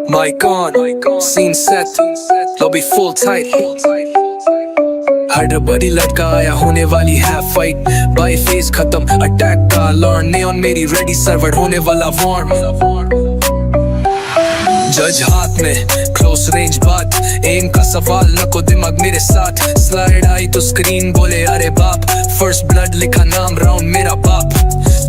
Mic on, scene set, lobby full tight. Hyderabadi लटका आया होने वाली है फाइट. बाई फेज खत्म अटैक का लॉर्न. नेऑन मेरी रेडी सर्वर होने वाला वार्म. जज हाथ में क्लोज रेंज बात. एम का सवाल नको दिमाग मेरे साथ. स्लाइड आई तो स्क्रीन बोले अरे बाप. फर्स्ट ब्लड लिखा नाम राउंड मेरा बाप.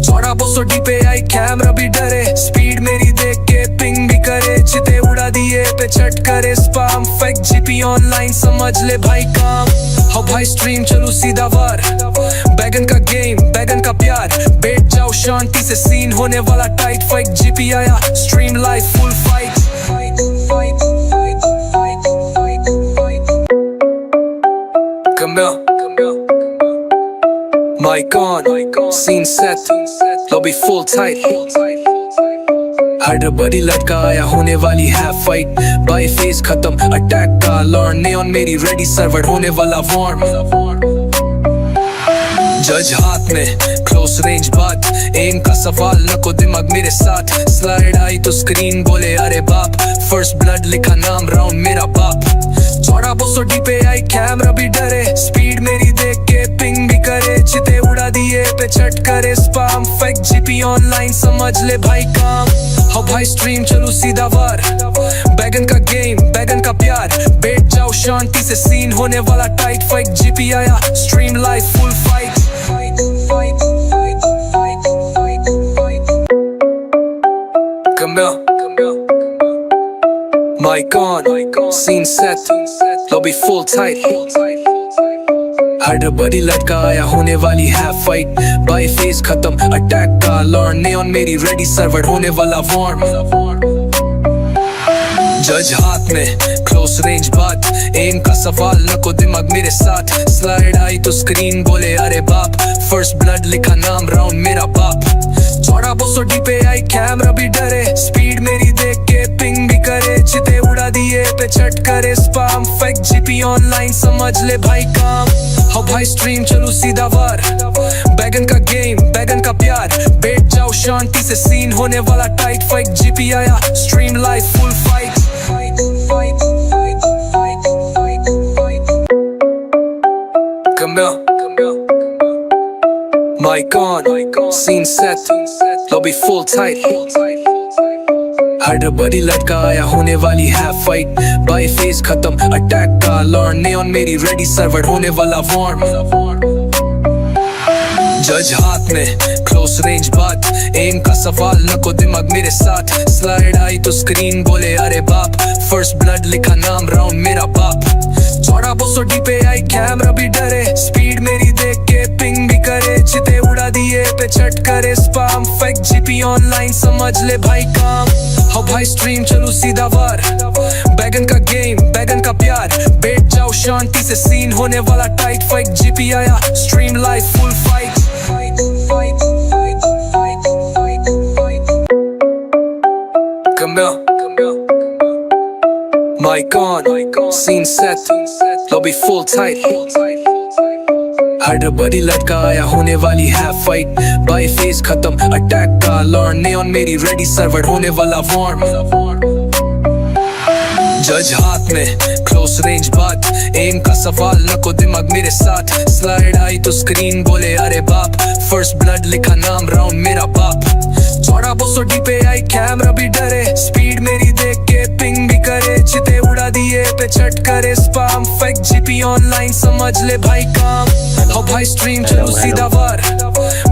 चौड़ा 200 डी पे आई कैमरा भी डरे. स्पीड मेरी देख के पिंग भी करे. चिते उड़ा दिए पे चट करे स्पाम. फेक जीपी ऑनलाइन समझ ले भाई काम. हाँ भाई स्ट्रीम चलू सीधा वार. बैगन का गेम बैगन का प्यार. बैठ जाओ शांति से सीन होने वाला टाइट. फेक जीपी आया stream live full fight. Come out. Mic on, scene set, lobby full tight. Hyderabadi लटका आया होने वाली है फाइट. बाई फेज खत्म अटैक का लॉर्न. नेऑन मेरी रेडी सर्वर होने वाला वार्म. जज हाथ में क्लोज रेंज बात. एम का सवाल नको दिमाग मेरे साथ. स्लाइड आई तो स्क्रीन बोले अरे बाप. फर्स्ट ब्लड लिखा नाम राउंड मेरा बाप. चौड़ा 200 डी पे आई कैमरा भी डरे. स्पीड मेरी देख के पिंग भी करे. चिते उड़ा दिए पे चट करे स्पाम. फेक जीपी ऑनलाइन समझ ले भाई काम. हाँ भाई स्ट्रीम चलू सीधा वार. बैगन का गेम बैगन का प्यार. बैठ जाओ शांति से सीन होने वाला टाइट. फेक जीपी आया stream live full fight. Come out. Mic on, scene set, lobby full tight. Hyderabadi लटका आया होने वाली है फाइट. बाई फेज खत्म अटैक का लॉर्न. नेऑन मेरी रेडी सर्वर होने वाला वार्म. जज हाथ में क्लोज रेंज बात. एम का सवाल नको दिमाग मेरे साथ. स्लाइड आई तो स्क्रीन बोले अरे बाप. फर्स्ट ब्लड लिखा नाम राउंड मेरा बाप. चौड़ा 200 डी पे आई कैमरा भी डरे. स्पीड मेरी देख के पिंग भी करे. चिते उड़ा दिए पे चट करे स्पाम. फेक जीपी ऑनलाइन समझ ले भाई काम. हाँ भाई स्ट्रीम चलू सीधा वार. बैगन का गेम बैगन का प्यार. बैठ जाओ शांति से सीन होने वाला टाइट. फेक जीपी आया stream live full fight. Come out. Mic on, scene set, lobby full tight. Hyderabadi लटका आया होने वाली है फाइट. बाई फेज खत्म अटैक का लॉर्न. नेऑन मेरी रेडी सर्वर होने वाला वार्म. जज हाथ में क्लोज रेंज बात. एम का सवाल नको दिमाग मेरे साथ. स्लाइड आई तो स्क्रीन बोले अरे बाप. फर्स्ट ब्लड लिखा नाम राउंड मेरा बाप. चौड़ा 200 डी पे आई कैमरा भी डरे. स्पीड मेरी देख के पिंग भी करे. चिते उड़ा दिए पे चट करे स्पाम. फेक जीपी ऑनलाइन समझ ले भाई काम. हाँ भाई स्ट्रीम चलू सीधा वार. बैगन का गेम बैगन का प्यार. बैठ जाओ शांति से सीन होने वाला टाइट. फेक जीपी आया stream live full fight. Come out. Mic on, scene set, lobby full tight. Hyderabadi लटका आया होने वाली है फाइट. बाई फेज खत्म अटैक का लॉर्न. नेऑन मेरी रेडी सर्वर होने वाला वार्म. जज हाथ में क्लोज रेंज बात. एम का सवाल नको दिमाग मेरे साथ. स्लाइड आई तो स्क्रीन बोले अरे बाप. फर्स्ट ब्लड लिखा नाम राउंड मेरा बाप. चौड़ा 200 डी पे आई कैमरा भी डरे. स्पीड मेरी देख के पिंग भी करे. चिते उड़ा दिए पे चट करे स्पाम. फेक जीपी ऑनलाइन समझ ले भाई काम. हाँ भाई स्ट्रीम चलू सीधा वार.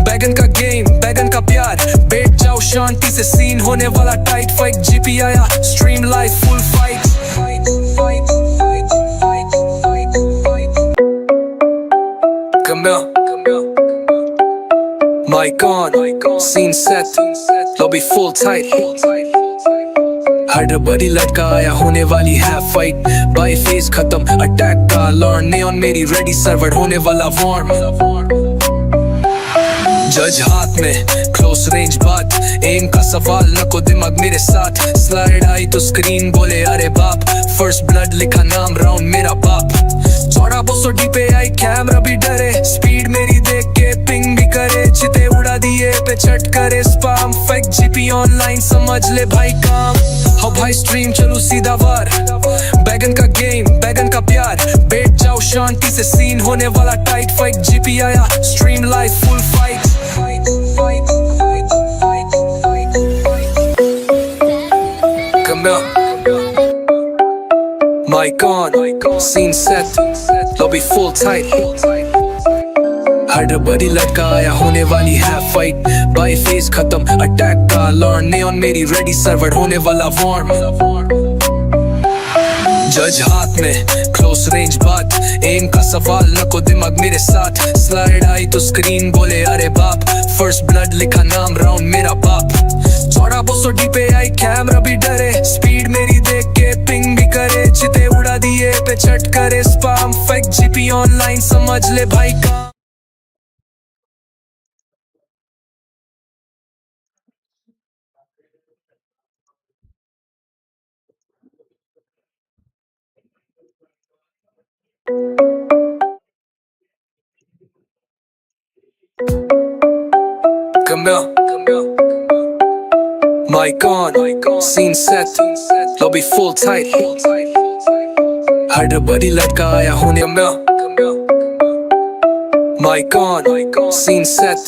बैगन का गेम बैगन का प्यार. बैठ जाओ शांति से सीन होने वाला टाइट. फेक जीपी आया stream live full fight. Come out. Mic on, scene set, lobby full tight. Hyderabadi लटका आया होने वाली है फाइट. बाई फेज खत्म अटैक का लॉर्न. नेऑन मेरी रेडी सर्वर होने वाला वार्म. जज हाथ में क्लोज रेंज बात. एम का सवाल नको दिमाग मेरे साथ. स्लाइड आई तो स्क्रीन बोले अरे बाप. फर्स्ट ब्लड लिखा नाम राउंड मेरा बाप. चौड़ा 200 डी पे आई कैमरा भी डरे. स्पीड मेरी देख के पिंग भी करे. चिते उड़ा दिए पे चट करे स्पाम. फेक जीपी ऑनलाइन समझ ले भाई काम. हाँ भाई स्ट्रीम चलो सीधा वार, बैगन का गेम बैगन का प्यार, बैठ जाओ शांति से सीन होने वाला टाइट, फाइट जीपी आया stream live full fight. Come out, mic on, scene set, lobby full tight, Hyderabadi लड़का आया होने वाली है फाइट, बाई फेस खत्म अटैक का अलार्म, नेऑन मेरी रेडी सर्वर होने वाला वार्म, जज हाथ में क्लोज रेंज बात, एम का सवाल नको दिमाग मेरे साथ, स्लाइड आई तो स्क्रीन बोले अरे बाप, फर्स्ट ब्लड लिखा नाम राउंड मेरा बाप, चौड़ा 200 डी पे आई कैमरा भी डरे, स्पीड मेरी देख के पिंग भी करे, चिते उड़ा दिए पे चट करे स्पैम फेक जीपी ऑनलाइन समझ ले भाई का। Come out, mic on, scene set, lobby full tight, Hyderabadi लड़का आया होने में, mic on, scene set.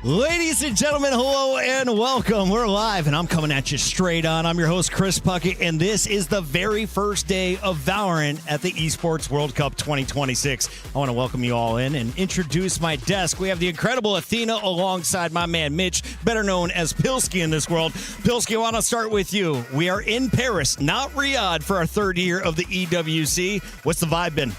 Ladies and gentlemen, hello and welcome. We're live and I'm coming at you straight on. I'm your host, Chris Puckett, and this is the very first day of Valorant at the Esports World Cup 2026. I want to welcome you all in and introduce my desk. We have the incredible Athena alongside my man, Mitch, better known as Pilsky in this world. Pilsky, I want to start with you. We are in Paris, not Riyadh, for our third year of the EWC. What's the vibe been?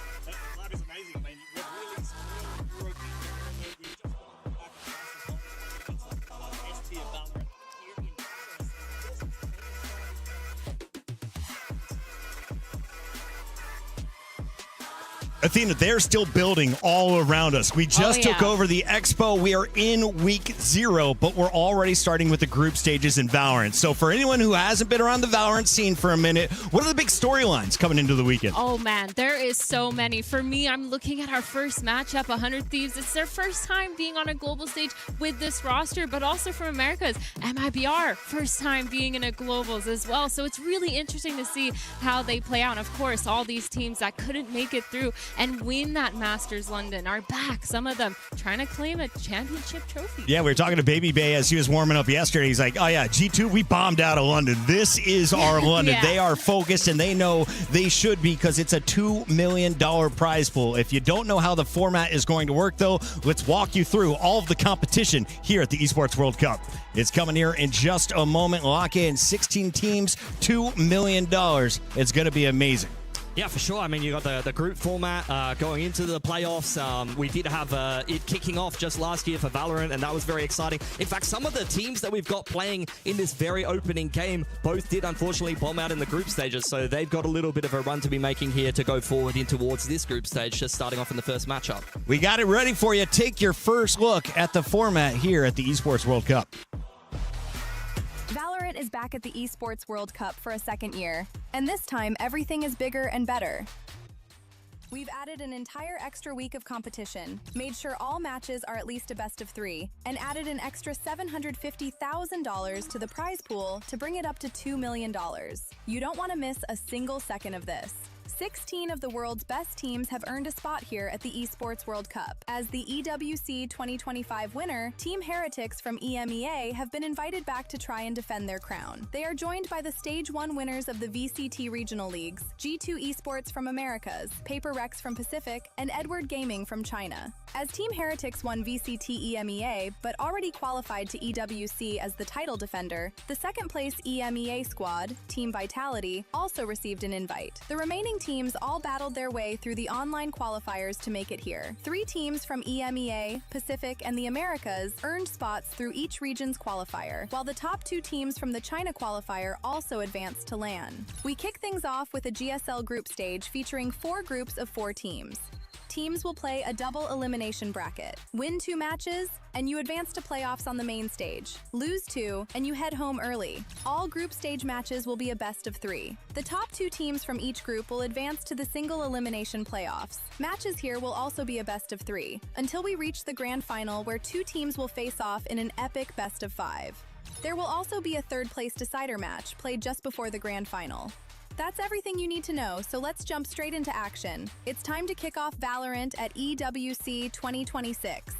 Athena, they're still building all around us. We just took over the expo. We are in week 0, but we're already starting with the group stages in Valorant. So for anyone who hasn't been around the Valorant scene for a minute, what are the big storylines coming into the weekend? Oh man, there is so many. For me, I'm looking at our first matchup, 100 Thieves. It's their first time being on a global stage with this roster, but also from Americas. MIBR, first time being in a globals as well. So it's really interesting to see how they play out. And of course, all these teams that couldn't make it through and win that Masters London are back. Some of them trying to claim a championship trophy. Yeah, we were talking to Baby Bay as he was warming up yesterday. He's like, oh yeah, G2, we bombed out of London. This is our London. They are focused and they know they should be because it's a $2 million prize pool. If you don't know how the format is going to work though, let's walk you through all of the competition here at the Esports World Cup. It's coming here in just a moment. Lock in 16 teams, $2 million. It's going to be amazing. Yeah, for sure. I mean, you got the group format going into the playoffs. We did have it kicking off just last year for Valorant, and that was very exciting. In fact, some of the teams that we've got playing in this very opening game both did unfortunately bomb out in the group stages, so they've got a little bit of a run to be making here to go forward in towards this group stage, just starting off in the first matchup. We got it ready for you. Take your first look at the format here at the Esports World Cup. Valorant is back at the Esports World Cup for a second year, and this time everything is bigger and better. We've added an entire extra week of competition, made sure all matches are at least a best of 3, and added an extra $750,000 to the prize pool to bring it up to $2 million. You don't want to miss a single second of this. 16 of the world's best teams have earned a spot here at the Esports World Cup. As the EWC 2025 winner, Team Heretics from EMEA have been invited back to try and defend their crown. They are joined by the Stage 1 winners of the VCT Regional Leagues, G2 Esports from Americas, PRX from Pacific, and Edward Gaming from China. As Team Heretics won VCT EMEA, but already qualified to EWC as the title defender, the second-place EMEA squad, Team Vitality, also received an invite. The remaining teams all battled their way through the online qualifiers to make it here. 3 teams from EMEA, Pacific, and the Americas earned spots through each region's qualifier, while the top 2 teams from the China qualifier also advanced to LAN. We kick things off with a GSL group stage featuring 4 groups of 4 teams. Teams will play a double elimination bracket. Win 2 matches, and you advance to playoffs on the main stage. Lose 2, and you head home early. All group stage matches will be a best of 3. The top 2 teams from each group will advance to the single elimination playoffs. Matches here will also be a best of 3, until we reach the grand final where 2 teams will face off in an epic best of 5. There will also be a third-place decider match played just before the grand final. That's everything you need to know, so let's jump straight into action. It's time to kick off Valorant at EWC 2026.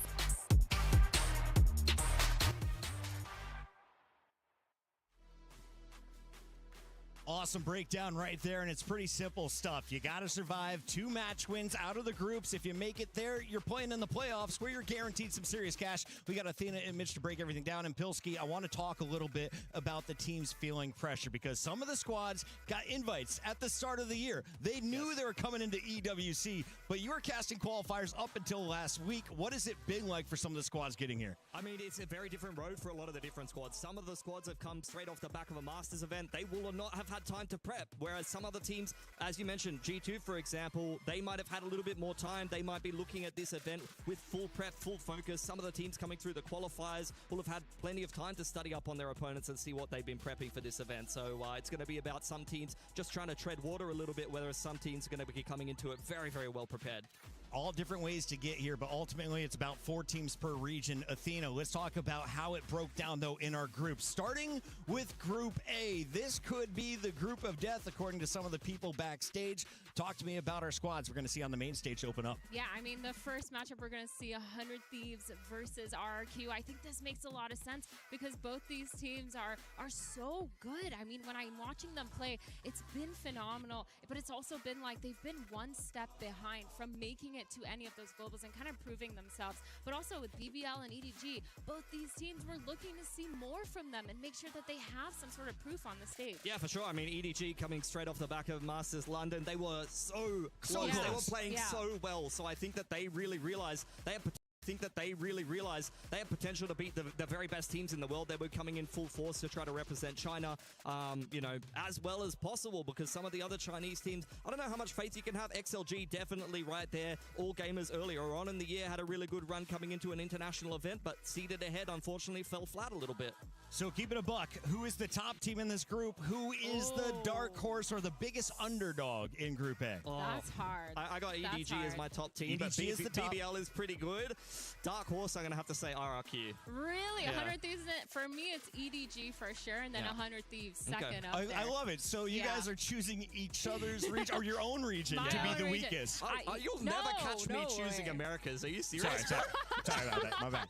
Awesome breakdown right there, and it's pretty simple stuff. You got to survive 2 match wins out of the groups. If you make it there, you're playing in the playoffs where you're guaranteed some serious cash. We got Athena and Mitch to break everything down. And Pilsky, I want to talk a little bit about the teams feeling pressure because some of the squads got invites at the start of the year. They knew they were coming into EWC, but you were casting qualifiers up until last week. What has it been like for some of the squads getting here? I mean, it's a very different road for a lot of the different squads. Some of the squads have come straight off the back of a Masters event. They will not have had time to prep, whereas some other teams, as you mentioned, G2 for example, they might have had a little bit more time. They might be looking at this event with full prep, full focus. Some of the teams coming through the qualifiers will have had plenty of time to study up on their opponents and see what they've been prepping for this event. So it's going to be about some teams just trying to tread water a little bit, whereas some teams are going to be coming into it very, very well prepared. All different ways to get here, but ultimately it's about 4 teams per region. Athena, let's talk about how it broke down, though, in our group. Starting with Group A, this could be the group of death, according to some of the people backstage. Talk to me about our squads we're going to see on the main stage open up. Yeah, I mean, the first matchup, we're going to see 100 Thieves versus RRQ. I think this makes a lot of sense because both these teams are so good. I mean, when I'm watching them play, it's been phenomenal, but it's also been like they've been one step behind from making it to any of those globals and kind of proving themselves. But also with BBL and EDG, both these teams were looking to see more from them and make sure that they have some sort of proof on the stage. Yeah, for sure. I mean, EDG coming straight off the back of Masters London, they were so close. They were playing so well. So I think that they really realized they have potential to beat the very best teams in the world. They were coming in full force to try to represent China, you know, as well as possible, because some of the other Chinese teams, I don't know how much faith you can have. XLG definitely right there. All Gamers earlier on in the year had a really good run coming into an international event, but seeded ahead, unfortunately, fell flat a little bit. So keep it a buck. Who is the top team in this group? Who is the dark horse or the biggest underdog in Group A? That's hard. I got EDG as my top team, but EDG is the top. BBL is pretty good. Dark horse, I'm going to have to say RRQ. Really? Yeah. 100 Thieves? For me, it's EDG for sure, and then 100 Thieves second up there. I love it. So you guys are choosing each other's region, or your own region, My to be own the region. weakest. You'll never catch me choosing Americas. Are you serious? Sorry about that. My bad.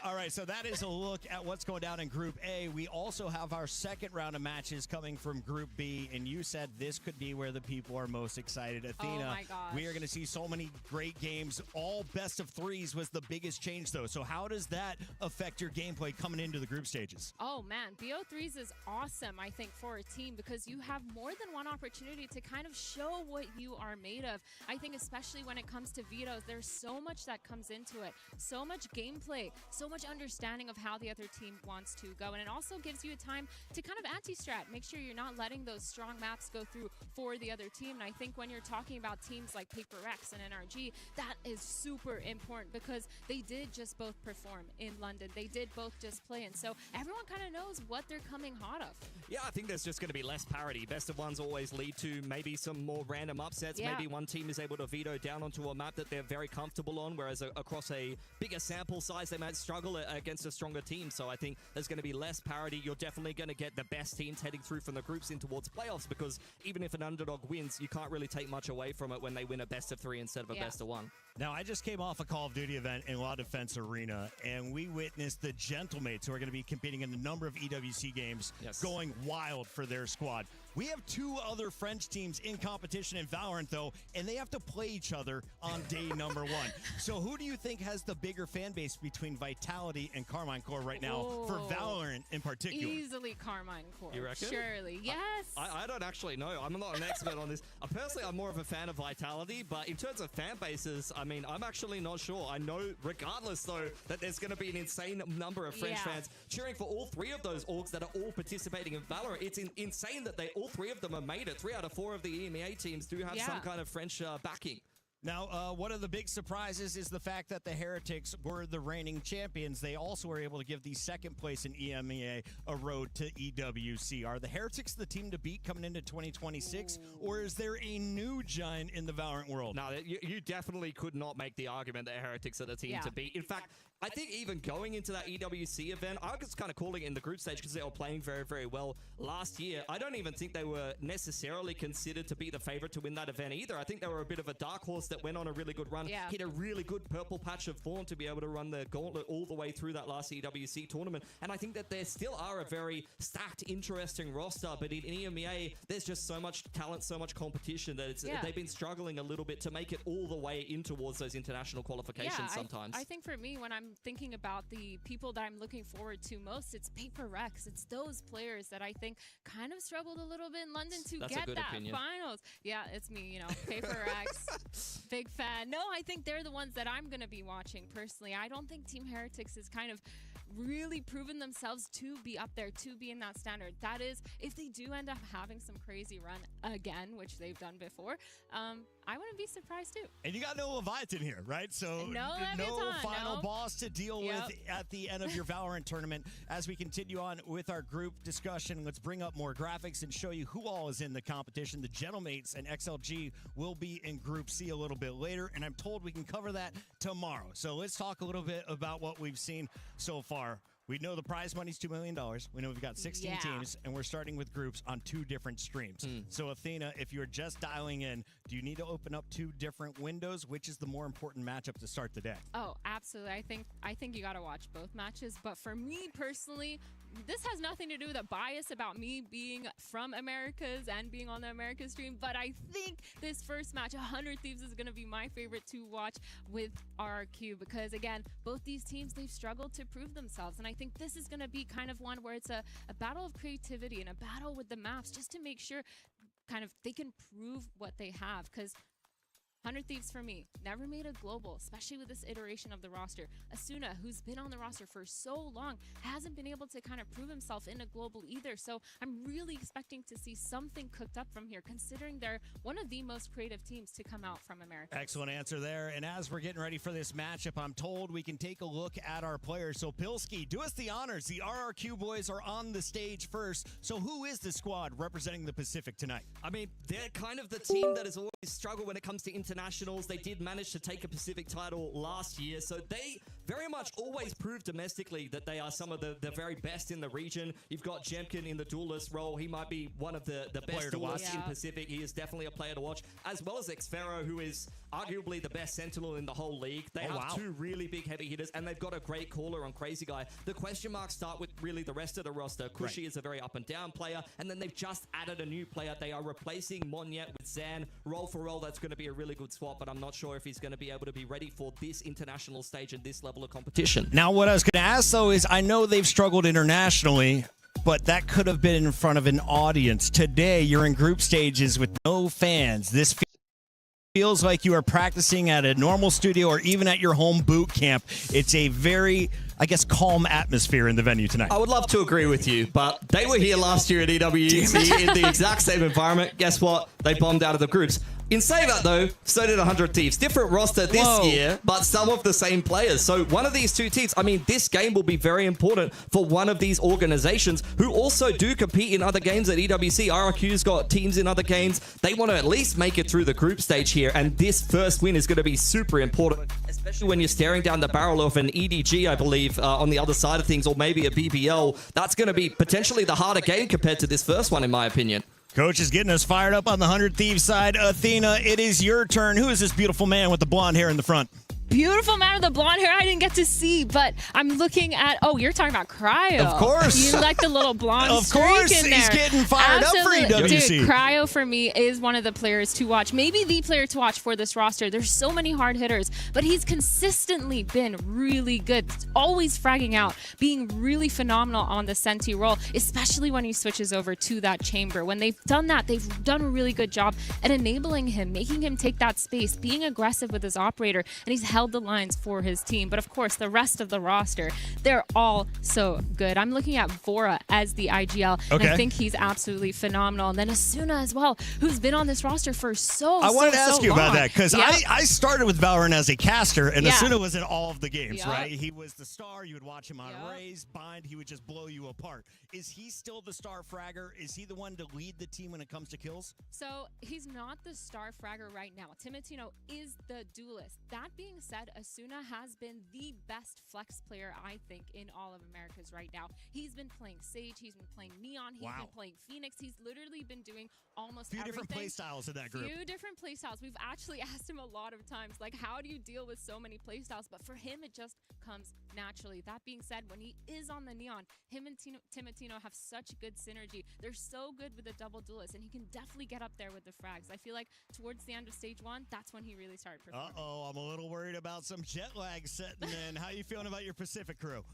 All right, so that is a look at what's going down in Group Group A. We also have our second round of matches coming from Group B, and you said this could be where the people are most excited. Athena, my gosh. we are going to see so many great games. All best of threes was the biggest change, though. So how does that affect your gameplay coming into the group stages? Oh man, BO3s is awesome, I think, for a team because you have more than one opportunity to kind of show what you are made of. I think especially when it comes to vetoes, there's so much that comes into it. So much gameplay, so much understanding of how the other team wants to go. And it also gives you a time to kind of anti-strat. Make sure you're not letting those strong maps go through for the other team. And I think when you're talking about teams like PRX and NRG, that is super important because they did just both perform in London. They did both just play. And so everyone kind of knows what they're coming hot of. Yeah, I think there's just going to be less parity. Best of ones always lead to maybe some more random upsets. Yeah. Maybe one team is able to veto down onto a map that they're very comfortable on, whereas across a bigger sample size, they might struggle against a stronger team. So I think there's going to be less parity. You're definitely going to get the best teams heading through from the groups in towards playoffs because even if an underdog wins, you can't really take much away from it when they win a best of 3 instead of a best of 1. Now, I just came off a Call of Duty event in La Defense Arena, and we witnessed the Gentlemates, who are going to be competing in a number of EWC games, going wild for their squad. We have 2 other French teams in competition in Valorant, though, and they have to play each other on day number 1. So who do you think has the bigger fan base between Vitality and Carmine Core right now for Valorant in particular? Easily Carmine Core. You reckon? Surely. Yes. I don't actually know. I'm not an expert on this. Personally, I'm more of a fan of Vitality, but in terms of fan bases, I mean, I'm actually not sure. I know, regardless, though, that there's going to be an insane number of French fans cheering for all 3 of those orgs that are all participating in Valorant. It's insane that all 3 of them have made it. 3 out of 4 of the EMEA teams do have some kind of French backing. Now, one of the big surprises is the fact that the Heretics were the reigning champions. They also were able to give the second place in EMEA a road to EWC. Are the Heretics the team to beat coming into 2026, or is there a new giant in the Valorant world? No, you definitely could not make the argument that Heretics are the team to beat. In fact, I think even going into that EWC event, I was kind of calling it in the group stage because they were playing very, very well last year. I don't even think they were necessarily considered to be the favorite to win that event either. I think they were a bit of a dark horse that went on a really good run, hit a really good purple patch of form to be able to run the gauntlet all the way through that last EWC tournament. And I think that there still are a very stacked, interesting roster, but in EMEA, there's just so much talent, so much competition that they've been struggling a little bit to make it all the way in towards those international qualifications sometimes. I think for me, when I'm thinking about the people that I'm looking forward to most, it's PRX. It's those players that I think kind of struggled a little bit in London to get that finals. Yeah, it's me, you know, PRX. Big fan. No, I think they're the ones that I'm going to be watching personally. I don't think Team Heretics has kind of really proven themselves to be up there, to be in that standard. That is, if they do end up having some crazy run again, which they've done before, I wouldn't be surprised too. And you got no Leviathan here, right? So no final boss to deal with at the end of your Valorant tournament. As we continue on with our group discussion, let's bring up more graphics and show you who all is in the competition. The Gentlemates and XLG will be in Group C a little bit later, and I'm told we can cover that tomorrow. So let's talk a little bit about what we've seen so far. We know the prize money's $2 million. We know we've got 16 teams, and we're starting with groups on 2 different streams. So, Athena, if you're just dialing in, do you need to open up 2 different windows? Which is the more important matchup to start the day? Oh, absolutely. I think you got to watch both matches. But for me personally, this has nothing to do with a bias about me being from Americas and being on the Americas stream. But I think this first match, 100 Thieves, is going to be my favorite to watch with RRQ because, again, both these teams, they've struggled to prove themselves. And I think this is going to be kind of one where it's a battle of creativity and a battle with the maps just to make sure kind of they can prove what they have because 100 Thieves for me never made a global, especially with this iteration of the roster. Asuna, who's been on the roster for so long, hasn't been able to kind of prove himself in a global either. So I'm really expecting to see something cooked up from here, considering they're one of the most creative teams to come out from America. Excellent answer there. And as we're getting ready for this matchup, I'm told we can take a look at our players. So Pilsky, do us the honors. The RRQ boys are on the stage first. So who is the squad representing the Pacific tonight? I mean, they're kind of the team that has always struggled when it comes to internationals. They did manage to take a Pacific title last year, so they very much always prove domestically that they are some of the very best in the region. You've got Jemkin in the duelist role. He might be one of the best duelists in Pacific. He is definitely a player to watch, as well as Xfero, who is arguably the best Sentinel in the whole league. They have two really big heavy hitters, and they've got a great caller on Crazy Guy. The question marks start with really the rest of the roster. Kushi is a very up and down player, and then they've just added a new player. They are replacing Monyet with Zan. Roll for roll, that's going to be a really good swap, but I'm not sure if he's going to be able to be ready for this international stage and this level of competition. Now, what I was going to ask, though, is I know they've struggled internationally, but that could have been in front of an audience. Today, you're in group stages with no fans. This feels like you are practicing at a normal studio or even at your home boot camp. It's a very, I guess, calm atmosphere in the venue tonight. I would love to agree with you, but they were here last year at EWEC in the exact same environment. Guess what? They bombed out of the groups. In saying that, though, so did 100 Thieves. Different roster this year, but some of the same players. So one of these two teams, I mean, this game will be very important for one of these organizations who also do compete in other games at EWC. RRQ's got teams in other games. They want to at least make it through the group stage here, and this first win is going to be super important, especially when you're staring down the barrel of an EDG, I believe, on the other side of things, or maybe a BBL. That's going to be potentially the harder game compared to this first one, in my opinion. Coach is getting us fired up on the 100 Thieves side. Athena, it is your turn. Who is this beautiful man with the blonde hair in the front? Beautiful man with the blonde hair. I didn't get to see, but I'm looking at. Oh, you're talking about Cryo. Of course. You like the little blonde of streak course, in there. He's getting fired up for EWC. Dude, Cryo for me is one of the players to watch. Maybe the player to watch for this roster. There's so many hard hitters, but he's consistently been really good. Always fragging out, being really phenomenal on the Senti role, especially when he switches over to that chamber. When they've done that, they've done a really good job at enabling him, making him take that space, being aggressive with his operator, and he's held the lines for his team. But of course, the rest of the roster, they're all so good. I'm looking at Vora as the IGL, and I think he's absolutely phenomenal. And then Asuna as well, who's been on this roster for I wanted to ask you about that, because I started with Valorant as a caster, and Asuna was in all of the games, right? He was the star. You would watch him on Raze, Bind. He would just blow you apart. Is he still the star fragger? Is he the one to lead the team when it comes to kills? So he's not the star fragger right now. Timotino is the duelist. That being said, Asuna has been the best flex player, I think, in all of Americas right now. He's been playing Sage. He's been playing Neon. He's been playing Phoenix. He's literally been doing almost everything. Different play styles in that group. Few different play styles. We've actually asked him a lot of times, like, how do you deal with so many play styles? But for him, it just comes naturally. That being said, when he is on the Neon, him and Timotino have such good synergy. They're so good with the double duelist, and he can definitely get up there with the frags. I feel like towards the end of stage 1, that's when he really started performing. I'm a little worried about some jet lag setting in. How you feeling about your Pacific crew?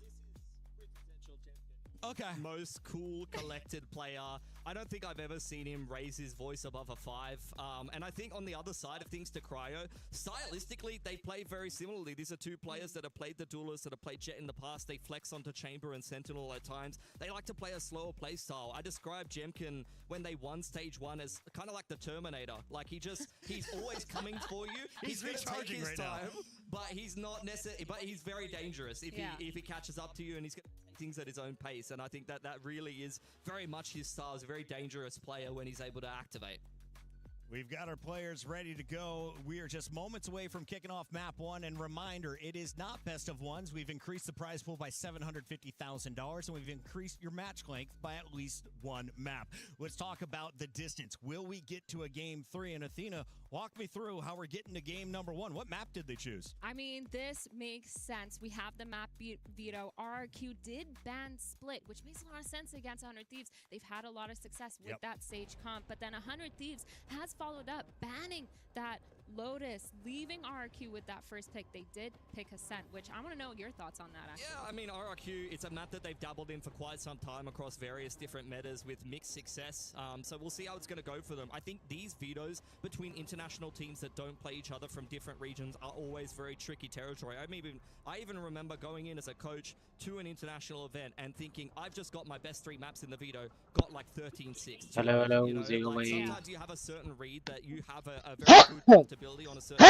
Okay. Most cool, collected player. I don't think I've ever seen him raise his voice above a 5. And I think on the other side of things to Cryo, stylistically, they play very similarly. These are two players that have played the duelists, that have played Jet in the past. They flex onto Chamber and Sentinel at times. They like to play a slower play style. I described Jemkin when they won stage 1 as kind of like the Terminator. Like he's always coming for you. He's recharging his right time, now. but he's not necessarily. But he's very dangerous if he catches up to you, and he's going to take things at his own pace. And I think that really is very much his style. He's a very dangerous player when he's able to activate. We've got our players ready to go. We are just moments away from kicking off map 1. And reminder, it is not best of ones. We've increased the prize pool by $750,000, and we've increased your match length by at least 1 map. Let's talk about the distance. Will we get to a game 3? And Athena, walk me through how we're getting to game number 1. What map did they choose? I mean, this makes sense. We have the map veto. RRQ did ban Split, which makes a lot of sense against 100 Thieves. They've had a lot of success with that Sage comp, but then 100 Thieves has followed up, banning that Lotus, leaving RRQ with that first pick. They did pick Ascent, which I want to know your thoughts on that, actually. Yeah, I mean, RRQ, it's a map that they've dabbled in for quite some time across various different metas with mixed success. So we'll see how it's going to go for them. I think these vetoes between international teams that don't play each other from different regions are always very tricky territory. I even remember going in as a coach to an international event and thinking, I've just got my best 3 maps in the veto, got like 13-6. Hello, you know, zero like way. sometimes you have a certain read that you have a very good adaptability on a certain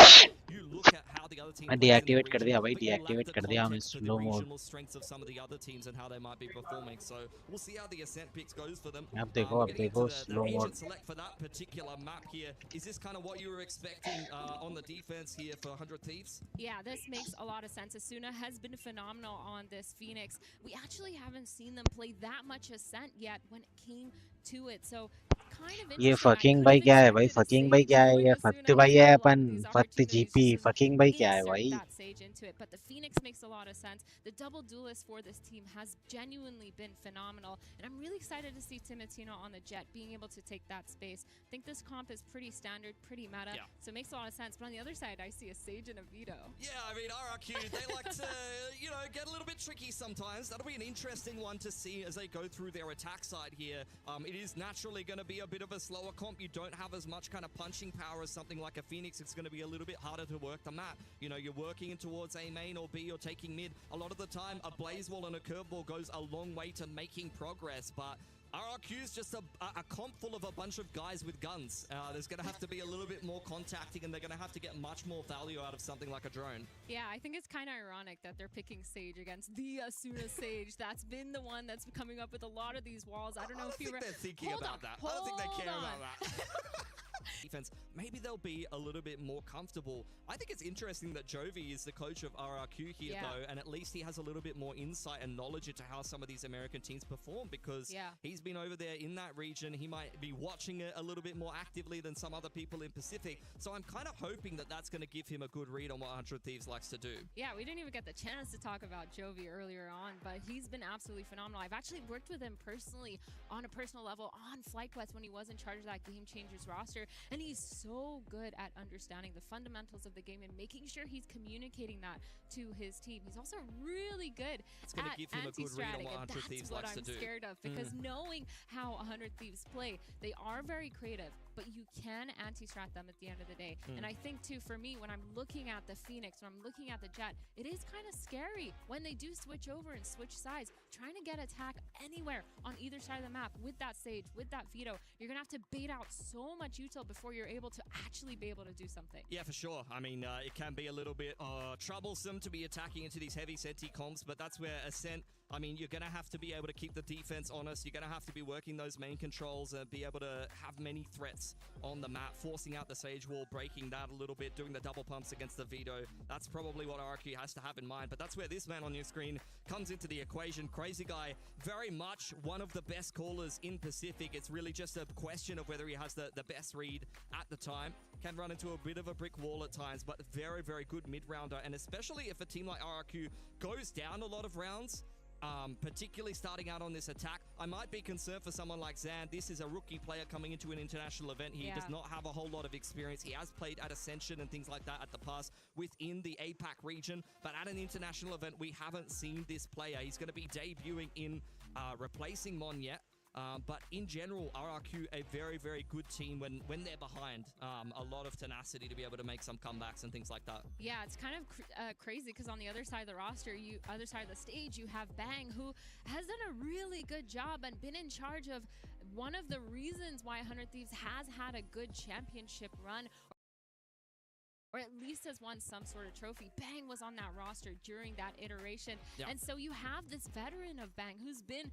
you look at how the other team मैं plays in the deactivate कर दिया region, भाई, but you lack deactivate the कर दिया हम context for the slow mode. regional strengths of some of the other teams and how they might be performing. So we'll see how the ascent picks goes for them. अब देखो Getting into the slow region mode. select for that particular map here. Is this kind of what you were expecting on the defense here for 100 Thieves? Yeah, this makes a lot of sense. Asuna has been phenomenal on this Phoenix. We actually haven't seen them play that much ascent yet when it came to it. So kind of ये interesting. fucking भाई क्या है भाई, fucking भाई क्या है, ये फक्त भाई है अपन, फक्त जीपी, fucking भाई क्या है भाई. That sage into it, but the Phoenix makes a lot of sense. The double duelist for this team has genuinely been phenomenal, and I'm really excited to see Timotino on the Jet being able to take that space. I think this comp is pretty standard, pretty meta, so it makes a lot of sense. But on the other side, I see a Sage and a Vito. Yeah, I mean, RRQ, they like to, get a little bit tricky sometimes. That'll be an interesting one to see as they go through their attack side here. It is naturally going to be a bit of a slower comp. You don't have as much kind of punching power as something like a Phoenix. It's going to be a little bit harder to work the map. You're working in towards A main or B or taking mid. A lot of the time, a blaze wall and a curveball goes a long way to making progress, but RRQ is just a comp full of a bunch of guys with guns. There's going to have to be a little bit more contacting, and they're going to have to get much more value out of something like a drone. Yeah, I think it's kind of ironic that they're picking Sage against the Asuna Sage. That's been the one that's coming up with a lot of these walls. I don't know if you were... they're thinking about that. I don't think they care about that. Defense, maybe they'll be a little bit more comfortable. I think it's interesting that Jovi is the coach of RRQ here, though, and at least he has a little bit more insight and knowledge into how some of these American teams perform, because he's been over there in that region. He might be watching it a little bit more actively than some other people in Pacific. So I'm kind of hoping that that's going to give him a good read on what 100 Thieves likes to do. Yeah, we didn't even get the chance to talk about Jovi earlier on, but he's been absolutely phenomenal. I've actually worked with him personally on a personal level on FlyQuest when he was in charge of that Game Changers roster, and he's so good at understanding the fundamentals of the game and making sure he's communicating that to his team. He's also really good at anti-stratting, and that's what I'm scared of, because knowing how 100 Thieves play, they are very creative, but you can anti-strat them at the end of the day. And I think too, for me, when I'm looking at the Phoenix, when I'm looking at the Jet, it is kind of scary when they do switch over and switch sides, trying to get attack anywhere on either side of the map with that Sage, with that Vito. You're gonna have to bait out so much util before you're able to actually be able to do something. Yeah, for sure. I mean, it can be a little bit troublesome to be attacking into these heavy senti comps, but that's where Ascent, I mean, you're going to have to be able to keep the defense honest. You're going to have to be working those main controls and be able to have many threats on the map, forcing out the Sage Wall, breaking that a little bit, doing the double pumps against the Vito. That's probably what RRQ has to have in mind, but that's where this man on your screen comes into the equation. Crazy Guy, very much one of the best callers in Pacific. It's really just a question of whether he has the best read at the time. Can run into a bit of a brick wall at times, but very, very good mid-rounder, and especially if a team like RRQ goes down a lot of rounds, particularly starting out on this attack, I might be concerned for someone like Zan. This is a rookie player coming into an international event. He does not have a whole lot of experience. He has played at Ascension and things like that at the past within the APAC region, but at an international event, we haven't seen this player. He's going to be debuting in replacing Mon yet. But in general, RRQ, a very, very good team when they're behind. A lot of tenacity to be able to make some comebacks and things like that. Yeah, it's kind of crazy, because on the other side of the roster, other side of the stage, you have Bang, who has done a really good job and been in charge of one of the reasons why 100 Thieves has had a good championship run, or at least has won some sort of trophy. Bang was on that roster during that iteration. And so you have this veteran of Bang who's been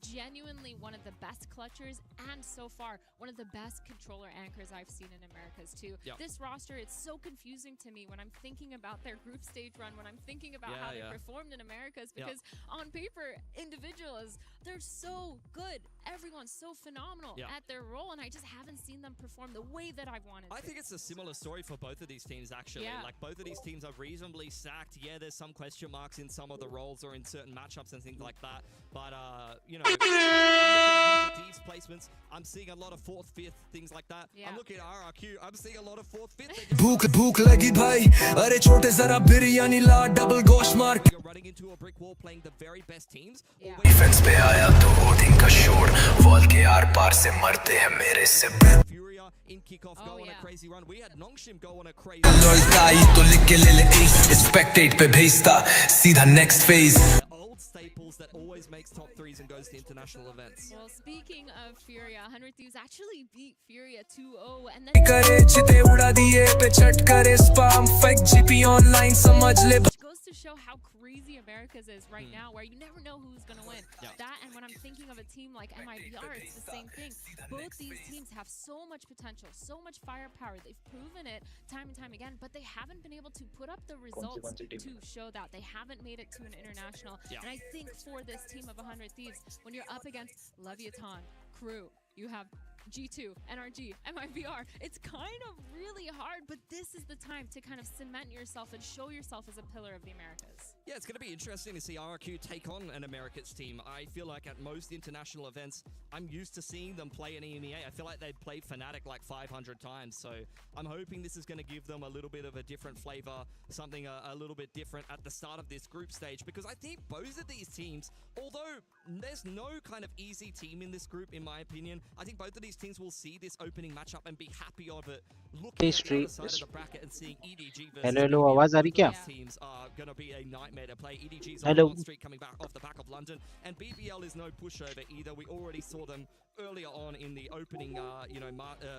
genuinely one of the best clutchers, and so far one of the best controller anchors I've seen in Americas too. This roster, it's so confusing to me when I'm thinking about their group stage run, when I'm thinking about how they performed in Americas, because on paper, individuals, they're so good. Everyone's so phenomenal at their role, and I just haven't seen them perform the way that I wanted to. I think it's a similar story for both of these teams, actually. Like, both of these teams are reasonably stacked. Yeah, there's some question marks in some of the roles or in certain matchups and things like that, but I'm looking at 100 Thieves placements. I'm seeing a lot of 4th, 5th, things like that. I'm looking at RRQ. I'm seeing a lot of 4th, 5th. भूख लगी भाई, अरे छोटे जरा बिरयानी ला, double गोश्त मार. You're running into a brick wall, playing the very best teams. Defence पे आया तो होर्डिंग का शोर, वॉल के आर पार से मरते हैं मेरे से. Furia in kickoff go on a crazy run. We had Nongshim go on a crazy लौटाई तो लिख के ले ले एस स्पेक्टेट पे भेजता सीधा next phase old staples that always makes top threes and goes to international events. Well, speaking of Furia, 100 Thieves actually beat Furia 2-0 and then करे चिते उड़ा दिए पे चट करे स्पैम फेक जीपी ऑनलाइन समझ ले which goes to show how crazy America's is right now, where you never know who's going to win. That, and when I'm thinking of a team like MIBR, it's the same thing. Both these teams have so much potential, so much firepower. They've proven it time and time again, but they haven't been able to put up the results to show that. They haven't made it to an international. And I think for this team of 100 Thieves, when you're up against Leviathan, Crew, you have G2, NRG, MIBR, it's kind of really hard, but this is the time to kind of cement yourself and show yourself as a pillar of the Americas. Yeah, it's going to be interesting to see RRQ take on an Americas team. I feel like at most international events, I'm used to seeing them play an EMEA. I feel like they've played Fnatic like 500 times, so I'm hoping this is going to give them a little bit of a different flavor, something a little bit different at the start of this group stage, because I think both of these teams, although there's no kind of easy team in this group, in my opinion, I think both of these teams will see this opening matchup and be happy of it, looking at the other side of the bracket and seeing EDG versus Hello, आवाज आ रही क्या? teams are going to be a nightmare to play. EDG's Hello. on streak coming back off the back of London, and BBL is no pushover either. We already saw them earlier on in the opening,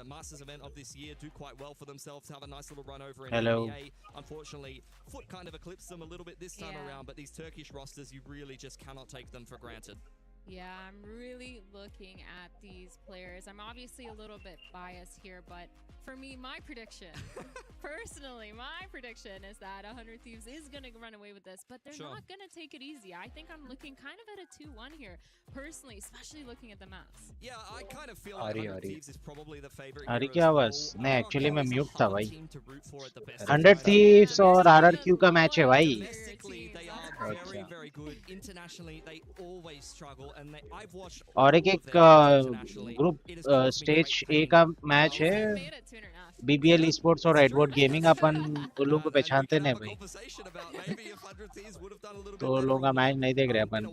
Masters event of this year, do quite well for themselves, have a nice little run over in Hello. NBA. Unfortunately, Foot kind of eclipsed them a little bit this time around, but these Turkish rosters, you really just cannot take them for granted. Yeah, I'm really looking at these players. I'm obviously a little bit biased here, but for me, my prediction, personally, my prediction is that 100 Thieves is going to run away with this, but they're not going to take it easy. I think I'm looking kind of at a 2-1 here, personally, especially looking at the maps. Yeah, I kind of feel like 100 Thieves is probably the favorite. आ रही क्या आवाज? नहीं, actually मैं mute था भाई. Team to root for at the best 100 Thieves और RRQ का match है भाई. Domestically, they are very, very good. Internationally, they always struggle, and I've watched. और एक ग्रुप स्टेज ए का मैच है. Made it to international. BBL Esports और Edward gaming अपन उन लोगों को पहचानते नहीं भाई. तो लोगों का मैच नहीं देख रहे अपन.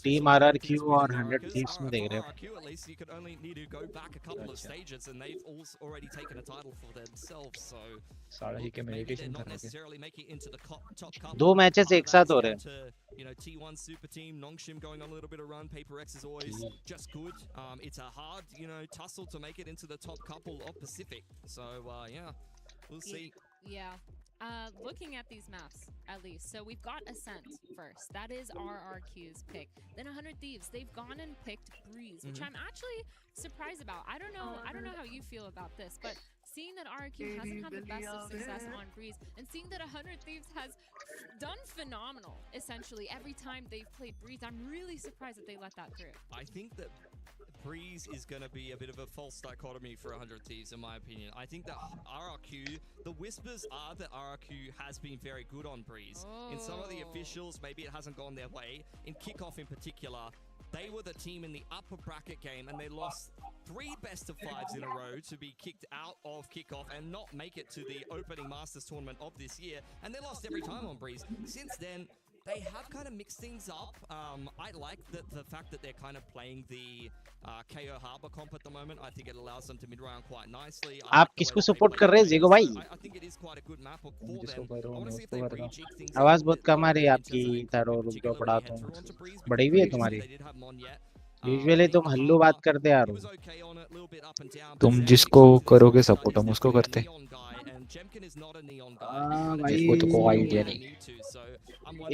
टीम RRQ और 100 Thieves में देख रहे हैं. साढ़े ही के मेडिटेशन कर रहे हैं. दो मैचेस एक साथ हो रहे हैं. You know, T1 super team, Nongshim going on a little bit of run. PRX is always just good. It's a hard, tussle to make it into the top couple of Pacific. So, yeah, we'll see. Yeah. Looking at these maps, at least. So we've got Ascent first. That is RRQ's pick. Then 100 Thieves. They've gone and picked Breeze, which I'm actually surprised about. I don't know how you feel about this, but seeing that RRQ hasn't had the best of success on Breeze, and seeing that 100 Thieves has done phenomenal, essentially, every time they've played Breeze, I'm really surprised that they let that through. I think that Breeze is going to be a bit of a false dichotomy for 100 Thieves, in my opinion. I think that RRQ, the whispers are that RRQ has been very good on Breeze. In some of the officials, maybe it hasn't gone their way. In kickoff in particular, they were the team in the upper bracket game, and they lost 3 best of 5s in a row to be kicked out of kickoff and not make it to the opening Masters tournament of this year. And they lost every time on Breeze. Since then, they have kind of mixed things up. I like the fact that they're kind of playing the KO Harbor comp at the moment. I think it allows them to mid-round quite nicely. आप किसको support कर रहे हैं ज़ीगो भाई? I think it is quite a good map for them. I want to see if they rejig things. आवाज बहुत कम आ रही है आपकी. तारो रुक जाओ, पढ़ाता हूँ. बड़ी भी है तुम्हारी. यूजुअली तुम हल्लू बात करते यार. तुम जिसको करोगे सपोर्ट हम उसको करते. भाई तो कोई आइडिया नहीं.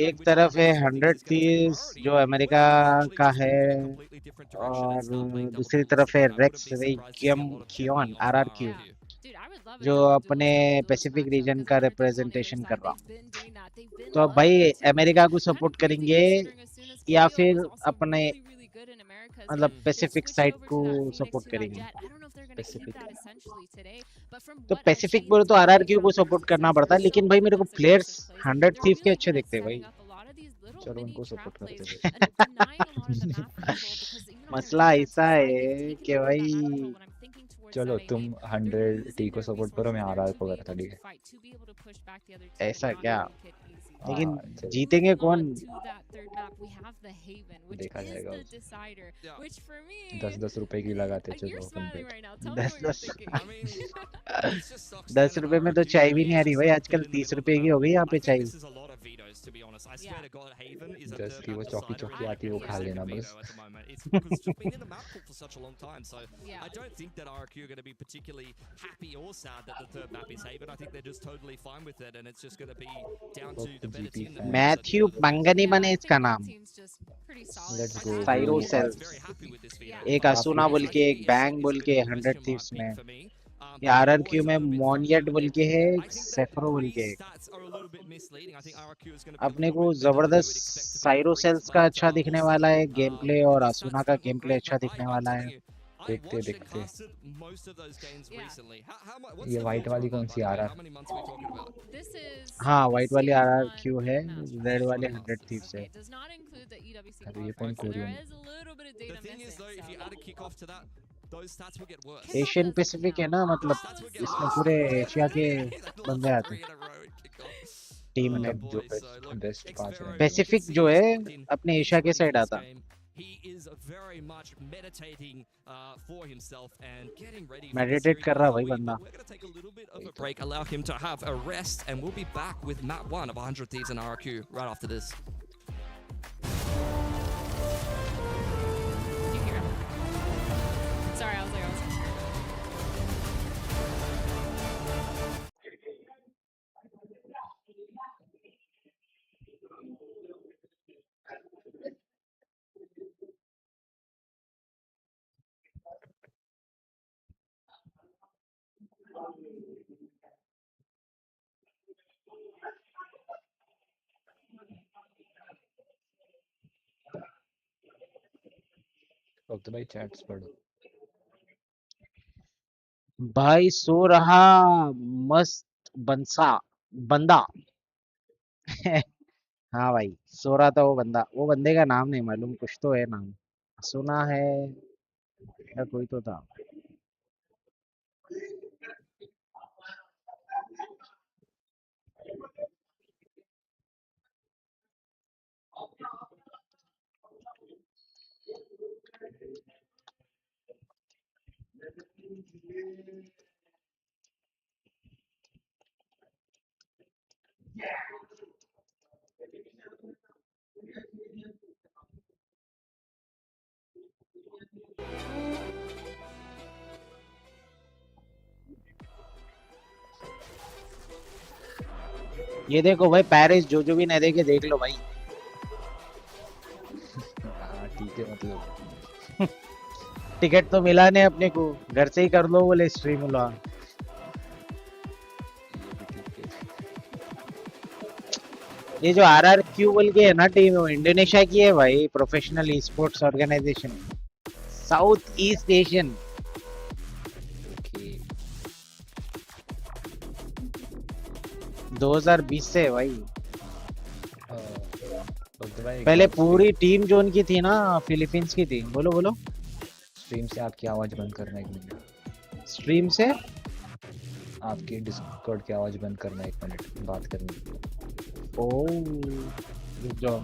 एक तरफ है 100 Thieves जो अमेरिका का है, और दूसरी तरफ है रेक्स रेगम Qeon RRQ जो अपने पैसिफिक रीजन का रिप्रेजेंटेशन कर रहा. तो अब भाई अमेरिका को सपोर्ट करेंगे या फिर अपने मतलब पैसिफिक साइड को सपोर्ट करेंगे. तो पैसिफिक बोले तो RRQ को सपोर्ट करना पड़ता है, लेकिन भाई मेरे को प्लेयर्स 100 Thieves के अच्छे दिखते हैं भाई. चलो उनको सपोर्ट करते हैं. मसला ऐसा है कि भाई चलो तुम 100 T को सपोर्ट करो, मैं RR को करता. ठीक है ऐसा क्या? लेकिन चलो जीतेंगे Moving कौन? on to that third map, we have the Haven, which देखा is जाएगा the उसे। decider. Which for me, 10-10 रुपए की लगाते you're चलो अपन smiling पे। right now. Tell me दस what you're दस thinking. I mean, this just sucks then 10 that रुपए में तो RRQ चाय भी really नहीं आ is रही just भाई, like आजकल dead in the 30 middle of रुपए the की हो battle. गई यहाँ I पे think चाय। this is a lot of vetoes, to be honest. I swear Yeah. to God, Haven is a 10 third की map वो चौकी decider. चौकी It आती है वो might be खा a लेना second बस। veto at the moment. It's because it's just been in the map pool for such a long time. So Yeah. I don't think that RRQ are going to be particularly happy or sad that the third map is Haven. I think they're just totally fine with it, and it's just going to be down वो to the better GP team that fans। wins at the Matthew end of the day. पंगनी Yeah, बने I इसका think that नाम। team's just pretty solid. Let's For go that, साइरो bro. Haven सेल्स। Very happy with this veto. Yeah. एक If I'm Asuna honest, बोल I के, think एक the Ashe बैंग is बोल a bit के of a 100 question mark thieves pick में, for me. ये But they're RRQ always a में little bit मोनियट front-loaded. बोल के है, I think that सेफ्रो बोल के these है। stats are a little bit misleading. I think RRQ is going to be a अपने little को bit better than we जबरदस्त would expect to be in साइरो threes, सेल्स का but अच्छा we'll दिखने see. वाला है गेम प्ले, और These असुना stats का don't game look play great, अच्छा but दिखने I'm वाला telling है। you, I देखते watched and देखते। casted most of those games Yeah. recently. What's ये the वाइट filter वाली on that, कौन by सी the आ way? रहा How है? many months are we talking about? This is हाँ, वाइट वाली stage आरआरक्यू 1 है, of the Masters. Red Stage वाली 1 of 100 Masters. थीव्स है। Okay, it does not include the EWC अरे ये कौन qualifier, so there Korean? is a little bit of The data thing is, missing. though, if you So add a kickoff to that, those stats will get worse. kickoff Asian doesn't Pacific है count. ना, मतलब That Stats will was get इसमें worse. पूरे so Asia के They बंदे lost आते 3 हैं in a row in kickoff. Team Oh में। मतलब जो boy, so look, best 5 Xvero, रहेंगे। you can पैसिफिक see जो he's है locked in. अपने He's एशिया के ready for साइड this आता। game. He is very much meditating for himself and getting ready for the meditate series कर with रहा the भाई lead. बंदा। But we're going to take a little bit of a break, allow him to have a rest, and we'll be back with map 1 of 100 Thieves and RRQ right after this. Did you hear him? Sorry, I was like, वक्त भाई chats पढ़ो। भाई सो रहा मस्त बंसा बंदा। हाँ भाई, सो रहा था वो बंदा। वो बंदे का नाम नहीं मालूम, कुछ तो है नाम, सुना है या कोई तो था। ये देखो भाई, पेरिस जो भी नहीं देखे देख लो भाई। हाँ ठीक है मतलब। टिकट तो मिला नहीं अपने को, घर से ही कर लो बोले स्ट्रीम लो। ये भी ठीक है। ये जो आरआरक्यू बोल के है ना टीम, वो इंडोनेशिया की है भाई, professional esports organisation, south east Asian. Okay 2020 से है भाई। वक्त भाई एक पहले बात पूरी टीम जो उनकी थी ना, फिलीपींस की थी। बोलो बोलो। स्ट्रीम से आपकी आवाज बंद करना 1 मिनट। स्ट्रीम से आपकी डिस्कॉर्ड की आवाज बंद करना 1 मिनट बात करनी है। ओ रुक जाओ।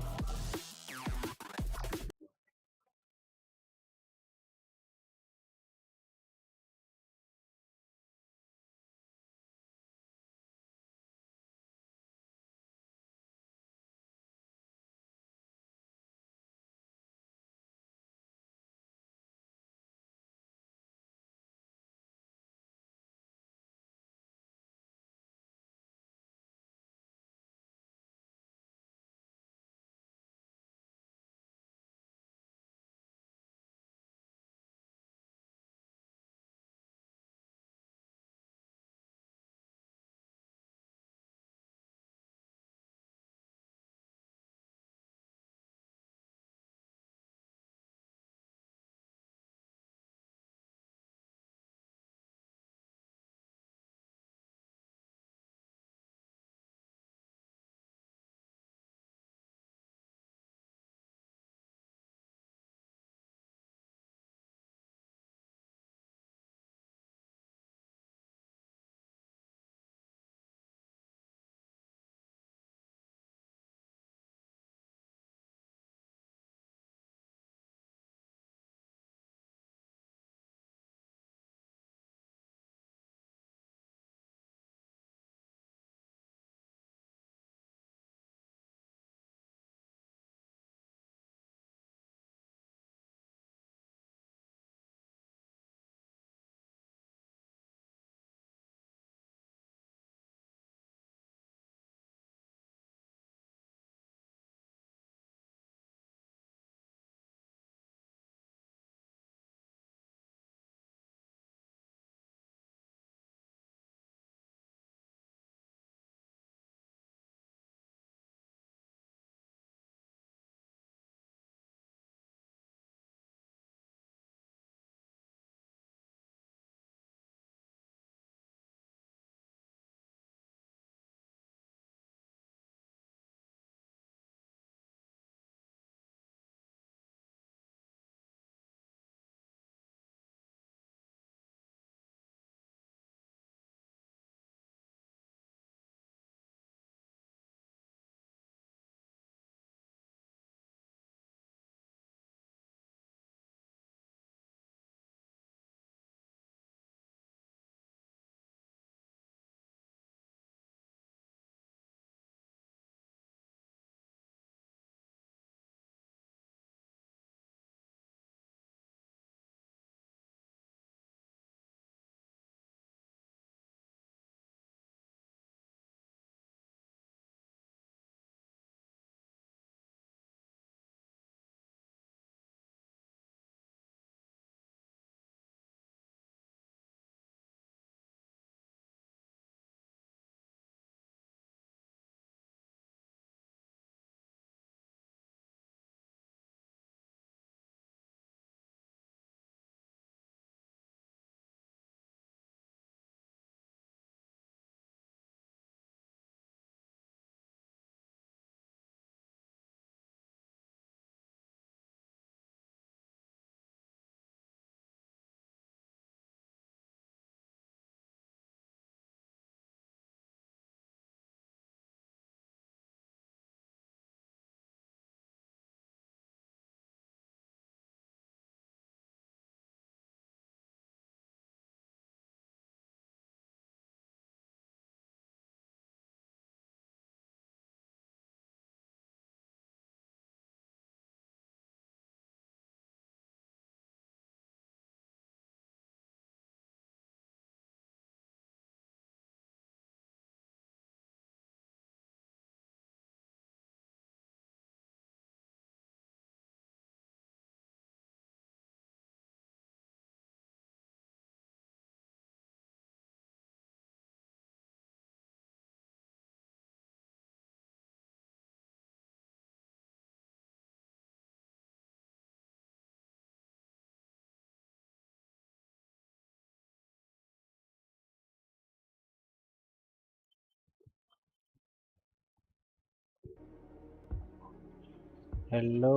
हेलो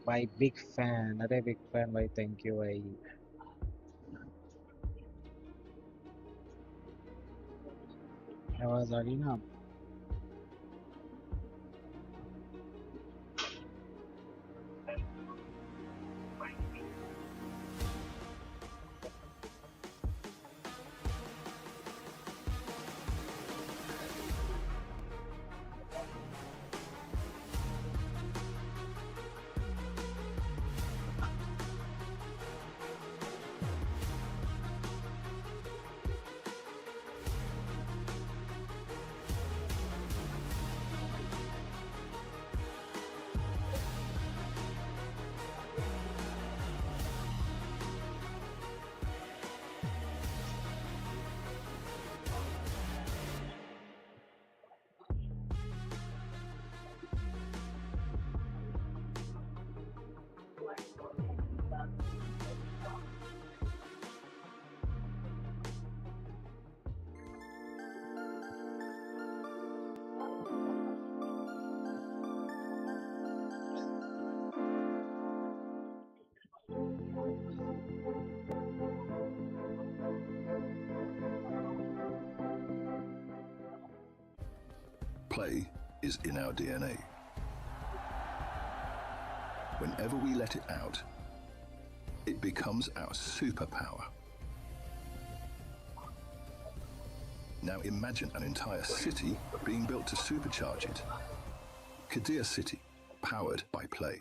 भाई, बिग फैन। अरे बिग फैन भाई, थैंक यू भाई। आवाज आ रही ना? Play is in our DNA. Whenever we let it out, it becomes our superpower. Now imagine an entire city being built to supercharge it. Kadir City, powered by Play.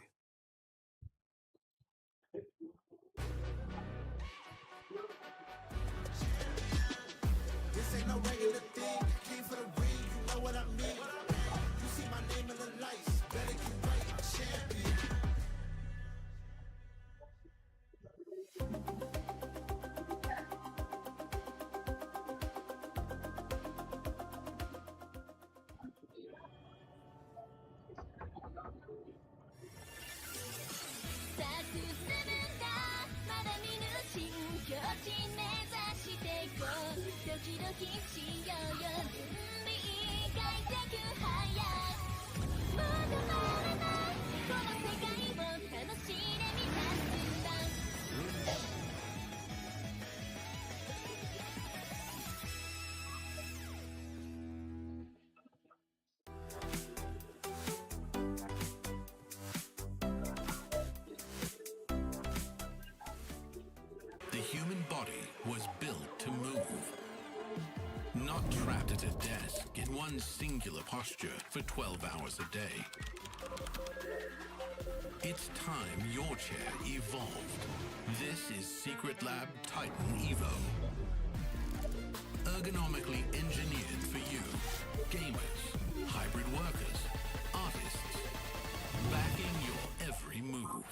This ain't no regular thing. Came for the ring, you know what I mean. You see my name in the lights, better get right, champion. The human body was built to move, not trapped at a desk in one singular posture for 12 hours a day. It's time your chair evolved. This is Secret Lab Titan Evo. Ergonomically engineered for you, gamers, hybrid workers, artists, backing your every move.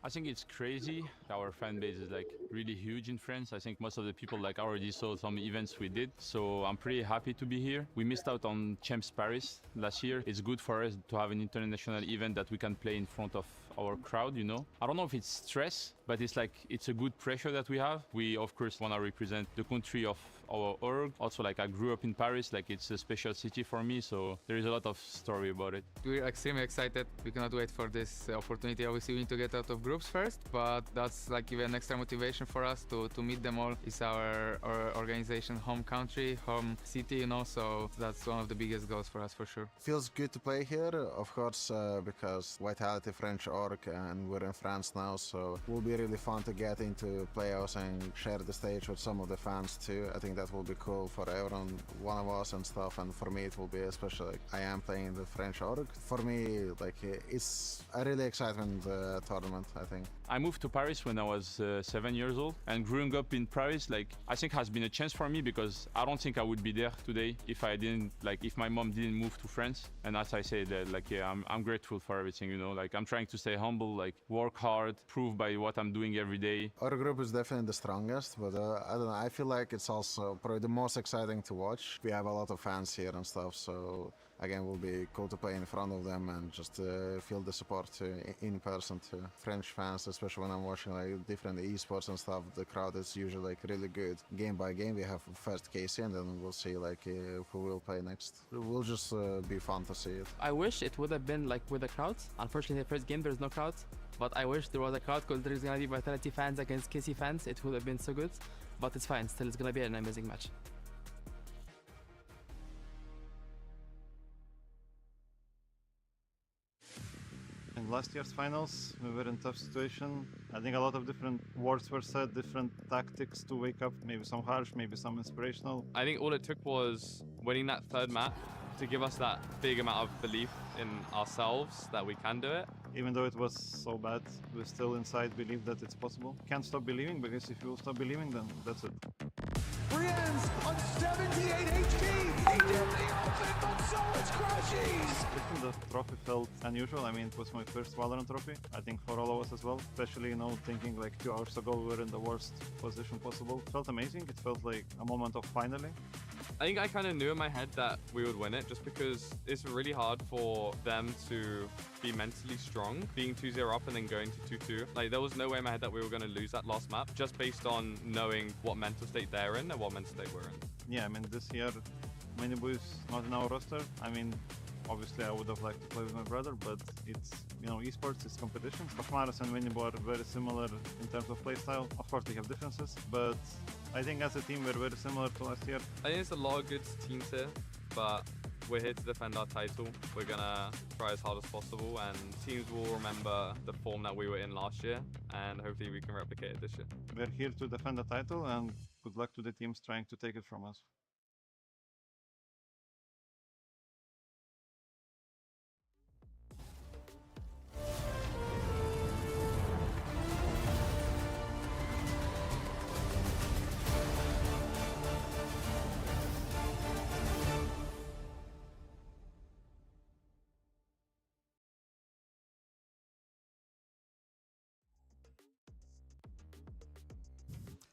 I think it's crazy. Our fan base is like really huge in France. I think most of the people like already saw some events we did. So I'm pretty happy to be here. We missed out on Champs Paris last year. It's good for us to have an international event that we can play in front of our crowd, you know. I don't know if it's stress, but it's like, it's a good pressure that we have. We of course want to represent the country of our org. Also, like, I grew up in Paris, like it's a special city for me, so there is a lot of story about it. We're extremely excited. We cannot wait for this opportunity. Obviously, we need to get out of groups first, but that's like even extra motivation for us to meet them all. It's our organization home country, home city, you know, so that's one of the biggest goals for us for sure. Feels good to play here, of course, because Vitality French org and we're in France now, so it will be really fun to get into playoffs and share the stage with some of the fans too. I think that will be cool for everyone, one of us and stuff, and for me it will be especially, like, I am playing the French org. For me, like, it's a really exciting tournament, I think. I moved to Paris when I was 7 years old, and growing up in Paris, like, I think has been a chance for me, because I don't think I would be there today if I didn't, like, if my mom didn't move to France. And as I said, like, yeah, I'm grateful for everything, you know, like, I'm trying to stay humble, like, work hard, prove by what I'm doing every day. Our group is definitely the strongest, but I don't know, I feel like it's also probably the most exciting to watch. We have a lot of fans here and stuff, so again, will be cool to play in front of them and just feel the support in person to French fans, especially when I'm watching like different esports and stuff. The crowd is usually like really good. Game by game, we have first KC, and then we'll see like who will play next. It will just be fun to see it. I wish it would have been like with the crowds. Unfortunately, the first game there's no crowds, but I wish there was a crowd because there's gonna be Vitality fans against KC fans. It would have been so good, but it's fine. Still, it's gonna be an amazing match. In last year's finals, we were in a tough situation. I think a lot of different words were said, different tactics to wake up, maybe some harsh, maybe some inspirational. I think all it took was winning that third map to give us that big amount of belief in ourselves that we can do it. Even though it was so bad, we still inside believe that it's possible. Can't stop believing, because if you stop believing, then that's it. Brienne's on 78 HP! He did the ultimate on Solid's crashes! The trophy felt unusual. I mean, it was my first Valorant trophy. I think for all of us as well. Especially, you know, thinking like 2 hours ago we were in the worst position possible. It felt amazing. It felt like a moment of finally. I think I kind of knew in my head that we would win it just because it's really hard for them to be mentally strong, being 2-0 up and then going to 2-2. Like, there was no way in my head that we were going to lose that last map just based on knowing what mental state they're in and what mental state we're in. Yeah, I mean, this year, Minibu is not in our roster. I mean, obviously I would have liked to play with my brother, but it's, you know, esports, it's competition. Maris and Minibu are very similar in terms of playstyle. Of course, they have differences, but I think as a team, we're very similar to last year. I think there's a lot of good teams here, but we're here to defend our title. We're gonna try as hard as possible, and teams will remember the form that we were in last year, and hopefully we can replicate it this year. We're here to defend the title, and good luck to the teams trying to take it from us.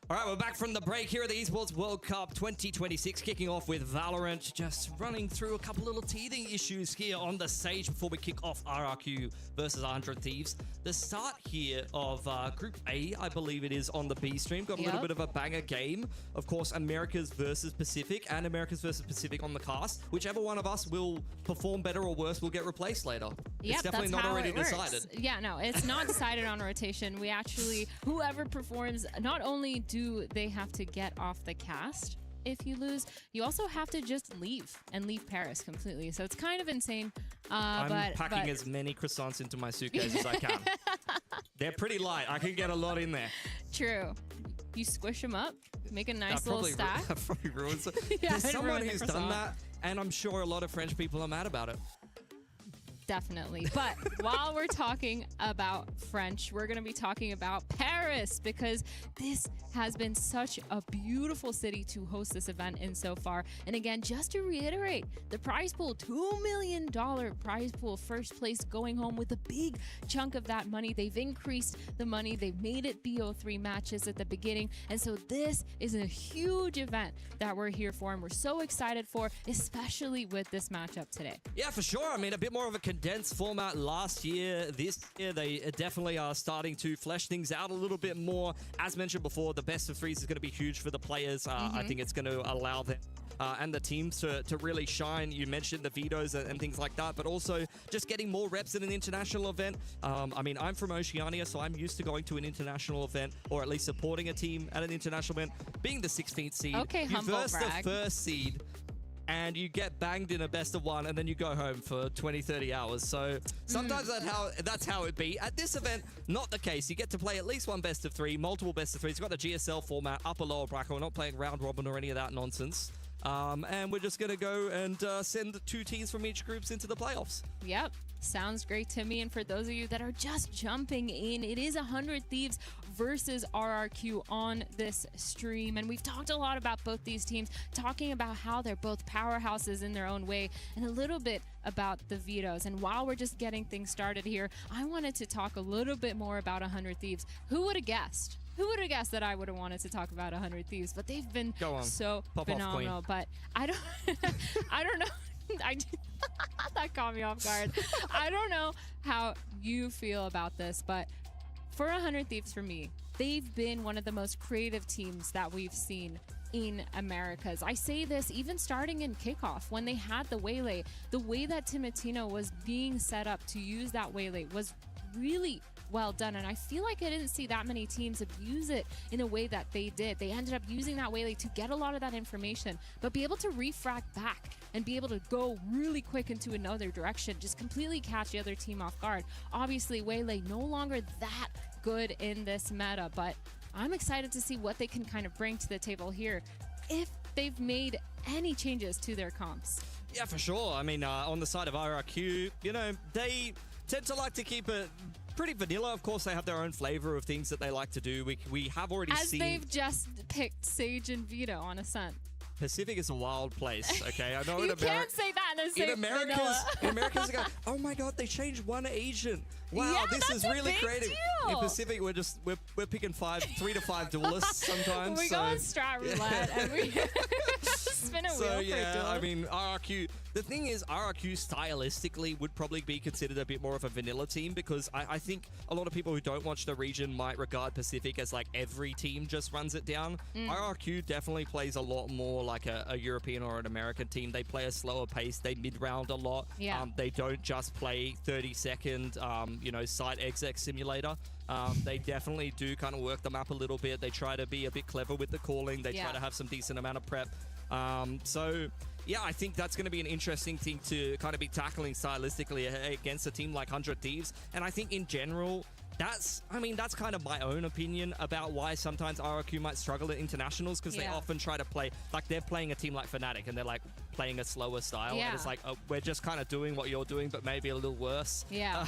All right, we're back from the break here at the Esports World Cup 2026, kicking off with Valorant. Just running through a couple little teething issues here on the stage before we kick off RRQ versus 100 Thieves. The start here of Group A, I believe it is, on the B stream. Got a little bit of a banger game. Of course, Americas versus Pacific and Americas versus Pacific on the cast. Whichever one of us will perform better or worse will get replaced later. It's definitely not already decided. Yeah, no, it's not decided on rotation. We actually, whoever performs, not only do they have to get off the cast if you lose, you also have to just leave and leave Paris completely. So it's kind of insane. I'm packing as many croissants into my suitcase as I can. They're pretty light. I can get a lot in there. True. You squish them up, make a nice little stack. That probably ruins it. Yeah, there's someone who's done that, and I'm sure a lot of French people are mad about it. Definitely. But while we're talking about French, we're going to be talking about Paris, because this has been such a beautiful city to host this event in so far. And again, just to reiterate, the prize pool, $2 million prize pool, first place going home with a big chunk of that money. They've increased the money. They've made it BO3 matches at the beginning. And so this is a huge event that we're here for, and we're so excited for, especially with this matchup today. Yeah, for sure. I mean, a bit more of a condensed format last year. This year, they definitely are starting to flesh things out a little bit more. As mentioned before, the best of threes is going to be huge for the players. I think it's going to allow them and the teams to really shine. You mentioned the vetoes and things like that, but also just getting more reps at an international event. I mean, I'm from Oceania, so I'm used to going to an international event, or at least supporting a team at an international event. Being the 16th seed, you verse the first seed, and you get banged in a best of one, and then you go home for 20, 30 hours. So sometimes that's how it be. At this event, not the case. You get to play at least one best of three, multiple best of threes. You've got the GSL format, upper lower bracket. We're not playing round robin or any of that nonsense. And we're just going to go and send the 2 teams from each groups into the playoffs. Yep. Sounds great to me. And for those of you that are just jumping in, it is 100 Thieves versus RRQ on this stream. And we've talked a lot about both these teams, talking about how they're both powerhouses in their own way, and a little bit about the vetoes. And while we're just getting things started here, I wanted to talk a little bit more about 100 Thieves. Who would have guessed? Who would have guessed that I would have wanted to talk about 100 Thieves? But they've been so phenomenal. But I don't, I don't know. That caught me off guard. I don't know how you feel about this, but for 100 Thieves, for me, they've been one of the most creative teams that we've seen in Americas. I say this even starting in kickoff when they had the waylay. The way that Timotino was being set up to use that waylay was really well done, and I feel like I didn't see that many teams abuse it in a way that they did. They ended up using that waylay to get a lot of that information, but be able to refrag back and be able to go really quick into another direction, just completely catch the other team off guard. Obviously, waylay no longer that good in this meta, but I'm excited to see what they can kind of bring to the table here if they've made any changes to their comps. Yeah, for sure. I mean, on the side of RRQ, you know, they tend to like to keep it pretty vanilla. Of course, they have their own flavor of things that they like to do. We have already seen... As they've just picked Sage and Vito on Ascent. Pacific is a wild place, okay? I know you can't say that in a safe in America's go, oh my god, they changed one agent. Wow, yeah, this is really creative. Deal. In Pacific, we're picking 3 to 5 duelists sometimes. We go on strat roulette and we spin a wheel for a duel. I mean, RRQ. The thing is, RRQ stylistically would probably be considered a bit more of a vanilla team because I think a lot of people who don't watch the region might regard Pacific as like every team just runs it down. RRQ definitely plays a lot more like a European or an American team. They play a slower pace. They mid-round a lot. Yeah. They don't just play 30-second, site exec simulator. They definitely do kind of work the map a little bit. They try to be a bit clever with the calling. They try to have some decent amount of prep. Yeah, I think that's going to be an interesting thing to kind of be tackling stylistically against a team like 100 Thieves. And I think in general, that's kind of my own opinion about why sometimes RRQ might struggle at internationals because they often try to play, like they're playing a team like Fnatic and they're like playing a slower style. And it's like, we're just kind of doing what you're doing, but maybe a little worse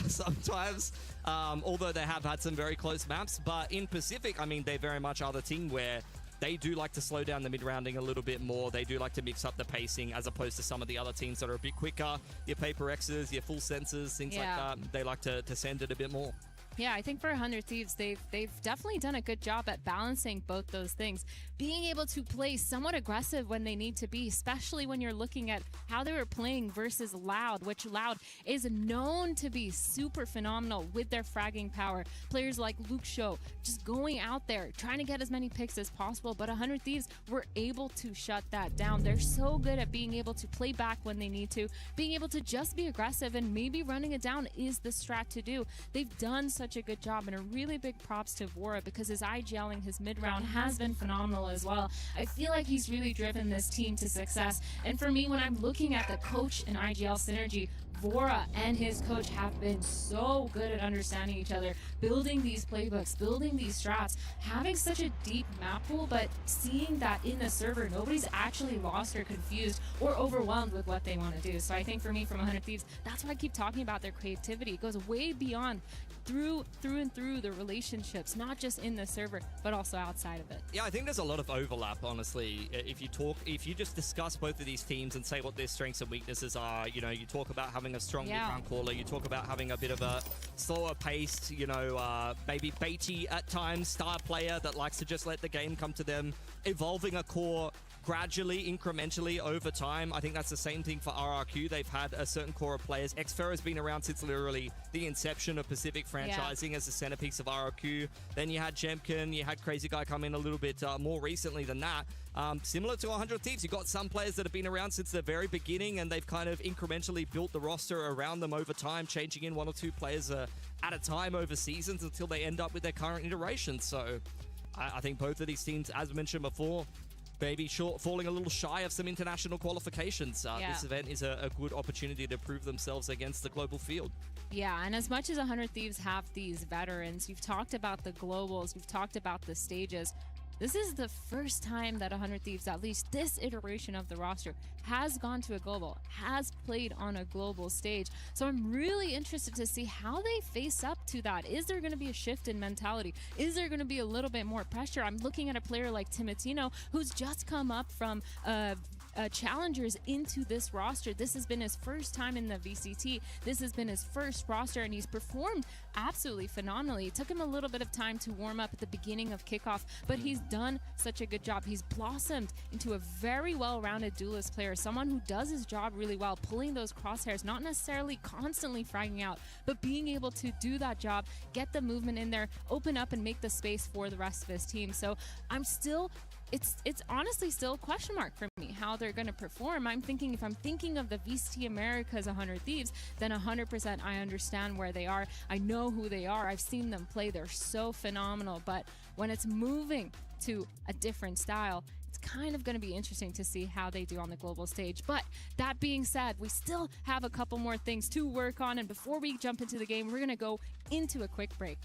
sometimes. Although they have had some very close maps. But in Pacific, I mean, they very much are the team where they do like to slow down the mid-rounding a little bit more. They do like to mix up the pacing as opposed to some of the other teams that are a bit quicker. Your PRXs, your full sensors, things like that. They like to send it a bit more. Yeah, I think for 100 Thieves, they've definitely done a good job at balancing both those things. Being able to play somewhat aggressive when they need to be, especially when you're looking at how they were playing versus Loud, which Loud is known to be super phenomenal with their fragging power. Players like Luke Show just going out there, trying to get as many picks as possible, but 100 Thieves were able to shut that down. They're so good at being able to play back when they need to, being able to just be aggressive, and maybe running it down is the strat to do. They've done such a good job, and a really big props to Vora because his IGLing, his mid-round has been phenomenal as well. I feel like he's really driven this team to success, and for me, when I'm looking at the coach and IGL synergy, Vora and his coach have been so good at understanding each other, building these playbooks, building these strats, having such a deep map pool, but seeing that in the server, nobody's actually lost or confused or overwhelmed with what they want to do. So I think for me, from 100 Thieves, that's why I keep talking about their creativity. It goes way beyond through and through the relationships, not just in the server, but also outside of it. Yeah, I think there's a lot of overlap, honestly. If you just discuss both of these teams and say what their strengths and weaknesses are, you talk about having a strong mid-round caller, you talk about having a bit of a slower paced, maybe baity at times, star player that likes to just let the game come to them, evolving a core gradually, incrementally over time. I think that's the same thing for RRQ. They've had a certain core of players. Xferro has been around since literally the inception of Pacific franchising as the centerpiece of RRQ. Then you had Jemkin, you had Crazy Guy come in a little bit more recently than that. Similar to 100 Thieves, you've got some players that have been around since the very beginning, and they've kind of incrementally built the roster around them over time, changing in 1 or 2 players at a time over seasons until they end up with their current iteration. So I think both of these teams, as mentioned before, maybe falling a little shy of some international qualifications. This event is a good opportunity to prove themselves against the global field. Yeah, and as much as 100 Thieves have these veterans, you've talked about the globals, you've talked about the stages. This is the first time that 100 Thieves, at least this iteration of the roster, has gone to a global, has played on a global stage. So I'm really interested to see how they face up to that. Is there going to be a shift in mentality? Is there going to be a little bit more pressure? I'm looking at a player like Timotino, who's just come up from challengers into this roster. This has been his first time in the VCT. This has been his first roster, and he's performed absolutely phenomenally. It took him a little bit of time to warm up at the beginning of kickoff, but he's done such a good job. He's blossomed into a very well-rounded duelist player, someone who does his job really well, pulling those crosshairs, not necessarily constantly fragging out, but being able to do that job, get the movement in there, open up and make the space for the rest of his team. So I'm still, it's honestly still a question mark for me how they're going to perform. I'm thinking, if I'm thinking of the VCT Americas 100 Thieves, then 100% I understand where they are. I know who they are. I've seen them play. They're so phenomenal. But when it's moving to a different style, it's kind of going to be interesting to see how they do on the global stage. But that being said, we still have a couple more things to work on. And before we jump into the game, we're going to go into a quick break.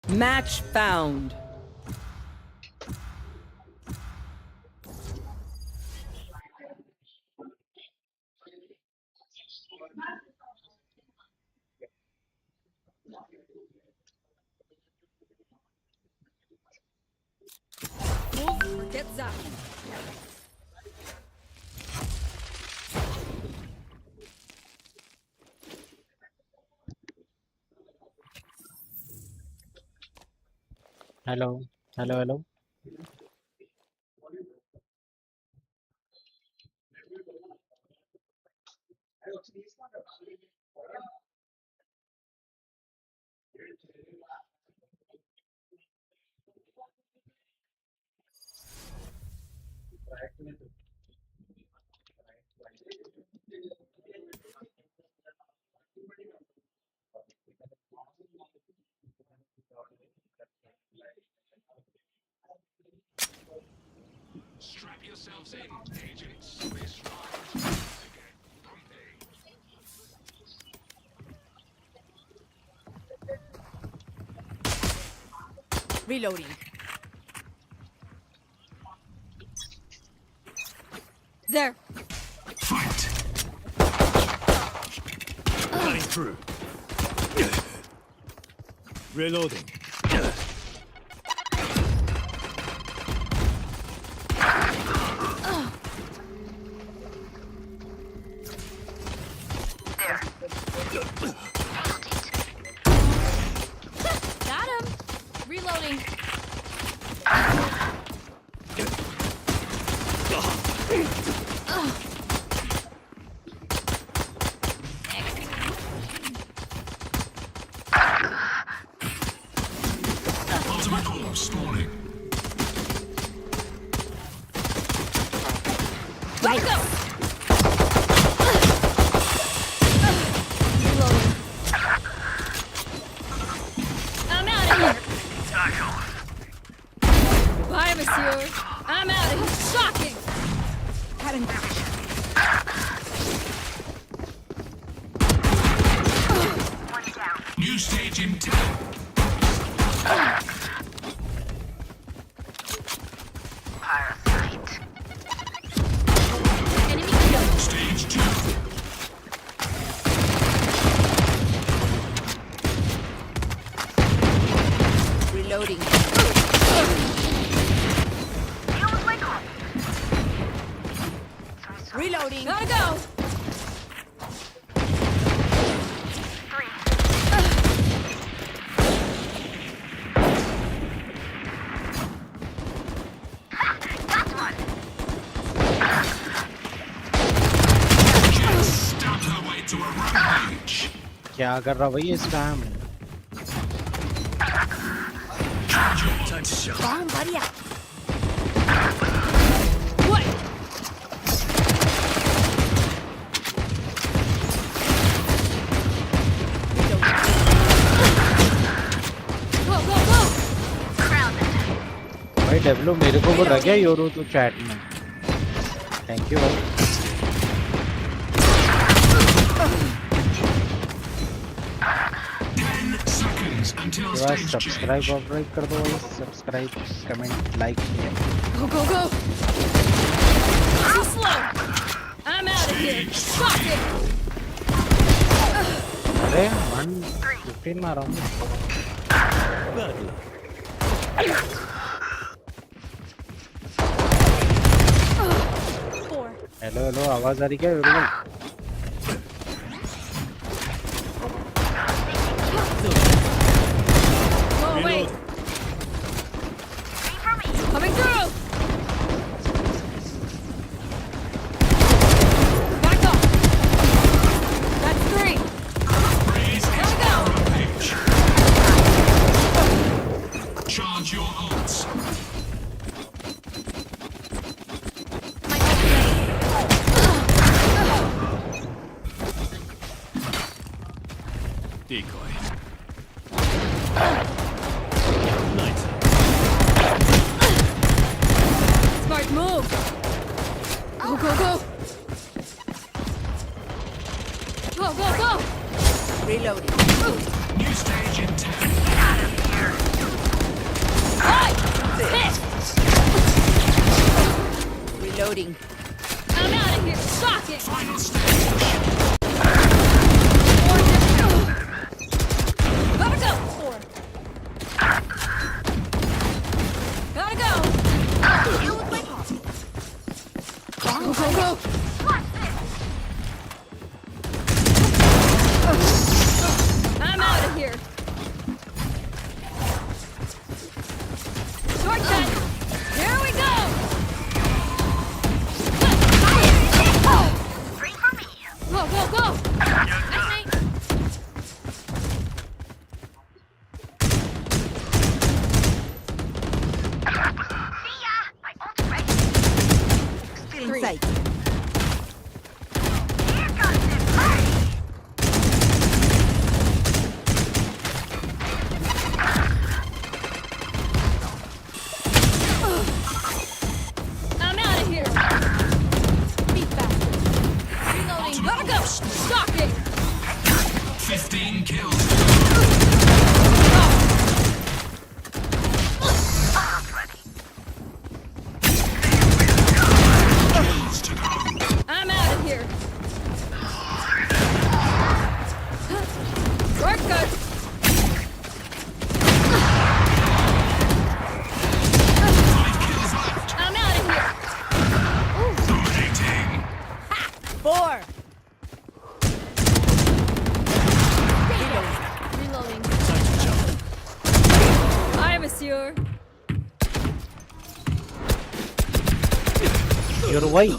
Match found. Move or get zapped. Hello, hello, hello. Strap yourselves in, agents. This ride is about to get bumpy. Reloading. There. Fight! Cutting through. Reloading. Got him. Reloading. Ultimate orb spawning. Right. Go. I'm out of here. Bye, monsieur. I'm out of here. Shocking. Cutting back. New stage in 10. Enemy killed. Stage 2. Reloading. Reloading. Gotta go. Just stabbed her way to a rampage. क्या कर रहा भाई इस time? Time to shot. Bomb buddy out. What? Go, go, go. भाई W मेरे को वो लग गया योरो तो चैट में. थैंक यू भाई. 10 seconds until बस stage 2. सब्सक्राइब ऑपरेट कर दो भाई. Subscribe, comment, like. Go, go, go. Too slow. I'm out of here. Shocking. अरे 115 मारा हूँ. हेलो हेलो आवाज आ रही क्या योरो भाई? Oh, wait. Coming through. Back up. That's 3. Raise Gotta go. rampage. Charge your ults. Decoy. Nice. Smart move. Go, go, go. Go, go, go. Reloading. New stage in 10. Hey! Hit! Reloading. I'm out of here. Shocking. Final stage. Gotta go. 4. Gotta go. Deal with my pop. Go, go, go. I'm out of here. sight. I'm out of here. Be faster. Reloading. Gotta go. Stop it. 15 kills. I'm out of here. Shortcut. I'm out of here. Dominating. 4. Reloading. Hi, monsieur. You're why?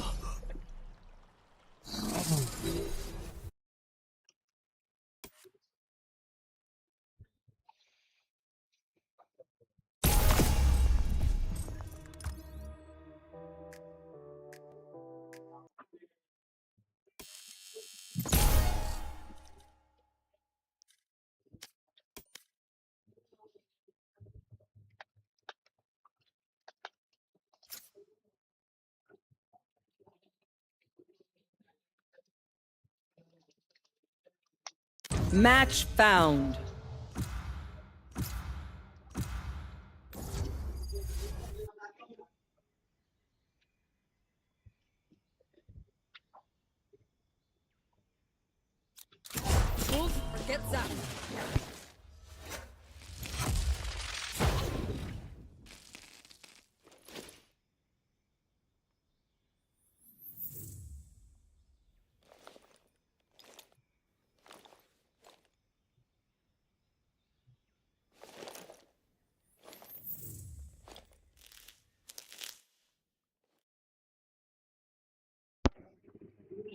Match found. Move or get zapped.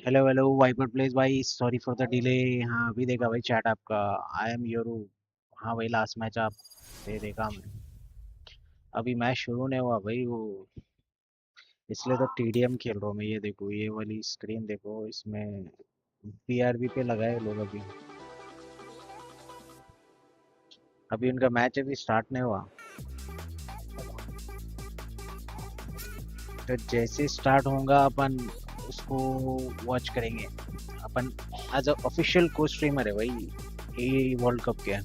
Hello hello Viper plays भाई, sorry for the delay. हाँ अभी देखा भाई chat आपका। I am Yoru. हाँ भाई last match आप दे देखा मैं। अभी मैच शुरू नहीं हुआ भाई वो, इसलिए तो टीडीएम खेल रहा हूँ मैं। ये देखो ये वाली स्क्रीन देखो, इसमें पीआरबी पे लगाए लोग अभी। अभी उनका मैच अभी स्टार्ट नहीं हुआ, तो जैसे स्टार्ट होगा अपन उसको वॉच करेंगे। अपन एज अ ऑफिशियल को स्ट्रीमर है भाई ये वर्ल्ड कप के।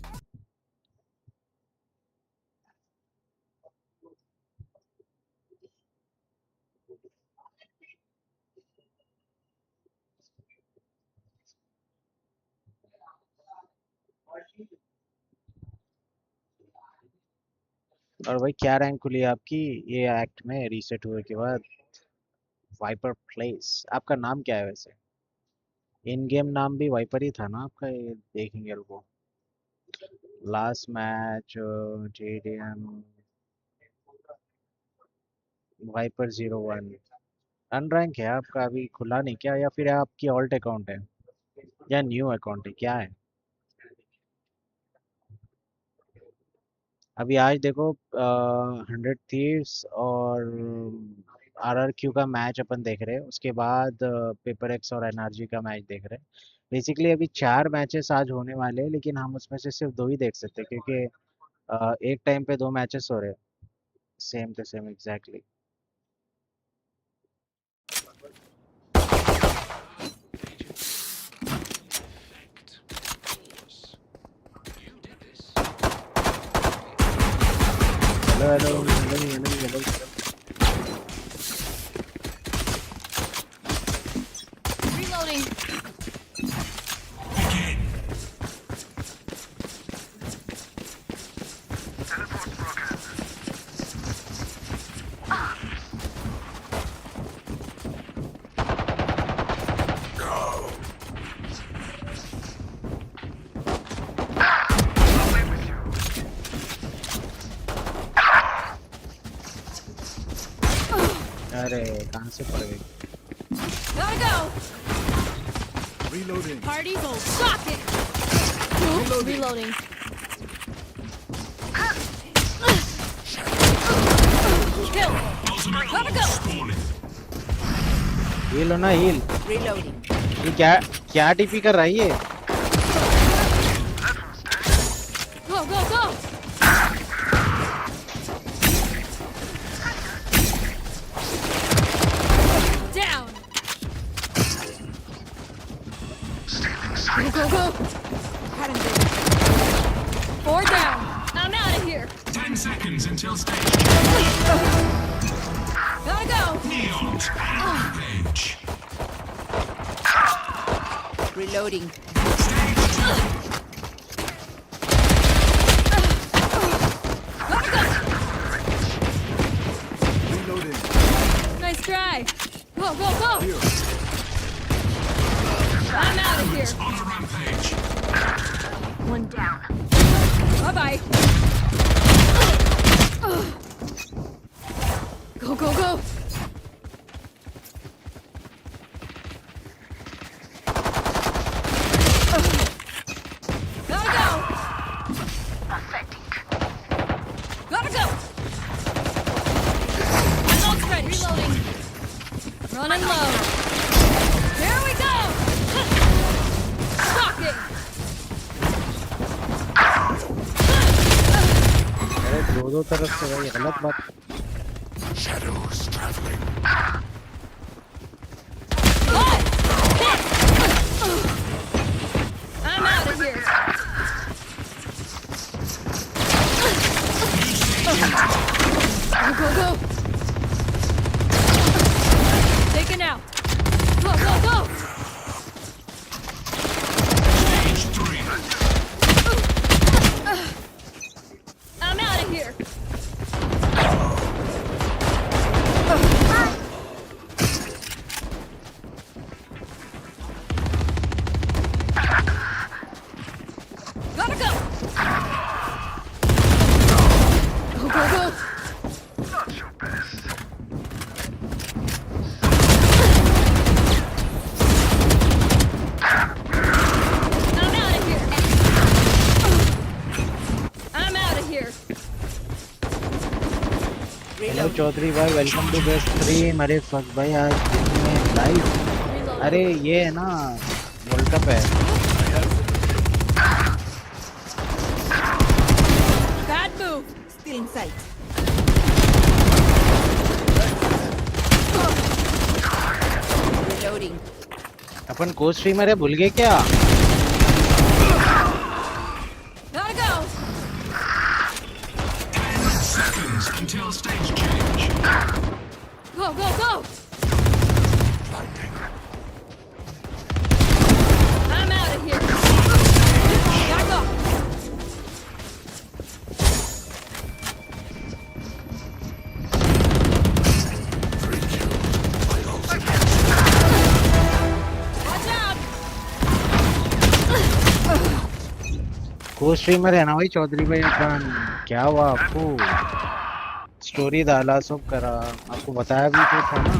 और भाई क्या रैंक खुली है आपकी ये एक्ट में रीसेट हुए के बाद? Viper plays. आपका नाम क्या है वैसे? इन गेम नाम भी वाइपर ही था ना आपका? ये देखेंगे रुको। Last match JDM Viper 01 unranked है आपका, अभी खुला नहीं क्या? या फिर आपकी ऑल्ट अकाउंट है या न्यू अकाउंट है, क्या है? अभी आज देखो 100 थीव्स और आरआरक्यू का मैच अपन देख रहे हैं, उसके बाद पेपर एक्स और एनआरजी का मैच देख रहे हैं। बेसिकली अभी 4 मैचेस आज होने वाले हैं, लेकिन हम उसमें से सिर्फ 2 ही देख सकते हैं क्योंकि एक टाइम पे 2 मैचेस हो रहे हैं same to same exactly. Hello hello hello hello hello. Reloading. अरे कहाँ से पड़ गई? Gotta go. Reloading. Party full. Stop it. Reloading. Kill. Gotta go. Heal हो ना हील। ये क्या टीपी कर रहा है ये? Go, go, go! Down! Go, go, go! Had him there. 4 down! I'm out of here! 10 seconds until stage Gotta go! Neon's on page. Reloading. Nice try! Go, go, go! I'm out of here! On a rampage. 1 down. Bye-bye! Go, go, go! Gotta go! Gotta go! My ult's ready. Reloading. Running low. Here we go! Shocking! अरे दो तरफ से भाई गलत बात। Shadows traveling. I'm out of here! Go, go, go! Taken out! Go, go, go! Stage 3. I'm out of here! Gotta go! Go, go, go! I'm out of here! I'm out of here! Hello Chaudhary भाई, welcome to best 3। अरे fuck भाई आज में live. अरे ये है ना world cup है। Bad move! Still in sight. Reloading. अपन को स्ट्रीमर है, भूल गए क्या? Gotta go! 10 seconds until stage change. Go, go, go! I'm out of here! Gotta go! Watch out! को स्ट्रीमर है ना भाई चौधरी भाई अपन। क्या हुआ आपको? स्टोरी डाला, सब करा, आपको बताया भी तो था ना।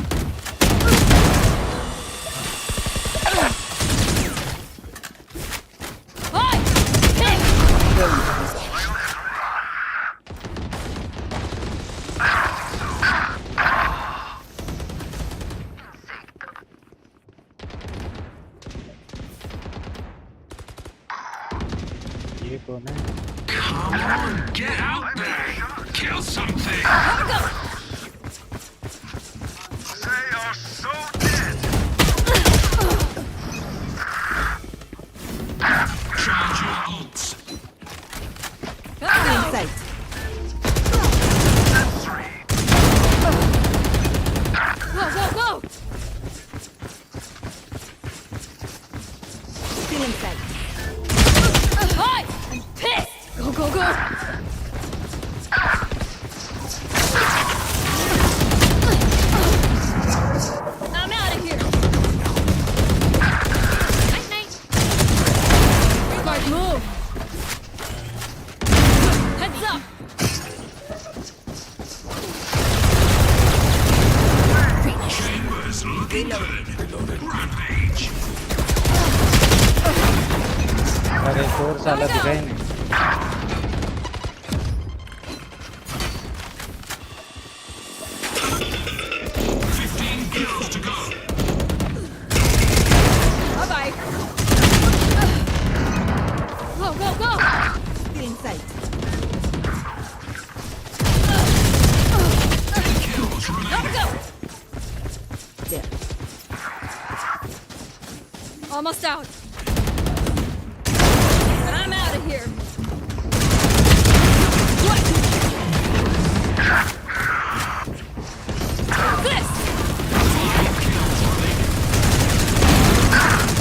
ये कौन है? Come on, get out there. Kill something. They are so dead. Charge your ults. Still in sight. Go, go, go! Still in sight. Hi! I'm pissed! Go, go, go! I'm out of here! Night, night! Smart move! Heads up! Chambers looking good. Rampage. अरे 4 साल दिखाई नहीं। 15 kills to go. Almost out. And I'm out of here. What? This.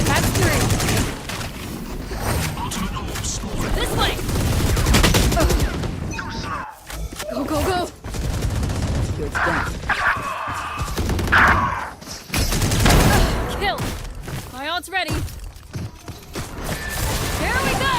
That's 3. This way. Go, go, go. You're done. Kill. My ult's ready. Here we go.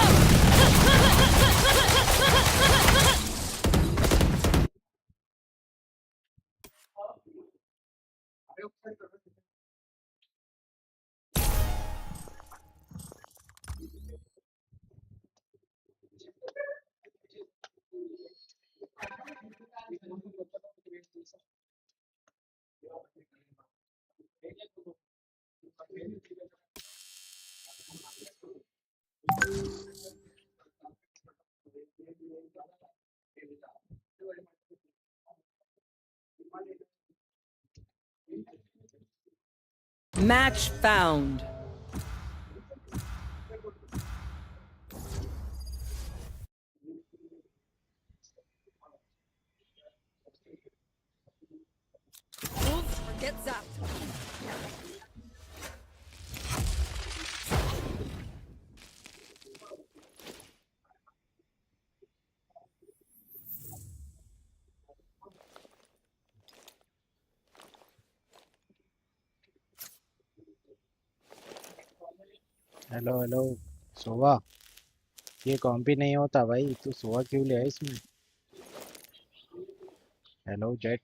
Match found. Move or get zapped. Hello hello Sova ये कॉम्पी नहीं होता भाई तू सोवा क्यों ले आया इसमें hello jet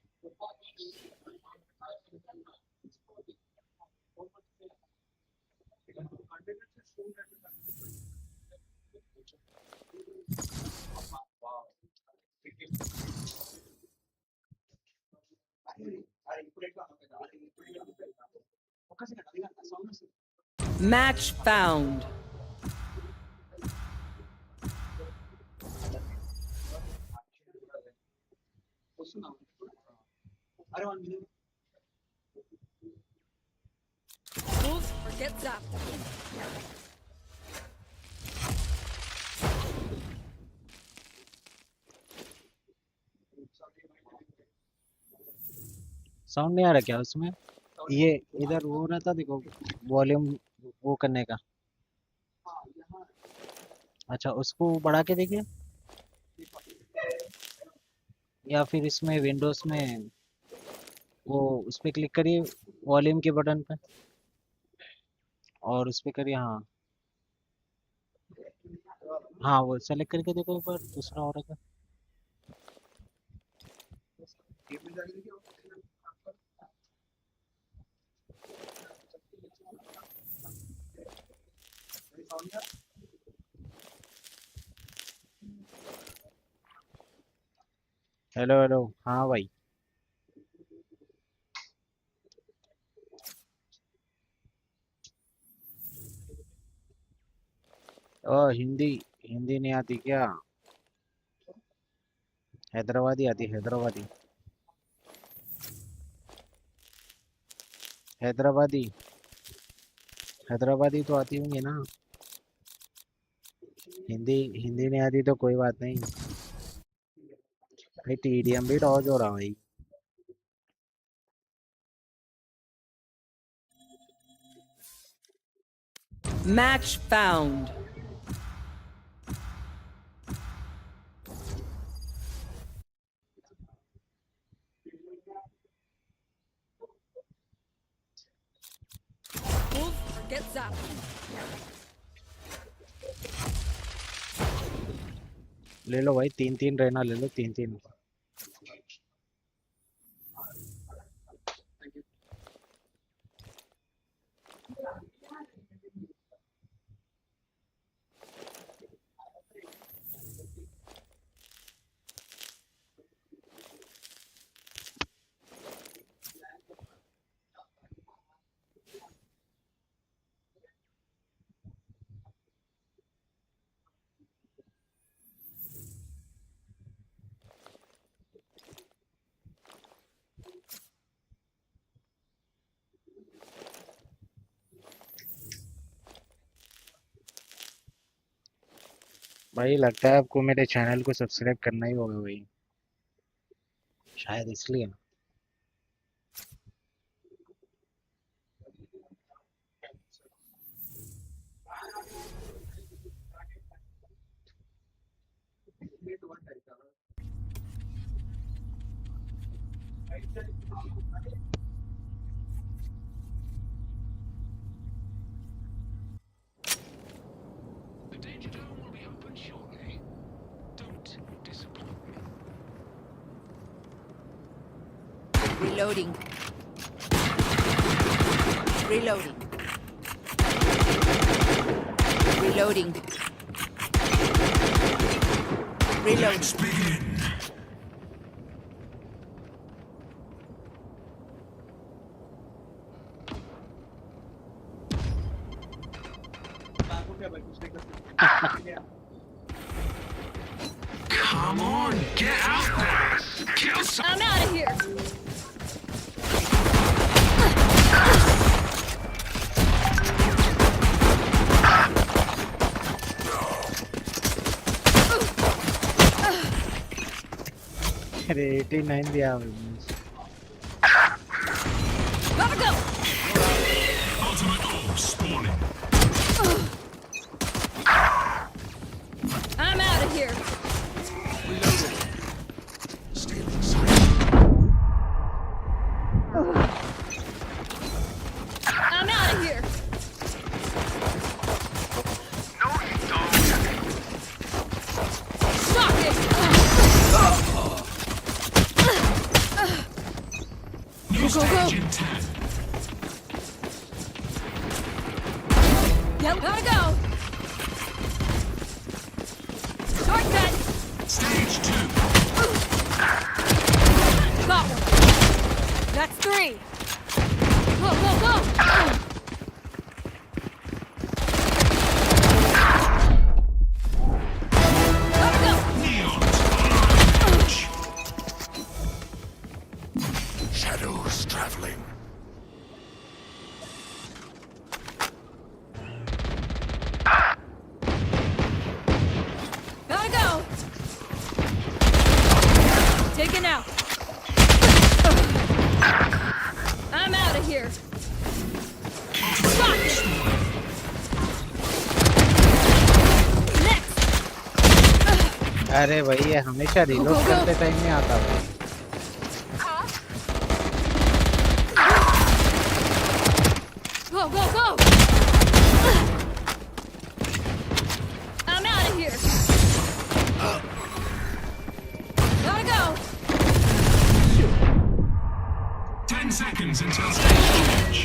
Match found. Move or get zapped. Sound नहीं आ रहा क्या उसमें ये इधर वो रहता देखो वॉल्यूम वो करने का अच्छा उसको बढ़ा के देखिए या फिर इसमें विंडोज में वो उस पर क्लिक करिए वॉल्यूम के बटन पे और उस पर करिए हाँ हाँ वो सेलेक्ट करके देखो एक बार दूसरा हो रहा हेलो हेलो हाँ भाई ओ हिंदी हिंदी नहीं आती क्या हैदराबादी आती हैदराबादी हैदराबादी हैदराबादी तो आती होंगी ना हिंदी हिंदी नहीं आती तो कोई बात नहीं भाई टीडीएम भी डॉज हो रहा भाई Match found. Move or get zapped. ले लो भाई 3-3 रहना ले लो 3-3 भाई लगता है आपको मेरे चैनल को सब्सक्राइब करना ही होगा भाई, शायद इसलिए। The danger dome will be open shortly. Don't disappoint me. Reloading. Reloading. Reloading. Reloading. Let's begin. Come on, get out there! Kill some. I'm out of here. अरे 89 दिया भाई। Gotta go. Ultimate orb spawning. I'm out of here. Stealing sight. I'm out of here. No, you don't. Shock it. New Go, go, go. stage in 10. Yep. Gotta go. Shortcut. Stage 2. Got one. That's 3. Go, go, go. Gotta go. Neon's orange. Shadows traveling. Gotta go. Taken out. I'm out of here. Shot it. Next. अरे भाई ये हमेशा reload करते time में आता भाई। Go, go, go. I'm out of here. Gotta go. 10 seconds until stage change.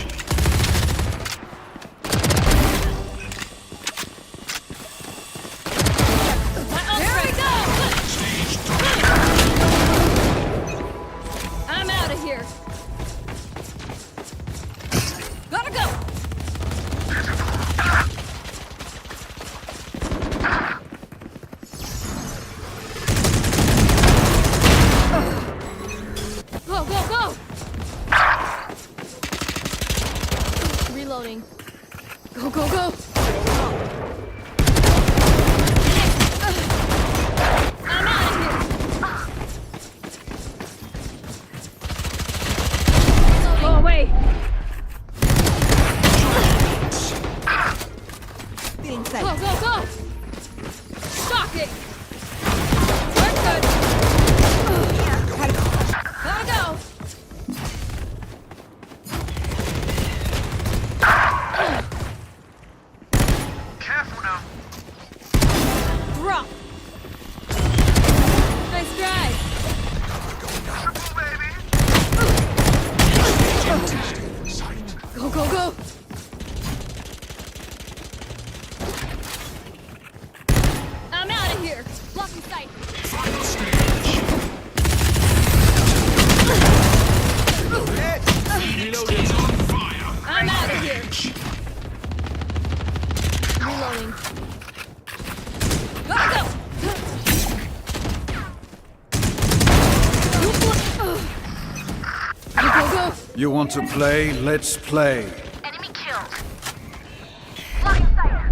There we go. Stage 3. I'm out of here. Gotta go. Go, go, go. Reloading. Go, go, go. I'm out of here. Go away. Go, go, go. Shock it. We're good. Gotta go. Careful now. Drop. Nice drive. Go, go, go. I'm out of here. Blocking sight. Final stage. Is on fire. I'm out of here. Reloading. Gotta go. Go, go, go. You want to play? Let's play. Enemy killed. Blocking sight.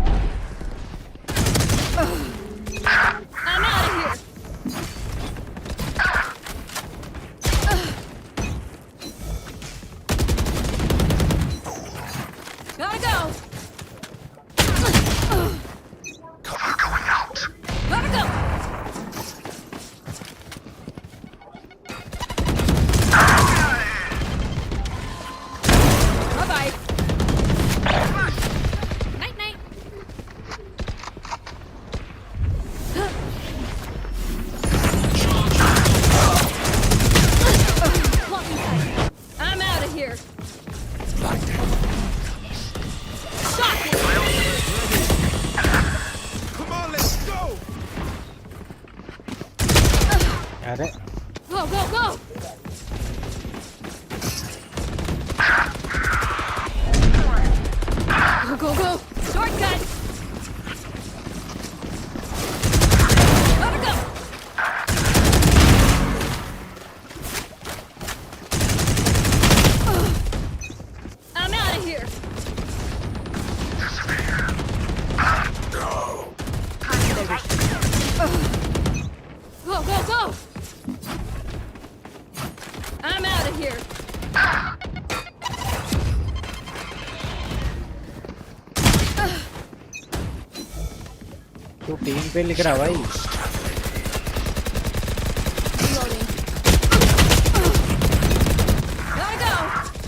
here. तू team पे लिख रहा भाई Reloading. Gotta go.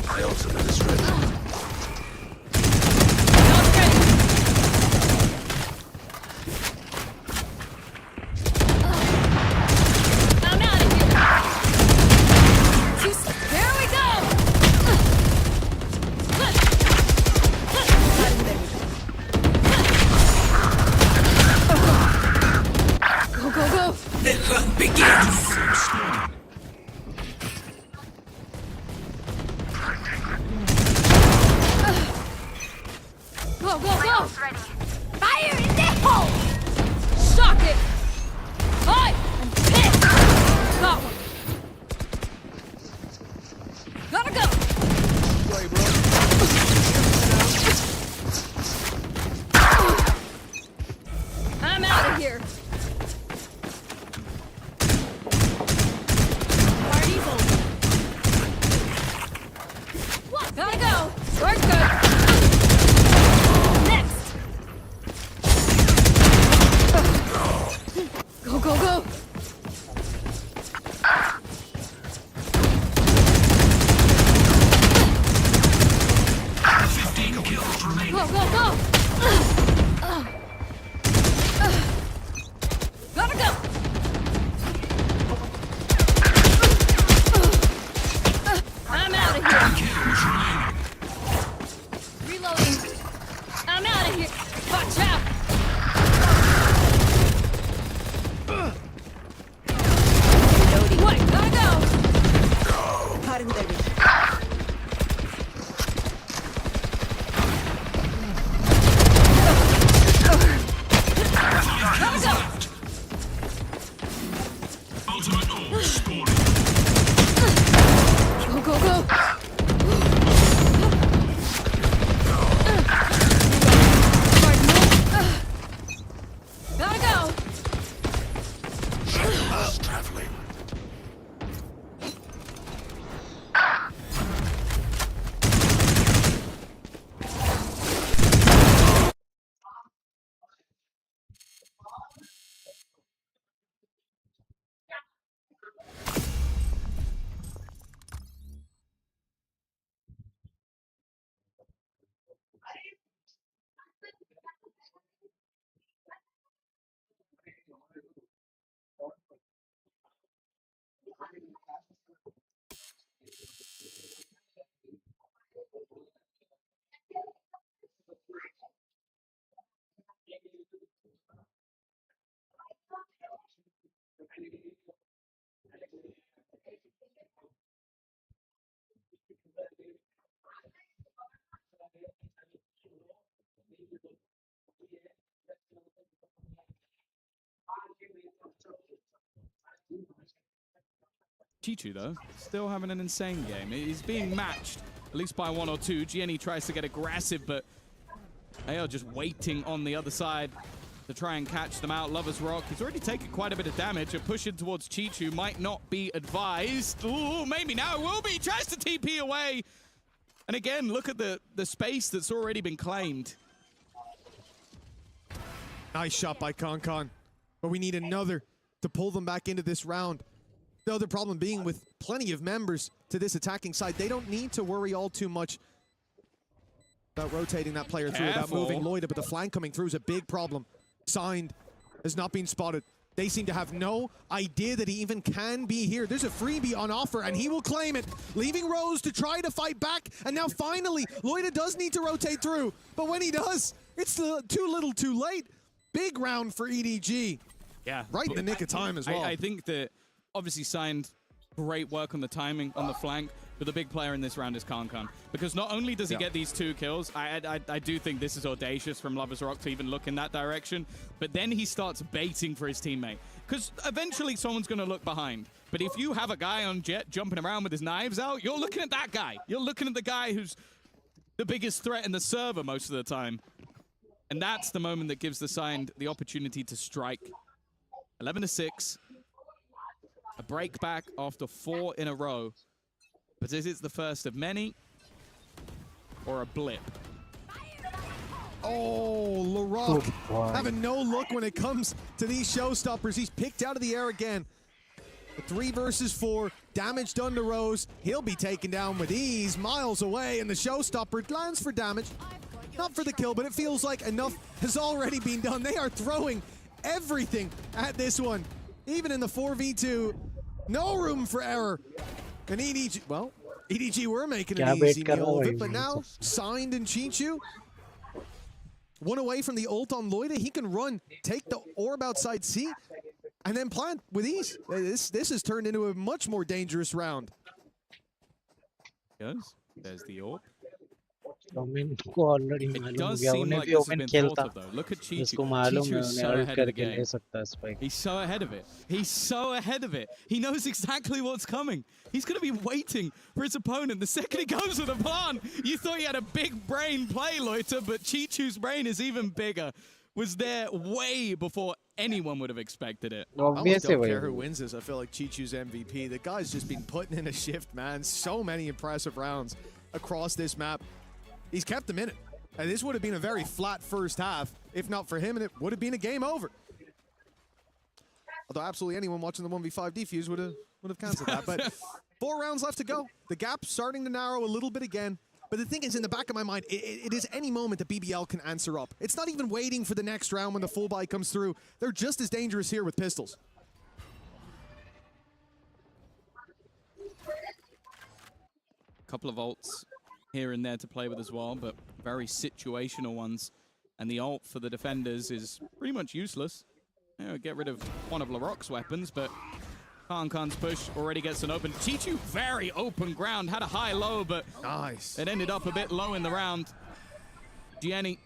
My ultimate is ready. I'm out of here. There we go. Go, go, go. The hunt begins. Go, go, go. Fire in the hole. Shock it. Hi, I'm pissed. Got one. Gotta go. I'm out of here. Party's over. What? Gotta go. We're good. Next. Go, go, go. Go, go, go. Gotta go. I'm out of here. Reloading. I'm out of here. Watch out. What? Gotta go. Cutting the Ultimate core spawning. Go, go, go. Gotta go. Shadows traveling. Chichu, though, still having an insane game. He's being matched, at least by one or two. Jaani tries to get aggressive, but they are just waiting on the other side to try and catch them out. Lover's Rock, he's already taken quite a bit of damage. A push in towards Chichu might not be advised. Ooh, maybe now it will be. Tries to TP away. And again, look at the space that's already been claimed. Nice shot by Qeon, but we need another to pull them back into this round. The other problem being with plenty of members to this attacking side, they don't need to worry all too much about rotating that player through, about moving Loida, but the flank coming through is a big problem. Signed has not been spotted. They seem to have no idea that he even can be here. There's a freebie on offer, and he will claim it, leaving Rose to try to fight back. And now finally, Loida does need to rotate through, but when he does, it's too little too late. Big round for EDG. Yeah. Right in the nick of time as well. I think that obviously Signed great work on the timing on the flank, but the big player in this round is Qeon. Because not only does he get these 2 kills, I do think this is audacious from Lover's Rock to even look in that direction, but then he starts baiting for his teammate. Because eventually someone's going to look behind. But if you have a guy on Jet jumping around with his knives out, you're looking at that guy. You're looking at the guy who's the biggest threat in the server most of the time. And that's the moment that gives the Signed the opportunity to strike. 11-6. A break back after 4 in a row. But is it the first of many or a blip? Oh, LaRock having no look when it comes to these showstoppers. He's picked out of the air again. The 3 versus 4, damage done to Rose. He'll be taken down with ease, miles away, and the showstopper lands for damage. Not for the kill, but it feels like enough has already been done. They are throwing everything at this one. Even in the 4v2, no room for error. And EDG, well, EDG were making an easy meal of it, but now Signed and Chichu, one away from the ult on Loida. He can run, take the orb outside C, and then plant with ease. This has turned into a much more dangerous round. Yes, there's the orb. It does seem like this has been thought of, though. Look at Chichu. Chichu is so ahead of the game. He's so ahead of it. He's so ahead of it. He knows exactly what's coming. He's going to be waiting for his opponent. The second he goes with a plan, you thought he had a big brain play, Loiter, but Chichu's brain is even bigger. Was there way before anyone would have expected it. I almost don't care who wins this. I feel like Chichu's MVP. The guy's just been putting in a shift, man. So many impressive rounds across this map. He's kept them in it. And this would have been a very flat first half, if not for him, and it would have been a game over. Although absolutely anyone watching the 1v5 defuse would have cancelled that. But 4 rounds left to go. The gap's starting to narrow a little bit again. But the thing is, in the back of my mind, it is any moment that BBL can answer up. It's not even waiting for the next round when the full buy comes through. They're just as dangerous here with pistols. Couple of ults here and there to play with as well, but very situational ones. And the ult for the defenders is pretty much useless. You know, get rid of one of LaRock's weapons, but Khan's push already gets an open. Chichu, very open ground, had a high-low, but nice. It ended up a bit low in the round. Jaani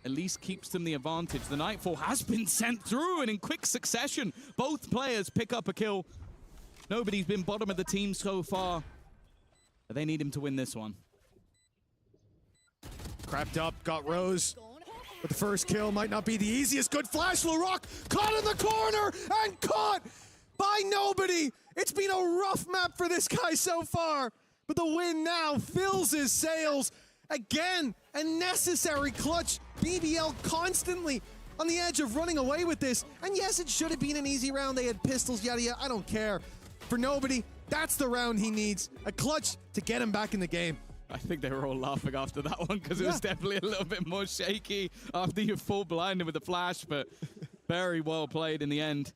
at least keeps them the advantage. The Nightfall has been sent through, and in quick succession, both players pick up a kill. Nobody's been bottom of the team so far, but they need him to win this one. Crept up, got Rose. But the first kill might not be the easiest. Good flash, LaRock caught in the corner and caught by nobody. It's been a rough map for this guy so far. But the win now fills his sails. Again, a necessary clutch. BBL constantly on the edge of running away with this. And yes, it should have been an easy round. They had pistols, yada yada. I don't care. For nobody, that's the round he needs. A clutch to get him back in the game. I think they were all laughing after that one because it was definitely a little bit more shaky after you're full blinded with the flash, but very well played in the end.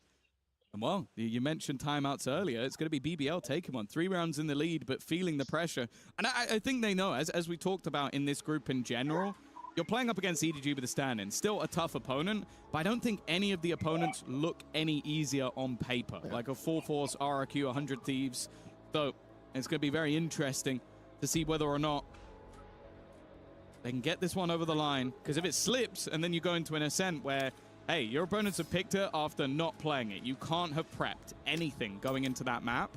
And well, you mentioned timeouts earlier. It's going to be BBL taking one. 3 rounds in the lead, but feeling the pressure. And I think they know, as we talked about in this group in general, you're playing up against EDG with a stand-in. Still a tough opponent, but I don't think any of the opponents look any easier on paper. Like a full force RRQ, 100 Thieves. So it's going to be very interesting to see whether or not they can get this one over the line. Because if it slips and then you go into an ascent where, hey, your opponents have picked it after not playing it. You can't have prepped anything going into that map.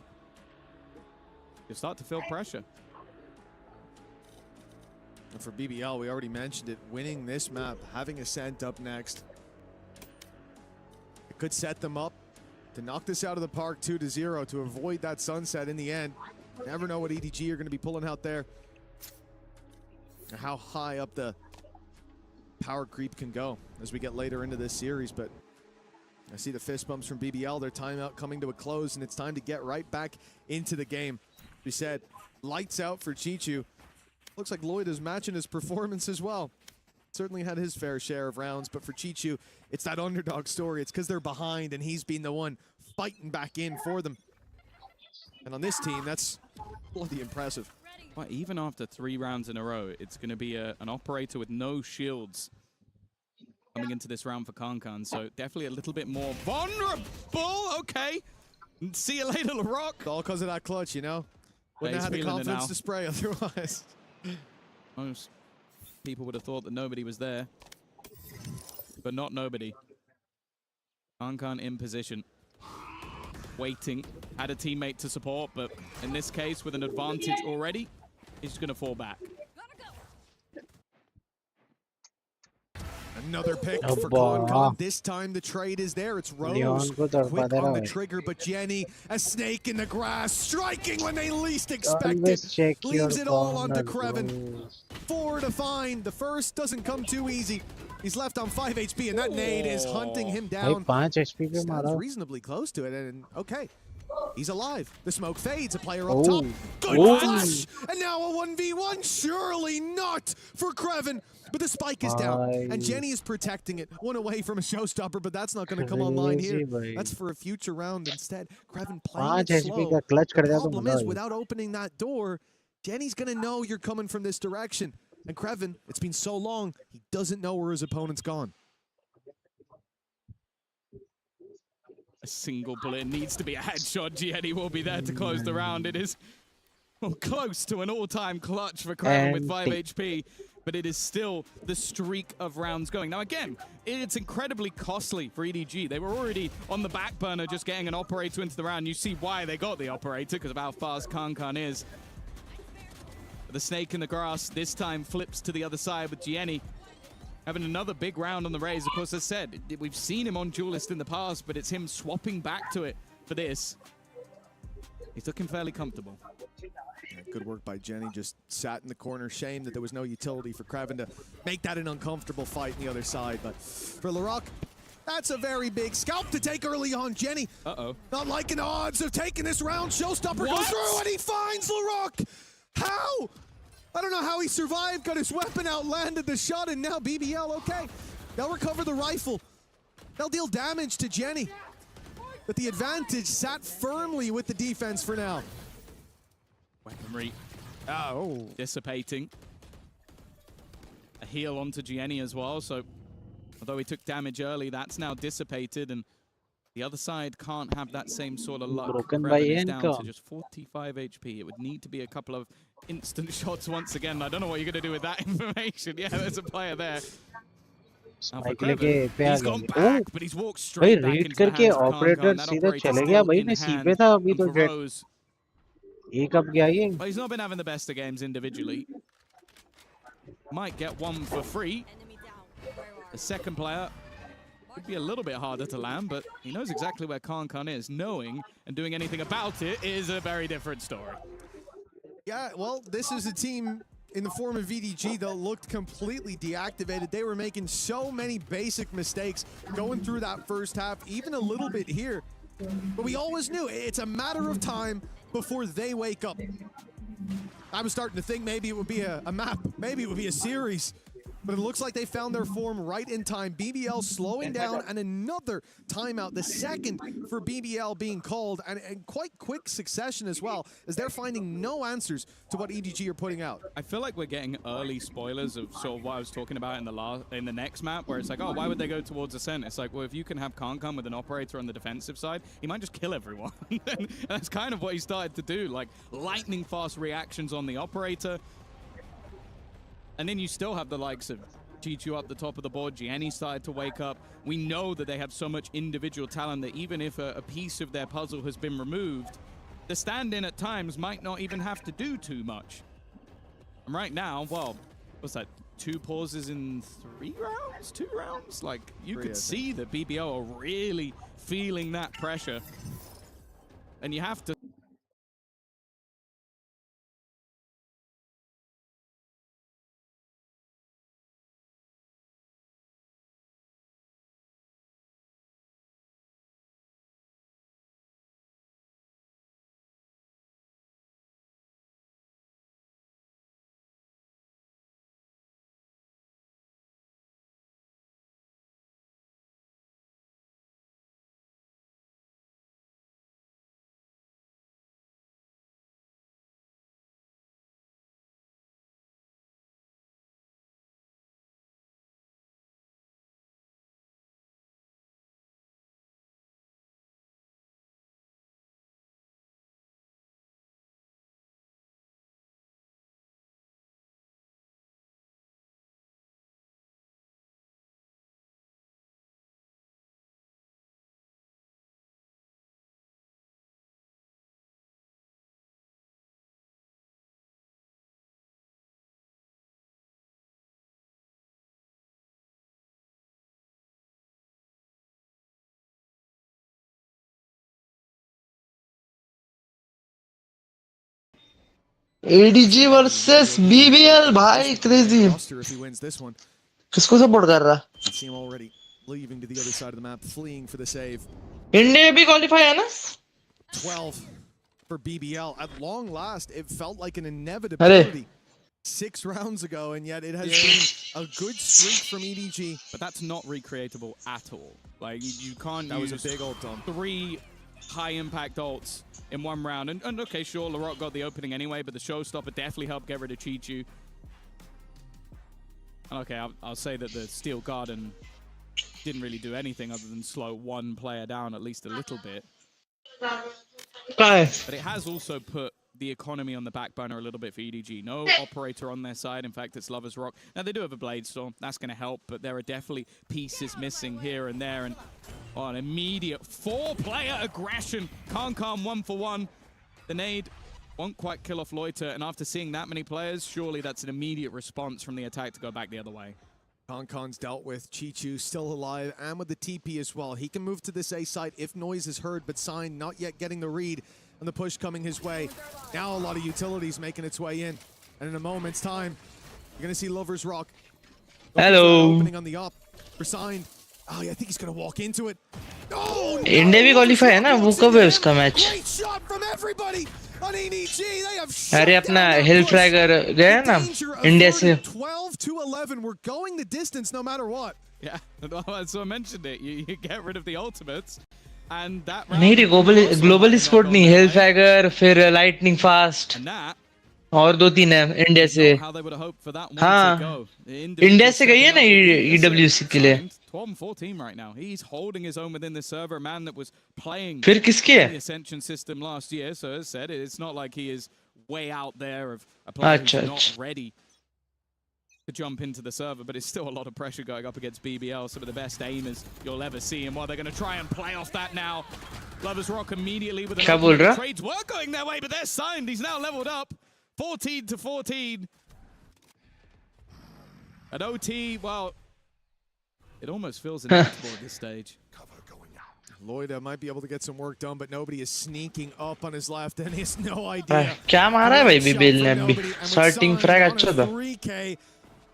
You start to feel pressure. And for BBL, we already mentioned it, winning this map, having Ascent up next. It could set them up to knock this out of the park 2-0 to avoid that sunset in the end. Never know what EDG are going to be pulling out there. Or how high up the power creep can go as we get later into this series. But I see the fist bumps from BBL. Their timeout coming to a close, and it's time to get right back into the game. We said lights out for Chichu. Looks like Lloyd is matching his performance as well. Certainly had his fair share of rounds, but for Chichu, it's that underdog story. It's because they're behind, and he's been the one fighting back in for them. And on this team, that's bloody impressive. Well, even after 3 rounds in a row, it's going to be an operator with no shields coming into this round for Khan. So definitely a little bit more vulnerable. Okay. See you later, LaRock. All because of that clutch, you know? Wouldn't have had the confidence to spray otherwise. Most people would have thought that nobody was there. But not nobody. Khan in position. Waiting. Had a teammate to support, but in this case, with an advantage already, he's just going to fall back. Another pick Oh, for boy. Qeon. This time the trade is there. It's Rose. Leon को तड़पा Quick they on रहा the है. trigger, but Jenny, a snake in the grass, striking when they least expect Always it. check your Leaves it all onto corners, Qeon. bro. 4 to find. The first doesn't come too easy. He's left on 5 HP, and that nade is hunting him भाई down. 5 HP पे Stands मारा. reasonably close to it, and okay. He's alive. The smoke fades. A player Oh. up top. Good Oh. flash! And now a 1v1. Surely not for Qeon. But the spike is down. Bhai. And Jenny is protecting it. One away from a showstopper, but that's not going to come online here. Crazy, bhai. That's for a future round instead. Qeon 5 playing it HP slow. का clutch The कर दिया तो problem मजा is, आ गया. without opening that door, Jenny's going to know you're coming from this direction. And Qeon, it's been so long, he doesn't know where his opponent's gone. A single bullet needs to be a headshot. Gianni will be there to close the round. It is close to an all-time clutch for Qeon with 5 HP, but it is still the streak of rounds going. Now, again, it's incredibly costly for EDG. They were already on the back burner just getting an operator into the round. You see why they got the operator, because of how fast Kankan is. The snake in the grass this time flips to the other side with Gianni having another big round on the Rays. Of course, as said, we've seen him on Duelist in the past, but it's him swapping back to it for this. He's looking fairly comfortable. Yeah, good work by Jenny. Just sat in the corner. Shame that there was no utility for Qeon to make that an uncomfortable fight on the other side. But for Laroc, that's a very big scalp to take early on. Jenny, not liking the odds of taking this round. Showstopper goes through, and he finds Laroc. How? I don't know how he survived, got his weapon out, landed the shot, and now BBL, okay. They'll recover the rifle. They'll deal damage to Jenny. But the advantage sat firmly with the defense for now. Weaponry dissipating. A heal onto Gianni as well, so although he took damage early, that's now dissipated, and the other side can't have that same sort of luck. Broken Qeon by is down Enka. to just 45 HP. It would need to be a couple of instant shots once again. I don't know what you're going to do with that information. Yeah, there's a player there. Spike लेके पे आ He's gone गया. back, but he's walked straight back भाई into red the करके hands of operator Kankan. That सीधा operator's चले गया. still भाई in मैं सी पे hand. था अभी And तो for जेट. Rose, ये कब गया ये? well, he's not been having the best of games individually. Might get one for free. The second player could be a little bit harder to land, but he knows exactly where Kankan is. Knowing and doing anything about it is a very different story. Yeah, well, this is a team in the form of VDG that looked completely deactivated. They were making so many basic mistakes going through that first half, even a little bit here. But we always knew it's a matter of time before they wake up. I was starting to think maybe it would be a map, maybe it would be a series. But it looks like they found their form right in time. BBL slowing down, and another timeout, the second for BBL being called, and quite quick succession as well, as they're finding no answers to what EDG are putting out. I feel like we're getting early spoilers of sort of what I was talking about in the next map, where it's like, oh, why would they go towards the center? It's like, well, if you can have Kankan with an operator on the defensive side, he might just kill everyone. And that's kind of what he started to do, like lightning fast reactions on the operator. And then you still have the likes of G2 up the top of the board. Gianni started to wake up. We know that they have so much individual talent that even if a piece of their puzzle has been removed, the stand-in at times might not even have to do too much. And right now, well, what's that? 2 pauses in 3 rounds? 2 rounds? Like, you could see that BBO are really feeling that pressure. And you have to ADG versus BBL भाई crazy roster if he wins this one. किसको support कर रहा You see him already leaving to the other side of the map, fleeing for the save. India भी qualify है ना 12 for BBL. At long last, it felt like an inevitability 6 rounds ago, and yet it has been a good streak from EDG. But that's not recreatable at all. Like, you can't That use was a big ult, Tom. 3 high-impact ults in one round. And okay, sure, Larocque got the opening anyway, but the showstopper definitely helped get rid of Chichu. Okay, I'll say that the Steel Garden didn't really do anything other than slow one player down at least a little bit. But it has also put the economy on the back burner a little bit for EDG. No operator on their side. In fact, it's Lovers Rock. Now, they do have a Blade Storm. That's going to help, but there are definitely pieces missing here and there. And an immediate 4-player aggression. Khan 1 for 1. The nade won't quite kill off Loiter. And after seeing that many players, surely that's an immediate response from the attack to go back the other way. Khan's dealt with. Chichu still alive, and with the TP as well. He can move to this A site if noise is heard, but Sign not yet getting the read, and the push coming his way. Now a lot of utilities making its way in, and in a moment's time, you're going to see Lovers Rock. Hello. Opening on the up for Sign. Oh, yeah, I think he's going to walk into it. Oh, no! India भी qualify है ना वो कब है उसका match Great shot from everybody on EDG. They have अरे अपना हिल fragger गया ना इंडिया से 12-11. We're going the distance no matter what. Yeah, so I mentioned it. You get rid of the ultimates. And that नहीं रे global sport नहीं हिल fragger फिर lightning fast और 2-3 है इंडिया से हाँ इंडिया से गई है ना EWC के लिए 12-14 right now. He's holding his own within the server. A man that was playing फिर किसके है the Ascension system last year. So as said, it's not like he is way out there of a player who's not ready to jump into the server, but it's still a lot of pressure going up against BBL, some of the best aimers you'll ever see, and while they're going to try and play off that now, Lovers Rock immediately with the trades were going their way, but they're signed. He's now leveled up 14-14. At OT, well, it almost feels inevitable at this stage. Loida might be able to get some work done, but nobody is sneaking up on his left, and he has no idea. क्या मारा है भाई BBL ने अभी starting frag अच्छा था 3K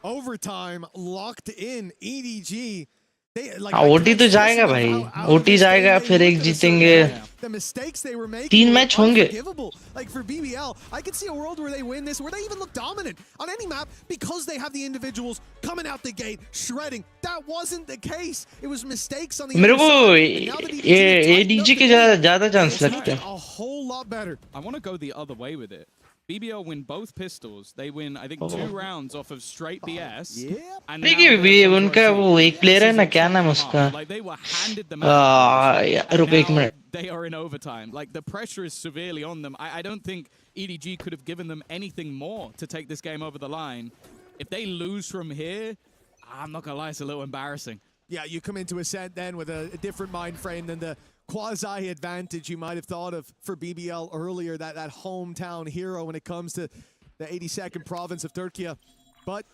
overtime locked in EDG. OT तो जाएगा भाई OT जाएगा फिर एक जीतेंगे 3 मैच होंगे Like for BBL, I could see a world where they win this, where they even look dominant on any map because they have the individuals coming out the gate, shredding. That wasn't the case. It was mistakes on the मेरे को ये ADG के ज़्यादा chance लगते हैं a whole lot better. I want to go the other way with it. BBL win both pistols. They win, I think, 2 rounds off of straight BS. And देखिए उनका वो एक प्लेयर है ना क्या नाम उसका like they were handed the match. रुको एक minute They are in overtime. Like the pressure is severely on them. I don't think EDG could have given them anything more to take this game over the line. If they lose from here, I'm not gonna lie, it's a little embarrassing. Yeah, you come into Ascent then with a different mind frame than the quasi advantage you might have thought of for BBL earlier, that hometown hero when it comes to the 82nd province of Turkey. But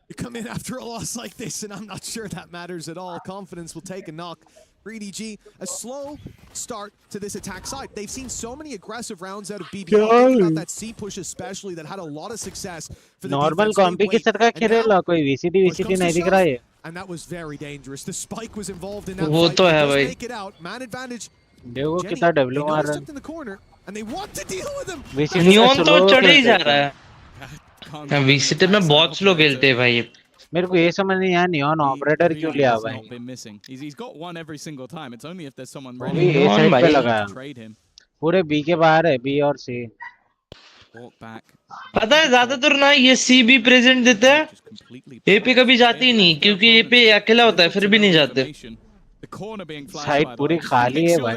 you come in after a loss like this, and I'm not sure that matters at all. Confidence will take a knock. For EDG, a slow start to this attack side. They've seen so many aggressive rounds out of BBL. Think about that C push especially that had a lot of success for the normal compi के साथ का खेलेगा कोई VCT नहीं दिख रहा है and that was very dangerous. The spike was involved in that वो fight. तो है भाई Make it out. Man advantage. देखो कितना W मार रहा in the corner and they want to deal with him. Neon तो चढ़ ही जा रहा है VCT में बहुत स्लो खेलते हैं भाई मेरे को ये समझ नहीं आया नियॉन ऑपरेटर क्यों लिया भाई He's got one every single time. It's only if there's someone ready. ये साइड पे लगाया पूरे B के बाहर है B और C पता है ज्यादातर ना ये C भी प्रेजेंट देता है A पे कभी जाती ही नहीं क्योंकि A पे अकेला होता है फिर भी नहीं जाते साइड पूरी खाली है भाई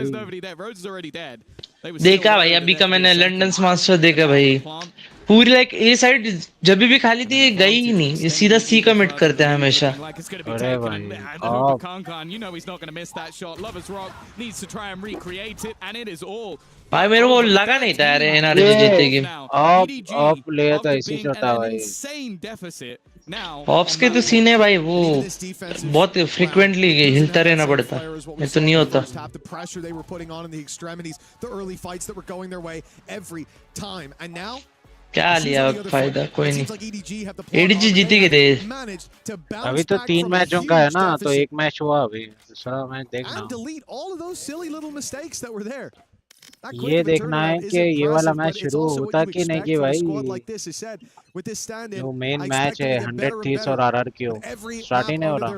देखा भाई अभी का मैंने लंदन मास्टर देखा भाई पूरी लाइक ए साइड जब भी खाली थी ये गई ही नहीं ये सीधा सी कमिट करते हैं हमेशा अरे भाई you know he's not going to miss that shot. Lovers Rock needs to try and recreate it, and it is all भाई मेरे को लगा नहीं था यार एनआरजी ये जीतेगी। ऑफ प्लेयर तो ऐसे ही होता है भाई। ऑप्स के तो सीन है भाई, वो बहुत फ्रीक्वेंटली हिलता रहना पड़ता, ये तो नहीं होता। The pressure they were putting on in the extremities, the early fights that were going their way every time, and now क्या लिया फायदा, कोई नहीं। एडीजी जीतेगी थे। अभी तो 3 मैचों का है ना, तो एक मैच हुआ अभी, दूसरा मैच देखना। delete all of those silly little mistakes that were there. ये देखना है कि ये वाला मैच शुरू होता कि नहीं कि भाई जो मेन मैच है 100 थीव्स और आरआरक्यू स्टार्ट ही नहीं हो रहा।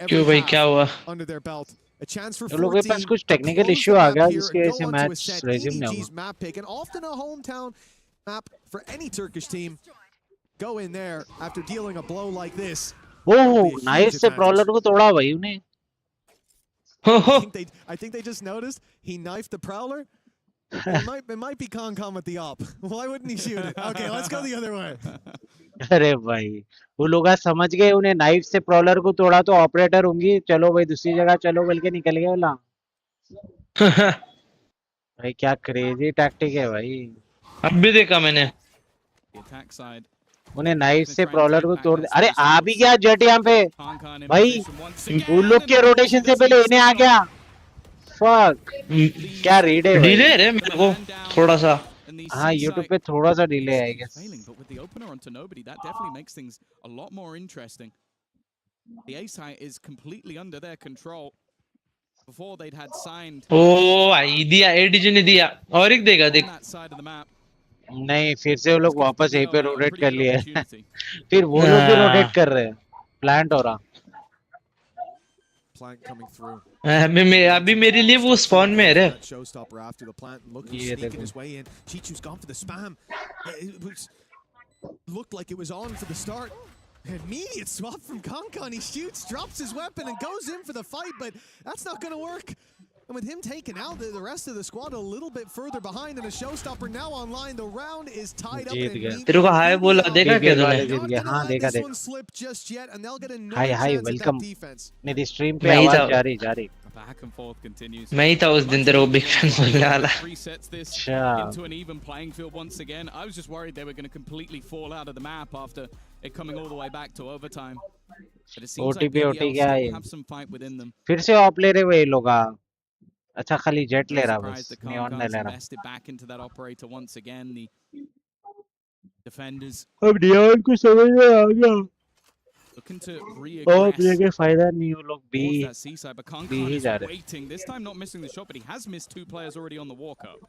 क्यों भाई क्या हुआ? तो लोगों के पास कुछ टेक्निकल इश्यू आ गया जिसकी वजह से मैच रेज्यूम नहीं हुआ। Map for any Turkish team. Go in there after dealing a blow like this. Oh knife से प्रॉलर को तोड़ा भाई उन्हें। I think they just noticed he knifed the prowler. It might be Con with the op. Why wouldn't he shoot it? Okay, let's go the other way. अरे भाई वो लोग समझ गए, उन्हें नाइफ से प्रॉलर को तोड़ा तो ऑपरेटर होंगी, चलो भाई दूसरी जगह चलो बोल के निकल गए बोला। भाई क्या क्रेजी टैक्टिक है भाई। अब भी देखा मैंने, उन्हें नाइफ से प्रॉलर को तोड़। अरे आ भी गया जेट यहाँ पे भाई, उन लोग के रोटेशन से पहले इन्हें आ गया। फक क्या रीड है, डिले है मेरे को थोड़ा सा। हाँ यूट्यूब पे थोड़ा सा डिले है आई गेस। ओ भाई दिया, एडीजी ने दिया और एक देगा देख। नहीं फिर से वो लोग वापस यहीं पे रोटेट कर लिए फिर वो लोग भी रोटेट कर रहे हैं, प्लांट हो रहा। अभी मेरे लिए वो स्पॉन में है रे। ये देखो looked like it was on for the start. Immediate swap from Con. He shoots, drops his weapon, and goes in for the fight, but that's not going to work. And with him taken out, the rest of the squad a little bit further behind, and a showstopper now online. The round is tied up. तेरे को हाय बोला, देखा क्या तूने? हाँ देखा देखा। Hi welcome. मेरी स्ट्रीम पे आवाज जा रही। मैं ही था उस दिन तेरे को बिग फैन बोलने वाला। Into an even playing field once again. I was just worried they were going to completely fall out of the map after it coming all the way back to overtime. But it seems like BBL still have some fight within them. फिर से op ले रहे वही लोग। अच्छा खाली jet ले रहा बस, नियॉन नहीं ले रहा। Back into that operator once again. The defenders. अब नियॉन को समझ में आ गया। Looking to ऑप लेके फायदा नहीं, वो लोग बी ही जा रहे। waiting. This time not missing the shot, but he has missed 2 players already on the walk up.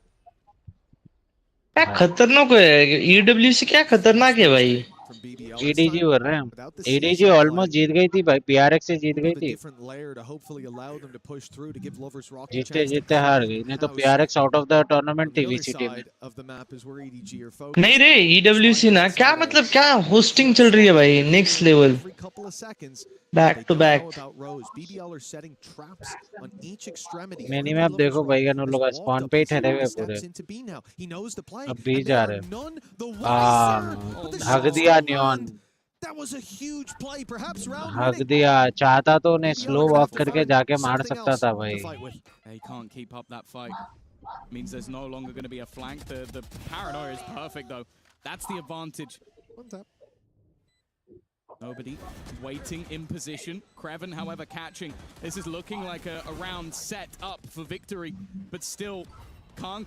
क्या खतरनाक है ईडब्ल्यूसी, क्या खतरनाक है भाई। एडीजी कर रहे हैं, एडीजी ऑलमोस्ट जीत गई थी भाई, पीआरएक्स से जीत गई थी। जीतते जीतते हार गई, नहीं तो पीआरएक्स आउट ऑफ द टूर्नामेंट थी वीसीटी में। नहीं रे ईडब्ल्यूसी ना, क्या मतलब क्या होस्टिंग चल रही है भाई, next level, back to back. मैंने में अब देखो भाई उन लोग स्पॉन पे ही ठहरे हुए पूरे, अब भी जा रहे हग दिया नियॉन, हग दिया। चाहता तो उन्हें स्लो वॉक करके जाके मार सकता था भाई। He can't keep up that fight. Means there's no longer going to be a flank. The paranoia is perfect though. That's the advantage. Nobody waiting in position. Kreven, however, catching. This is looking like a round set up for victory, but still, Khan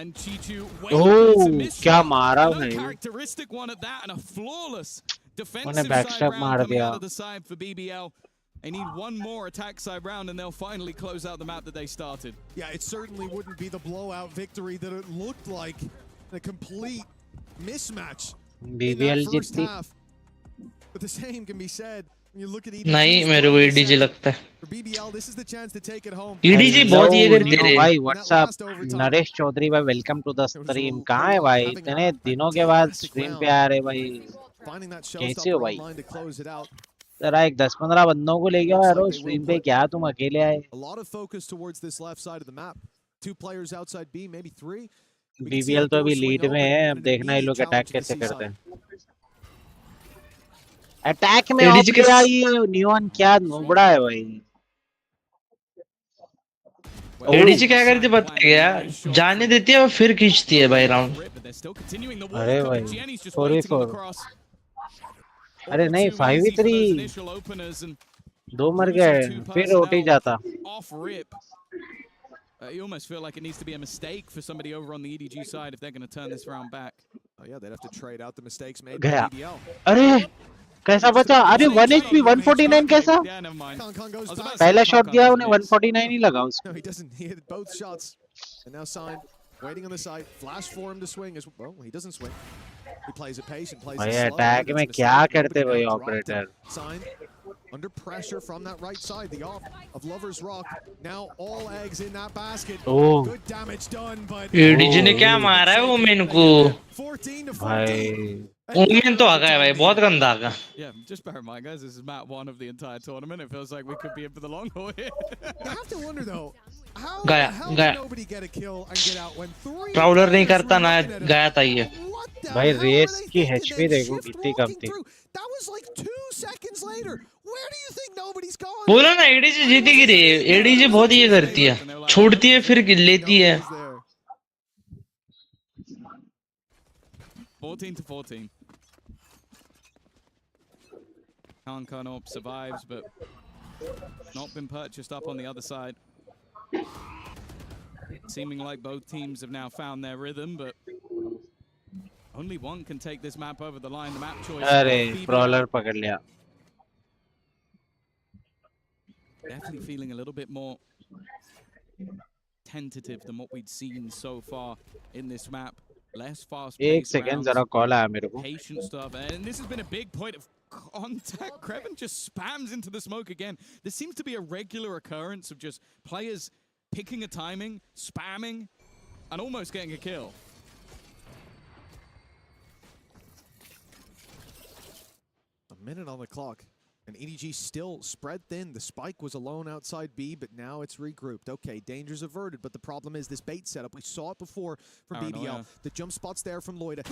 and Chichu waiting. क्या मारा भाई, characteristic one at that, and a flawless defensive side round coming out of the side for BBL. They need one more attack side round, and they'll finally close out the map that they started. Yeah, it certainly wouldn't be the blowout victory that it looked like. A complete mismatch BBL जीती। But the same can be said when you look at नहीं मेरे को EDG लगता है। For BBL, this is the chance to take it home. EDG बहुत ये कर दे रहे। भाई व्हाट्सएप नरेश चौधरी भाई, वेलकम टू द स्ट्रीम। कहाँ है भाई, इतने दिनों के बाद स्ट्रीम पे आ रहे भाई, कैसे हो भाई? जरा एक 10-15 बंदों को ले गया यार स्ट्रीम पे, क्या तुम अकेले आए? बीबीएल तो अभी लीड में है, अब देखना ये लोग अटैक कैसे करते हैं। अटैक में ऑफ किया ये नियॉन, क्या नोबड़ा है भाई। एडीजी क्या करती है पता है क्या? जाने देती है और फिर खींचती है भाई राउंड। अरे भाई 4v4 अरे नहीं 5v3 दो मर गए फिर ओटी जाता। You almost feel like it needs to be a mistake for somebody over on the EDG side if they're going to turn this round back. Oh yeah, they'd have to trade out the mistakes made गया। by BDL. अरे कैसा बचा? अरे 1 HP 149 कैसा? पहला shot दिया उन्हें 149 ही लगा उसको। No, he doesn't. He hit both shots. And now Sign waiting on the side. Flash for him to swing as well. He doesn't swing. He plays it patient, plays it slow. Attack में क्या करते भाई operator? Sign under pressure from that right side. The off of Lover's Rock. Now all eggs in that basket. Oh. Good damage done, but ADG ने क्या मारा है women को? 14 to 14. भाई ओमेन तो आ गया भाई, बहुत गंदा आ गया। Yeah, just bear in mind, guys, this is map 1 of the entire tournament. It feels like we could be in for the long haul here. You have to wonder though, how गया did nobody get a kill and get out when 3 prouder नहीं करता ना, गया था ये। भाई race की HP देखो कितनी कम थी। That was like 2 seconds later. Where do you think nobody's gone? बोलो ना एडीजी जीतेगी रे। एडीजी बहुत ये करती है, छोड़ती है फिर लेती है। 14 to 14. Kankanop survives, but not been purchased up on the other side. Seeming like both teams have now found their rhythm, but only one can take this map over the line. The map choice. अरे brawler पकड़ लिया। Definitely feeling a little bit more tentative than what we'd seen so far in this map. Less fast paced. एक second जरा call आया मेरे को। Patient stuff, and this has been a big point of contact. Qeon just spams into the smoke again. There seems to be a regular occurrence of just players picking a timing, spamming, and almost getting a kill. A minute on the clock. And EDG still spread thin. The spike was alone outside B, but now it's regrouped. Okay, danger's averted, but the problem is this bait setup. We saw it before from BBL. The jump spot's there from Loida.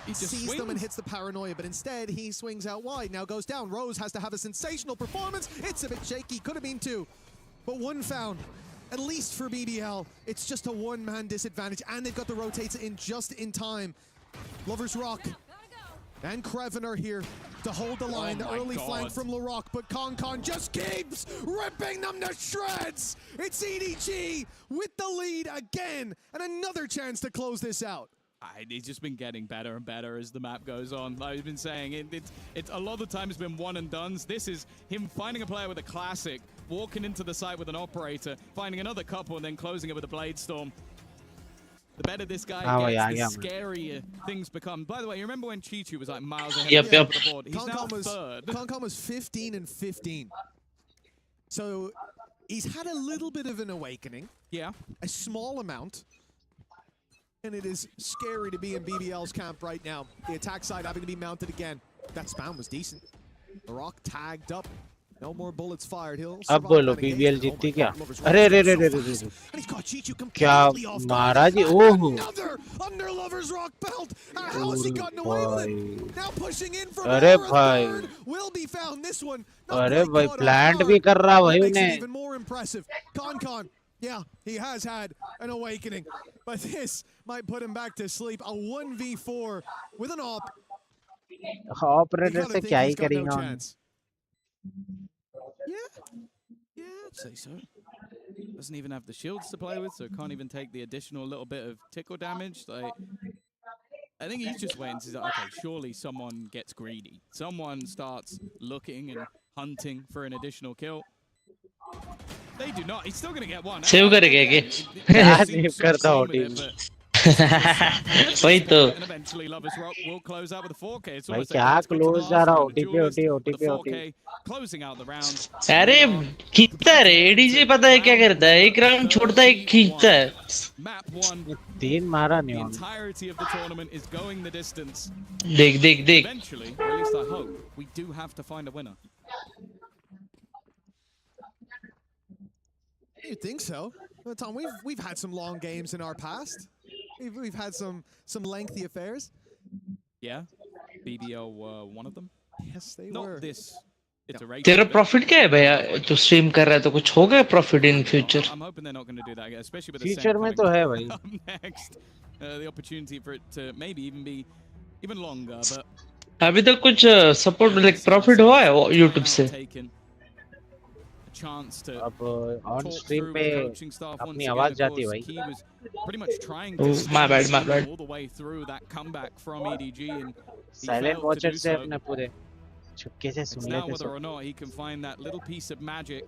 He sees them and hits the paranoia, but instead he swings out wide. Now goes down. Rose has to have a sensational performance. It's a bit shaky. Could have been 2. But 1 found. At least for BBL, it's just a 1-man disadvantage, and they've got the rotates in just in time. Lover's Rock and Qeon are here to hold the line. The early flank from LaRock, but Con just keeps ripping them to shreds. It's EDG with the lead again, and another chance to close this out. He's just been getting better and better as the map goes on. Like I've been saying, it's a lot of the time it's been one and dones. This is him finding a player with a classic, walking into the site with an operator, finding another couple, and then closing it with a blade storm. The better this guy gets, the scarier things become. By the way, you remember when Chichu was like miles ahead of the board? He's now third. Concom was 15 and 15. So he's had a little bit of an awakening. Yeah. A small amount. And it is scary to be in BBL's camp right now. The attack side having to be mounted again. That spam was decent. The Rock tagged up. No more bullets fired. He'll अब बोलो BBL जीतती क्या? अरे रे रे रे रे क्या मारा जी? ओह under Lover's Rock belt. How has he gotten away with it? Now pushing in from अरे भाई will be found. This one. अरे भाई प्लांट भी कर रहा भाई उन्हें। Even more impressive. Con. Yeah, he has had an awakening, but this might put him back to sleep. A 1v4 with an op. Operator से क्या ही करेंगे? Yeah, I'd say so. Doesn't even have the shields to play with, so can't even take the additional little bit of tickle damage. Like, I think he's just waiting to say, okay, surely someone gets greedy. Someone starts looking and hunting for an additional kill. They do not. He's still going to get one. Save करेगा क्या? क्या save करता हो team? वही तो। भाई क्या close जा रहा? ओटीपी। अरे खींचता है रे एडीजी, पता है क्या करता है? एक राउंड छोड़ता है, एक खींचता है। 3 मारा नहीं The entirety of the tournament is going the distance. देख। Eventually, or at least I hope, we do have to find a winner. You think so? Well, Tom, we've had some long games in our past. We've had some lengthy affairs. Yeah, BBL were one of them. Yes, they Not were. this it's a race. तेरा profit क्या है भैया? तो stream कर रहा है तो कुछ होगा profit in future? I'm hoping they're not going to do that again, especially with the future में तो है भाई. next. The opportunity for it to maybe even be even longer, but अभी तक कुछ सपोर्ट लाइक प्रॉफिट हुआ है YouTube से? अब ऑन स्ट्रीम पे अपनी आवाज जाती है भाई. My bad. साइलेंट वॉचर से अपने पूरे चुपके से सुन लेते. Whether or not he can find that little piece of magic.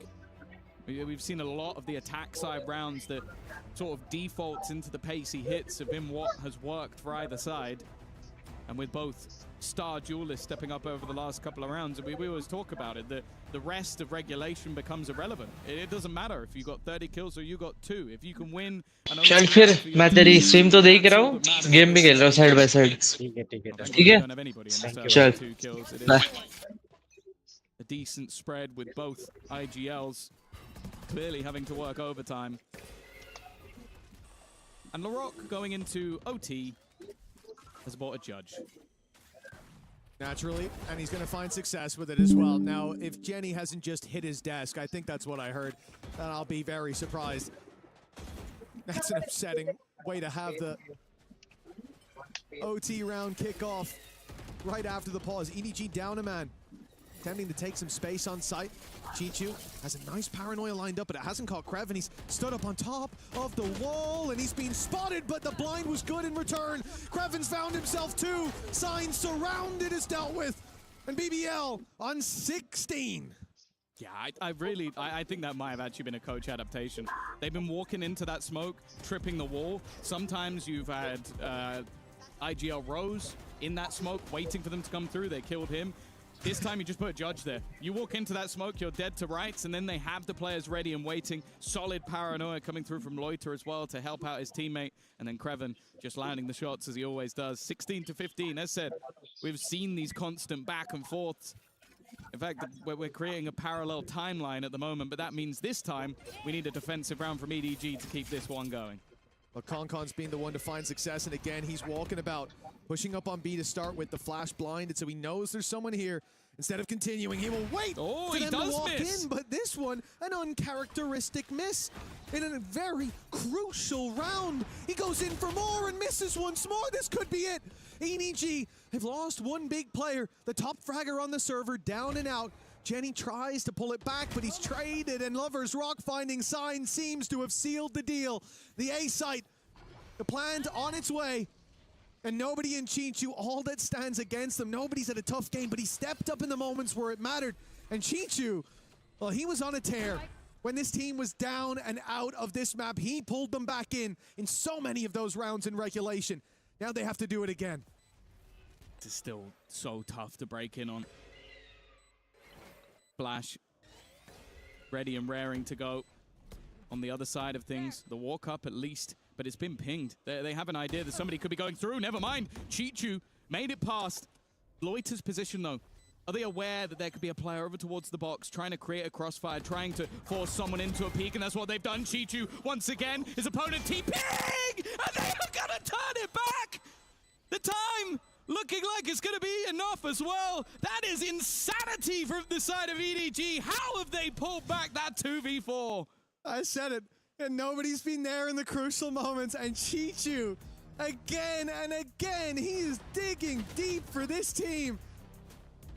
We've seen a lot of the attack side rounds that sort of defaults into the pace he hits have been what has worked for either side. And with both star duelists stepping up over the last couple of rounds, we always talk about it, the rest of regulation becomes irrelevant. It doesn't matter if you got 30 kills or you got 2. If you can win... चल फिर मैं तेरी stream तो देख रहा हूँ, game भी खेल रहा हूँ साइड बाय साइड. ठीक है चल bye. A decent spread with both IGLs clearly having to work overtime. And LaRock going into OT has bought a judge. Naturally, and he's going to find success with it as well. Now, if Jenny hasn't just hit his desk, I think that's what I heard, then I'll be very surprised. That's an upsetting way to have the OT round kick off right after the pause. EDG down a man, attempting to take some space on site. Chichu has a nice paranoia lined up, but it hasn't caught Krev, and he's stood up on top of the wall, and he's been spotted, but the blind was good in return. Krevin's found himself too. Sign surrounded is dealt with, and BBL on 16. Yeah, I think that might have actually been a coach adaptation. They've been walking into that smoke, tripping the wall. Sometimes you've had IGL Rose in that smoke, waiting for them to come through. They killed him. This time you just put a judge there. You walk into that smoke, you're dead to rights, and then they have the players ready and waiting. Solid paranoia coming through from Loiter as well to help out his teammate. And then Kreven just landing the shots as he always does. 16 to 15, as said, we've seen these constant back and forths. In fact, we're creating a parallel timeline at the moment, but that means this time we need a defensive round from EDG to keep this one going. Well, Concon's been the one to find success, and again, he's walking about, pushing up on B to start with the flash blinded, so he knows there's someone here. Instead of continuing, he will wait for them to walk in, but this one, an uncharacteristic miss in a very crucial round. He goes in for more and misses once more. This could be it. EDG have lost one big player, the top fragger on the server, down and out. Jenny tries to pull it back, but he's traded, and Lover's Rock finding sign seems to have sealed the deal. The A site, the plant on its way, and nobody in Chichu, all that stands against them. Nobody's had a tough game, but he stepped up in the moments where it mattered. And Chichu, well, he was on a tear. When this team was down and out of this map, he pulled them back in so many of those rounds in regulation. Now they have to do it again. This is still so tough to break in on. Flash, ready and raring to go. On the other side of things, the walk up at least, but it's been pinged. They have an idea that somebody could be going through. Never mind. Chichu made it past. Loiter's position, though. Are they aware that there could be a player over towards the box, trying to create a crossfire, trying to force someone into a peek, and that's what they've done. Chichu, once again, his opponent TPing, and they are going to turn it back. The time looking like it's going to be enough as well. That is insanity from the side of EDG. How have they pulled back that 2v4? I said it, and nobody's been there in the crucial moments, and Chichu, again and again, he is digging deep for this team.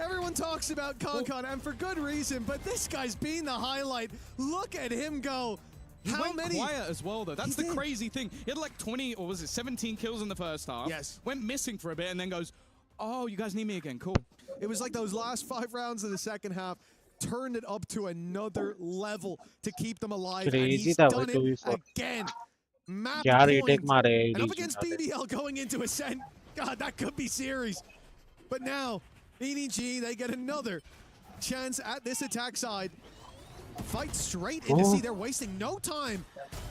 Everyone talks about Concon, and for good reason, but this guy's been the highlight. Look at him go. He went quiet as well, though. That's the crazy thing. He had like 20, or was it 17 kills in the first half. Yes. Went missing for a bit and then goes, oh, you guys need me again. Cool. It was like those last 5 rounds of the second half turned it up to another level to keep them alive. And he's done it again. Map point. And up against BBL going into Ascent. God, that could be series. But now, EDG, they get another chance at this attack side. Fight straight in to see they're wasting no time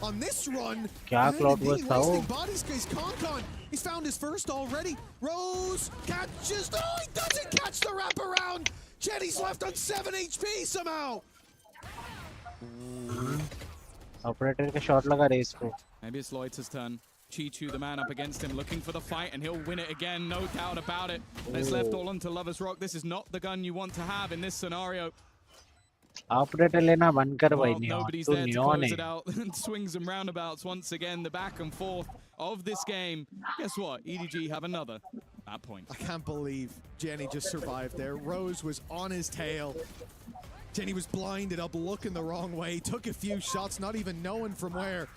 on this run. Wasting bodies because Concon, he's found his first already. Rose catches, oh, he doesn't catch the wraparound. Jenny's left on 7 HP somehow. Operator का shot लगा race को. Maybe it's Loiter's turn. Chi-Chu, the man up against him, looking for the fight, and he'll win it again, no doubt about it. It's left all onto Lovers Rock. This is not the gun you want to have in this scenario. Operator लेना बंद कर भाई Well, Neon. nobody's तू there to Neon close है. it out. Swings and roundabouts once again, the back and forth of this game. Guess what? EDG have another at point. I can't believe Jaani just survived there. Rose was on his tail. Jaani was blinded up, looking the wrong way, took a few shots, not even knowing from where,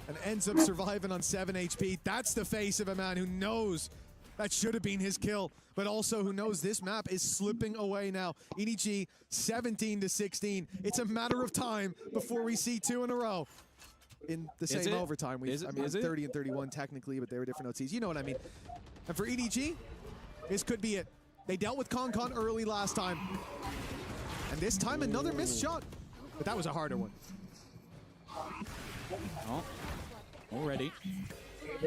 and ends up surviving on 7 HP. That's the face of a man who knows that should have been his kill, but also who knows this map is slipping away now. EDG 17-16. It's a matter of time before we see 2 in a row in the same overtime. I mean, 30 and 31 technically, but they were different OTs. You know what I mean. And for EDG, this could be it. They dealt with Concon early last time. And this time, another missed shot. But that was a harder one. Oh, already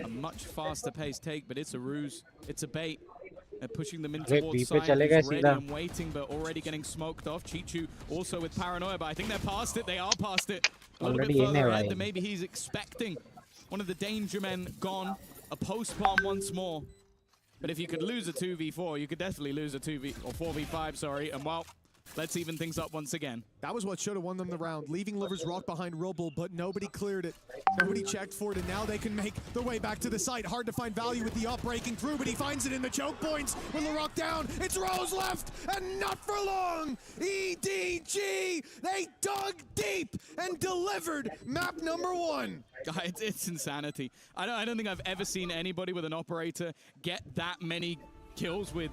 a much faster paced take, but it's a ruse. It's a bait. They're pushing them in towards side. Ready and waiting, but already getting smoked off. Chi-Chu also with paranoia, but I think they're past it. They are past it. A little bit further ahead than maybe he's expecting. One of the danger men gone. A post-palm once more. But if you could lose a 2v4, you could definitely lose a 4v5, sorry. And well, let's even things up once again. That was what should have won them the round, leaving Lovers Rock behind Rubble, but nobody cleared it. Nobody checked for it, and now they can make their way back to the site. Hard to find value with the up breaking through, but he finds it in the choke points. With LaRock down, it's Rose left, and not for long. EDG, they dug deep and delivered map number 1. It's insanity. I don't think I've ever seen anybody with an operator get that many kills with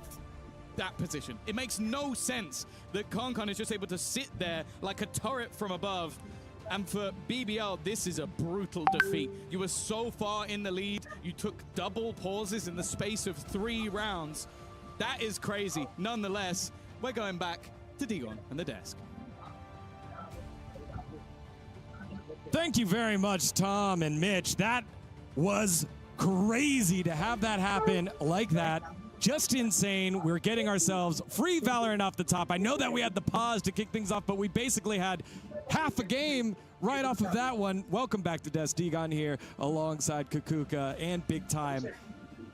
that position. It makes no sense that Concon is just able to sit there like a turret from above. And for BBL, this is a brutal defeat. You were so far in the lead. You took double pauses in the space of 3 rounds. That is crazy. Nonetheless, we're going back to Dion and the desk. Thank you very much, Tom and Mitch. That was crazy to have that happen like that. Just insane. We're getting ourselves free Valorant off the top. I know that we had the pause to kick things off, but we basically had half a game right off of that one. Welcome back to Des. Digon here alongside Kukuka and Big Time.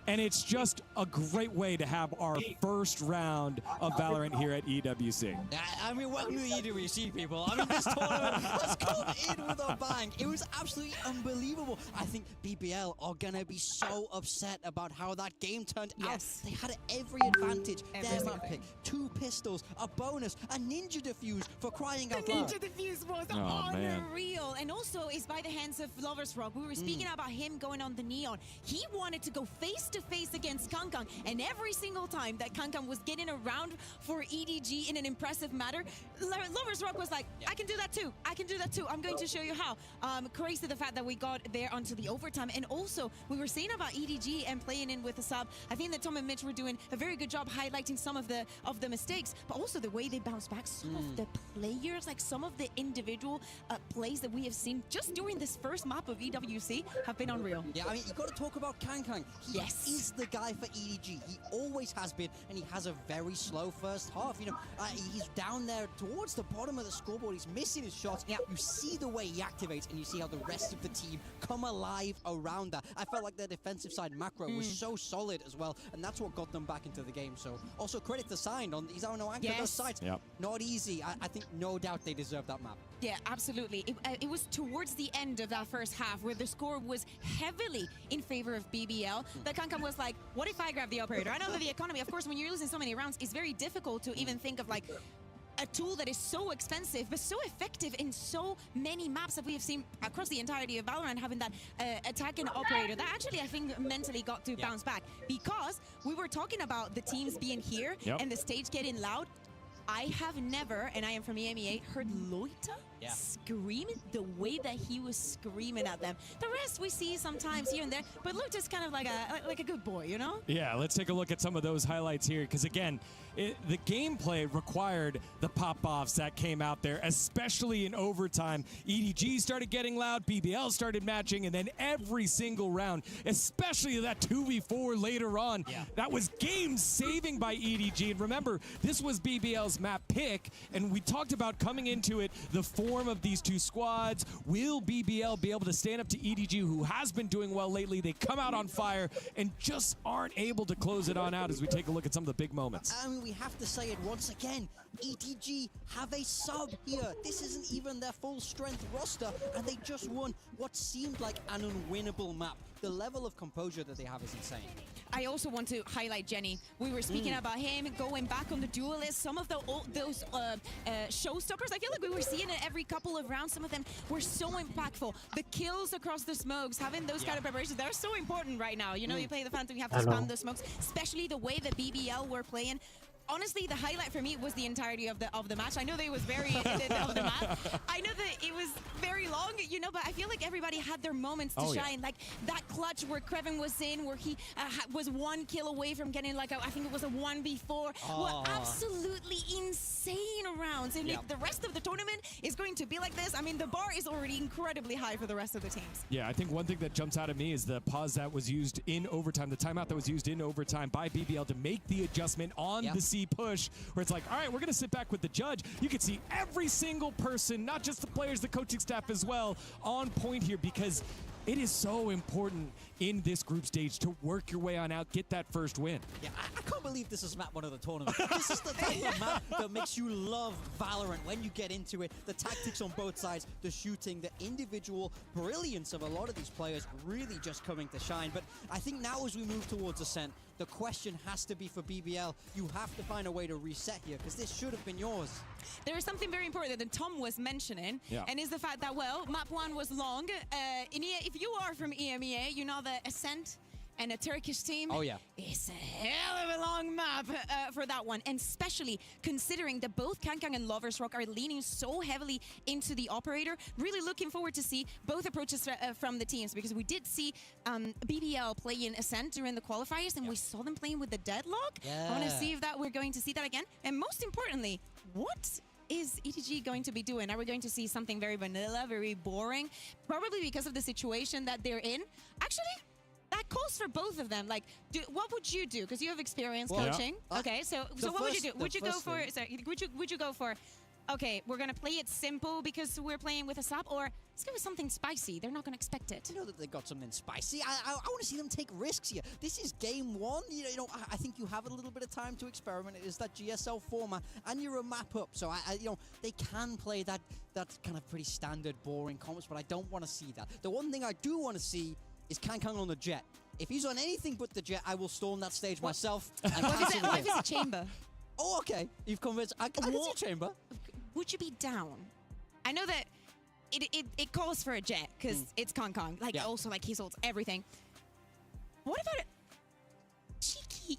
And it's just a great way to have our first round of Valorant here at EWC. I mean, welcome to the EWC, people. I mean, this tournament has come in with a bang. It was absolutely unbelievable. I think BBL are going to be so upset about how that game turned out. They had every advantage. Their map pick, 2 pistols, a bonus, a ninja defuse for crying out loud. The ninja defuse was unreal. And also, it's by the hands of Lovers Rock. We were speaking about him going on the Neon. He wanted to go face-to-face against Kangkang, and every single time that Kangkang was getting around for EDG in an impressive manner, Lovers Rock was like, I can do that too. I can do that too. I'm going to show you how. Crazy the fact that we got there onto the overtime. And also, we were saying about EDG and playing in with a sub. I think that Tom and Mitch were doing a very good job highlighting some of the mistakes, but also the way they bounce back. Some of the players, like some of the individual plays that we have seen just during this first map of EWC have been unreal. Yeah, I mean, you got to talk about Kangkang. He is the guy for EDG. He always has been, and he has a very slow first half. You know, he's down there towards the bottom of the scoreboard. He's missing his shots. Yeah. You see the way he activates, and you see how the rest of the team come alive around that. I felt like their defensive side macro was so solid as well, and that's what got them back into the game. So also credit to Signed on his own anchor. Those sides, not easy. I think no doubt they deserve that map. Yeah, absolutely. It was towards the end of that first half where the score was heavily in favor of BBL. That Kangkang was like, what if I grab the operator? I know that the economy, of course, when you're losing so many rounds, it's very difficult to even think of like a tool that is so expensive but so effective in so many maps that we have seen across the entirety of Valorant, having that attacking operator that actually I think mentally got to bounce back, because we were talking about the teams being here and the stage getting loud. I have never, and I am from EMEA, heard Loita scream the way that he was screaming at them. The rest we see sometimes here and there, but Loita's kind of like a good boy, you know? Yeah, let's take a look at some of those highlights here, because again, the gameplay required the pop-offs that came out there, especially in overtime. EDG started getting loud, BBL started matching, and then every single round, especially that 2v4 later on, that was game-saving by EDG. And remember, this was BBL's this map pick, and we talked about coming into it, the form of these two squads. Will BBL be able to stand up to EDG, who has been doing well lately? They come out on fire and just aren't able to close it on out as we take a look at some of the big moments. I mean, we have to say it once again. EDG have a sub here. This isn't even their full strength roster, and they just won what seemed like an unwinnable map. The level of composure that they have is insane. I also want to highlight Jaani. We were speaking about him going back on the duelist. Some of those showstoppers, I feel like we were seeing it every couple of rounds. Some of them were so impactful. The kills across the smokes, having those kind of preparations, they're so important right now. You know, you play the Phantom, you have to spam the smokes, especially the way that BBL were playing. Honestly, the highlight for me was the entirety of the match. I know that it was very of the map. I know that it was very long, you know, but I feel like everybody had their moments to shine. Like that clutch where Qeon was in, where he was 1 kill away from getting like I think it was a 1v4. Were absolutely insane rounds. And if the rest of the tournament is going to be like this, I mean, the bar is already incredibly high for the rest of the teams. Yeah, I think one thing that jumps out at me is the pause that was used in overtime, the timeout that was used in overtime by BBL to make the adjustment on the push, where it's like, all right, we're going to sit back with the judge. You can see every single person, not just the players, the coaching staff as well, on point here, because it is so important in this group stage to work your way on out, get that first win. Yeah, I can't believe this is map 1 of the tournament. This is the type of map that makes you love Valorant when you get into it. The tactics on both sides, the shooting, the individual brilliance of a lot of these players really just coming to shine. But I think now as we move towards Ascent, the question has to be for BBL. You have to find a way to reset here, because this should have been yours. There is something very important that Tom was mentioning, and is the fact that, well, map 1 was long. If you are from EMEA, you know that Ascent and a Turkish team. It's a hell of a long map for that one. And especially considering that both Kankang and Lovers Rock are leaning so heavily into the operator. Really looking forward to see both approaches from the teams, because we did see BBL play in Ascent during the qualifiers, and we saw them playing with the Deadlock. I want to see if we're going to see that again. And most importantly, what is EDG going to be doing? Are we going to see something very vanilla, very boring? Probably because of the situation that they're in. Actually, that calls for both of them. Like, what would you do? Because you have experience coaching. Okay, so what would you do? Would you go for? Sorry, would you go for? Okay, we're gonna play it simple because we're playing with a sub, or let's go with something spicy. They're not gonna expect it. You know that they got something spicy. I want to see them take risks here. This is game 1. You know, I think you have a little bit of time to experiment. It is that GSL format, and you're a map up. So you know, they can play that kind of pretty standard, boring comps, but I don't want to see that. The one thing I do want to see is Kankang on the jet. If he's on anything but the jet, I will storm that stage myself. And what if it's a chamber? Oh, okay. You've convinced. I can see a chamber. Would you be down? I know that it calls for a jet because it's Kankang. Like also like he holds everything. What about a cheeky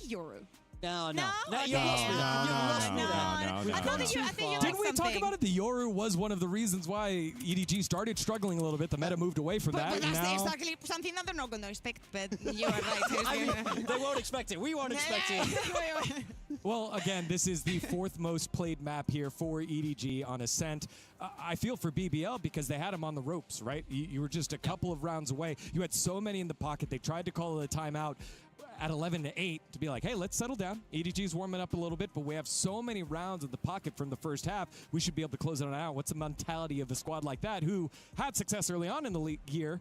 Yoru? No. No. I think you Didn't we talk about it? The Yoru was one of the reasons why EDG started struggling a little bit. The meta moved away from that. But that's exactly something that they're not going to expect. But you are right. They won't expect it. We won't expect it. Well, again, this is the 4th most played map here for EDG on Ascent. I feel for BBL because they had him on the ropes, right? You were just a couple of rounds away. You had so many in the pocket. They tried to call it a timeout at 11-8 to be like, hey, let's settle down. EDG's warming up a little bit, but we have so many rounds in the pocket from the first half. We should be able to close it on out. What's the mentality of a squad like that who had success early on in the league year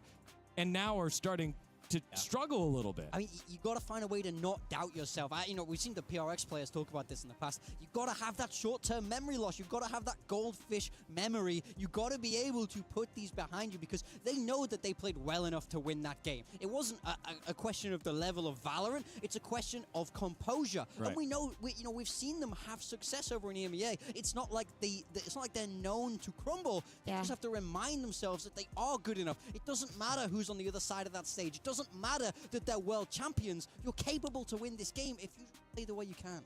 and now are starting to struggle a little bit? I mean, you got to find a way to not doubt yourself. You know, we've seen the PRX players talk about this in the past. You got to have that short-term memory loss. You've got to have that goldfish memory. You got to be able to put these behind you because they know that they played well enough to win that game. It wasn't a question of the level of Valorant. It's a question of composure. Right. And we know, we've seen them have success over in EMEA. It's not like it's not like they're known to crumble. They just have to remind themselves that they are good enough. It doesn't matter who's on the other side of that stage. It doesn't matter that they're world champions. You're capable to win this game if you play the way you can.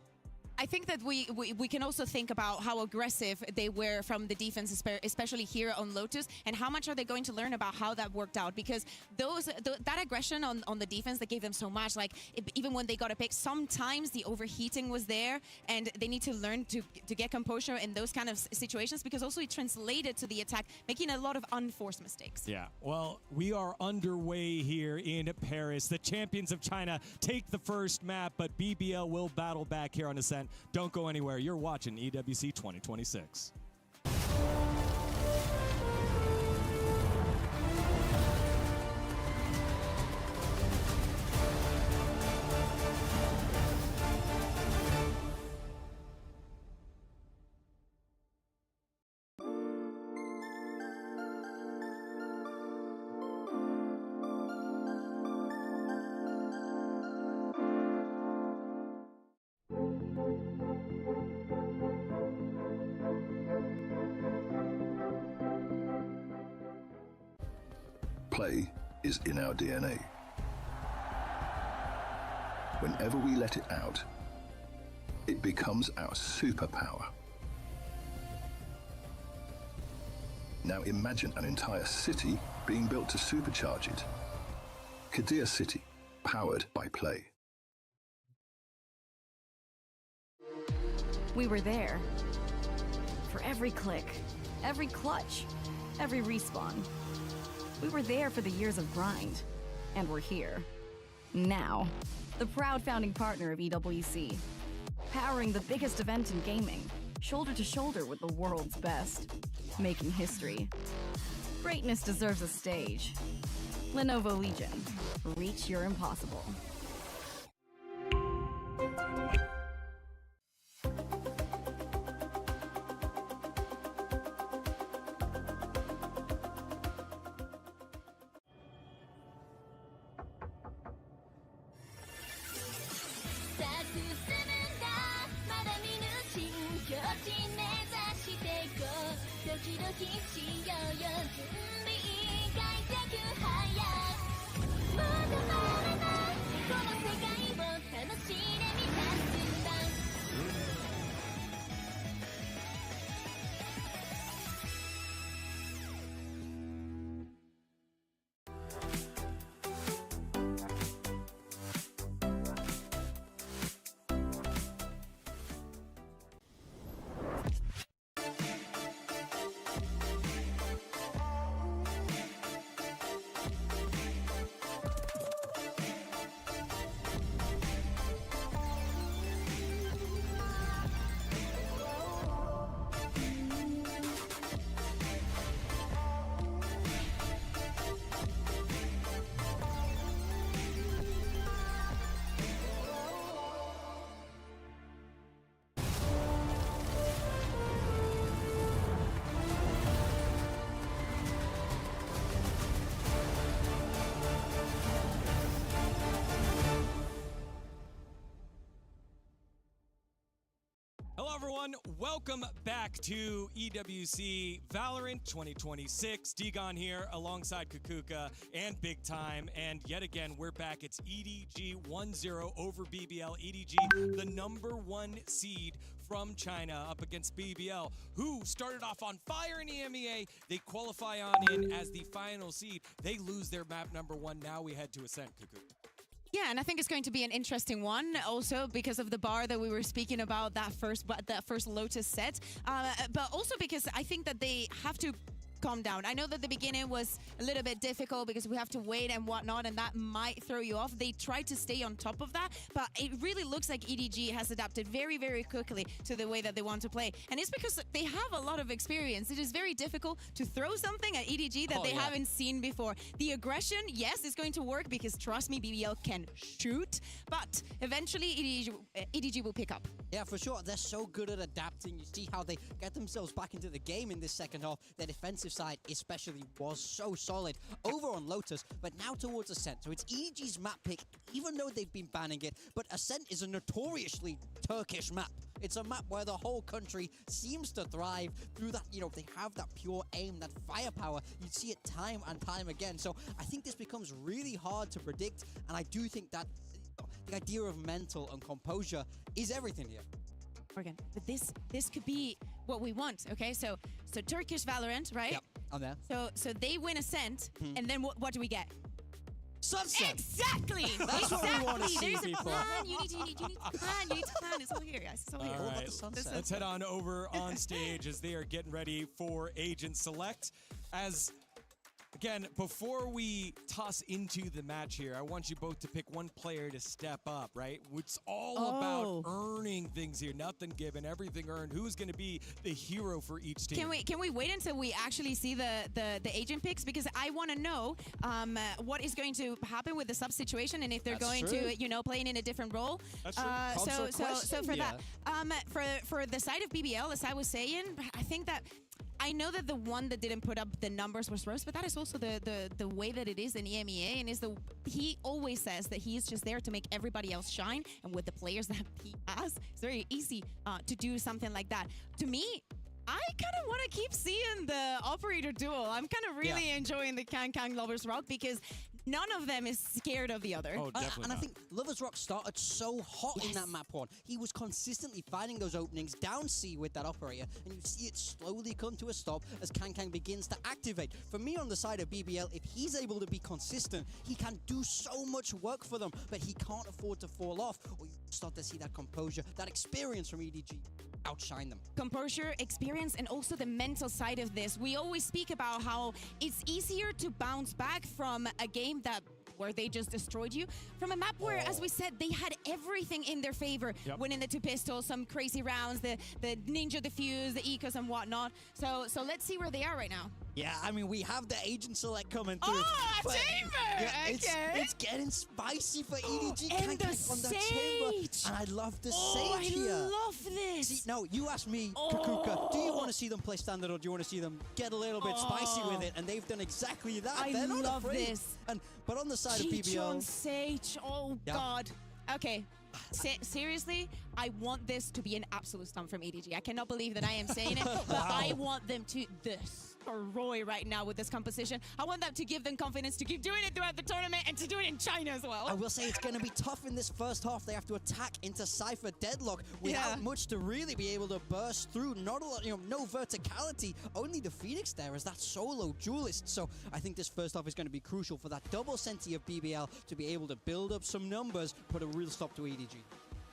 I think that we can also think about how aggressive they were from the defense, especially here on Lotus, and how much are they going to learn about how that worked out, because that aggression on the defense that gave them so much, like even when they got a pick, sometimes the overheating was there, and they need to learn to get composure in those kind of situations, because also it translated to the attack, making a lot of unforced mistakes. Yeah, well, we are underway here in Paris. The champions of China take the first map, but BBL will battle back here on Ascent. Don't go anywhere. You're watching EWC 2026. Play is in our DNA. Whenever we let it out, it becomes our superpower. Now imagine an entire city being built to supercharge it. Qeon City, powered by play. We were there. For every click, every clutch, every respawn. We were there for the years of grind, and we're here. Now, the proud founding partner of EWC, powering the biggest event in gaming, shoulder to shoulder with the world's best, making history. Greatness deserves a stage. Lenovo Legion, reach your impossible. Hello, everyone. Welcome back to EWC Valorant 2026. Digon here alongside Kukuka and Big Time. And yet again, we're back. It's EDG 1-0 over BBL. EDG, the #1 seed from China, up against BBL, who started off on fire in EMEA. They qualify on in as the final seed. They lose their map #1. Now we head to Ascent, Kukuka. Yeah, and I think it's going to be an interesting one also because of the bar that we were speaking about that first Lotus set, but also because I think that they have to calm down. I know that the beginning was a little bit difficult because we have to wait and whatnot, and that might throw you off. They tried to stay on top of that, but it really looks like EDG has adapted very, very quickly to the way that they want to play. And it's because they have a lot of experience. It is very difficult to throw something at EDG that they haven't seen before. The aggression, yes, is going to work because, trust me, BBL can shoot, but eventually EDG will pick up. Yeah, for sure. They're so good at adapting. You see how they get themselves back into the game in this second half. Their defensive side especially was so solid over on Lotus, but now towards Ascent. So it's EDG's map pick, even though they've been banning it, but Ascent is a notoriously Turkish map. It's a map where the whole country seems to thrive through that, they have that pure aim, that firepower. You see it time and time again. So I think this becomes really hard to predict, and I do think that the idea of mental and composure is everything here. Morgan, but this could be what we want, okay? So Turkish Valorant, right? Yep, I'm there. So they win Ascent, and then what do we get? Sunset! Exactly! That's what we want to see, There's people. a plan. You need to plan. You need to plan. It's all here, guys. It's all here. All right, let's head on over on stage as they are getting ready for Agent Select. As Again, before we toss into the match here, I want you both to pick one player to step up, right? It's all about earning things here. Nothing given, everything earned. Who's going to be the hero for each team? Can we wait until we actually see the agent picks? Because I want to know what is going to happen with the sub situation and if they're going to, you know, playing in a different role. That's true. So for that, for the side of BBL, as I was saying, I think that I know that the one that didn't put up the numbers was Rose, but that is also the way that it is in EMEA, and he always says that he is just there to make everybody else shine, and with the players that he has, it's very easy to do something like that. To me, I kind of want to keep seeing the operator duel. I'm kind of really enjoying the Kang Lovers Rock because none of them is scared of the other. Oh, definitely and I think Lovers Rock started so hot in that map one. He was consistently finding those openings down C with that operator, and you see it slowly come to a stop as Kang begins to activate. For me on the side of BBL, if he's able to be consistent, he can do so much work for them, but he can't afford to fall off, or you start to see that composure, that experience from EDG outshine them. Composure, experience, and also the mental side of this. We always speak about how it's easier to bounce back from a game where they just destroyed you, from a map where, as we said, they had everything in their favor. Winning the 2 pistols, some crazy rounds, the ninja defuse, the ecos and whatnot. So let's see where they are right now. Yeah, I mean, we have the agent select coming through. Oh, a chamber! Yeah, it's getting spicy for EDG. And the on that chamber. Sage! And I love the Sage here. I love this! See, no, you asked me, Kakuka, do you want to see them play standard or do you want to see them get a little bit spicy with it? And they've done exactly that. I They're not love afraid. this. But on the side of Qeon BBL... Sage, God. Okay. Seriously, I want this to be an absolute stump from EDG. I cannot believe that I am saying it, but I want them to destroy right now with this composition. I want them to give them confidence to keep doing it throughout the tournament and to do it in China as well. I will say it's going to be tough in this first half. They have to attack into Cypher Deadlock without much to really be able to burst through. Not a lot, no verticality. Only the Phoenix there as that solo duelist. So I think this first half is going to be crucial for that double senti of BBL to be able to build up some numbers, put a real stop to EDG.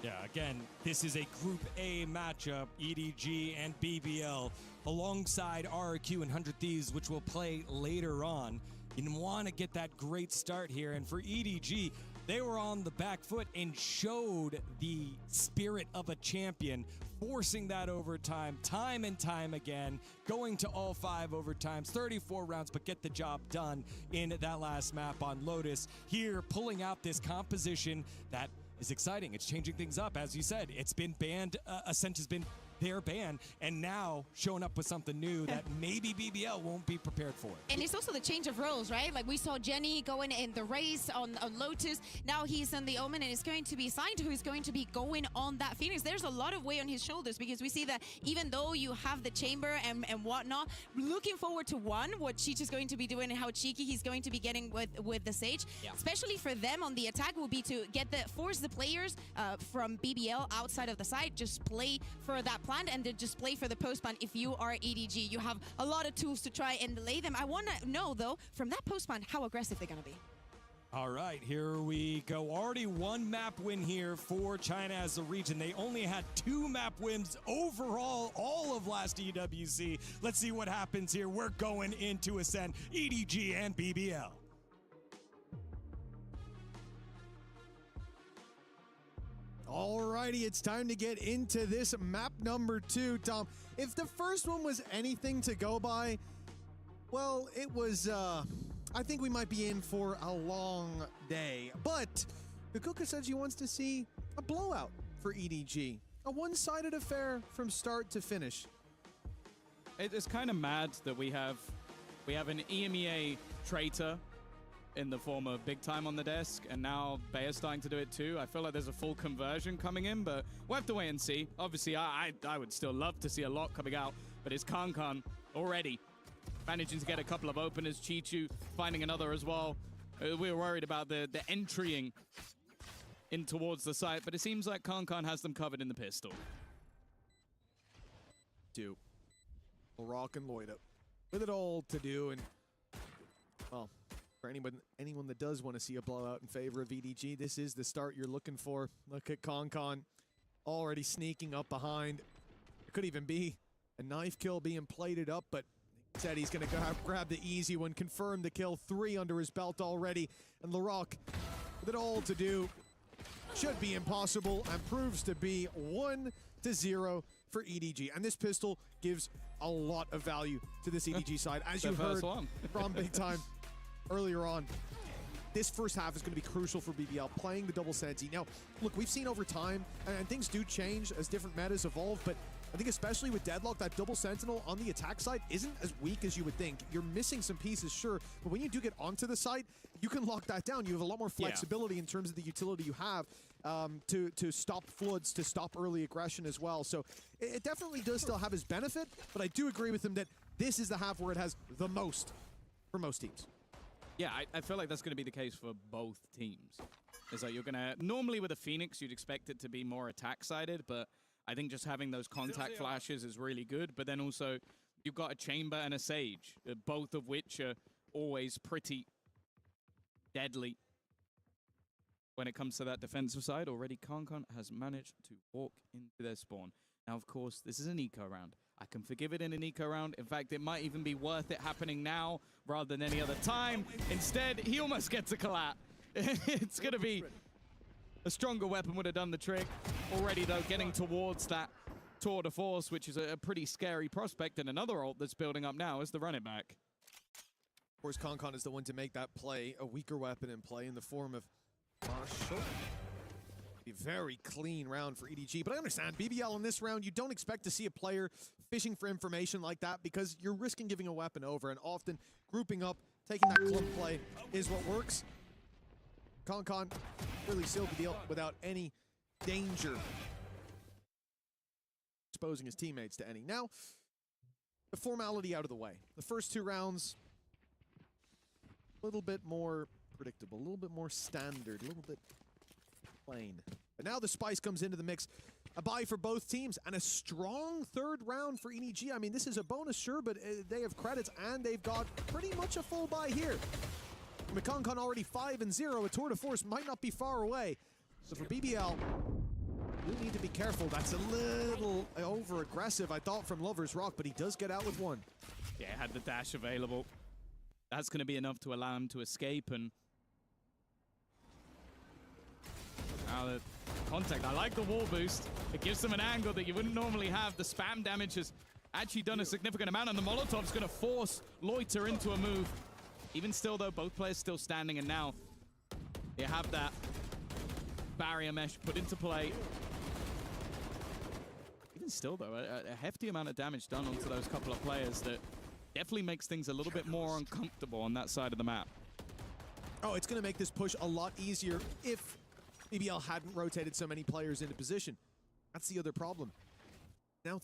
Yeah, again, this is a Group A matchup, EDG and BBL, alongside RRQ and 100 Thieves, which will play later on. You want to get that great start here, and for EDG, they were on the back foot and showed the spirit of a champion, forcing that overtime time and time again, going to all 5 overtimes, 34 rounds, but get the job done in that last map on Lotus. Here, pulling out this composition that is exciting. It's changing things up. As you said, it's been banned. Ascent has been their ban, and now showing up with something new that maybe BBL won't be prepared for. And it's also the change of roles, right? Like we saw Jaani going in the race on Lotus. Now he's on the Omen, and it's going to be Signed who is going to be going on that Phoenix. There's a lot of weight on his shoulders because we see that even though you have the chamber and whatnot, looking forward to what Cheech is going to be doing and how cheeky he's going to be getting with the Sage. Especially for them on the attack will be to force the players from BBL outside of the site, just play for that plan and then just play for the post plan. If you are EDG, you have a lot of tools to try and delay them. I want to know, though, from that post plan, how aggressive they're going to be. All right, here we go. Already 1 map win here for China as a region. They only had 2 map wins overall all of last EWC. Let's see what happens here. We're going into Ascent, EDG and BBL. Alrighty, it's time to get into this map number 2, Tom. If the first one was anything to go by, well, it was, I think we might be in for a long day. But Kakuka says he wants to see a blowout for EDG. A one-sided affair from start to finish. It's kind of mad that we have an EMEA traitor in the form of Big Time on the desk, and now Bayer's starting to do it too. I feel like there's a full conversion coming in, but we'll have to wait and see. Obviously, I would still love to see a lot coming out, but it's Kankan already managing to get a couple of openers. Chichu finding another as well. We were worried about the entrying in towards the site, but it seems like Kankan has them covered in the pistol. Rock and Lloyd up with it all to do, and well, for anyone that does want to see a blowout in favor of EDG, this is the start you're looking for. Look at Kankan already sneaking up behind. It could even be a knife kill being plated up, but Said he's going to grab the easy one, confirm the kill, 3 under his belt already. And Larocque, with it all to do, should be impossible and proves to be 1-0 for EDG. And this pistol gives a lot of value to this EDG side. As you heard from Big Time earlier on, this first half is going to be crucial for BBL, playing the double Senti. Now, look, we've seen over time, and things do change as different metas evolve, but I think especially with Deadlock, that double Sentinel on the attack side isn't as weak as you would think. You're missing some pieces, sure, but when you do get onto the site, you can lock that down. You have a lot more flexibility in terms of the utility you have to stop floods, to stop early aggression as well. So it definitely does still have its benefit, but I do agree with him that this is the half where it has the most for most teams. Yeah, I feel like that's going to be the case for both teams. Is that you're going to... Normally with a Phoenix, you'd expect it to be more attack-sided, but I think just having those contact flashes is really good. But then also, you've got a Chamber and a Sage, both of which are always pretty deadly when it comes to that defensive side. Already, Qeon has managed to walk into their spawn. Now, of course, this is an eco round. I can forgive it in an eco round. In fact, it might even be worth it happening now rather than any other time. Instead, he almost gets a collat. It's going to be... A stronger weapon would have done the trick. Already, though, getting towards that tour de force, which is a pretty scary prospect. And another ult that's building up now is the run it back. Of course, Qeon is the one to make that play. A weaker weapon in play in the form of Marshall. A very clean round for EDG, but I understand BBL in this round, you don't expect to see a player fishing for information like that because you're risking giving a weapon over, and often grouping up, taking that clump play is what works. Qeon really sealed the deal without any danger, exposing his teammates to any. Now, the formality out of the way. The first 2 rounds, a little bit more predictable, a little bit more standard, a little bit plain. But now the spice comes into the mix. A bye for both teams and a strong 3rd round for EDG. I mean, this is a bonus, sure, but they have credits and they've got pretty much a full bye here. Qeon already 5-0. A tour de force might not be far away. So for BBL, you need to be careful. That's a little over-aggressive, I thought, from Lover's Rock, but he does get out with 1. Yeah, had the dash available. That's going to be enough to allow him to escape, and now the contact. I like the wall boost. It gives them an angle that you wouldn't normally have. The spam damage has actually done a significant amount, and the Molotov's going to force Loiter into a move. Even still, though, both players still standing, and now you have that barrier mesh put into play. Even still, though, a hefty amount of damage done onto those couple of players that definitely makes things a little bit more uncomfortable on that side of the map. Oh, it's going to make this push a lot easier if BBL hadn't rotated so many players into position. That's the other problem. Now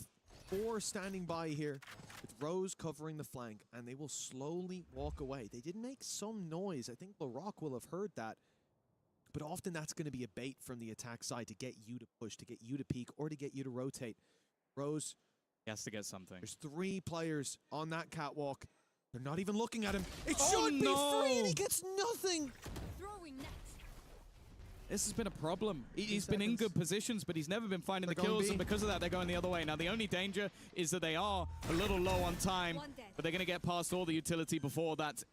4 standing by here with Rose covering the flank, and they will slowly walk away. They did make some noise. I think Larocque will have heard that. But often that's going to be a bait from the attack side to get you to push, to get you to peek, or to get you to rotate. Rose, he has to get something. There's 3 players on that catwalk. They're not even looking at him. It should be free, and he gets nothing. Throwing net. This has been a problem. He's been in good positions, but he's never been finding the kills, and because of that, they're going the other way. Now, the only danger is that they are a little low on time, but they're going to get past all the utility before that's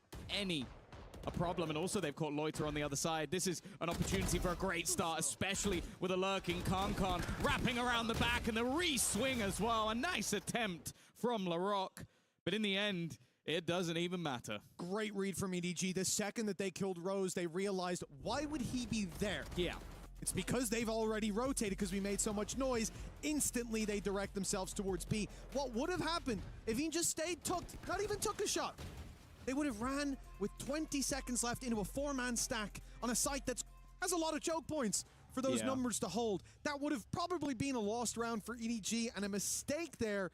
a problem. And also, they've caught Loiter on the other side. This is an opportunity for a great start, especially with a lurking Qeon wrapping around the back, and the re-swing as well. A nice attempt from Larocque, but in the end, it doesn't even matter. Great read from EDG. The second that they killed Rose, they realized, why would he be there? Yeah. It's because they've already rotated because we made so much noise. Instantly, they direct themselves towards B. What would have happened if he just stayed tucked, not even took a shot? They would have ran with 20 seconds left into a 4-man stack on a site that has a lot of choke points for those numbers to hold. That would have probably been a lost round for EDG, and a mistake there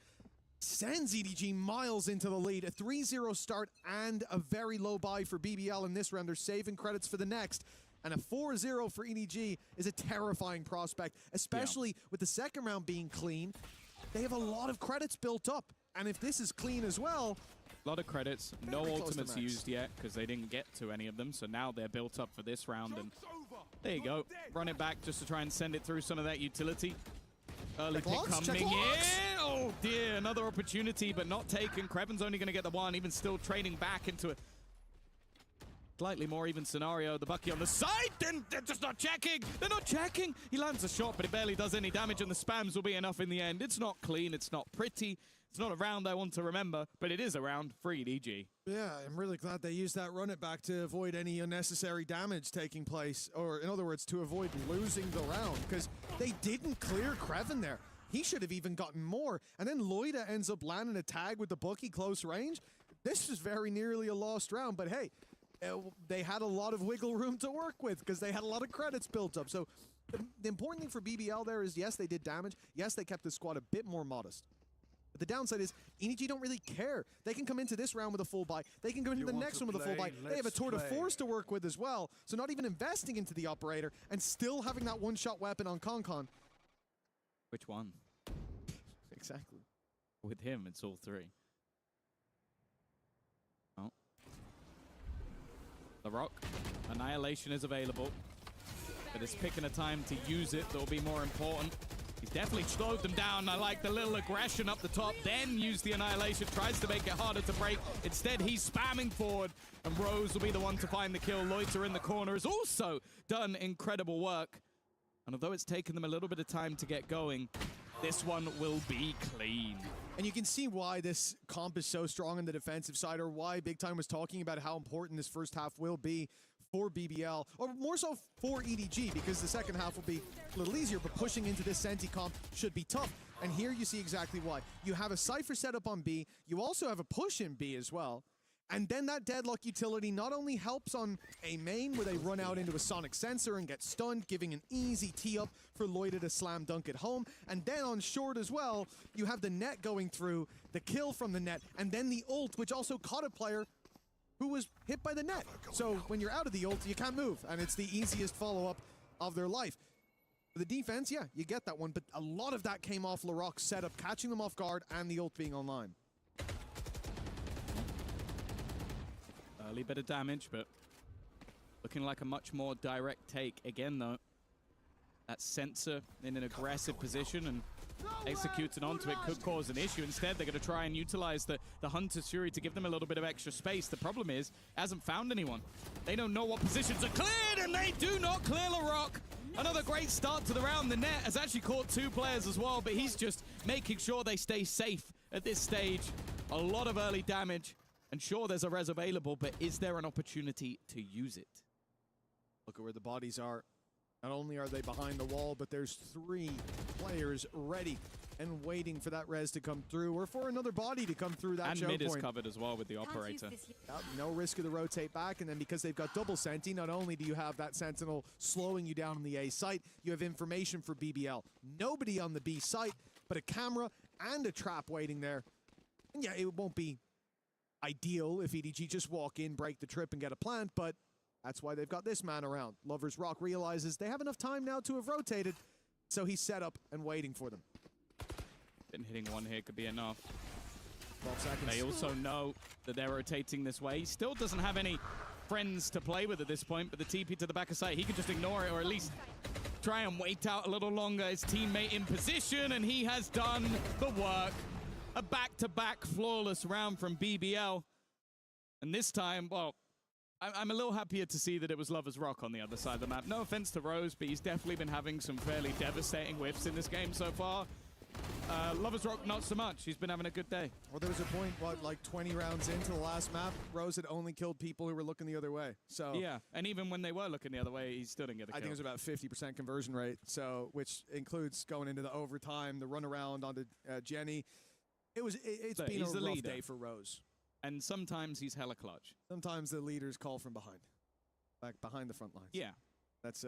sends EDG miles into the lead. A 3-0 start and a very low buy for BBL in this round. They're saving credits for the next. And a 4-0 for EDG is a terrifying prospect, especially with the second round being clean. They have a lot of credits built up. And if this is clean as well... A lot of credits. No ultimates used yet because they didn't get to any of them. So now they're built up for this round. And there you go. Run it back just to try and send it through some of that utility. Early pick coming in. Oh dear, another opportunity, but not taken. Kreven's only going to get the one, even still trading back into a slightly more even scenario. The Bucky on the side, then they're just not checking. They're not checking. He lands a shot, but it barely does any damage, and the spams will be enough in the end. It's not clean. It's not pretty. It's not a round I want to remember, but it is a round for EDG. Yeah, I'm really glad they used that run it back to avoid any unnecessary damage taking place, or in other words, to avoid losing the round, because they didn't clear Kreven there. He should have even gotten more, and then Loida ends up landing a tag with the Bucky close range. This is very nearly a lost round, but hey, they had a lot of wiggle room to work with because they had a lot of credits built up. So the important thing for BBL there is, yes, they did damage. Yes, they kept the squad a bit more modest. But the downside is NRG don't really care. They can come into this round with a full buy. They can go into the next one with a full buy. They have a tour de force to work with as well. So not even investing into the operator and still having that one-shot weapon on Concon. Which one? Exactly. With him, it's all three. Oh. The Rock. Annihilation is available. But it's picking a time to use it that will be more important. He's definitely slowed them down. I like the little aggression up the top, then use the Annihilation, tries to make it harder to break. Instead, he's spamming forward, and Rose will be the one to find the kill. Loiter in the corner has also done incredible work. And although it's taken them a little bit of time to get going, this one will be clean. And you can see why this comp is so strong on the defensive side, or why Big Time was talking about how important this first half will be for BBL, or more so for EDG, because the second half will be a little easier, but pushing into this Senti comp should be tough. And here you see exactly why. You have a Cypher set up on B, you also have a push in B as well. And then that Deadlock utility not only helps on a main where they run out into a Sonic Sensor and get stunned, giving an easy tee up for Loida to slam dunk at home. And then on short as well, you have the net going through, the kill from the net, and then the ult, which also caught a player who was hit by the net. So when you're out of the ult, you can't move, and it's the easiest follow-up of their life. For the defense, yeah, you get that one, but a lot of that came off Larocque's setup, catching them off guard, and the ult being online. Early bit of damage, but looking like a much more direct take. Again, though, that sensor in an aggressive position and executing onto it could cause an issue. Instead, they're going to try and utilize the Hunter's Fury to give them a little bit of extra space. The problem is, hasn't found anyone. They don't know what positions are cleared, and they do not clear Larocque. Another great start to the round. The net has actually caught 2 players as well, but he's just making sure they stay safe at this stage. A lot of early damage. And sure, there's a res available, but is there an opportunity to use it? Look at where the bodies are. Not only are they behind the wall, but there's 3 players ready and waiting for that res to come through, or for another body to come through that choke point. And mid is covered as well with the operator. No risk of the rotate back, and then because they've got double Senti, not only do you have that Sentinel slowing you down on the A site, you have information for BBL. Nobody on the B site, but a camera and a trap waiting there. And yeah, it won't be ideal if EDG just walk in, break the trip, and get a plant, but that's why they've got this man around. Lover's Rock realizes they have enough time now to have rotated, so he's set up and waiting for them. Been hitting one here could be enough. 12 seconds. They also know that they're rotating this way. He still doesn't have any friends to play with at this point, but the TP to the back of sight, he can just ignore it, or at least try and wait out a little longer. His teammate in position, and he has done the work. A back-to-back flawless round from BBL. And this time, well, I'm a little happier to see that it was Lover's Rock on the other side of the map. No offense to Rose, but he's definitely been having some fairly devastating whiffs in this game so far. Lover's Rock, not so much. He's been having a good day. Well, there was a point, what, like 20 rounds into the last map, Rose had only killed people who were looking the other way. So yeah, and even when they were looking the other way, he still didn't get a kill. I think it was about 50% conversion rate, so which includes going into the overtime, the run around onto Jaani. It's been a rough day for Rose. And sometimes he's hella clutch. Sometimes the leaders call from behind. Like behind the front lines. Yeah. That's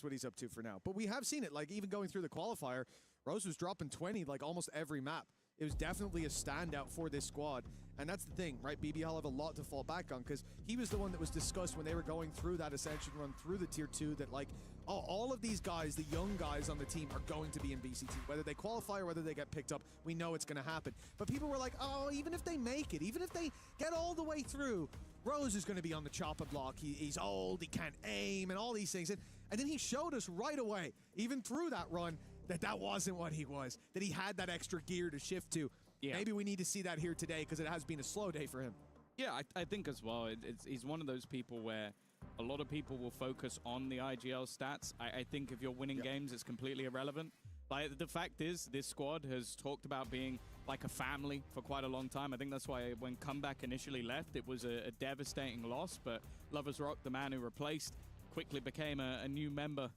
what he's up to for now. But we have seen it, like even going through the qualifier, Rose was dropping 20 like almost every map. It was definitely a standout for this squad. And that's the thing, right? BBL have a lot to fall back on, because he was the one that was discussed when they were going through that Ascension run through the Tier 2, that like, oh, all of these guys, the young guys on the team, are going to be in BCT. Whether they qualify or whether they get picked up, we know it's going to happen. But people were like, oh, even if they make it, even if they get all the way through, Rose is going to be on the chopping block. He's old, he can't aim, and all these things. And then he showed us right away, even through that run, that wasn't what he was, that he had that extra gear to shift to. Yeah. Maybe we need to see that here today because it has been a slow day for him. Yeah, I think as well. He's one of those people where a lot of people will focus on the IGL stats. I think if you're winning games, it's completely irrelevant. Like, the fact is, this squad has talked about being like a family for quite a long time. I think that's why when Comeback initially left, it was a devastating loss. But Lovers Rock, the man who replaced, quickly became a new member,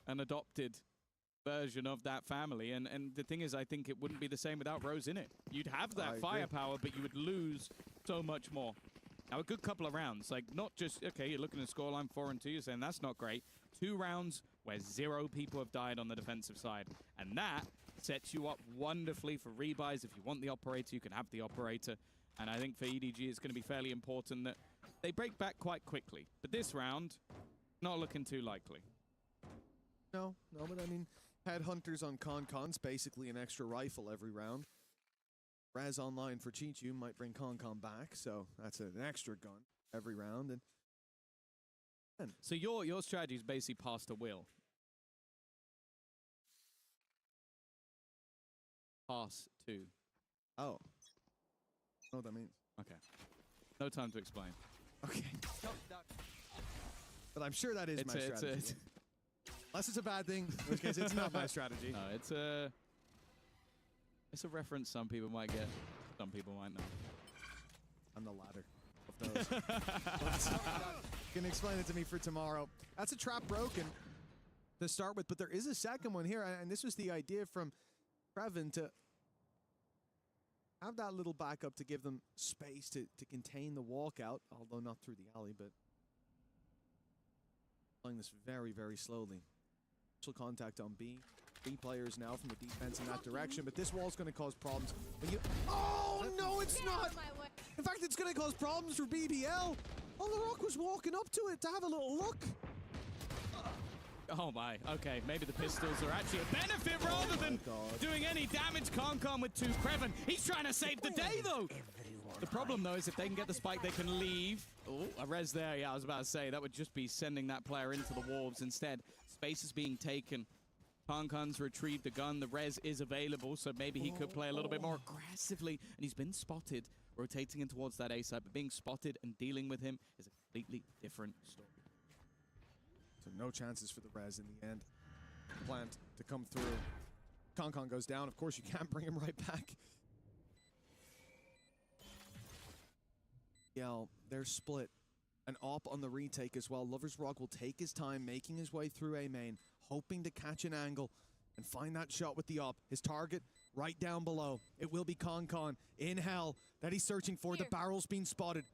an adopted version of that family. And the thing is, I think it wouldn't be the same without Rose in it. You'd have that firepower, but you would lose so much more. Now, a good couple of rounds, like not just, okay, you're looking at scoreline 4-2, you're saying that's not great. 2 rounds where 0 people have died on the defensive side. And that sets you up wonderfully for rebuys. If you want the operator, you can have the operator. And I think for EDG, it's going to be fairly important that they break back quite quickly. But this round, not looking too likely. No, but I mean, Headhunters on Concon's basically an extra rifle every round. Raz online for Chichu might bring Concon back, so that's an extra gun every round. And so your strategy is basically pass to Will. Pass to. Oh. I don't know what that means. Okay. No time to explain. Okay. But I'm sure that is my strategy. Unless it's a bad thing, in which case it's not my strategy. No, it's a reference some people might get, some people might not. I'm the latter of those. You can explain it to me for tomorrow. That's a trap broken to start with, but there is a second one here, and this was the idea from Krevin to have that little backup to give them space to contain the walkout, although not through the alley, but playing this very, very slowly. Initial contact on B. B players now from the defense in that direction, but this wall's going to cause problems. When you, oh no, it's not. In fact, it's going to cause problems for BBL. Oh, the Rock was walking up to it to have a little look. Oh my, okay, maybe the pistols are actually a benefit rather than doing any damage. Concon with 2. Krevin, he's trying to save the day though. The problem though is if they can get the spike, they can leave. Oh, a res there, yeah, I was about to say, that would just be sending that player into the wolves. Instead, space is being taken. Concon's retrieved the gun, the res is available, so maybe he could play a little bit more aggressively, and he's been spotted, rotating in towards that A side, but being spotted and dealing with him is a completely different story. So no chances for the res in the end. Plant to come through. Concon goes down, of course you can't bring him right back. They're split. An op on the retake as well. Lovers Rock will take his time, making his way through A main, hoping to catch an angle and find that shot with the op. His target right down below. It will be Concon in hell that he's searching for. The barrel's been spotted.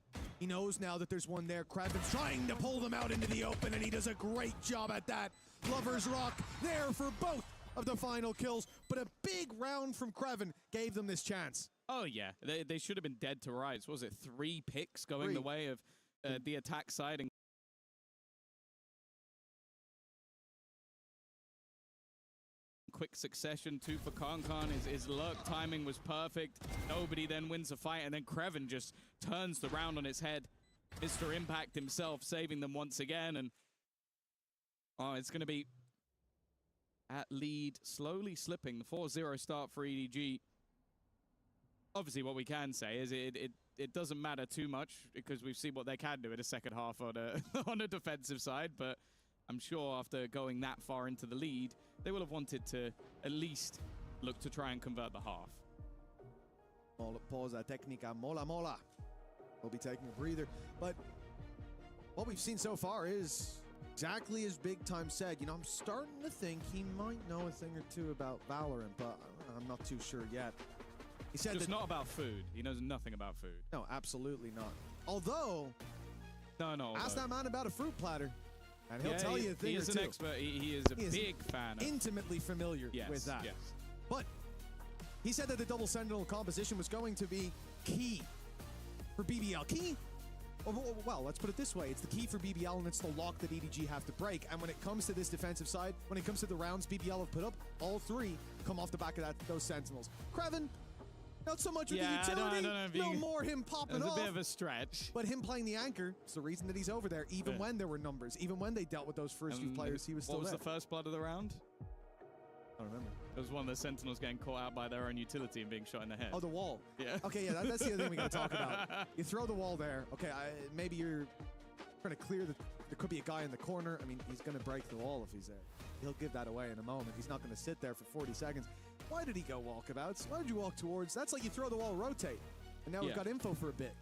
He knows now that there's one there. Krevin's trying to pull them out into the open, and he does a great job at that. Lovers Rock there for both of the final kills, but a big round from Krevin gave them this chance. Oh yeah, they should have been dead to rights. What was it 3 picks going the way of the attack side? And quick succession, 2 for Concon. His lurk timing was perfect. Nobody then wins the fight, and then Krevin just turns the round on its head. Mr. Impact himself saving them once again, and oh, it's going to be at lead, slowly slipping. The 4-0 start for EDG. Obviously, what we can say is it doesn't matter too much because we've seen what they can do in the second half on a on a defensive side. But I'm sure after going that far into the lead, they will have wanted to at least look to try and convert the half. Pausa técnica mola. We'll be taking a breather, but what we've seen so far is exactly as Big Time said. You know, I'm starting to think he might know a thing or two about Valorant, but I'm not too sure yet. He said it's not about food. He knows nothing about food. No, absolutely not. Although, ask that man about a fruit platter, and he'll tell you a thing or two. He is an expert. He is a big fan. Intimately familiar with that. Yes. But he said that the double sentinel composition was going to be key for BBL. Key? Well, let's put it this way. It's the key for BBL, and it's the lock that EDG have to break. And when it comes to this defensive side, when it comes to the rounds BBL have put up, all 3 come off the back of those sentinels. Krevin, not so much with the utility. I don't know, no more him popping off. It's a bit of a stretch. But him playing the anchor is the reason that he's over there, even when there were numbers, even when they dealt with those first few players, he was still there. What was the first blood of the round? I don't remember. It was one of the Sentinels getting caught out by their own utility and being shot in the head. Oh, the wall. Yeah. Okay, yeah, that's the other thing we got to talk about. You throw the wall there. Okay, maybe you're trying to clear the... There could be a guy in the corner. I mean, he's going to break the wall if he's there. He'll give that away in a moment. He's not going to sit there for 40 seconds. Why did he go walkabouts? Why did you walk towards? That's like you throw the wall, rotate. And now we've got info for a bit.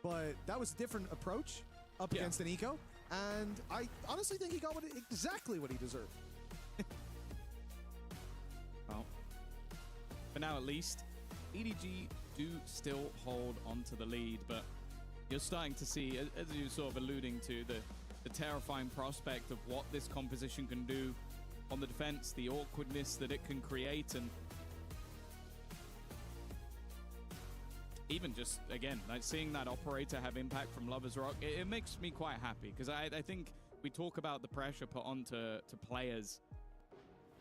But that was a different approach up against an eco. And I honestly think he got exactly what he deserved. Well, for now at least, EDG do still hold onto the lead, but you're starting to see, as you were sort of alluding to, the terrifying prospect of what this composition can do on the defense, the awkwardness that it can create, and even just, again, like seeing that operator have impact from Lovers Rock, it makes me quite happy, because I think we talk about the pressure put onto players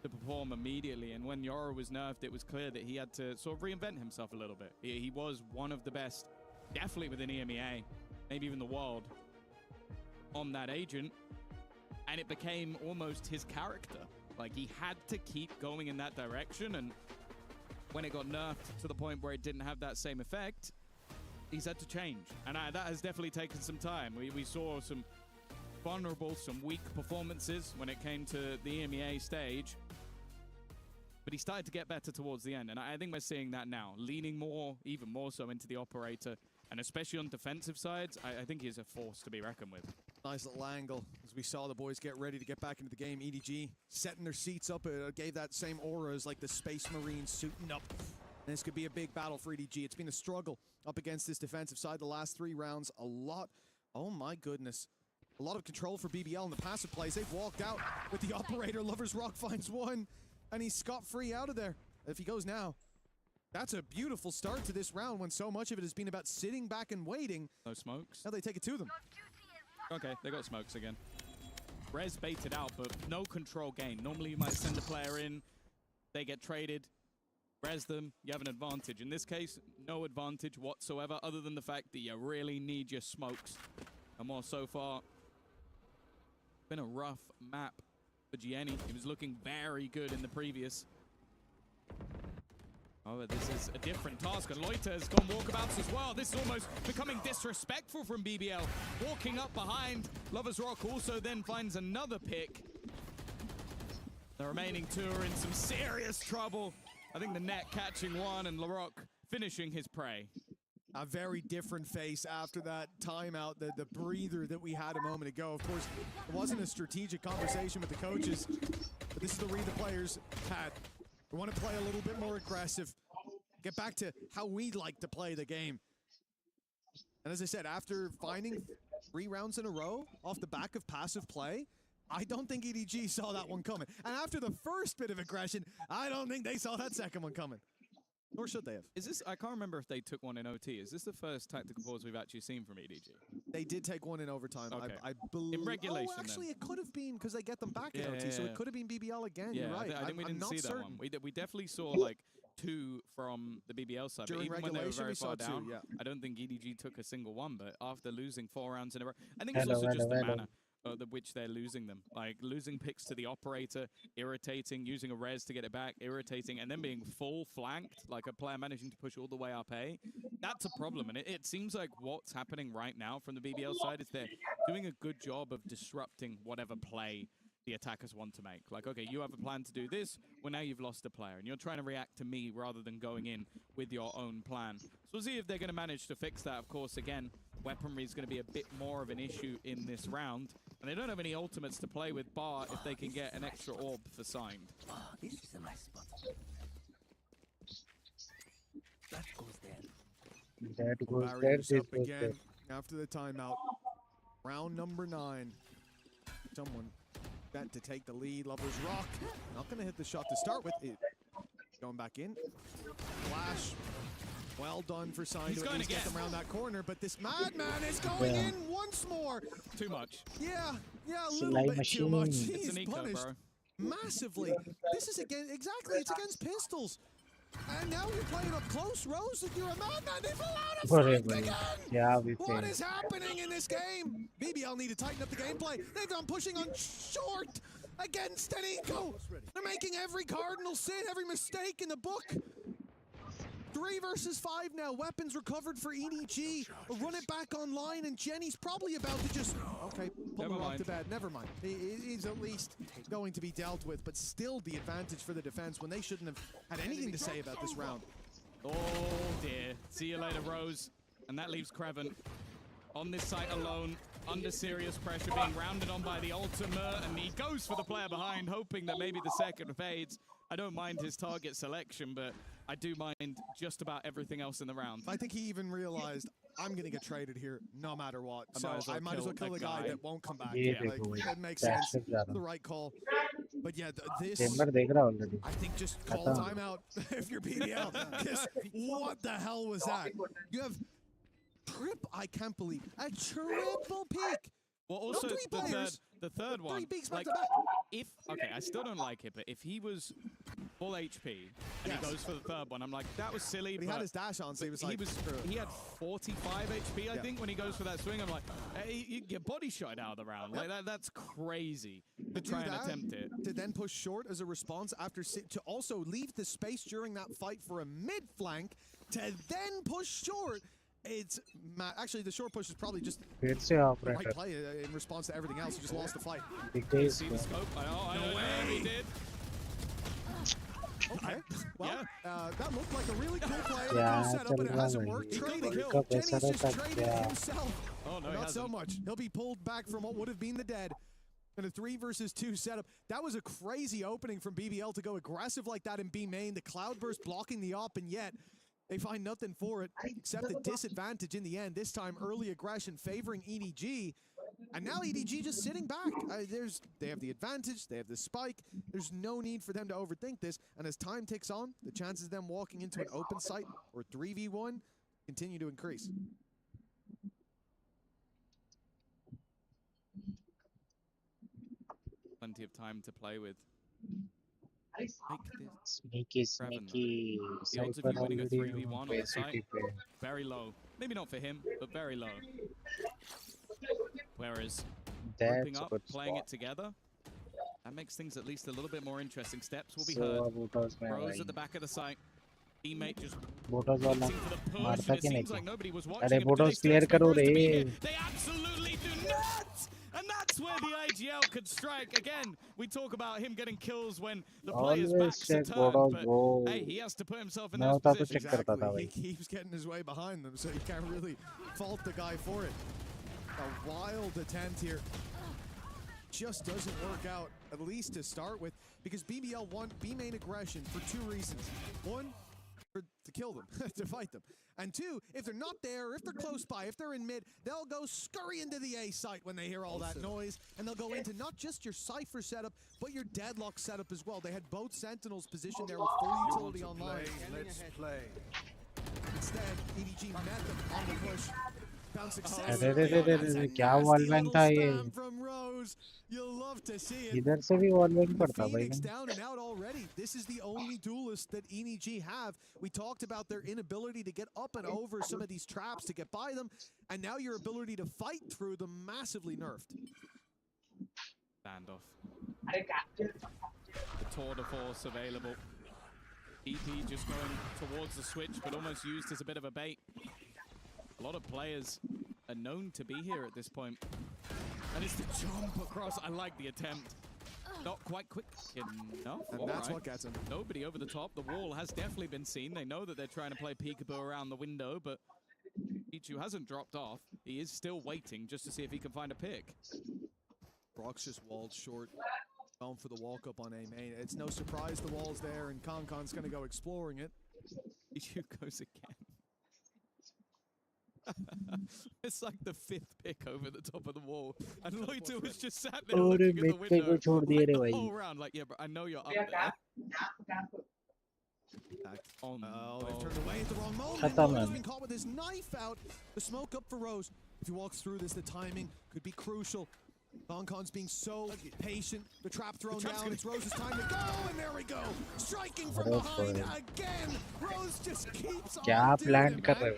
to perform immediately, and when Yoro was nerfed, it was clear that he had to sort of reinvent himself a little bit. He was one of the best, definitely within EMEA, maybe even the world, on that agent, and it became almost his character. Like, he had to keep going in that direction, and when it got nerfed to the point where it didn't have that same effect, he's had to change, and that has definitely taken some time. We saw some vulnerable, some weak performances when it came to the EMEA stage, but he started to get better towards the end, and I think we're seeing that now, leaning more, even more so into the operator, and especially on defensive sides, I think he's a force to be reckoned with. Nice little angle as we saw the boys get ready to get back into the game. EDG setting their seats up, gave that same aura as like the Space Marines suiting up. And this could be a big battle for EDG. It's been a struggle up against this defensive side the last 3 rounds. A lot, oh my goodness. A lot of control for BBL in the passive plays. They've walked out with the operator. Lovers Rock finds one, and he's scot-free out of there. If he goes now, that's a beautiful start to this round when so much of it has been about sitting back and waiting. No smokes. Now they take it to them. Okay, they got smokes again. Rez baited out, but no control gain. Normally you might send a player in, they get traded, res them, you have an advantage. In this case, no advantage whatsoever, other than the fact that you really need your smokes. And more so far, been a rough map for Jaani. He was looking very good in the previous. Oh, but this is a different task, and Loiter has gone walkabouts as well. This is almost becoming disrespectful from BBL. Walking up behind, Lovers Rock also then finds another pick. The remaining 2 are in some serious trouble. I think the net catching one and LaRock finishing his prey. A very different face after that timeout, the breather that we had a moment ago. Of course, it wasn't a strategic conversation with the coaches, but this is the read the players had. We want to play a little bit more aggressive. Get back to how we like to play the game. And as I said, after finding 3 rounds in a row off the back of passive play, I don't think EDG saw that one coming. And after the first bit of aggression, I don't think they saw that second one coming. Nor should they have. Is this, I can't remember if they took one in OT. Is this the first tactical pause we've actually seen from EDG? They did take one in overtime. Okay. I believe. In regulation, oh, actually, then. it could have been because they get them back in OT, so it could have been BBL again. Yeah, You're right. I think we didn't see that one. We definitely saw like 2 from the BBL side. During but even when they were regulation, very we saw far 2, down, yeah. I don't think EDG took a single one. But after losing 4 rounds in a row, I think it's also just the manner which they're losing them. Like losing picks to the operator, irritating, using a res to get it back, irritating, and then being full flanked, like a player managing to push all the way up A. That's a problem. And it seems like what's happening right now from the BBL side is they're doing a good job of disrupting whatever play the attackers want to make. Like, okay, you have a plan to do this, well, now you've lost a player, and you're trying to react to me rather than going in with your own plan. So we'll see if they're going to manage to fix that. Of course, again, weaponry is going to be a bit more of an issue in this round, and they don't have any ultimates to play with, bar if they can get an extra orb for signed. Oh, this is a nice spot. That goes there. That goes there, Barriers this up goes again there. after the timeout. Round number 9. Someone bet to take the lead. Lovers Rock not going to hit the shot to start with. Going back in. Flash. Well done for Sign to at least get them around that corner, but this madman is going in once more. Too much. Yeah, a little bit too much. He's punished massively. This is again it's against pistols. And now you're playing up close, Rose, and you're a madman. They've allowed a flank again. Yeah, What is happening in this game? BBL need to tighten up the gameplay. They've gone pushing on short. against an eco. They're making every cardinal sin, every mistake in the book. 3 versus 5 now. Weapons recovered for EDG. Run it back online, and Jenny's probably about to just pull him off to bed. Never mind. He's at least going to be dealt with, but still the advantage for the defense when they shouldn't have had anything to say about this round. Oh dear. See you later, Rose. And that leaves Kreven on this site alone, under serious pressure, being rounded on by the ultimate, and he goes for the player behind, hoping that maybe the second fades. I don't mind his target selection, but I do mind just about everything else in the round. I think he even realized, I'm going to get traded here no matter what. I might as well kill a guy that won't come back. That makes sense. The right call. But yeah, this... I think just call timeout if you're PDL. Because what the hell was that? You have... I can't believe a triple peak. Well, also the third one. 3 peaks like, back to back. If I still don't like it, but if he was full HP and he goes for the third one, I'm like, that was silly. But he had his dash on, so he was like, he had 45 HP, I think, when he goes for that swing. I'm like, hey, you get body shot out of the round. Like that's crazy to try and attempt it. To then push short as a response after to also leave the space during that fight for a mid flank to then push short. It's actually the short push is probably just the right play in response to everything else. He just lost the fight. See the scope? No way. He did. Okay. Well, that looked like a really cool play. Good setup, but it hasn't worked. Trading. Jenny's just traded himself. Oh no, not so much. He'll be pulled back from what would have been the dead. In a 3 versus 2 setup. That was a crazy opening from BBL to go aggressive like that in B main. The Cloudburst blocking the op, and yet they find nothing for it except a disadvantage in the end. This time, early aggression favoring EDG. And now EDG just sitting back. They have the advantage. They have the spike. There's no need for them to overthink this. And as time ticks on, the chances of them walking into an open site or 3v1 continue to increase. Plenty of time to play with. Sneaky. The odds of you winning a 3v1 on the site, very low. Maybe not for him, but very low. Whereas grouping up, playing it together, that makes things at least a little bit more interesting. Steps will be heard. Rose at the back of the site. Teammate just for the push, and it seems like nobody was watching him. They absolutely do not! And that's where the IGL could strike. Again, we talk about him getting kills when the player's backs are turned, but hey, he has to put himself in those positions. Exactly. He keeps getting his way behind them, so you can't really fault the guy for it. A wild attempt here. Just doesn't work out, at least to start with, because BBL want B-main aggression for 2 reasons. 1, to kill them, to fight them. And 2, if they're not there, if they're close by, if they're in mid, they'll go scurry into the A site when they hear all that noise, and they'll go into not just your Cypher setup, but your Deadlock setup as well. They had both Sentinels positioned there with full utility online. Let's play. Instead, EDG met them on the push. Found success. क्या wall bank था ये? From Rose. You'll love to see it. इधर से भी wall bank पड़ता भाई. Phoenix down and out already. This is the only duelist that ENEG have. We talked about their inability to get up and over some of these traps to get by them, and now your ability to fight through them massively nerfed. Standoff. The tour de force available. EP just going towards the switch, but almost used as a bit of a bait. A lot of players are known to be here at this point. And it's the jump across. I like the attempt. Not quite quick enough. And that's what gets him. Nobody over the top. The wall has definitely been seen. They know that they're trying to play peekaboo around the window, but Ichu hasn't dropped off. He is still waiting just to see if he can find a pick. Brock's just walled short. Going for the walk up on A main. It's no surprise the wall's there, and Concon's going to go exploring it. Ichu goes again. It's like the 5th pick over the top of the wall, and Loiter was just sat there looking at the window like the whole round. Like, yeah, but I know you're up there. They've turned away at the wrong moment. Loiter's been caught with his knife out. The smoke up for Rose. If he walks through this, the timing could be crucial. Concon's being so patient. The trap thrown down. It's Rose's time to go, and there we go. Striking from behind again. Rose just keeps on doing it, man.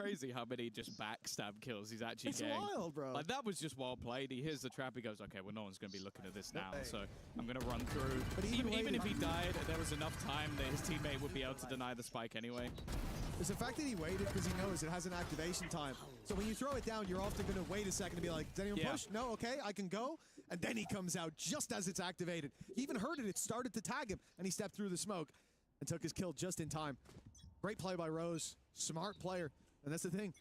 crazy how many just backstab kills he's actually It's getting. wild, bro. Like, that was just well played. He hears the trap, he goes, okay, well, no one's going to be looking at this now, so I'm going to run through. But even if he died, there was enough time that his teammate would be able to deny the spike anyway. It's the fact that he waited because he knows it has an activation time. So when you throw it down, you're often going to wait a second to be like, does anyone push? No, okay, I can go. And then he comes out just as it's activated. He even heard it. It started to tag him, and he stepped through the smoke and took his kill just in time. Great play by Rose. Smart player. And that's the thing.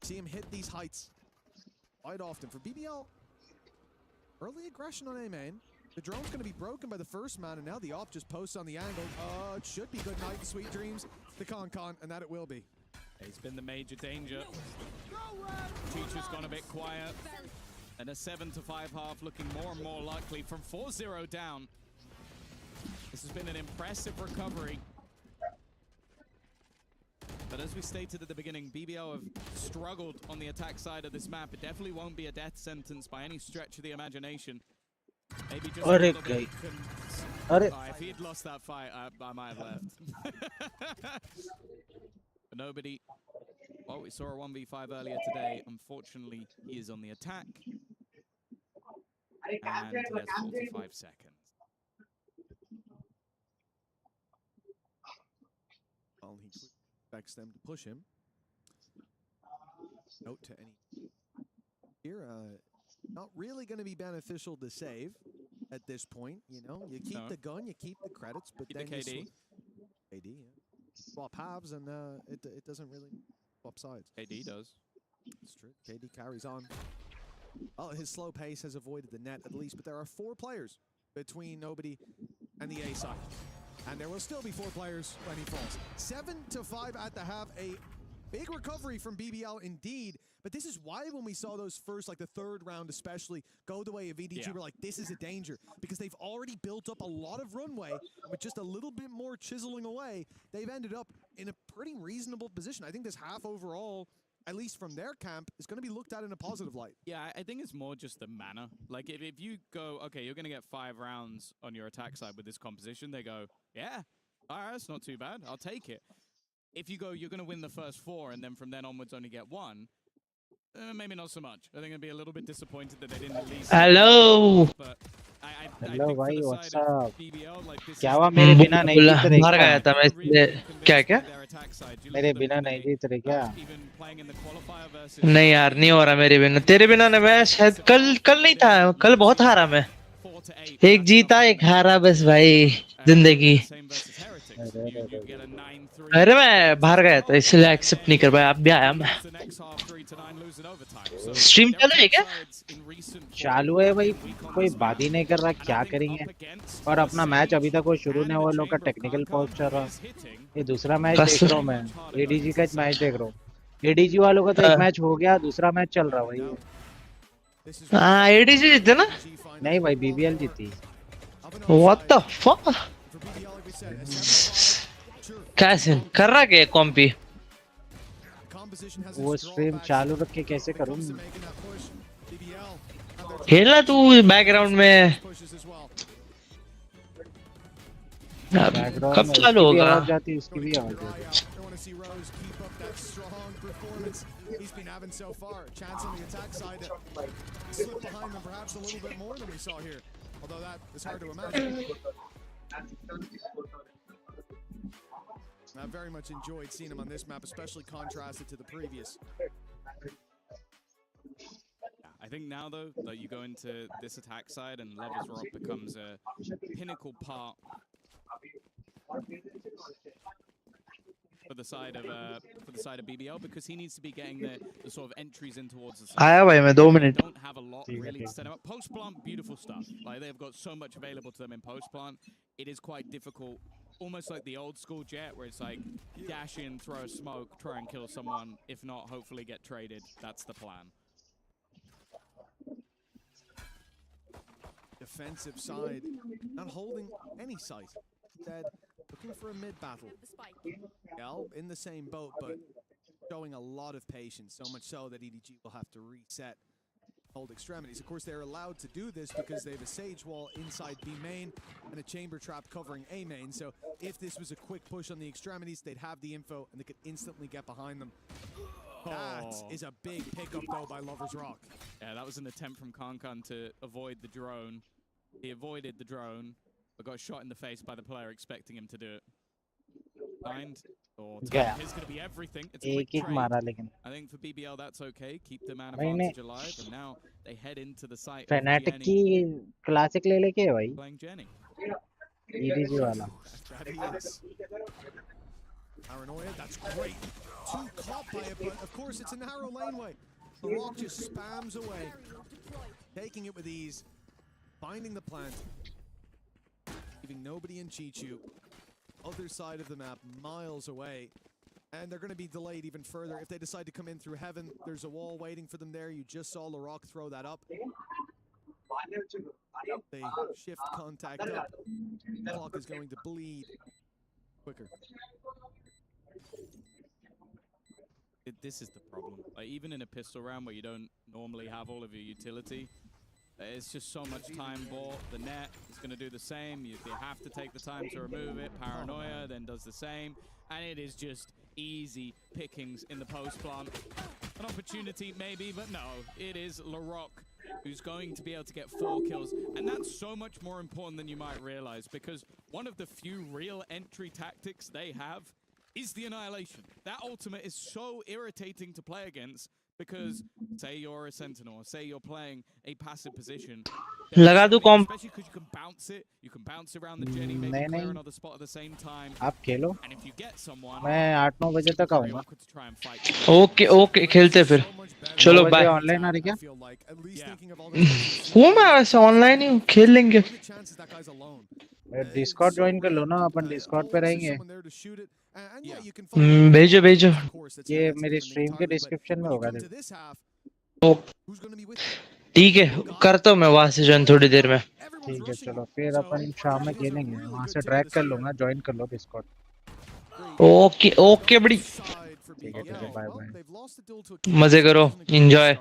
See him hit these heights quite often. For BBL, early aggression on A main. The drone's going to be broken by the first man, and now the op just posts on the angle. It should be good night and sweet dreams to Con, and that it will be. He's been the major danger. Teacher's gone a bit quiet. And a 7-5 half looking more and more likely from 4-0 down. This has been an impressive recovery. But as we stated at the beginning, BBL have struggled on the attack side of this map. It definitely won't be a death sentence by any stretch of the imagination. Maybe just a little bit. If he had lost that fight, I might have left. But nobody. Well, we saw a 1v5 earlier today. Unfortunately, he is on the attack. And he has 45 seconds. Well, he expects them to push him. Note to any here, not really going to be beneficial to save at this point. You know, you keep the gun, you keep the credits, but Keep then the KD. KD, swap halves, and it doesn't really swap sides. KD does. It's true. KD carries on. Well, his slow pace has avoided the net at least, but there are 4 players between Nobody and the A side. And there will still be 4 players when he falls. 7-5 at the half. A big recovery from BBL indeed. But this is why when we saw those first, like the third round especially, go the way of EDG, we're like, this is a danger. Because they've already built up a lot of runway. With just a little bit more chiseling away, they've ended up in a pretty reasonable position. I think this half overall, at least from their camp, is going to be looked at in a positive light. Yeah, I think it's more just the manner. Like, if you go, okay, you're going to get 5 rounds on your attack side with this composition, they go, yeah, all right, that's not too bad. I'll take it. If you go, you're going to win the first 4, and then from then onwards only get 1, maybe not so much. I think I'd be a little bit disappointed that they didn't at least... Hello! But hello भाई WhatsApp क्या हुआ मेरे बिना नहीं जीत रहे मर गया था मैं इसलिए क्या क्या मेरे बिना नहीं जीत रहे क्या नहीं यार नहीं हो रहा मेरे बिना तेरे बिना ना मैं शायद कल नहीं था कल बहुत हारा मैं एक जीता एक हारा बस भाई जिंदगी अरे मैं बाहर गया था इसलिए एक्सेप्ट नहीं कर पाया अब भी आया मैं स्ट्रीम चल है क्या चालू है भाई कोई बात ही नहीं कर रहा क्या करेंगे और अपना मैच अभी तक वो शुरू नहीं हुआ लोग का टेक्निकल पॉज चल रहा ये दूसरा मैच देख रहा हूँ मैं एडीजी का मैच देख रहा हूँ एडीजी वालों का तो एक मैच हो गया दूसरा मैच चल रहा भाई हाँ एडीजी जीते ना नहीं भाई बीबीएल जीती व्हाट द फक कैसे कर रहा क्या कॉम्पी वो स्ट्रीम चालू रख के कैसे करूँ खेलना तू बैकग्राउंड में कब चालू होगा आवाज जाती है उसकी भी आवाज जाती He's been having so far. Chance on the attack side to slip behind them perhaps a little bit more than we saw here. Although that is hard to imagine. I very much enjoyed seeing him on this map, especially contrasted to the previous. I think now, though, that you go into this attack side and Lovers Rock becomes a pinnacle part for the side of BBL because he needs to be getting the sort of entries in towards the side. आया भाई मैं 2 minute Don't have a lot really to set him up. Post plant, beautiful stuff. Like they've got so much available to them in post plant. It is quite difficult, almost like the old school Jet, where it's like dash in, throw a smoke, try and kill someone. If not, hopefully get traded. That's the plan. Defensive side, not holding any sight. Instead, looking for a mid battle. Well, in the same boat, but showing a lot of patience. So much so that EDG will have to reset hold extremities. Of course, they're allowed to do this because they have a Sage Wall inside B main and a Chamber Trap covering A main. So if this was a quick push on the extremities, they'd have the info and they could instantly get behind them. That is a big pickup, though, by Lovers Rock. Yeah, that was an attempt from Kankan to avoid the drone. He avoided the drone, but got shot in the face by the player expecting him to do it. Blind or time is going to be everything. It's a quick trade. I think for BBL that's okay. Keep the man advantage alive, and now they head into the site. Fnatic की classic ले लेके भाई. Playing Jaani. EDG वाला. That he is. Paranoia, that's great. Too caught by it, but of course it's a narrow laneway. The Rock just spams away, taking it with ease, finding the plant, leaving nobody in Chichu. Other side of the map, miles away, and they're going to be delayed even further if they decide to come in through heaven. There's a wall waiting for them there. You just saw LaRock throw that up. They shift contact up. The clock is going to bleed quicker. This is the problem. Like, even in a pistol round where you don't normally have all of your utility, it's just so much time bought. The net is going to do the same. They have to take the time to remove it. Paranoia then does the same. And it is just easy pickings in the post plant. An opportunity maybe, but no. It is LaRock who's going to be able to get 4 kills. And that's so much more important than you might realize, because one of the few real entry tactics they have is the Annihilation. That ultimate is so irritating to play against, because say you're a Sentinel, say you're playing a passive position, लगा दूं कॉम्प. especially because you can bounce around the Jenny, maybe clear another spot at the same time. आप खेलो. And if you get someone, मैं 8-9 बजे तक आऊँगा. Okay okay खेलते फिर. चलो बाय. ऑनलाइन आ रही क्या? हूँ मैं वैसे ऑनलाइन ही हूँ, खेल लेंगे. डिस्कॉर्ड ज्वाइन कर लो ना, अपन डिस्कॉर्ड पे रहेंगे. भेजो भेजो. ये मेरी स्ट्रीम के डिस्क्रिप्शन में होगा. ठीक है, करता हूँ मैं वहाँ से ज्वाइन थोड़ी देर में. ठीक है, चलो फिर अपन शाम में खेलेंगे. वहाँ से ड्रैग कर लूँगा, ज्वाइन कर लो डिस्कॉर्ड. ओके ओके बड़ी. ठीक है, बाय बाय. मजे करो, एंजॉय.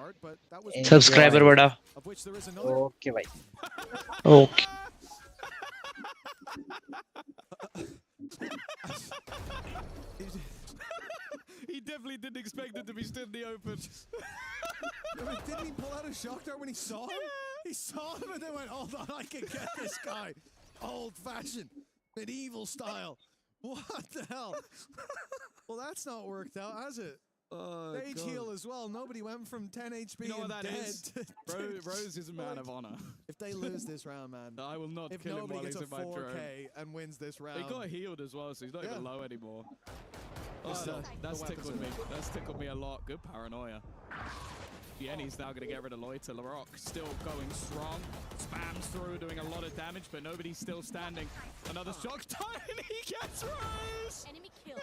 सब्सक्राइबर बढ़ा. ओके भाई. Okay. He definitely didn't expect it to be stood in the open. Didn't he pull out a shock dart when he saw him? He saw him and then went, hold on, I can get this guy. Old-fashioned, medieval style. What the hell? Well, that's not worked out, has it? Stage heal as well. Nobody went from 10 HP you know what and that dead is? to Rose is a man of honor. If they lose this round, man. I will not kill him while he's in my drone. If nobody gets a 4K and wins this round. He got healed as well, so he's not even low anymore. That's tickled me. That's tickled me a lot. Good paranoia. Jenny's now going to get rid of Loiter. LaRock still going strong. Spams through, doing a lot of damage, but nobody's still standing. Another shock time, and he gets Rose! Enemy kill.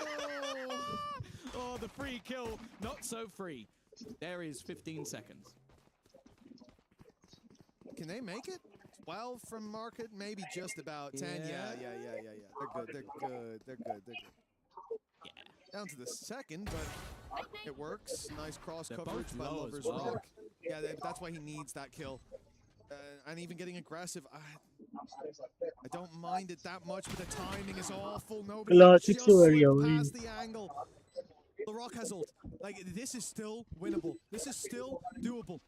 Oh, the free kill. Not so free. There is 15 seconds. Can they make it? 12 from market, maybe just about 10. Yeah. They're good. Yeah. Down to the second, but it works. Nice cross coverage by Lovers Rock. Yeah, that's why he needs that kill. And even getting aggressive, I don't mind it that much, but the timing is awful. Nobody just went past the angle. The Rock has ult. Like, this is still winnable. This is still doable.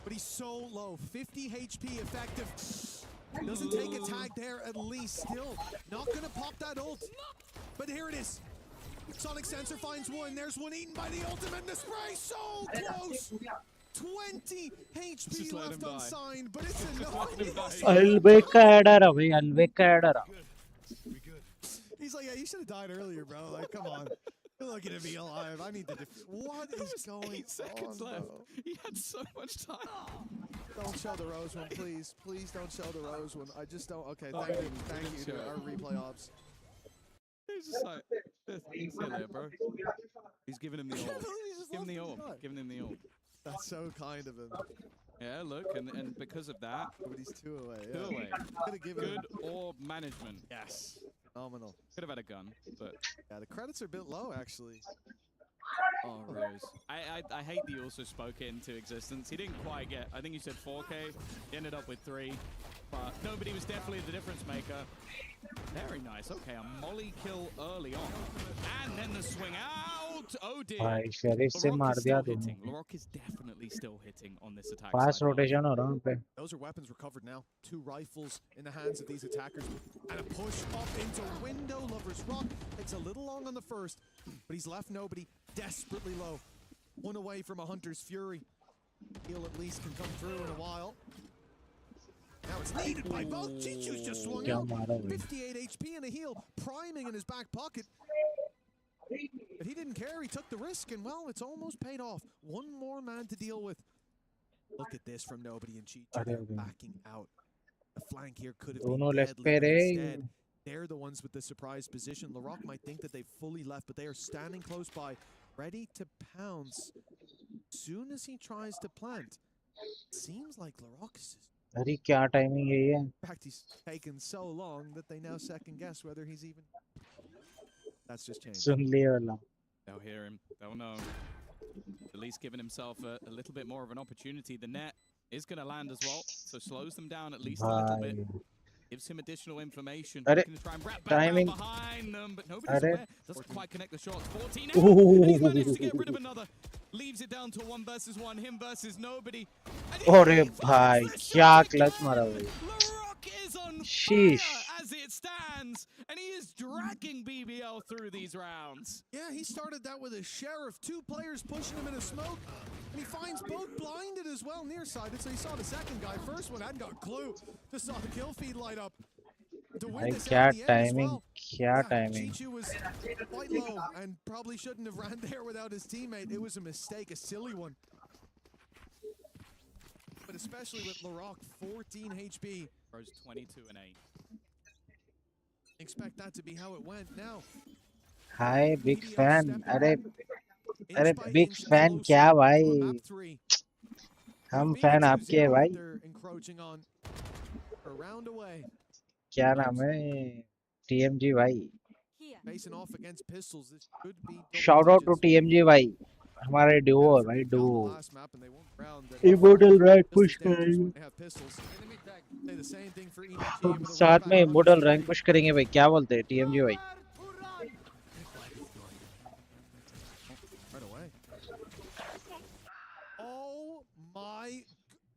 But he's so low. 50 HP effective. Doesn't take a tag there at least. Still not gonna pop that ult. But here it is. Sonic Sensor finds one. There's one eaten by the ultimate and the spray. So close. 20 HP left unsigned, but it's enough. He's like, yeah, you should have died earlier, bro. Like, come on. You're lucky to be alive. I need to what is going 8 seconds on, left. bro? He had so much time. Don't show the Rose one, please. Please don't show the Rose one. I just don't. Okay, thank you to our replay ops. He's just like, see you later, bro. He's giving him the orb. Giving him the orb. That's so kind of him. Yeah, look, and because of that, but he's 2 away. Yeah. 2 away. Could have given good orb management. Yes. Phenomenal. Could have had a gun, but yeah, the credits are a bit low actually. Oh, Rose. I hate that you also spoke it into existence. He didn't quite get, I think you said 4K. He ended up with 3. But nobody was definitely the difference maker. Very nice. Okay, a molly kill early on. And then the swing out. Oh, dear. भाई शरीफ से मार दिया दोनों. Laroc is definitely still hitting on this attack. Fast rotation हो रहा है पे. Those are weapons recovered now. 2 rifles in the hands of these attackers. And a push up into window. Lover's Rock takes a little long on the first, but he's left nobody desperately low. 1 away from a Hunter's Fury. He'll at least can come through in a while. Now it's needed by both. Chichu's just swung out. 58 HP and a heal, priming in his back pocket. But he didn't care. He took the risk, and well, it's almost paid off. 1 more man to deal with. Look at this from nobody and Chichu backing out. The flank here could have been deadly, but instead, they're the ones with the surprise position. Laroc might think that they've fully left, but they are standing close by, ready to pounce. Soon as he tries to plant, seems like Laroc is just... अरे क्या timing है ये? In fact, he's taken so long that they now second guess whether he's even... That's just changed. सुन लिया वाला. They'll hear him. They'll know. At least giving himself a little bit more of an opportunity. The net is going to land as well, so slows them down at least a little bit. Gives him additional information. Looking to try and wrap back timing. behind them, but nobody's aware. Doesn't quite connect the shots. 14 out. Ooh. And he's managed to get rid of another. Leaves it down to 1 versus 1. Him versus nobody. अरे भाई क्या clutch मारा भाई. Sheesh. As it stands, and he is dragging BBL through these rounds. Yeah, he started that with a sheriff. 2 players pushing him in a smoke, and he finds both blinded as well, nearsighted. So he saw the second guy. First one hadn't got a clue. Just saw the kill feed light up. To win this क्या at the end as timing, well. क्या timing. Chichu was quite low and probably shouldn't have ran there without his teammate. It was a mistake, a silly one. But especially with Laroc, 14 HP. Rose 22 and 8. Expect that to be how it went now. Hi, big fan. अरे big fan क्या भाई? हम fan आपके हैं भाई. क्या नाम है? TMG भाई. Shout out to TMG भाई. हमारे duo है भाई, duo. Immortal rank push करेंगे. साथ में immortal rank push करेंगे भाई. क्या बोलते हैं TMG भाई?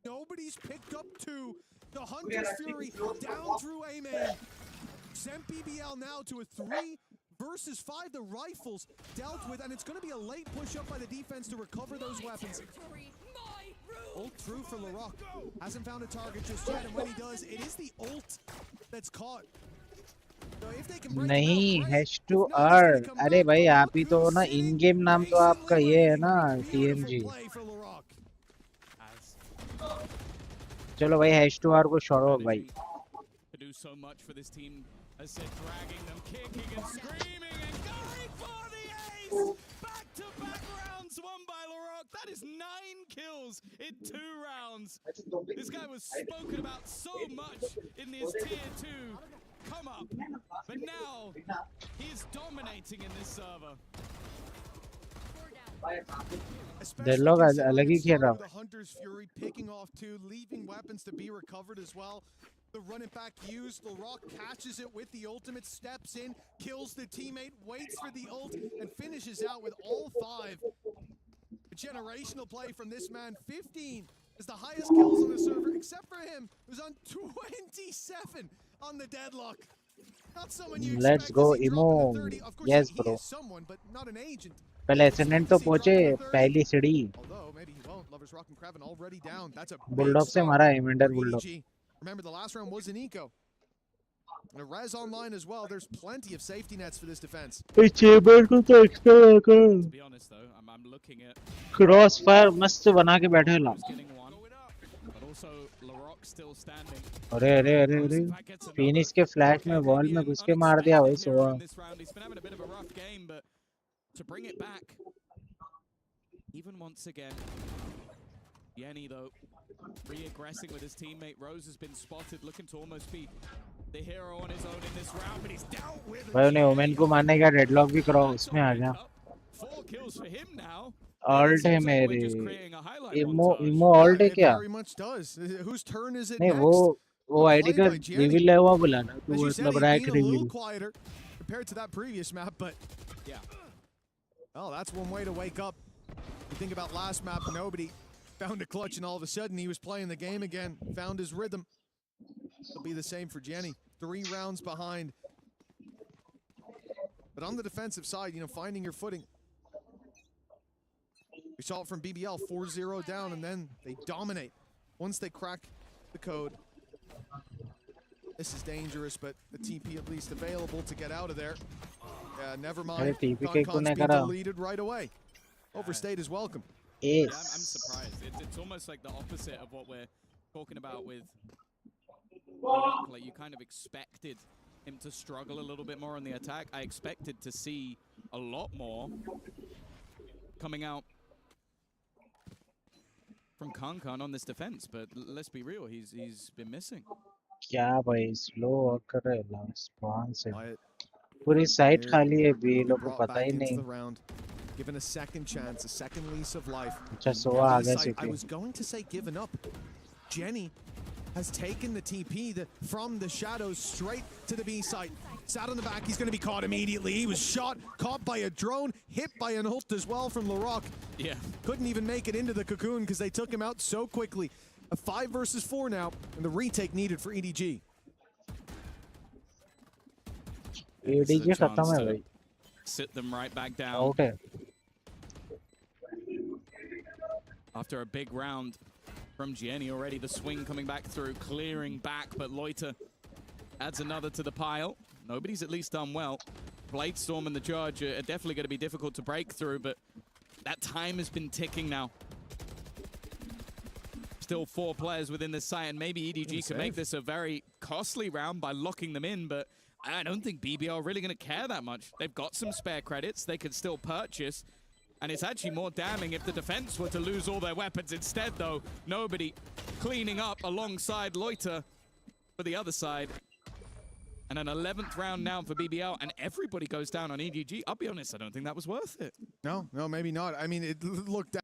Nobody's picked up 2. The Hunter's Fury down through A main. Sent BBL now to a 3 versus 5. The rifles dealt with, and it's going to be a late push up by the defense to recover those weapons. Ult through for Laroc. Hasn't found a target just yet, and when he does, it is the ult that's caught. नहीं H2R. अरे भाई आप ही तो ना इन game नाम तो आपका ये है ना TMG. चलो भाई H2R को छोड़ो भाई. To do so much for this team, as said, dragging them, kicking and screaming and going for the ace. Back-to-back rounds won by Laroc. That is 9 kills in 2 rounds. This guy was spoken about so much in his tier 2 come up, but now he's dominating in this server. लोग अलग ही खेल रहा. The Hunter's Fury picking off 2, leaving weapons to be recovered as well. The run it back used, Laroc catches it with the ultimate, steps in, kills the teammate, waits for the ult, and finishes out with all 5. A generational play from this man. 15 is the highest kills on the server, except for him, who's on 27 on the deadlock. Not someone you Let's go Imo. Yes bro. Someone, but not an agent. पहले ascendant तो पहुंचे पहली सीढ़ी. Bulldog से मारा है Eminder bulldog. Remember the last round was an eco. And a res online as well. There's plenty of safety nets for this defense. इस चेबर को तो एक्स्ट्रा कर. To be honest though, I'm looking at Crossfire मस्त बना के बैठे ला. but also Laroc still standing. अरे Phoenix के फ्लैश में वॉल में घुस के मार दिया भाई सोआ. He's been having a bit of a rough game, but to bring it back, even once again, Jaani though, re-aggressing with his teammate. Rose has been spotted, looking to almost be the hero on his own in this round, but he's dealt with. भाई उन्हें women को मारने का deadlock भी कराओ, उसमें आ गया. 4 kills for him now. Alt है मेरी इमो alt है It क्या very much does. Whose turn is it नहीं next? वो Good आईडी play का by Jaani. रिवील है हुआ बोला ना As तो you said, मतलब he's rack been a little reveal quieter compared to that previous map, but yeah. Oh, that's one way to wake up. You think about last map, nobody found a clutch, and all of a sudden he was playing the game again, found his rhythm. It'll be the same for Jaani. 3 rounds behind. But on the defensive side, you know, finding your footing. We saw it from BBL, 4-0 down, and then they dominate. Once they crack the code, this is dangerous, but the TP at least available to get out of there. Never mind. Concon's being deleted right away. Overstayed his welcome. Yeah, I'm surprised. It's almost like the opposite of what we're talking about with Rock. Like, you kind of expected him to struggle a little bit more on the attack. I expected to see a lot more coming out from Kankan on this defense, but let's be real, he's been missing. क्या भाई slow work कर रहे हैं spawn से पूरी site खाली है B लोग को पता ही नहीं Given a second chance, a second lease of life. अच्छा सोआ आ गया I city was going to say given up. Jaani has taken the TP from the shadows straight to the B site. Sat on the back, he's going to be caught immediately. He was shot, caught by a drone, hit by an ult as well from Larocque. Yeah. Couldn't even make it into the cocoon because they took him out so quickly. A 5 versus 4 now, and the retake needed for EDG. EDG खत्म है भाई. Sit them right back down. Out है. After a big round from Jaani already, the swing coming back through, clearing back, but Loiter adds another to the pile. Nobody's at least done well. Bladestorm and the Judge are definitely going to be difficult to break through, but that time has been ticking now. Still 4 players within this site, and maybe EDG can make this a very costly round by locking them in, but I don't think BBL are really going to care that much. They've got some spare credits they could still purchase, and it's actually more damning if the defense were to lose all their weapons. Instead, though, nobody cleaning up alongside Loiter for the other side. And an 11th round now for BBL, and everybody goes down on EDG. I'll be honest, I don't think that was worth it. No, maybe not. I mean, it looked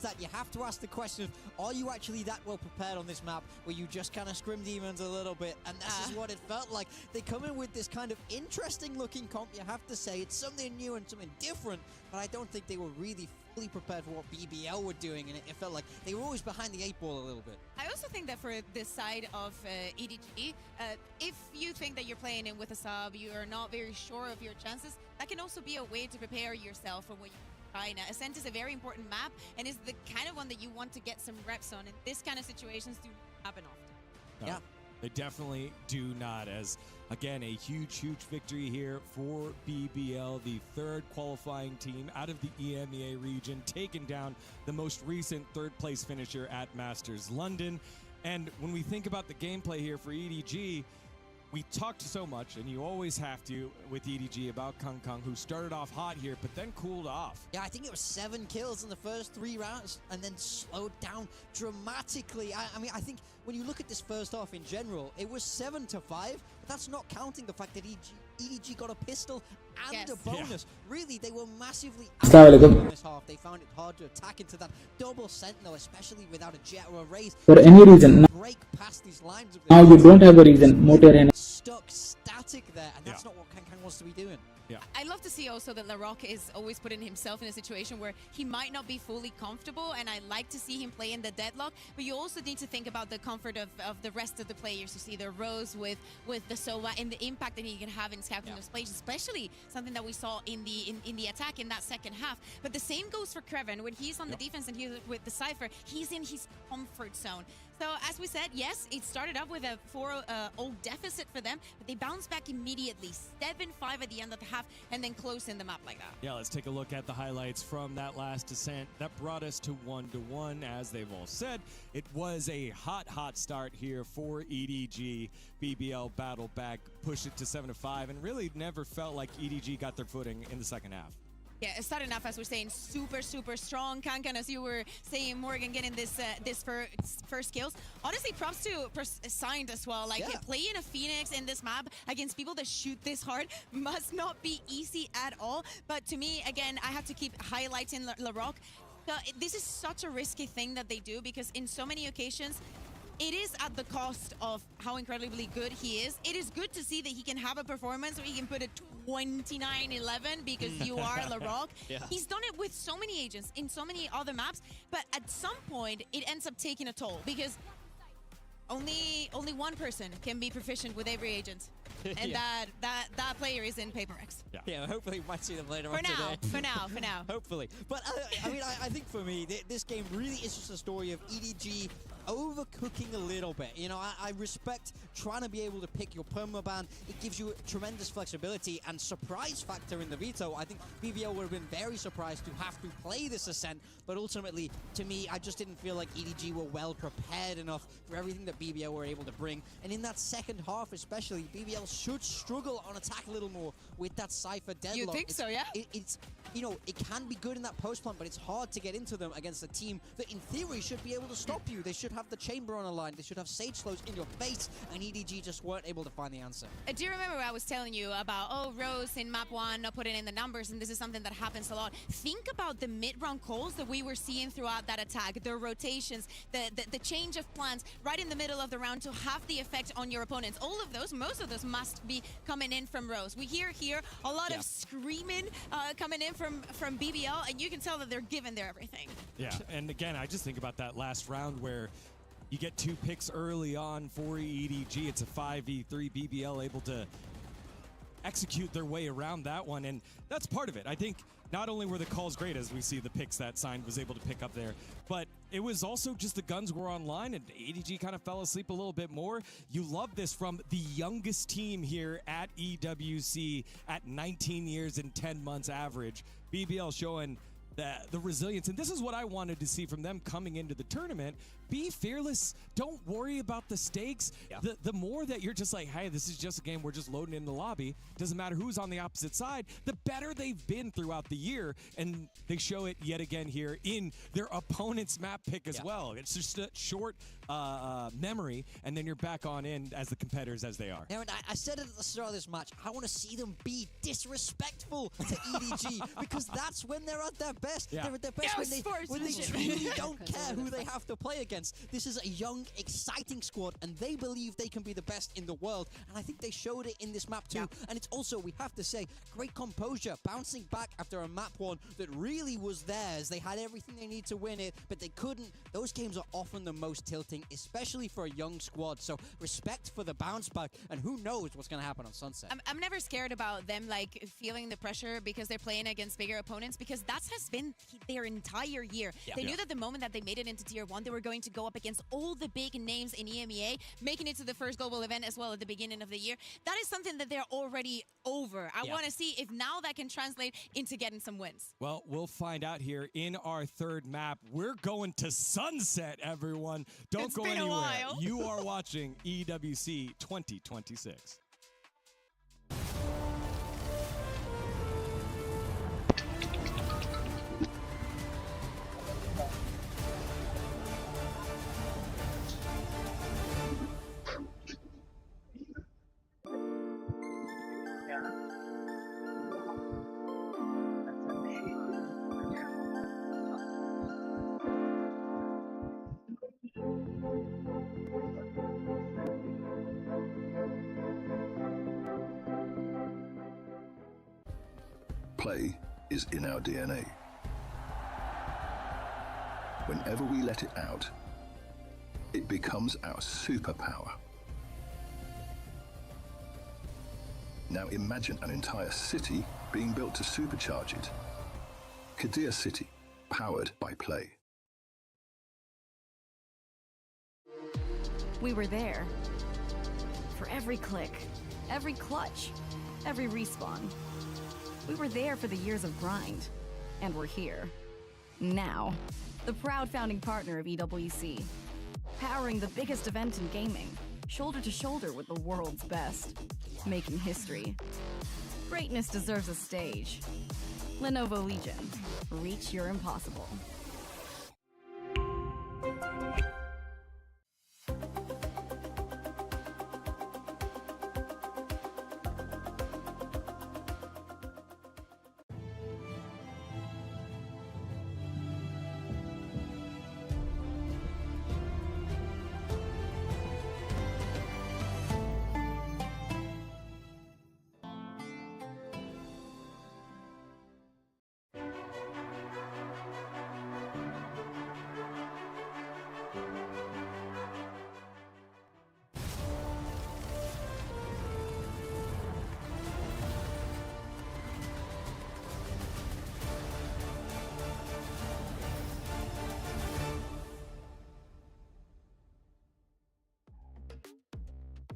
that you have to ask the question of, are you actually that well prepared on this map where you just kind of scrim demons a little bit? And this is what it felt like. They come in with this kind of interesting looking comp, you have to say. It's something new and something different, but I don't think they were really fully prepared for what BBL were doing, and it felt like they were always behind the 8 ball a little bit. I also think that for this side of EDG, if you think that you're playing in with a sub, you are not very sure of your chances, that can also be a way to prepare yourself for what you try. Now, Ascent is a very important map, and is the kind of one that you want to get some reps on, and this kind of situations do not happen often. No, they definitely do not, as again, a huge victory here for BBL, the 3rd qualifying team out of the EMEA region, taking down the most recent 3rd place finisher at Masters London. And when we think about the gameplay here for EDG, we talked so much, and you always have to, with EDG, about Kung, who started off hot here, but then cooled off. Yeah, I think it was 7 kills in the first 3 rounds, and then slowed down dramatically. I mean, I think when you look at this first half in general, it was 7-5, but that's not counting the fact that EDG got a pistol and a bonus. Really, they were massively out in this half. They found it hard to attack into that double sentinel, especially without a jet or a raise. For any reason, Break past these lines of now you don't have a reason. Motor stuck static there, and that's not what Kang wants to be doing. Yeah. I love to see also that LaRock is always putting himself in a situation where he might not be fully comfortable, and I like to see him play in the deadlock, but you also need to think about the comfort of the rest of the players. You see the Rose with the Sova and the impact that he can have in scouting those plays, especially something that we saw in the attack in that second half. But the same goes for Kreven. When he's on the defense and he's with the Cypher, he's in his comfort zone. So as we said, yes, it started up with a 4-0 deficit for them, but they bounced back immediately, 7-5 at the end of the half, and then close in the map like that. Yeah, let's take a look at the highlights from that last descent. That brought us to 1-1. As they've all said, it was a hot start here for EDG. BBL battled back, pushed it to 7-5, and really never felt like EDG got their footing in the second half. Yeah, it started off, as we're saying, super strong. Kankan, as you were saying, Morgan getting this first kills. Honestly, props to Signed as well. Like, playing a Phoenix in this map against people that shoot this hard must not be easy at all. But to me, again, I have to keep highlighting LaRock. This is such a risky thing that they do, because in so many occasions, it is at the cost of how incredibly good he is. It is good to see that he can have a performance where he can put a 29-11 because you are LaRock. He's done it with so many agents in so many other maps, but at some point it ends up taking a toll, because only one person can be proficient with every agent. And that player is in PRX. Yeah, hopefully we might see them later for on now, today. For now. Hopefully. But I mean, I think for me, this game really is just a story of EDG overcooking a little bit. You know, I respect trying to be able to pick your permaban. It gives you tremendous flexibility and surprise factor in the veto. I think BBL would have been very surprised to have to play this Ascent, but ultimately, to me, I just didn't feel like EDG were well prepared enough for everything that BBL were able to bring. And in that second half especially, BBL should struggle on attack a little more with that Cypher deadlock. You think so, yeah? It's you know, it can be good in that post plant, but it's hard to get into them against a team that in theory should be able to stop you. They should have the chamber on a line. They should have Sage Slows in your face, and EDG just weren't able to find the answer. Do you remember I was telling you about, Rose in map 1 not putting in the numbers, and this is something that happens a lot. Think about the mid-round calls that we were seeing throughout that attack, the rotations, the change of plans right in the middle of the round to have the effect on your opponents. All of those, most of those must be coming in from Rose. We hear here a lot of screaming coming in from BBL, and you can tell that they're giving their everything. Yeah, and again, I just think about that last round where you get 2 picks early on for EDG. It's a 5v3. BBL able to execute their way around that one, and that's part of it. I think not only were the calls great, as we see the picks that Signed was able to pick up there, but it was also just the guns were online, and EDG kind of fell asleep a little bit more. You love this from the youngest team here at EWC at 19 years and 10 months average. BBL showing the resilience, and this is what I wanted to see from them coming into the tournament. Be fearless. Don't worry about the stakes. The more that you're just like, hey, this is just a game, we're just loading in the lobby, doesn't matter who's on the opposite side, the better they've been throughout the year, and they show it yet again here in their opponent's map pick as well. It's just a short memory, and then you're back on in as the competitors as they are. Now, I said it at the start of this match, I want to see them be disrespectful to EDG, because that's when they're at their best. Yeah. They're at their best when they truly don't care who they have to play against. This is a young, exciting squad, and they believe they can be the best in the world. And I think they showed it in this map too. And it's also, we have to say, great composure, bouncing back after a map one that really was theirs. They had everything they need to win it, but they couldn't. Those games are often the most tilting, especially for a young squad. So respect for the bounce back, and who knows what's going to happen on Sunset. I'm never scared about them like feeling the pressure because they're playing against bigger opponents, because that has been their entire year. They knew that the moment that they made it into Tier 1, they were going to go up against all the big names in EMEA, making it to the first global event as well at the beginning of the year. That is something that they're already over. I want to see if now that can translate into getting some wins. Well, we'll find out here in our third map. We're going to Sunset, everyone. Don't go anywhere. You are watching EWC 2026. Play is in our DNA. Whenever we let it out, it becomes our superpower. Now imagine an entire city being built to supercharge it. Qeon City, powered by play. We were there. For every click, every clutch, every respawn. We were there for the years of grind, and we're here. Now, the proud founding partner of EWC, powering the biggest event in gaming, shoulder to shoulder with the world's best, making history. Greatness deserves a stage. Lenovo Legion, reach your impossible.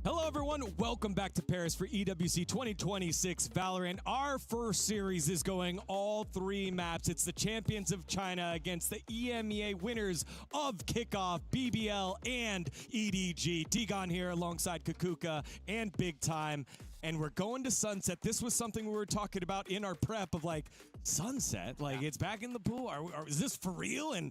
Hello, everyone. Welcome back to Paris for EWC 2026 Valorant. Our first series is going all three maps. It's the champions of China against the EMEA winners of Kickoff, BBL, and EDG. Digon here alongside Kakuka and Big Time. And we're going to Sunset. This was something we were talking about in our prep of like, Sunset? Like, it's back in the pool? Is this for real? And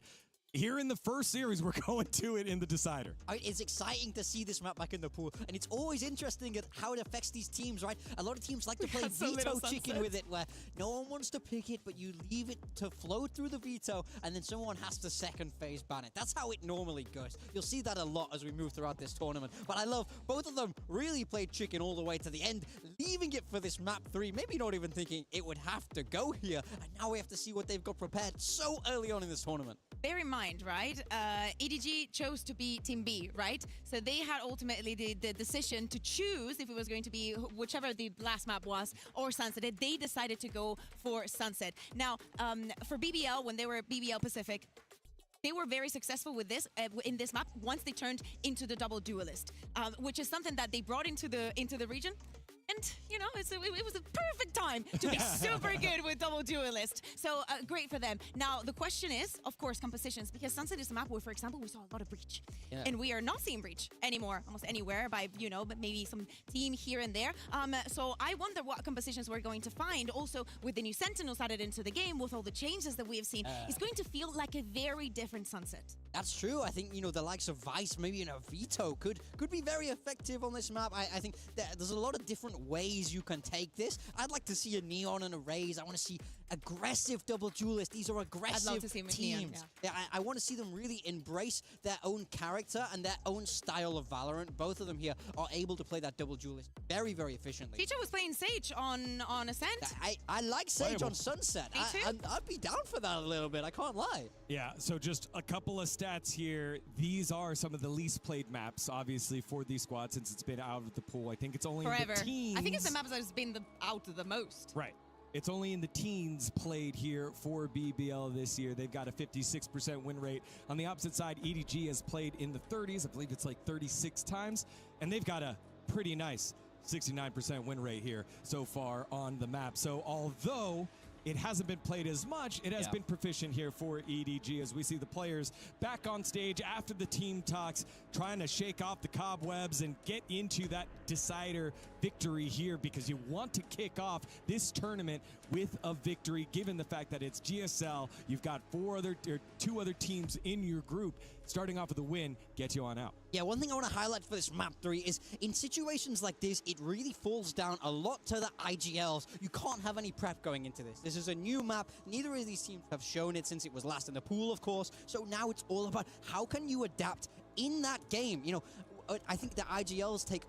here in the first series, we're going to it in the decider. It's exciting to see this map back in the pool, and it's always interesting at how it affects these teams, right? A lot of teams like to play veto chicken with it, where no one wants to pick it, but you leave it to flow through the veto, and then someone has to second phase ban it. That's how it normally goes. You'll see that a lot as we move throughout this tournament. But I love both of them really played chicken all the way to the end, leaving it for this map 3, maybe not even thinking it would have to go here. And now we have to see what they've got prepared so early on in this tournament. Bear in mind, right? EDG chose to be Team B, right? So they had ultimately the decision to choose if it was going to be whichever the last map was or Sunset. They decided to go for Sunset. Now, for BBL, when they were BBL Pacific, they were very successful with this in this map once they turned into the double duelist, which is something that they brought into the region. And, you know, it was a perfect time to be super good with double duelist. So great for them. Now, the question is, of course, compositions, because Sunset is a map where, for example, we saw a lot of breach. Yeah. And we are not seeing breach anymore, almost anywhere by, you know, but maybe some team here and there. So I wonder what compositions we're going to find. Also, with the new Sentinels added into the game, with all the changes that we have seen, it's going to feel like a very different Sunset. That's true. I think, the likes of Vice, maybe in a Veto, could be very effective on this map. I think there's a lot of different ways you can take this. I'd like to see a Neon and a Raze. I want to see aggressive double duelists. These are aggressive I'd love to see him with teams. Neon, yeah. I want to see them really embrace their own character and their own style of Valorant. Both of them here are able to play that double duelist very, very efficiently. Teacher was playing Sage on Ascent. I like Sage on Sunset. Me too. I'd be down for that a little bit. I can't lie. Yeah, so just a couple of stats here. These are some of the least played maps, obviously, for these squads since it's been out of the pool. I think it's only Forever. in the teens. I think it's the maps that has been out the most. Right. It's only in the teens played here for BBL this year. They've got a 56% win rate. On the opposite side, EDG has played in the 30s. I believe it's like 36 times. And they've got a pretty nice 69% win rate here so far on the map. So although it hasn't been played as much, it has been proficient here for EDG as we see the players back on stage after the team talks, trying to shake off the cobwebs and get into that decider victory here, because you want to kick off this tournament with a victory, given the fact that it's GSL. You've got two other teams in your group. Starting off with a win gets you on out. Yeah, one thing I want to highlight for this map 3 is in situations like this, it really falls down a lot to the IGLs. You can't have any prep going into this. This is a new map. Neither of these teams have shown it since it was last in the pool, of course. So now it's all about how can you adapt in that game. I think the IGLs take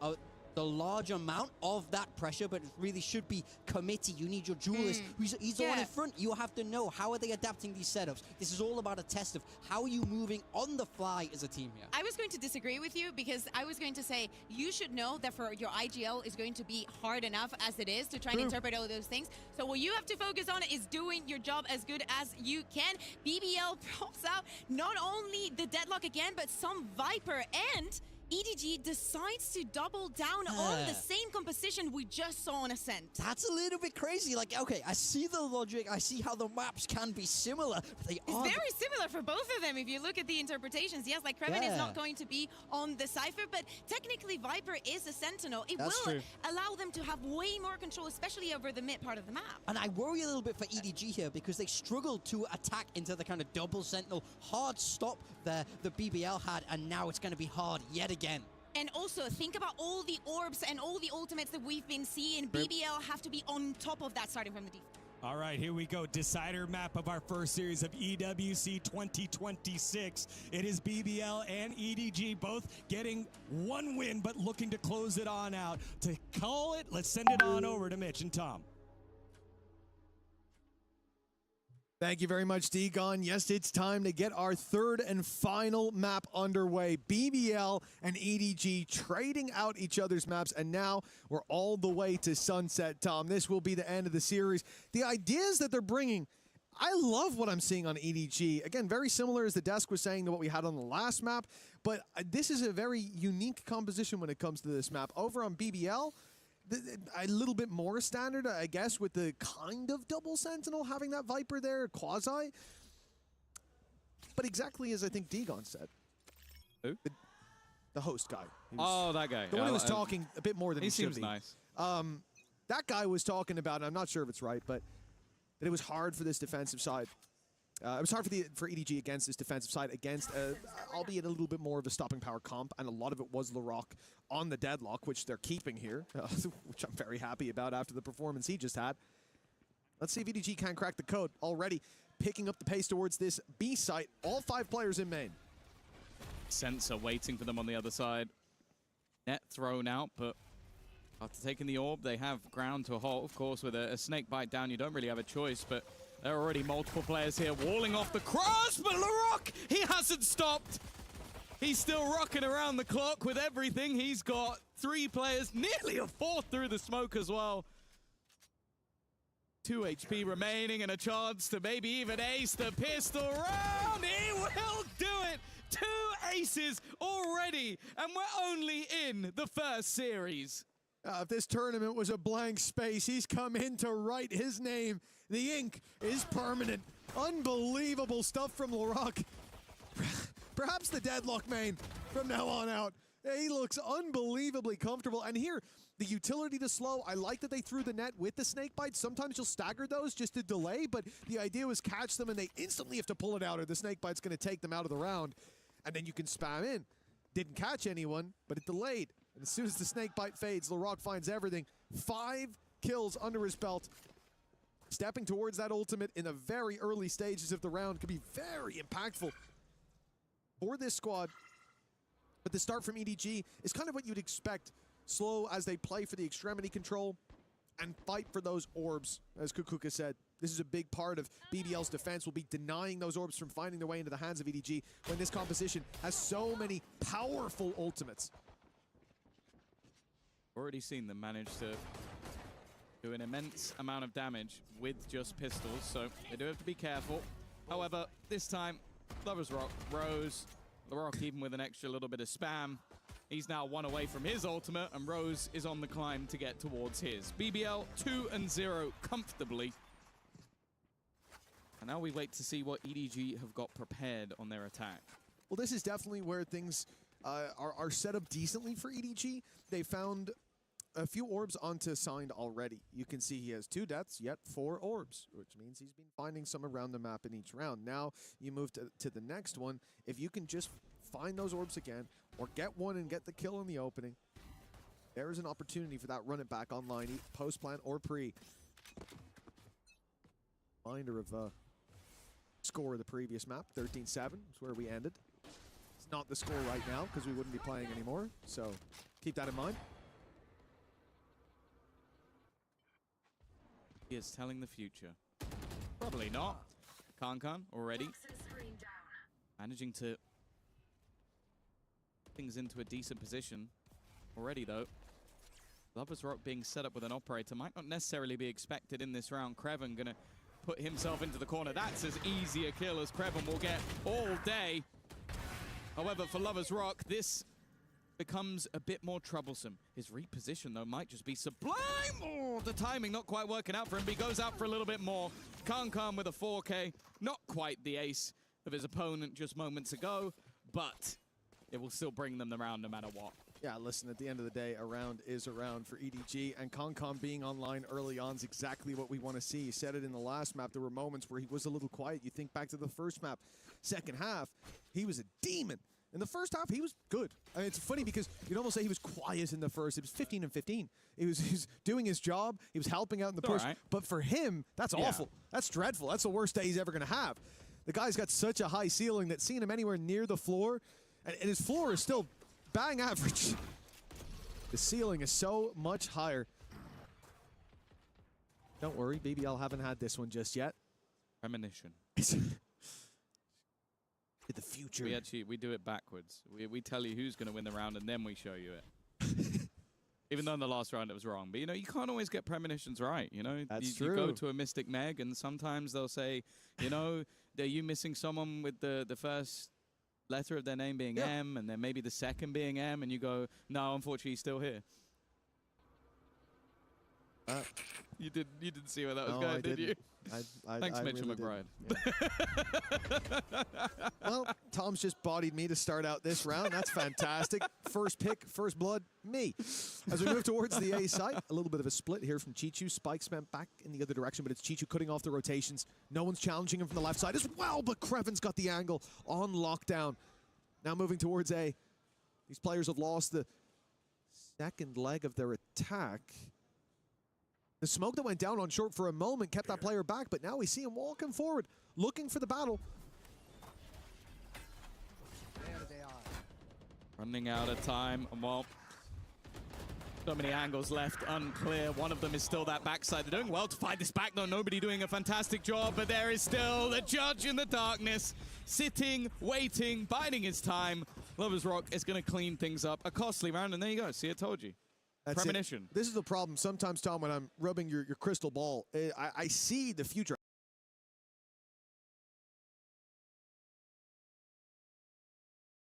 the large amount of that pressure, but it really should be committee. You need your duelist. He's the one in front. You have to know, how are they adapting these setups? This is all about a test of how are you moving on the fly as a team here. I was going to disagree with you because I was going to say you should know that for your IGL is going to be hard enough as it is to try and interpret all those things. So what you have to focus on is doing your job as good as you can. BBL props out not only the deadlock again, but some Viper, and EDG decides to double down on the same composition we just saw on Ascent. That's a little bit crazy. Like, okay, I see the logic. I see how the maps can be similar, but they are... It's very similar for both of them if you look at the interpretations. Yes, like Kreven is not going to be on the Cypher, but technically Viper is a Sentinel. It will allow them to have way more control, especially over the mid part of the map. And I worry a little bit for EDG here because they struggled to attack into the kind of double Sentinel. Hard stop there the BBL had, and now it's going to be hard yet again. And also, think about all the orbs and all the ultimates that we've been seeing. BBL have to be on top of that starting from the defense. All right, here we go. Decider map of our first series of EWC 2026. It is BBL and EDG both getting one win, but looking to close it on out. To call it, let's send it on over to Mitch and Tom. Thank you very much, D-Gon. Yes, it's time to get our third and final map underway. BBL and EDG trading out each other's maps, and now we're all the way to Sunset, Tom. This will be the end of the series. The ideas that they're bringing, I love what I'm seeing on EDG. Again, very similar, as the desk was saying, to what we had on the last map, but this is a very unique composition when it comes to this map. Over on BBL, a little bit more standard, I guess, with the kind of double Sentinel, having that Viper there, quasi. But exactly as I think D-Gon said. Who? The host guy. That guy. The one who was talking a bit more than he should seems be. nice. That guy was talking about, and I'm not sure if it's right, but that it was hard for this defensive side. It was hard for EDG against this defensive side, against, albeit a little bit more of a stopping power comp, and a lot of it was Larocque on the deadlock, which they're keeping here, which I'm very happy about after the performance he just had. Let's see if EDG can crack the code. Already picking up the pace towards this B site. All 5 players in main. Sensor waiting for them on the other side. Net thrown out, but after taking the orb, they have ground to a halt. Of course, with a snake bite down, you don't really have a choice, but there are already multiple players here walling off the cross, but Larocque, he hasn't stopped. He's still rocking around the clock with everything. He's got 3 players, nearly a 4th through the smoke as well. 2 HP remaining and a chance to maybe even ace the pistol round. He will do it. 2 aces already, and we're only in the first series. If this tournament was a blank space, he's come in to write his name. The ink is permanent. Unbelievable stuff from Larocque. Perhaps the deadlock main from now on out. He looks unbelievably comfortable. And here, the utility to slow, I like that they threw the net with the snake bites. Sometimes you'll stagger those just to delay, but the idea was catch them and they instantly have to pull it out or the snake bite's going to take them out of the round. and then you can spam in. Didn't catch anyone, but it delayed. And as soon as the snake bite fades, Larocque finds everything. 5 kills under his belt. Stepping towards that ultimate in the very early stages of the round could be very impactful for this squad. But the start from EDG is kind of what you'd expect. Slow as they play for the extremity control and fight for those orbs, as Kukuka said. This is a big part of BBL's defense, will be denying those orbs from finding their way into the hands of EDG when this composition has so many powerful ultimates. Already seen them manage to do an immense amount of damage with just pistols, so they do have to be careful. However, this time, Lovers Rock, Rose, Larocque even with an extra little bit of spam. He's now 1 away from his ultimate, and Rose is on the climb to get towards his. BBL 2-0 comfortably. And now we wait to see what EDG have got prepared on their attack. Well, this is definitely where things are set up decently for EDG. They found a few orbs onto Signed already. You can see he has 2 deaths, yet 4 orbs, which means he's been finding some around the map in each round. Now you move to the next one. If you can just find those orbs again, or get one and get the kill in the opening, there is an opportunity for that run it back online, post-plant or pre. Reminder of score of the previous map, 13-7 is where we ended. It's not the score right now because we wouldn't be playing anymore, so keep that in mind. He is telling the future. Probably not. Kankan already managing to things into a decent position already, though. Lovers Rock being set up with an operator might not necessarily be expected in this round. Qeon gonna put himself into the corner. That's as easy a kill as Qeon will get all day. However, for Lovers Rock, this becomes a bit more troublesome. His reposition, though, might just be sublime. Oh, the timing not quite working out for him, but he goes out for a little bit more. Kankan with a 4K. Not quite the ace of his opponent just moments ago, but it will still bring them the round no matter what. Yeah, listen, at the end of the day, a round is a round for EDG, and Kankan being online early on is exactly what we want to see. He said it in the last map. There were moments where he was a little quiet. You think back to the first map. Second half, he was a demon. In the first half, he was good. I mean, it's funny because you'd almost say he was quiet in the first. It was 15-15. He was doing his job. He was helping out in the push. Right. But for him, that's awful. That's dreadful. That's the worst day he's ever going to have. The guy's got such a high ceiling that seeing him anywhere near the floor, and his floor is still bang average. The ceiling is so much higher. Don't worry, BBL haven't had this one just yet. Premonition. The future. We do it backwards. We tell you who's going to win the round, and then we show you it. Even though in the last round it was wrong. But, you know, you can't always get premonitions right, you know? That's you true. go to a Mystic Meg, and sometimes they'll say, you know, are you missing someone with the first letter of their name being M, and then maybe the second being M, and you go, no, unfortunately, he's still here. You didn't see where that was going, did you? Thanks, Mitchell really McBride. Yeah. Well, Tom's just bodied me to start out this round. That's fantastic. First pick, first blood, me. As we move towards the A site, a little bit of a split here from Chichu. Spike's bent back in the other direction, but it's Chichu cutting off the rotations. No one's challenging him from the left side as well, but Qeon's got the angle on lockdown. Now moving towards A. These players have lost the second leg of their attack. The smoke that went down on short for a moment kept that player back, but now we see him walking forward, looking for the battle. Running out of time, and well, so many angles left unclear. One of them is still that backside. They're doing well to fight this back, though. Nobody doing a fantastic job, but there is still the judge in the darkness, sitting, waiting, biding his time. Lovers Rock is going to clean things up. A costly round, and there you go. See, I told you. That's Premonition. It. This is the problem sometimes, Tom, when I'm rubbing your crystal ball. I see the future.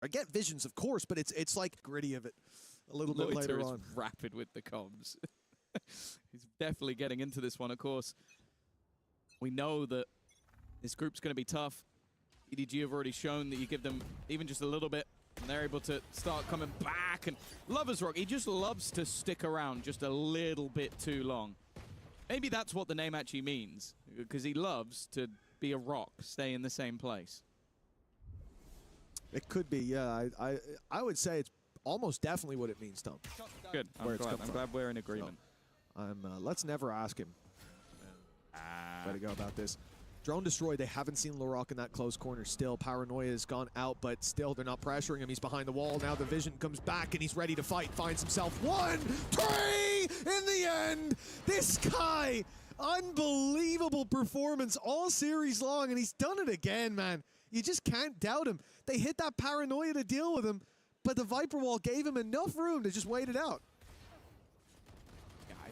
I get visions, of course, but it's like gritty of it a little bit later on. Rapid with the comms. He's definitely getting into this one, of course. We know that this group's going to be tough. EDG have already shown that you give them even just a little bit, and they're able to start coming back. And Lovers Rock, he just loves to stick around just a little bit too long. Maybe that's what the name actually means, because he loves to be a rock, stay in the same place. It could be, yeah. I would say it's almost definitely what it means, Tom. Good. I'm glad we're in agreement. So, let's never ask him. Way to go about this. Drone destroyed. They haven't seen Larock in that close corner still. Paranoia has gone out, but still they're not pressuring him. He's behind the wall. Now the vision comes back and he's ready to fight. Finds himself 1, 3 in the end. This guy, unbelievable performance all series long, and he's done it again, man. You just can't doubt him. They hit that Paranoia to deal with him, but the Viper Wall gave him enough room to just wait it out.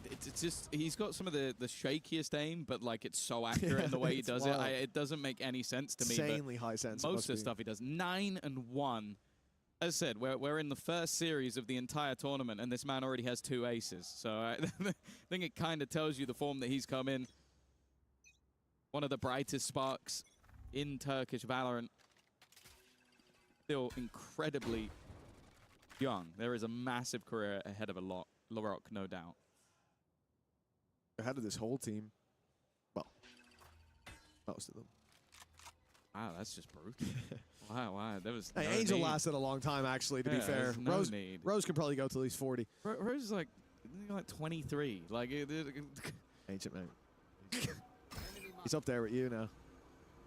It's just, he's got some of the shakiest aim, but like it's so accurate in the way he does it. It doesn't make any sense to me. Insanely high sense. Most of the stuff he does. 9-1. As I said, we're in the first series of the entire tournament, and this man already has 2 aces. So I think it kind of tells you the form that he's come in. One of the brightest sparks in Turkish Valorant. Still incredibly young. There is a massive career ahead of Larock, no doubt. Ahead of this whole team. Well, most of them. Wow, that's just brutal. wow. There was hey, no Angel need. lasted a long time, actually, to be fair. No Rose can probably go till he's 40. Rose is like 23. Like Ancient man. He's up there with you now.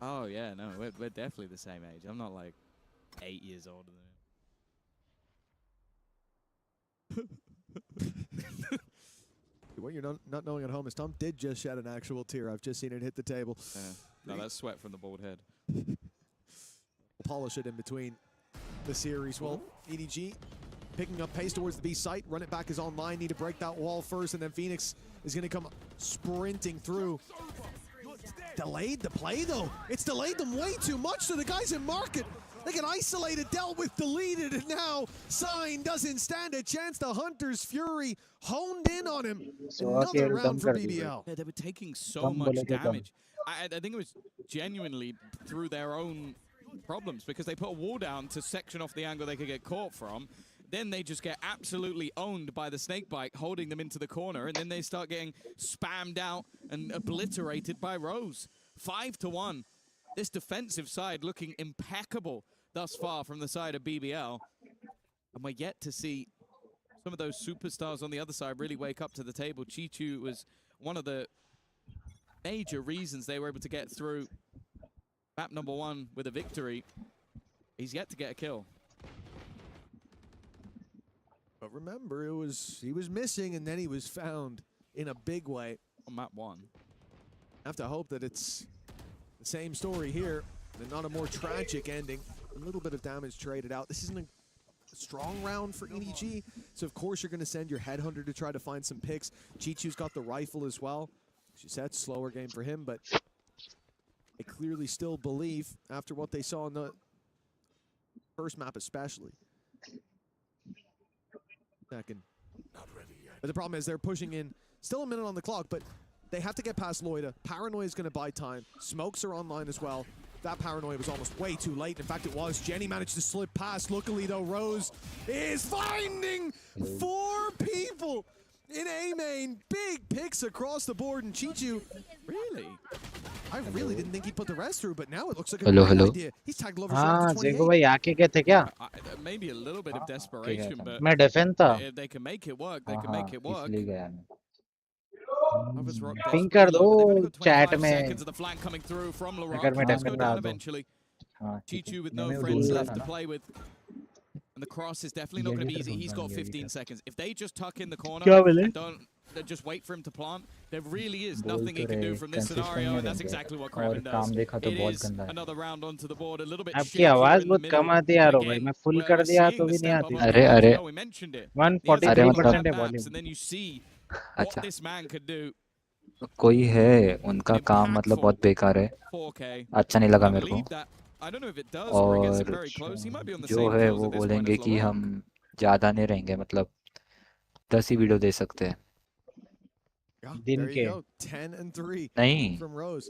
Oh, yeah, no, we're definitely the same age. I'm not like 8 years older than him. What you're not knowing at home is Tom did just shed an actual tear. I've just seen it hit the table. No, that's sweat from the bald head. We'll polish it in between the series. Well, EDG picking up pace towards the B site. Run it back is online. Need to break that wall first, and then Phoenix is going to come sprinting through. Delayed the play, though. It's delayed them way too much, so the guys in market, they get isolated, dealt with, deleted, and now Sign doesn't stand a chance. The Hunter's Fury honed in on him. Another round for BBL. Yeah, they were taking so much damage. I think it was genuinely through their own problems, because they put a wall down to section off the angle they could get caught from. Then they just get absolutely owned by the snakebite, holding them into the corner, and then they start getting spammed out and obliterated by Rose. 5-1. This defensive side looking impeccable thus far from the side of BBL. And we're yet to see some of those superstars on the other side really wake up to the table. Chichu was one of the major reasons they were able to get through map number 1 with a victory. He's yet to get a kill. But remember, he was missing, and then he was found in a big way. On map 1. I have to hope that it's the same story here, and not a more tragic ending. A little bit of damage traded out. This isn't a strong round for EDG, so of course you're going to send your headhunter to try to find some picks. Chichu's got the rifle as well. She said slower game for him, but I clearly still believe, after what they saw in the first map especially. Second. But the problem is they're pushing in. Still a minute on the clock, but they have to get past Loida. Paranoia is going to buy time. Smokes are online as well. That Paranoia was almost way too late. In fact, it was. Jenny managed to slip past. Luckily, though, Rose is finding 4 people in A main. Big picks across the board. And Chichu, really? I really didn't think he put the rest through, but now it looks like a great idea. He's tagged Lovers हाँ, to 28. जेको भाई आके गए थे क्या? Maybe a little bit of desperation, but मैं defend था. if they can make it work, they can make it work. इसलिए गया मैं. Lovers Rock Ping कर दो chat में. seconds of the flank coming through from Larock. अगर मैं Does go defend down रहा तो. eventually. हाँ, ठीक है. Chichu with no मैंने वो friends बोला left था to ना. play with. And the cross is definitely not going to be easy. He's got 15 seconds. If they just tuck in the corner क्या बोले? and don't just wait for him to plant, there really is nothing he can do from this scenario, and that's exactly what Kremen does. It is another round onto the board, a little bit आपकी आवाज बहुत कम आती है यार भाई. मैं full कर दिया तो भी नहीं आती. अरे 143% है volume. And then you see what this man could do. कोई है उनका काम मतलब बहुत बेकार है. 4K. अच्छा नहीं लगा मेरे को. I don't know if it does or it gets it very और close. He might be on the जो same है kills वो at this point बोलेंगे as कि Larock. हम ज़्यादा नहीं रहेंगे, मतलब 10 ही वीडियो दे सकते हैं. There you go, 10-3 नहीं. from Rose.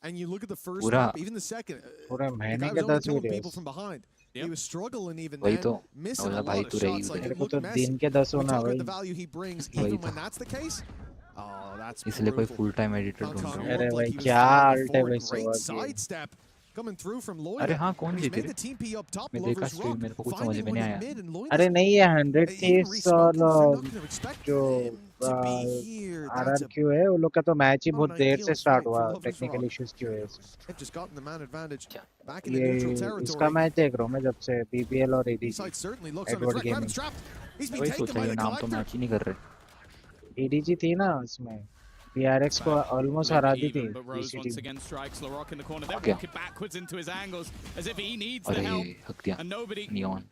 And you look at the first पूरा map, even the second. पूरा The महीने guy के was 10 overthrowing people videos. from behind. He was struggling even वही then, तो. missing a बोला भाई lot तू of रही shots. Like उधर. it looked तो messy. दिन के 10 We होना talk about भाई. the value he brings, वही even तो. when that's the case. Oh, that's इसलिए कोई brutal. full time editor ढूंढ Kong रहा हूँ. अरे looked भाई like he was क्या falling अल्टे forward. भाई Great सवाल किए. sidestep. coming through from अरे Loida. हाँ कौन He's जीते made रे? the team P up top. मैं देखा Lovers स्ट्रीम Rock मेरे को कुछ समझ finding में one नहीं in आया. mid and Loida's अरे नहीं ये 100 थीव्स और जो RRQ है वो लोग का तो मैच ही बहुत देर से स्टार्ट हुआ, टेक्निकल इश्यूज की वजह से. They've just gotten the man advantage back in the ये neutral इसका territory. मैच देख रहा हूँ मैं जब से BBL और ADG Side certainly looks under Edward threat. Gaming. Rabbit's trapped. He's been वही taken सोचा by ये the नाम तो collector. मैच ही नहीं कर रहे. ADG थी ना इसमें, PRX को ऑलमोस्ट हरा दी थी. But Rose once again strikes Larocque in the corner. They're Okay. walking backwards into his angles as if he needs the अरे help. हक दिया. And nobody. Neon.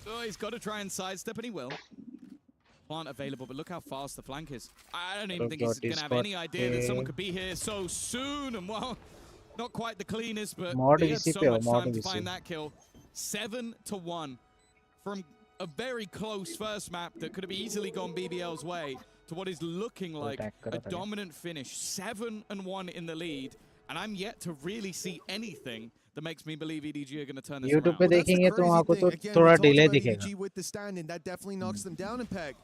So he's got to try and sidestep, and he will. Plant available, but look how fast the flank is. I don't even think he's going to have any idea that someone could be here so soon. And well, not quite the cleanest, but he had so much time to find that kill. 7-1 from a very close first map that could have easily gone BBL's way to what is looking like a dominant finish. 7-1 in the lead, and I'm yet to really see anything that makes me believe EDG are going to turn this YouTube पे around. देखेंगे तो वहाँ को तो थोड़ा delay दिखेगा. EDG with the stand-in, that definitely knocks them down a peg.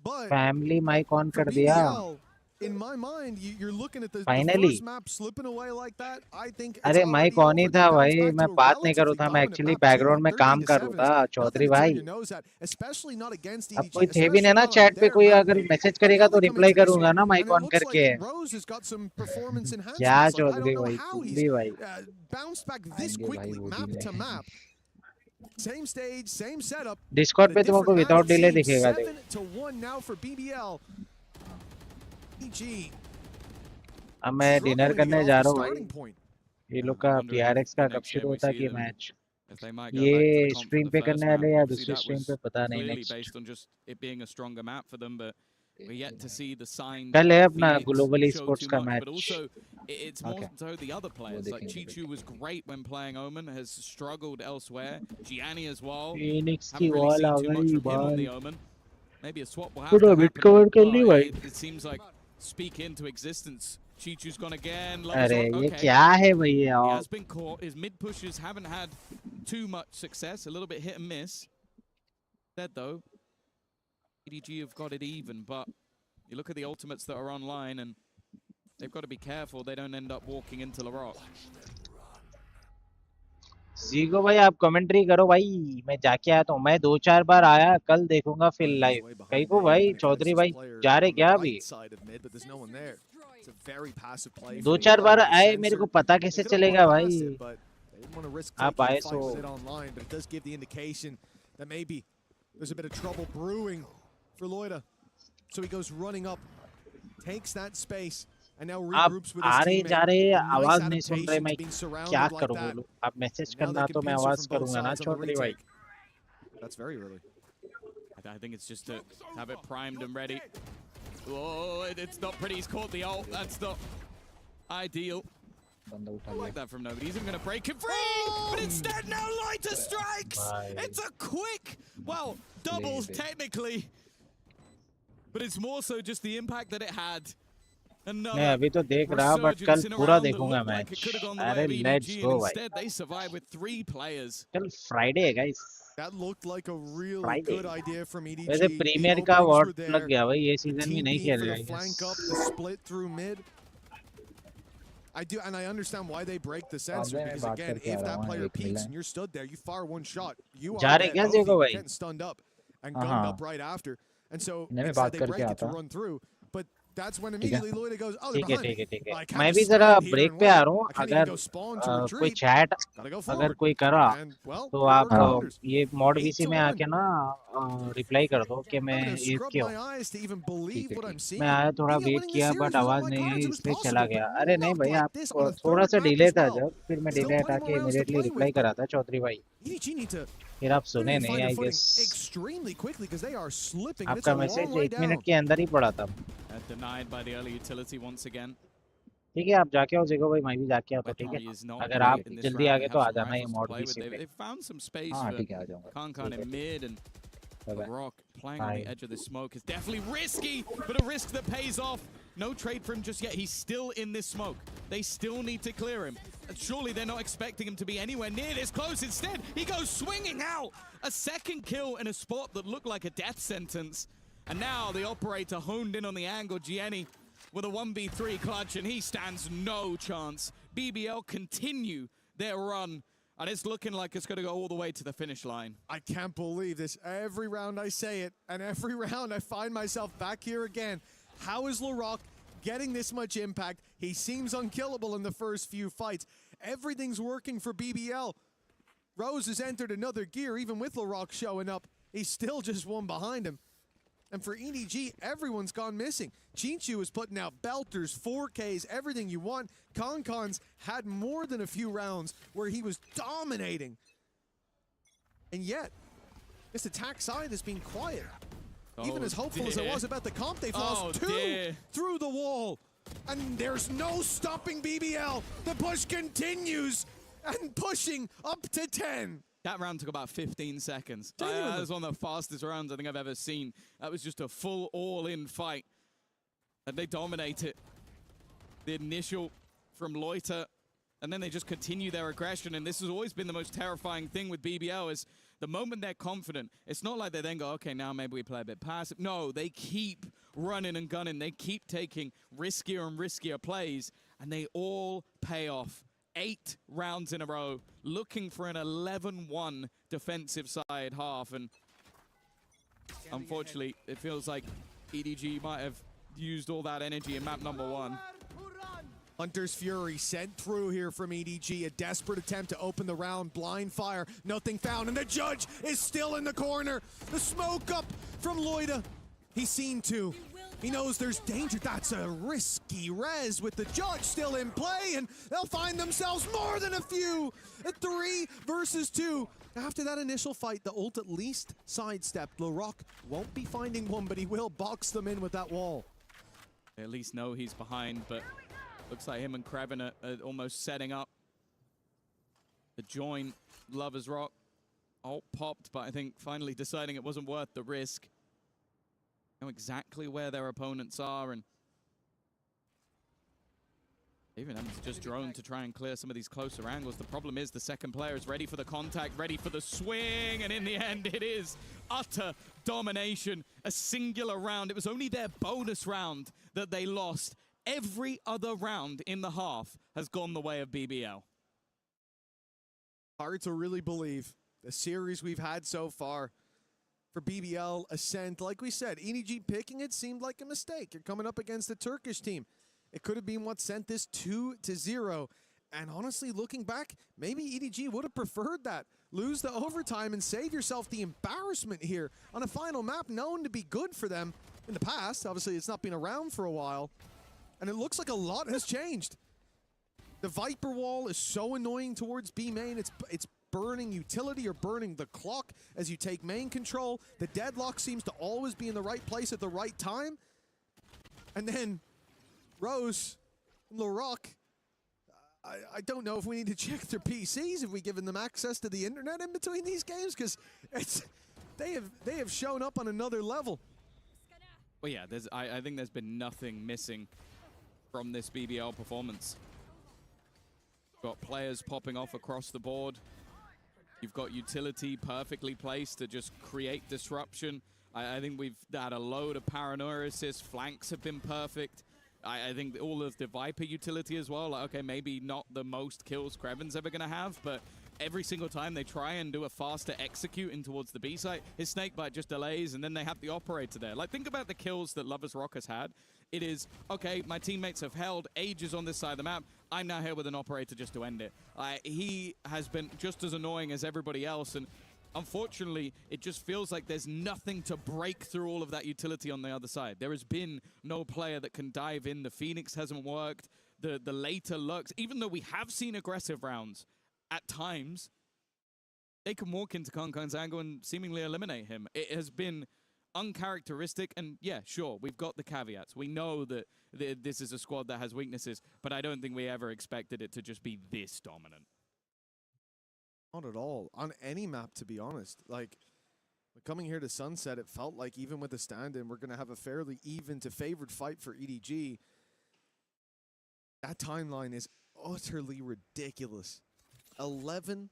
But family mic on for कर दिया. BBL, in my mind, you're looking at the Finally. first map slipping away like that. I think it's अरे already mic on ही over. था They bounce भाई, back मैं to a बात नहीं कर रहा relatively था, मैं dominant एक्चुअली map, बैकग्राउंड में 13-7. काम कर रहा था. Nothing चौधरी to turn भाई, your nose at, especially not against अब EDG, कोई थे भी especially नहीं ना not on चैट पे, their कोई map. अगर मैसेज They करेगा तो only come reply into this करूंगा one, ना and mic it on looks करके. like Rose has got some performance enhancements. क्या Like, I Chaudhary don't know भाई, how तुम he's भी भाई. bounced back this quickly, map to map. Same stage, same setup. Discord पे तुमको without delay दिखेगा. 7-1 now for BBL. EG. अब मैं डिनर करने जा रहा हूँ भाई. Starting point. ये लोग का PRX का कब शुरू होता है कि मैच? ये स्ट्रीम पे करने वाले या दूसरी स्ट्रीम पे पता नहीं. Clearly next based on just it being a stronger map for them, but we're yet to see the signs. कल है अपना Phoenix global show esports too का much, match. But also, it's more Okay. so the other players. Like देखेंगे, Chichu was great when playing Omen, has struggled elsewhere. Gianni as well. Phoenix Haven't की really wall seen आ too much गई from him on the भाई. Omen. Maybe a swap will have पूरा to bit happen. Cover कर ली but भाई. it seems like speak into existence. Chichu's gone again. अरे Lovers ये okay. क्या है भाई He यार. has been caught. His mid pushes haven't had too much success. A little bit hit and miss. Dead though. EDG have got it even, but you look at the ultimates that are online and they've got to be careful they don't end up walking into the rock. जीगो भाई आप commentary करो भाई. मैं जाके आया तो मैं 2-4 बार आया, कल देखूंगा फिर लाइव. कहीं को भाई चौधरी भाई जा रहे क्या अभी? 2-4 बार आए, मेरे को पता कैसे चलेगा भाई? आप आए सो. That maybe there's a bit of trouble brewing for Loida. So he goes running up, takes that space, and now आप regroups with आ his रहे teammates. जा रहे A nice आवाज नहीं सुन रहे. adaptation मैं to being surrounded क्या like करूँ that. बोलो? आप मैसेज And now करना they तो can मैं pincer आवाज from both करूंगा ना sides on the चौधरी भाई. retake. That's very early. I think it's just to have it primed and ready. Oh, it's not pretty. He's caught the ult. That's not ideal. I like that from nobody. He's even going to break it free, but instead now Lighter strikes. It's a quick, well, doubles technically, but it's more so just the impact that it had. मैं अभी तो देख रहा, but कल पूरा देखूंगा match. अरे let's go भाई. Instead, they survive with 3 players. कल फ्राइडे है guys. That looked like a really Friday. good idea from EDG. वैसे The प्रीमियर का openings वॉट were there. लग गया भाई. ये The सीजन में नहीं TP खेल for रहे the flank up, the split through mid. I do, and I understand why they break the sensor, because again, if that player peeks and you're stood there, you fire one shot, you जा are रहे dead. क्या Both of देखो you भाई? getting stunned up and gunned up right after. And so मैं instead बात they करके break it to आता. run through, but that's when ठीक है. immediately Loida goes, oh, they're ठीक है behind ठीक me. है ठीक है. I can't मैं just भी जरा stand here ब्रेक and पे आ wait. रहा हूँ. I can't अगर even go spawn to कोई retreat. चैट Gotta go अगर forward. कोई करा And, well, तो it आप worked wonders. ये मॉड 8 वीसी to में 1. आके ना रिप्लाई कर दो कि मैं I'm gonna एफ scrub क्यों. my eyes to even believe what I'm seeing. मैं आया थोड़ा BBL वेट winning किया, this बट series was आवाज on my नहीं cards. आई It was इसलिए possible, चला but गया. अरे नहीं not भाई, like आप this on a थोड़ा third सा map डिले as था well. जब, फिर मैं Still डिले plenty हटा more के rounds to immediately play reply with, करा था चौधरी भाई. EDG need to फिर आप सुने really नहीं find their I footing guess. extremely quickly because they are slipping and it's आपका a long message way 1 down. Minute के अंदर ही पड़ा था. Denied by the early utility once again. ठीक है, आप जाके आओ जीगो भाई. मैं भी जाके आता हूँ. ठीक Weaponry है, is not अगर great आप in this जल्दी round. आ They गए तो have आ some जाना ये rifles to mod play with. VC पे. They've found some space हाँ for ठीक है, आ जाऊंगा. Kankan in mid, and Bye-bye. Rock playing on the edge of the smoke is definitely risky, but a risk that pays off. No trade for him just yet. He's still in this smoke. They still need to clear him. Surely they're not expecting him to be anywhere near this close. Instead, he goes swinging out. A second kill in a spot that looked like a death sentence. And now the operator honed in on the angle. Gianni with a 1v3 clutch, and he stands no chance. BBL continue their run. And it's looking like it's going to go all the way to the finish line. I can't believe this. Every round I say it, and every round I find myself back here again. How is Larock getting this much impact? He seems unkillable in the first few fights. Everything's working for BBL. Rose has entered another gear, even with Larock showing up. He's still just one behind him. And for EDG, everyone's gone missing. Chinchu is putting out belters, 4Ks, everything you want. Concon's had more than a few rounds where he was dominating. And yet, this attack side has been quiet. Even as hopeful as it was about the comp, they've lost two through the wall. And there's no stopping BBL. The push continues and pushing up to 10. That round took about 15 seconds. That was one of the fastest rounds I think I've ever seen. That was just a full all-in fight. And they dominate it. The initial from Loiter, and then they just continue their aggression. And this has always been the most terrifying thing with BBL is the moment they're confident, it's not like they then go, okay, now maybe we play a bit passive. No, they keep running and gunning. They keep taking riskier and riskier plays, and they all pay off. 8 rounds in a row, looking for an 11-1 defensive side half, and unfortunately, it feels like EDG might have used all that energy in map number 1. Hunter's Fury sent through here from EDG, a desperate attempt to open the round, blind fire, nothing found, and the judge is still in the corner. The smoke up from Loida. He's seen two. He knows there's danger. That's a risky res with the judge still in play, and they'll find themselves more than a few. A 3 versus 2. After that initial fight, the ult at least sidestepped. Larock won't be finding one, but he will box them in with that wall. They at least know he's behind, but looks like him and Kraven are almost setting up the join. Lovers Rock ult popped, but I think finally deciding it wasn't worth the risk. Know exactly where their opponents are, and even them just drone to try and clear some of these closer angles. The problem is the second player is ready for the contact, ready for the swing, and in the end it is utter domination. A singular round. It was only their bonus round that they lost. Every other round in the half has gone the way of BBL. Hard to really believe the series we've had so far. For BBL, Ascent, like we said, EDG picking it seemed like a mistake. You're coming up against a Turkish team. It could have been what sent this 2-0. And honestly, looking back, maybe EDG would have preferred that. Lose the overtime and save yourself the embarrassment here on a final map known to be good for them in the past. Obviously, it's not been around for a while. And it looks like a lot has changed. The Viper wall is so annoying towards B main. It's burning utility or burning the clock as you take main control. The deadlock seems to always be in the right place at the right time. And then Rose and Larock, I don't know if we need to check their PCs, if we've given them access to the internet in between these games, because they have shown up on another level. Well, yeah, I think there's been nothing missing from this BBL performance. Got players popping off across the board. You've got utility perfectly placed to just create disruption. I think we've had a load of paranoia assists. Flanks have been perfect. I think all of the Viper utility as well. Like, okay, maybe not the most kills Kreven's ever going to have, but every single time they try and do a faster execute in towards the B site, his snakebite just delays, and then they have the operator there. Like, think about the kills that Lovers Rock has had. It is, okay, my teammates have held ages on this side of the map. I'm now here with an operator just to end it. He has been just as annoying as everybody else, and unfortunately, it just feels like there's nothing to break through all of that utility on the other side. There has been no player that can dive in. The Phoenix hasn't worked. The later Lux, even though we have seen aggressive rounds, at times, they can walk into Concon's angle and seemingly eliminate him. It has been uncharacteristic, and yeah, sure, we've got the caveats. We know that this is a squad that has weaknesses, but I don't think we ever expected it to just be this dominant. Not at all. On any map, to be honest. Like, coming here to Sunset, it felt like even with the stand-in, we're going to have a fairly even to favored fight for EDG. That timeline is utterly ridiculous. 11-1.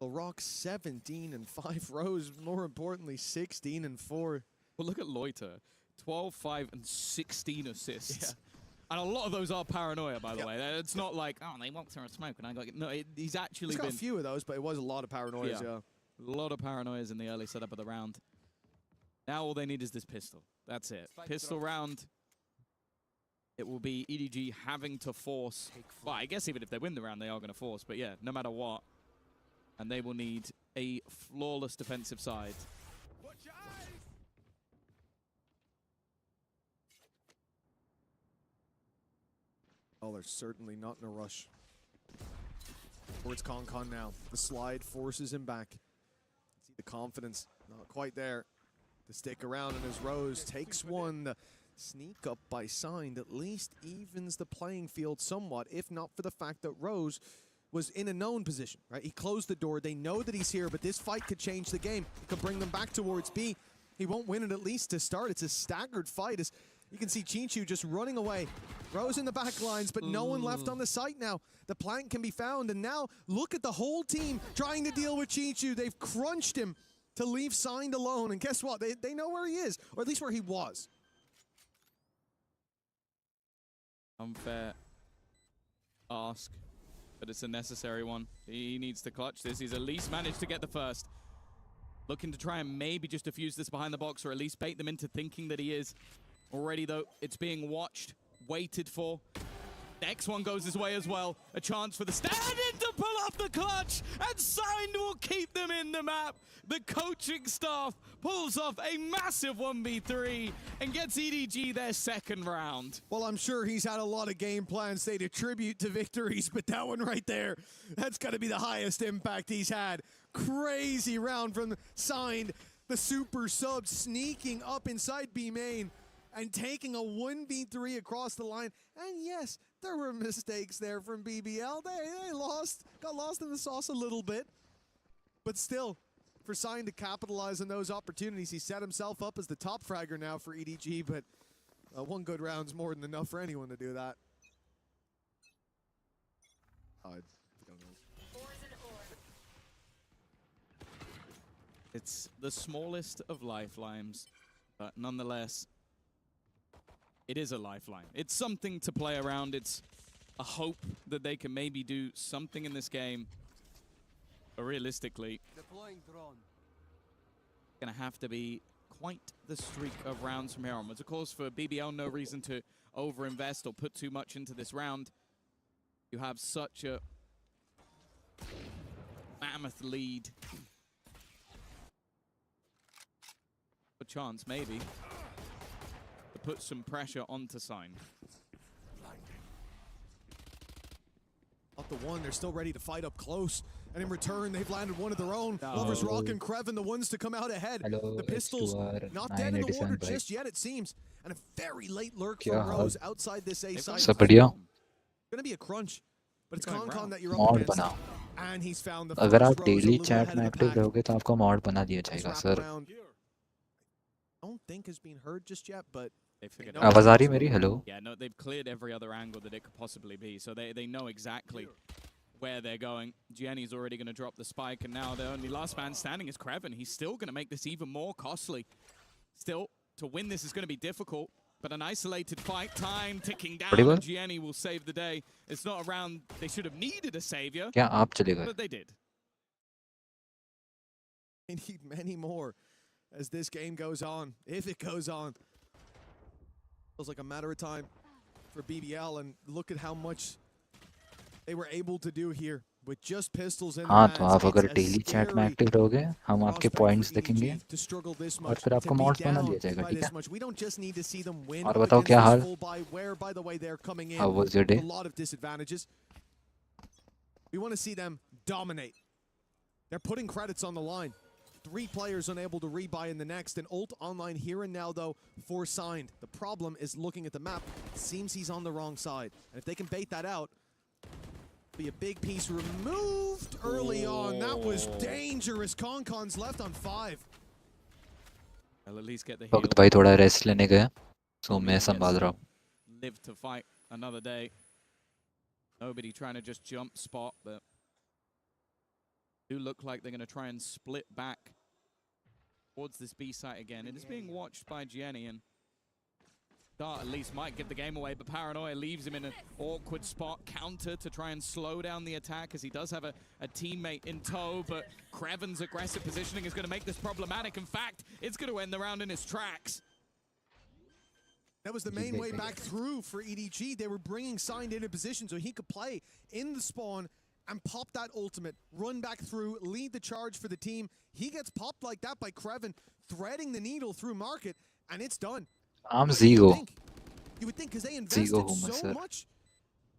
Larock 17-5. Rose, more importantly, 16-4. Well, look at Loiter. 12, 5, and 16 assists. And a lot of those are paranoia, by the way. It's not like, oh, they walked through a smoke and I got... No, he's actually got a few of those, but it was a lot of paranoias, yeah. A lot of paranoias in the early setup of the round. Now all they need is this pistol. That's it. Pistol round. It will be EDG having to force... Well, I guess even if they win the round, they are going to force. But yeah, no matter what. And they will need a flawless defensive side. Oh, they're certainly not in a rush. Towards Con now. The slide forces him back. See the confidence, not quite there to stick around, and as Rose takes one, the sneak up by Signed at least evens the playing field somewhat, if not for the fact that Rose was in a known position, right? He closed the door. They know that he's here, but this fight could change the game. It could bring them back towards B. He won't win it at least to start. It's a staggered fight. As you can see Chinchu just running away. Rose in the back lines, but no one left on the site now. The plank can be found, and now look at the whole team trying to deal with Chinchu. They've crunched him to leave Signed alone, and guess what? They know where he is, or at least where he was. Unfair ask, but it's a necessary one. He needs to clutch this. He's at least managed to get the first. Looking to try and maybe just defuse this behind the box, or at least bait them into thinking that he is. Already, though, it's being watched, waited for. Next one goes his way as well. A chance for the stand-in to pull off the clutch, and Signed will keep them in the map. The coaching staff pulls off a massive 1v3 and gets EDG their second round. Well, I'm sure he's had a lot of game plans they'd attribute to victories, but that one right there, that's got to be the highest impact he's had. Crazy round from Signed. The super sub sneaking up inside B main and taking a 1v3 across the line. And yes, there were mistakes there from BBL. They got lost in the sauce a little bit. But still, for Signed to capitalize on those opportunities, he set himself up as the top fragger now for EDG, but one good round's more than enough for anyone to do that. It's the smallest of lifelines, but nonetheless, it is a lifeline. It's something to play around. It's a hope that they can maybe do something in this game. But realistically, gonna have to be quite the streak of rounds from here onwards. Of course, for BBL, no reason to overinvest or put too much into this round. You have such a mammoth lead. A chance, maybe, to put some pressure onto Signed. Up the one, they're still ready to fight up close. And in return, they've landed one of their own. Lovers Rock and Kreven, the ones to come out ahead. The pistols not dead in the water just yet, it seems. And a very late lurk from Rose outside this A side. Gonna be a crunch, but it's Con that you're up against. And he's found the अगर आप daily chat में active रहोगे तो आपको mod बना दिया जाएगा sir. Don't think has been heard just yet, but आवाज आ रही है मेरी? Hello. Yeah, no, they've cleared every other angle that it could possibly be, so they know exactly where they're going. Jaani's already going to drop the spike, and now the only last man standing is Kreven. He's still going to make this even more costly. Still, to win this is going to be difficult, but an isolated fight, time ticking down. Jaani will save the day. It's not a round they should have needed a savior, but they did. They need many more as this game goes on, if it goes on. Feels like a matter of time for BBL, and look at how much they were able to do here with just pistols in हाँ तो आप अगर daily chat में active रहोगे हम आपके points देखेंगे और फिर आपको मॉड्स बना दिया जाएगा, ठीक है? और बताओ क्या हाल? How was your day? We want to see them dominate. They're putting credits on the line. 3 players unable to rebuy in the next, and ult online here and now, though, for Signed. The problem is looking at the map. It seems he's on the wrong side. And if they can bait that out, be a big piece removed early on. That was dangerous. Con's left on 5. I'll at least get the heal. वक्त भाई थोड़ा rest लेने गया, so मैं संभाल रहा हूँ. Live to fight another day. Nobody trying to just jump spot, but do look like they're going to try and split back towards this B site again. It is being watched by Jaani, and start at least might give the game away, but Paranoia leaves him in an awkward spot. Counter to try and slow down the attack, as he does have a teammate in tow, but Kreven's aggressive positioning is going to make this problematic. In fact, it's going to end the round in his tracks. That was the main way back through for EDG. They were bringing Signed into position so he could play in the spawn and pop that ultimate, run back through, lead the charge for the team. He gets popped like that by Qeon, threading the needle through market, and it's done. I'm Zigo. You would think, because they invested so much.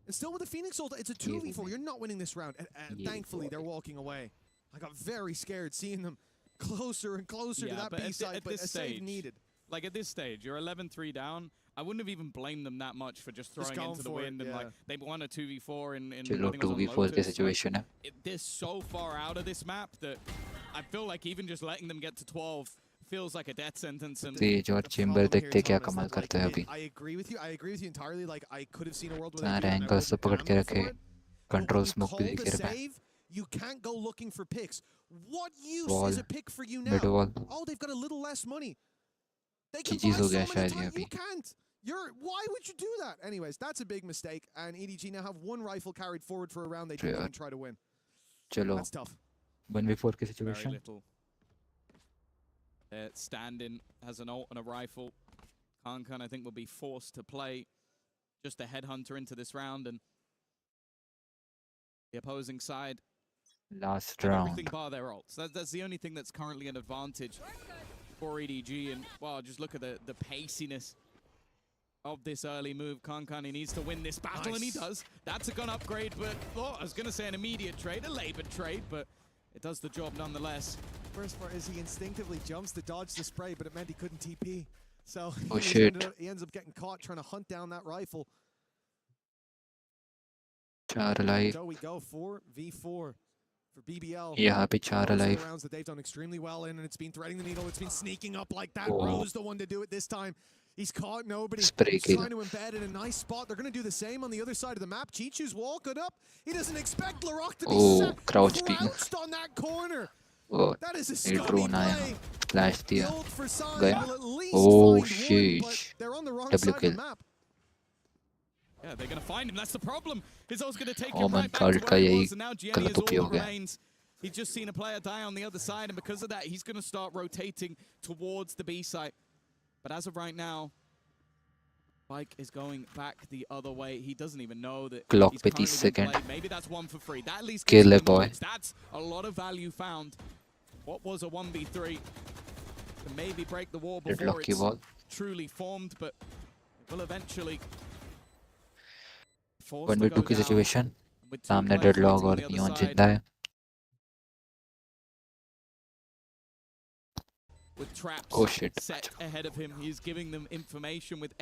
And still with the Phoenix ult, it's a 2v4. You're not winning this round. And thankfully, they're walking away. I got very scared seeing them closer and closer to that B-side, but a save needed. Like at this stage, you're 11-3 down. I wouldn't have even blamed them that much for just throwing into the wind and like they won a 2v4 in चलो 2v4 की situation है. They're so far out of this map that I feel like even just letting them get to 12 feels like a death sentence. And Sage और Chamber देखते क्या कमाल करते हैं अभी. I agree with you entirely. Like I could have seen a world where सारे angles से पकड़ के रखे, control smoke भी देखे रखे. You can't go looking for picks. What use is a pick for you now? Oh, they've got a little less money. They can buy so many times. You can't. Why would you do that? Anyways, that's a big mistake. And EDG now have one rifle carried forward for a round they didn't even try to win. चलो. That's tough. 1v4 की situation. Very little. Their stand-in has an ult and a rifle. Kankan, I think, will be forced to play just a headhunter into this round, and the opposing side last round. Everything bar their ults. That's the only thing that's currently an advantage for EDG. And wow, just look at the paciness of this early move. Kankan, he needs to win this battle, and he does. That's a gun upgrade, but I was going to say an immediate trade, a labored trade, but it does the job nonetheless. First part is he instinctively jumps to dodge the spray, but it meant he couldn't TP. So he ends up getting caught trying to hunt down that rifle. 4 alive. So we go 4v4 for BBL. यहाँ पे 4 alive. Rounds that they've done extremely well in, and it's been threading the needle. It's been sneaking up like that. Rose the one to do it this time. He's caught nobody. He's trying to embed in a nice spot. They're going to do the same on the other side of the map. Chichu's walking up. He doesn't expect Larok to be crouched on that corner. That is a scummy play. Flash दिया. गया. Oh sheesh. They're on the wrong side of the map. Yeah, they're going to find him. That's the problem. His ult's going to take him Omen right back to where का he यही was, and now Jaani गलत is all उपयोग that है. remains. He's just seen a player die on the other side, and because of that, he's going to start rotating towards the B site. But as of right now, Spike is going back the other way. He doesn't even know that Clock he's पे currently 30 been second. played. Maybe that's one for free. That at least Kill gives it, him boy. the That's a lot of value found. What was a 1v3 to maybe break the wall before it's truly formed, but it will eventually force 1v2 की situation. सामने deadlock और Qeon जिंदा है. With traps Oh shit. set ahead of him, he's giving them information with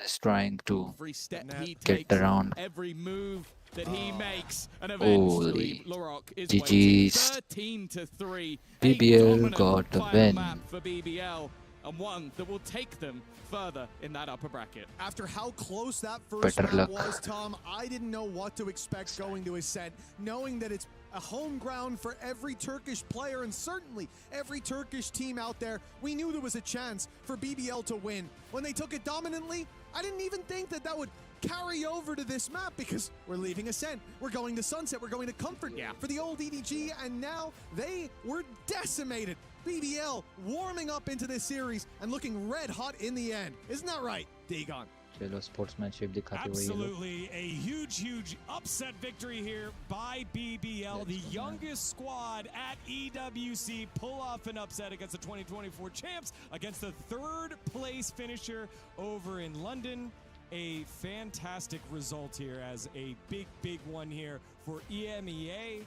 Is trying to every step he get takes, around. every move that he makes, and eventually Holy Larok is GG's. 13-3. BBL got the win. Map for BBL, and one that will take them further in that upper bracket. After how close that first Better round luck. was, Tom, I didn't know what to expect going to Ascent, knowing that it's a home ground for every Turkish player, and certainly every Turkish team out there. We knew there was a chance for BBL to win. When they took it dominantly, I didn't even think that that would carry over to this map, because we're leaving Ascent, we're going to Sunset, we're going to Comfort for the old EDG, and now they were decimated. BBL warming up into this series and looking red hot in the end. Isn't that right, Dagon? चलो sportsmanship दिखाते हुए ये लोग. Absolutely a huge upset victory here by BBL, the youngest squad at EWC, pull off an upset against the 2024 champs, against the 3rd place finisher over in London. A fantastic result here, as a big one here for EMEA,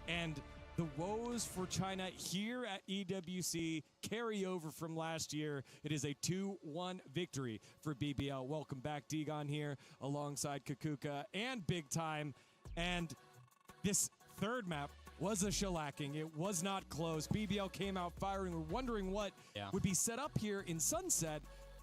and the woes for China here at EWC carry over from last year. It is a 2-1 victory for BBL. Welcome back, Dagon here alongside Kakuka and Big Time. And this 3rd map was a shellacking. It was not close. BBL came out firing. We're wondering what would be set up here in Sunset,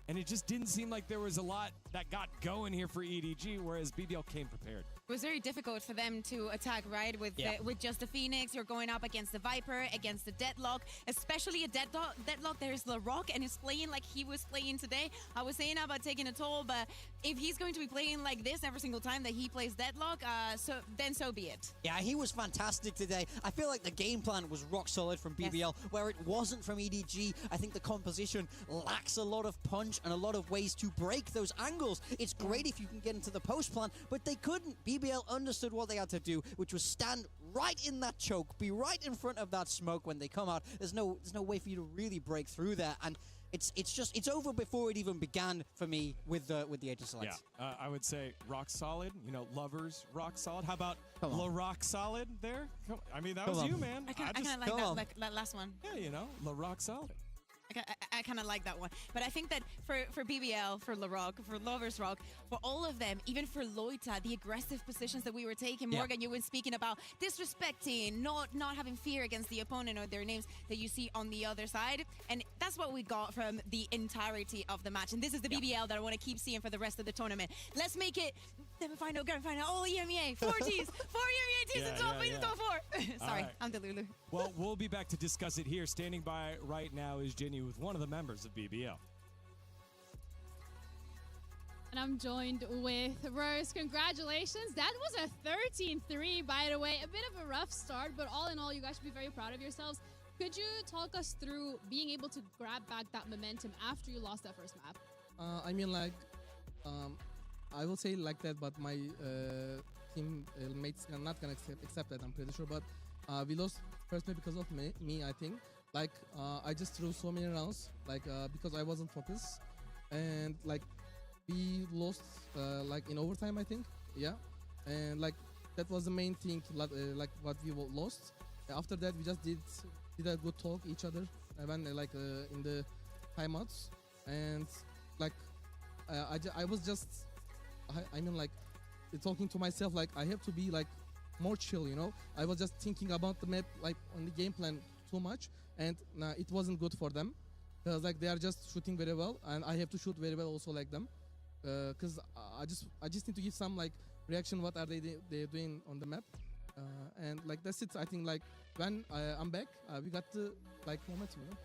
and it just didn't seem like there was a lot that got going here for EDG, whereas BBL came prepared. It was very difficult for them to attack, right? With with just the Phoenix, you're going up against the Viper, against the Deadlock, especially a Deadlock. There's LaRock, and he's playing like he was playing today. I was saying about taking a toll, but if he's going to be playing like this every single time that he plays Deadlock, so be it. Yeah, he was fantastic today. I feel like the game plan was rock solid from BBL, where it wasn't from EDG. I think the composition lacks a lot of punch and a lot of ways to break those angles. It's great if you can get into the post plan, but they couldn't. BBL understood what they had to do, which was stand right in that choke, be right in front of that smoke when they come out. There's no way for you to really break through there, and it's over before it even began for me with the Agent Select. Yeah, I would say rock solid. You know, lovers rock solid. How about La Rock Solid there? I mean, that was you, man. I kind of like that last one. Yeah, you know, La Rock Solid. I kind of like that one. But I think that for BBL, for LaRock, for Lovers Rock, for all of them, even for Loita, the aggressive positions that we were taking, Morgan, you were speaking about disrespecting, not having fear against the opponent or their names that you see on the other side. And that's what we got from the entirety of the match. And this is the BBL that I want to keep seeing for the rest of the tournament. Let's make it semi-final, grand final, all EMEA, 4 teams, 4 EMEA teams in top 4. Sorry, right. I'm Delulu. Well, we'll be back to discuss it here. Standing by right now is Jenny with one of the members of BBL. And I'm joined with Rose. Congratulations. That was a 13-3, by the way. A bit of a rough start, but all in all, you guys should be very proud of yourselves. Could you talk us through being able to grab back that momentum after you lost that first map? I mean, like, I will say like that, but my team mates are not gonna accept that, I'm pretty sure. But we lost first map because of me, I think. Like, I just threw so many rounds, like, because I wasn't focused. And, like, we lost, like, in overtime, I think. Yeah. And, like, that was the main thing, like, what we lost. After that, we just did a good talk each other. I went, like, in the timeouts. And, like, I was just, I mean, like, talking to myself, like, I have to be, like, more chill, you know? I was just thinking about the map, like, on the game plan too much. And it wasn't good for them, because like they are just shooting very well, and I have to shoot very well also like them, because I just need to give some like reaction what are they doing on the map, and like that's it. I think like when I'm back, we got the like momentum. You know?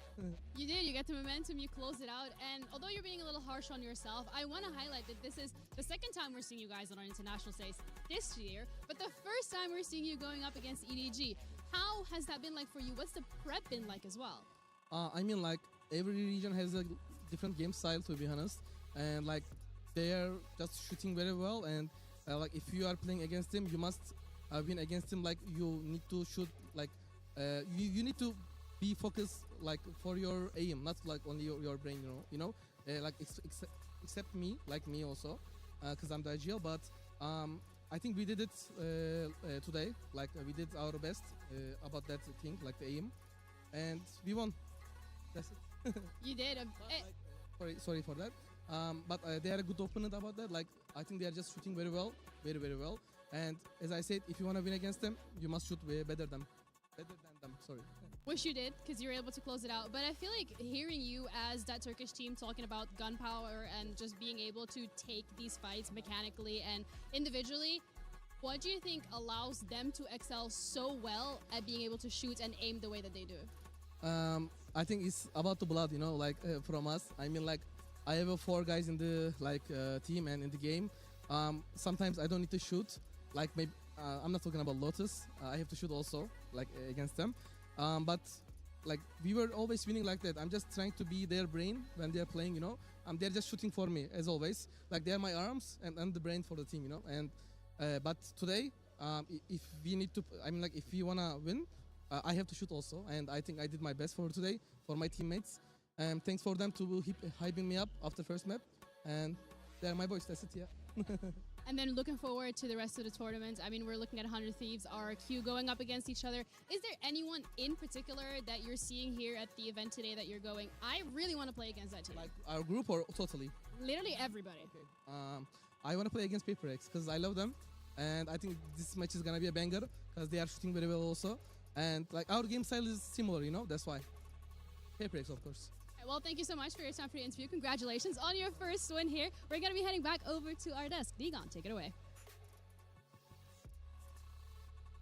You did. You got the momentum. You closed it out. And although you're being a little harsh on yourself, I want to highlight that this is the second time we're seeing you guys on our international stage this year, but the first time we're seeing you going up against EDG. How has that been like for you? What's the prep been like as well? I mean, like, every region has a different game style, to be honest. And, like, they are just shooting very well. And, like, if you are playing against them, you must win against them. Like, you need to shoot, like, you need to be focused, like, for your aim, not, like, only your brain, you know? Like, except me, like me also, because I'm the IGL. But, I think we did it today. Like we did our best about that thing, like the aim, and we won. That's it. You did. Sorry for that. But they are a good opponent about that. Like I think they are just shooting very well, very well. And as I said, if you want to win against them, you must shoot way better than them. Sorry. Wish you did, because you were able to close it out. But I feel like hearing you as that Turkish team talking about gunpowder and just being able to take these fights mechanically and individually, what do you think allows them to excel so well at being able to shoot and aim the way that they do? I think it's about the blood, you know, like from us. I mean, like I have 4 guys in the like team and in the game. Sometimes I don't need to shoot. Like maybe I'm not talking about Lotus. I have to shoot also, like against them. But like we were always winning like that. I'm just trying to be their brain when they're playing, you know. They're just shooting for me as always. Like they're my arms and I'm the brain for the team, you know. And but today, if we need to, I mean, like if we wanna win, I have to shoot also. And I think I did my best for today for my teammates. And thanks for them to keep hyping me up after first map. And they're my boys. That's it, yeah. And then looking forward to the rest of the tournament. I mean, we're looking at 100 Thieves, RQ going up against each other. Is there anyone in particular that you're seeing here at the event today that you're going, I really want to play against that team? Like our group or totally? Literally everybody. Okay. I want to play against PRX because I love them. And I think this match is going to be a banger because they are shooting very well also. And like our game style is similar, you know, that's why. PRX, of course. Well, thank you so much for your time for the interview. Congratulations on your first win here. We're going to be heading back over to our desk. Digon, take it away.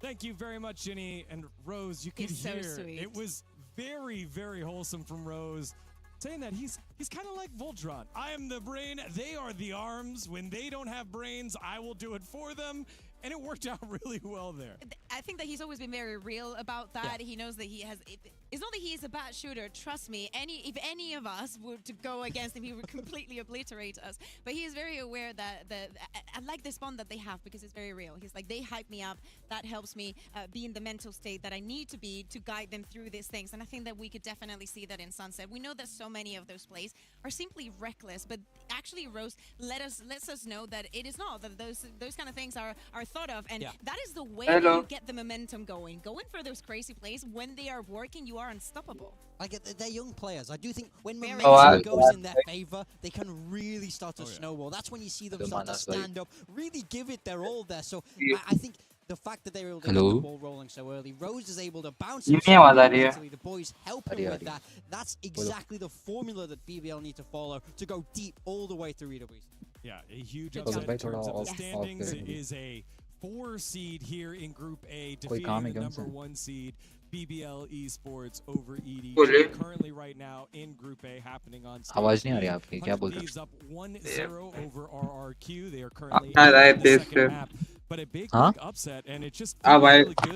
Thank you very much, Ginny. And Rose, you could hear it was very, very wholesome from Rose, saying that he's kind of like Voltron. I am the brain, they are the arms. When they don't have brains, I will do it for them. And it worked out really well there. I think that he's always been very real about that. Yeah. He knows that he has. It's not that he is a bad shooter. Trust me. If any of us were to go against him, he would completely obliterate us. But he is very aware that I like this bond that they have because it's very real. He's like, they hype me up. That helps me be in the mental state that I need to be to guide them through these things. And I think that we could definitely see that in Sunset. We know that so many of those plays are simply reckless, but actually, Rose lets us know that it is not. That those kind of things are thought of, and that is the way that you get the momentum going for those crazy plays. When they are working, you are unstoppable. Like, they're young players. I do think when momentum goes in their favor, they can really start to snowball. That's when you see them start to stand up, really give it their all there. So I think the fact that they were able to get the ball rolling so early, Rose is able to bounce himself mentally. The boys help him with that. That's exactly the formula that BBL need to follow to go deep all the way through EWs. Yeah, a huge upset in terms of the standings. It is a 4 seed here in Group A, defeating the number 1 seed, BBL Esports over EDG. Currently right now in Group A, happening on stage. आवाज नहीं आ रही आपकी, क्या बोल रहे Thieves up 1-0 over RRQ. They are currently in the second map. But a big upset, and it just feels really good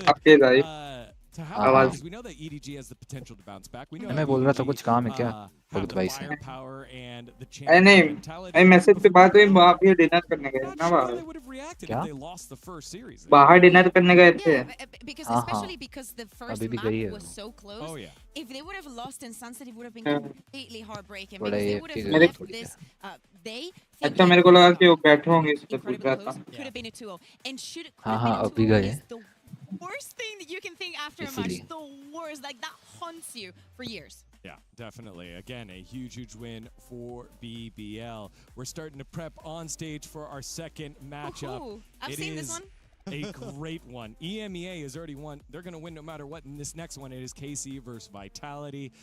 to have, because we know that EDG has the potential to bounce back. We know मैं बोल रहा था कुछ काम है क्या? भगत भाई से नहीं मैसेज पे बात हुई, वहाँ पे डिनर करने गए ना बाहर डिनर करने गए थे because especially because the first map was so close. If they would have lost in Sunset, it would have been completely heartbreaking because they would have left this day. अच्छा मेरे को लगा कि वो बैठे होंगे इस पे पूछ रहा था. Could have been a 2-0 and should have been a 2-0 is the worst thing that you can think after a match. The worst, like that haunts you for years. Yeah, definitely. Again, a huge win for BBL. We're starting to prep on stage for our second matchup. I've seen this one. A great one. EMEA has already won. They're going to win no matter what. In this next one, it is KC versus Vitality.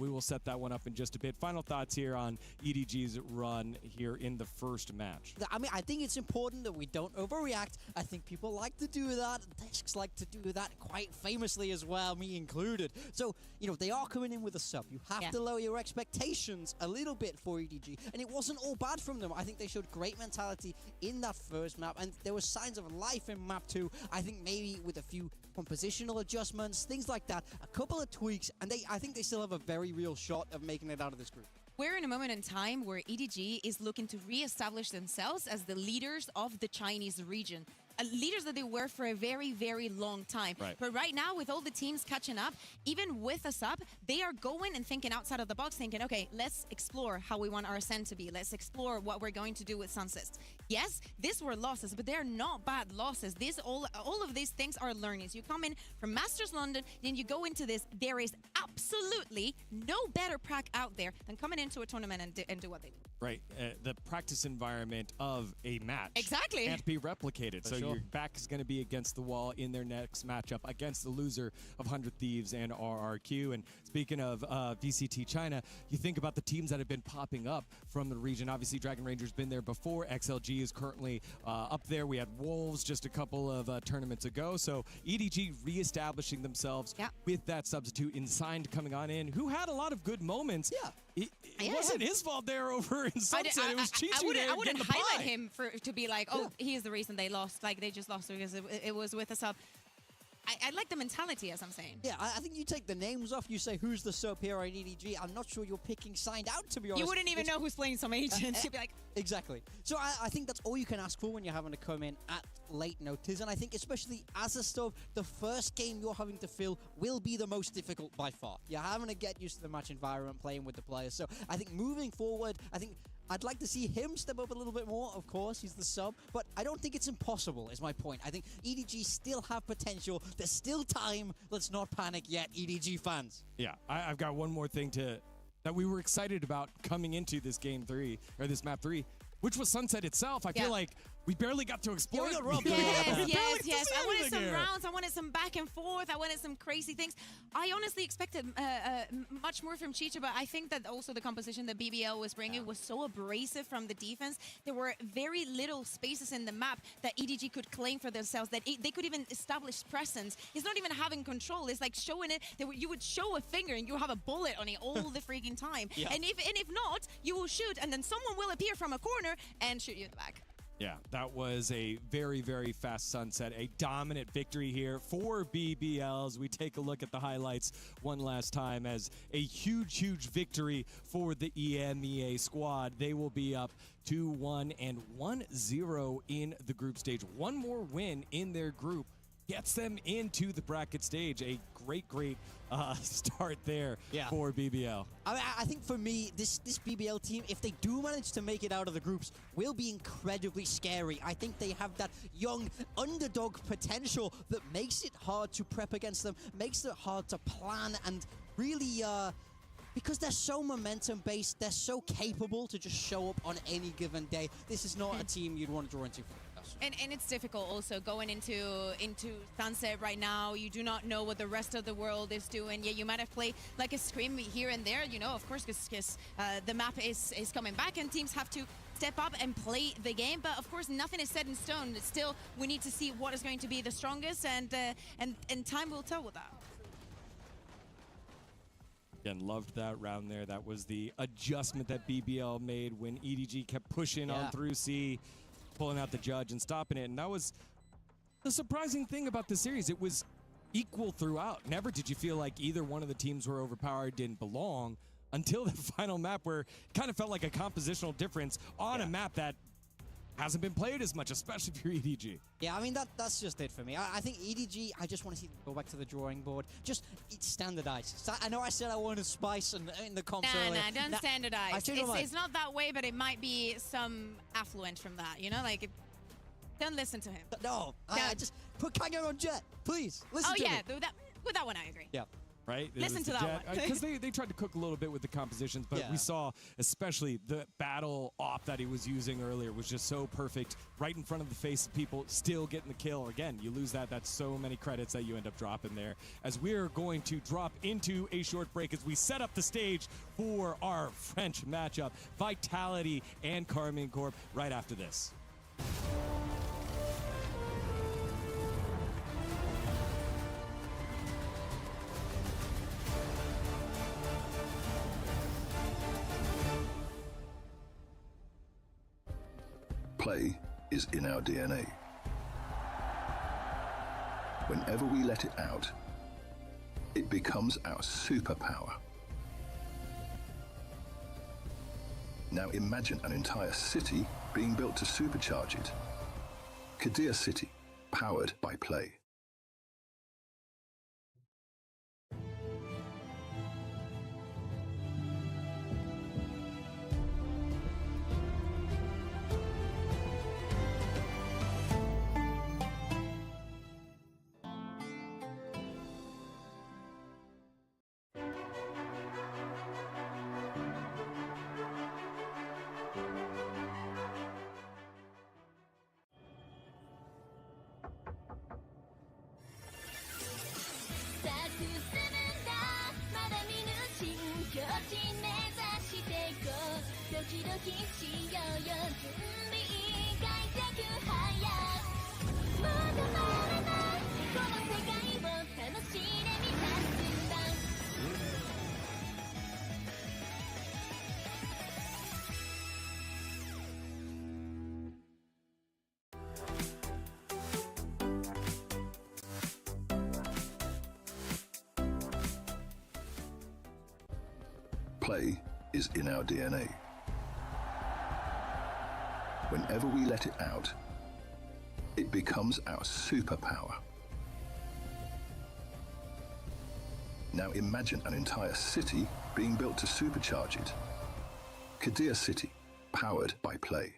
We will set that one up in just a bit. Final thoughts here on EDG's run here in the first match. I mean, I think it's important that we don't overreact. I think people like to do that. Desks like to do that quite famously as well, me included. So, you know, they are coming in with a sub. You have to lower your expectations a little bit for EDG. And it wasn't all bad from them. I think they showed great mentality in that first map. And there were signs of life in map 2. I think maybe with a few compositional adjustments, things like that, a couple of tweaks, and I think they still have a very real shot of making it out of this group. We're in a moment in time where EDG is looking to re-establish themselves as the leaders of the Chinese region. Leaders that they were for a very long time. But right now, with all the teams catching up, even with us up, they are going and thinking outside of the box, thinking, okay, let's explore how we want our ascent to be. Let's explore what we're going to do with Sunsets. Yes, these were losses, but they're not bad losses. All of these things are learnings. You come in from Masters London, then you go into this. There is absolutely no better prac out there than coming into a tournament and do what they do. Right. The practice environment of a match exactly can't be replicated. So your back is going to be against the wall in their next matchup against the loser of 100 Thieves and RRQ. And speaking of VCT China, you think about the teams that have been popping up from the region. Obviously, Dragon Ranger's been there before. XLG is currently up there. We had Wolves just a couple of tournaments ago. So EDG reestablishing themselves with that substitute in Signed coming on in, who had a lot of good moments. It wasn't his fault there over in Sunset. It was Chichu there. I wouldn't highlight him to be like, oh, he is the reason they lost. Like, they just lost because it was with a sub. I like the mentality, as I'm saying. Yeah, I think you take the names off, you say who's the sub here on EDG. I'm not sure you're picking Signed out, to be honest. You wouldn't even know who's playing some agents. You'd be like... Exactly. So I think that's all you can ask for when you're having to come in at late notice. And I think especially as a sub, the first game you're having to fill will be the most difficult by far. You're having to get used to the match environment, playing with the players. So I think moving forward, I'd like to see him step up a little bit more. Of course, he's the sub, but I don't think it's impossible, is my point. I think EDG still have potential. There's still time. Let's not panic yet, EDG fans. Yeah, I've got one more thing that we were excited about coming into this game 3, or this map 3, which was Sunset itself. I feel like We barely got to explore. Yeah, Yes. I wanted some rounds. I wanted some back and forth. I wanted some crazy things. I honestly expected much more from Chicha, but I think that also the composition that BBL was bringing was so abrasive from the defense. There were very little spaces in the map that EDG could claim for themselves, that they could even establish presence. It's not even having control. It's like showing it. You would show a finger and you have a bullet on it all the freaking time. Yeah. And if not, you will shoot, and then someone will appear from a corner and shoot you in the back. Yeah, that was a very, very fast sunset. A dominant victory here for BBLs. We take a look at the highlights one last time as a huge, huge victory for the EMEA squad. They will be up 2-1 and 1-0 in the group stage. One more win in their group gets them into the bracket stage. A great, great start there for BBL. I think for me, this BBL team, if they do manage to make it out of the groups, will be incredibly scary. I think they have that young underdog potential that makes it hard to prep against them, makes it hard to plan, and really, because they're so momentum-based, they're so capable to just show up on any given day. This is not a team you'd want to draw into. And it's difficult also going into Sunset right now. You do not know what the rest of the world is doing. Yeah, you might have played like a scrim here and there, you know, of course, because the map is coming back and teams have to step up and play the game. But of course, nothing is set in stone. Still, we need to see what is going to be the strongest, and time will tell with that. Again, loved that round there. That was the adjustment that BBL made when EDG kept pushing on through C, pulling out the judge and stopping it. And that was the surprising thing about the series. It was equal throughout. Never did you feel like either one of the teams were overpowered, didn't belong, until the final map where it kind of felt like a compositional difference on a map that hasn't been played as much, especially if you're EDG. Yeah, I mean, that's just it for me. I think EDG, I just want to see them go back to the drawing board. Just standardize. So I know I said I wanted spice in the comps earlier. Nah, don't standardize. It's not that way, but it might be some affluent from that, you know? Like, don't listen to him. No, I just put Kango on Jet, please. Listen to me. With that one I agree. Yeah. Right? Listen to that one. Because they tried to cook a little bit with the compositions, but we saw especially the battle op that he was using earlier was just so perfect, right in front of the face of people, still getting the kill. Again, you lose that. That's so many credits that you end up dropping there. As we're going to drop into a short break as we set up the stage for our French matchup, Vitality and Karmine Corp, right after this. Play is in our DNA. Whenever we let it out, it becomes our superpower. Now imagine an entire city being built to supercharge it. Qeon City, powered by Play. Play is in our DNA. Whenever we let it out, it becomes our superpower. Now imagine an entire city being built to supercharge it. Qeon City, powered by Play.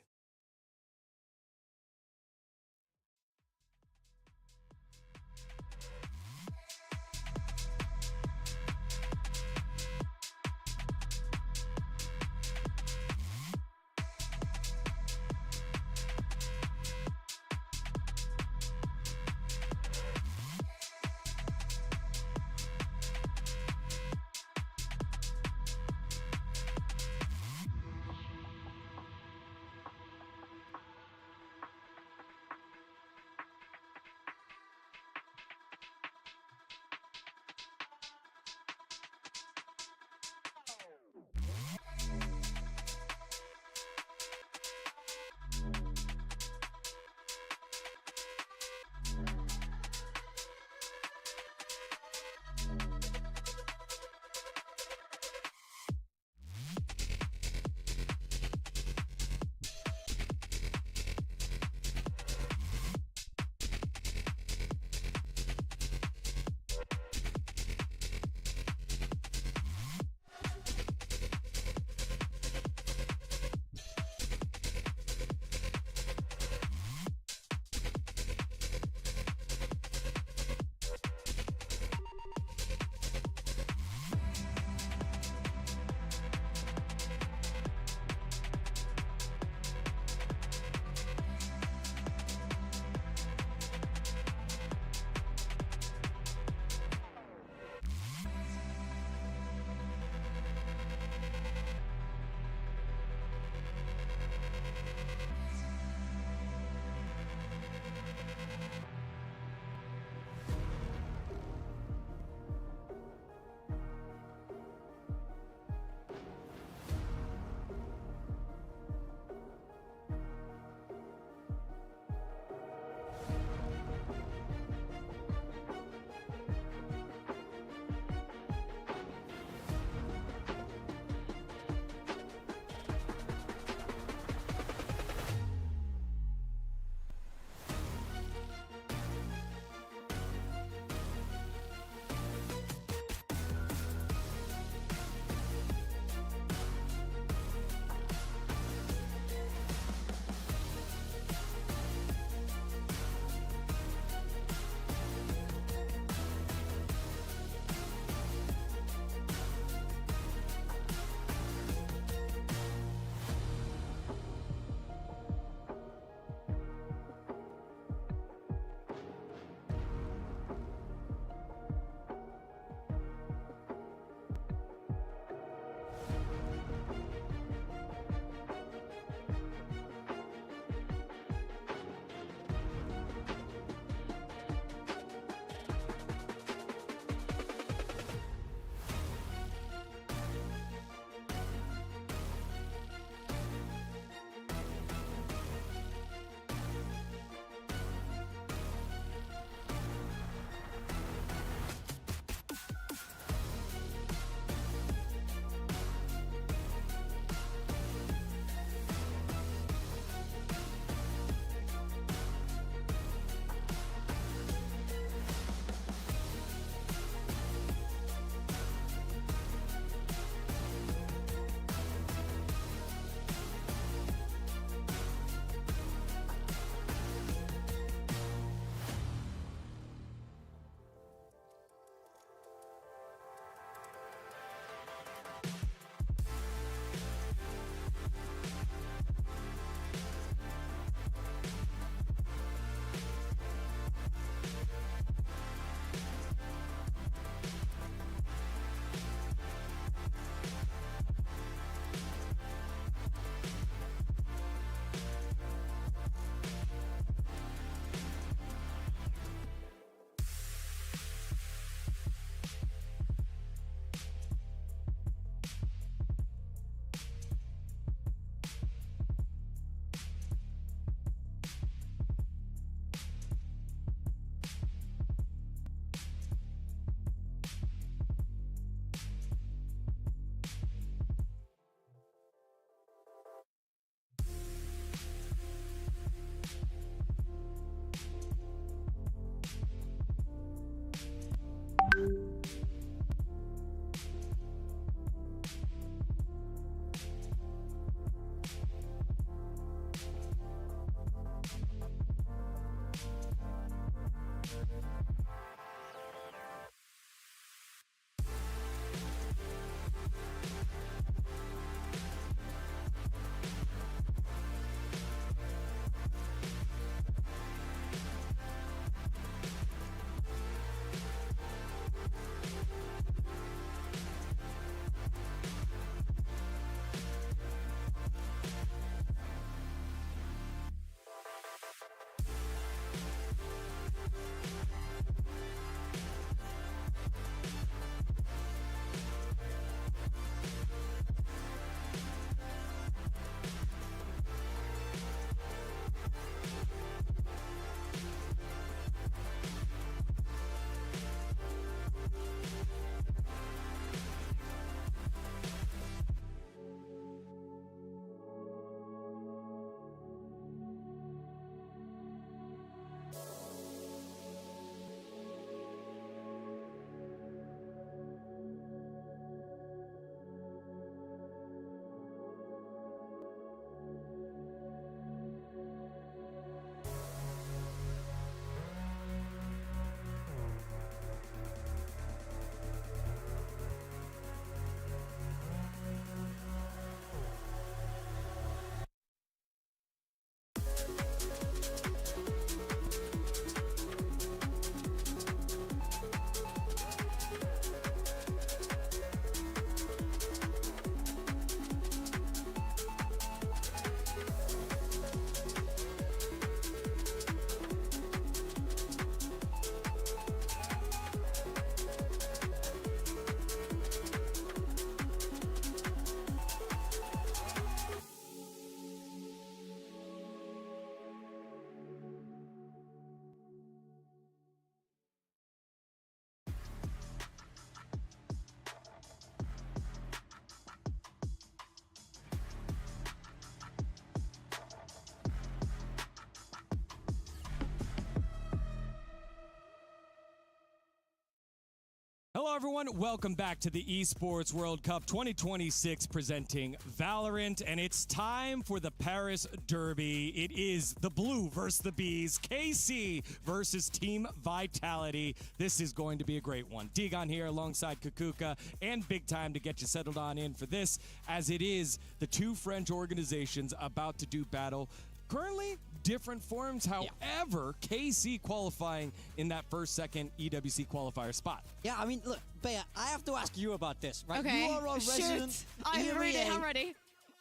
Hello, everyone. Welcome back to the Esports World Cup 2026 presenting Valorant, and it's time for the Paris Derby. It is the blue versus the bees, KC versus Team Vitality. This is going to be a great one. Digon here alongside Kukuka and Big Time to get you settled on in for this, as it is the two French organizations about to do battle. Currently, different forms. However, KC qualifying in that second EWC qualifier spot. Yeah, I mean, look, Bea, I have to ask you about this, right? Okay. You are our resident I'm ready. EMEA. I'm ready.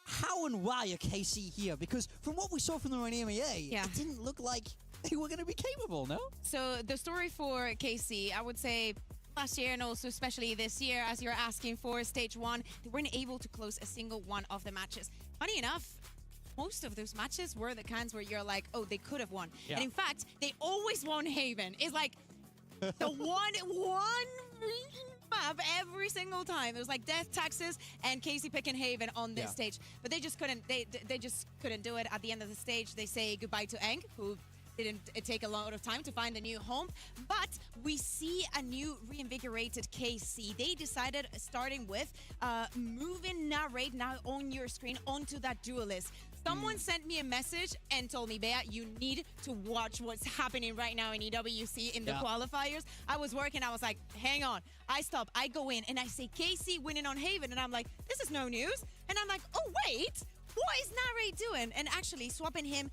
How and why are KC here? Because from what we saw from them in EMEA, it didn't look like they were going to be capable, no? So the story for KC, I would say last year and also especially this year, as you're asking for stage 1, they weren't able to close a single one of the matches. Funny enough, most of those matches were the kinds where you're like, oh, they could have won. Yeah. And in fact, they always won Haven. It's like the one map every single time. It was like Death, Taxes, and KC picking Haven on this stage. But they just couldn't. They just couldn't do it. At the end of the stage, they say goodbye to Eng, who didn't take a lot of time to find a new home. But we see a new reinvigorated KC. They decided, starting with moving narrate now on your screen onto that duelist. Someone sent me a message and told me, Bea, you need to watch what's happening right now in EWC in the qualifiers. I was working. I was like, hang on. I stop. I go in and I say KC winning on Haven. And I'm like, this is no news. And I'm like, oh, wait. What is Narrate doing? And actually swapping him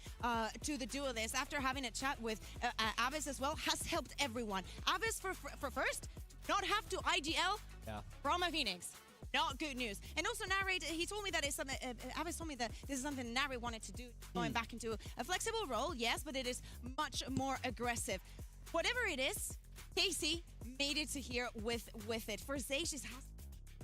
to the duelist after having a chat with Avis as well has helped everyone. Avis for first, not have to IGL from a Phoenix. Not good news. And also Narrate, he told me that it's something, Avis told me that this is something Narrate wanted to do, going back into a flexible role, yes, but it is much more aggressive. Whatever it is, KC made it to here with it. For Zaysh, has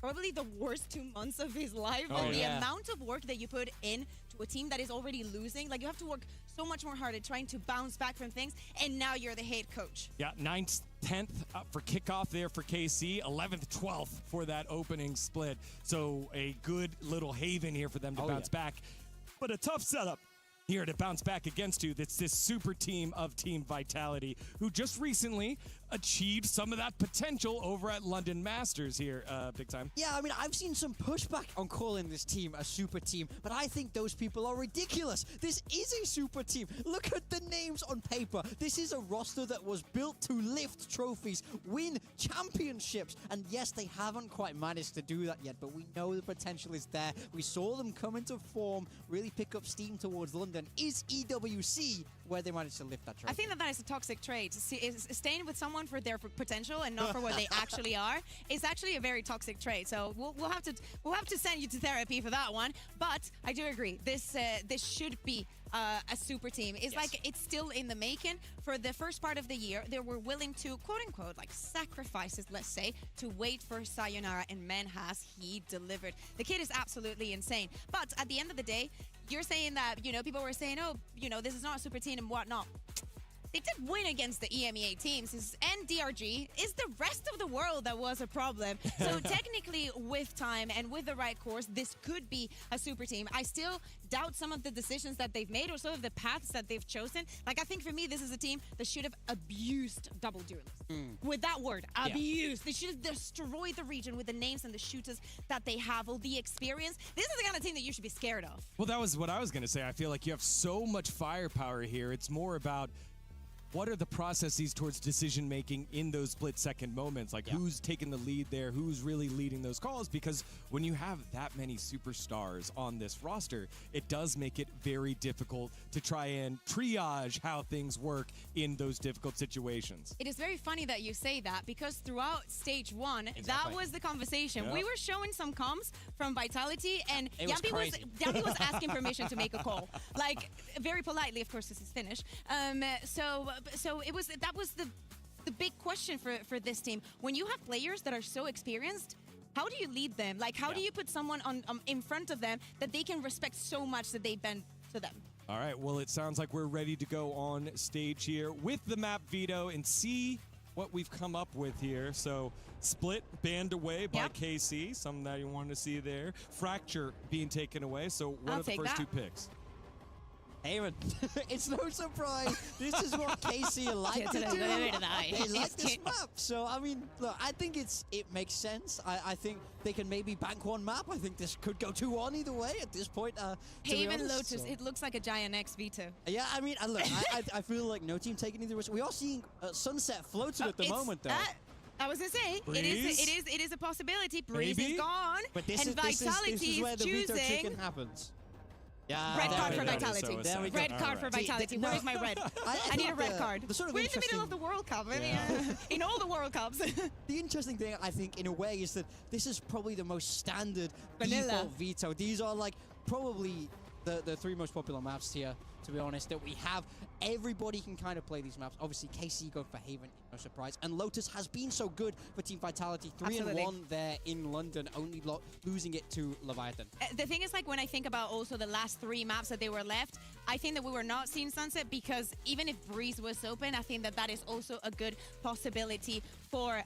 probably the worst 2 months of his life. The amount of work that you put in to a team that is already losing, like you have to work so much more hard at trying to bounce back from things, and now you're the head coach. Yeah, 9th, 10th for kickoff there for KC, 11th, 12th for that opening split. So a good little haven here for them to bounce back. But a tough setup here to bounce back against you. That's this super team of Team Vitality, who just recently achieved some of that potential over at London Masters here, Big Time. Yeah, I mean, I've seen some pushback on calling this team a super team, but I think those people are ridiculous. This is a super team. Look at the names on paper. This is a roster that was built to lift trophies, win championships, and yes, they haven't quite managed to do that yet, but we know the potential is there. We saw them come into form, really pick up steam towards London. Is EWC where they managed to lift that trophy? I think that is a toxic trait. Staying with someone for their potential and not for what they actually are is actually a very toxic trait. So we'll have to send you to therapy for that one. But I do agree. This should be a super team. It's like it's still in the making. For the first part of the year, they were willing to, quote unquote, like sacrifices, let's say, to wait for Sayonara, and man, has he delivered. The kid is absolutely insane. But at the end of the day, you're saying that, people were saying, oh, this is not a super team and whatnot. They did win against the EMEA teams, and DRG. Is the rest of the world that was a problem. So technically, with time and with the right course, this could be a super team. I still doubt some of the decisions that they've made or some of the paths that they've chosen. Like, I think for me, this is a team that should have abused double duelists. With that word, abused. They should have destroyed the region with the names and the shooters that they have, all the experience. This is the kind of team that you should be scared of. Well, that was what I was going to say. I feel like you have so much firepower here. It's more about what are the processes towards decision-making in those split-second moments? Like, who's taking the lead there? Who's really leading those calls? Because when you have that many superstars on this roster, it does make it very difficult to try and triage how things work in those difficult situations. It is very funny that you say that, because throughout stage 1, that was the conversation. We were showing some comms from Vitality, and Yampi was asking permission to make a call. Like, very politely, of course, this is Finnish. So that was the big question for this team. When you have players that are so experienced, how do you lead them? Like, how do you put someone in front of them that they can respect so much that they bend to them? All right, well, it sounds like we're ready to go on stage here with the map veto and see what we've come up with here. So split banned away by KC, something that you wanted to see there. Fracture being taken away. So what are the first two picks? Haven, it's no surprise. This is what KC like to do. They like this map. So, I mean, look, I think it makes sense. I think they can maybe bank one map. I think this could go 2-1 either way at this point. Haven Lotus, so. It looks like a Giant X veto. Yeah, I mean, look, I feel like no team taking either risk. We are seeing Sunset floated at the moment, though. I was gonna say it is a possibility. Breeze is gone, but this and Vitality is where the choosing. veto chicken happens. Yeah, red card for Vitality. Red card for Vitality. Where's my red? I need a red card. We're in the middle of the World Cup. In all the World Cups. The interesting thing, I think, in a way, is that this is probably the most standard default veto. These are like probably the 3 most popular maps here, to be honest, that we have. Everybody can kind of play these maps. Obviously, KC go for Haven, no surprise. And Lotus has been so good for Team Vitality. 3-1 there in London, only losing it to Leviathan. The thing is, like, when I think about also the last 3 maps that they were left, I think that we were not seeing Sunset because even if Breeze was open, I think that is also a good possibility for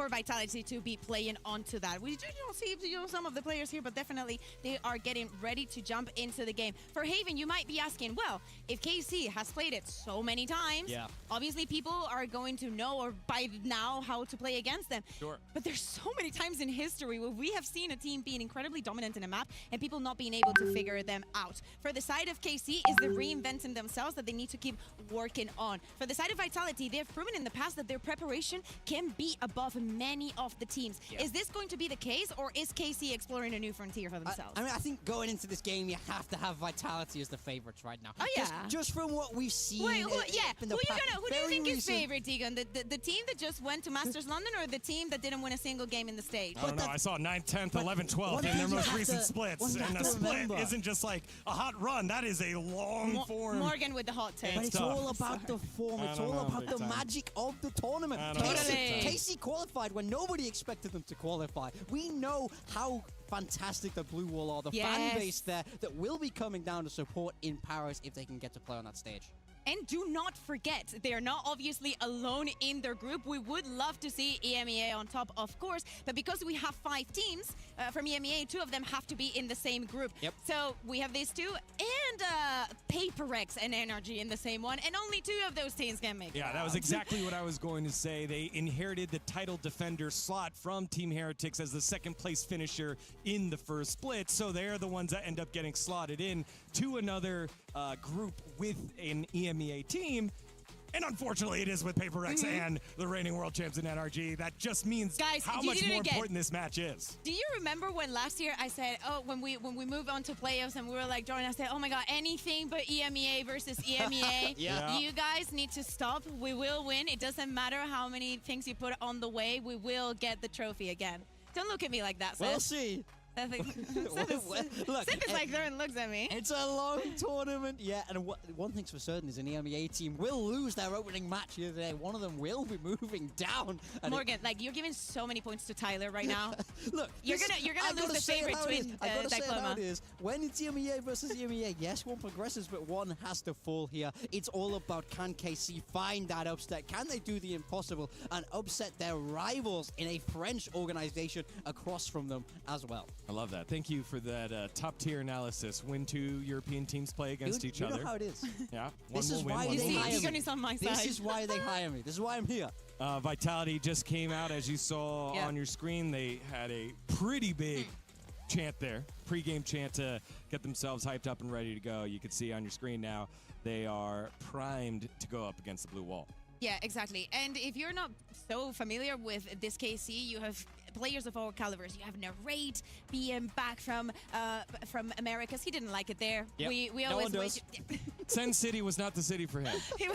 Vitality to be playing onto that. We do see some of the players here, but definitely they are getting ready to jump into the game. For Haven, you might be asking, well, if KC has played it so many times, obviously people are going to know or by now how to play against them. Sure. But there's so many times in history where we have seen a team being incredibly dominant in a map and people not being able to figure them out. For the side of KC, is the reinventing themselves that they need to keep working on. For the side of Vitality, they've proven in the past that their preparation can be above many of the teams. Is this going to be the case, or is KC exploring a new frontier for themselves? I mean, I think going into this game, you have to have Vitality as the favorites right now. Oh, yeah. Just from what we've seen. Wait, who in the who do you think is recent. favorite, Tegan? The team that just went to Masters London, or the team that didn't win a single game in the stage? I don't know. I saw 9th, 10th, 11th, 12th in their most recent splits. And a split isn't just like a hot run. That is a long form. Morgan with the hot take. But it's all about the form. It's all about the magic of the tournament. KC qualified when nobody expected them to qualify. We know how fantastic the Blue Wall are, the fan base there that will be coming down to support in Paris if they can get to play on that stage. And do not forget, they are not obviously alone in their group. We would love to see EMEA on top, of course, but because we have 5 teams from EMEA, 2 of them have to be in the same group. So we have these 2 and PRX and NRG in the same one, and only 2 of those teams can make it. Yeah, that was exactly what I was going to say. They inherited the title defender slot from Team Heretics as the 2nd place finisher in the first split, so they're the ones that end up getting slotted in to another group with an EMEA team. And unfortunately, it is with PRX and the reigning world champs in NRG. That just means how much more important this match is. Do you remember when last year I said, when we moved on to playoffs and we were like, Jordan, I said, oh my God, anything but EMEA versus EMEA. You guys need to stop. We will win. It doesn't matter how many things you put on the way. We will get the trophy again. Don't look at me like that, Seth. We'll see. Look, Seth is like there and looks at me. It's a long tournament, and one thing's for certain is an EMEA team will lose their opening match here today. One of them will be moving down. Morgan, like you're giving so many points to Tyler right now. Look, you're gonna lose the favorite twin diploma. When it's EMEA versus EMEA, yes, one progresses, but one has to fall here. It's all about can KC find that upset? Can they do the impossible and upset their rivals in a French organization across from them as well? I love that. Thank you for that top-tier analysis. When 2 European teams play against each other. You know how it is. Yeah. This is why they hire me. On my side. This is why they hire me. This is why I'm here. Vitality just came out, as you saw on your screen. They had a pretty big chant there, pre-game chant to get themselves hyped up and ready to go. You can see on your screen now they are primed to go up against the blue wall. Yeah, exactly. And if you're not so familiar with this KC, you have players of all calibers. You have Narrate being back from Americas. He didn't like it there. Yep. We always wait. Sen City was not the city for him. It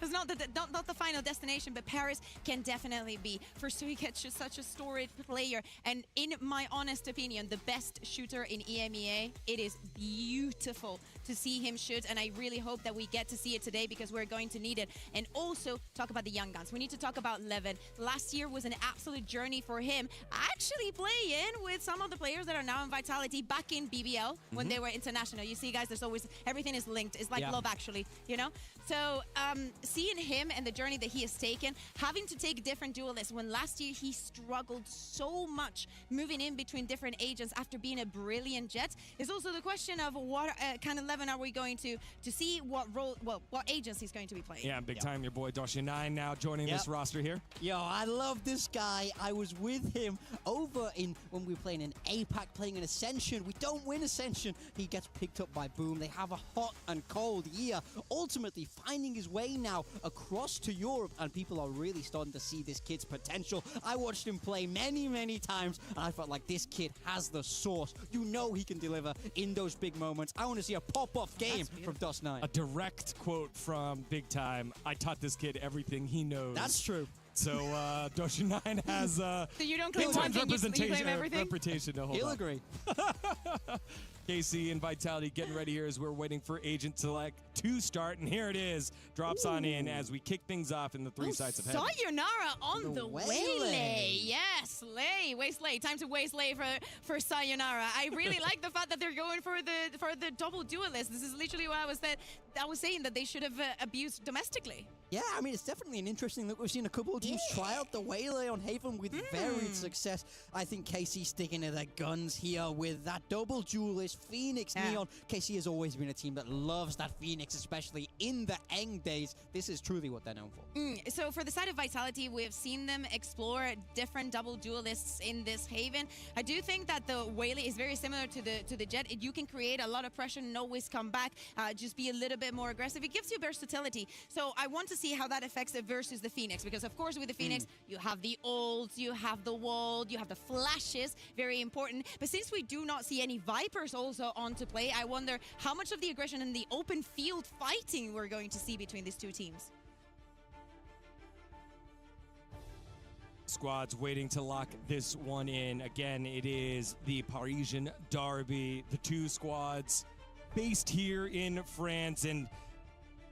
was not the final destination, but Paris can definitely be. For Suiketch is such a storied player, and in my honest opinion, the best shooter in EMEA. It is beautiful to see him shoot, and I really hope that we get to see it today because we're going to need it. And also talk about the young guns. We need to talk about Levin. Last year was an absolute journey for him. Actually playing with some of the players that are now in Vitality back in BBL when they were international. You see, guys, there's always everything is linked. It's like love actually, you know? So seeing him and the journey that he has taken, having to take different duelists when last year he struggled so much moving in between different agents after being a brilliant Jet, is also the question of what kind of 11 are we going to see, what role, well, what agents he's going to be playing. Yeah, big time. Your boy Doshi9 now joining this roster here. Yo, I love this guy. I was with him over in when we were playing in APAC, playing in Ascension. We don't win Ascension. He gets picked up by Boom. They have a hot and cold year, ultimately finding his way now across to Europe, and people are really starting to see this kid's potential. I watched him play many, many times, and I felt like this kid has the sauce. You know he can deliver in those big moments. I want to see a pop-off game from Dust9. A direct quote from Big Time. I taught this kid everything he knows. That's true. So Doshi9 has so you don't claim Big Time's one thing, you claim everything? reputation to hold He'll on. agree. KC and Vitality getting ready here as we're waiting for Agent Select to start, and here it is. Drops on in as we kick things off in the three sides of heaven. Sayonara on the Waylay. Waylay. Yes, Waylay. Time to Waylay for Sayonara. I really like the fact that they're going for the double duelist. This is literally what I was saying that they should have abused domestically. Yeah, I mean, it's definitely an interesting look. We've seen a couple of teams try out the Waylay on Haven with varied success. I think KC sticking to their guns here with that double duelist, Phoenix, Neon. KC has always been a team that loves that Phoenix, especially in the Eng days. This is truly what they're known for. So for the side of Vitality, we've seen them explore different double duelists in this Haven. I do think that the Waylay is very similar to the Jet. You can create a lot of pressure, no always come back, just be a little bit more aggressive. It gives you versatility. So I want to see how that affects it versus the Phoenix, because of course with the Phoenix you have the ults, you have the wall, you have the flashes, very important. But since we do not see any Vipers also on to play, I wonder how much of the aggression and the open field fighting we're going to see between these two teams. Squads waiting to lock this one in. Again, it is the Parisian Derby. The two squads based here in France, and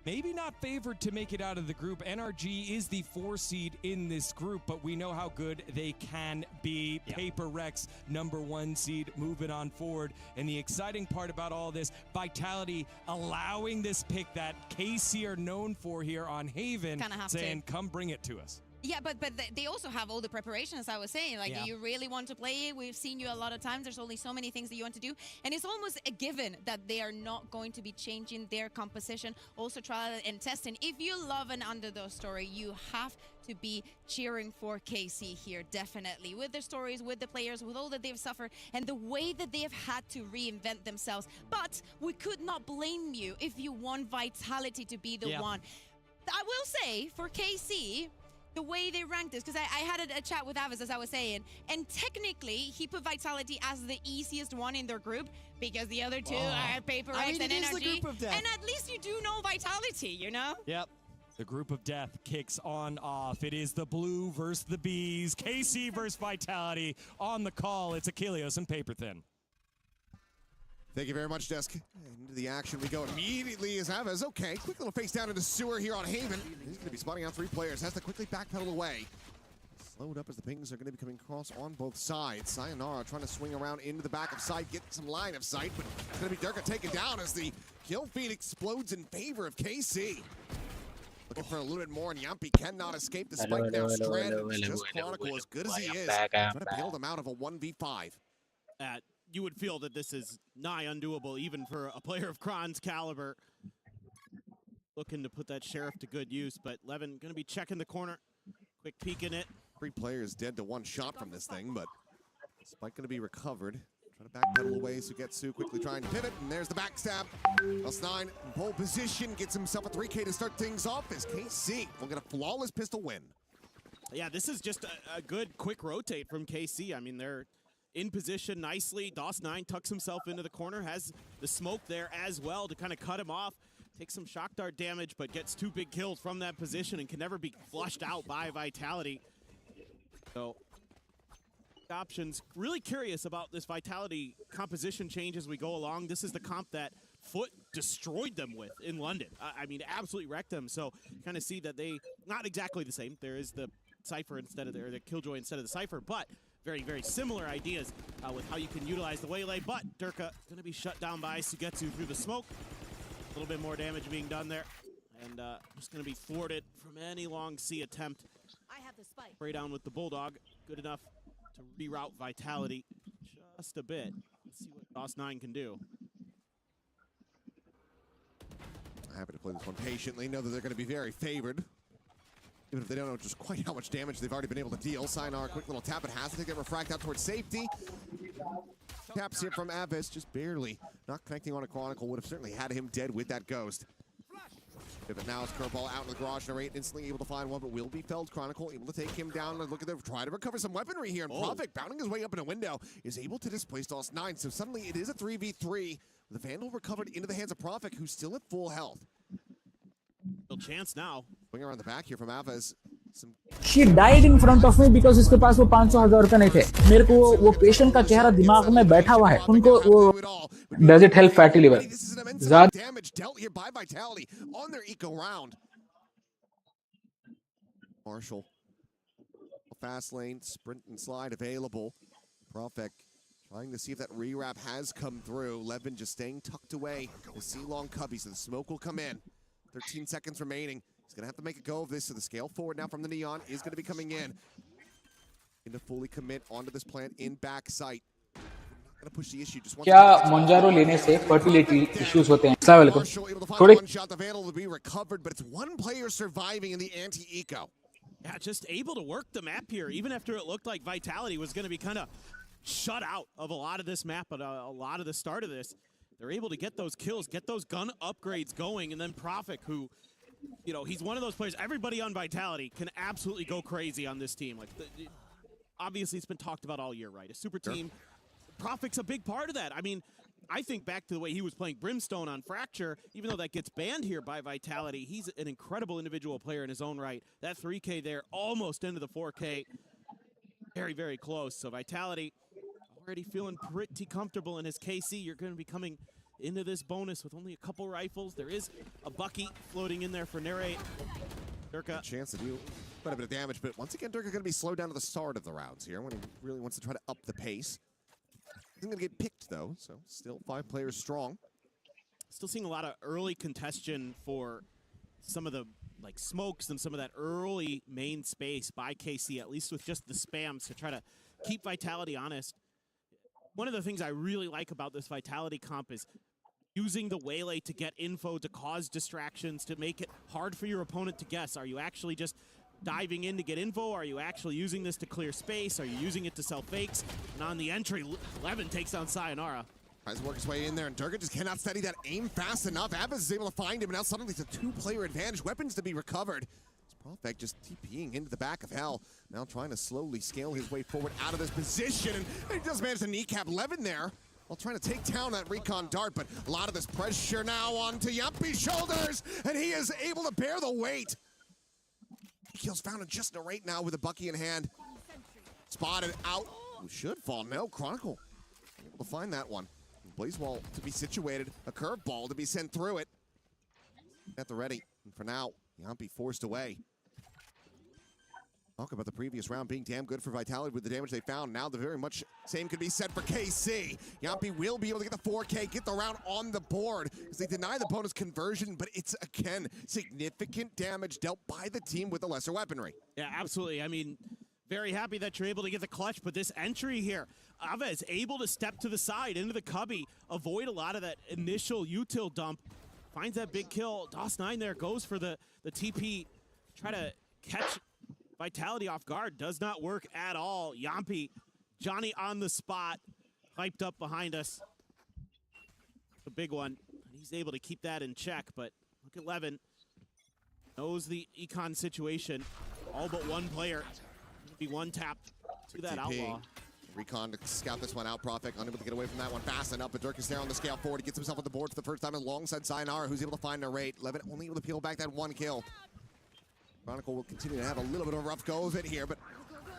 maybe not favored to make it out of the group. NRG is the 4 seed in this group, but we know how good they can be. PRX, #1 seed, moving on forward. And the exciting part about all this, Vitality allowing this pick that KC are known for here on Haven, saying, come bring it to us. Yeah, but they also have all the preparations, I was saying. Like, do you really want to play it? We've seen you a lot of times. There's only so many things that you want to do. And it's almost a given that they are not going to be changing their composition. Also, trial and testing. If you love an underdog story, you have to be cheering for KC here, definitely. With their stories, with the players, with all that they've suffered, and the way that they have had to reinvent themselves. But we could not blame you if you want Vitality to be the one. I will say, for KC, the way they ranked this, because I had a chat with Avis, as I was saying, and technically he put Vitality as the easiest one in their group, because the other two are PRX and NRG, and at least you do know Vitality, you know? Yep. The group of death kicks on off. It is the blue versus the bees. KC versus Vitality on the call. It's Achilles and Paper Thin. Thank you very much, Desk. Into the action we go immediately as Aves. Okay, quick little face down into sewer here on Haven. He's going to be spotting out 3 players. Has to quickly backpedal away. Slowed up as the pings are going to be coming across on both sides. Sayonara trying to swing around into the back of side, get some line of sight, but it's going to be Durka taken down as the kill feed explodes in favor of KC. Looking for a little bit more, and Yampi cannot escape the spike now. Stranded, just Chronicle, as good as he is, trying to bail them out of a 1v5. You would feel that this is nigh undoable, even for a player of Kron's caliber. Looking to put that Sheriff to good use, but Levin going to be checking the corner. Quick peek in it. 3 players dead to 1 shot from this thing, but spike going to be recovered. Trying to backpedal away, Sugetsu quickly trying to pivot, and there's the backstab. Dust9 in pole position, gets himself a 3K to start things off as KC will get a flawless pistol win. Yeah, this is just a good quick rotate from KC. I mean, they're in position nicely. Dust9 tucks himself into the corner, has the smoke there as well to kind of cut him off. Takes some shock dart damage, but gets 2 big kills from that position and can never be flushed out by Vitality. So, options. Really curious about this Vitality composition change as we go along. This is the comp that Foot destroyed them with in London. I mean, absolutely wrecked them. So, kind of see that they, not exactly the same. There is the Cypher instead of the Killjoy instead of the Cypher, but very, very similar ideas with how you can utilize the Waylay. But Durka going to be shut down by Sugetsu through the smoke. A little bit more damage being done there. And just going to be thwarted from any long C attempt. I have the spike. Spray down with the Bulldog. Good enough to reroute Vitality just a bit. Let's see what DOS9 can do. Happy to play this one patiently. Know that they're going to be very favored. Even if they don't know just quite how much damage they've already been able to deal. Sayonara, quick little tap. It has to take that refract out towards safety. Taps here from Avis, just barely. Not connecting on a Chronicle. Would have certainly had him dead with that Ghost. But now it's curveball out in the garage. Narrate instantly able to find one, but will be felled. Chronicle able to take him down. And look at them try to recover some weaponry here. And Profit, bounding his way up in a window, is able to displace DOS9. So suddenly it is a 3v3. The Vandal recovered into the hands of Profit, who's still at full health. Real chance now. Swing around the back here from Avas. She died in front of me because इसके पास वो 500,000 रुपए नहीं थे. मेरे को वो patient का चेहरा दिमाग में बैठा हुआ है. उनको वो does it help fatty liver? Damage dealt here by Vitality on their eco round. Marshall, fast lane, sprint and slide available. Profek trying to see if that rewrap has come through. Levin just staying tucked away. The C-long cubby, so the smoke will come in. 13 seconds remaining. He's going to have to make a go of this, so the scale forward now from the Neon is going to be coming in. To fully commit onto this plant in back sight. Not going to push the issue. Just क्या मोंजारो लेने से fertility issues होते हैं? अस्सलाम वालेकुम. थोड़ी one shot, the Vandal will be recovered, but it's one player surviving in the anti-eco. Yeah, just able to work the map here, even after it looked like Vitality was going to be kind of shut out of a lot of this map, but a lot of the start of this. They're able to get those kills, get those gun upgrades going, and then Profit, who, you know, he's one of those players. Everybody on Vitality can absolutely go crazy on this team. Like, obviously, it's been talked about all year, right? A super team. Profit's a big part of that. I mean, I think back to the way he was playing Brimstone on Fracture, even though that gets banned here by Vitality, he's an incredible individual player in his own right. That 3K there, almost into the 4K. Very, very close. So Vitality already feeling pretty comfortable in his KC. You're going to be coming into this bonus with only a couple rifles. There is a Bucky floating in there for Narrate. Durka. Chance to do quite a bit of damage, but once again, Durka going to be slowed down to the start of the rounds here when he really wants to try to up the pace. Isn't going to get picked, though, so still 5 players strong. Still seeing a lot of early congestion for some of the smokes and some of that early main space by KC, at least with just the spams to try to keep Vitality honest. One of the things I really like about this Vitality comp is using the Waylay to get info, to cause distractions, to make it hard for your opponent to guess. Are you actually just diving in to get info? Are you actually using this to clear space? Are you using it to sell fakes? And on the entry, Levin takes down Sayonara. Tries to work his way in there, and Durka just cannot steady that aim fast enough. Abbas is able to find him, and now suddenly it's a 2-player advantage. Weapons to be recovered. Profek just TPing into the back of hell. Now trying to slowly scale his way forward out of this position, and he does manage to kneecap Levin there while trying to take down that recon dart, but a lot of this pressure now onto Yumpy's shoulders, and he is able to bear the weight. He kills found in just Narrate now with a Bucky in hand. Spotted out. Who should fall? No, Chronicle. Able to find that one. Blaze wall to be situated. A curveball to be sent through it. At the ready. And for now, Yumpy forced away. Talk about the previous round being damn good for Vitality with the damage they found. Now the very much same could be said for KC. Yumpy will be able to get the 4K, get the round on the board as they deny the bonus conversion, but it's, again, significant damage dealt by the team with the lesser weaponry. Yeah, absolutely. I mean, very happy that you're able to get the clutch, but this entry here, Ava is able to step to the side into the cubby, avoid a lot of that initial util dump, finds that big kill. DOS9 there goes for the TP, try to catch Vitality off guard. Does not work at all. Yumpy, Jaani on the spot, hyped up behind us. A big one. He's able to keep that in check, but look at Levin. Knows the econ situation. All but one player. Be one tapped to that outlaw. Recon to scout this one out. Profek unable to get away from that one fast enough, but Dirk is there on the scale forward. He gets himself on the board for the first time alongside Sayonara, who's able to find Narrate. Levin only able to peel back that one kill. Chronicle will continue to have a little bit of a rough go of it here, but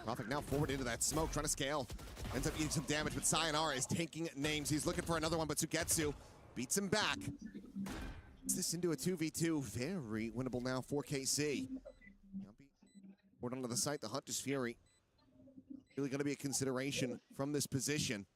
Profek now forward into that smoke, trying to scale. Ends up eating some damage, but Sayonara is taking names. He's looking for another one, but Sugetsu beats him back. Gets this into a 2v2. Very winnable now for KC. Forward onto the site, the Hunter's Fury. Really going to be a consideration from this position.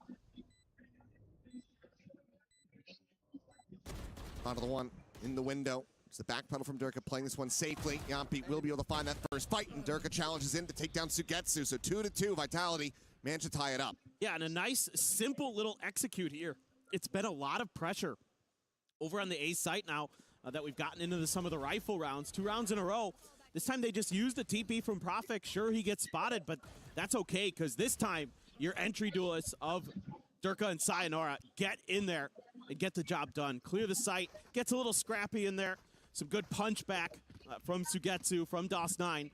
Onto the one. in the window. It's the back pedal from Durka playing this one safely. Yampi will be able to find that first fight, and Durka challenges in to take down Sugetsu. So 2-2, Vitality managed to tie it up. Yeah, and a nice, simple little execute here. It's been a lot of pressure over on the A site now that we've gotten into some of the rifle rounds. 2 rounds in a row. This time they just used the TP from Profik. Sure, he gets spotted, but that's okay, because this time your entry duelists of Durka and Sayonara get in there and get the job done. Clear the site, gets a little scrappy in there. Some good punch back from Sugetsu, from DOS9,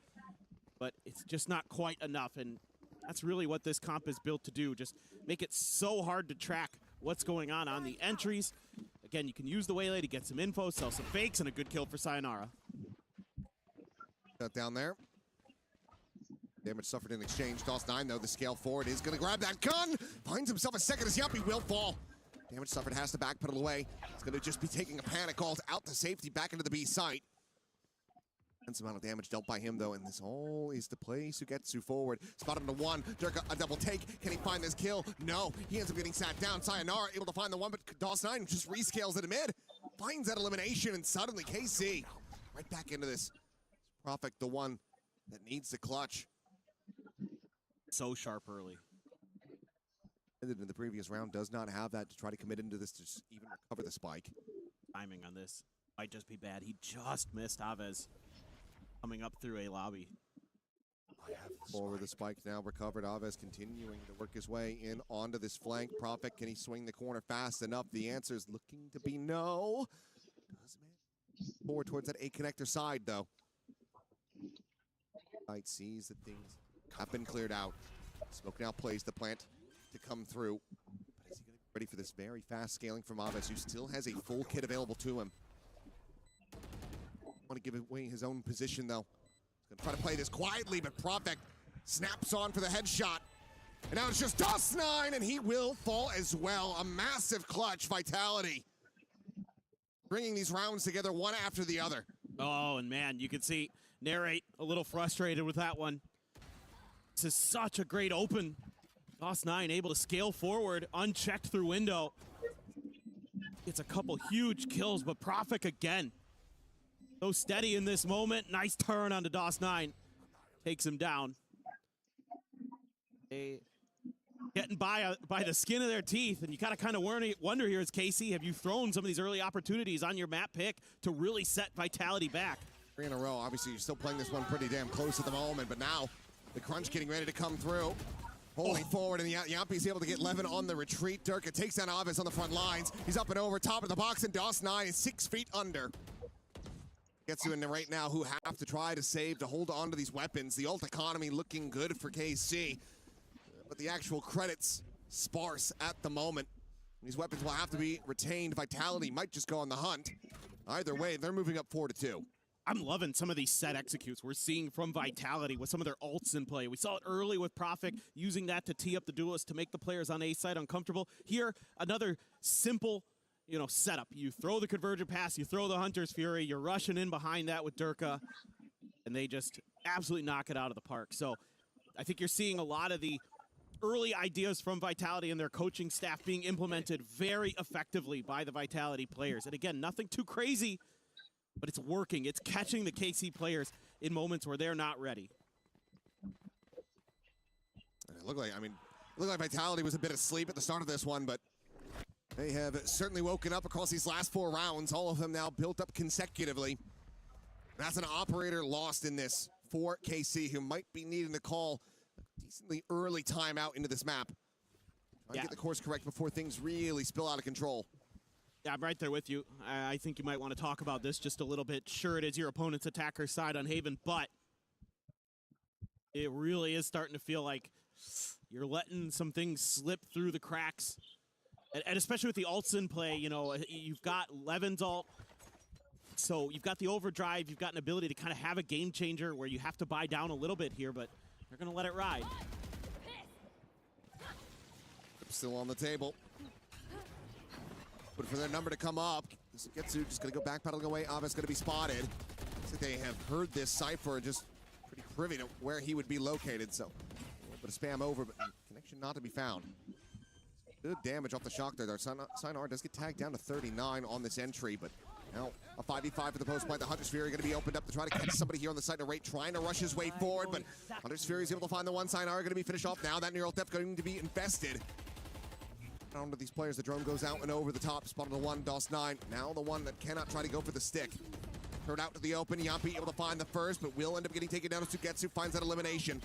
but it's just not quite enough, and that's really what this comp is built to do. Just make it so hard to track what's going on the entries. Again, you can use the Waylay to get some info, sell some fakes, and a good kill for Sayonara. Shut down there. Damage suffered in exchange. DOS9, though, the scale forward is going to grab that gun. Finds himself a second as Yuppie will fall. Damage suffered, has to backpedal away. It's going to just be taking a panic ult out to safety, back into the B site. Immense amount of damage dealt by him, though, and this all is to play Sugetsu forward. Spot him to 1. Durka, a double take. Can he find this kill? No. He ends up getting sat down. Sayonara able to find the one, but DOS9 just rescales it mid. Finds that elimination, and suddenly KC right back into this. Profik, the one that needs the clutch. So sharp early. In the previous round, does not have that to try to commit into this to even recover the spike. Timing on this might just be bad. He just missed Aves coming up through a lobby. Forward the spike now recovered. Aves continuing to work his way in onto this flank. Profik, can he swing the corner fast enough? The answer is looking to be no. Forward towards that A connector side, though. Knight sees that things have been cleared out. Smoke now plays the plant to come through. But is he going to be ready for this very fast scaling from Aves, who still has a full kit available to him? Want to give away his own position, though. He's going to try to play this quietly, but Profik snaps on for the headshot. And now it's just DOS9, and he will fall as well. A massive clutch. Vitality bringing these rounds together one after the other. Oh, and man, you can see Narrate a little frustrated with that one. This is such a great open. DOS9 able to scale forward, unchecked through window. It's a couple huge kills, but Profik again. So steady in this moment. Nice turn onto DOS9. Takes him down. They getting by the skin of their teeth, and you gotta kind of wonder here as KC, have you thrown some of these early opportunities on your map pick to really set Vitality back? 3 in a row. Obviously, you're still playing this one pretty damn close at the moment, but now the crunch getting ready to come through. Holding forward, and Yampi's able to get Levin on the retreat. Durka takes down Aves on the front lines. He's up and over, top of the box, and DOS9 is 6 feet under. Gets you in there right now, who have to try to save, to hold on to these weapons. The ult economy looking good for KC, but the actual credits sparse at the moment. These weapons will have to be retained. Vitality might just go on the hunt. Either way, they're moving up 4-2. I'm loving some of these set executes we're seeing from Vitality with some of their ults in play. We saw it early with Profik, using that to tee up the duelist to make the players on A side uncomfortable. Here, another simple, setup. You throw the Convergent Pass, you throw the Hunter's Fury, you're rushing in behind that with Durka, and they just absolutely knock it out of the park. So I think you're seeing a lot of the early ideas from Vitality and their coaching staff being implemented very effectively by the Vitality players. And again, nothing too crazy, but it's working. It's catching the KC players in moments where they're not ready. It looked like Vitality was a bit asleep at the start of this one, but they have certainly woken up across these last 4 rounds. All of them now built up consecutively. That's an operator lost in this for KC, who might be needing to call a decently early timeout into this map. Try to get the course correct before things really spill out of control. Yeah, I'm right there with you. I think you might want to talk about this just a little bit. Sure, it is your opponent's attacker side on Haven, but it really is starting to feel like you're letting some things slip through the cracks. And especially with the ults in play, you've got Levin's ult, so you've got the overdrive, you've got an ability to kind of have a game changer where you have to buy down a little bit here, but they're going to let it ride. Still on the table. But for their number to come up, Sugetsu just going to go backpedaling away. Aves going to be spotted. Looks like they have heard this Cypher, just pretty privy to where he would be located. So a little bit of spam over, but connection not to be found. Good damage off the shock there. Sayonara does get tagged down to 39 on this entry, but Now, a 5v5 for the post plant. The Hunter's Fury going to be opened up to try to catch somebody here on the side. Narrate trying to rush his way forward, but Hunter's Fury is able to find the one side. Are going to be finished off now. That neural theft going to be infested. Down to these players. The drone goes out and over the top. Spotted the one, DOS9. Now the one that cannot try to go for the stick. Turned out to the open. Yampi able to find the first, but will end up getting taken down as Sugetsu finds that elimination.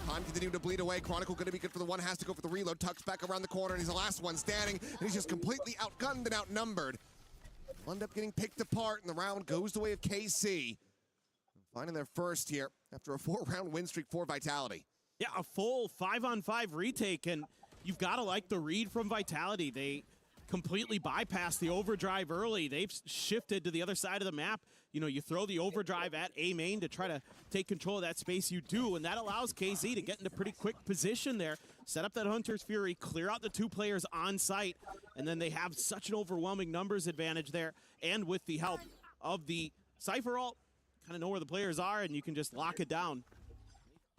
Time continuing to bleed away. Chronicle going to be good for the one. Has to go for the reload. Tucks back around the corner, and he's the last one standing. And he's just completely outgunned and outnumbered. Will end up getting picked apart, and the round goes the way of KC. Finding their first here after a 4-round win streak for Vitality. Yeah, a full 5-on-5 retake, and you've got to like the read from Vitality. They completely bypassed the overdrive early. They've shifted to the other side of the map. You know, you throw the overdrive at A main to try to take control of that space, you do, and that allows KZ to get into pretty quick position there, set up that Hunter's Fury, clear out the 2 players on site, and then they have such an overwhelming numbers advantage there, and with the help of the Cypher ult, kind of know where the players are, and you can just lock it down.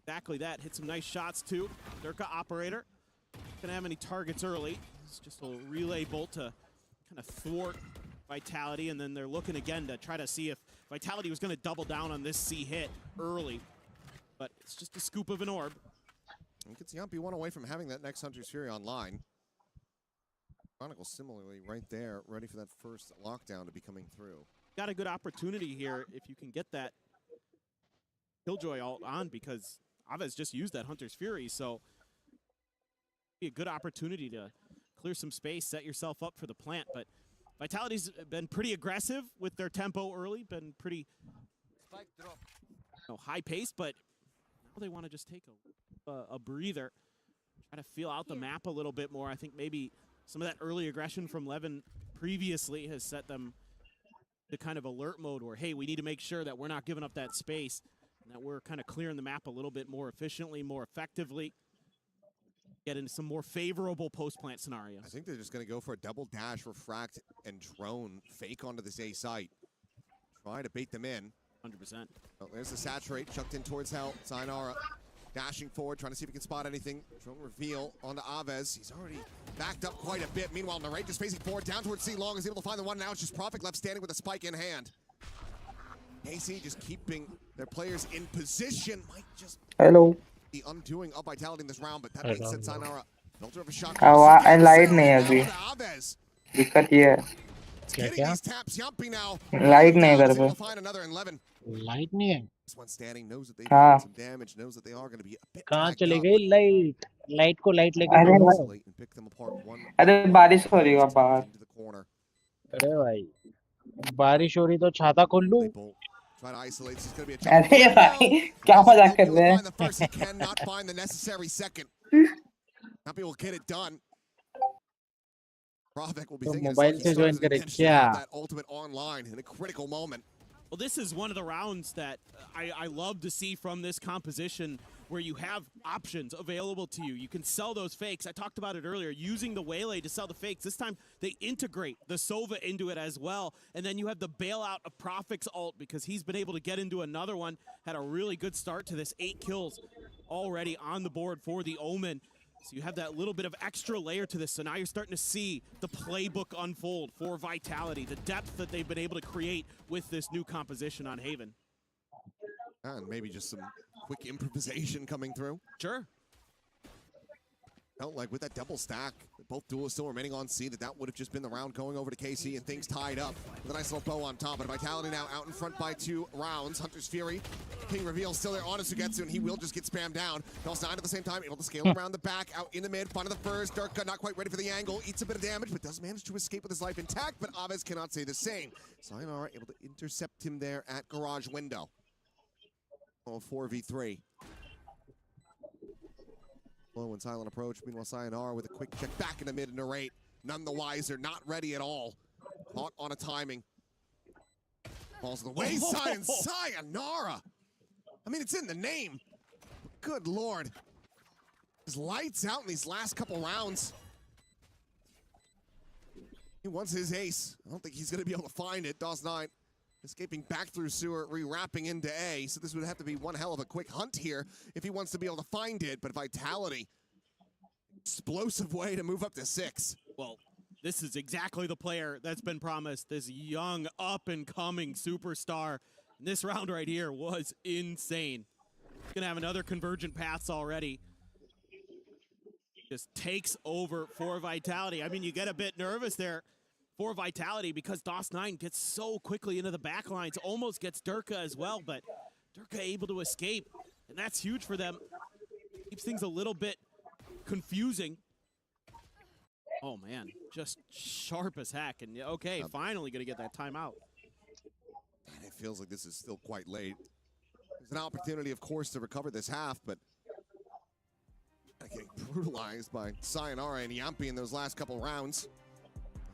Exactly that. Hit some nice shots, too. Durka Operator. Not going to have any targets early. It's just a relay bolt to kind of thwart Vitality, and then they're looking again to try to see if Vitality was going to double down on this C hit early. But it's just a scoop of an orb. And gets Yampi one away from having that next Hunter's Fury online. Chronicle similarly right there, ready for that first lockdown to be coming through. Got a good opportunity here if you can get that Killjoy ult on, because Aves just used that Hunter's Fury, so be a good opportunity to clear some space, set yourself up for the plant. But Vitality's been pretty aggressive with their tempo early, been pretty high pace, but now they want to just take a breather, try to feel out the map a little bit more. I think maybe some of that early aggression from Levin previously has set them to kind of alert mode where, hey, we need to make sure that we're not giving up that space and that we're kind of clearing the map a little bit more efficiently, more effectively. Get into some more favorable post-plant scenarios. I think they're just going to go for a double dash, refract, and drone fake onto this A site. Try to bait them in. 100%. Oh, there's the saturate, chucked in towards Hell. Sayonara dashing forward, trying to see if he can spot anything. Drone reveal onto Aves. He's already backed up quite a bit. Meanwhile, Narrate just facing forward, down towards C Long, is able to find the one. Now it's just Prophet left standing with a spike in hand. KC just keeping their players in position. Might just the undoing of Vitality in this round, but that makes sense. Sayonara, filter of a shot. Light नहीं है अभी दिक्कत ये है light नहीं है घर पे लाइट नहीं है हाँ कहाँ चली गई लाइट लाइट को लाइट लेके अरे बारिश हो रही है बाहर अरे भाई बारिश हो रही तो छाता खोल लूं अरे भाई क्या मजाक कर रहे हैं तो मोबाइल से ज्वाइन करे क्या Well, this is one of the rounds that I love to see from this composition, where you have options available to you. You can sell those fakes. I talked about it earlier, using the Waylay to sell the fakes. This time, they integrate the Sova into it as well. And then you have the bailout of Profix ult, because he's been able to get into another one. Had a really good start to this. 8 kills already on the board for the Omen. So you have that little bit of extra layer to this. So now you're starting to see the playbook unfold for Vitality, the depth that they've been able to create with this new composition on Haven. And maybe just some quick improvisation coming through. Sure. Felt like with that double stack, both duelists still remaining on C, that would have just been the round going over to KC and things tied up with a nice little bow on top. But Vitality now out in front by 2 rounds. Hunter's Fury, King reveal still there on Sugetsu, and he will just get spammed down. DOS9 at the same time, able to scale around the back, out in the mid, finding the first. Durka not quite ready for the angle, eats a bit of damage, but does manage to escape with his life intact, but Aves cannot say the same. Sayonara able to intercept him there at garage window. Oh, 4v3. Slow and silent approach. Meanwhile, Sayonara with a quick check back in the mid and Narrate. None the wiser, not ready at all. Caught on a timing. Falls to the wayside and Sayonara. I mean, it's in the name. Good Lord. His lights out in these last couple rounds. He wants his ace. I don't think he's going to be able to find it. DOS9 escaping back through sewer, re-wrapping into A. So this would have to be one hell of a quick hunt here if he wants to be able to find it. But Vitality, explosive way to move up to 6. Well, this is exactly the player that's been promised, this young, up-and-coming superstar. And this round right here was insane. Gonna have another convergent paths already. Just takes over for Vitality. I mean, you get a bit nervous there for Vitality because DOS9 gets so quickly into the back lines, almost gets Durka as well, but Durka able to escape, and that's huge for them. Keeps things a little bit confusing. Oh man, just sharp as heck, and okay, finally gonna get that timeout. And it feels like this is still quite late. There's an opportunity, of course, to recover this half, but getting brutalized by Sayonara and Yampi in those last couple rounds.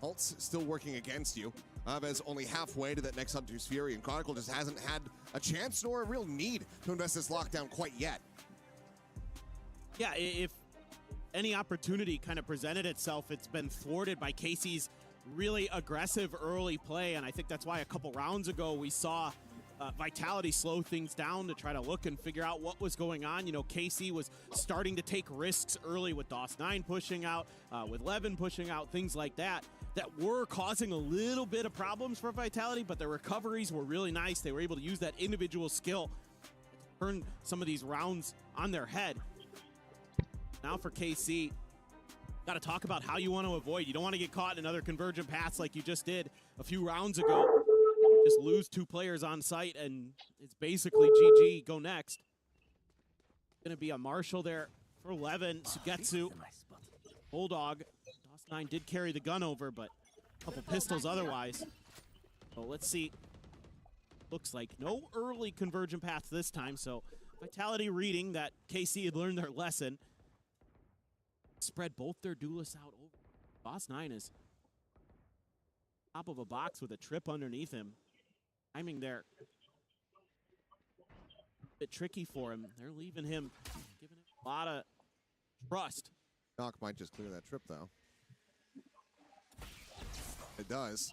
Hult's still working against you. Aves only halfway to that next Hunter's Fury, and Chronicle just hasn't had a chance nor a real need to invest this lockdown quite yet. Yeah, if any opportunity kind of presented itself, it's been thwarted by Casey's really aggressive early play, and I think that's why a couple rounds ago we saw Vitality slow things down to try to look and figure out what was going on. You know, KC was starting to take risks early with DOS9 pushing out, with Levin pushing out, things like that, that were causing a little bit of problems for Vitality, but their recoveries were really nice. They were able to use that individual skill to turn some of these rounds on their head. Now for KC, got to talk about how you want to avoid. You don't want to get caught in another convergent paths like you just did a few rounds ago. Just lose 2 players on site, and it's basically GG, go next. Gonna be a Marshall there for Levin, Sugetsu, Bulldog. DOS9 did carry the gun over, but a couple pistols otherwise. So let's see. Looks like no early convergent paths this time, so Vitality reading that KC had learned their lesson. Spread both their duelists out over. DOS9 is top of a box with a trip underneath him. Timing there, a bit tricky for him. They're leaving him, giving him a lot of trust. Knock might just clear that trip, though. It does.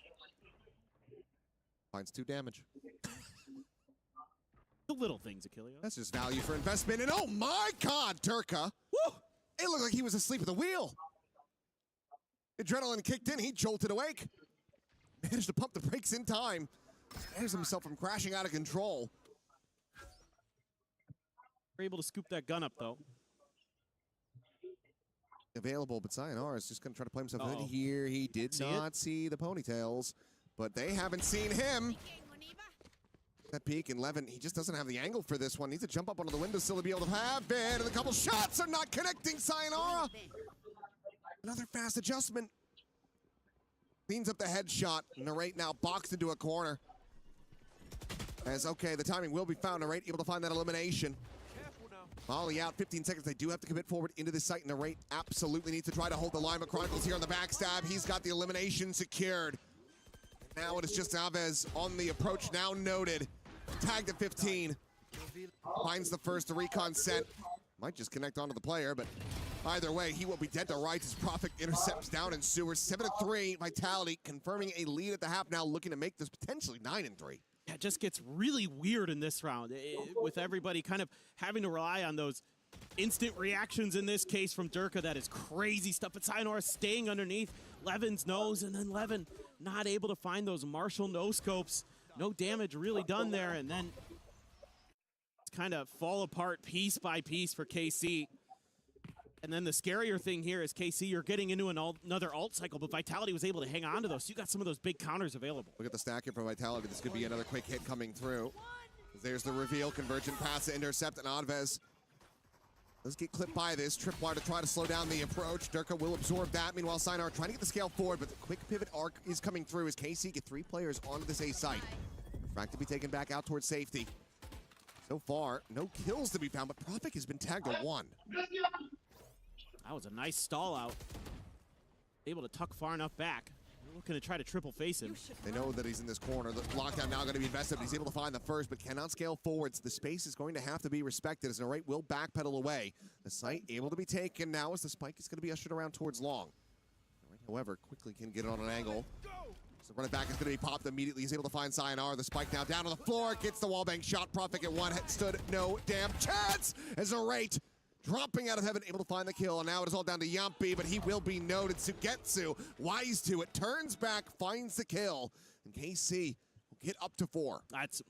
Finds 2 damage. The little things, Achilleo. That's just value for investment, and oh my god, Durka! Woo! It looked like he was asleep at the wheel. Adrenaline kicked in, he jolted awake. Managed to pump the brakes in time. Spares himself from crashing out of control. We're able to scoop that gun up, though. Available, but Sayonara is just going to try to play himself in here. He did not see the ponytails, but they haven't seen him. That peek, and Levin, he just doesn't have the angle for this one. Needs to jump up onto the windowsill to be able to have it, and a couple shots are not connecting Sayonara. Another fast adjustment. Cleans up the headshot. Narrate now boxed into a corner. As, okay, the timing will be found. Narrate able to find that elimination. Molly out, 15 seconds. They do have to commit forward into the site. Narrate absolutely needs to try to hold the line. But Chronicles here on the backstab. He's got the elimination secured. Now it is just Aves on the approach, now noted. Tagged at 15. Finds the first, the recon set. Might just connect onto the player, but either way, he will be dead to rights as Prophet intercepts down in sewers. 7-3, Vitality confirming a lead at the half now, looking to make this potentially 9-3. Yeah, it just gets really weird in this round with everybody kind of having to rely on those instant reactions in this case from Durka. That is crazy stuff. But Sayonara staying underneath Levin's nose, and then Levin not able to find those Marshall no-scopes. No damage really done there, and then it's kind of fall apart piece by piece for KC. And then the scarier thing here is KC, you're getting into another alt cycle, but Vitality was able to hang on to those. So you got some of those big counters available. Look at the stack here for Vitality. This could be another quick hit coming through. There's the reveal, convergent pass to intercept, and Advez does get clipped by this. Tripwire to try to slow down the approach. Durka will absorb that. Meanwhile, Sayonara trying to get the scale forward, but the quick pivot arc is coming through as KC get 3 players onto this A site. Track to be taken back out towards safety. So far, no kills to be found, but Prophet has been tagged to 1. That was a nice stall out. Able to tuck far enough back. They're looking to try to triple face him. They know that he's in this corner. The lockdown now going to be invested, but he's able to find the first, but cannot scale forwards. The space is going to have to be respected as Narrate will backpedal away. The site able to be taken now as the spike is going to be ushered around towards long. Narrate, however, quickly can get it on an angle. So running back is going to be popped immediately. He's able to find Sayonara. The spike now down on the floor. Gets the wallbang shot. Prophet at 1. Stood no damn chance as Narrate dropping out of heaven, able to find the kill. And now it is all down to Yampi, but he will be noted. Sugetsu, wise to it, turns back, finds the kill. And KC will get up to 4. That's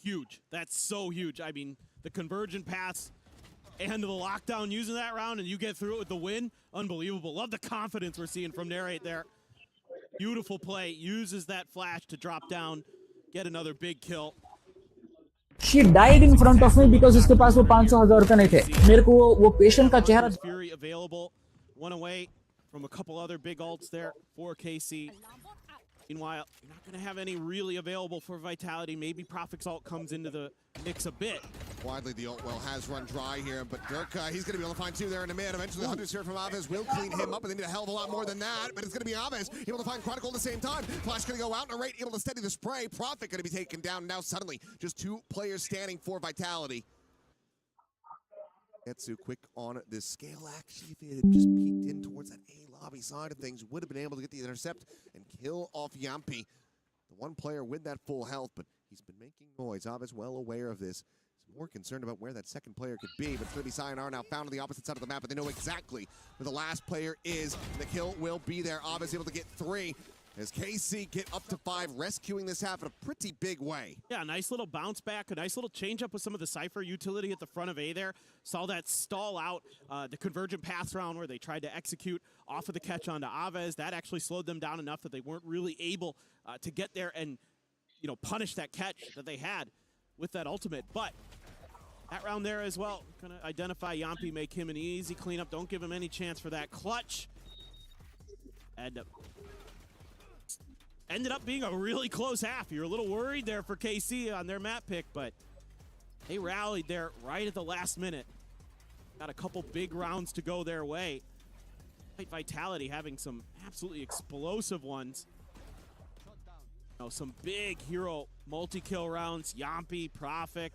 huge. That's so huge. I mean, the convergent pass and the lockdown using that round, and you get through it with the win. Unbelievable. Love the confidence we're seeing from Narrate there. Beautiful play. Uses that flash to drop down, get another big kill. She died in front of me because उसके पास वो 500,000 रुपए नहीं थे. मेरे को वो patient का चेहरा. Fury available. One away from a couple other big ults there for KC. Meanwhile, you're not going to have any really available for Vitality. Maybe Profix ult comes into the mix a bit. Widely, the ult well has run dry here, but Dirk, he's going to be able to find 2 there in the mid. Eventually, the Hunter's here from Aves will clean him up, but they need a hell of a lot more than that. But it's going to be Aves able to find Chronicle at the same time. Flash going to go out, and Narrate able to steady the spray. Profit going to be taken down. Now suddenly, just 2 players standing for Vitality. Etsu quick on this scale. Actually, if it had just peeked in towards that A lobby side of things, would have been able to get the intercept and kill off Yampi. The one player with that full health, but he's been making noise. Aves well aware of this. He's more concerned about where that second player could be, but it's going to be Sayonara now found on the opposite side of the map, but they know exactly where the last player is. And the kill will be there. Aves able to get 3. As KC get up to 5, rescuing this half in a pretty big way. Yeah, nice little bounce back, a nice little change up with some of the Cypher utility at the front of A there. Saw that stall out the convergent pass round where they tried to execute off of the catch onto Aves. That actually slowed them down enough that they weren't really able to get there and, you know, punish that catch that they had with that ultimate. But that round there as well, gonna identify Yampi, make him an easy cleanup. Don't give him any chance for that clutch. And ended up being a really close half. You're a little worried there for KC on their map pick, but they rallied there right at the last minute. Got a couple big rounds to go their way. Vitality having some absolutely explosive ones. You know, some big hero multi-kill rounds. Yampi, Profik,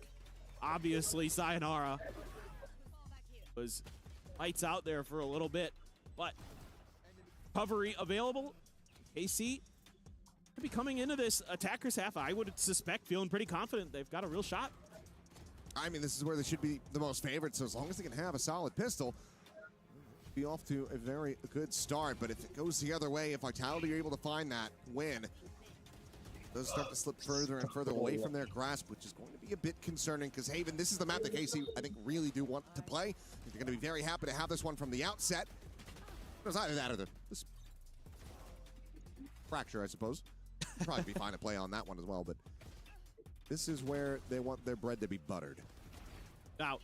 obviously Sayonara was lights out there for a little bit, but recovery available. KC be coming into this attacker's half, I would suspect, feeling pretty confident they've got a real shot. I mean, this is where they should be the most favored, so as long as they can have a solid pistol, be off to a very good start. But if it goes the other way, if Vitality are able to find that win, it does start to slip further and further away from their grasp, which is going to be a bit concerning, because Haven, this is the map that KC, I think, really do want to play. They're going to be very happy to have this one from the outset. It was either that or this fracture, I suppose. Probably be fine to play on that one as well, but this is where they want their bread to be buttered. Now,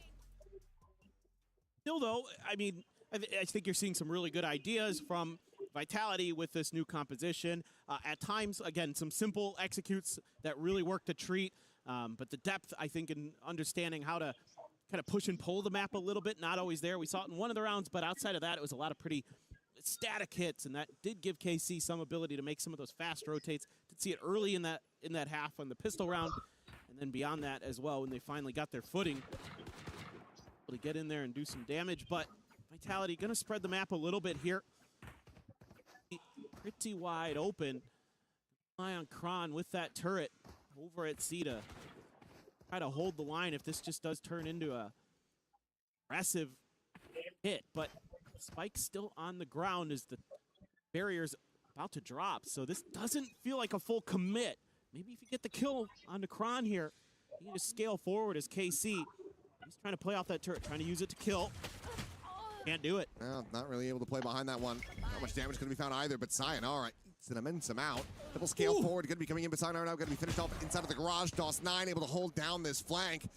still though, I mean, I think you're seeing some really good ideas from Vitality with this new composition. At times, again, some simple executes that really work to treat, but the depth, I think, in understanding how to kind of push and pull the map a little bit, not always there. We saw it in one of the rounds, but outside of that, it was a lot of pretty static hits, and that did give KC some ability to make some of those fast rotates. Did see it early in that half on the pistol round, and then beyond that as well when they finally got their footing, able to get in there and do some damage. But Vitality gonna spread the map a little bit here. Pretty wide open. Eye on Kron with that turret over at Sita. Try to hold the line if this just does turn into a aggressive hit, but Spike's still on the ground as the barrier's about to drop, so this doesn't feel like a full commit. Maybe if you get the kill on the Kron here, you need to scale forward as KC. He's trying to play off that turret, trying to use it to kill. Can't do it. No, not really able to play behind that one. Not much damage going to be found either, but Sayonara eats an immense amount. Double scale forward, going to be coming in, but Sayonara now going to be finished off inside of the garage. DOS9 able to hold down this flank.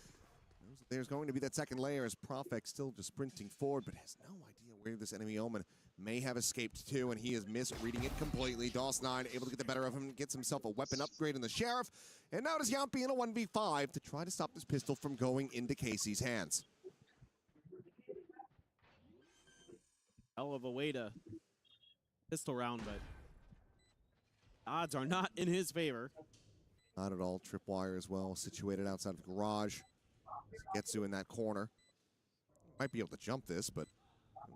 There's going to be that second layer as Profek still just sprinting forward, but has no idea where this enemy Omen may have escaped to, and he is misreading it completely. DOS9 able to get the better of him, gets himself a weapon upgrade in the Sheriff, and now does Yampi in a 1v5 to try to stop this pistol from going into Casey's hands. Hell of a way to pistol round, but odds are not in his favor. Not at all. Tripwire as well, situated outside of the garage. Getsu in that corner. Might be able to jump this, but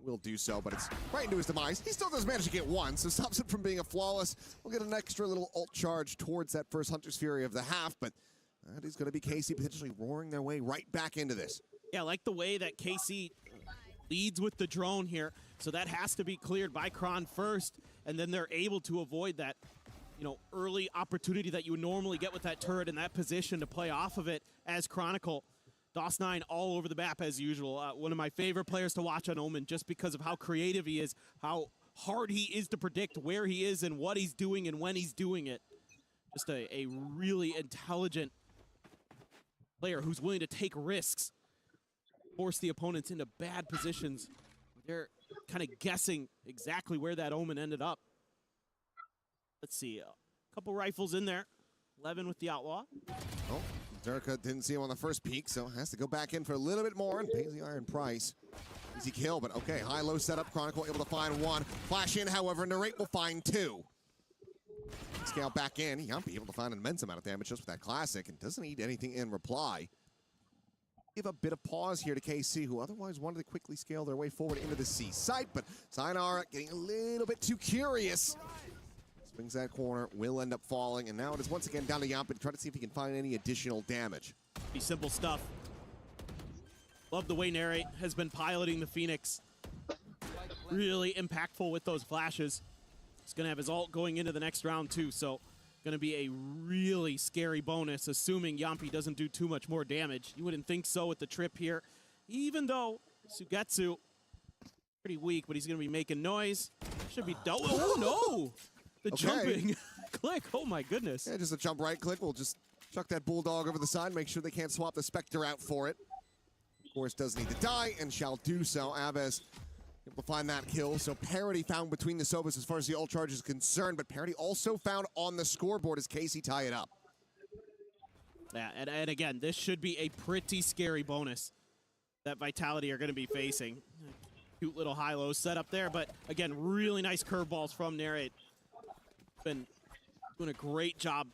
will do so, but it's right into his demise. He still does manage to get one, so stops it from being a flawless. We'll get an extra little ult charge towards that first Hunter's Fury of the half, but that is going to be KC potentially roaring their way right back into this. Yeah, I like the way that KC leads with the drone here, so that has to be cleared by Qeon first, and then they're able to avoid that, you know, early opportunity that you would normally get with that turret in that position to play off of it as Chronicle. DOS9 all over the map as usual. One of my favorite players to watch on Omen just because of how creative he is, how hard he is to predict where he is and what he's doing and when he's doing it. Just a really intelligent player who's willing to take risks, force the opponents into bad positions. They're kind of guessing exactly where that Omen ended up. Let's see, a couple rifles in there. 11 with the Outlaw. Oh, Durka didn't see him on the first peak, so has to go back in for a little bit more and pays the iron price. Easy kill, but okay, high-low setup. Chronicle able to find one. Flash in, however, Narrate will find two. Scale back in. Yumpy able to find an immense amount of damage just with that classic and doesn't need anything in reply. Give a bit of pause here to KC, who otherwise wanted to quickly scale their way forward into the C site, but Sayonara getting a little bit too curious. Swings that corner, will end up falling, and now it is once again down to Yumpy to try to see if he can find any additional damage. Be simple stuff. Love the way Narrate has been piloting the Phoenix. Really impactful with those flashes. He's going to have his ult going into the next round too, so going to be a really scary bonus, assuming Yumpy doesn't do too much more damage. You wouldn't think so with the trip here, even though Sugetsu pretty weak, but he's going to be making noise. Should be dealt with. Oh no! The jumping click, oh my goodness. Yeah, just a jump right click. We'll just chuck that Bulldog over the side, make sure they can't swap the Spectre out for it. Of course, does need to die, and shall do so. Aves able to find that kill, so parity found between the Sobas as far as the ult charge is concerned, but parity also found on the scoreboard as Casey tie it up. Yeah, and again, this should be a pretty scary bonus that Vitality are going to be facing. Cute little high-low setup there, but again, really nice curveballs from Narrate. Been doing a great job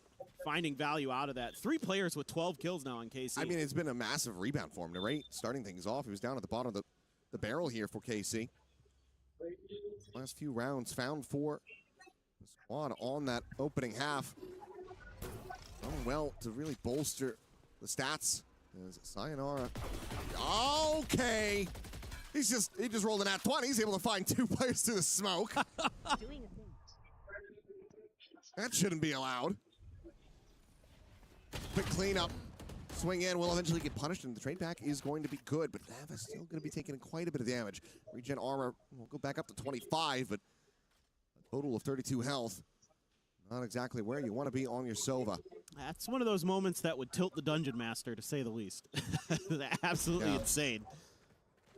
finding value out of that. 3 players with 12 kills now on KC. I mean, it's been a massive rebound for him. Narrate starting things off. He was down at the bottom of the barrel here for KC. Last few rounds found for the squad on that opening half. Done well to really bolster the stats. As Sayonara. Okay. He just rolled an @20. He's able to find 2 players through the smoke. That shouldn't be allowed. Quick cleanup. Swing in will eventually get punished, and the trade back is going to be good, but Nav is still going to be taking quite a bit of damage. Regen armor will go back up to 25, but a total of 32 health. Not exactly where you want to be on your Sova. That's one of those moments that would tilt the Dungeon Master, to say the least. Absolutely insane.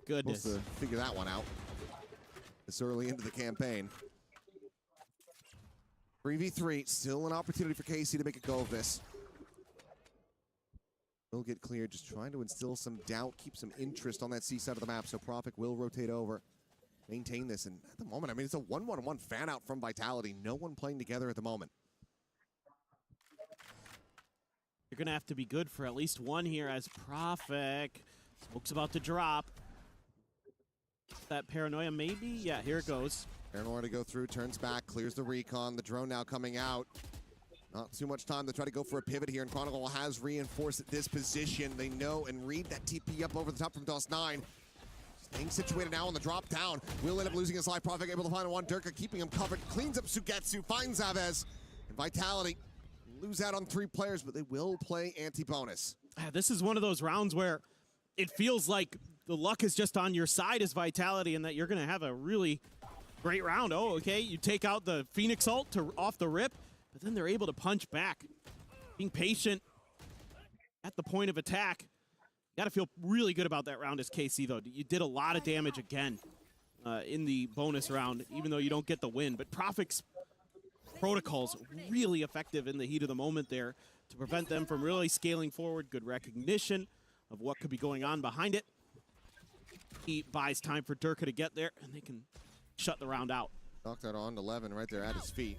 Goodness. Supposed to figure that one out this early into the campaign. 3v3, still an opportunity for KC to make a go of this. Will get cleared, just trying to instill some doubt, keep some interest on that C side of the map, so Prophet will rotate over, maintain this, and at the moment, I mean, it's a 1-1-1 fan out from Vitality. No one playing together at the moment. You're going to have to be good for at least one here as Prophet. Smoke's about to drop. That paranoia, maybe? Yeah, here it goes. Paranoia to go through, turns back, clears the recon, the drone now coming out. Not too much time to try to go for a pivot here, and Chronicle has reinforced this position. They know and read that TP up over the top from DOS9. Staying situated now on the drop down. Will end up losing his life. Prophet able to find one. Durka keeping him covered. Cleans up Sugetsu. Finds Aves. And Vitality lose out on 3 players, but they will play anti-bonus. This is one of those rounds where it feels like the luck is just on your side as Vitality and that you're going to have a really great round. Oh, okay. You take out the Phoenix ult off the rip, but then they're able to punch back. Being patient at the point of attack. Got to feel really good about that round as KC, though. You did a lot of damage again in the bonus round, even though you don't get the win. But Prophet's protocols really effective in the heat of the moment there to prevent them from really scaling forward. Good recognition of what could be going on behind it. He buys time for Durka to get there, and they can shut the round out. Knocked that on to 11 right there at his feet.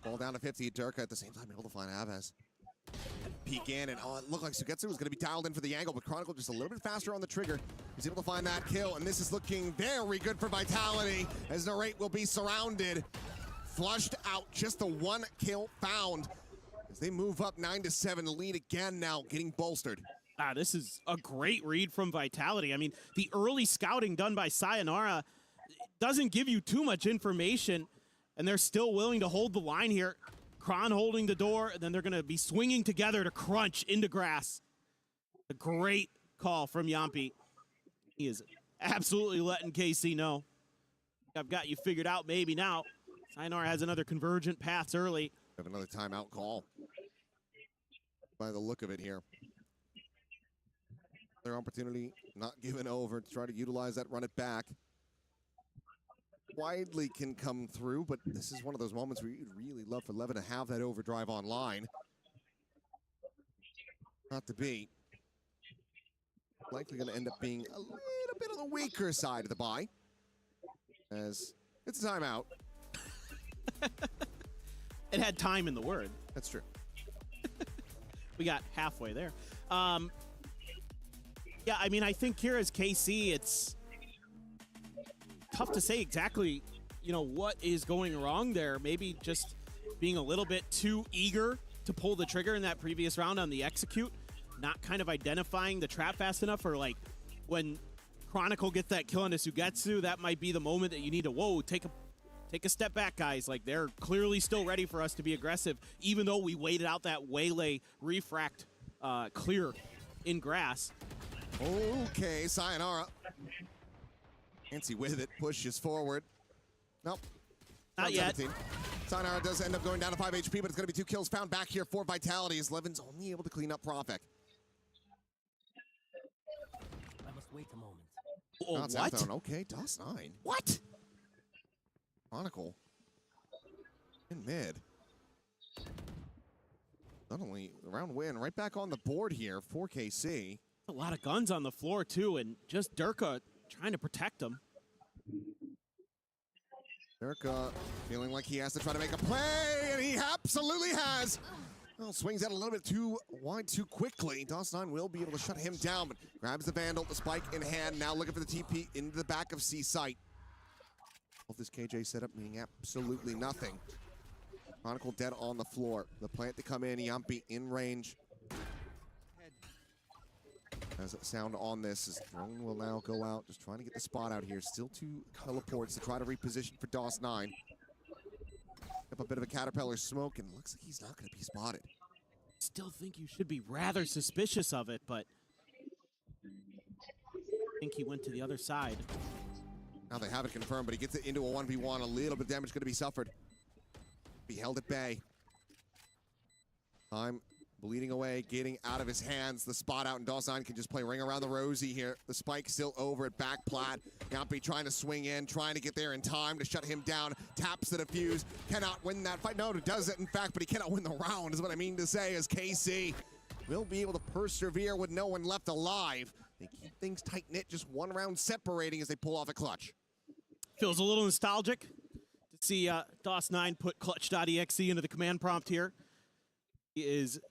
Ball down to 50. Durka at the same time able to find Aves. Peek in, and it looked like Sugetsu was going to be dialed in for the angle, but Chronicle just a little bit faster on the trigger. He's able to find that kill, and this is looking very good for Vitality, as Narrate will be surrounded. Flushed out, just the 1 kill found. As they move up 9-7, the lead again now getting bolstered. This is a great read from Vitality. I mean, the early scouting done by Sayonara doesn't give you too much information, and they're still willing to hold the line here. Kron holding the door, and then they're going to be swinging together to crunch into grass. A great call from Yampi. He is absolutely letting KC know. I've got you figured out maybe now. Sayonara has another convergent paths early. Have another timeout call by the look of it here. Their opportunity not given over to try to utilize that, run it back. Widely can come through, but this is one of those moments where you'd really love for Levin to have that overdrive online. Not to be. Likely going to end up being a little bit on the weaker side of the buy, as it's a timeout. It had time in the word. That's true. We got halfway there. Yeah, I mean, I think here as KC, it's tough to say exactly, what is going wrong there. Maybe just being a little bit too eager to pull the trigger in that previous round on the execute, not kind of identifying the trap fast enough, or like when Chronicle gets that kill on a Sugetsu, that might be the moment that you need to, take a step back, guys. Like, they're clearly still ready for us to be aggressive, even though we waited out that Waylay refract clear in grass. Okay, Sayonara. Fancy with it, pushes forward. Nope. Not yet. 17. Sayonara does end up going down to 5 HP, but it's going to be 2 kills found back here for Vitality, as Levin's only able to clean up Profik. I must wait a moment. Oh, Not what? Southdown. Okay, DOS9. What? Chronicle. In mid. Suddenly, round win right back on the board here for KC. A lot of guns on the floor, too, and just Durka trying to protect them. Durka feeling like he has to try to make a play, and he absolutely has. Well, swings out a little bit too wide too quickly. DOS9 will be able to shut him down, but grabs the Vandal, the spike in hand, now looking for the TP into the back of C site. Both this KJ setup meaning absolutely nothing. Chronicle dead on the floor. The plant to come in, Yampi in range. As sound on this, as drone will now go out, just trying to get the spot out here. Still 2 teleports to try to reposition for DOS9. Up a bit of a caterpillar smoke, and looks like he's not going to be spotted. Still think you should be rather suspicious of it, but I think he went to the other side. Now they have it confirmed, but he gets it into a 1v1. A little bit of damage going to be suffered. Be held at bay. Time bleeding away, getting out of his hands. The spot out, and DOS9 can just play ring around the rosy here. The spike still over at back plat. Yampi trying to swing in, trying to get there in time to shut him down. Taps the defuse. Cannot win that fight. No, it does it, in fact, but he cannot win the round, is what I mean to say, as KC will be able to persevere with no one left alive. They keep things tight-knit, just 1 round separating as they pull off a clutch. Feels a little nostalgic to see DOS9 put clutch.exe into the command prompt here. He is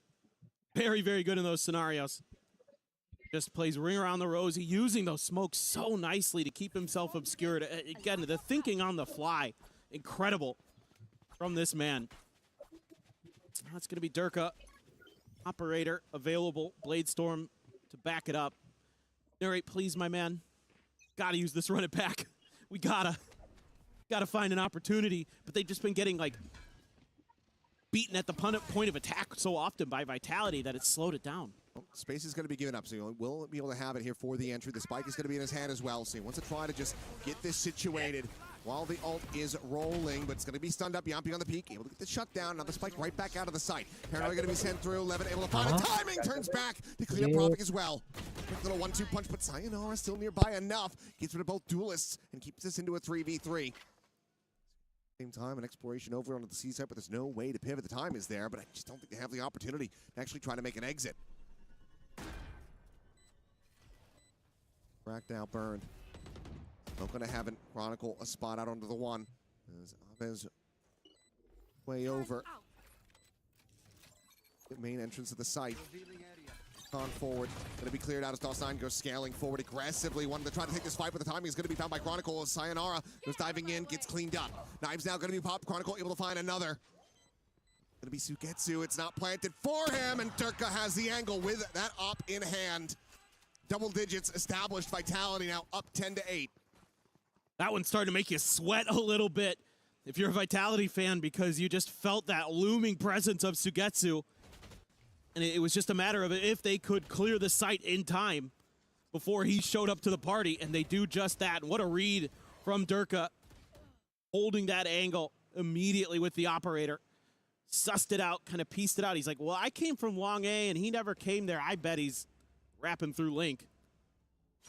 very, very good in those scenarios. Just plays ring around the rosy, using those smokes so nicely to keep himself obscured. Again, the thinking on the fly, incredible from this man. That's going to be Durka. Operator available. Bladestorm to back it up. Narrate, please, my man. Gotta use this run it back. We gotta find an opportunity. But they've just been getting, like, beaten at the point of attack so often by Vitality that it's slowed it down. Well, space is going to be given up, so you will be able to have it here for the entry. The spike is going to be in his hand as well, so he wants to try to just get this situated while the ult is rolling, but it's going to be stunned up. Yampi on the peak, able to get the shutdown. Now the spike right back out of the site. Paranoid going to be sent through. Levin able to find a timing, turns back to clean up Profik as well. Quick little 1-2 punch, but Sayonara still nearby enough. Gets rid of both duelists and keeps this into a 3v3. Same time, an exploration over onto the C site, but there's no way to pivot. The time is there, but I just don't think they have the opportunity to actually try to make an exit. Cracked out, burned. Not gonna have Chronicle a spot out onto the 1. As Aves way over. The main entrance of the site. On forward, gonna be cleared out as DOS9 goes scaling forward aggressively, wanting to try to take this fight, but the timing is gonna be found by Chronicle as Sayonara goes diving in, gets cleaned up. Knives now gonna be popped, Chronicle able to find another. Gonna be Sugetsu. It's not planted for him, and Durka has the angle with that op in hand. Double digits established. Vitality now up 10-8. That one's starting to make you sweat a little bit if you're a Vitality fan, because you just felt that looming presence of Sugetsu. And it was just a matter of if they could clear the site in time before he showed up to the party, and they do just that. And what a read from Durka, holding that angle immediately with the operator. Sussed it out, kind of pieced it out. He's like, well, I came from long A, and he never came there. I bet he's rapping through Link.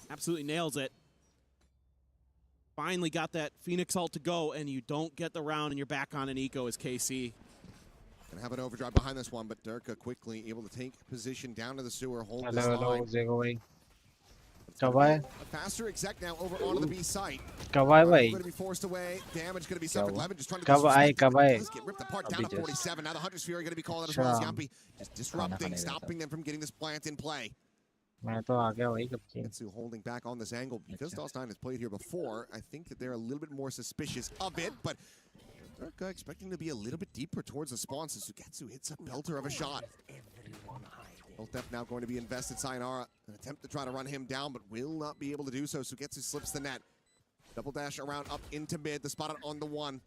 Absolutely nails it. Finally got that Phoenix ult to go, and you don't get the round, and you're back on an eco as KC. Gonna have an overdrive behind this one, but Durka quickly able to take position down to the sewer, hold this line. A faster exec now over onto the B site. Going to be forced away. Damage going to be suffered. Levin just trying to let's get ripped apart down to 47. Now the Hunter Sphere going to be called out as well as Yampi. Just disrupting, stopping them from getting this plant in play. Getsu holding back on this angle because DOS9 has played here before. I think that they're a little bit more suspicious of it, but Durka expecting to be a little bit deeper towards the spawn, so Sugetsu hits a belter of a shot. Ultef now going to be invested. Sayonara, an attempt to try to run him down, but will not be able to do so. Sugetsu slips the net. Double dash around up into mid. The spot on the one.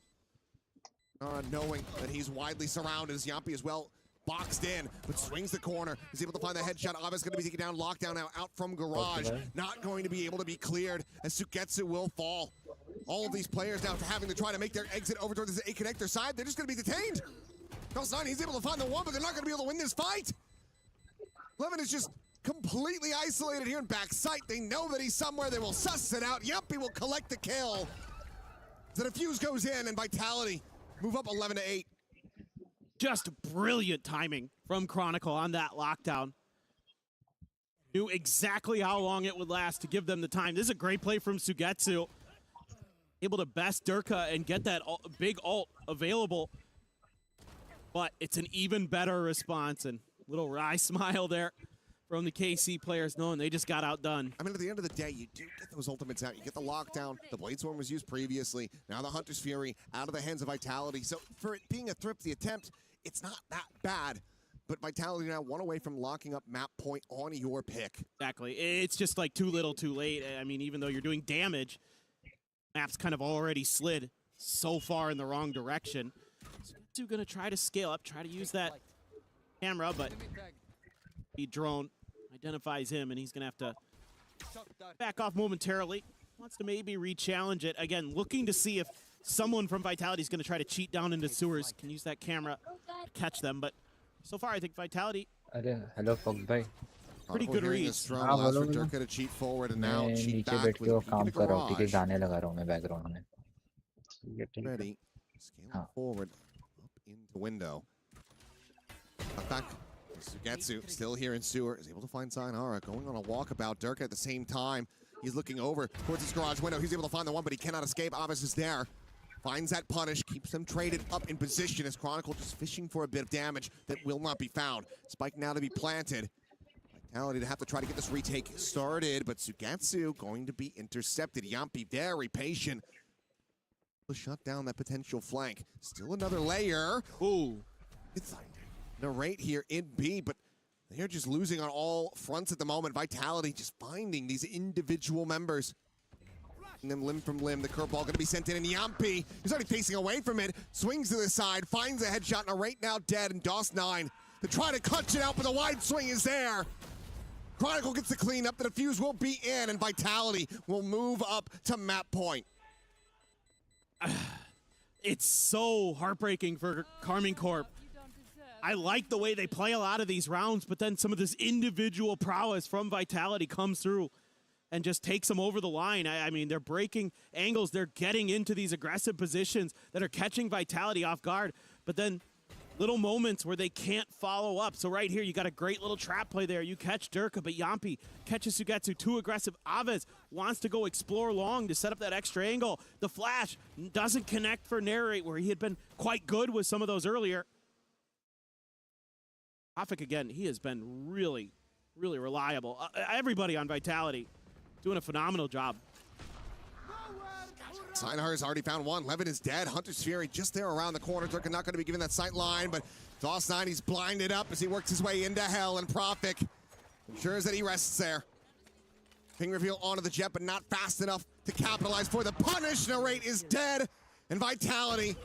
Knowing that he's widely surrounded as Yampi as well. Boxed in, but swings the corner. He's able to find the headshot. Aves going to be taken down. Lockdown now out from Garage. Not going to be able to be cleared as Sugetsu will fall. All of these players now having to try to make their exit over towards the A connector side. They're just going to be detained. DOS9, he's able to find the one, but they're not going to be able to win this fight. Levin is just completely isolated here in backside. They know that he's somewhere. They will suss it out. Yuppie will collect the kill. The defuse goes in, and Vitality move up 11-8. Just brilliant timing from Chronicle on that lockdown. Knew exactly how long it would last to give them the time. This is a great play from Sugetsu. Able to best Durka and get that big ult available. But it's an even better response, and little wry smile there from the KC players, knowing they just got outdone. I mean, at the end of the day, you do get those ultimates out. You get the lockdown. The Bladestorm was used previously. Now the Hunter's Fury out of the hands of Vitality. So for it being a thrifty attempt, it's not that bad. But Vitality now one away from locking up map point on your pick. Exactly. It's just like too little, too late. I mean, even though you're doing damage, map's kind of already slid so far in the wrong direction. So going to try to scale up, try to use that camera, but the drone identifies him, and he's going to have to back off momentarily. Wants to maybe re-challenge it. Again, looking to see if someone from Vitality is going to try to cheat down into sewers, can use that camera to catch them. But so far, I think Vitality. Hello, Fox bhai. Pretty good read. Durka to cheat forward and now cheat back with Garage. Ready. Scale forward. Up into window. Back. Sugetsu still here in sewer. Is able to find Sayonara. Going on a walkabout. Durka at the same time. He's looking over towards his garage window. He's able to find the one, but he cannot escape. Aves is there. Finds that punish. Keeps them traded up in position as Chronicle just fishing for a bit of damage that will not be found. Spike now to be planted. Vitality to have to try to get this retake started, but Sugetsu going to be intercepted. Yampi very patient. To shut down that potential flank. Still another layer. Ooh. It's Narrate here in B, but they're just losing on all fronts at the moment. Vitality just finding these individual members. And then limb from limb, the curveball going to be sent in, and Yampi is already facing away from it. Swings to the side, finds a headshot, Narrate now dead, and DOS9 to try to clutch it out, but the wide swing is there. Chronicle gets the cleanup, the defuse will be in, and Vitality will move up to map point. It's so heartbreaking for Carmine Corp. I like the way they play a lot of these rounds, but then some of this individual prowess from Vitality comes through and just takes them over the line. I mean, they're breaking angles. They're getting into these aggressive positions that are catching Vitality off guard, but then little moments where they can't follow up. So right here, you got a great little trap play there. You catch Durka, but Yampi catches Sugetsu. Too aggressive. Aves wants to go explore long to set up that extra angle. The flash doesn't connect for Narrate, where he had been quite good with some of those earlier. Afik, again, he has been really, really reliable. Everybody on Vitality doing a phenomenal job. Seinhard has already found one. Levin is dead. Hunter's Fury just there around the corner. Durka not going to be given that sight line, but DOS9, he's blinded up as he works his way into hell, and Profik ensures that he rests there. Ping reveal onto the jet, but not fast enough to capitalize for the punish. Narrate is dead, and Vitality,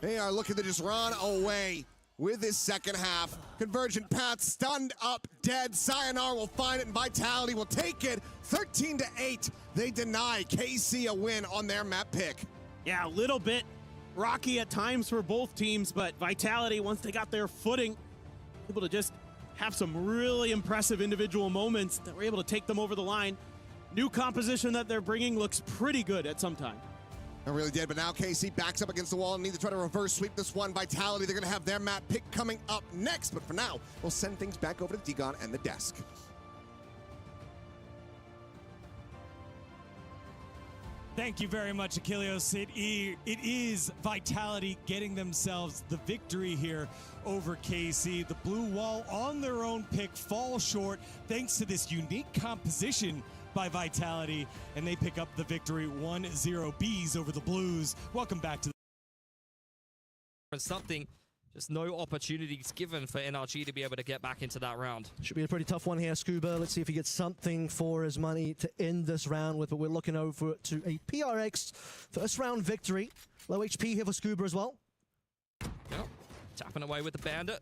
they are looking to just run away with this second half. Convergent Path stunned up, dead. Sayonara will find it, and Vitality will take it. 13-8. They deny KC a win on their map pick. Yeah, a little bit rocky at times for both teams, but Vitality, once they got their footing, able to just have some really impressive individual moments that were able to take them over the line. New composition that they're bringing looks pretty good at some time. It really did, but now KC backs up against the wall and need to try to reverse sweep this one. Vitality, they're going to have their map pick coming up next, but for now, we'll send things back over to Digon and the desk. Thank you very much, Achilles. It is Vitality getting themselves the victory here over KC. The blue wall on their own pick falls short thanks to this unique composition by Vitality, and they pick up the victory 1-0 Bees over the Blues. Welcome back to something. Just no opportunities given for NRG to be able to get back into that round. Should be a pretty tough one here, Scuba. Let's see if he gets something for his money to end this round with, but we're looking over to a PRX first round victory. Low HP here for Scuba as well. Yep. Tapping away with the Bandit.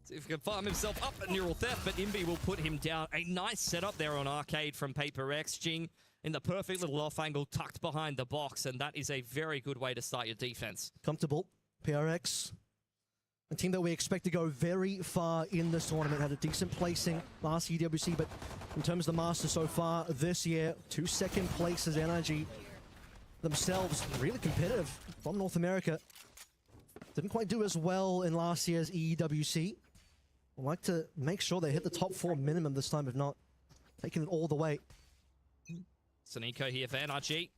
See if he can farm himself up at Neural Theft, but Imbi will put him down. A nice setup there on Arcade from PRX. Jing in the perfect little off angle tucked behind the box, and that is a very good way to start your defense. Comfortable. PRX. A team that we expect to go very far in this tournament. Had a decent placing last EWC, but in terms of the Masters so far this year, 2 second places. NRG themselves really competitive from North America. Didn't quite do as well in last year's EWC. I'd like to make sure they hit the top 4 minimum this time, if not taking it all the way. Soniko here for NRG.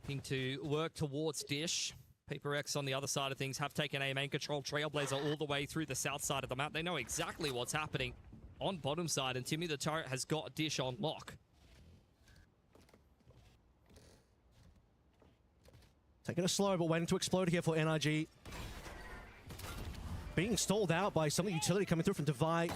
Looking to work towards Dish. PRX on the other side of things have taken aim and control Trailblazer all the way through the south side of the map. They know exactly what's happening on bottom side, and Timmy the Turret has got Dish on lock. Taking it slow, but waiting to explode here for NRG. Being stalled out by some of the utility coming through from Divide.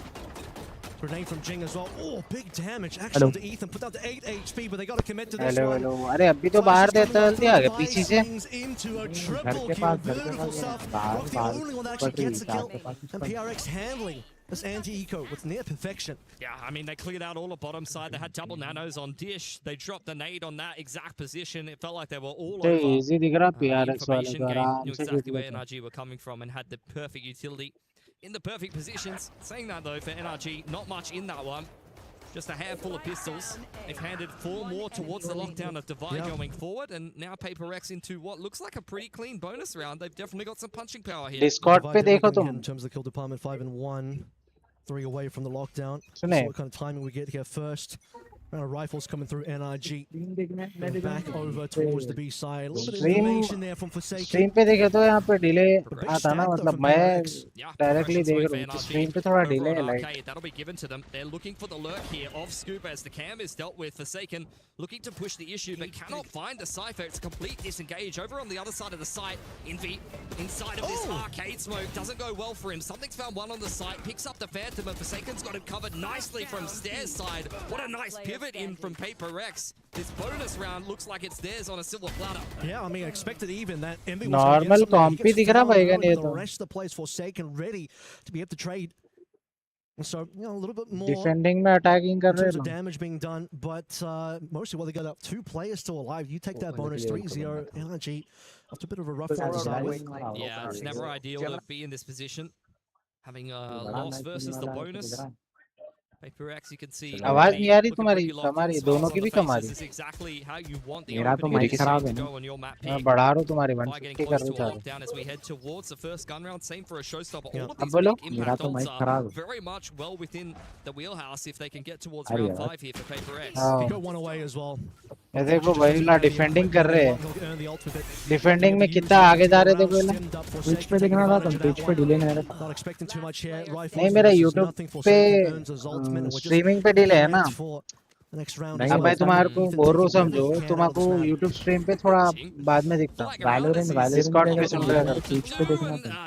Grenade from Jing as well. Oh, big damage actually to Ethan. Put down to 8 HP, but they got to commit to this one. Hello अरे अभी तो बाहर देता जल्दी आ गया पीछे से Into a triple kill. Beautiful stuff. Rock the only one that actually gets the kill. And PRX handling this anti-eco with near perfection. Yeah, I mean, they cleared out all the bottom side. They had double nanos on Dish. They dropped the nade on that exact position. It felt like they were all over. easy दिख रहा PRX वाले Information को game, आराम knew से exactly Jeet where लेते NRG were coming from and had the perfect utility in the perfect positions. Saying that though, for NRG, not much in that one. Just a handful of pistols. They've handed 4 more towards the lockdown of Divide going forward, and now PRX into what looks like a pretty clean bonus round. They've definitely got some punching power here. Discord पे देखो तुम In terms of the kill department, 5-1, 3 away from the lockdown. So सुने what kind of timing we get here first. Round of rifles coming through NRG. Back over towards the B side. A little bit of information there from Forsaken. Stream पे देखे तो यहाँ पे delay आता ना मतलब मैं डायरेक्टली देख रहा हूँ स्क्रीन पे थोड़ा डिले है like That'll be given to them. They're looking for the lurk here of Scuba as the cam is dealt with. Forsaken looking to push the issue but cannot find the Cypher. It's a complete disengage over on the other side of the site. Envy inside of this arcade smoke doesn't go well for him. Something's found one on the site, picks up the Phantom, and Forsaken's got him covered nicely from stairs side. What a nice pivot in from PRX. This bonus round looks like it's theirs on a silver platter. Yeah, I mean, I expected even that Envy was normal कॉम्पी दिख रहा भाई का ये the तो rest of the players Forsaken ready to be able to trade. And so, you know, a little bit more defending में attacking कर in रहे terms of हैं damage being done, but mostly while they got up 2 players still alive, you take that bonus 3-0 NRG after a bit of a rough round to start with. Yeah, it's never ideal to be in this position. Having a loss versus the bonus. PRX, you can see. आवाज नहीं आ रही तुम्हारी हमारी दोनों की भी कम आ रही This is exactly how you want the मेरा तो माइक खराब है ना मैं बढ़ा रहा हूँ तुम्हारी 150 कर रहा हूँ down as we head towards the first gun round. Same for a showstopper. All of अब these बोलो big मेरा impact तो माइक odds खराब are है very much well within the wheelhouse if they can get towards अरे round यार 5 here for PRX. They got one away as well. ये देखो वही ना डिफेंडिंग कर रहे हैं डिफेंडिंग में कितना आगे जा रहे थे पहले ट्विच पे देखना था तुम ट्विच पे डिले नहीं Not expecting too much here. नहीं मेरा यूट्यूब पे स्ट्रीमिंग पे डिले है ना The next round. अब भाई तुम्हारे को बोरो समझो, तुम्हारे को YouTube स्ट्रीम पे थोड़ा बाद में दिखता है। Discord पे सुन रहा था।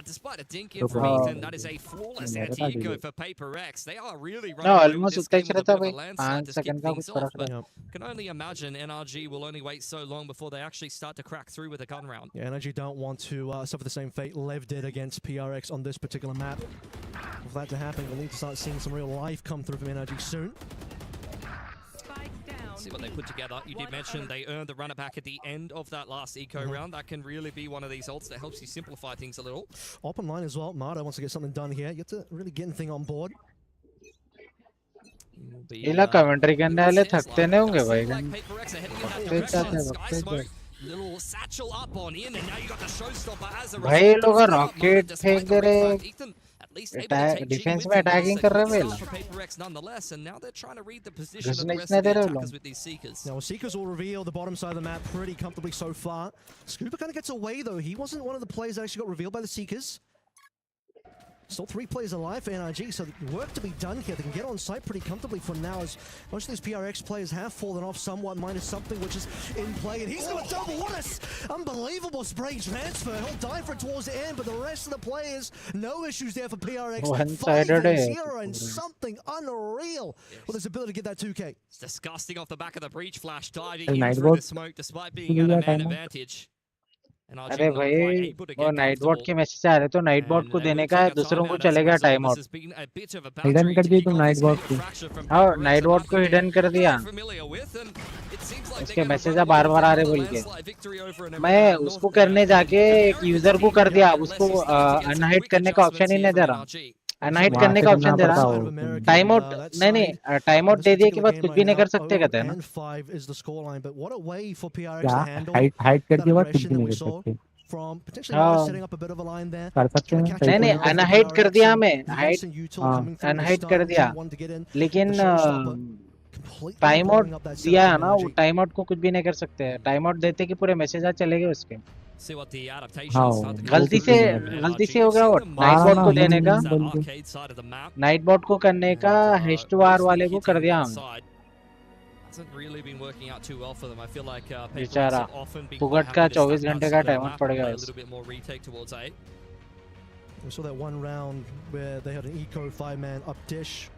Despite a dink in from Ethan, that is a flawless anti-eco for PRX. They are really No, running almost this उतना game ही with a रहता bit of भाई, a landslide 5 to skip second का things कुछ off, फर्क but नहीं। can only imagine NRG will only wait so long before they actually start to crack through with a gun round. Yeah, NRG don't want to suffer the same fate Lev did against PRX on this particular map. For that to happen, we'll need to start seeing some real life come through from NRG soon. See what they put together. You did mention they earned the runner back at the end of that last eco round. That can really be one of these ults that helps you simplify things a little. Open line as well. Marta wants to get something done here. You have to really get anything on board. इला commentary करने वाले थकते नहीं होंगे भाई। Little satchel up on in, and now you got the showstopper as a भाई result. लोग rocket फेंक दे रहे, डिफेंस में अटैकिंग कर रहे हैं PRX nonetheless, and now they're trying to read the position of the घुसने rest इतने of the दे रहे attackers लोग। with these seekers. Now, Seekers will reveal the bottom side of the map pretty comfortably so far. Scooper kind of gets away though. He wasn't one of the players that actually got revealed by the Seekers. Still 3 players alive for NRG, so work to be done here. They can get on site pretty comfortably for now, as most of these PRX players have fallen off somewhat, minus something which is in play. And he's got a double. What a unbelievable spray transfer. He'll die for it towards the end, but the rest of the players, no issues there for PRX. 5-0 and something unreal with his ability to get that 2K. It's disgusting off the back of the breach flash, diving in through the smoke despite being at a man advantage. अरे भाई वो night bot के message आ रहे तो night bot को देने का है, दूसरों को चलेगा टाइम आउट। हिडन कर दी तुम नाइट बॉट को। हाँ नाइट बॉट को हिडन कर दिया। उसके मैसेज बार बार आ रहे बोल के मैं उसको करने जाके एक यूजर को कर दिया, उसको अनहाइड करने का ऑप्शन ही नहीं दे रहा, अनहाइड करने का ऑप्शन दे रहा। टाइम आउट नहीं टाइम आउट दे दिए के बाद कुछ भी नहीं कर सकते कहते हैं ना। हाइड कर दिया बाद कुछ भी नहीं कर सकते। कर सकते हैं नहीं अनहाइड कर दिया हमें, अनहाइड कर दिया, लेकिन टाइम आउट दिया है ना, वो टाइम आउट को कुछ भी नहीं कर सकते। टाइम आउट देते कि पूरे मैसेज आ चले गए उसके। गलती से हो गया वो नाइट बॉट को देने का, नाइट बॉट को करने का H2R वाले को कर दिया हमने। बेचारा फुगट का 24 घंटे का टाइम आउट पड़ गया। We saw that one round where they had an eco 5-man up dish,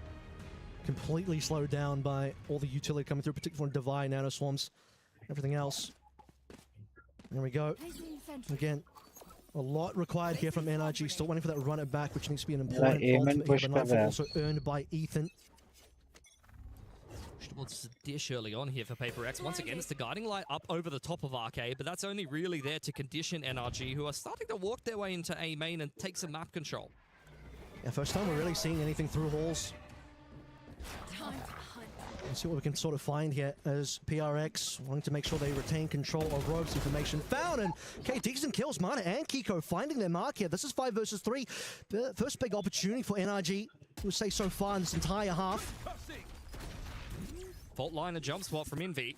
completely slowed down by all the utility coming through, particularly from Divine, Nano Swarms, everything else. There we go. Again, a lot required here from NRG. Still waiting for that run it back, which needs to be an important ultimate here, but also earned by Ethan. Towards the dish early on here for PRX. Once again, it's the guiding light up over the top of Arcade, but that's only really there to condition NRG, who are starting to walk their way into A main and take some map control. Yeah, first time we're really seeing anything through halls. Let's see what we can sort of find here as PRX wanting to make sure they retain control of ropes. Information found, and okay, decent kills. Mana and Kiko finding their mark here. This is 5 versus 3. The first big opportunity for NRG, we'll say so far in this entire half. Fault line and jump spot from Envy.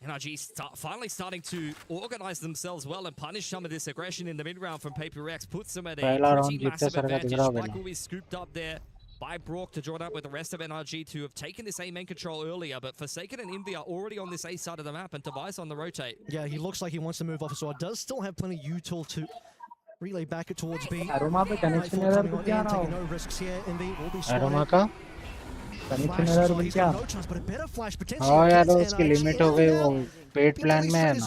NRG finally starting to organize themselves well and punish some of this aggression in the mid-round from PRX. Puts them at a pretty massive advantage. Black will be scooped up there by Brock to join up with the rest of NRG to have taken this A main control earlier, but Forsaken and Envy are already on this A side of the map, and Tobias on the rotate. Yeah, he looks like he wants to move off, so it does still have plenty of util to relay back it towards B. Aroma पे connection error भी क्या रहा no risks here. Envy will be Aroma का connection error भी क्या? हाँ यार उसकी लिमिट हो गई, वो पेड प्लान में है ना।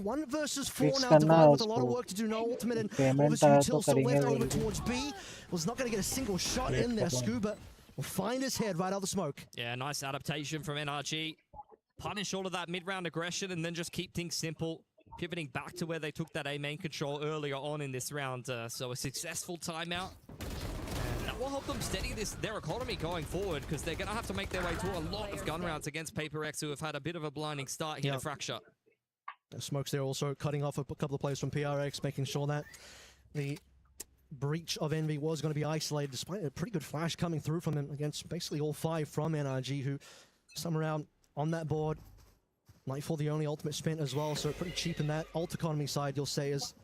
1 versus 4 Fix now, करना with a lot of work to do. No ultimate, and payment obviously आया util तो still left करेंगे over towards B. Was not going to get a single shot in there. Scuba will find his head right out of the smoke. Yeah, nice adaptation from NRG. Punish all of that mid-round aggression and then just keep things simple. Pivoting back to where they took that A main control earlier on in this round. So a successful timeout. And that will help them steady their economy going forward, because they're going to have to make their way through a lot of gun rounds against PRX, who have had a bit of a blinding start here to Fracture. Smokes there also cutting off a couple of players from PRX, making sure that the breach of Envy was going to be isolated, despite a pretty good flash coming through from them against basically all 5 from NRG, who somewhere around on that board. Nightfall the only ultimate spent as well, so pretty cheap in that ult economy side, you'll say. Is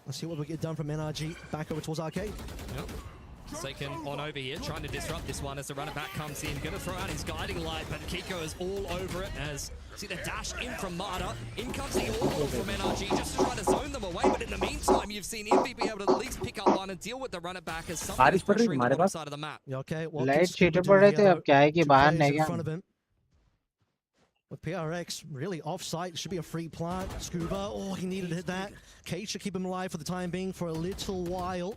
let's see what we get done from NRG back over towards Arcade. Yep. Forsaken on over here, trying to disrupt this one as the runner back comes in. Going to throw out his guiding light, but Kiko is all over it as see the dash in from Marta. In comes the orbital from NRG just to try to zone them away. But in the meantime, you've seen Envy be able to at least pick up one and deal with the runner back as someone is pressuring the bottom side of the map. Okay, Light cheater पड़ रहे थे अब क्या है कि बाहर नहीं गया. With PRX really offside, should be a free plant. Scuba, oh, he needed to hit that. Cage should keep him alive for the time being for a little while.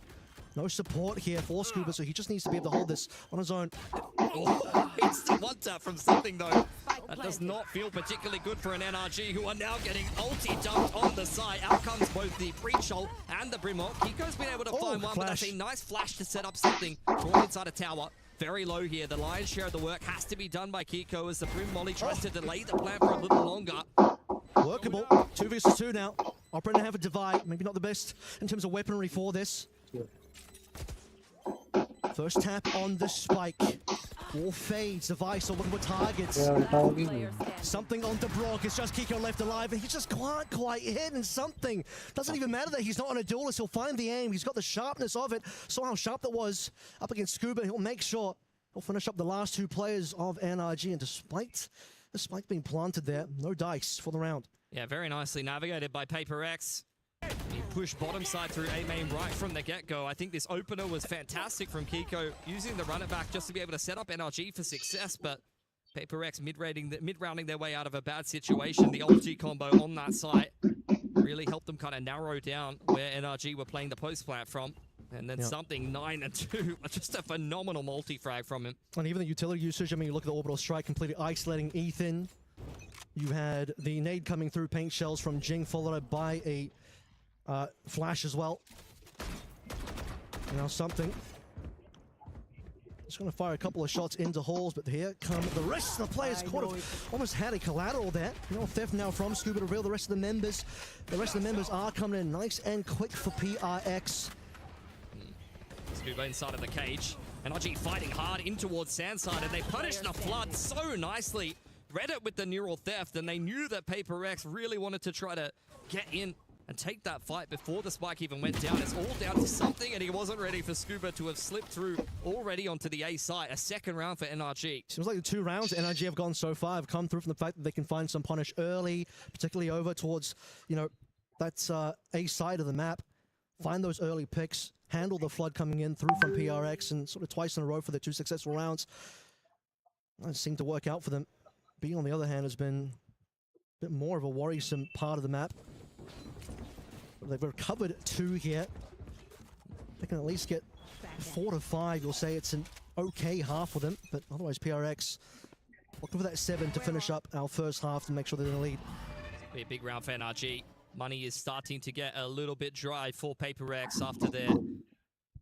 No support here for Scuba, so he just needs to be able to hold this on his own. Oh, instant one tap from something though. That does not feel particularly good for an NRG who are now getting ulti dumped on the side. Out comes both the breach ult and the Brimlock. Kiko's been able to find one, but that's a nice flash to set up something from inside a tower. Very low here. The lion's share of the work has to be done by Kiko as the Brim Molly tries to delay the plan for a little longer. Workable. 2 versus 2 now. Operator have a divide. Maybe not the best in terms of weaponry for this. First tap on the spike. Wall fades. Device or looking for targets. Something on the Brock. It's just Kiko left alive, and he just can't quite hit. And something doesn't even matter that he's not on a duelist. He'll find the aim. He's got the sharpness of it. Saw how sharp that was up against Scuba. He'll make sure he'll finish up the last 2 players of NRG. And despite the spike being planted there, no dice for the round. Yeah, very nicely navigated by PRX. He pushed bottom side through A main right from the get-go. I think this opener was fantastic from Kiko, using the runner back just to be able to set up NRG for success, but PRX mid-rounding their way out of a bad situation. The ulti combo on that site really helped them kind of narrow down where NRG were playing the post plant from. And then something 9 and 2, just a phenomenal multi-frag from him. And even the utility usage, I mean, you look at the orbital strike, completely isolating Ethan. You had the nade coming through paint shells from Jing, followed by a flash as well. Now something. Just going to fire a couple of shots into halls, but here come the rest of the players. Almost had a collateral there. No theft now from Scuba to reveal the rest of the members. The rest of the members are coming in nice and quick for PRX. Scuba inside of the cage. NRG fighting hard in towards Sandside, and they punish the flood so nicely. Read it with the neural theft, and they knew that PRX really wanted to try to get in and take that fight before the spike even went down. It's all down to something, and he wasn't ready for Scuba to have slipped through already onto the A site. A second round for NRG. Seems like the 2 rounds NRG have gone so far have come through from the fact that they can find some punish early, particularly over towards, you know, that's A side of the map. Find those early picks, handle the flood coming in through from PRX, and sort of twice in a row for the 2 successful rounds. That seemed to work out for them. B, on the other hand, has been a bit more of a worrisome part of the map. They've recovered 2 here. They can at least get 4 to 5. You'll say it's an okay half for them, but otherwise PRX looking for that 7 to finish up our first half to make sure they're in the lead. Be a big round for NRG. Money is starting to get a little bit dry for PRX after their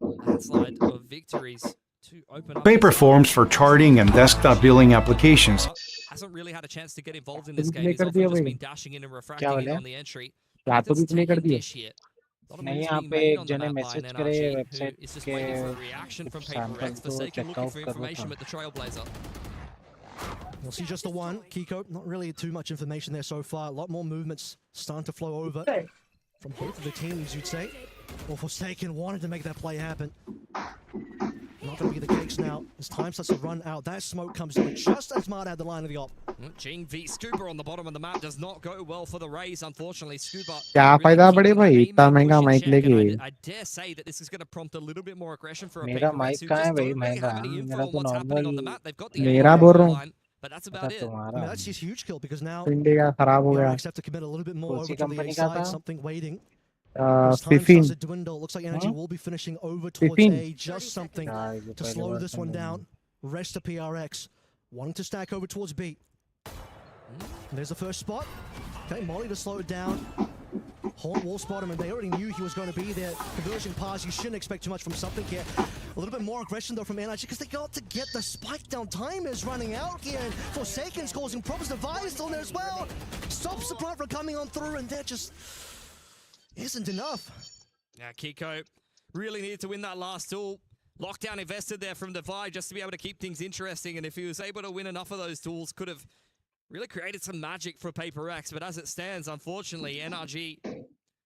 landslide of victories to open up. Paper forms for charting and desktop billing applications. Hasn't really had a chance to get involved in this game. He's often just been dashing in and refracting in on the entry. तो भी play कर दिए नहीं यहाँ पे एक जने message करे वेबसाइट के सैंपल तो चेकआउट कर लो. We'll see just the one. Kiko, not really too much information there so far. A lot more movements starting to flow over from both of the teams, you'd say. Well, Forsaken wanted to make that play happen. Not going to be the case now. As time starts to run out, that smoke comes in just as Mart had the line of the op. Jing v Scuba on the bottom of the map does not go well for the Rays, unfortunately. Scuba. क्या फायदा बड़े भाई इतना महंगा mic लेके. I dare say that this is going to prompt a little bit more aggression for a मेरा mic कहाँ है भाई महंगा. मेरा तो नॉर्मल. मेरा बोल रहा हूँ. But that's about it. I mean, that's just a huge kill because now India खराब हो गया. have to commit a little bit more over to the inside, something waiting. 15. Looks like NRG will be finishing over towards A. Just something to slow this one down. Rest of PRX wanting to stack over towards B. And there's the first spot. Okay, Molly to slow it down. Horn wall spot him, and they already knew he was going to be there. Conversion pass, you shouldn't expect too much from something here. A little bit more aggression though from NRG because they got to get the spike down. Time is running out here, and Forsaken's causing problems. Divide is still there as well. Stops the front from coming on through, and that just isn't enough. Now Kiko really needed to win that last duel. Lockdown invested there from Divide just to be able to keep things interesting, and if he was able to win enough of those duels, could have really created some magic for PRX. But as it stands, unfortunately, NRG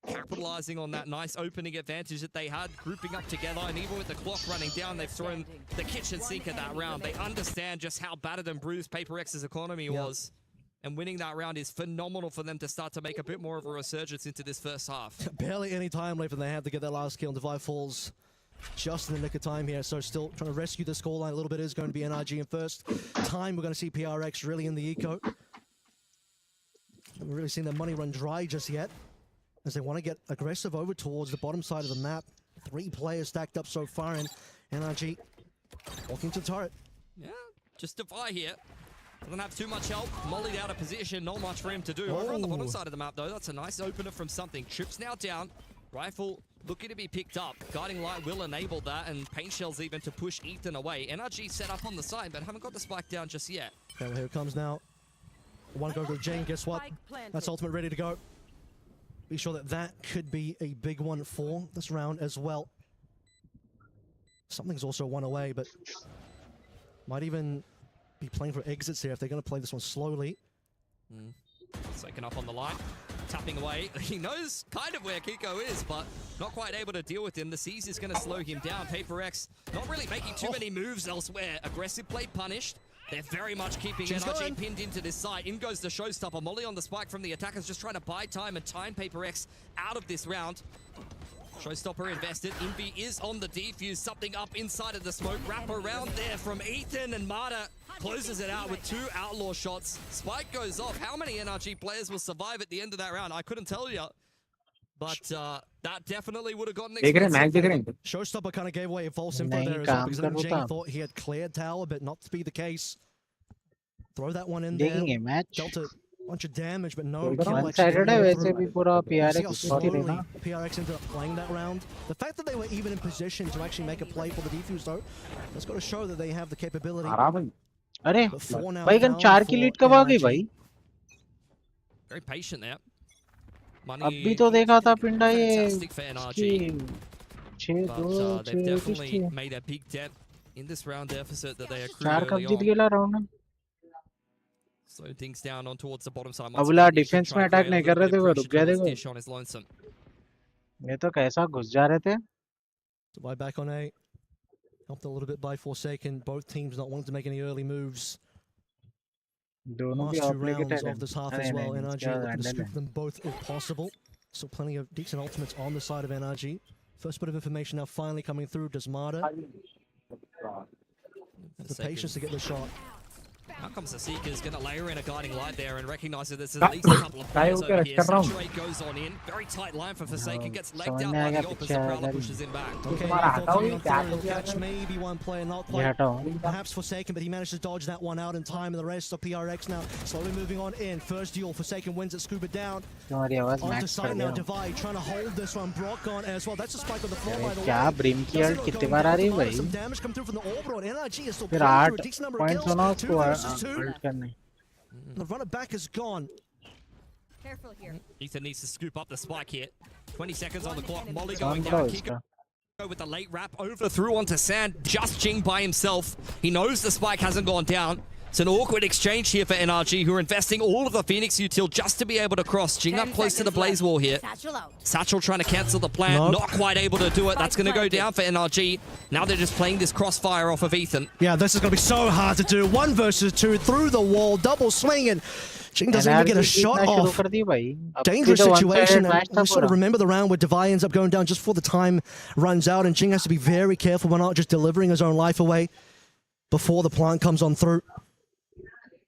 capitalizing on that nice opening advantage that they had, grouping up together, and even with the clock running down, they've thrown the kitchen sink at that round. They understand just how battered and bruised PRX's economy was, and winning that round is phenomenal for them to start to make a bit more of a resurgence into this first half. Barely any time left, and they have to get that last kill, and Divide falls just in the nick of time here, so still trying to rescue the scoreline a little bit. Is going to be NRG in first time. We're going to see PRX really in the eco. Haven't really seen their money run dry just yet, as they want to get aggressive over towards the bottom side of the map. 3 players stacked up so far, and NRG walking to the turret. Yeah, just Defy here. Doesn't have too much help. Mollied out of position, not much for him to do. Over on the bottom side of the map, though, that's a nice opener from something. Trips now down. Rifle looking to be picked up. Guiding Light will enable that, and Paint Shells even to push Ethan away. NRG set up on the side, but haven't got the spike down just yet. Okay, well, here it comes now. One go to Jane, guess what? That's ultimate ready to go. Be sure that that could be a big one for this round as well. Something's also one away, but might even be playing for exits here if they're going to play this one slowly. Taken up on the line, tapping away. He knows kind of where Kiko is, but not quite able to deal with him. The Seize is going to slow him down. PRX not really making too many moves elsewhere. Aggressive play punished. They're very much keeping NRG pinned into this site. In goes the Showstopper. Molly on the spike from the attackers, just trying to buy time and time PRX out of this round. Showstopper invested. Envy is on the defuse. Something up inside of the smoke. Wrap around there from Ethan, and Marta closes it out with 2 outlaw shots. Spike goes off. How many NRG players will survive at the end of that round? I couldn't tell you. But that definitely would have gotten expensive. Showstopper kind of gave away a false info there as well, because then Jane thought he had cleared tower, but not to be the case. Throw that one in there. Dealt a bunch of damage, but no kill. One-sided है वैसे भी पूरा PRX slowly PRX ended up playing that round. The fact that they were even in position to actually make a play for the defuse, though, that's got to show that they have the capability. अरे भाई gun 4 की lead कब आ गई भाई? Very patient there. अभी तो देखा था पिंडा ये they've definitely made a big dent in this round deficit that they accrued 4 कब early जीत गया राउंड में? Slow things down on towards the bottom side. अबला डिफेंस में अटैक नहीं कर रहे थे, वो रुक गए थे वो। ये तो कैसा घुस जा रहे थे? Divide back on A. Helped a little bit by Forsaken. Both teams not wanting to make any early moves. Last 2 rounds of this half as well. NRG looking to scoop them both if possible. Still plenty of decent ultimates on the side of NRG. First bit of information now finally coming through. Does Marta have the patience to get the shot? Now comes the Seekers, going to layer in a guiding light there and recognize that there's at least a couple of players over here. Saturate goes on in. Very tight line for Forsaken. Gets legged out by the opposite. Prowler pushes him back. Okay, catch maybe one player, not quite. Perhaps Forsaken, but he managed to dodge that one out in time. And the rest of PRX now slowly moving on in. First duel, Forsaken wins it. Scuba down. Onto side now, Divide trying to hold this one. Brock on as well. That's a spike on the floor by the way. क्या brim की alt कितने बार आ रही है भाई? Some damage come through from the Orbital, and NRG is still फिर playing 8 through a decent number of points kills. होना 2 उसको versus 2. Alt करने। The runner back is gone. Careful here. Ethan needs to scoop up the spike here. 20 seconds on the clock. Molly going down. Kiko with the late wrap overthrew onto Sand. Just Jing by himself. He knows the spike hasn't gone down. It's an awkward exchange here for NRG, who are investing all of the Phoenix util just to be able to cross. Jing up close to the Blaze Wall here. Satchel trying to cancel the plan. Not quite able to do it. That's going to go down for NRG. Now they're just playing this crossfire off of Ethan. Yeah, this is going to be so hard to do. 1 versus 2 through the wall. Double swinging. Jing doesn't even get a shot off. Dangerous situation. And we sort of remember the round where Divide ends up going down just before the time runs out, and Jing has to be very careful. We're not just delivering his own life away before the plant comes on through.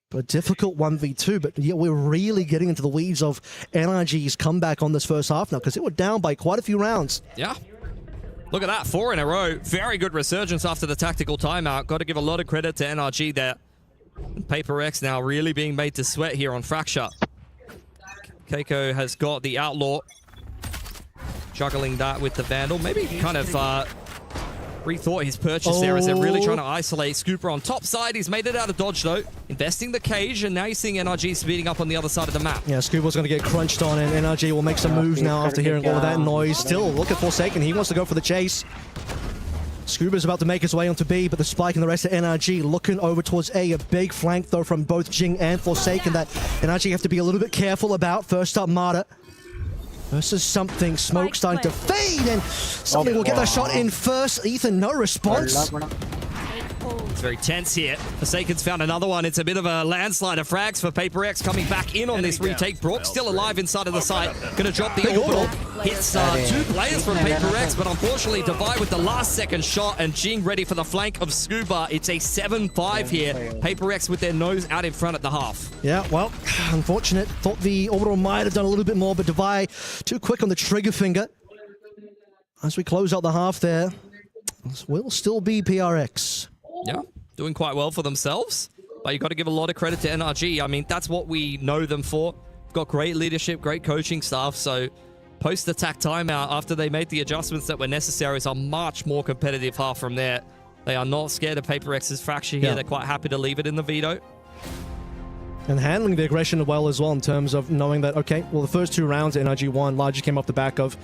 But a difficult 1v2, but yeah, we're really getting into the weeds of NRG's comeback on this first half now, because they were down by quite a few rounds. Yeah. Look at that, 4 in a row. Very good resurgence after the tactical timeout. Got to give a lot of credit to NRG there. And PRX now really being made to sweat here on Fracture. Keiko has got the Outlaw, juggling that with the Vandal. Maybe kind of rethought his purchase there as they're really trying to isolate Scooper on top side. He's made it out of dodge though, investing the cage, and now you're seeing NRG speeding up on the other side of the map. Yeah, Scooper's going to get crunched on, and NRG will make some moves now after hearing all of that noise. Still looking for Forsaken. He wants to go for the chase. Scuba's about to make his way onto B, but the spike and the rest of NRG looking over towards A. A big flank though from both Jing and Forsaken that NRG have to be a little bit careful about. First up, Marta. Versus something. Smoke starting to fade, and something will get that shot in first. Ethan, no response. It's very tense here. Forsaken's found another one. It's a bit of a landslide of frags for PRX coming back in on this retake. Brock still alive inside of the site. Gonna drop the orbital. Hits two players from PRX, but unfortunately Divide with the last second shot and Jing ready for the flank of Scuba. It's a 7-5 here. PRX with their nose out in front at the half. Yeah, well, unfortunate. Thought the orbital might have done a little bit more, but Divide too quick on the trigger finger. As we close out the half there, this will still be PRX. Yeah, doing quite well for themselves, but you've got to give a lot of credit to NRG. I mean, that's what we know them for. Got great leadership, great coaching staff, so post-attack timeout, after they made the adjustments that were necessary, is a much more competitive half from there. They are not scared of PRX's fracture here. They're quite happy to leave it in the veto. And handling the aggression well as well in terms of knowing that, okay, well, the first 2 rounds NRG won largely came off the back of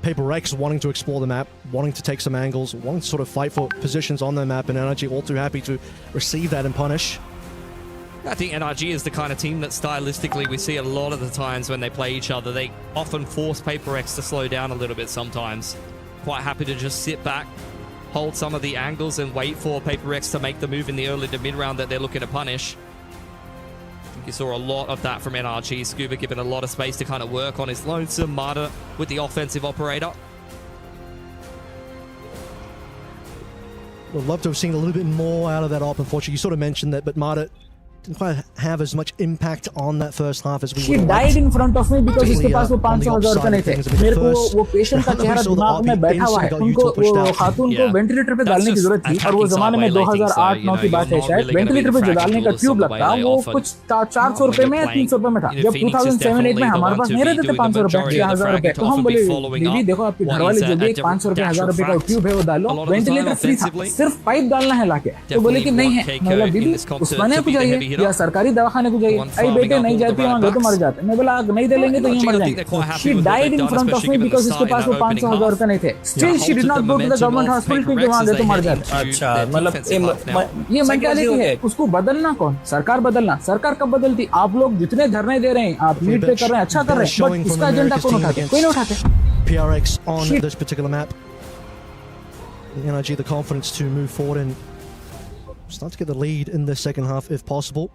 PRX wanting to explore the map, wanting to take some angles, wanting to sort of fight for positions on the map, and NRG all too happy to receive that and punish. I think NRG is the kind of team that stylistically we see a lot of the times when they play each other. They often force PRX to slow down a little bit sometimes. Quite happy to just sit back, hold some of the angles and wait for PRX to make the move in the early to mid round that they're looking to punish. You saw a lot of that from NRG. Scuba given a lot of space to kind of work on his lonesome. Marta with the offensive operator. Would love to have seen a little bit more out of that op. Unfortunately, you sort of mentioned that, but Marta didn't quite have as much impact on that first half as we She died in front of me because उसके पास वो 500,000 रुपए नहीं थे. मेरे को वो patient का चेहरा दिमाग में बैठा हुआ है. उनको वो खातून को वेंटिलेटर पे डालने की जरूरत थी और वो जमाने में 2008-9 की बात है शायद. वेंटिलेटर पे जो डालने का ट्यूब लगता वो कुछ 400 रुपए में 300 रुपए में था. जब 2007-8 में हमारे पास नहीं रहते थे 500 रुपए 1000 रुपए, तो हम बोले दीदी देखो आपके घर वाले जो भी 500 रुपए 1000 रुपए का ट्यूब है वो डालो. वेंटिलेटर फ्री था, सिर्फ पाइप डालना है लाके. तो बोले कि नहीं है. मतलब दीदी उस्मानिया को जाइए या सरकारी दवाखाने को जाइए. आई बेटे नहीं जाती वहां तो मर जाते. मैं बोला नहीं दे लेंगे तो यहीं मर जाएंगे. She died in front of me because इसके पास वो 500,000 रुपए नहीं थे. Still she did not go to the government hospital क्योंकि वहां गए तो मर जाते. अच्छा मतलब ये मेंटालिटी है. उसको बदलना कौन? सरकार बदलना. सरकार कब बदलती? आप लोग जितने धरने दे रहे हैं, आप लीड पे कर रहे हैं, अच्छा कर रहे हैं, बट इसका एजेंडा कौन उठाते? कोई नहीं उठाते. PRX on this particular map. NRG the confidence to move forward and start to get the lead in the second half if possible.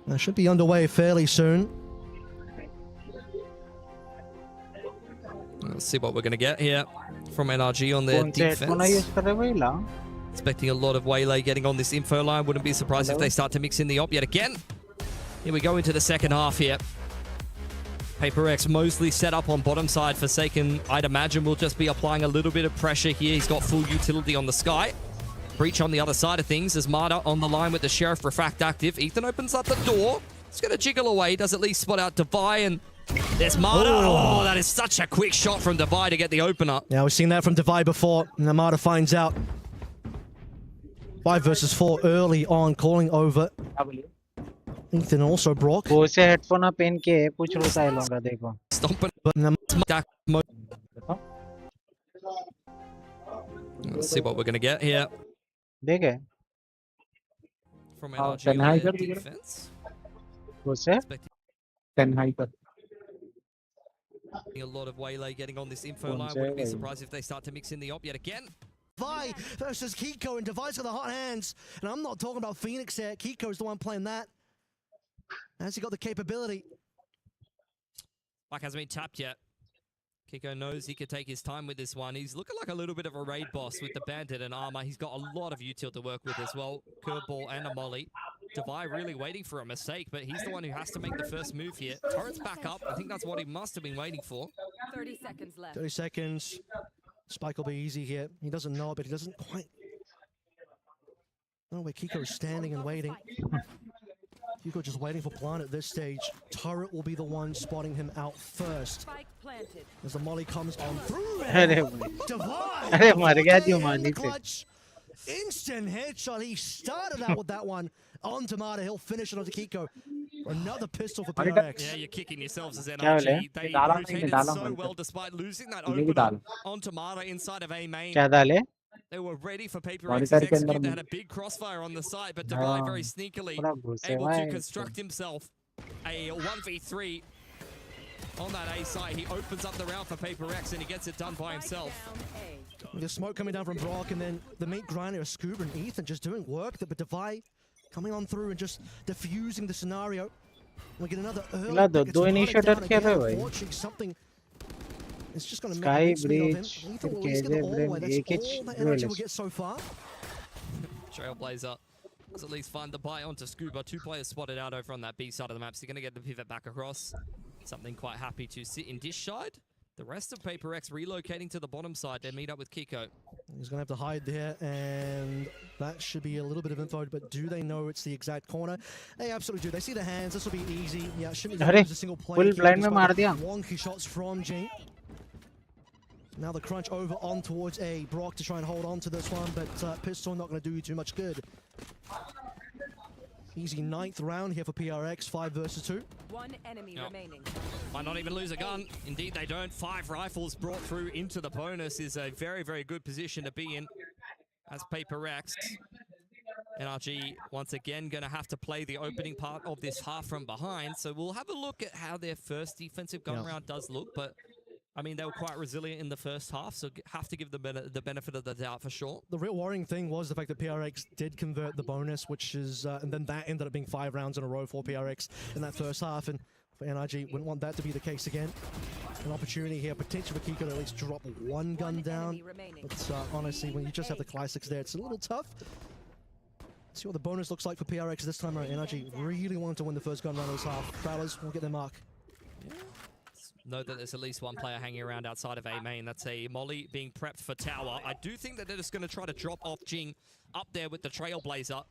That should be underway fairly soon. Let's see what we're going to get here from NRG on their defense. Expecting a lot of waylay getting on this info line. Wouldn't be surprised if they start to mix in the op yet again. Here we go into the second half here. PRX mostly set up on bottom side. Forsaken, I'd imagine, will just be applying a little bit of pressure here. He's got full utility on the sky. Breach on the other side of things as Marta on the line with the Sheriff Refract active. Ethan opens up the door. He's going to jiggle away. Does at least spot out Devi, and there's Marta. Oh, that is such a quick shot from Devi to get the opener. Yeah, we've seen that from Devi before. And Marta finds out. 5 versus 4 early on, calling over. Ethan also Brock. वो से headphone आप पहन के पूछ लो साइल होगा देखो. Let's see what we're going to get here. देखे. From NRG defense. वो से. 10 high पर. A lot of waylay getting on this info line. Wouldn't be surprised if they start to mix in the op yet again. Devi versus Kiko, and Devi's got the hot hands. And I'm not talking about Phoenix here. Kiko's the one playing that. Has he got the capability? Mike hasn't been tapped yet. Kiko knows he could take his time with this one. He's looking like a little bit of a raid boss with the bandit and armor. He's got a lot of util to work with as well. Curveball and a molly. Devi really waiting for a mistake, but he's the one who has to make the first move here. Turret's back up. I think that's what he must have been waiting for. 30 seconds left. 30 seconds. Spike will be easy here. He doesn't know it, but he doesn't quite know where Kiko is standing and waiting. Kiko just waiting for Plant at this stage. Turret will be the one spotting him out first. As the molly comes on through. अरे मर गया जो माली से. Instant headshot. He started out with that one on Tomato. He'll finish it onto Kiko. Another pistol for PRX. Yeah, you're kicking yourselves as NRG. They rotated so well despite losing that opener on Tomato inside of A main. क्या डाले? They were ready for PRX to execute. They had a big crossfire on the side, but Devi very sneakily able to construct himself a 1v3 on that A side. He opens up the round for PRX and he gets it done by himself. The smoke coming down from Brock, and then the mate grinder, Scuba and Ethan just doing work. But Devi coming on through and just diffusing the scenario. We get another early pick. दो initiator क्या है भाई? Unfortunately, something is just going to Sky make a speed of him. Breach, Ethan will फिर at least get the KJ, all away. That's एक all that NRG will get so far. Trailblazer does at least find the buy onto Scuba. 2 players spotted out over on that B side of the map, so you're going to get the pivot back across. Something quite happy to sit in dish side. The rest of PRX relocating to the bottom side. They meet up with Kiko. He's going to have to hide there, and that should be a little bit of info, but do they know it's the exact corner? They absolutely do. They see the hands. This will be easy. Yeah, shouldn't be a single play. Full blind में मार दिया. Wonky shots from Jing. Now the crunch over on towards A. Brock to try and hold on to this one, but Pistol not going to do you too much good. Easy 9th round here for PRX, 5 versus 2. One enemy remaining. Might not even lose a gun. Indeed, they don't. 5 rifles brought through into the bonus is a very, very good position to be in as PRX. NRG once again going to have to play the opening part of this half from behind. So we'll have a look at how their first defensive gun round does look. But I mean, they were quite resilient in the first half, so have to give them the benefit of the doubt for sure. The real worrying thing was the fact that PRX did convert the bonus, which is, and then that ended up being 5 rounds in a row for PRX in that first half, and for NRG, wouldn't want that to be the case again. An opportunity here, potential for Kiko to at least drop one gun down, but honestly, when you just have the classics there, it's a little tough. See what the bonus looks like for PRX this time around. NRG really wanted to win the first gun round of this half. Prowlers will get their mark. Know that there's at least one player hanging around outside of A main. That's a Molly being prepped for tower. I do think that they're just going to try to drop off Jing up there with the Trailblazer.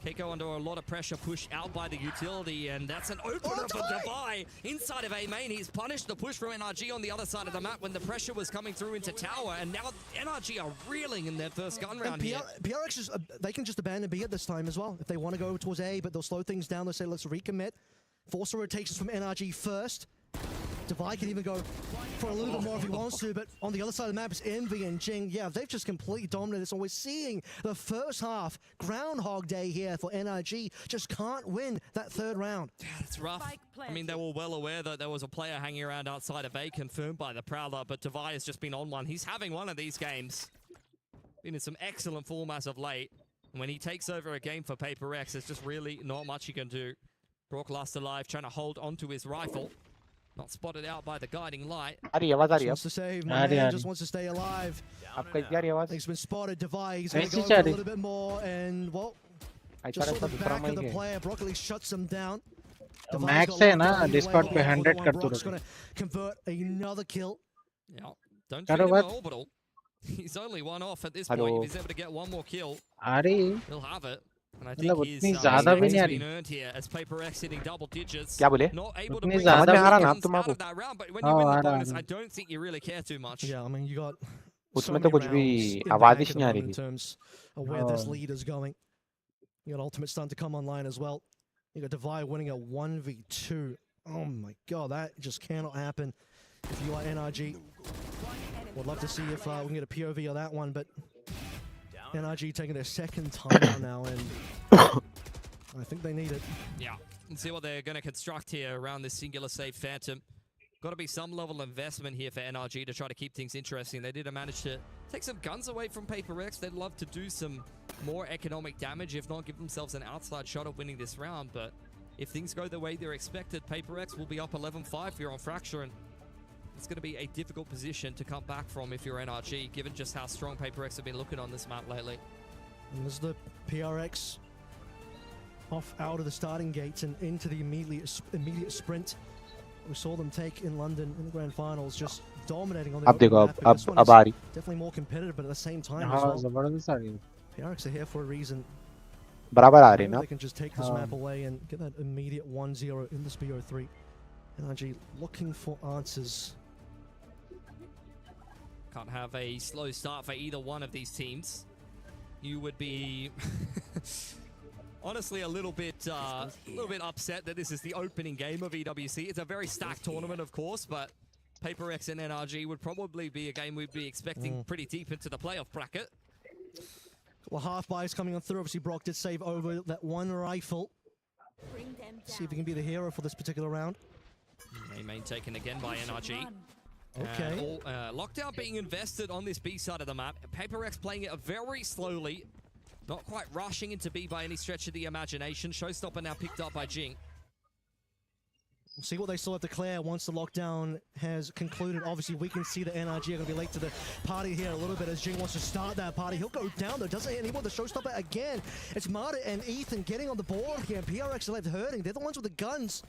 Keiko under a lot of pressure, pushed out by the utility, and that's an opener for Devi inside of A main. He's punished the push from NRG on the other side of the map when the pressure was coming through into tower, and now NRG are reeling in their first gun round here. PRX is, they can just abandon B at this time as well if they want to go towards A, but they'll slow things down. They'll say, let's recommit. Force the rotations from NRG first. Devi can even go for a little bit more if he wants to, but on the other side of the map is Envy and Jing. Yeah, they've just completely dominated. So we're seeing the first half Groundhog Day here for NRG. Just can't win that 3rd round. Yeah, that's rough. I mean, they were well aware that there was a player hanging around outside of A, confirmed by the Prowler, but Devi has just been on one. He's having one of these games. Been in some excellent form as of late. And when he takes over a game for PRX, there's just really not much he can do. Brock last alive, trying to hold onto his rifle. Not spotted out by the guiding light. Just wants to save, man. Just wants to stay alive. He's been spotted. Devi, he's going to go for a little bit more, and well, just on the back of the player, Brock at least shuts him down. Max है ना Discord पे 100 कर दो. Brock's going to convert another kill. Yeah, don't treat him orbital. He's only one off at this point. If he's able to get one more kill, he'll have it. And I think he's been earned here as PRX hitting double digits. Not able to bring out of that round, but when you win the bonus, I don't think you really care too much. Yeah, I mean, you got so many rounds in terms of where this lead is going. You got Ultimate Stun to come online as well. You got Devi winning a 1v2. Oh my god, that just cannot happen if you are NRG. Would love to see if we can get a POV of that one, but NRG taking their 2nd time out now, and I think they need it. Yeah, and see what they're going to construct here around this singular save Phantom. Got to be some level of investment here for NRG to try to keep things interesting. They did manage to take some guns away from PRX. They'd love to do some more economic damage, if not give themselves an outside shot of winning this round. But if things go the way they're expected, PRX will be up 11-5 here on Fracture, and it's going to be a difficult position to come back from if you're NRG, given just how strong PRX have been looking on this map lately. And there's the PRX off out of the starting gates and into the immediate sprint. We saw them take in London in the grand finals, just dominating on the open map. This one is definitely more competitive, but at the same time as well, PRX are here for a reason. They can just take this map away and get that immediate 1-0 in this BO3. NRG looking for answers. Can't have a slow start for either one of these teams. You would be honestly a little bit upset that this is the opening game of EWC. It's a very stacked tournament, of course, but PRX and NRG would probably be a game we'd be expecting pretty deep into the playoff bracket. Well, half buys coming on through. Obviously, Brock did save over that one rifle. See if he can be the hero for this particular round. Main taken again by NRG. Okay. Lockdown being invested on this B side of the map. PRX playing it very slowly. Not quite rushing into B by any stretch of the imagination. Showstopper now picked up by Jing. We'll see what they still have to clear once the lockdown has concluded. Obviously, we can see that NRG are going to be late to the party here a little bit as Jing wants to start that party. He'll go down, though. Doesn't hit anyone. The showstopper again. It's Marta and Ethan getting on the board here. And PRX are left hurting. They're the ones with the guns.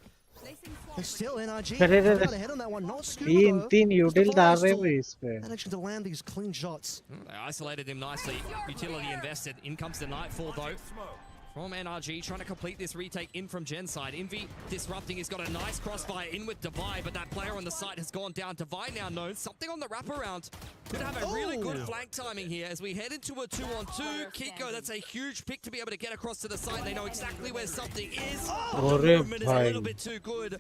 And still NRG coming ahead on that one. Not Scuba. Managing to land these clean shots. They isolated him nicely. Utility invested. In comes the Nightfall, though. From NRG, trying to complete this retake in from Gen's side. Envy disrupting. He's got a nice crossfire in with Divide, but that player on the side has gone down. Divide now knows something on the wraparound. Could have a really good flank timing here as we head into a 2-on-2. Kiko, that's a huge pick to be able to get across to the side. They know exactly where something is. The movement is a little bit too good.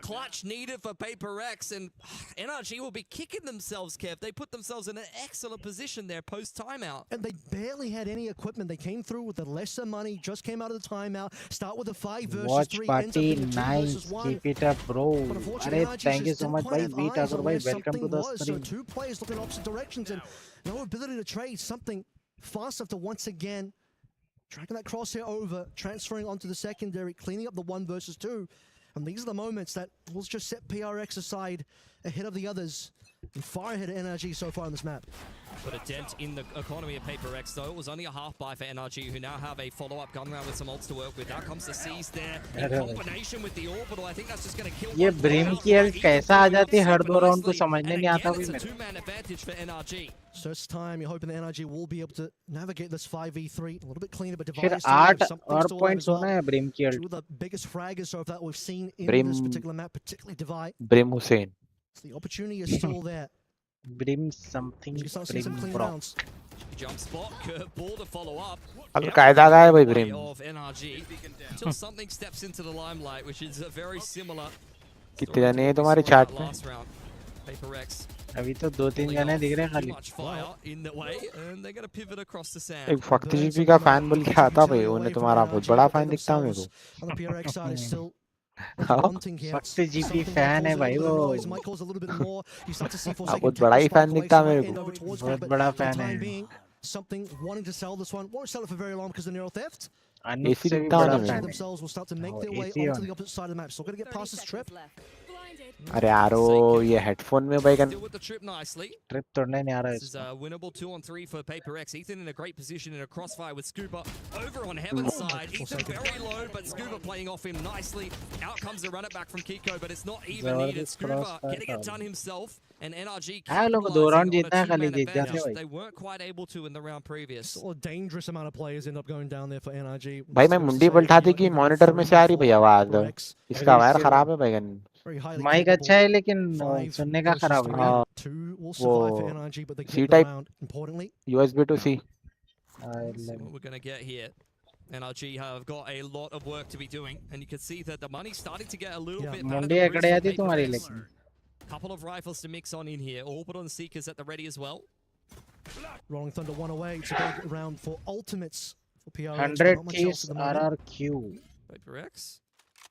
Clutch needed for PRX, and NRG will be kicking themselves, Kev. They put themselves in an excellent position there post-timeout. And they barely had any equipment. They came through with the lesser money, just came out of the timeout. Start with a 5 versus 3. Watch party, nice. Keep it up, bro. Thank you so much, bhai. Beat Agar bhai. Welcome to the stream. So 2 players looking opposite directions and no ability to trade something fast enough to once again dragging that crosshair over, transferring onto the secondary, cleaning up the 1 versus 2. And these are the moments that will just set PRX aside ahead of the others and far ahead of NRG so far on this map. Put a dent in the economy of PRX, though. It was only a half buy for NRG, who now have a follow-up gun round with some ults to work with. Out comes the C's there in combination with the orbital. I think that's just going to kill. ये brim की ult कैसा आ जाती है हर 2 round को समझने नहीं आता भी मेरे. Two-man advantage for NRG. So it's time. You're hoping the NRG will be able to navigate this 5v3 a little bit cleaner, but फिर Device 8 और points होना है ब्रिम की ult. Two of the biggest fraggers so far we've seen in this particular map, particularly Divide. Brim Hussein. So the opportunity is still there. Brim something. Brim bro. Jump spot, ball to follow up. अब कायदा का है भाई Brim. Of NRG until something steps into the limelight, which is a very similar. कितने जने हैं तुम्हारे chat में? PRX. अभी तो 2-3 जने दिख रहे हैं खाली. एक फक्ति जीपी का फैन बोल के आता भाई, उन्हें तुम्हारा बहुत बड़ा फैन दिखता है मेरे को. फक्ति जीपी फैन है भाई वो. बहुत बड़ा ही फैन दिखता है मेरे को. बहुत बड़ा फैन है. Something wanting to sell this one. Won't sell it for very long because of neural theft. AC दिखता है मेरे. Themselves will start to make their way onto the opposite side of the map. So we're going to get past this trip. अरे यारो ये headphone में भाई Deal with the trip nicely. Trip तोड़ने नहीं आ रहा है. This is a winnable 2-on-3 for PRX. Ethan in a great position in a crossfire with Scuba over on Heaven's side. Ethan very low, but Scuba playing off him nicely. Out comes the run it back from Kiko, but it's not even needed. Scuba getting it done himself, and NRG they weren't quite able to in the round previous. A dangerous amount of players end up going down there for NRG. भाई मैं मुंडी पलटा दी कि monitor में से आ रही भाई आवाज. इसका वायर खराब है भाई. माइक अच्छा है लेकिन सुनने का खराब है. वो C type USB to C. What we're going to get here. NRG have got a lot of work to be doing, and you can see that the money's starting to get a little bit better. Couple of rifles to mix on in here. Orbital and Seekers at the ready as well. Rolling Thunder 1 away. It's a big round for ultimates for PRX. 100 Thieves RRQ. PRX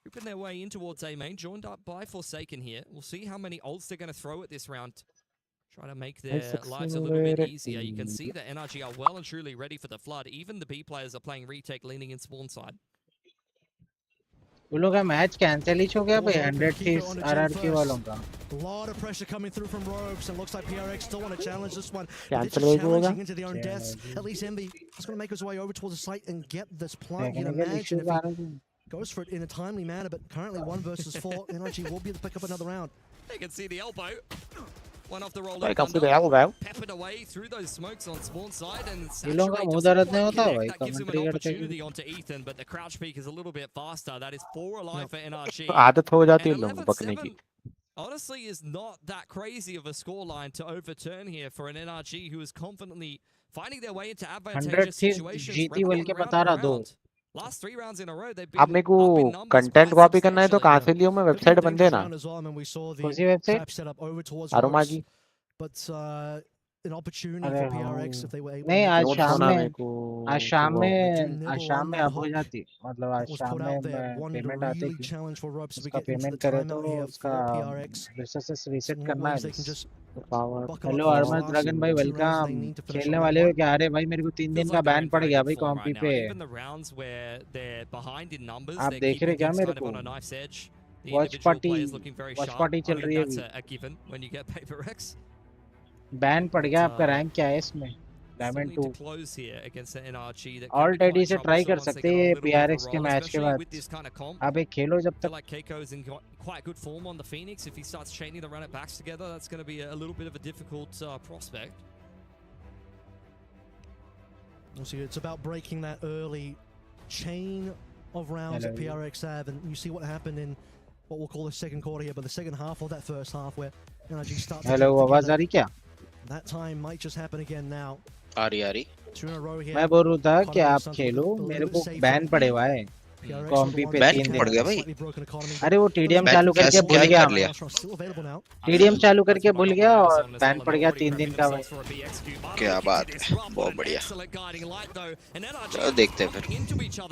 creeping their way in towards A main, joined up by Forsaken here. We'll see how many ults they're going to throw at this round. Try to make their lives a little bit easier. You can see that NRG are well and truly ready for the flood. Even the B players are playing retake, leaning in spawn side. वो लोग का match cancel ही हो गया भाई 100 Thieves RRQ वालों का. A lot of pressure coming through from Rogues, and looks like PRX still want to challenge this one. Challenging into their own deaths. At least Envy is going to make his way over towards the site and get this plant. You can imagine if he goes for it in a timely manner, but currently 1 versus 4. NRG will be able to pick up another round. They can see the elbow. One off the roll. Peppered away through those smokes on spawn side, and that gives him an opportunity onto Ethan, but the crouch peak is a little bit faster. That is 4 alive for NRG. आदत हो जाती है लोगों को पकने की. Honestly, is not that crazy of a scoreline to overturn here for an NRG who is confidently finding their way into advantageous situations. Last 3 rounds in a row, they've been अब मेरे को कंटेंट कॉपी करना है तो कहाँ से लियो मैं website बंद है ना. कौन सी वेबसाइट? अरोमा की. But an opportunity अरे for PRX if they were able to नहीं make आज it शाम work. में आज शाम They do में आज nibble शाम on में that अब हो hook जाती मतलब आज that was शाम put में out there. Wanted to payment आती really थी challenge for ropes as we उसका get into the पेमेंट करे तो timeout here उसका for PRX. Resources reset Some करना है ways they can बस just power buckle up hello for this Armaan last dragon भाई 2 rounds they welcome need to finish खेलने on that वाले हो one. क्या अरे भाई मेरे को 3 दिन Feels का like they're बैन in पड़ very गया good भाई form कॉम्पी right now. पे Even the rounds where they're behind in numbers, आप they're देख रहे keeping क्या things मेरे kind of को on a knife's edge. The watch individual party players looking very watch sharp. Party I चल mean, रही है that's अभी a given when you get PRX. Ban पड़ गया आपका But, रैंक क्या है इसमें still diamond need to 2 close here against the NRG. That can all be teddy quite से ट्राई कर troublesome once they सकते get on a हैं little bit of a PRX के roll, मैच के especially बाद with this kind of comp. आप एक खेलो जब I feel तक like Keiko's in quite good form on the Phoenix. If he starts chaining the run it backs together, that's going to be a little bit of a difficult prospect. See, it's about breaking that early chain of rounds that PRX have, and you see what happened in what we'll call the second quarter here, but the second half of that first half where NRG starts. Hello आवाज आ रही क्या That time might just happen again now. आ रही 2 in a row here. मैं बोल रहा था कि आप खेलो मेरे को बैन पड़े हुआ है कॉम्पी पे 3 दिन पड़ गया भाई अरे वो टीडीएम चालू करके भूल गया टीडीएम चालू करके भूल गया और बैन पड़ गया 3 दिन का भाई क्या बात है बहुत बढ़िया चलो देखते हैं फिर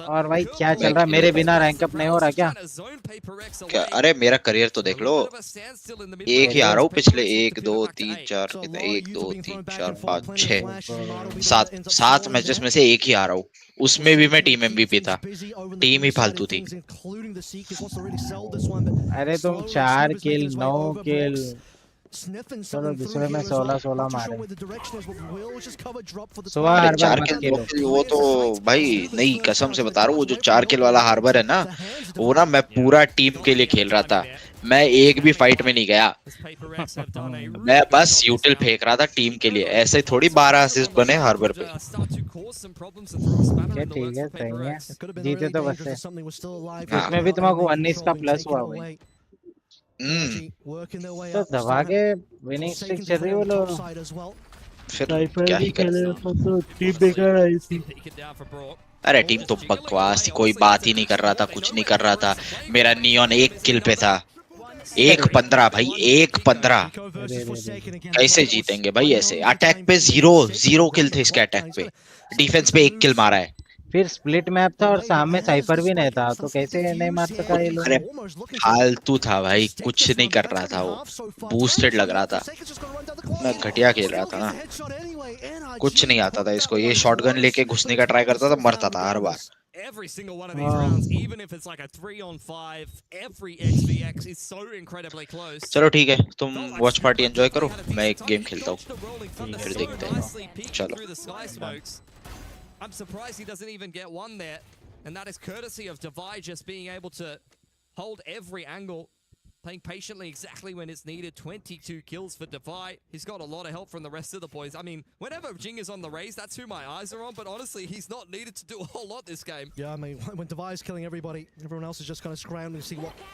और भाई क्या चल रहा है मेरे बिना रैंक अप नहीं हो रहा क्या अरे मेरा करियर तो देख लो एक ही आ रहा हूँ पिछले 1 2 3 4 कितने 1 2 3 4 5 6 7 मैचेस में से एक ही आ रहा हूँ उसमें भी मैं टीम एमवीपी था टीम ही फालतू थी अरे तुम 4 किल 9 किल चलो दूसरे में 16 मारे सुबह हर बार मत खेलो वो तो भाई नहीं कसम से बता रहा हूँ वो जो 4 किल वाला हार्बर है ना वो ना मैं पूरा टीम के लिए खेल रहा था मैं एक भी फाइट में नहीं गया मैं बस यूटिल फेंक रहा था टीम के लिए ऐसे थोड़ी 12 असिस्ट बने हार्बर पे ठीक है सही है जीते तो बस है उसमें भी तुम्हारा 19 का प्लस हुआ भाई तो दबा के विनिंग स्ट्रिक चल रही है वो लोग फिर क्या ही कर तो टीम बेकार आई थी अरे टीम तो बकवास थी कोई बात ही नहीं कर रहा था कुछ नहीं कर रहा था मेरा नियॉन 1 किल पे था 1-15 भाई 1-15 कैसे जीतेंगे भाई ऐसे अटैक पे 0 किल थे इसके अटैक पे डिफेंस पे 1 किल मारा है फिर स्प्लिट मैप था और सामने साइफर भी नहीं था तो कैसे नहीं मार सका ये लोग अरे फालतू था भाई कुछ नहीं कर रहा था वो बूस्टेड लग रहा था मैं घटिया खेल रहा था ना कुछ नहीं आता था इसको ये शॉटगन लेके घुसने का ट्राई करता था मरता था हर बार Every single one of these rounds, even if it's like a 3-on-5, every XVX is so incredibly close. चलो ठीक है तुम वॉच पार्टी एंजॉय करो मैं एक गेम खेलता हूँ फिर देखते हैं चलो I'm surprised he doesn't even get one there, and that is courtesy of Divide just being able to hold every angle, playing patiently exactly when it's needed. 22 kills for Divide. He's got a lot of help from the rest of the boys. I mean, whenever Jing is on the raise, that's who my eyes are on, but honestly, he's not needed to do a whole lot this game. Yeah, I mean, when Divide's killing everybody, everyone else is just kind of scrambling to see what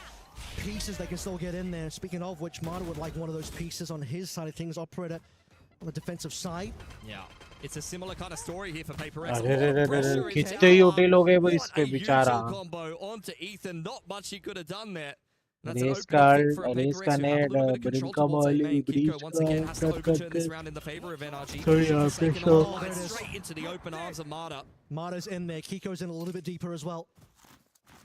pieces they can still get in there. Speaking of which, Mata would like one of those pieces on his side of things, Operator on the defensive side. Yeah. It's a similar kind of story here for PRX. कितने यूटिल हो गए वो इस पे बेचारा combo onto Ethan. Not much he could have done there. Raze का नेट ब्रिंक का बॉल ब्रीच का cut this round in the favor of NRG. तो यहाँ पे Straight into the open arms of Mata. Mata's in there. Kiko's in a little bit deeper as well.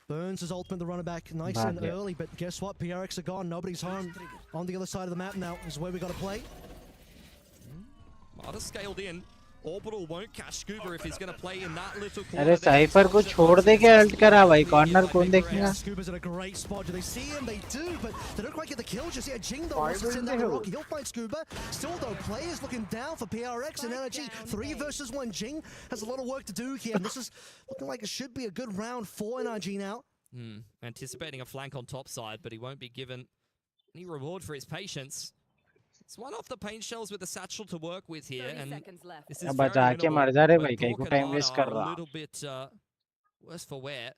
Burns his ultimate, the runner back nice and early, but guess what? PRX are gone. Nobody's home. On the other side of the map now is where we got to play. Mata scaled in. Orbital won't catch Scuba if he's going to play in that little corner. अरे cipher को छोड़ दे के alt करा भाई corner कौन देखेगा Scuba's in a great spot. Do they see him? They do, but they don't quite get the kill just yet. Jing though wants to send down the rock. He'll find Scuba. Still though, players looking down for PRX and NRG. 3 versus 1. Jing has a lot of work to do here. And this is looking like it should be a good round for NRG now. Anticipating a flank on top side, but he won't be given any reward for his patience. It's one off the paint shells with the satchel to work with here, and this is बचा के मर जा रे भाई कहीं को time waste कर रहा a little bit worse for wear.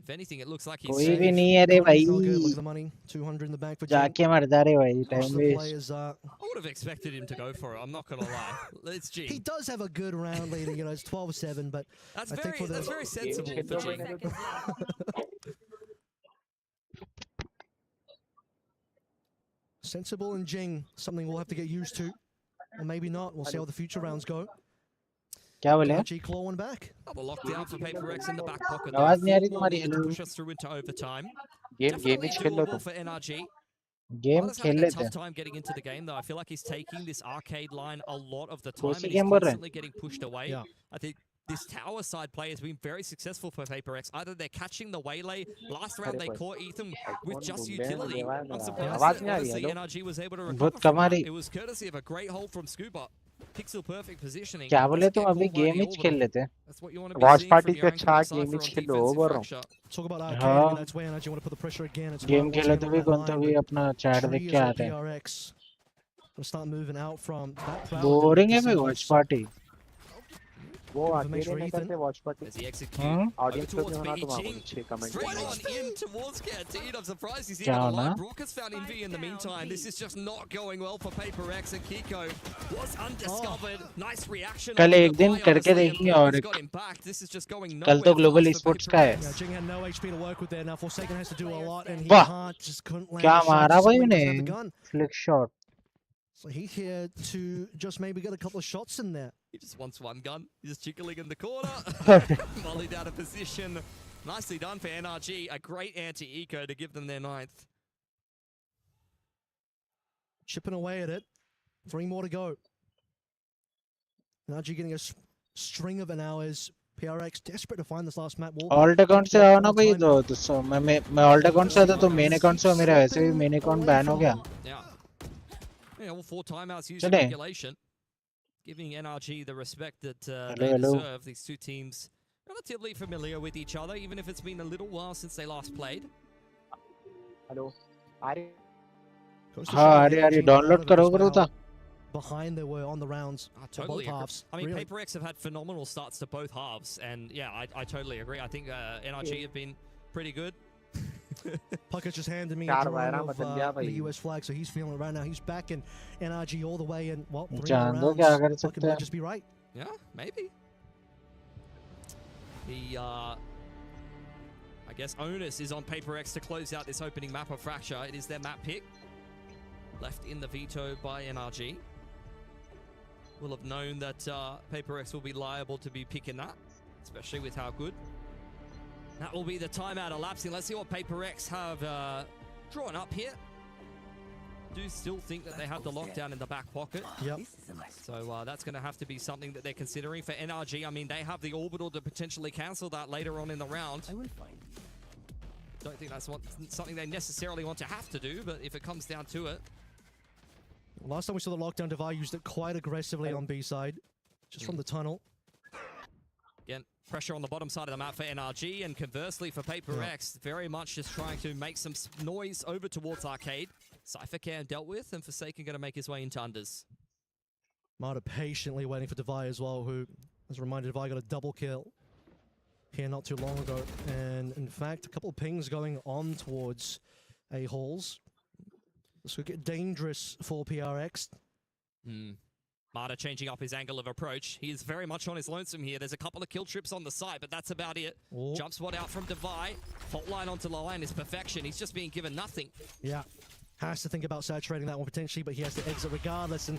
If anything, it looks like he's कोई भी नहीं है रे भाई Look at the money, 200 in the bank for जाके मर जा रे भाई time waste I would have expected him to go for it. I'm not gonna lie. It's G. He does have a good round leading, you know, it's 12-7, but that's very sensible for G. Sensible and Jing, something we'll have to get used to. or maybe not. We'll see how the future rounds go. क्या बोले? NRG claw one back. Double lockdown for PRX in the back pocket. आवाज नहीं आ रही 4 more तुम्हारी. needed to Hello. push us through into overtime. Game Definitely ही खेल लो doable तुम. for NRG. Game Mada's खेल having a लेते tough हैं. time getting into the game though. I feel like he's taking this arcade line a lot of the time कौन सी and he's game बोल रहे हैं? constantly getting pushed away. Yeah. I think this tower side play has been very successful for PRX. Either they're catching the waylay. Last round they caught Ethan with just utility. I'm surprised that honestly NRG was able to recover from that. It was courtesy of a great hold from Scuba. Pixel perfect positioning. क्या बोले तुम? अभी game ही खेल लेते हैं. That's what you want to be Watch seeing party from पे your अच्छा anchor game he Cypher on Khelo defensive बोल रहा हूँ. fracture. Talk about arcade. हाँ. And that's where NRG want to put the pressure again. It's game खेलो तो भी कौन तो भी line, अपना चैट देख के आते हैं. PRX will start moving out from that crowd. Boring है भाई वॉच पार्टी. वो अकेले नहीं करते watch party. As he executes Audience को towards होना तो वहाँ Beijing. अच्छे comment. Straight on in towards Canteen. I'm surprised he's क्या even होना? alive. Brock has found Envy in the meantime. This is just not going well for PRX, and Kiko was undiscovered. Nice reaction. कल on एक the दिन buy, करके honestly, and देखेंगे Brock और has एक. got him back. This is just going कल तो nowhere global fast for esports का है. Yeah, Jing had no HP to work with there. Now Forsaken has to do a lot, and he वाह. couldn't land क्या the shot. मारा Just भाई simply doesn't have उन्हें? the gun. Flick shot. So he's here to just maybe get a couple of shots in there. He just wants one gun. He's just jiggling in the corner. Volleyed out of position. Nicely done for NRG. A great anti-eco to give them their 9th. Chipping away at it. 3 more to go. NRG getting a string of an hours. PRX desperate to find this last map. Alt account से आओ ना भाई. तो मैं alt account से आता तो main account से मेरा वैसे भी मेन अकाउंट बैन हो गया. Yeah, all 4 timeouts used Chale. regulation. Giving NRG the respect that they hello. deserve. These two teams relatively familiar with each other, even if it's been a little while since they last played. Hello. Are हाँ अरे download करो करो था. Behind they were on the rounds. Totally both agree. halves. I mean, really. PRX have had phenomenal starts to both halves, and yeah, I totally agree. I think NRG have been pretty good. Puckett just handed me a चार drawing वायरा of बदल गया the भाई. US flag, so he's feeling it right now. He's back in NRG all the way, and well, 3 more जान दो rounds. क्या कर Puckett सकते might हैं. just be right. Yeah, maybe. The, I guess, onus is on PRX to close out this opening map of Fracture. It is their map pick. Left in the veto by NRG. Will have known that PRX will be liable to be picking that, especially with how good. That will be the timeout elapsing. Let's see what PRX have drawn up here. Do still think that they have the lockdown in the back pocket. Yep. So that's going to have to be something that they're considering for NRG. I mean, they have the orbital to potentially cancel that later on in the round. Don't think that's something they necessarily want to have to do, but if it comes down to it. Last time we saw the lockdown, Devi used it quite aggressively on B side, just from the tunnel. Again, pressure on the bottom side of the map for NRG, and conversely for PRX, very much just trying to make some noise over towards Arcade. Cypher Cam dealt with, and Forsaken going to make his way into unders. Marta patiently waiting for Devi as well, who, as a reminder, Devi got a double kill here not too long ago. And in fact, a couple of pings going on towards A-Halls. This could get dangerous for PRX. Marta changing up his angle of approach. He is very much on his lonesome here. There's a couple of kill trips on the side, but that's about it. Oh. Jump spot out from Devi. Fault line onto the line is perfection. He's just being given nothing. Yeah. Has to think about saturating that one potentially, but he has to exit regardless, and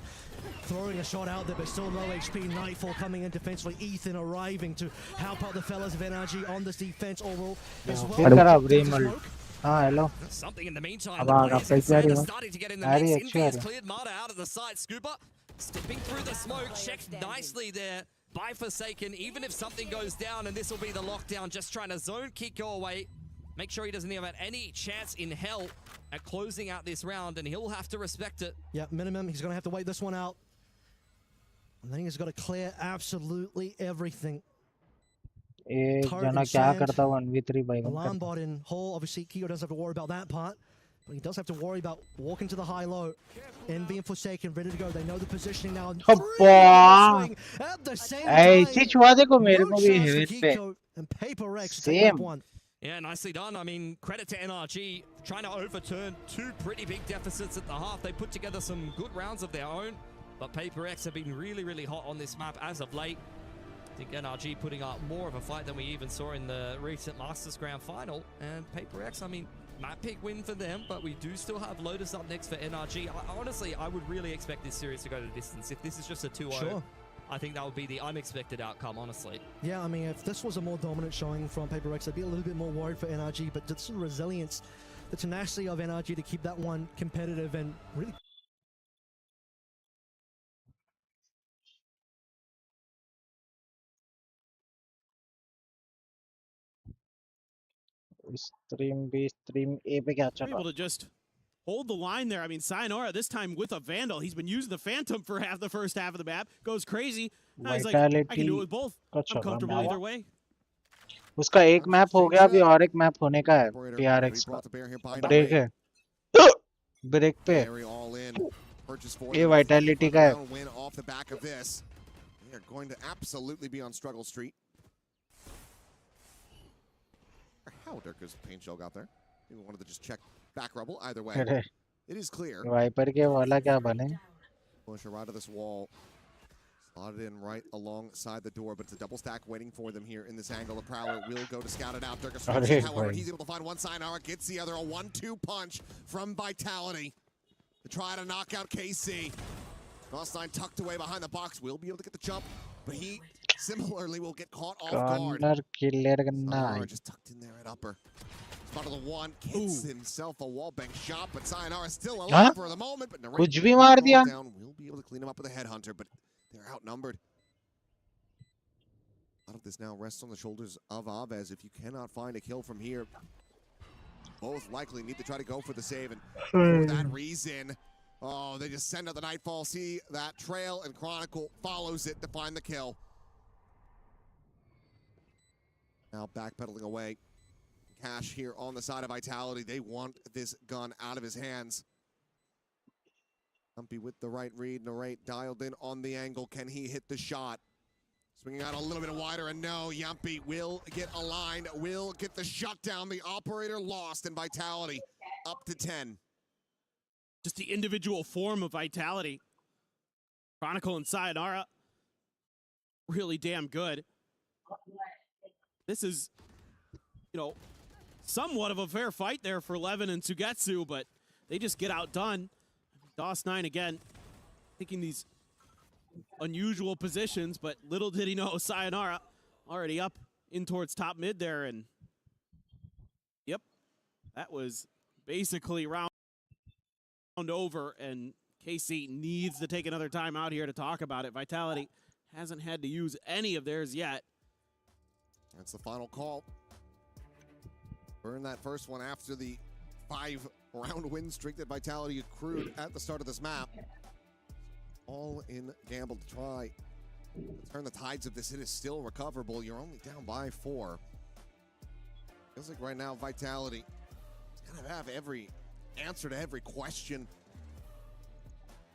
throwing a shot out there, but still low HP. Nightfall coming in defensively. Ethan arriving to help out the fellas of NRG on this defense overall as well. Hello. Something in the meantime. The players are starting to get in the mix. Envy has cleared Marta out of the side. Scuba stepping through the smoke. Checked nicely there by Forsaken. Even if something goes down, and this will be the lockdown, just trying to zone Kiko away. Make sure he doesn't even have any chance in hell at closing out this round, and he'll have to respect it. Yeah, minimum. He's going to have to wait this one out. And then he's got to clear absolutely everything. एक जना क्या करता 1v3 by 1 Alarm bot in hole. Obviously, Qeon doesn't have to worry about that part, but he does have to worry about walking to the high-low and being Forsaken, ready to go. They know the positioning now. At the same time, and PRX take one. Yeah, nicely done. I mean, credit to NRG trying to overturn 2 pretty big deficits at the half. They put together some good rounds of their own, but PRX have been really, really hot on this map as of late. I think NRG putting up more of a fight than we even saw in the recent Masters Grand Final. And PRX, I mean, map pick win for them, but we do still have Lotus up next for NRG. Honestly, I would really expect this series to go to distance. If this is just a 2-0, Sure. I think that would be the unexpected outcome, honestly. Yeah, I mean, if this was a more dominant showing from PRX, I'd be a little bit more worried for NRG, but just the resilience, the tenacity of NRG to keep that one competitive and really... Stream B, Stream A पे क्या चल They're able to just hold the line there. I mean, Sayonara this time with a Vandal. He's been using the Phantom for half the first half of the map. Goes crazy. Now he's like, I can do it with both. I'm comfortable either way. उसका एक map हो गया, अभी और एक map होने का है PRX का ब्रेक है ब्रेक पे ये वाइटैलिटी का है win off the back of this. They are going to absolutely be on struggle street. How Dirka's paint shell got there? Maybe wanted to just check back rubble. Either way, it is clear. Viper के वाला क्या बने? Push right to this wall. Slotted in right alongside the door, but it's a double stack waiting for them here in this angle. The Prowler will go to scout it out. Dirka, however, he's able to find one Sayonara, gets the other. A 1-2 punch from Vitality to try to knock out KC. Cross9 tucked away behind the box, will be able to get the jump, but he similarly will get caught off guard. Sayonara just tucked in there at upper. Spot of the one, gets himself a wallbang shot, but Sayonara still alive for the moment. But कुछ भी मार दिया. Will be able to clean him up with a headhunter, but they're outnumbered. A lot of this now rests on the shoulders of Aves. If you cannot find a kill from here, both likely need to try to go for the save. And for that reason, oh, they just send out the Nightfall. See that trail, and Chronicle follows it to find the kill. Now backpedaling away. Cash here on the side of Vitality. They want this gun out of his hands. Humpy with the right read, Narrate dialed in on the angle. Can he hit the shot? Swinging out a little bit wider, and no, Yumpy will get aligned, will get the shutdown. The operator lost, and Vitality up to 10. Just the individual form of Vitality. Chronicle and Sayonara, really damn good. This is, you know, somewhat of a fair fight there for Levin and Sugetsu, but they just get outdone. DOS9 again, taking these unusual positions, but little did he know Sayonara already up in towards top mid there, and yep, that was basically round over, and KC needs to take another time out here to talk about it. Vitality hasn't had to use any of theirs yet. That's the final call. Burn that first one after the 5-round win streak that Vitality accrued at the start of this map. All in gamble to try to turn the tides of this. It is still recoverable. You're only down by 4. Feels like right now Vitality kind of have every answer to every question.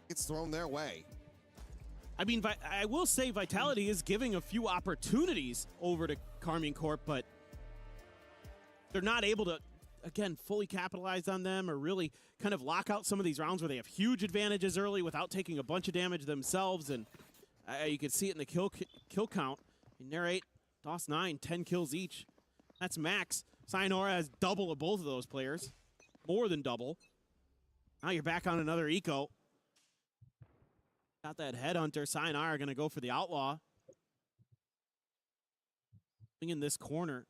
It's thrown their way. I mean, I will say Vitality is giving a few opportunities over to Karmine Corp, but they're not able to, again, fully capitalize on them or really kind of lock out some of these rounds where they have huge advantages early without taking a bunch of damage themselves. And you can see it in the kill count. In Narrate, DOS9, 10 kills each. That's max. Sayonara has double of both of those players. More than double. Now you're back on another eco. Got that headhunter. Sayonara going to go for the outlaw. In this corner.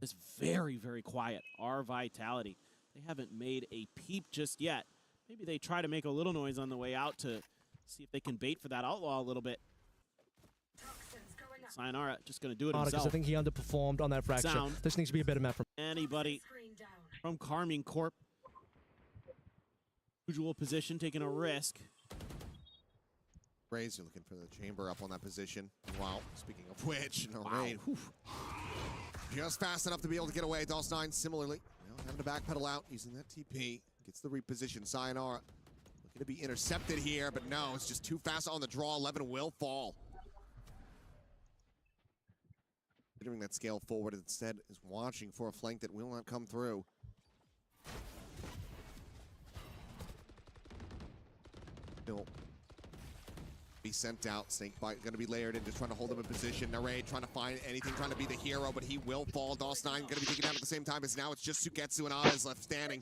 Is very, very quiet. Our Vitality. They haven't made a peep just yet. Maybe they try to make a little noise on the way out to see if they can bait for that outlaw a little bit. Sayonara just going to do it himself. I think he underperformed on that fracture. This needs to be a better map from anybody from Karmine Corp. Usual position, taking a risk. Rays are looking for the chamber up on that position. Wow, speaking of which, Raid. Just fast enough to be able to get away. DOS9 similarly, having to backpedal out, using that TP. Gets the reposition. Sayonara looking to be intercepted here, but no, it's just too fast on the draw. 11 will fall. Considering that scale forward, instead is watching for a flank that will not come through. Still Be sent out. Snakebite going to be layered in, just trying to hold him in position. Narrate trying to find anything, trying to be the hero, but he will fall. DOS9 going to be taken down at the same time as now it's just Sugetsu and Aves left standing.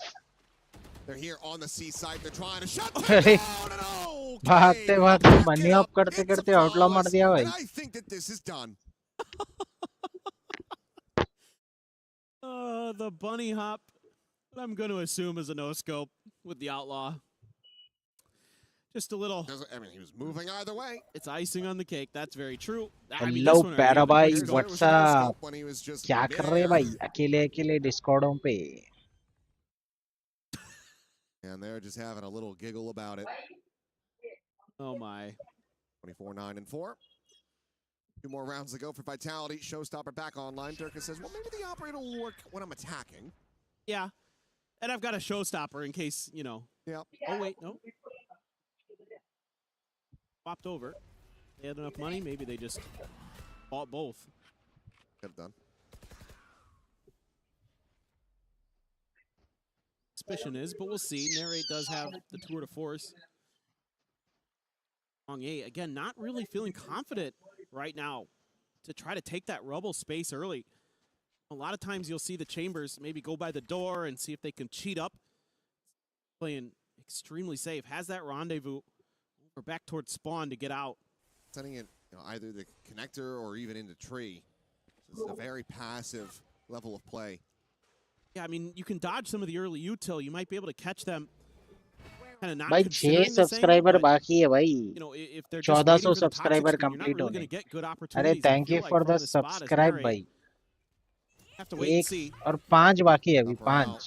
They're here on the C side. They're trying to shut them down. भागते भागते money up करते करते outlaw मार दिया भाई. I think that this is done. The bunny hop, I'm going to assume is a no-scope with the outlaw. Just a little. I mean, he was moving either way. It's icing on the cake. That's very true. Hello, Para bhai. What's up? क्या कर रहे भाई? अकेले Discordों पे. And they're just having a little giggle about it. Oh my. 24-9-4. 2 more rounds to go for Vitality. Showstopper back online. Durka says, well, maybe the operator will work when I'm attacking. Yeah. And I've got a showstopper in case, you know. Yeah. Oh, wait, no. Popped over. They had enough money. Maybe they just bought both. Could have done. Suspicion is, but we'll see. Narrate does have the tour de force. Long A, again, not really feeling confident right now to try to take that rubble space early. A lot of times you'll see the Chambers maybe go by the door and see if they can cheat up. Playing extremely safe. Has that rendezvous or back towards spawn to get out. Sending it either the connector or even into tree. This is a very passive level of play. Yeah, I mean, you can dodge some of the early util. You might be able to catch them. Kind of not भाई 6 subscriber बाकी है भाई. You know, if they're 1400 subscriber complete होने. अरे thank you for the subscribe भाई. Have to wait and see. और 5 बाकी है अभी 5.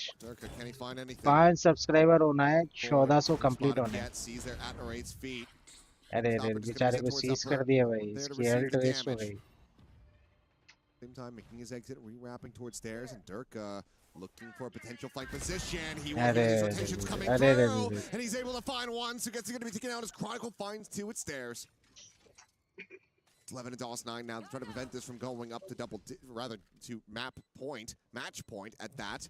5 सब्सक्राइबर होना है 1400 कंप्लीट होने. अरे बेचारे को सीज कर दिया भाई. इसकी हेल्थ वेस्ट हो गई. Same time, making his exit, re-wrapping towards stairs, and Dirk looking for a potential flank position. He wants his rotations coming through, and he's able to find one. So gets going to be taken out as Chronicle finds 2 at stairs. It's 11 and DOS9 now. They're trying to prevent this from going up to to match point at that.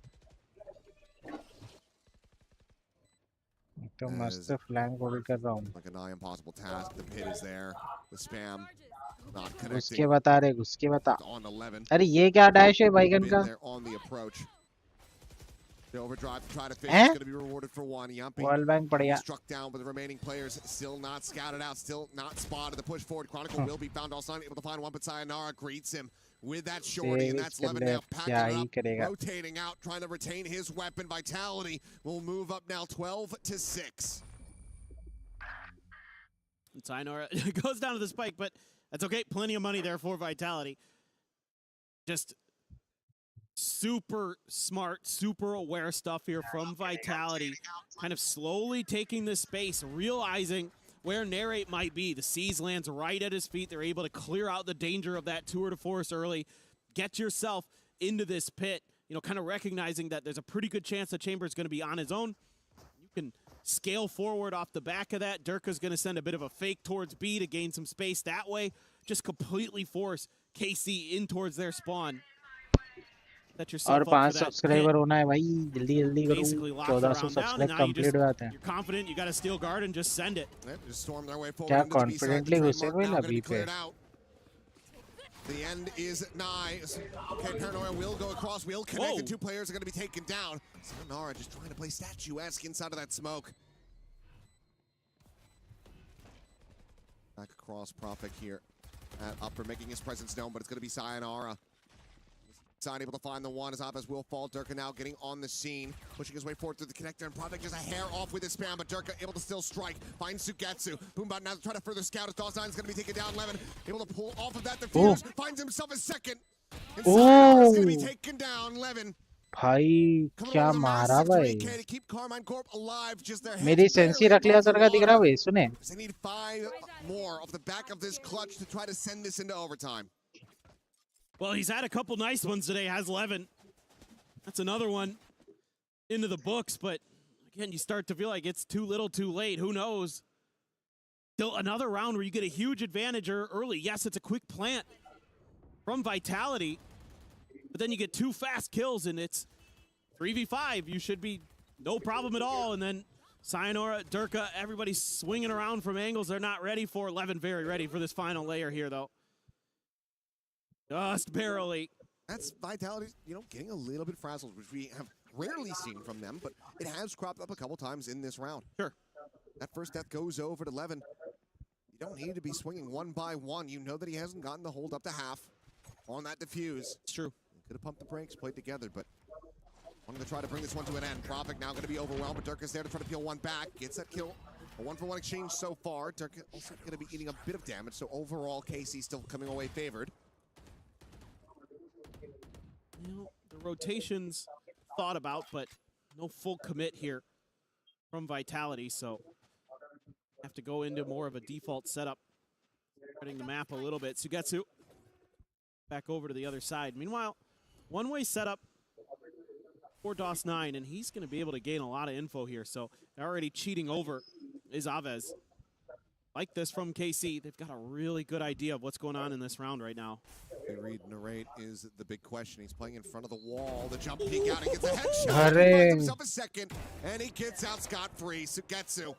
तो मस्त flank hold कर रहा हूँ. Like a nigh impossible task. The pit is there. The spam not connecting. उसके बता रहे उसके बता. On 11. अरे ये क्या डैश है बाइगन का? They're on the approach. The overdrive to try to finish is going to be rewarded for one. Yampi Wall bank पड़ गया. Struck down, but the remaining players still not scouted out, still not spotted. The push forward. Chronicle will be found. Also able to find one, but Sayonara greets him with that shorty, and that's Levin now packing up, rotating out, trying to retain his weapon. Vitality will move up now 12-6. Sayonara goes down to the spike, but that's okay. Plenty of money there for Vitality. Just super smart, super aware stuff here from Vitality. Kind of slowly taking this space, realizing where Narrate might be. The Seize lands right at his feet. They're able to clear out the danger of that tour de force early. Get yourself into this pit, you know, kind of recognizing that there's a pretty good chance that Chamber is going to be on his own. You can scale forward off the back of that. Durka's going to send a bit of a fake towards B to gain some space that way. Just completely force KC in towards their spawn. और 5 subscriber होना है भाई. जल्दी जल्दी करो. 1400 subscribe complete हो जाते हैं. You're confident, you got to steal guard and just send it. Just storm their way forward. क्या confidently घुसे हुए ना बी पे. The end is nigh. Okay, Paranoia will go across. Will connect. The 2 players are going to be taken down. Sayonara just trying to play statuesque inside of that smoke. Back across Prophet here at upper, making his presence known, but it's going to be Sayonara. Side able to find the one as Aves will fall. Durka now getting on the scene, pushing his way forward through the connector, and Project just a hair off with his spam, but Durka able to still strike. Finds Sugetsu. Boombot now trying to further scout as DOS9 is going to be taken down. Levin able to pull off of that defuse. Finds himself a second. And Sayonara is going to be taken down. Levin. भाई क्या मारा भाई. To keep Carmine Corp alive, just their मेरी sensi रख लिया sir का दिख रहा भाई. सुने. They need 5 more off the back of this clutch to try to send this into overtime. Well, he's had a couple nice ones today, has 11. That's another one into the books, but again, you start to feel like it's too little too late. Who knows? Still another round where you get a huge advantage early. Yes, it's a quick plant from Vitality, but then you get 2 fast kills, and it's 3v5. You should be no problem at all, and then Sayonara, Durka, everybody's swinging around from angles they're not ready for. 11 very ready for this final layer here, though. Just barely. That's Vitality, getting a little bit frazzled, which we have rarely seen from them, but it has cropped up a couple times in this round. Sure. That first death goes over to 11. You don't need to be swinging one by one. You know that he hasn't gotten the hold up to half on that defuse. It's true. Could have pumped the brakes, played together, but wanted to try to bring this one to an end. Prophet now going to be overwhelmed, but Durka's there to try to peel one back. Gets that kill. A 1-for-1 exchange so far. Durka also going to be eating a bit of damage, so overall, KC still coming away favored. The rotations thought about, but no full commit here from Vitality, so have to go into more of a default setup. Spreading the map a little bit. Sugetsu back over to the other side. Meanwhile, one-way setup for DOS9, and he's going to be able to gain a lot of info here. So already cheating over is Aves. Like this from KC, they've got a really good idea of what's going on in this round right now. Read narrate is the big question. He's playing in front of the wall. The jump peek out and gets a headshot. He finds himself a second, and he gets out scot-free. Sugetsu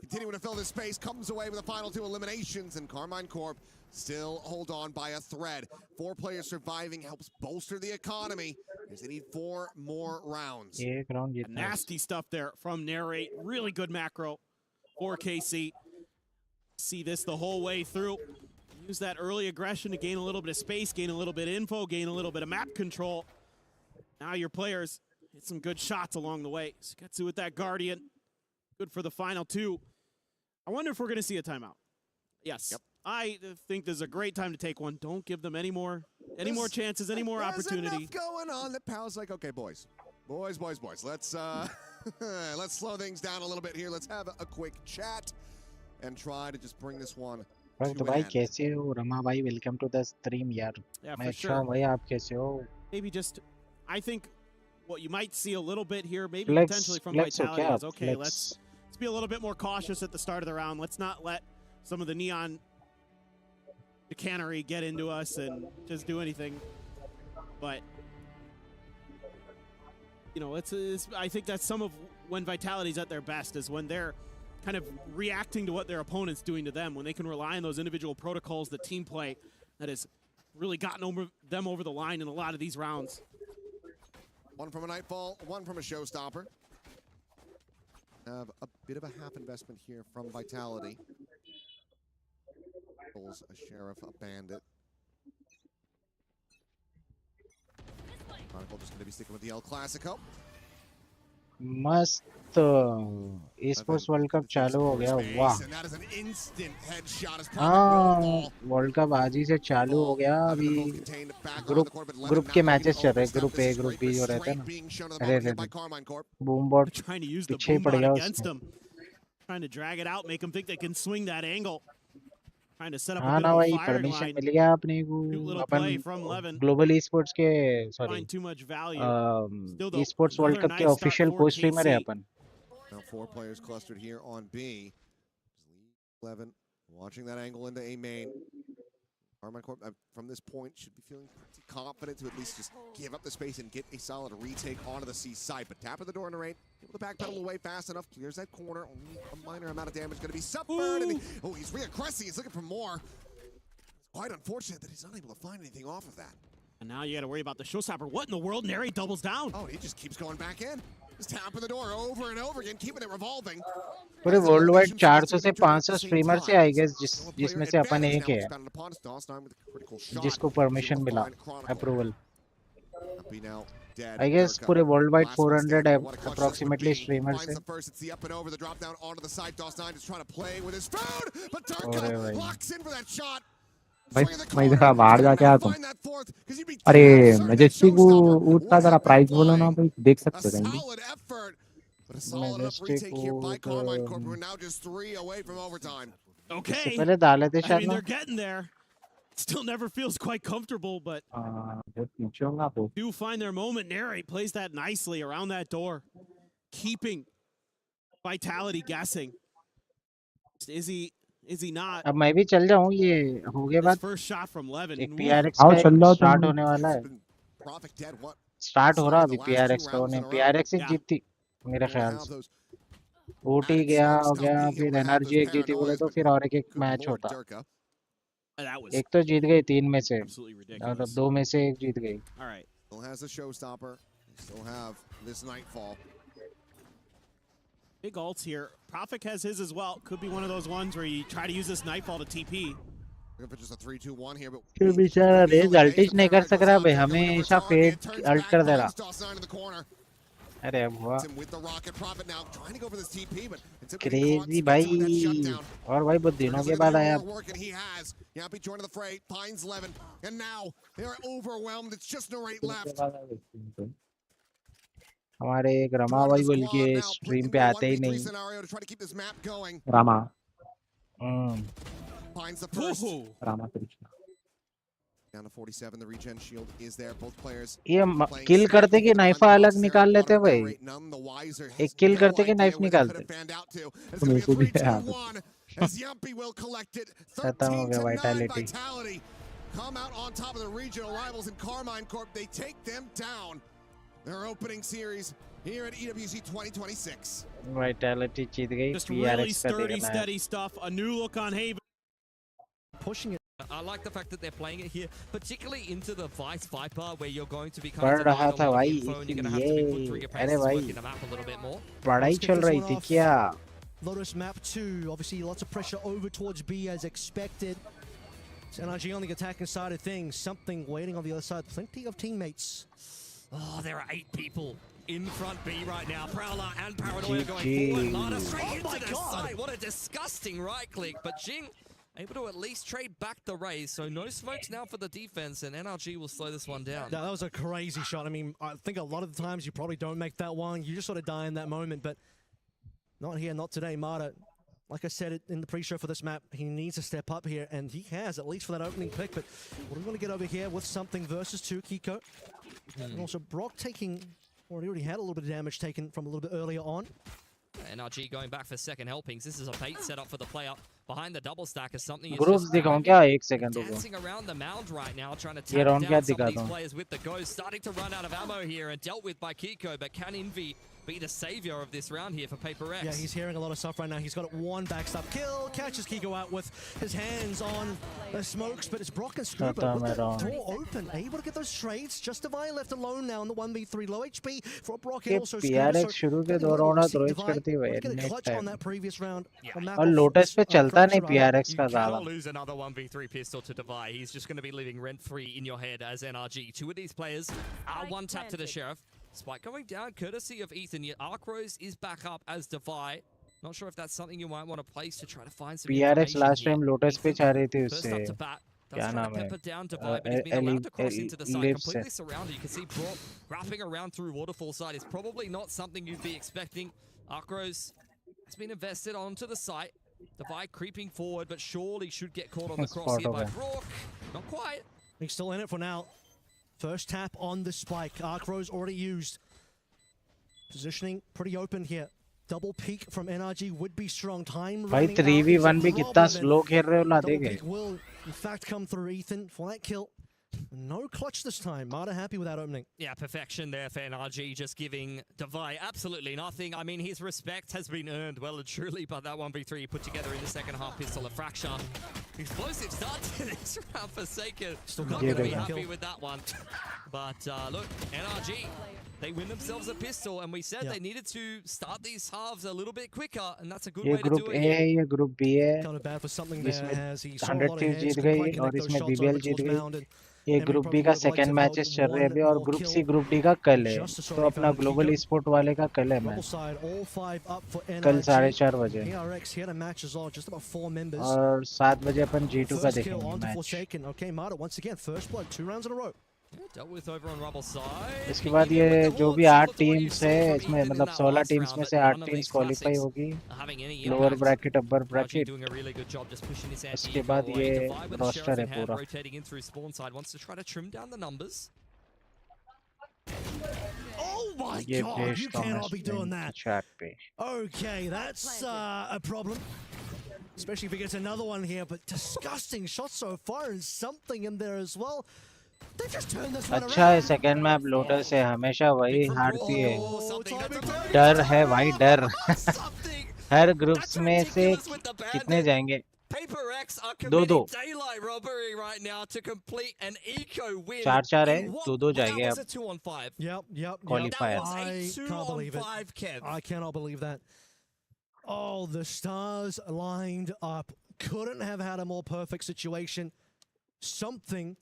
continuing to fill this space, comes away with the final 2 eliminations, and Carmine Corp still hold on by a thread. 4 players surviving helps bolster the economy as they need 4 more rounds. Nasty stuff there from Narrate. Really good macro for KC. See this the whole way through. Use that early aggression to gain a little bit of space, gain a little bit of info, gain a little bit of map control. Now your players hit some good shots along the way. Sugetsu with that Guardian. Good for the final 2. I wonder if we're going to see a timeout. Yes. Yep. I think this is a great time to take one. Don't give them any more chances, any more opportunity. There's enough going on that Pal's like, okay, boys. Let's let's slow things down a little bit here. Let's have a quick chat and try to just bring this one तो भाई कैसे हो रमा भाई welcome to the stream यार मैं अच्छा हूं भाई आप कैसे हो maybe just I think what you might see a little bit here maybe potentially from Vitality is okay let's be a little bit more cautious at the start of the round. Let's not let some of the neon chicanery get into us and just do anything, but it's I think that's some of when Vitality's at their best is when they're kind of reacting to what their opponent's doing to them, when they can rely on those individual protocols, the team play that has really gotten them over the line in a lot of these rounds. One from a Nightfall, one from a Showstopper. Have a bit of a half investment here from Vitality. Pulls a Sheriff, a Bandit. Chronicle just going to be sticking with the El Clasico. मस्त Esports World Cup चालू हो गया वाह हाँ world cup आज ही से चालू हो गया अभी ग्रुप के मैचेस चल रहे हैं ग्रुप ए ग्रुप बी जो रहते हैं ना अरे बूम बॉट पीछे ही पड़ गया उसमें trying to drag it out make them think they can swing that angle trying to set up हाँ ना भाई परमिशन मिल गया अपने को अपन ग्लोबल esports के सॉरी esports world cup के ऑफिशियल को स्ट्रीमर है अपन Now 4 players clustered here on B. 11 watching that angle into A main. Carmine Corp from this point should be feeling pretty confident to at least just give up the space and get a solid retake onto the C side. But tap of the door in the raid, able to backpedal away fast enough, clears that corner. Only a minor amount of damage going to be suffered. And he's reaggressing. He's looking for more. It's quite unfortunate that he's not able to find anything off of that. And now you got to worry about the Showstopper. What in the world? Narrate doubles down. Oh, he just keeps going back in. Just tapping the door over and over again, keeping it revolving. पूरे world wide 400 से 500 streamer से I guess जिसमें से अपन एक है जिसको permission मिला approval I guess पूरे वर्ल्ड वाइड 400 है अप्रोक्सीमेटली स्ट्रीमर से भाई देखा बाहर जाके आ तुम अरे मैजेस्टिक को उठता जरा प्राइस बोलो ना भाई देख सकते हैं Okay. पहले डाले थे शायद they're getting there. Still never feels quite comfortable, but do find their moment. Narrate plays that nicely around that door, keeping Vitality guessing. Is he not? अब मैं भी चल जाऊँ ये हो गया बात First shot from Levin. एक PRX का स्टार्ट होने वाला है स्टार्ट हो रहा अभी PRX का उन्हें PRX ही जीतती मेरे ख्याल से ऊटी गया हो गया, फिर एनआरजी एक जीती बोले तो फिर और एक मैच होता। एक तो जीत गई 3 में से, मतलब 2 में से एक जीत गई। Still has a showstopper. Still have this nightfall. Big ults here. Profik has his as well. Could be one of those ones where you try to use this nightfall to TP. Looking for just a 3-2-1 here, but फिर बेचारा raise अल्टिज नहीं कर सक रहा भाई, हमेशा fade alt कर दे रहा। अरे वाह क्रेजी भाई, और भाई बहुत दिनों के बाद आया। हमारे एक रमा भाई बोल के स्ट्रीम पे आते ही नहीं। Rama Rama Krishna down to 47. The regen shield is there. Both players. ये किल करते कि नाइफा अलग निकाल लेते भाई, एक किल करते कि नाइफ निकालते। मेरे को भी खत्म हो गया vitality. Come out on top of the regional rivals in Carmine Corp. They take them down. Their opening series here at EWC 2026. Vitality जीत गई। Just really sturdy, steady stuff. A new look on Haven. Pushing it. I like the fact that they're playing it here, particularly into the Vice Viper, where you're going to be पढ़ रहा था भाई इसलिए। अरे भाई पढ़ाई चल रही थी क्या? Lotus map 2, obviously lots of pressure over towards B as expected. It's NRG on the attacking side of things, something waiting on the other side, plenty of teammates. Oh, there are 8 people in front B right now. Prowler and Paranoia going forward. Lana straight into the side. What a disgusting right click, but Jing able to at least trade back the raise, so no smokes now for the defense, and NRG will slow this one down. That was a crazy shot. I mean, I think a lot of the times you probably don't make that one. You just sort of die in that moment, but not here, not today. Mata, like I said in the pre-show for this map, he needs to step up here, and he has, at least for that opening pick. But what do we want to get over here with something versus 2, Kiko? And also Brock taking, or he already had a little bit of damage taken from a little bit earlier on. NRG going back for second helpings. This is a bait setup for the player behind the double stack is something. Groups दिखाऊं क्या? 1 second रुको। Dancing around the mound right now, trying to tap down some of these हूं? players with the ghost. Starting to run out of ammo here and dealt with by Kiko, but can Envy be the savior of this round here for PRX? Yeah, he's hearing a lot of stuff right now. He's got one backstab kill, catches Kiko out with his hands on the smokes, but it's Brock and Scuba with the door open, able to get those trades. just Divine left alone now in the 1v3, low HP for Brock and also PRX शुरू के दो round रोज करती है भाई clutch on that previous round. और lotus पे चलता नहीं PRX का ज़्यादा. Lose another 1v3 pistol to Divide. He's just going to be living rent-free in your head as NRG. 2 of these players are one tap to the Sheriff. Spike going down courtesy of Ethan, yet Arkrose is back up as Divide. Not sure if that's something you might want to place to try to find some PRX last time Lotus पे जा रही थी First उससे. up to bat. क्या नाम है? Pepper down Divide, but he's been allowed to cross into the side, completely surrounded. You can see Brock wrapping around through Waterfall side is probably not something you'd be expecting. Arkrose has been invested onto the site. Divide creeping forward, but surely should get caught on the cross here by Brock. Not quite. He's still in it for now. First tap on the spike. Arkrose already used. Positioning pretty open here. Double peek from NRG would be strong. Time भाई 3v1 भी कितना slow खेल रहे हो ना देखे. Will in fact come through Ethan for that kill. No clutch this time. Mata happy with that opening. Yeah, perfection there for NRG, just giving Divide absolutely nothing. I mean, his respect has been earned well and truly by that 1v3 he put together in the second half pistol of Fracture. Explosive start to this round for Saker. Still not going to be happy with that one. But look, NRG, they win themselves a pistol, and we said they needed to start these halves a little bit quicker, and that's a good way to do it. ये group A है, ये group B है. Kind of bad for something there as he saw a 100 lot of Thieves heads, Jeet couldn't गई quite और connect those इसमें shots BBL over जीत towards गई. mound, and ये group B का second matches चल रहे हैं अभी और ग्रुप C ग्रुप D का कल है. तो अपना ग्लोबल ई-स्पोर्ट वाले का कल है मैच. कल 4:30 बजे. और 7 बजे अपन G2 का देखेंगे match. Okay, Mata once again first blood 2 rounds in a row. Dealt with over on Rubble side. इसके बाद ये जो भी 8 टीम्स है इसमें मतलब 16 टीम्स में से 8 टीम्स क्वालिफाई होगी. लोअर ब्रैकेट अपर ब्रैकेट. उसके बाद ये रोस्टर है पूरा. Oh my god, you cannot be doing that. Okay, that's a problem. Especially if he gets another one here, but disgusting shots so far and something in there as well. They just turned this one अच्छा है second map lotus है हमेशा वही हारती है. डर है भाई डर. हर ग्रुप्स में से कितने जाएंगे? PRX are दो committing daylight robbery right now to complete an eco win. 4-4 है, in what- दो जाएंगे That was अब a 2-on-5. Yep. Qualifier. I can't believe it. 2-on-5, Kev. I cannot believe that. Oh, the stars lined up. Couldn't have had a more perfect situation. Something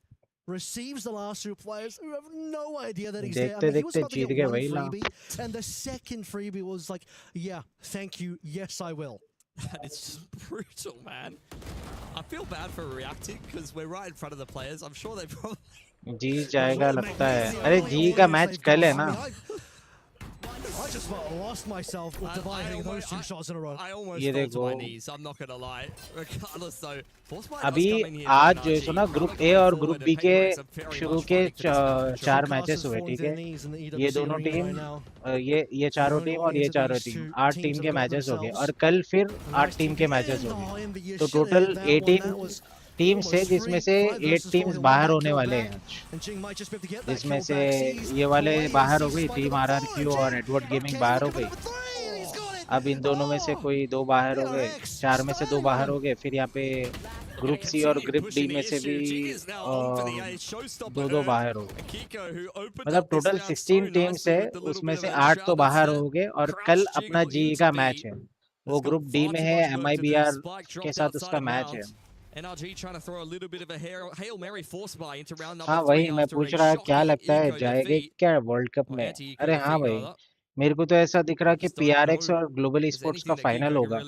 receives the last two players who have no idea that he's there. I mean, he was about to get one freebie, and the second freebie was like, yeah, thank you, yes, I will. That is just brutal, man. I feel bad for reacting because we're right in front of the players. I'm sure they probably... जी जाएगा लगता है। अरे जी का match कल है ना? I just lost myself with dividing those two shots in a row. I almost fell to my knees, I'm not gonna lie. Regardless though, अभी आज जो है सो ना ग्रुप ए और ग्रुप बी के शुरू के 4 मैचेस हुए, ठीक है? ये दोनों टीम, ये चारों टीम और ये चारों टीम 8 टीम के मैचेस हो गए और कल फिर 8 टीम के मैचेस हो गए, तो टोटल 18 टीम से जिसमें से 8 टीम्स बाहर होने वाले हैं, जिसमें से ये वाले बाहर हो गई, टीम RRQ और एडवर्ड गेमिंग बाहर हो गई। अब इन दोनों में से कोई 2 बाहर हो गए, 4 में से 2 बाहर हो गए, फिर यहाँ पे ग्रुप सी और ग्रुप डी में से भी 2 बाहर हो गए। मतलब टोटल 16 टीम्स है, उसमें से 8 तो बाहर हो गए और कल अपना जी का मैच है, वो ग्रुप डी में है, MIBR के साथ उसका मैच है। NRG trying to throw a little bit of a Hail Mary force buy into round number 3. हाँ वही मैं पूछ रहा, क्या लगता है जाएंगे क्या वर्ल्ड कप में? अरे हाँ भाई, मेरे को तो ऐसा दिख रहा कि PRX और ग्लोबल स्पोर्ट्स का फाइनल होगा।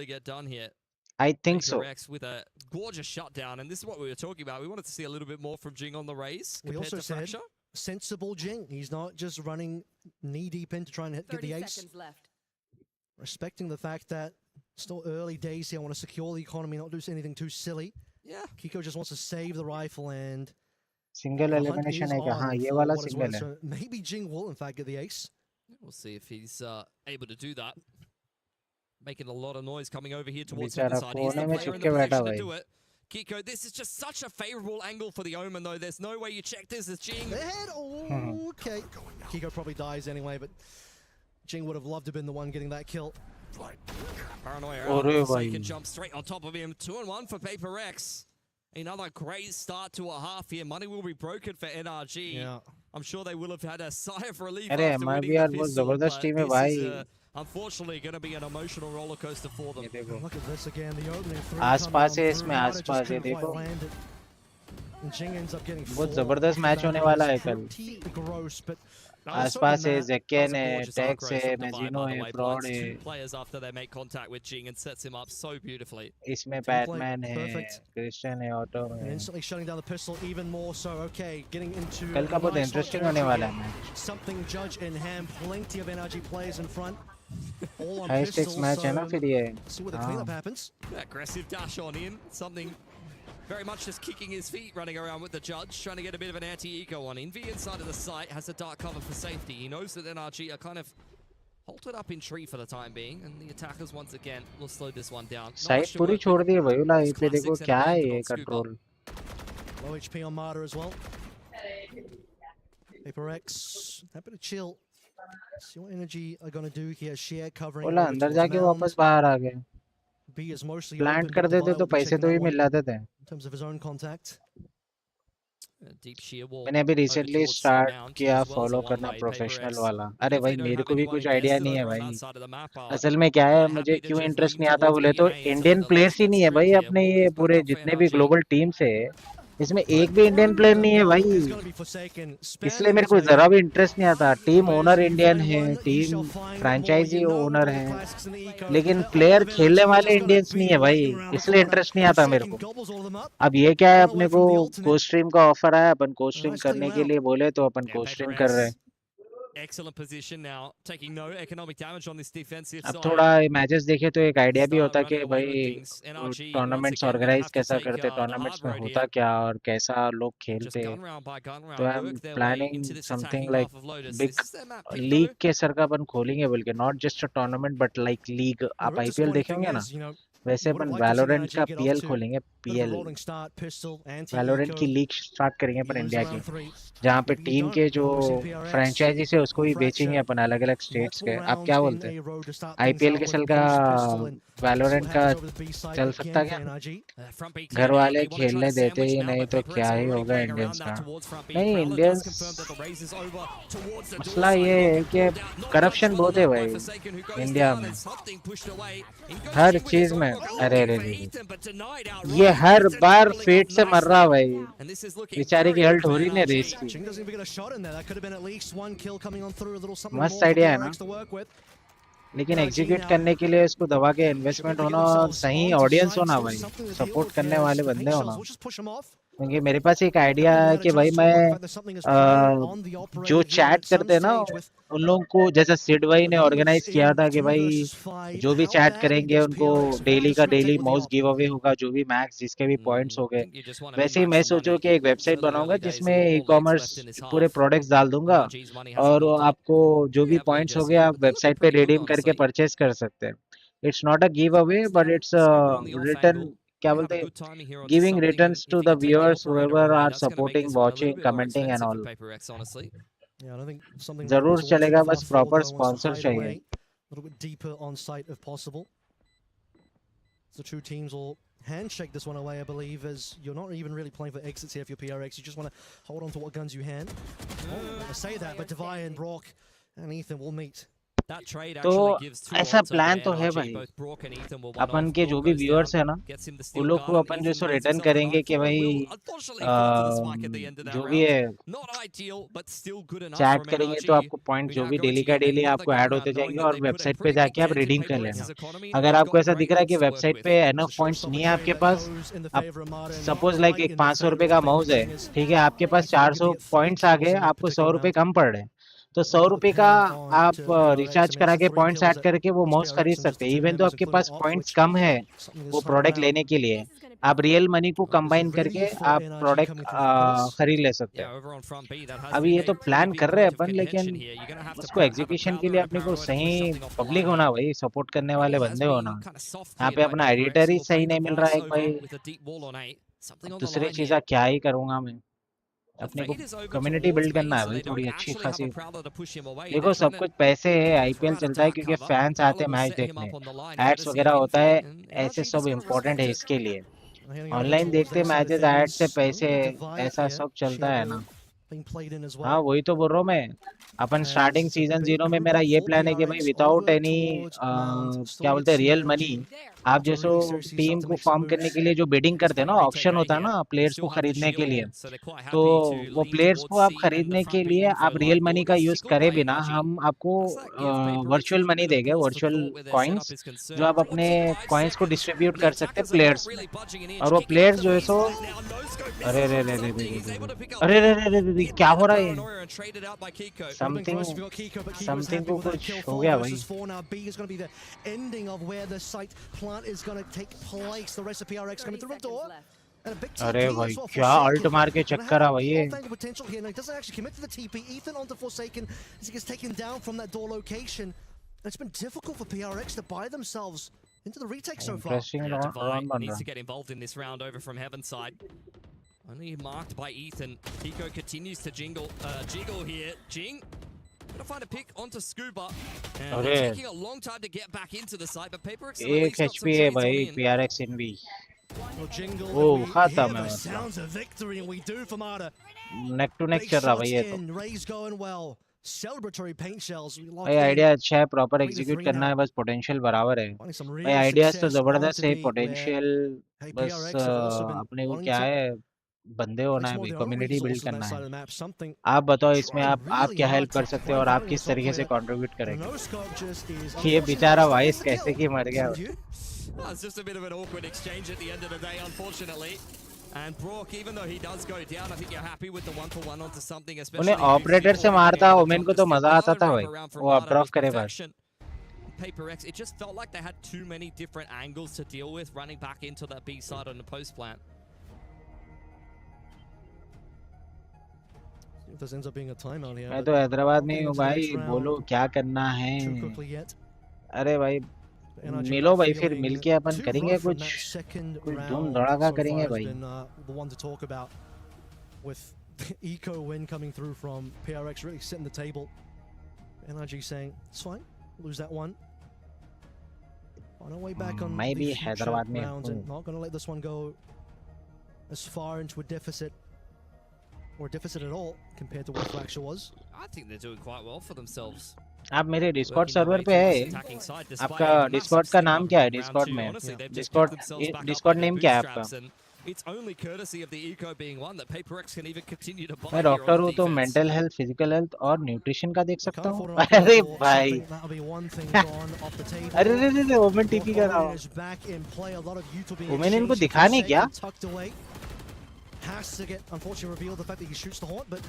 I think so. With a gorgeous shutdown, and this is what we were talking about. We wanted to see a little bit more from Jing on the raise. We also said sensible Jing. He's not just running knee deep in to try and get the ace. Respecting the fact that still early days here, I want to secure the economy, not do anything too silly. Yeah. Kiko just wants to save the rifle and single elimination है क्या? हाँ ये वाला single है। So maybe Jing will in fact get the ace. We'll see if he's able to do that. Making a lot of noise coming over here towards the other side. He's the player in the position to do it. Kiko, this is just such a favorable angle for the Omen though. There's no way you check this as Jing. Okay. Kiko probably dies anyway, but Jing would have loved to have been the one getting that kill. Paranoia can jump straight on top of him. 2-1 for PRX. Another great start to a half here. Money will be broken for NRG. Yeah. I'm sure they will have had a sigh of relief अरे after winning the MIBR वो जबरदस्त team है भाई। Unfortunately, going to be an emotional roller coaster for them. Look at this again. The opening three. आसपास है इसमें, आसपास है देखो। Jing ends up getting बहुत जबरदस्त मैच होने वाला है कल। gross, but आसपास है ज़ेकेन है, टैक्स है, मेजिनो है, फ्रॉड है। Players after they make contact with Jing and sets him up so beautifully. इसमें बैटमैन है, क्रिश्चियन है, ऑटो है। Instantly shutting down the pistol even more so. Okay, getting into कल का बहुत इंटरेस्टिंग होने वाला है match. Something judge in hand. Plenty of NRG players in front. All on high pistols. Stakes match है ना फिर ये। See where the cleanup happens. Aggressive dash on in. Something very much just kicking his feet, running around with the judge, trying to get a bit of an anti-eco on. Envy inside of the site has a dark cover for safety. He knows that NRG are kind of halted up in tree for the time being, and the attackers once again will slow this one down. Side पूरी छोड़ दी है भाई, उला ये पे देखो क्या है ये control. Low HP on Martyr as well. PRX happy to chill. See what NRG are going to do here. Share covering. उला अंदर जाके वापस बाहर आ गए। B is mostly प्लांट कर देते तो पैसे तो ही मिल जाते थे। In terms of his own contact. मैंने अभी रिसेंटली स्टार्ट किया फॉलो करना प्रोफेशनल वाला। अरे भाई मेरे को भी कुछ आइडिया नहीं है भाई। असल में क्या है, मुझे क्यों इंटरेस्ट नहीं आता बोले तो इंडियन प्लेयर्स ही नहीं है भाई अपने ये पूरे जितने भी ग्लोबल टीम्स है, इसमें एक भी इंडियन प्लेयर नहीं है भाई, इसलिए मेरे को जरा भी इंटरेस्ट नहीं आता। टीम ओनर इंडियन है, टीम फ्रेंचाइजी ओनर है, लेकिन प्लेयर खेलने वाले इंडियंस नहीं है भाई, इसलिए इंटरेस्ट नहीं आता मेरे को। अब ये क्या है, अपने को को स्ट्रीम का ऑफर आया, अपन को स्ट्रीम करने के लिए बोले तो अपन को स्ट्रीम कर रहे हैं। Excellent position now, taking no economic damage on this defensive side. अब थोड़ा मैचेस देखे तो एक आइडिया भी होता कि भाई टूर्नामेंट्स ऑर्गेनाइज कैसा करते, टूर्नामेंट्स में होता क्या और कैसा लोग खेलते। तो I am planning something like big league के सर का अपन खोलेंगे बोल के, not just a tournament but like league. आप IPL देखेंगे ना, वैसे अपन वैलोरेंट का पीएल खोलेंगे, पीएल वैलोरेंट की लीग स्टार्ट करेंगे अपन इंडिया की, जहाँ पे टीम के जो फ्रेंचाइजीज है उसको भी बेचेंगे अपन अलग अलग स्टेट्स के। आप क्या बोलते हैं, आईपीएल के साल का वैलोरेंट का चल सकता क्या? घर वाले खेलने देते ही नहीं तो क्या ही होगा इंडियंस का। नहीं, इंडियंस मसला ये है कि करप्शन बहुत है भाई इंडिया में, हर चीज में। अरे रे रे, ये हर बार फेट से मर रहा भाई, बेचारे की हल्ट हो रही नहीं रेस की। मस्त आइडिया है ना, लेकिन एग्जीक्यूट करने के लिए इसको दवा के इन्वेस्टमेंट होना और सही ऑडियंस होना भाई, सपोर्ट करने वाले बंदे होना। क्योंकि मेरे पास एक आइडिया है कि भाई मैं जो चैट करते हैं ना उन लोगों को, जैसा सिड भाई ने ऑर्गेनाइज किया था कि भाई जो भी चैट करेंगे उनको डेली का डेली माउस गिव अवे होगा, जो भी मैक्स जिसके भी पॉइंट्स हो गए। वैसे ही मैं सोचूं कि एक वेबसाइट बनाऊंगा जिसमें ई कॉमर्स पूरे प्रोडक्ट्स डाल दूंगा और आपको जो भी पॉइंट्स हो गए आप वेबसाइट पे रिडीम करके परचेज कर सकते हैं। It's not a giveaway but it's return, क्या बोलते हैं, giving returns to the viewers whoever are supporting, watching, commenting and all। जरूर चलेगा, बस प्रॉपर स्पॉन्सर चाहिए। little bit deeper on site if possible. The two teams will handshake this one away, I believe, as you're not even really playing for exits here for your PRX. You just want to hold on to what guns you hand. I say that, but Devi and Brock and Ethan will meet. तो ऐसा plan तो है भाई, अपन के जो भी viewers है ना वो लोग को अपन जो सो रिटर्न करेंगे कि भाई जो भी है चैट करेंगे तो आपको पॉइंट जो भी डेली का डेली आपको ऐड होते जाएंगे और वेबसाइट पे जाके आप रिडीम कर लेना। अगर आपको ऐसा दिख रहा है कि वेबसाइट पे एनफ पॉइंट्स नहीं है आपके पास, आप सपोज लाइक एक 500 रुपए का माउस है, ठीक है, आपके पास 400 पॉइंट्स आ गए, आपको 100 रुपए कम पड़ रहे हैं, तो 100 रुपए का आप रिचार्ज करा के पॉइंट्स ऐड करके वो माउस खरीद सकते हैं। इवन तो आपके पास पॉइंट्स कम है वो प्रोडक्ट लेने के लिए, आप रियल मनी को कंबाइन करके आप प्रोडक्ट खरीद ले सकते हैं। अभी ये तो प्लान कर रहे हैं अपन, लेकिन उसको एग्जीक्यूशन के लिए अपने को सही पब्लिक होना भाई, सपोर्ट करने वाले बंदे होना। यहाँ पे अपना एडिटर ही सही नहीं मिल रहा है भाई, दूसरी चीज़ क्या ही करूँगा मैं, अपने को कम्युनिटी बिल्ड करना है भाई थोड़ी अच्छी खासी। देखो सब कुछ पैसे है, आईपीएल चलता है क्योंकि फैंस आते हैं मैच देखने, एड्स वगैरह होता है, ऐसे सब इम्पोर्टेंट है इसके लिए। ऑनलाइन देखते मैचेस एड से पैसे, ऐसा सब चलता है ना। हाँ वही तो बोल रहा हूँ मैं, अपन स्टार्टिंग सीजन 0 में मेरा ये प्लान है कि भाई विदाउट एनी क्या बोलते हैं रियल मनी, आप जैसो टीम को फॉर्म करने के लिए जो बिडिंग करते हैं ना, ऑप्शन होता है ना प्लेयर्स को खरीदने के लिए, तो वो प्लेयर्स को आप खरीदने के लिए आप रियल मनी का यूज करे बिना हम आपको वर्चुअल मनी देंगे, वर्चुअल कॉइन्स, जो आप अपने कॉइन्स को डिस्ट्रीब्यूट कर सकते हैं प्लेयर्स, और वो प्लेयर्स जो है सो अरे रे रे रे अरे रे रे रे क्या हो रहा है, समथिंग को कुछ हो गया भाई। अरे भाई क्या अल्ट मार के चक्कर आ भाई ये। It's been difficult for PRX to buy themselves into the retake so far. Interesting round needs to get involved in this round over from Heaven's side. Only marked by Ethan. Tico continues to jiggle here. Jing gonna find a pick onto Scuba. And taking a long time to get back into the site, but PRX एक HP है भाई PRX in V. Oh खत्म है। Sounds of victory and we do from Ada. Neck to neck चल रहा भाई ये तो। Ray's going well. Celebratory paint shells. भाई आइडिया अच्छा है, प्रॉपर एग्जीक्यूट करना है, बस पोटेंशियल बराबर है भाई। आइडियाज तो जबरदस्त है, पोटेंशियल बस अपने को क्या है, बंदे होना है भाई, कम्युनिटी बिल्ड करना है। आप बताओ इसमें आप क्या हेल्प कर सकते हो और आप किस तरीके से कंट्रीब्यूट करेंगे। ये बेचारा वाइस कैसे की मर गया। It's just a bit of an awkward exchange at the end of the day, unfortunately. And Brock, even though he does go down, I think you're happy with the 1-for-1 onto something, especially. उन्हें operator से मारता women को तो मजा आता था भाई, वो अब ड्रॉप करे बस। PRX, it just felt like they had too many different angles to deal with running back into that B side on the post plant. If this ends up being a timeout here. मैं तो हैदराबाद में हूँ भाई, बोलो क्या करना है। अरे भाई मिलो भाई फिर मिलके अपन करेंगे कुछ धूम धड़ाका करेंगे भाई. With eco win coming through from PRX really setting the table. NRG saying it's fine, lose that one. On our way back on मैं the भी future हैदराबाद में rounds हूँ. and not going to let this one go as far into a deficit or a deficit at all compared to what Fracture was. I think they're doing quite well for themselves. आप मेरे Discord server पे है. आपका Discord का नाम क्या है Discord में? डिस्कॉर्ड नेम क्या है आपका? It's only courtesy of the eco being one that PRX can even continue to buy. मैं डॉक्टर हूँ तो मेंटल हेल्थ, फिजिकल हेल्थ और न्यूट्रिशन का देख सकता हूँ. अरे भाई अरे रे रे रे ओमेन टीपी कर रहा हूँ. ओमेन इनको दिखाने क्या? Has to get unfortunately revealed the fact that he shoots the haunt, but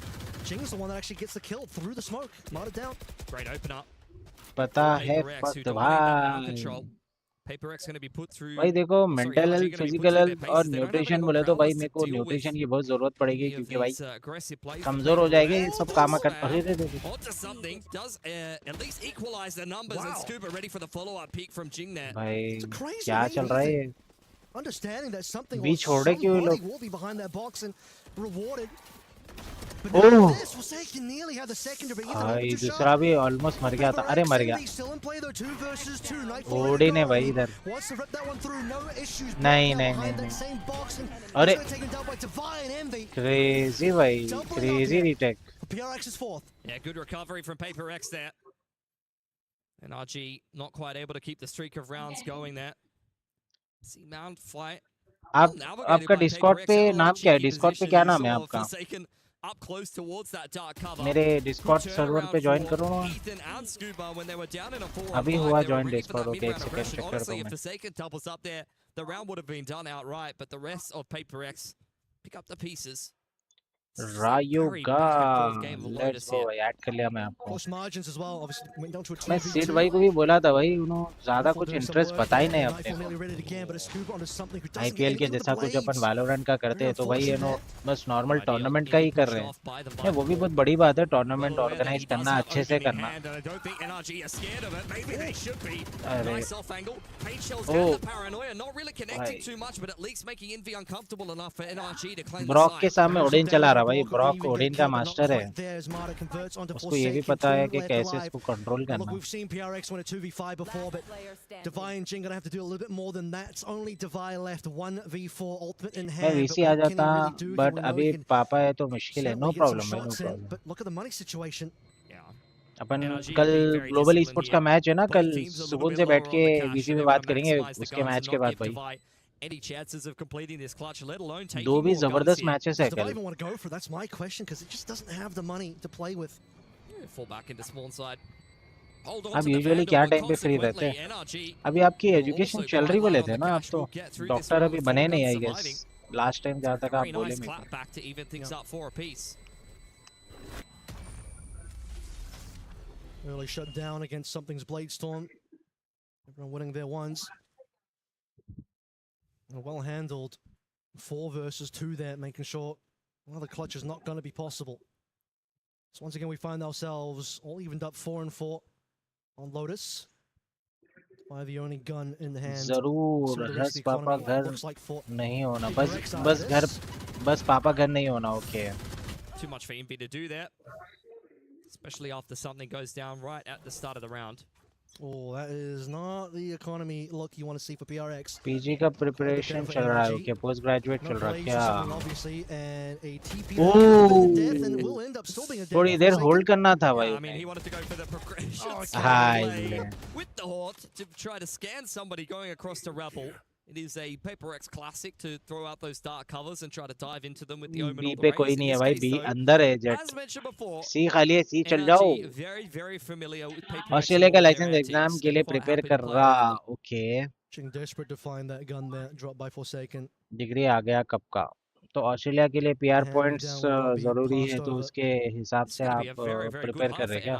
Jing's the one that actually gets the kill through the smoke. Not it down. Great open up. पता है फक्त भाई. PRX going to be put through. भाई देखो mental health, physical health और nutrition बोले तो भाई मेरे को न्यूट्रिशन की बहुत जरूरत पड़ेगी क्योंकि भाई कमजोर हो जाएंगे ये सब काम कर. अरे रे रे भाई क्या चल रहा है? Understanding that something बीच छोड़ रहे क्यों ये लोग? will be behind that box and rewarded. ओह भाई दूसरा भी ऑलमोस्ट मर गया था. अरे मर गया. ओडी ने भाई इधर. नहीं नहीं नहीं नहीं. अरे क्रेजी भाई, crazy retake. Yeah, good recovery from PRX there. NRG not quite able to keep the streak of rounds going there. See mount fight. आप आपका डिस्कॉर्ड पे नाम क्या है? डिस्कॉर्ड पे क्या नाम है आपका? Up close towards that dark cover. मेरे डिस्कॉर्ड सर्वर पे ज्वाइन करो ना. अभी हुआ ज्वाइन डिस्कॉर्ड. ओके एक सेकंड चेक करता हूं मैं. Forsaken doubles up there. The round would have been done outright, but the rest of PRX pick up the pieces. रायोगा लेट्स गो भाई. ऐड कर लिया मैं आपको. मैं सीड भाई को भी बोला था भाई, उन्होंने ज्यादा कुछ इंटरेस्ट बता ही नहीं अपने आईपीएल के जैसा कुछ अपन वैलोरेंट का करते हैं तो भाई ये नो बस नॉर्मल टूर्नामेंट का ही कर रहे हैं. वो भी बहुत बड़ी बात है टूर्नामेंट ऑर्गेनाइज करना, अच्छे से करना. अरे ब्रॉक के सामने ओडिन चला रहा भाई. ब्रॉक ओडिन का मास्टर है. उसको ये भी पता है कि कैसे इसको कंट्रोल करना. मैं वीसी आ जाता बट अभी पापा है तो मुश्किल है. नो प्रॉब्लम है, नो प्रॉब्लम. अपन कल ग्लोबल स्पोर्ट्स का मैच है ना, कल सुकून से बैठ के वीसी में बात करेंगे उसके मैच के बाद भाई. Any chances of completing this clutch, let alone taking दो भी जबरदस्त मैचेस है कल. That's my question because it just doesn't have the money to play with. Fall back into spawn side. आप यूजुअली क्या टाइम पे फ्री रहते हैं? अभी आपकी एजुकेशन चल रही बोले थे ना आप तो. डॉक्टर अभी बने नहीं आई गेस. लास्ट टाइम जहाँ तक आप बोले मेरे. Early shut down against something's Blade Storm. Everyone winning their ones. Well handled 4 versus 2 there, making sure another clutch is not going to be possible. So once again we find ourselves all evened up 4 and 4 on Lotus. By the only gun in the hand. जरूर बस पापा घर नहीं होना. बस घर बस पापा घर नहीं होना. Okay. Too much for Impy to do that. Especially after something goes down right at the start of the round. Oh, that is not the economy look you want to see for PRX. PG का preparation चल रहा है. Okay post graduate चल रहा है क्या? थोड़ी देर hold करना था भाई. हाय with the haunt to try to scan somebody going across to Rebel. It is a PRX classic to throw out those dark covers and try to dive into them with the omen. बी पे कोई नहीं है भाई. B अंदर है jet. सी खाली है. सी चल जाओ. ऑस्ट्रेलिया का लाइसेंस एग्जाम के लिए प्रिपेयर कर रहा. Okay. Desperate to find that gun there dropped by Forsaken. Degree आ गया कब का? तो ऑस्ट्रेलिया के लिए पीआर पॉइंट्स जरूरी है, तो उसके हिसाब से आप प्रिपेयर कर रहे क्या?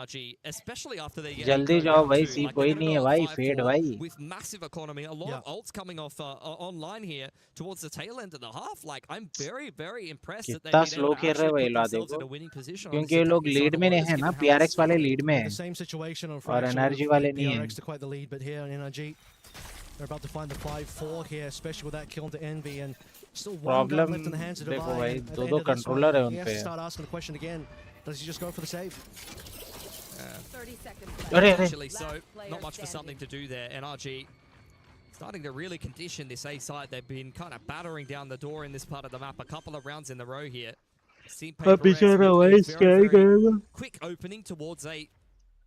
जल्दी जाओ भाई, सी कोई नहीं है भाई, फेड भाई। With massive economy, a lot of ults coming off online here towards the tail end of the half. Like, I'm very impressed that they've कितना been स्लो able to खेल रहे actually भाई put ला themselves देखो, in a winning position. क्योंकि ये लोग lead में नहीं है ना, पीआरएक्स वाले लीड में है Same situation on और Friday. एनआरजी वाले नहीं है। PRX to quite the lead, but here in NRG, they're about to find the 5-4 here, especially with that kill to Envy, and still one gun problem left in the hands of देखो Divide. भाई, And at the दो end दो of this controller है one, उन he has पे। to start asking the question again. Does he just go for the save? अरे Potentially so. Not much for something to do there. NRG starting to really condition this A side. They've been kind of battering down the door in this part of the map. A couple of rounds in the row here. Seen PRX with a very quick opening towards A.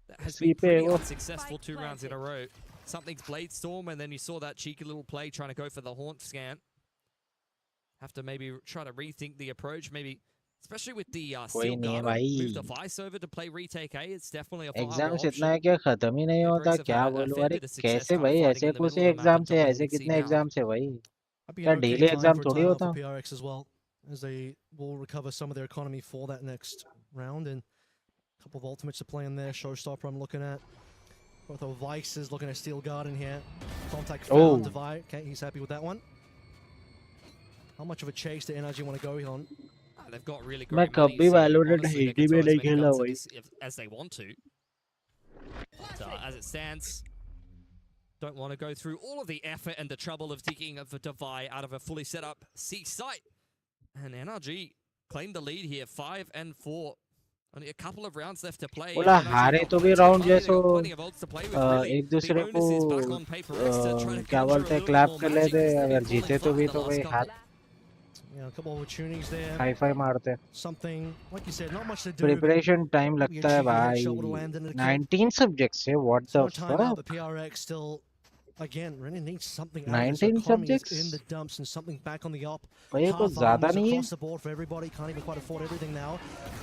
That has been pretty unsuccessful 2 rounds in a row. Something's Blade Storm, and then you saw that cheeky little play trying to go for the Haunt scan. Have to maybe try to rethink the approach, maybe, especially with the Steel Garden. Move the Vice over to play retake A. It's definitely a viable exams option. इतना है क्या, खत्म ही नहीं होता, क्या बोलूं? अरे कैसे भाई, ऐसे कौन से एग्जाम्स है, ऐसे कितने एग्जाम्स है भाई, क्या डेली एग्जाम थोड़ी होता? PRX as well, as they will recover some of their economy for that next round, and a couple of ultimates to play in there. Showstopper I'm looking at. Both of Vices looking at Steel Garden here. Contact found Divide. Okay, he's happy with that one. How much of a chase do NRG want to go on? They've got really मैं great कभी Valorant Hindi में नहीं खेला भाई, as they want to. But, as it stands, don't want to go through all of the effort and the trouble of digging of a Divide out of a fully set up C site. And NRG claimed the lead here, 5-4. Only a couple of rounds left to play. बोला हारे तो भी round जैसो एक दूसरे को क्या बोलते हैं, क्लैप कर लेते, अगर जीते तो भी तो भाई हाथ a couple of opportunities there. Hi fi मारते। Something like you said, not much to do. Preparation time लगता है भाई, 19 सब्जेक्ट्स है, what the fuck. PRX still again really needs something 19 subjects in the dumps and something back on the op. भाई ये कुछ ज्यादा नहीं है across the board for everybody, can't even quite afford everything now.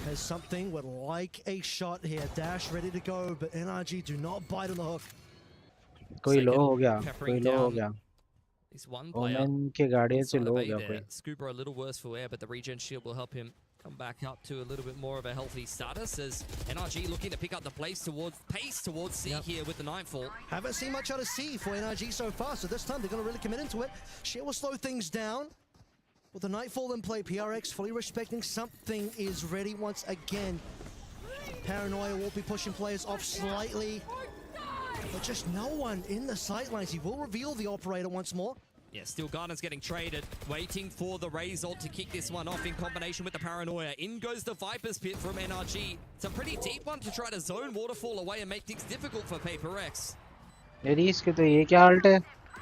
There's something would like a shot here, dash ready to go, but NRG do not bite on the hook. कोई लो हो गया, कोई लो हो गया, one player ओमेन के guardian से लो हो गया कोई। Scuba a little worse for wear, but the regen shield will help him come back up to a little bit more of a healthy status, as NRG looking to pick up the pace towards C here with the Nightfall. Haven't seen much out of C for NRG so far, so this time they're going to really commit into it. Shea will slow things down. With the Nightfall in play, PRX fully respecting something is ready once again. Paranoia will be pushing players off slightly, but just no one in the sightlines. He will reveal the operator once more. Yeah, Steel Garden's getting traded, waiting for the Raze ult to kick this one off in combination with the Paranoia. In goes the Viper's Pit from NRG. It's a pretty deep one to try to zone Waterfall away and make things difficult for PRX. इसके तो ये क्या ult है?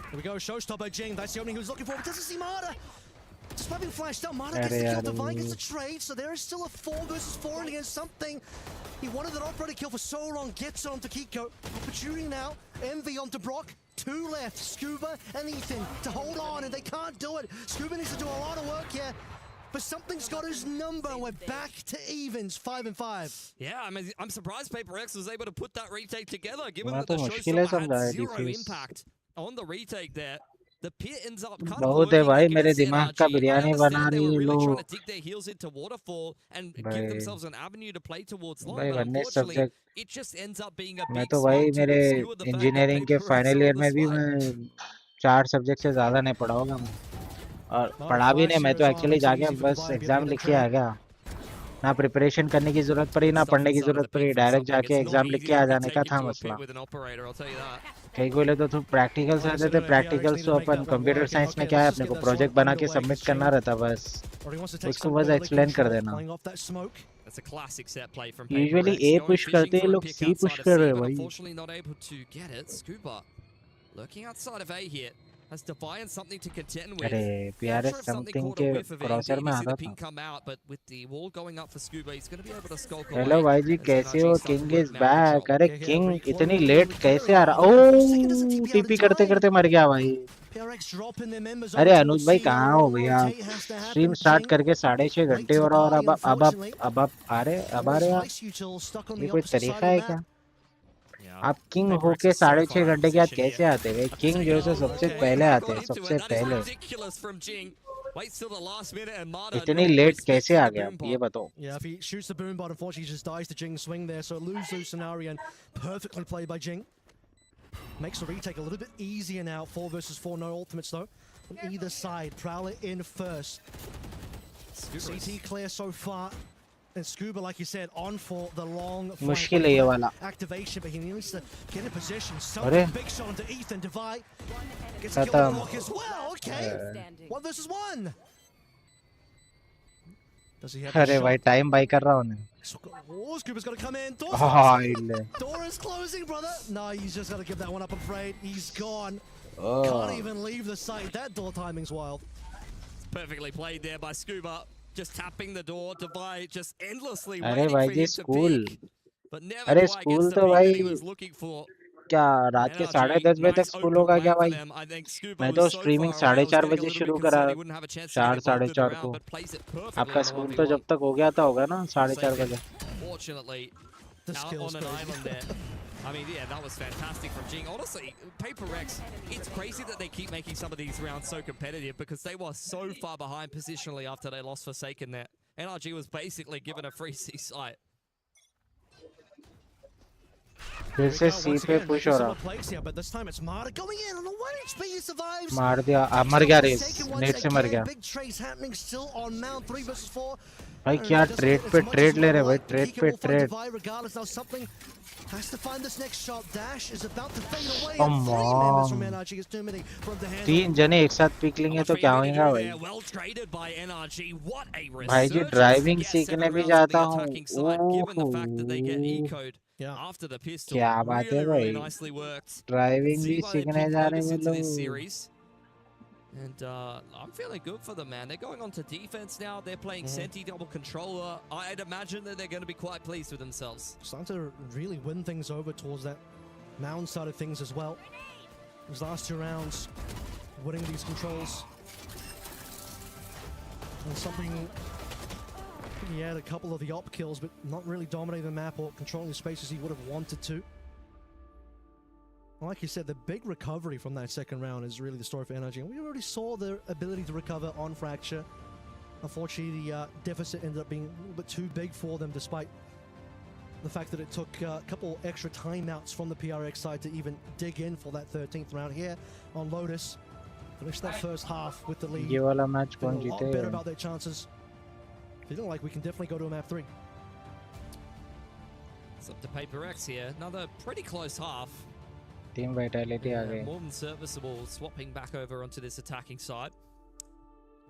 Here we go, Showstopper Jing. That's the opening he was looking for, but doesn't see Marta. Despite being flashed out, Marta gets the kill, Divine gets the trade, so there is still a 4 versus 4 against something. He wanted that operator kill for so long, gets on to Kiko. Opportunity now, Envy onto Brock. 2 left, Scuba and Ethan to hold on, and they can't do it. Scuba needs to do a lot of work here, but something's got his number. We're back to evens, 5-5. Yeah, I mean, I'm surprised PRX was able to put that retake together, given मैं that तो the मुश्किल है Showstopper had समझा 0 impact on the retake there. The pit ends up kind of बहुत है भाई, मेरे against दिमाग NRG. का I बिरयानी understand बना they रही were है really trying लोग to dig their heels into Waterfall and give भाई। themselves an avenue to play towards long, भाई but वन्य unfortunately, subject it just ends up being a मैं big तो भाई smoke to मेरे obscure the fact that engineering के PRX final are year on में the भी swipe. मैं 4 सब्जेक्ट से ज्यादा नहीं पढ़ा होगा मैं, और पढ़ा भी नहीं, मैं तो एक्चुअली जाके बस एग्जाम लिख के आ गया, ना प्रिपरेशन करने की जरूरत पड़ी, ना पढ़ने की जरूरत पड़ी, डायरेक्ट जाके एग्जाम लिख के आ जाने का था मसला। कई कोई लोग तो प्रैक्टिकल्स रहते थे, प्रैक्टिकल्स तो अपन कंप्यूटर साइंस में क्या है, अपने को प्रोजेक्ट बना के सबमिट करना रहता, बस उसको बस एक्सप्लेन कर देना। यूजुअली ए पुश करते हैं लोग, सी पुश कर रहे हैं भाई। Looking outside of A here, has Defiant something to contend with. अरे PRX समथिंग के क्रॉसर में आता था। come out, but with the wall going up for Scuba, he's going to be able to skulk away. Hello भाई जी, कैसे हो? King is back. अरे king इतनी लेट कैसे आ रहा? ओह, टीपी करते करते मर गया भाई। अरे अनुज भाई कहाँ हो भैया? स्ट्रीम स्टार्ट करके 6.5 घंटे हो रहा, और अब आ रहे यार, ये कोई तरीका है क्या? आप किंग होके 6.5 घंटे के बाद कैसे आते हैं? किंग जो है सबसे पहले आते हैं, सबसे पहले। Waits till the last minute and Mata इतनी not लेट कैसे आ respecting the गया boom आप ये bot. बताओ Yeah, if he shoots the boom bot, unfortunately, he just dies to Jing's swing there. So lose scenario and perfectly played by Jing. Makes the retake a little bit easier now. 4 versus 4, no ultimates though. On either side, Prowler in first. CT clear so far. And Scuba, like you said, on for the long मुश्किल है ये वाला activation, but he needs to get in position. So अरे big shot into Ethan. Divide gets killed by Rock as well. Okay, 1 versus 1. Does he have the अरे भाई shot? Time by कर रहा हूँ मैं Oh, Scuba's got to come in. हाँ इल्ले Door is closing, brother. No, he's just got to give that one up, I'm afraid. He's gone. Oh. Can't even leave the site. That door timing's wild. It's perfectly played there by Scuba. Just tapping the door. Divide just endlessly अरे waiting भाई for जी him to school peek. But never अरे quite school gets the तो peek that he भाई was looking for. क्या रात के 10:30 बजे तक स्कूल होगा क्या भाई मैं तो स्ट्रीमिंग 4:30 बजे शुरू करा 4 4:30 को आपका स्कूल तो जब तक हो गया था होगा ना 4:30 बजे Fortunately, out on an island there. I mean, yeah, that was fantastic from Jing. Honestly, PRX, it's crazy that they keep making some of these rounds so competitive because they were so far behind positionally after they lost Forsaken there. NRG was basically given a free C site. फिर से सी पे push हो रहा But this time it's Mata going in on a 1 HP. He survives. मार दिया मर गया race net से मर गया Big trades happening still on Mount 3 versus 4. भाई क्या ट्रेड पे ट्रेड ले रहे भाई ट्रेड पे trade Regardless, now something has to find this next shot. Dash is about to fade away. Come And 3 members from on. NRG is too many from the hand. 3 जने एक साथ pick लेंगे तो क्या होगा भाई Well traded by NRG. What a भाई जी driving सीखने भी जाता हूँ given the fact that they get ecoed after the pistol. क्या बात है भाई Nicely worked. ड्राइविंग See भी why they सीखने picked जा रहे Lotus हैं into this लोग series. And I'm feeling good for them, man. They're going on to defense now. They're playing Senti double controller. I'd imagine that they're going to be quite pleased with themselves. Starting to really win things over towards that mound side of things as well. These last 2 rounds, winning these controls. And something, he had a couple of the op kills, but not really dominating the map or controlling the spaces he would have wanted to. Like you said, the big recovery from that second round is really the story for NRG. And we already saw their ability to recover on Fracture. Unfortunately, the deficit ended up being a little bit too big for them, despite the fact that it took a couple extra timeouts from the PRX side to even dig in for that 13th round here on Lotus. Finished that first half with the lead. ये वाला match कौन Feeling a lot जीते better about their chances. Feeling like we can definitely go to a map 3. It's up to PRX here. Another pretty close half. Team Vitality आ गई More than serviceable, swapping back over onto this attacking side.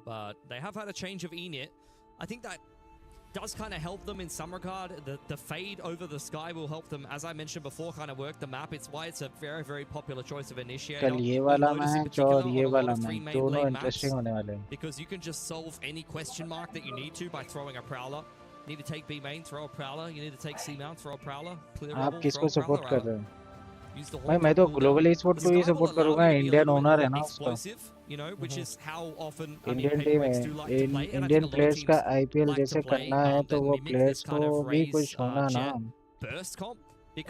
But they have had a change of Enit. I think that does kind of help them in some regard. The fade over the sky will help them, as I mentioned before, kind of work the map. It's why it's a very, very popular choice of initiator. कल ये वाला match और ये वाला match दोनों interesting होने वाले हैं Because you can just solve any question mark that you need to by throwing a prowler. You need to take B main, throw a prowler. You need to take C mount, throw a prowler. Clear आप rebel, किसको throw a support prowler कर रहे out. हो Use the भाई मैं तो global sport को ही support करूंगा इंडियन ओनर है ना उसका you know, which is how often Indian team है इंडियन प्लेयर्स का आईपीएल जैसे करना है तो वो प्लेयर्स को भी कुछ होना ना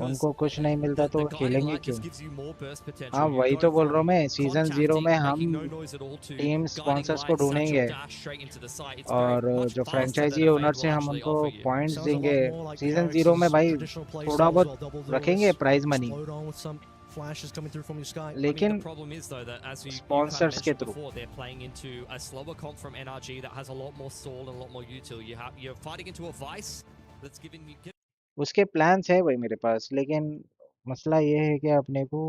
उनको कुछ नहीं मिलता तो वो खेलेंगे क्यों हाँ वही तो बोल रहा हूँ मैं सीजन 0 में हम टीम स्पॉन्सर्स को ढूंढेंगे और जो फ्रेंचाइजी ओनर से हम उनको पॉइंट्स देंगे सीजन 0 में भाई थोड़ा बहुत रखेंगे prize money Flashes coming through from your sky. लेकिन the problem is though that as you sponsors के through before, they're playing into a slower comp from NRG that has a lot more stall and a lot more util. You're fighting into a vice that's giving you. उसके plans है भाई मेरे पास लेकिन मसला ये है कि अपने को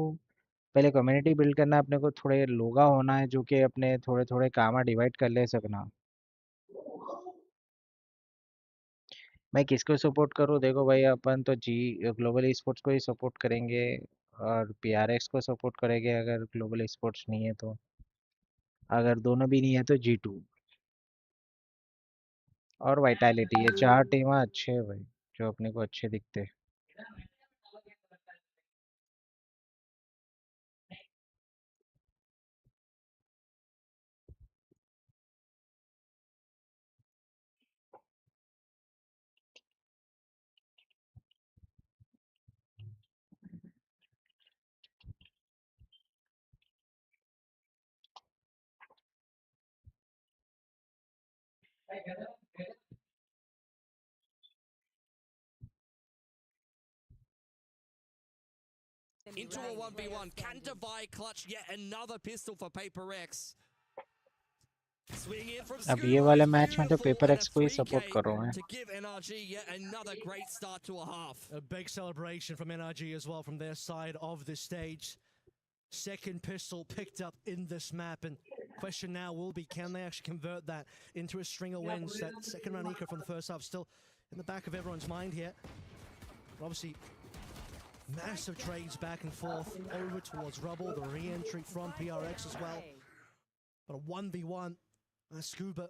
पहले कम्युनिटी बिल्ड करना अपने को थोड़े लोगा होना है जो कि अपने थोड़े थोड़े काम डिवाइड कर ले सकना मैं किसको सपोर्ट करूँ देखो भाई अपन तो जी ग्लोबल स्पोर्ट्स को ही सपोर्ट करेंगे और पीआरएक्स को सपोर्ट करेंगे अगर ग्लोबल स्पोर्ट्स नहीं है तो अगर दोनों भी नहीं है तो जी2 और वाइटैलिटी ये 4 टीम अच्छे हैं भाई जो अपने को अच्छे दिखते हैं Into a 1v1. Can Divide clutch yet another pistol for PRX? Swing in from अब ये वाले मैच में तो पेपर एक्स को ही सपोर्ट कर रहा हूँ to give NRG yet another great start to a half. A big celebration from NRG as well from their side of the stage. Second pistol picked up in this map, and question now will be, can they actually convert that into a string of wins? That second round eco from the first half still in the back of everyone's mind here. Obviously, massive trades back and forth over towards Rubble, the re-entry from PRX as well. But a 1v1, Scuba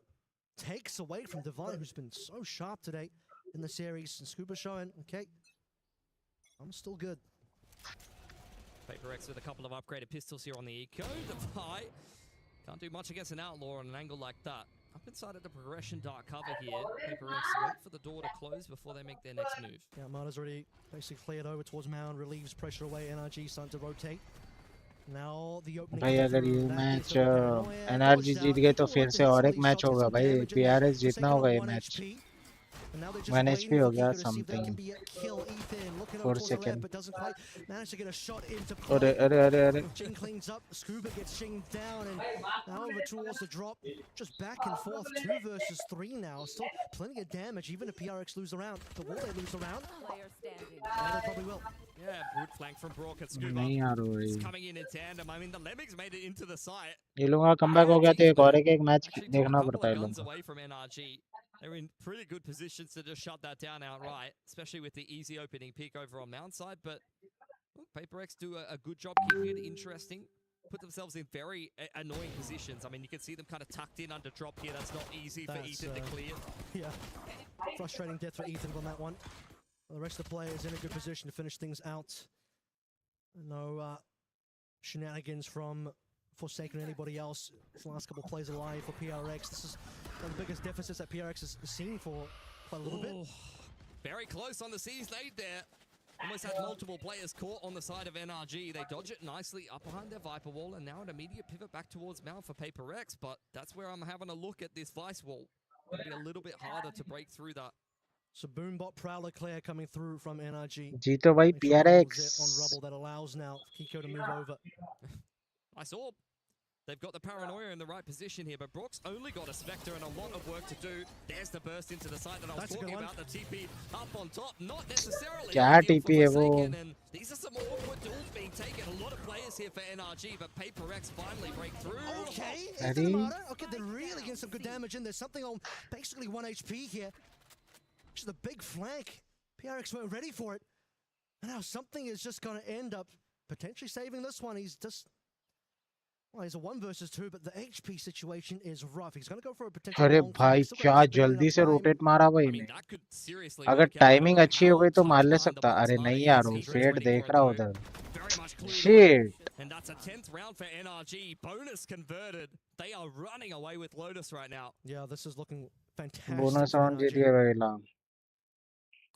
takes away from Divine, who's been so sharp today in the series. And Scuba showing, okay, I'm still good. PRX with a couple of upgraded pistols here on the eco. Divide can't do much against an outlaw on an angle like that. Up inside of the progression dark cover here. PRX wait for the door to close before they make their next move. Yeah, Marta's already basically cleared over towards Mound, relieves pressure away. NRG starting to rotate. Now the opening. भाई अगर ये match NRG जीत गए तो फिर से और एक match होगा भाई पीआरएस जीतना होगा ये मैच 1 HP हो गया something 4 second अरे अरे अरे अरे Jing cleans up, Scuba gets Jing down, and now over towards the drop, just back and forth, 2 versus 3 now, still plenty of damage, even if PRX lose the round. But will they lose the round? Yeah, they probably will. Yeah, brute flank from Brock and Scuba. नहीं यार वो It's coming in tandem. I mean, the Lemmings made it into the site. ये लोगों का comeback हो गया तो एक और एक मैच देखना पड़ता है लोगों को Away from NRG. They're in pretty good positions to just shut that down outright, especially with the easy opening peak over on Mount side. But PRX do a good job keeping it interesting. Put themselves in very annoying positions. I mean, you can see them kind of tucked in under drop here. That's not easy for Ethan to clear. Yeah, frustrating death for Ethan on that one. The rest of the players in a good position to finish things out. No shenanigans from Forsaken or anybody else. This last couple plays alive for PRX. This is one of the biggest deficits that PRX has seen for quite a little bit. Very close on the C's laid there. Almost had multiple players caught on the side of NRG. They dodge it nicely up behind their Viper wall, and now an immediate pivot back towards Mount for PRX. But that's where I'm having a look at this Vice wall. It'll be a little bit harder to break through that. So Boombot Prowler Claire coming through from NRG. जीतो भाई PRX on Rubble that allows now Kiko to move over. Nice orb. They've got the paranoia in the right position here, but Brock's only got a Spectre and a lot of work to do. There's the burst into the site that I was talking about, the TP up on top. Not necessarily. क्या TP है वो? And these are some awkward duels being taken. A lot of players here for NRG, but PRX finally break through. Okay, okay, they're really getting some good damage in. There's something on basically 1 HP here. Just a big flank. PRX weren't ready for it. And now something is just going to end up potentially saving this one. He's just... Well, he's a 1 versus 2, but the HP situation is rough. He's going to go for a potential. अरे भाई क्या जल्दी से rotate मारा भाई ने अगर timing अच्छी हो गई तो मार ले सकता अरे नहीं यार वो फेड देख रहा उधर shit And that's a 10th round for NRG. Bonus converted. They are running away with Lotus right now. Yeah, this is looking fantastic. Bonus round जीत गए भाई लाम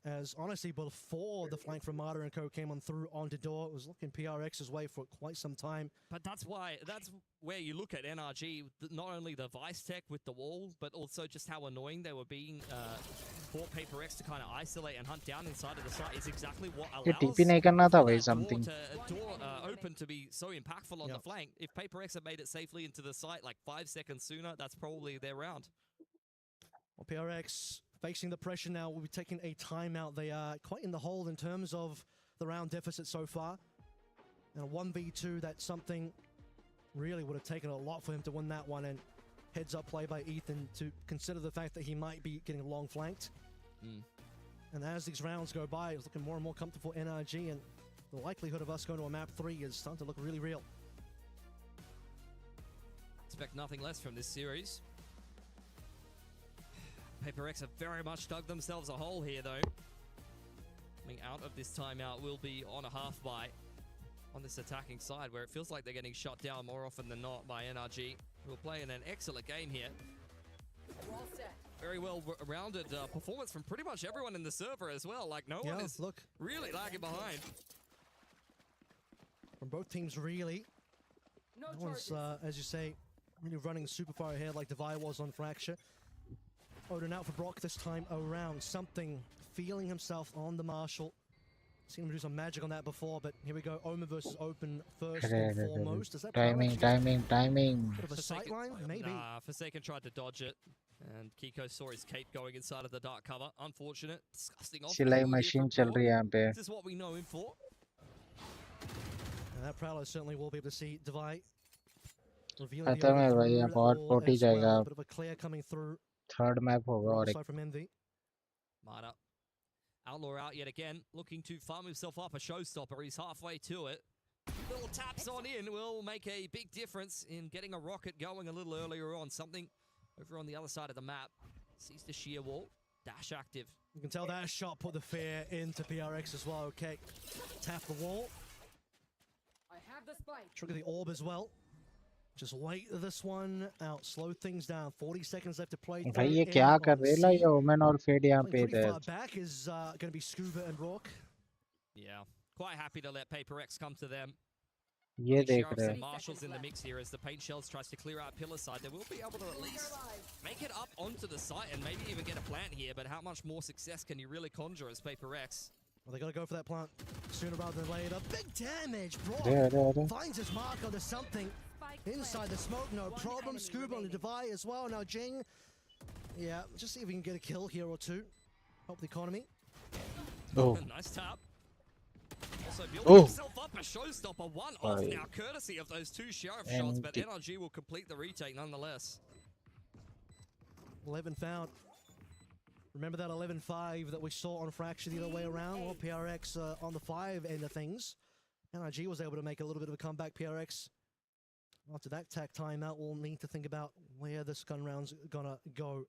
As honestly, before the flank from Marta and Co came on through onto door, it was looking PRX's way for quite some time. But that's where you look at NRG, not only the Vice tech with the wall, but also just how annoying they were being for PRX to kind of isolate and hunt down inside of the site is exactly what allows TP नहीं करना था भाई something door open to be so impactful on the flank. If PRX had made it safely into the site like 5 seconds sooner, that's probably their round. Well, PRX facing the pressure now, will be taking a timeout. They are quite in the hole in terms of the round deficit so far. And a 1v2, that's something really would have taken a lot for him to win that one. And heads up play by Ethan to consider the fact that he might be getting long flanked. And as these rounds go by, it's looking more and more comfortable for NRG, and the likelihood of us going to a map 3 is starting to look really real. Expect nothing less from this series. PRX have very much dug themselves a hole here, though. Coming out of this timeout will be on a half buy on this attacking side, where it feels like they're getting shut down more often than not by NRG, who are playing an excellent game here. Very well-rounded performance from pretty much everyone in the server as well. Like, no one is really lagging behind. From both teams, really. No one's, as you say, really running super far ahead like Divide was on Fracture. Odin out for Brock this time around. Something feeling himself on the Marshall. Seen him do some magic on that before, but here we go. Omen versus Open first and foremost. Does that timing. bit of a sightline? Maybe. Nah, Forsaken tried to dodge it, and Kiko saw his cape going inside of the dark cover. Unfortunate, disgusting. सिलाई machine चल रही है यहाँ पे. This is what we know him for. And that Prowler certainly will be able to see Divide. खत्म है भाई, अब और 40 जाएगा. Bit of a clear coming through. Third map होगा और एक. From Envy. Mada. Outlaw out yet again, looking to farm himself up a showstopper. He's halfway to it. Little taps on in will make a big difference in getting a rocket going a little earlier on. Something over on the other side of the map. Sees the shear wall. Dash active. You can tell that shot put the fear into PRX as well. Okay, tap the wall. I have the spike. Trigger the orb as well. Just wait this one out. Slow things down. 40 seconds left to play. भाई ये क्या कर रहे हैं ये Omen और Fade यहाँ पे इधर. Back is going to be Scuba and Rock. Yeah, quite happy to let Paper X come to them. ये देख रहे हैं. Marshall's in the mix here as the paint shells tries to clear out pillar side. They will be able to at least make it up onto the site and maybe even get a plant here. But how much more success can you really conjure as Paper X? Well, they got to go for that plant sooner rather than later. Big damage, bro. Finds his mark onto something. Inside the smoke, no problem. Scuba on the Divide as well. Now Jing, yeah, just see if we can get a kill here or two. Help the economy. Oh. Nice tap. Also building himself up a showstopper. One off now, courtesy of those two sheriff shots, but NRG will complete the retake nonetheless. 11 found. Remember that 11-5 that we saw on Fracture the other way around? Well, PRX on the 5 end of things. NRG was able to make a little bit of a comeback. PRX, after that tack timeout, we'll need to think about where this gun round's gonna go.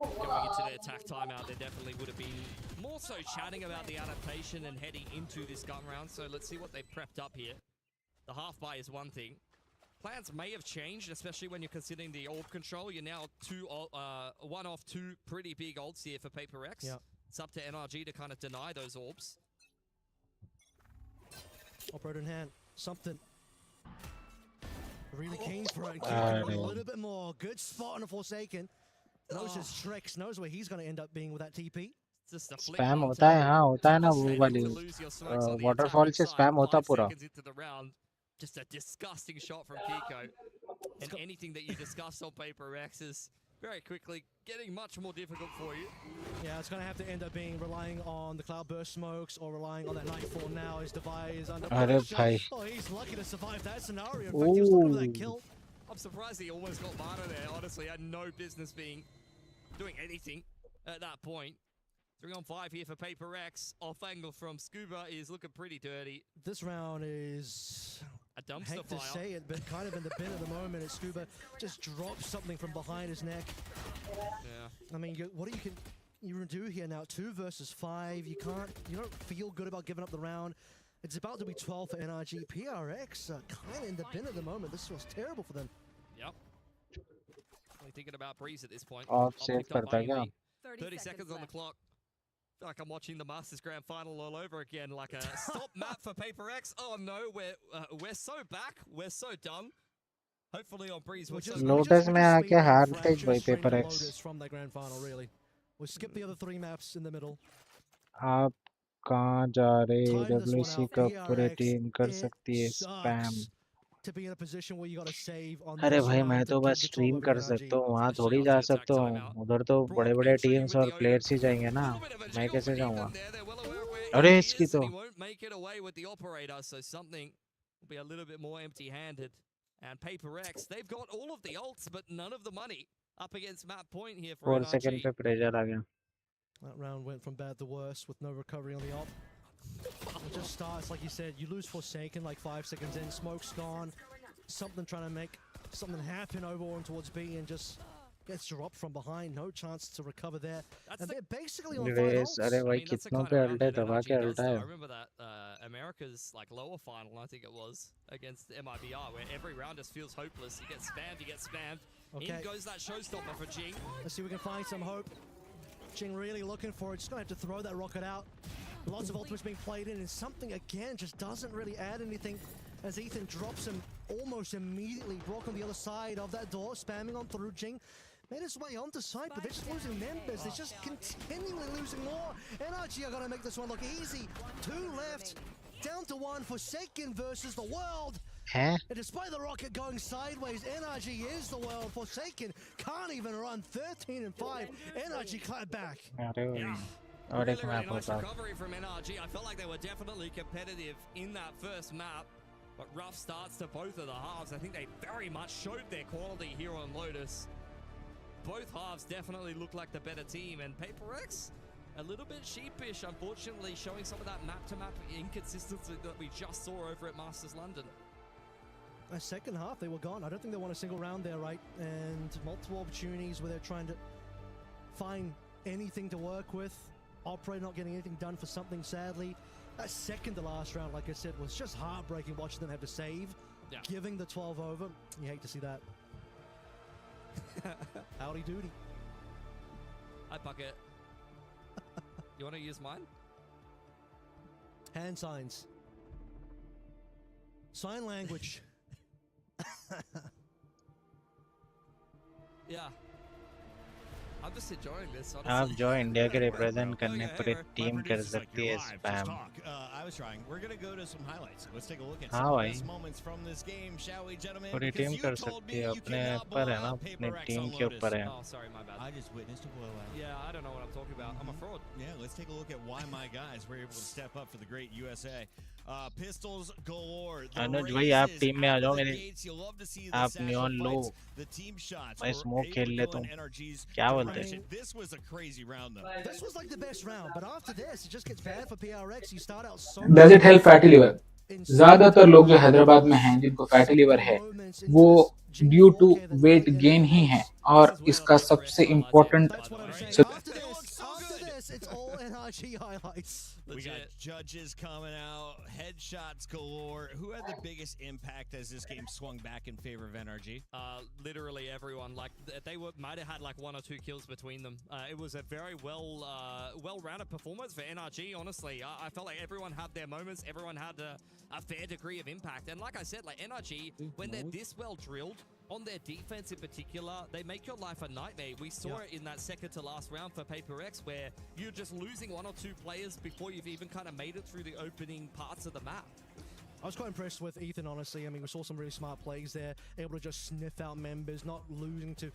Going into their attack timeout, there definitely would have been more so chatting about the adaptation and heading into this gun round. So let's see what they've prepped up here. The half buy is one thing. Plans may have changed, especially when you're considering the orb control. You're now one off two pretty big ults here for Paper X. Yeah. It's up to NRG to kind of deny those orbs. Operator in hand. Something. Really keen for it. A little bit more. Good spot on a Forsaken. Knows his tricks. Knows where he's going to end up being with that TP. Spam होता है, हाँ होता है ना वो वाली waterfall से spam होता पूरा. Just a disgusting shot from Kiko. And anything that you discuss on Paper X is very quickly getting much more difficult for you. Yeah, it's going to have to end up being relying on the Cloudburst smokes or relying on that Nightfall now. His Divide is under pressure. Oh, he's lucky to survive that scenario. In fact, he was looking for that kill. I'm surprised he almost got Mana there. Honestly, had no business doing anything at that point. 3-on-5 here for Paper X. Off angle from Scuba is looking pretty dirty. This round is a dumpster fire. I hate to say it, but kind of in the bin at the moment. Scuba just drops something from behind his neck. Yeah. I mean, what do you do here now? 2 versus 5. You don't feel good about giving up the round. It's about to be 12 for NRG. PRX kind of in the bin at the moment. This was terrible for them. Yep. Only thinking about Breeze at this point. Off save करता क्या? 30 seconds on the clock. I feel like I'm watching the Masters Grand Final all over again, like a stop map for Paper X. Oh no, we're so back, we're so done. Hopefully on Breeze we're just Lotus में आके हारते भाई Paper X. From that Grand Final, really. We'll skip the other 3 maps in the middle. आप कहाँ जा रहे? WC का पूरे टीम कर सकती है spam. अरे भाई मैं तो बस स्ट्रीम कर सकता हूँ, वहाँ थोड़ी जा सकता हूँ. उधर तो बड़े-बड़े टीम्स और प्लेयर्स ही जाएंगे ना. मैं कैसे जाऊँगा? अरे इसकी तो. So something will be a little bit more empty-handed. And Paper X, they've got all of the ults, but none of the money up against map point here for 4 second पे pressure आ गया. That round went from bad to worse with no recovery on the op. It just starts, like you said, you lose Forsaken like 5 seconds in, smoke's gone, something trying to make something happen over on towards B and just gets dropped from behind, no chance to recover there. And they're basically on 5 ults. अरे भाई कितनों पे अल्टे दबा के अल्टा है. I remember that America's lower final, I think it was, against MIBR, where every round just feels hopeless. You get spammed. Okay. In goes that showstopper for Jing. Let's see if we can find some hope. Jing really looking for it, just gonna have to throw that rocket out. Lots of ultimates being played in, and something again just doesn't really add anything. as Ethan drops him almost immediately. Brock on the other side of that door, spamming on through. Jing made his way onto site, but they're just losing members. They're just continually losing more. NRG are going to make this one look easy. 2 left, down to 1. Forsaken versus the world. Huh? And despite the rocket going sideways, NRG is the world. Forsaken can't even run. 13 and 5. NRG clap back. Really nice recovery from NRG. I felt like they were definitely competitive in that first map, but rough starts to both of the halves. I think they very much showed their quality here on Lotus. Both halves definitely look like the better team, and PRX a little bit sheepish, unfortunately, showing some of that map-to-map inconsistency that we just saw over at Masters London. A second half, they were gone. I don't think they won a single round there, right? And multiple opportunities where they're trying to find anything to work with. Operator not getting anything done for something, sadly. That second to last round, like I said, was just heartbreaking watching them have to save. Yeah. Giving the 12 over. You hate to see that. Howdy doody. Hi, Bucket. You want to use mine? Hand signs. Sign language. Yeah. I'm just enjoying this, honestly. आप जो India के represent करने पूरी team कर सकती है spam I was trying. We're going to go to some highlights. Let's take a look at हाँ some of the भाई best moments from this game, shall we, gentlemen? पूरी टीम कर सकती है अपने ऊपर है ना अपने टीम के ऊपर है Oh, sorry, my bad. I just witnessed a blowout. Yeah, I don't know what I'm talking about. I'm a fraud. Yeah, let's take a look at why my guys were able to step up for the great USA. Pistols galore. अनुज भाई आप team में आ जाओ मेरे आप neon लो मैं smoke खेल लेता हूँ क्या बोलते हैं This was a crazy round though. This was like the best round, but after this, it just gets bad for PRX. You start out so. Does it help fatty liver? ज्यादातर लोग जो हैदराबाद में हैं जिनको फैटी लिवर है वो due to weight gain ही है और इसका सबसे important It's all NRG highlights. We got judges coming out, headshots galore. Who had the biggest impact as this game swung back in favor of NRG? Literally everyone. Like they might have had like 1 or 2 kills between them. It was a very well-rounded performance for NRG. Honestly, I felt like everyone had their moments. Everyone had a fair degree of impact. And like I said, like NRG, when they're this well drilled, on their defense in particular, they make your life a nightmare. We saw it in that second to last round for PRX where you're just losing 1 or 2 players before you've even kind of made it through the opening parts of the map. I was quite impressed with Ethan, honestly. I mean, we saw some really smart plays there, able to just sniff out members, not losing to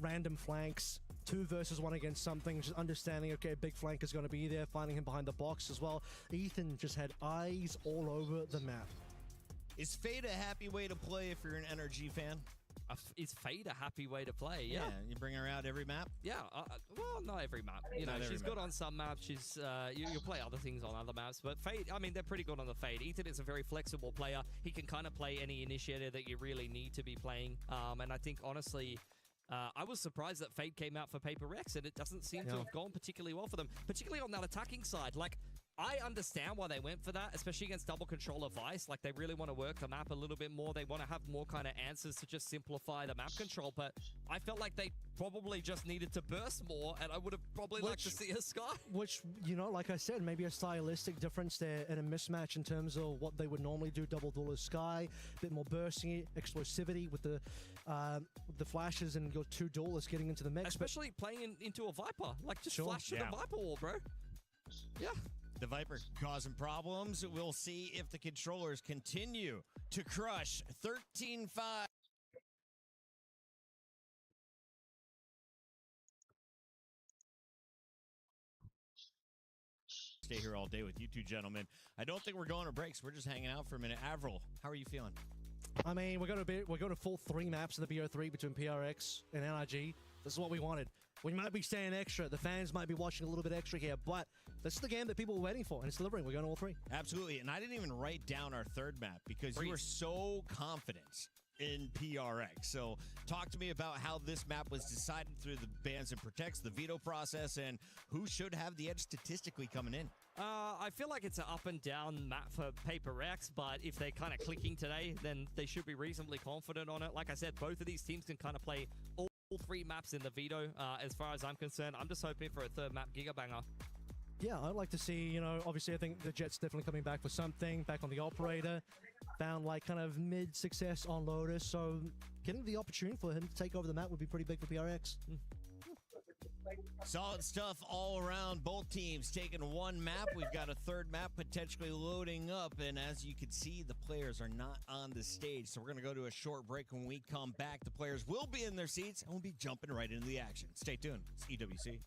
random flanks. 2 versus 1 against something, just understanding, okay, a big flank is going to be there, finding him behind the box as well. Ethan just had eyes all over the map. Is Fade a happy way to play if you're an NRG fan? Is Fade a happy way to play? Yeah, you bring her out every map? Yeah, well, not every map. You know, she's good on some maps. She's you'll play other things on other maps. But Fade, I mean, they're pretty good on the Fade. Ethan is a very flexible player. He can kind of play any initiator that you really need to be playing. And I think, honestly, I was surprised that Fade came out for PRX, and it doesn't seem to have gone particularly well for them, particularly on that attacking side. Like, I understand why they went for that, especially against double controller Vice. Like, they really want to work the map a little bit more. They want to have more kind of answers to just simplify the map control. But I felt like they probably just needed to burst more, and I would have probably liked to see a Sky. Which, you know, like I said, maybe a stylistic difference there and a mismatch in terms of what they would normally do. Double duelist Sky, a bit more bursting, explosivity with the flashes and your 2 duelists getting into the mix. Especially playing into a Viper. Like, just flash to the Viper wall, bro. Yeah. The Viper causing problems. We'll see if the controllers continue to crush 13-5. Stay here all day with you two gentlemen. I don't think we're going to breaks. We're just hanging out for a minute. Avril, how are you feeling? I mean, we're going to full 3 maps in the BO3 between PRX and NRG. This is what we wanted. We might be staying extra. The fans might be watching a little bit extra here, but this is the game that people were waiting for, and it's delivering. We're going to all 3. Absolutely, and I didn't even write down our 3rd map because you were so confident in PRX. So talk to me about how this map was decided through the bans and protects, the veto process, and who should have the edge statistically coming in. I feel like it's an up and down map for PRX, but if they're kind of clicking today, then they should be reasonably confident on it. Like I said, both of these teams can kind of play all 3 maps in the veto. As far as I'm concerned, I'm just hoping for a 3rd map Gigabanger. Yeah, I'd like to see, you know, obviously I think the Jet's definitely coming back for something, back on the operator. found like kind of mid-success on Lotus, so getting the opportunity for him to take over the map would be pretty big for PRX. Solid stuff all around. Both teams taking one map. We've got a third map potentially loading up. And as you can see, the players are not on the stage. So we're going to go to a short break. When we come back, the players will be in their seats and we'll be jumping right into the action. Stay tuned. It's EWC.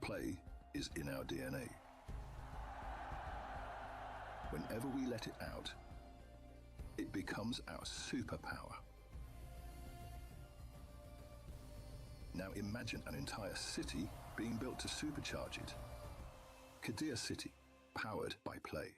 Play is in our DNA. Whenever we let it out, it becomes our superpower. Now imagine an entire city being built to supercharge it. Qeon City, powered by play.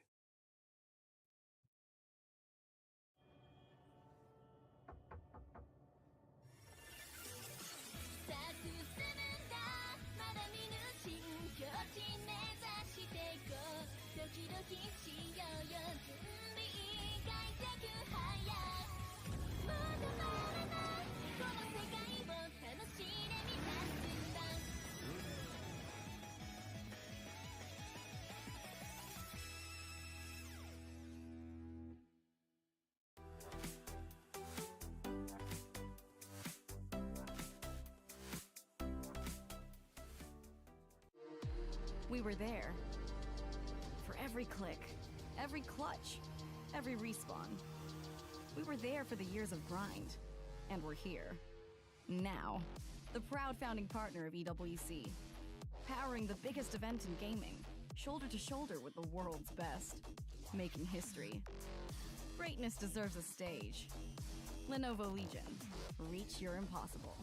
We were there. For every click, every clutch, every respawn. We were there for the years of grind. And we're here. Now. The proud founding partner of EWC. Powering the biggest event in gaming. Shoulder to shoulder with the world's best. Making history. Greatness deserves a stage. Lenovo Legion. Reach your impossible.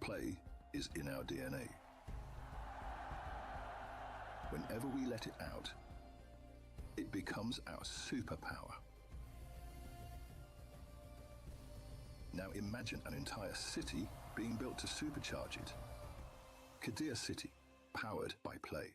Play is in our DNA. Whenever we let it out, it becomes our superpower. Now imagine an entire city being built to supercharge it. Qeon City, powered by play.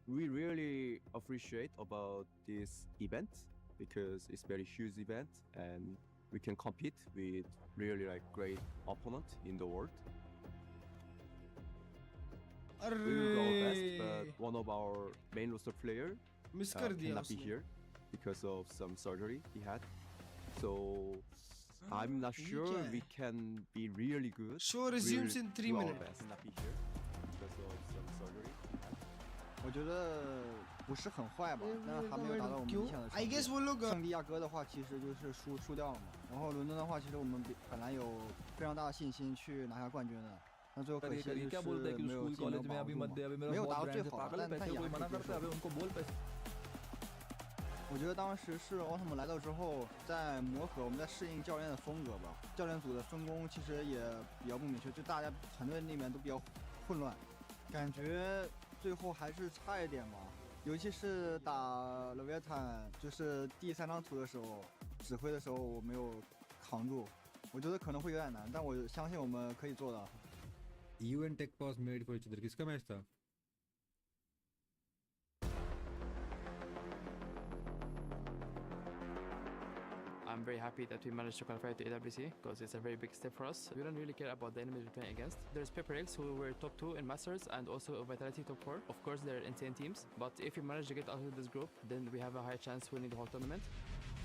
We really appreciate about this event because it's very huge event and we can compete with really like great opponent in the world. We will do our best, but one of our main roster player cannot be here because of some surgery he had. So I'm not sure we can be really good. Show resumes in 3 minutes. Not be here because of some surgery. 我觉得不是很坏吧，但还没有达到我们理想的程度。圣地亚哥的话，其实就是输掉了嘛。然后伦敦的话，其实我们本来有非常大的信心去拿下冠军的，那最后可惜就是没有进能保住嘛，没有达到最好的，但也还是接受。我觉得当时是奥特曼来到之后，在磨合，我们在适应教练的风格吧。教练组的分工其实也比较不明确，就大家团队里面都比较混乱，感觉最后还是差一点吧。尤其是打勒维尔坦，就是第3张图的时候，指挥的时候我没有扛住，我觉得可能会有点难，但我相信我们可以做到。EU and Tech Pass made for each other. किसका match था? I'm very happy that we managed to qualify to AWC because it's a very big step for us. We don't really care about the enemies we're playing against. There's PRX who were top 2 in Masters and also Vitality top 4. Of course, they're insane teams, but if we manage to get out of this group, then we have a high chance winning the whole tournament.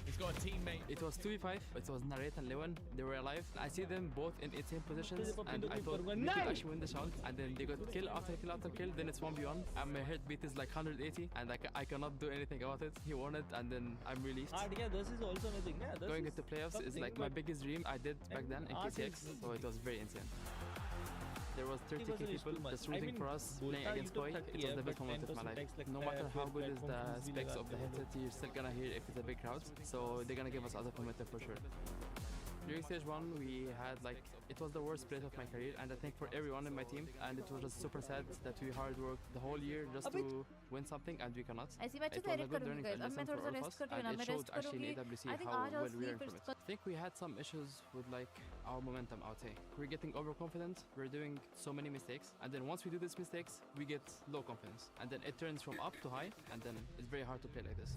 He's got a teammate. It was 2v5. It was Narrate and Lewan. They were alive. I see them both in insane positions, and I thought we could actually win this round. And then they got kill after kill after kill. Then it's 1v1. And my heartbeat is like 180, and I cannot do anything about it. He won it, and then I'm released. Yeah, this is also amazing. Yeah, Going into playoffs is like my biggest dream I did back then in KCX, so it was very insane. There was 30k people just rooting for us, playing against Koi. It was the best moment of my life. No matter how good is the specs of the headset, you're still gonna hear if it's a big crowd. So they're gonna give us other momentum for sure. During stage 1, we had like, it was the worst split of my career, and I think for everyone in my team, and it was just super sad that we hard worked the whole year just to win something and we cannot. ऐसी मैं अच्छे से edit करूँगी guys. अब मैं थोड़ा सा rest करती हूँ ना, मैं rest करूँगी. I think आज और sleep first. I think we had some issues with like our momentum out here. We're getting overconfident, we're doing so many mistakes, and then once we do these mistakes, we get low confidence, and then it turns from up to high, and then it's very hard to play like this.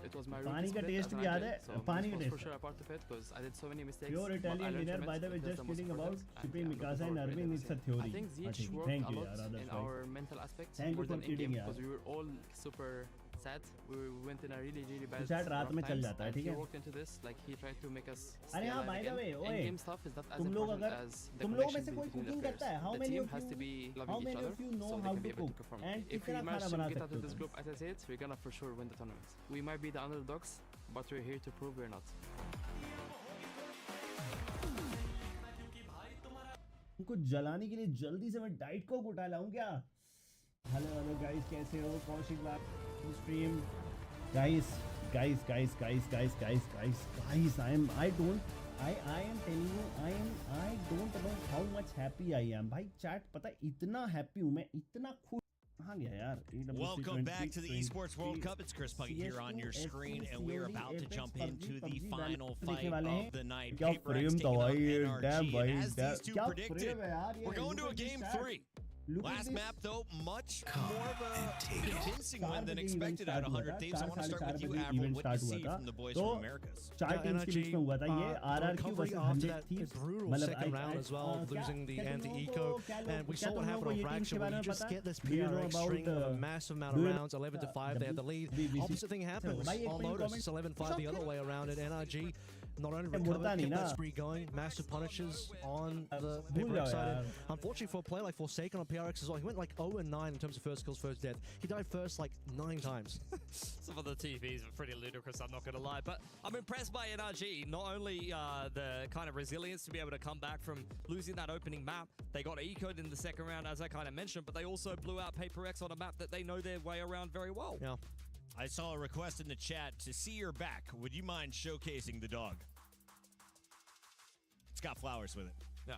It was my पानी का test भी याद है पानी का test for sure a part of it because I did so many mistakes. Pure Italian winner, by the way, just kidding about shipping Mikasa and Arvind. It's a theory. I think Zeech worked a lot in our mental aspects more than in-game because we were all super sad. We went in a really bad chat रात में चल जाता है ठीक है. He walked into this like he tried to make us. अरे हाँ by the way, ओए in-game stuff is not as तुम लोग important अगर as the तुम लोग में से कोई कुकिंग करता है? How many of you know how to cook? And if we कितना manage खाना to बना get out सकते of हो this तुम? group, as I said, we're gonna for sure win the tournament. We might be the underdogs, but we're here to prove we're not. उनको जलाने के लिए जल्दी से मैं डाइट कोक उठा लाऊं क्या? हेलो गाइस कैसे हो? कौशिक बात stream guys I am telling you I don't know how much happy I am भाई chat पता है इतना happy हूँ मैं इतना खुश कहाँ गया यार Welcome back to the Esports World Cup. It's Chris Puckett here on your screen, and we're about to jump into the final fight of the night. PRX taking on NRG, and as these two predicted, we're going to a game 3. Last map, though, much more of a convincing win than expected out of 100 Thieves. I want to start with you, Avril. What do you see from the boys from Americas? NRG recovery after that brutal second round as well, losing the anti-eco. And we saw what happened on Fraction when you just get this PRX string of a massive amount of rounds, 11-5, they had the lead. Opposite thing happens on Lotus, it's 11-5 the other way around, and NRG not only recovered, kept that spree going, massive punishes on the PRX side. And unfortunately for a player like Forsaken on PRX as well, he went like 0-9 in terms of first kills, first death. He died first like 9 times. Some of the TVs are pretty ludicrous, I'm not going to lie. But I'm impressed by NRG. Not only the kind of resilience to be able to come back from losing that opening map. They got eco'd in the second round, as I kind of mentioned, but they also blew out PRX on a map that they know their way around very well. Yeah. I saw a request in the chat to see your back. Would you mind showcasing the dog? It's got flowers with it. Yeah.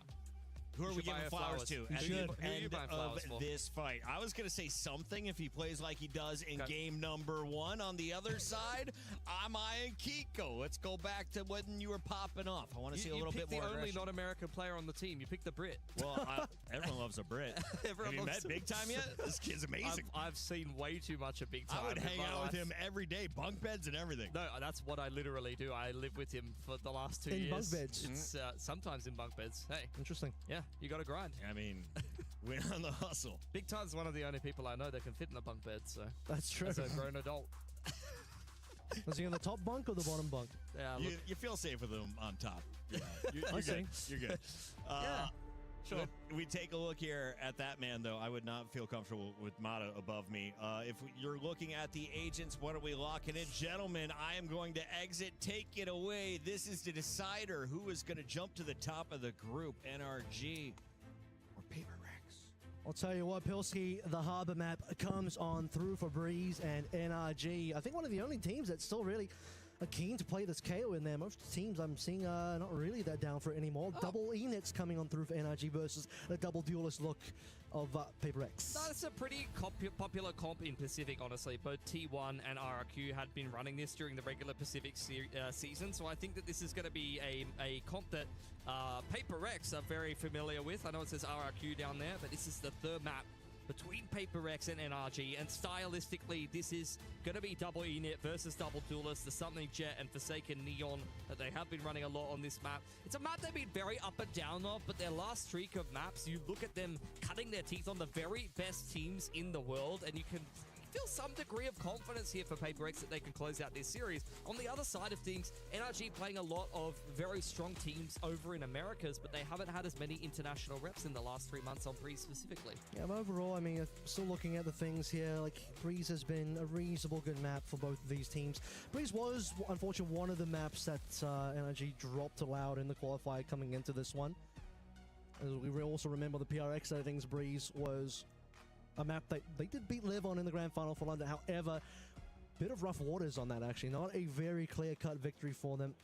Who are we giving flowers to at the end of for? this fight? I was going to say something if he plays like he does in game number 1. On the other side, I'm eyeing Kiko. Let's go back to when you were popping off. I want to see a little bit more You picked the only aggression. non-American player on the team. You picked the Brit. Well, everyone loves a Brit. Have you met Big Time yet? This kid's amazing. I've seen way too much of Big Time. I would hang out with him every day, bunk beds and everything. No, that's what I literally do. I live with him for the last 2 years. In bunk beds? It's sometimes in bunk beds. Hey. Interesting. Yeah, you got to grind. I mean, we're on the hustle. Big Time's one of the only people I know that can fit in a bunk bed, so. That's true. As a grown adult. Was he on the top bunk or the bottom bunk? Yeah, you feel safe with him on top. Yeah, you're I good. see. You're good. Yeah, sure. We take a look here at that man, though. I would not feel comfortable with Mata above me. If you're looking at the agents, what are we locking in? Gentlemen, I am going to exit. Take it away. This is the decider. Who is going to jump to the top of the group? NRG or PRX? I'll tell you what, Pilsky, the Harbor map comes on through for Breeze and NRG. I think one of the only teams that's still really keen to play this KO in there. Most teams I'm seeing are not really that down for it anymore. Double Enix coming on through for NRG versus the double duelist look of PaperX. That's a pretty popular comp in Pacific, honestly. Both T1 and RRQ had been running this during the regular Pacific season, so I think that this is going to be a comp that PaperX are very familiar with. I know it says RRQ down there, but this is the third map between PaperX and NRG, and stylistically, this is going to be double Enit versus double duelist, the Something Jet and Forsaken Neon that they have been running a lot on this map. It's a map they've been very up and down of, but their last streak of maps, you look at them cutting their teeth on the very best teams in the world, and you can feel some degree of confidence here for PaperX that they can close out this series. On the other side of things, NRG playing a lot of very strong teams over in Americas, but they haven't had as many international reps in the last 3 months on Breeze specifically. Yeah, but overall, I mean, still looking at the things here, like, Breeze has been a reasonable good map for both of these teams. Breeze was, unfortunately, one of the maps that NRG dropped allowed in the qualifier coming into this one. As we also remember the PRX side of things, Breeze was a map that they did beat Liv on in the grand final for London. However, bit of rough waters on that, actually. Not a very clear-cut victory for them.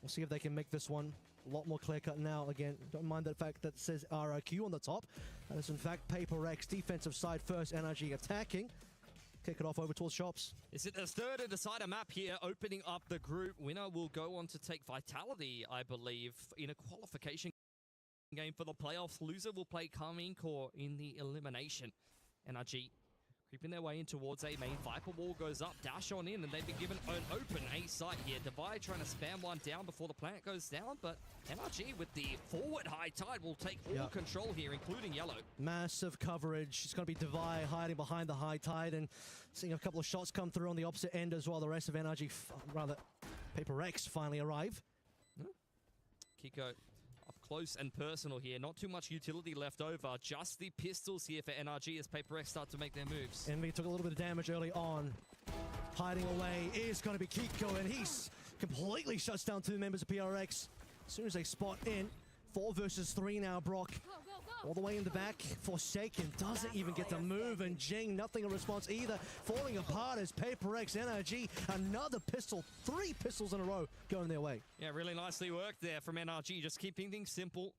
We'll see if they can make this one a lot more clear-cut now. Again, don't mind the fact that it says RRQ on the top. That is, in fact, PaperX defensive side first, NRG attacking. Kick it off over towards shops. Is it the third and decider map here, opening up the group? Winner will go on to take Vitality, I believe, in a qualification game for the playoffs. Loser will play Carmine Core in the elimination. NRG creeping their way in towards A main. Viper wall goes up, dash on in, and they've been given an open A site here. Divide trying to spam one down before the plant goes down, but NRG with the forward high tide will take all control here, including yellow. Massive coverage. It's going to be Divide hiding behind the high tide and seeing a couple of shots come through on the opposite end as well. The rest of NRG, rather, PaperX finally arrive. Kiko up close and personal here. Not too much utility left over. Just the pistols here for NRG as PaperX start to make their moves. Envy took a little bit of damage early on. Hiding away is going to be Kiko, and he's completely shuts down two members of PRX. As soon as they spot in, 4 versus 3 now, Brock. All the way in the back, Forsaken doesn't even get to move, and Jing, nothing a response either. Falling apart as PaperX, NRG, another pistol, 3 pistols in a row going their way. Yeah, really nicely worked there from NRG, just keeping things simple.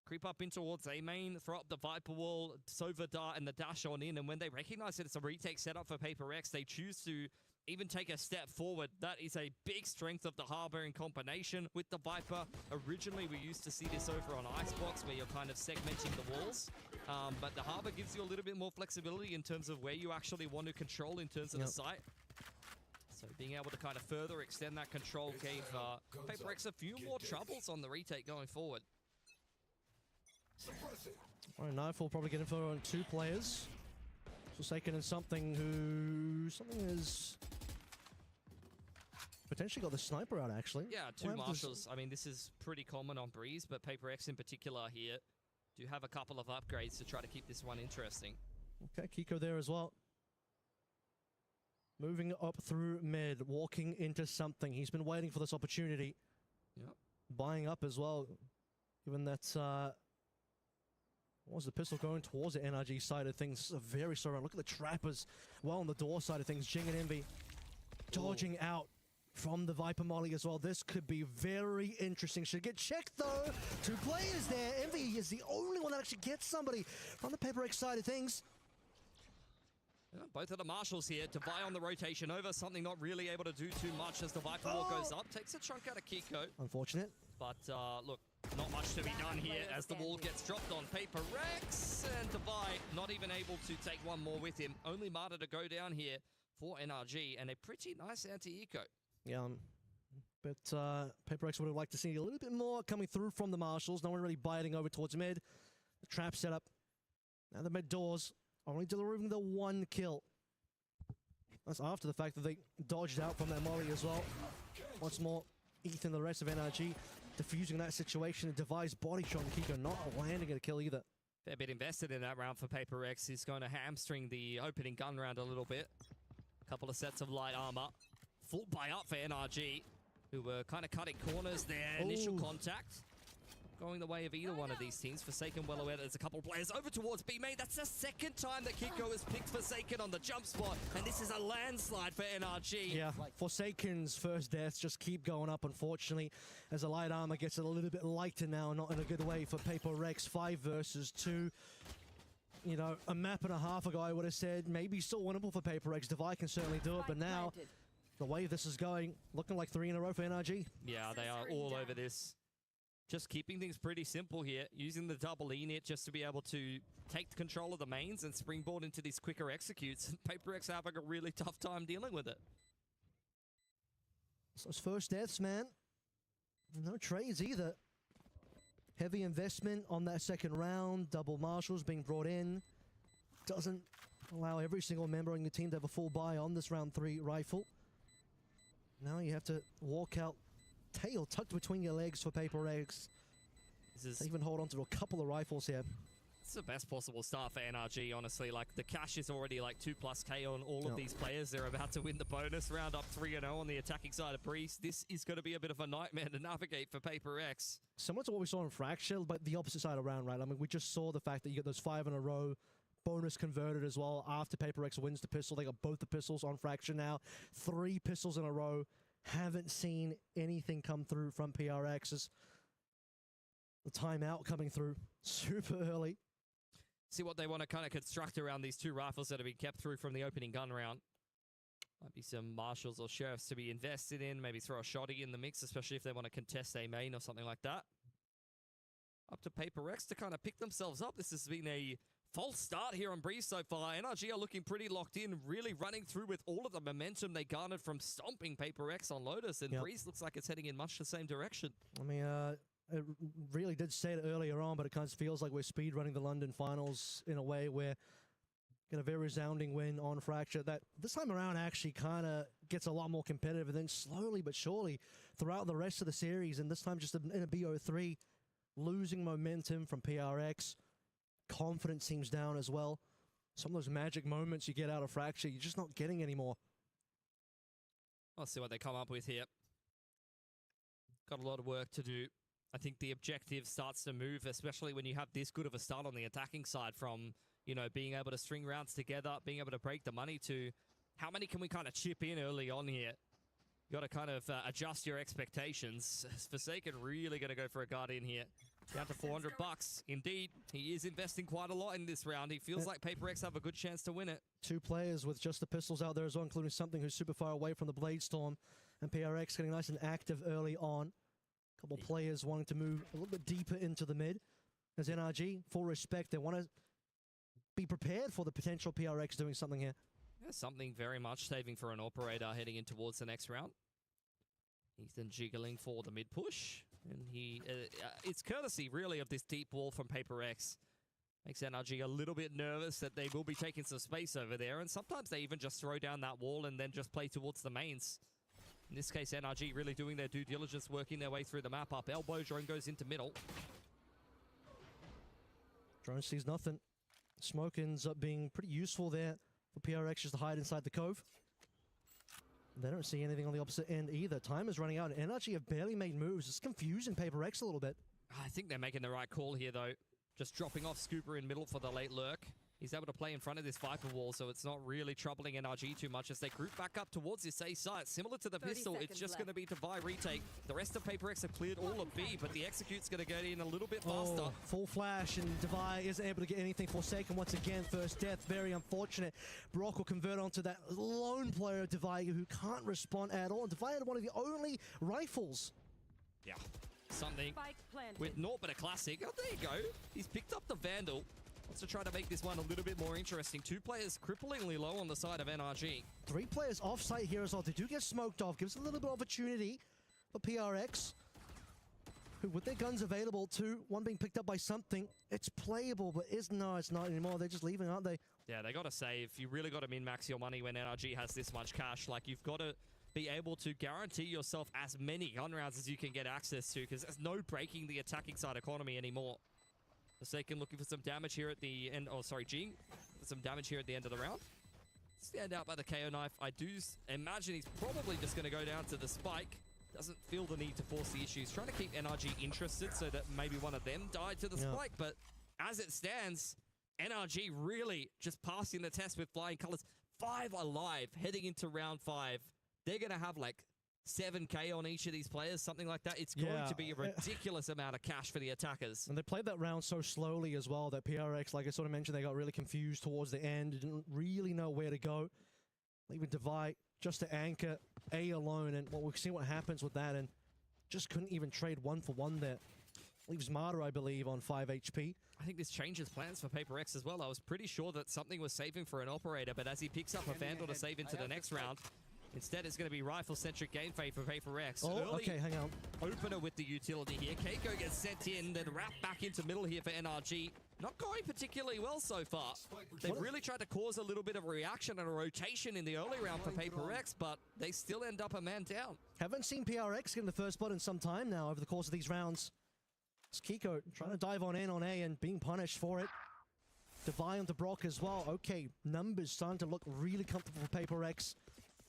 Creep up in towards A main, throw up the Viper wall, Sova Dart, and the dash on in, and when they recognize that it's a retake setup for PaperX, they choose to even take a step forward. That is a big strength of the Harbor in combination with the Viper. Originally, we used to see this over on Icebox, where you're kind of segmenting the walls. But the Harbor gives you a little bit more flexibility in terms of where you actually want to control in terms of the site. So being able to kind of further extend that control gave PaperX a few more troubles on the retake going forward. All right, Knife will probably get info on 2 players. Forsaken and Something is potentially got the sniper out, actually. Yeah, 2 marshals. I mean, this is pretty common on Breeze, but PaperX in particular here do have a couple of upgrades to try to keep this one interesting. Okay, Kiko there as well. Moving up through mid, walking into Something. He's been waiting for this opportunity. Yep. Buying up as well, given that what was the pistol going towards the NRG side of things? This is a very slow round. Look at the trappers well on the door side of things. Jing and Envy dodging out from the Viper molly as well. This could be very interesting. Should get checked though. 2 players there. Envy is the only one that actually gets somebody from the PaperX side of things. Yeah, both of the marshals here. Divide on the rotation over. Something not really able to do too much as the Viper wall goes up. Takes a chunk out of Kiko. Unfortunate. But look, not much to be done here as the wall gets dropped on PaperX, and Divide not even able to take one more with him. Only Marta to go down here for NRG, and a pretty nice anti-eco. Yeah, but PaperX would have liked to see a little bit more coming through from the marshals. No one really biting over towards mid. The trap setup. Now the mid doors only delivering the 1 kill. That's after the fact that they dodged out from that molly as well. Once more, Ethan, the rest of NRG, defusing that situation. A devised body shot and Kiko not landing a kill either. Fair bit invested in that round for PRX. He's going to hamstring the opening gun round a little bit. A couple of sets of light armor. Full buy up for NRG, who were kind of cutting corners there. Initial contact going the way of either one of these teams. Forsaken well aware that there's a couple of players over towards B main. That's the second time that Kiko has picked Forsaken on the jump spot, and this is a landslide for NRG. Yeah, Forsaken's first deaths just keep going up, unfortunately, as the light armor gets a little bit lighter now, not in a good way for PRX. 5 versus 2. You know, a map and a half ago, I would have said maybe still winnable for PRX. Devi can certainly do it, but now the way this is going, looking like 3 in a row for NRG. Yeah, they are all over this. Just keeping things pretty simple here, using the double E-net just to be able to take control of the mains and springboard into these quicker executes. PRX having a really tough time dealing with it. So it's first deaths, man. No trades either. Heavy investment on that second round. Double marshals being brought in. Doesn't allow every single member on your team to have a full buy on this round 3 rifle. Now you have to walk out tail tucked between your legs for PRX. They even hold on to a couple of rifles here. It's the best possible start for NRG, honestly. Like, the cash is already like 2+K on all of these players. They're about to win the bonus round, up 3-0 on the attacking side of Breeze. This is going to be a bit of a nightmare to navigate for PRX. Similar to what we saw in Fracture, but the opposite side around, right? I mean, we just saw the fact that you get those 5 in a row, bonus converted as well after PRX wins the pistol. They got both the pistols on Fracture now. 3 pistols in a row. Haven't seen anything come through from PRX. As the timeout coming through super early. See what they want to kind of construct around these 2 rifles that have been kept through from the opening gun round. Might be some marshals or sheriffs to be invested in. Maybe throw a shotty in the mix, especially if they want to contest a main or something like that. Up to PRX to kind of pick themselves up. This has been a false start here on Breeze so far. NRG are looking pretty locked in, really running through with all of the momentum they garnered from stomping PRX on Lotus, and Breeze looks like it's heading in much the same direction. I mean, it really did say it earlier on, but it kind of feels like we're speed running the London finals in a way where get a very resounding win on Fracture that this time around actually kind of gets a lot more competitive, and then slowly but surely throughout the rest of the series, and this time just in a BO3, losing momentum from PRX. Confidence seems down as well. Some of those magic moments you get out of Fracture, you're just not getting anymore. Let's see what they come up with here. Got a lot of work to do. I think the objective starts to move, especially when you have this good of a start on the attacking side from, you know, being able to string rounds together, being able to break the money to how many can we kind of chip in early on here. You got to kind of adjust your expectations. Forsaken really going to go for a Guardian here. Down to $400. Indeed, he is investing quite a lot in this round. He feels like PRX have a good chance to win it. 2 players with just the pistols out there as well, including something who's super far away from the Blade Storm. And PRX getting nice and active early on. A couple players wanting to move a little bit deeper into the mid. As NRG, full respect, they want to be prepared for the potential PRX doing something here. Yeah, something very much saving for an operator heading in towards the next round. Ethan jiggling for the mid push. And he, it's courtesy really of this deep wall from PRX. Makes NRG a little bit nervous that they will be taking some space over there. And sometimes they even just throw down that wall and then just play towards the mains. In this case, NRG really doing their due diligence, working their way through the map up. Elbow drone goes into middle. Drone sees nothing. Smoke ends up being pretty useful there for PRX just to hide inside the cove. They don't see anything on the opposite end either. Time is running out. NRG have barely made moves. It's confusing PRX a little bit. I think they're making the right call here, though. Just dropping off Scooper in middle for the late lurk. He's able to play in front of this Viper wall, so it's not really troubling NRG too much as they group back up towards this A site. Similar to the pistol, it's just going to be Devi retake. The rest of PRX have cleared all of B, but the execute's going to get in a little bit faster. Full flash, and Devi isn't able to get anything. Forsaken once again, first death. Very unfortunate. Brock will convert onto that lone player, Devi, who can't respond at all. Devi had one of the only rifles. Yeah, something with naught but a classic. Oh, there you go. He's picked up the Vandal. Wants to try to make this one a little bit more interesting. 2 players cripplingly low on the side of NRG. 3 players off-site here as well. They do get smoked off. Gives a little bit of opportunity for PRX, who with their guns available, 2, 1 being picked up by something. It's playable, but it's not anymore. They're just leaving, aren't they? Yeah, they got to save. You really got to min-max your money when NRG has this much cash. Like, you've got to be able to guarantee yourself as many gun rounds as you can get access to, because there's no breaking the attacking side economy anymore. Forsaken looking for some damage here at the end. Oh, sorry, Jing. Some damage here at the end of the round. Stand out by the KO knife. I do imagine he's probably just going to go down to the spike. Doesn't feel the need to force the issue. He's trying to keep NRG interested so that maybe one of them died to the spike. But as it stands, NRG really just passing the test with flying colors. 5 alive heading into round 5. They're going to have like 7K on each of these players, something like that. It's going to be a ridiculous amount of cash for the attackers. And they played that round so slowly as well that PRX, like I sort of mentioned, they got really confused towards the end. Didn't really know where to go. Leaving Divide just to anchor A alone, and we'll see what happens with that, and just couldn't even trade 1-for-1 there. Leaves Martyr, I believe, on 5 HP. I think this changes plans for PRX as well. I was pretty sure that something was saving for an operator, but as he picks up a Vandal to save into the next round, instead it's going to be rifle-centric game fate for PRX. Oh, okay, hang on. Opener with the utility here. Keiko gets sent in, then wrapped back into middle here for NRG. Not going particularly well so far. They've really tried to cause a little bit of a reaction and a rotation in the early round for PRX, but they still end up a man down. Haven't seen PRX get in the first blood in some time now over the course of these rounds. It's Kiko trying to dive on in on A and being punished for it. Divide onto Brock as well. Okay, numbers starting to look really comfortable for PRX.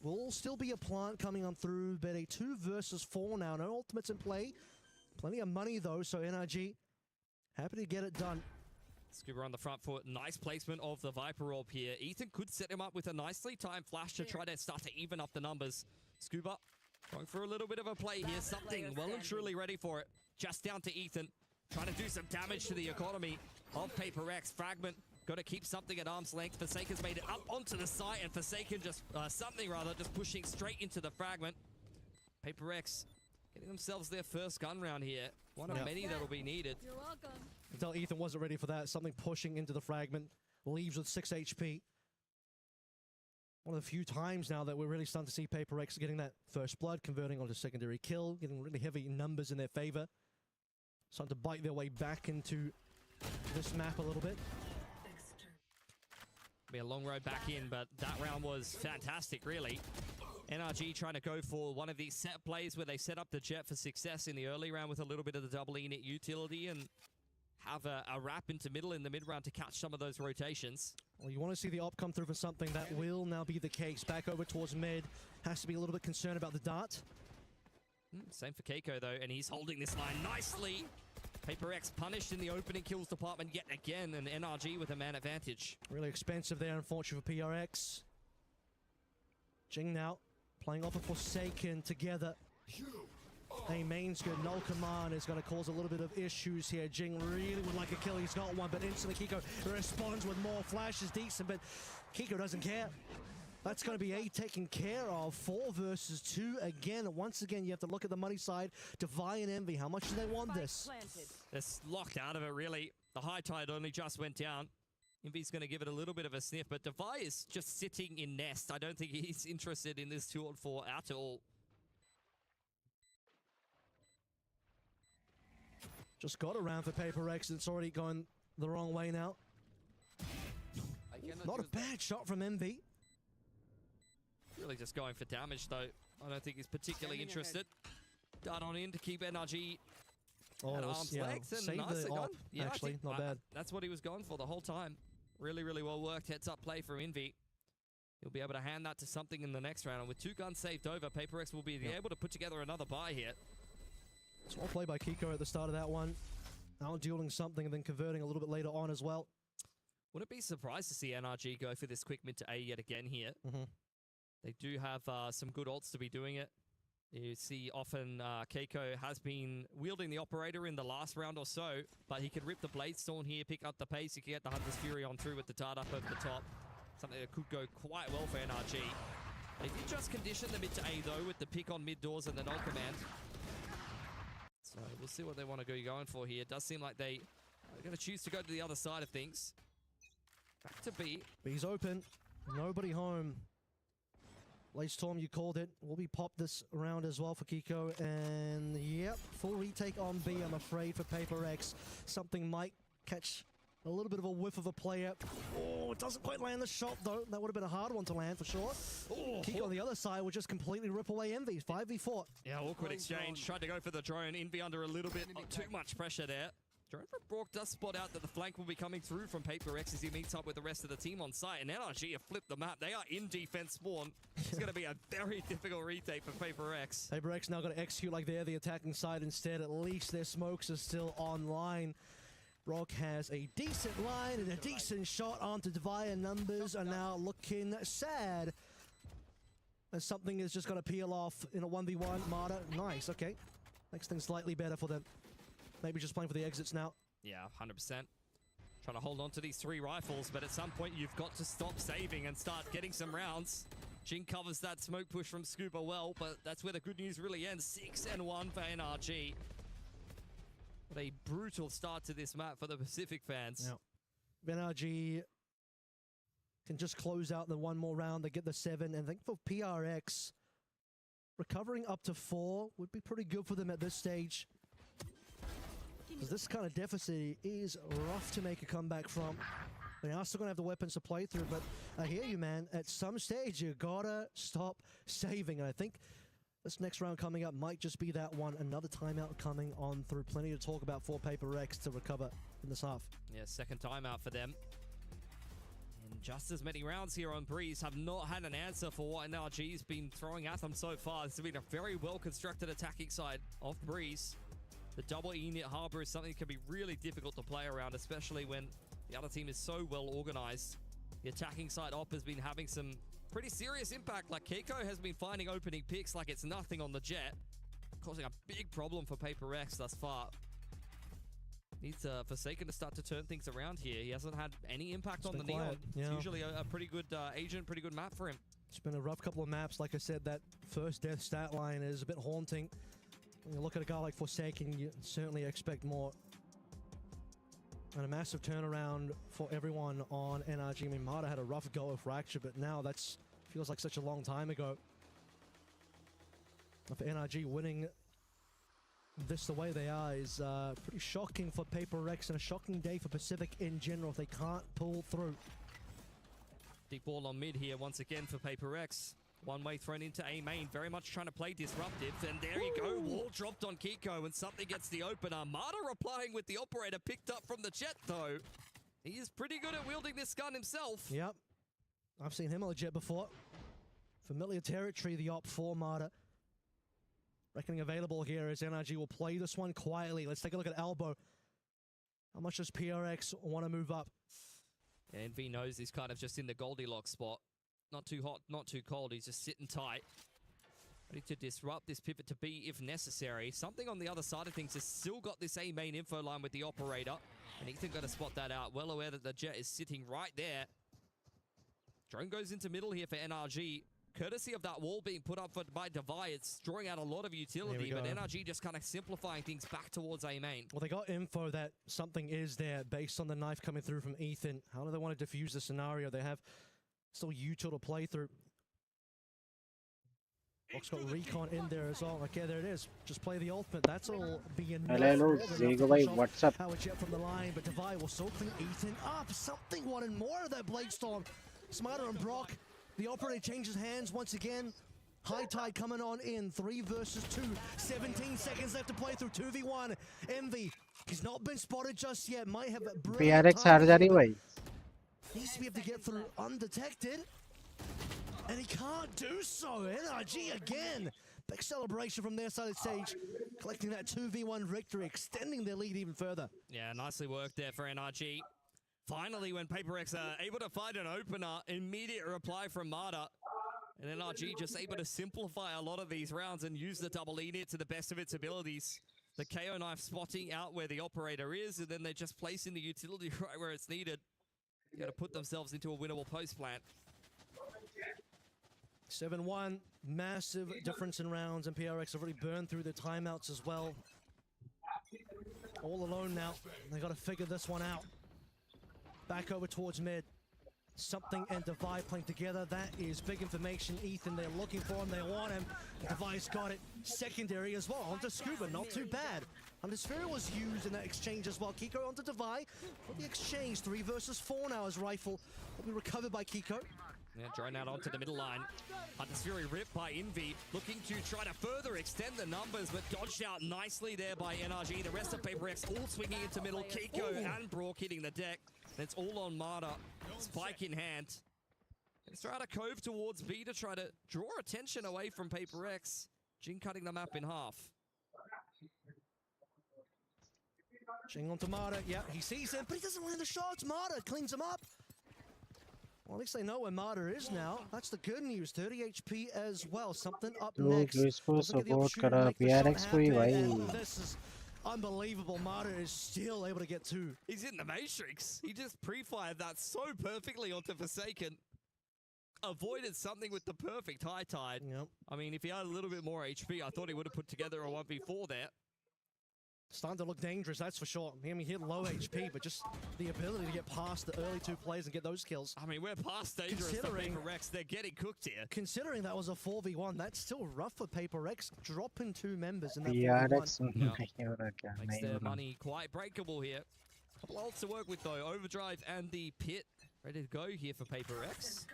Will still be a plant coming on through, but a 2 versus 4 now. No ultimates in play. Plenty of money though, so NRG happy to get it done. Scuba on the front foot. Nice placement of the Viper Orb here. Ethan could set him up with a nicely timed flash to try to start to even up the numbers. Scuba going for a little bit of a play here. Something well and truly ready for it. Just down to Ethan. Trying to do some damage to the economy of PRX. Fragment got to keep something at arm's length. Forsaken's made it up onto the site, and Forsaken just, just pushing straight into the Fragment. PRX getting themselves their first gun round here. One of many that'll be needed. You're welcome. Until Ethan wasn't ready for that. Something pushing into the Fragment. Leaves with 6 HP. One of the few times now that we're really starting to see PRX getting that first blood, converting onto secondary kill, getting really heavy numbers in their favor. Starting to bite their way back into this map a little bit. Be a long road back in, but that round was fantastic, really. NRG trying to go for one of these set plays where they set up the Jet for success in the early round with a little bit of the double init utility and have a wrap into middle in the mid round to catch some of those rotations. Well, you want to see the op come through for something. That will now be the case. Back over towards mid. Has to be a little bit concerned about the dart. Same for Keiko, though, and he's holding this line nicely. PRX punished in the opening kills department yet again, and NRG with a man advantage. Really expensive there, unfortunately, for PRX. Jing now playing off a Forsaken together. Hey, main's good. Null command is going to cause a little bit of issues here. Jing really would like a kill. He's got one, but instantly Kiko responds with more flashes. Decent, but Kiko doesn't care. That's going to be A taken care of. 4 versus 2 again. Once again, you have to look at the money side. Divide and Envy. How much do they want this? They're locked out of it, really. The high tide only just went down. Envy's going to give it a little bit of a sniff, but Divide is just sitting in nest. I don't think he's interested in this 2-on-4 at all. Just got around for PRX. It's already gone the wrong way now. Not a bad shot from Envy. Really just going for damage, though. I don't think he's particularly interested. Dart on in to keep NRG at arm's length. And nice gun. Yeah, actually, not bad. That's what he was going for the whole time. Really, really well worked. Heads-up play from Envy. He'll be able to hand that to something in the next round. And with 2 guns saved over, PRX will be able to put together another buy here. Small play by Kiko at the start of that one. Out dueling something and then converting a little bit later on as well. Wouldn't be surprised to see NRG go for this quick mid to A yet again here. They do have some good ults to be doing it. You see often Keiko has been wielding the operator in the last round or so, but he can rip the Bladestone here, pick up the pace. He can get the Hunter's Fury on through with the dart up over the top. Something that could go quite well for NRG. They did just condition the mid to A though with the pick on mid doors and the null command. So we'll see what they want to go going for here. It does seem like they are going to choose to go to the other side of things. Back to B. B's open. Nobody home. Late Storm, you called it. Will be popped this round as well for Kiko. And yep, full retake on B, I'm afraid, for PRX. Something might catch a little bit of a whiff of a player. Oh, doesn't quite land the shot, though. That would have been a hard one to land, for sure. Kick on the other side would just completely rip away Envy. 5v4. Yeah, awkward exchange. Tried to go for the drone. Envy under a little bit too much pressure there. Drone from Brock does spot out that the flank will be coming through from PRX as he meets up with the rest of the team on site. And NRG have flipped the map. They are in defense spawn. It's going to be a very difficult retake for PRX. PRX now going to execute like they're the attacking side instead. At least their smokes are still online. Brock has a decent line and a decent shot onto Divine. Numbers are now looking sad. And something is just going to peel off in a 1v1. Marta, nice, okay. Makes things slightly better for them. Maybe just playing for the exits now. Yeah, 100%. Trying to hold on to these 3 rifles, but at some point you've got to stop saving and start getting some rounds. Jing covers that smoke push from Scuba well, but that's where the good news really ends. 6-1 for NRG. What a brutal start to this map for the Pacific fans. Yeah. NRG can just close out the one more round. They get the 7, and I think for PRX, recovering up to 4 would be pretty good for them at this stage. Because this kind of deficit is rough to make a comeback from. They are still going to have the weapons to play through, but I hear you, man. At some stage, you gotta stop saving. And I think this next round coming up might just be that one. Another timeout coming on through. Plenty to talk about for PRX to recover in this half. Yeah, second timeout for them. And just as many rounds here on Breeze have not had an answer for what NRG's been throwing at them so far. This has been a very well-constructed attacking side of Breeze. The double unit harbor is something that can be really difficult to play around, especially when the other team is so well organized. The attacking side op has been having some pretty serious impact. Like Keiko has been finding opening picks like it's nothing on the jet, causing a big problem for PRX thus far. Needs Forsaken to start to turn things around here. He hasn't had any impact on the Neon. Yeah. It's usually a pretty good agent, pretty good map for him. It's been a rough couple of maps. Like I said, that first death stat line is a bit haunting. When you look at a guy like Forsaken, you certainly expect more. And a massive turnaround for everyone on NRG. I mean, Marta had a rough go of Fracture, but now that's feels like such a long time ago. For NRG winning this the way they are is pretty shocking for PRX and a shocking day for Pacific in general if they can't pull through. Deep ball on mid here once again for PRX. One way thrown into A main, very much trying to play disruptive. And there you go, wall dropped on Kiko and something gets the opener. Marta replying with the operator picked up from the jet though. He is pretty good at wielding this gun himself. Yep, I've seen him on a jet before. Familiar territory, the op for Marta. Reckoning available here as NRG will play this one quietly. Let's take a look at Elbow. How much does PRX want to move up? And V knows he's kind of just in the Goldilocks spot. Not too hot, not too cold. He's just sitting tight. Ready to disrupt this pivot to B if necessary. Something on the other side of things has still got this A main info line with the operator. And Ethan got to spot that out. Well aware that the jet is sitting right there. Drone goes into middle here for NRG. Courtesy of that wall being put up by Devi, it's drawing out a lot of utility. But NRG just kind of simplifying things back towards A main. Well, they got info that something is there based on the knife coming through from Ethan. How do they want to defuse the scenario? They have still util to play through. Box got Recon in there as well. Okay, there it is. Just play the ultimate. That's all being hello, what's up? Power jet from the line, but Devi will still clean Ethan up. Something wanted more of that Blade Storm. Smarter and Brock. The operator changes hands once again. High Tide coming on in. 3 versus 2. 17 seconds left to play through 2v1. Envy. He's not been spotted just yet. Might have a PRX RJ bhai. Needs to be able to get through undetected. And he can't do so. NRG again. Big celebration from their side of the stage. Collecting that 2v1 victory, extending their lead even further. Yeah, nicely worked there for NRG. Finally, when PRX are able to find an opener, immediate reply from Marta. And NRG just able to simplify a lot of these rounds and use the double E to the best of its abilities. The KO knife spotting out where the operator is, and then they're just placing the utility right where it's needed. Got to put themselves into a winnable post plant. 7-1, massive difference in rounds, and PRX have already burned through the timeouts as well. All alone now. They got to figure this one out. Back over towards mid. Something and Divide playing together. That is big information. Ethan, they're looking for him. They want him. Divide's got it. Secondary as well. Onto Scuba. Not too bad. Undersphere was used in that exchange as well. Kiko onto Divide. For the exchange, 3 versus 4 now. His rifle will be recovered by Kiko. Yeah, drone out onto the middle line. Undersphere ripped by Envy. Looking to try to further extend the numbers, but dodged out nicely there by NRG. The rest of PRX all swinging into middle. Kiko and Brock hitting the deck. It's all on Marta. Spike in hand. Let's try to cove towards B to try to draw attention away from PRX. Jing cutting the map in half. Jing onto Marta. Yeah, he sees him, but he doesn't land the shots. Marta cleans him up. Well, at least they know where Marta is now. That's the good news. 30 HP as well. Something up next. Doesn't get the opportunity to make the shot happen. This is unbelievable. Marta is still able to get 2. He's in the Matrix. He just pre-fired that so perfectly onto Forsaken. Avoided something with the perfect high tide. Yep. I mean, if he had a little bit more HP, I thought he would have put together a 1v4 there. Starting to look dangerous, that's for sure. I mean, he hit low HP, but just the ability to get past the early 2 plays and get those kills. I mean, we're past dangerous for PRX. They're getting cooked here. Considering that was a 4v1, that's still rough for PRX, dropping 2 members in that PRX 4v1. Makes their money quite breakable here. Couple of ults to work with, though. Overdrive and the Pit ready to go here for PRX.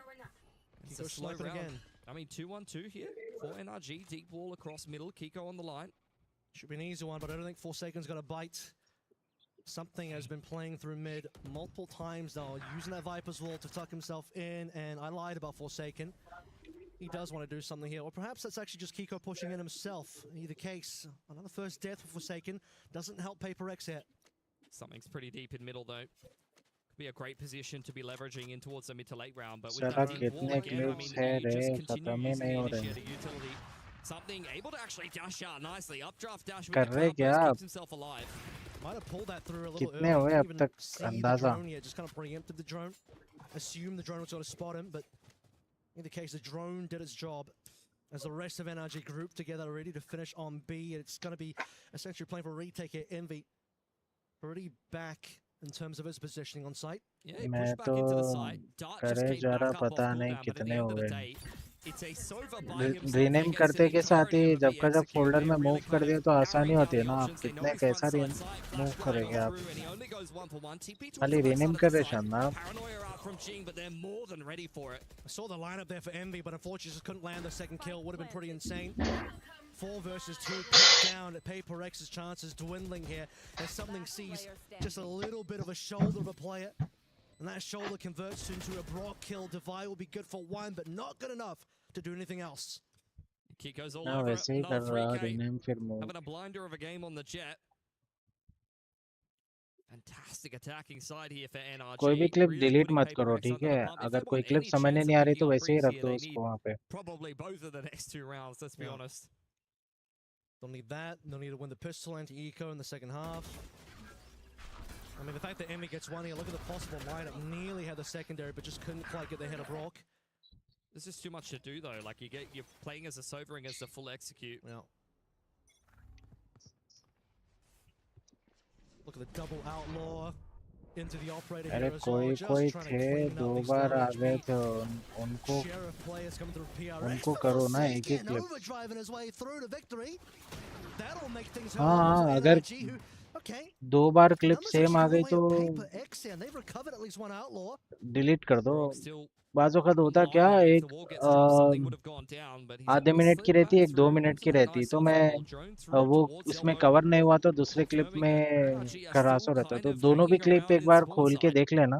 It's a slow round. Again. I mean, 2-1-2 here for NRG. Deep wall across middle. Kiko on the line. Should be an easy one, but I don't think Forsaken's got a bite. Something has been playing through mid multiple times now, using that Viper's wall to tuck himself in, and I lied about Forsaken. He does want to do something here, or perhaps that's actually just Kiko pushing in himself. In either case, another first death for Forsaken doesn't help PRX yet. Something's pretty deep in middle, though. Could be a great position to be leveraging in towards the mid to late round, but with that deep wall again, I mean, you just continue using the initiator utility. Something able to actually dash out nicely. Updraft dash with the keeps himself alive. Might have pulled that through a little early. Didn't even see the drone yet, just kind of preempted the drone. Assumed the drone was going to spot him, but in the case, the drone did its job. As the rest of NRG group together, ready to finish on B. It's going to be essentially playing for a retake here. Envy already back in terms of his positioning on site. Yeah, he pushed back into the site. Dart just came back up off cooldown, but at the end of the day, rename करते के साथ ही जब का जब folder में move कर दिया तो आसानी होती है ना आप कितने कैसा मूव करेंगे आप खाली रीनेम कर रहे शानदार I saw the lineup there for Envy, but unfortunately just couldn't land the second kill. Would have been pretty insane. 4 versus 2, put down. PRX's chances dwindling here as something sees just a little bit of a shoulder of a player. And that shoulder converts into a Brock kill. Divide will be good for 1, but not good enough to do anything else. Kiko's all over. Another 3K. Having a blinder of a game on the Jet. Fantastic attacking side here for NRG. कोई भी clip delete मत करो, ठीक है? अगर कोई clip समझने नहीं आ रही तो वैसे ही रख दो उसको वहाँ पे. Probably both of the next 2 rounds, let's be honest. Don't need that. Don't need to win the pistol anti-eco in the second half. I mean, the fact that Emmy gets 1 here, look at the possible lineup. Nearly had the secondary, but just couldn't quite get the head of Rock. There's just too much to do, though. Like, you're playing as a Sobering as the full execute. Yeah. Look at the double outlaw into the operator here as well. Just trying to clean up these Sheriff players coming through PRX. Forsaken overdriving his way through to victory. That'll make things हाँ अगर 2 बार clip same आ गई तो delete कर दो. बाजू का होता क्या एक आधे मिनट की रहती, एक 2 मिनट की रहती, तो मैं वो उसमें कवर नहीं हुआ तो दूसरे क्लिप में खरासो रहता. तो दोनों भी क्लिप एक बार खोल के देख लेना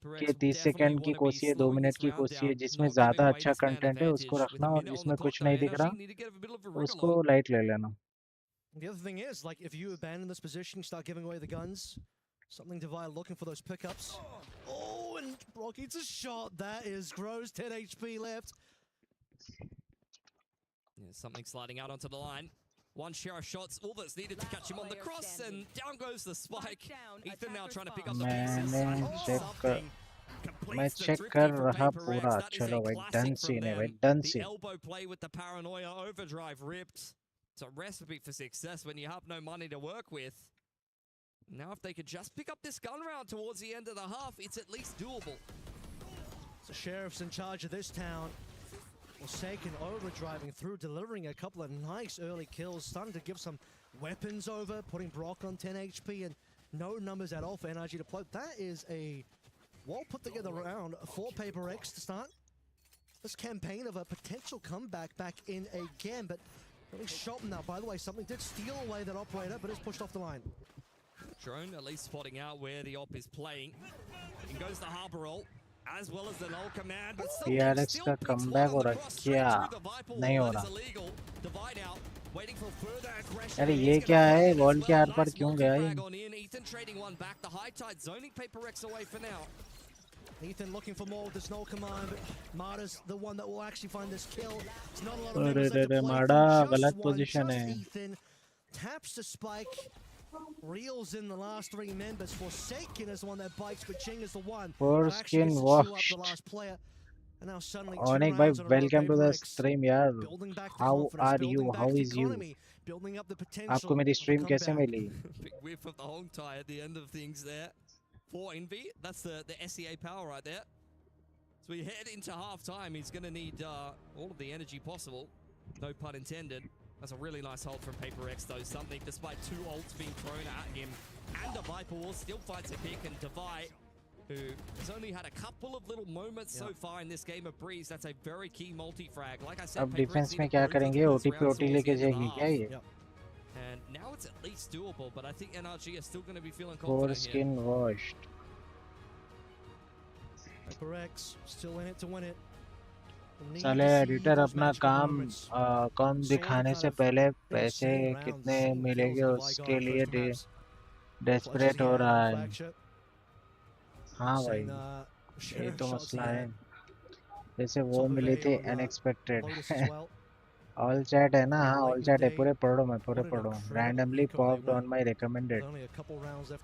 कि 30 सेकंड की कोसी है, 2 मिनट की कोसी है. जिसमें ज्यादा अच्छा कंटेंट है उसको रखना और जिसमें कुछ नहीं दिख रहा उसको लाइट ले लेना. The other thing is, like, if you abandon this position, start giving away the guns, something Divide looking for those pickups. Oh, and Brock eats a shot. That is gross. 10 HP left. Yeah, something sliding out onto the line. 1 share of shots, all that's needed to catch him on the cross, and down goes the spike. Ethan now trying to pick up the pieces. मैं check कर रहा पूरा. चलो भाई, done scene है भाई, done scene. Elbow play with the paranoia, overdrive ripped. It's a recipe for success when you have no money to work with. Now if they could just pick up this gun round towards the end of the half, it's at least doable. The sheriff's in charge of this town. Forsaken overdriving through, delivering a couple of nice early kills, starting to give some weapons over, putting Brock on 10 HP, and no numbers at all for NRG to play. That is a well put together round for PRX to start this campaign of a potential comeback back in again, but really shot now. By the way, something did steal away that operator, but it's pushed off the line. Drone at least spotting out where the op is playing. In goes the harbor roll, as well as the null command, but PRX का comeback हो रहा क्या नहीं हो रहा अरे ये क्या है बॉल के आर पर क्यों गया ये Ethan trading one back, the high tide zoning PRX away for now. Ethan looking for more with this null command, but Marta's the one that will actually find this kill. It's not a lot of members left to play माड़ा for, गलत just one, position just है Ethan taps the spike, reels in the last three members. Forsaken is the one that bites, but Ching is the one that actually gets to chew up the last player. And now suddenly Onik bhai, welcome to the stream yaar. How are you? How is you? आपको मेरी stream कैसे मिली? Big whiff of the Hong tie at the end of things there for Envy. That's the SEA power right there. So we head into half time. He's going to need all of the energy possible. No pun intended. That's a really nice hold from PRX though. Something despite two ults being thrown at him and a Viper Wall still fights a pick, and Divide, who has only had a couple of little moments so far in this game of Breeze. That's a very key multi-frag. Like I said, अब defence में क्या करेंगे OTP OT लेके जाएगी क्या ये And now it's at least doable, but I think NRG are still going to be feeling Core confident skin here. washed PRX still in it to win it. साले editor अपना काम कम दिखाने से पहले पैसे कितने मिलेंगे उसके लिए डेस्परेट हो रहा है हाँ भाई ये तो मसला है जैसे वो मिली थी अनएक्सपेक्टेड ऑल चैट है ना हाँ ऑल चैट है पूरे पढ़ो randomly popped on my recommended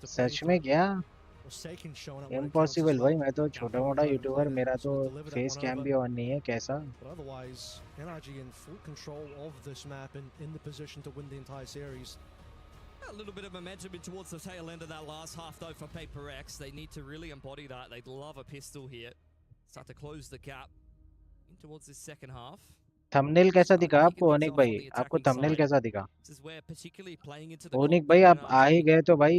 सच में क्या इम्पॉसिबल भाई मैं तो छोटा मोटा यूट्यूबर मेरा तो फेस कैम भी ऑन नहीं है कैसा NRG in full control of this map and in the position to win the entire series. A little bit of momentum in towards the tail end of that last half though for PRX. They need to really embody that. They'd love a pistol here. Start to close the gap in towards this second half. Thumbnail कैसा दिखा आपको ओनिक भाई आपको thumbnail कैसा दिखा ओनिक भाई आप आ ही गए तो भाई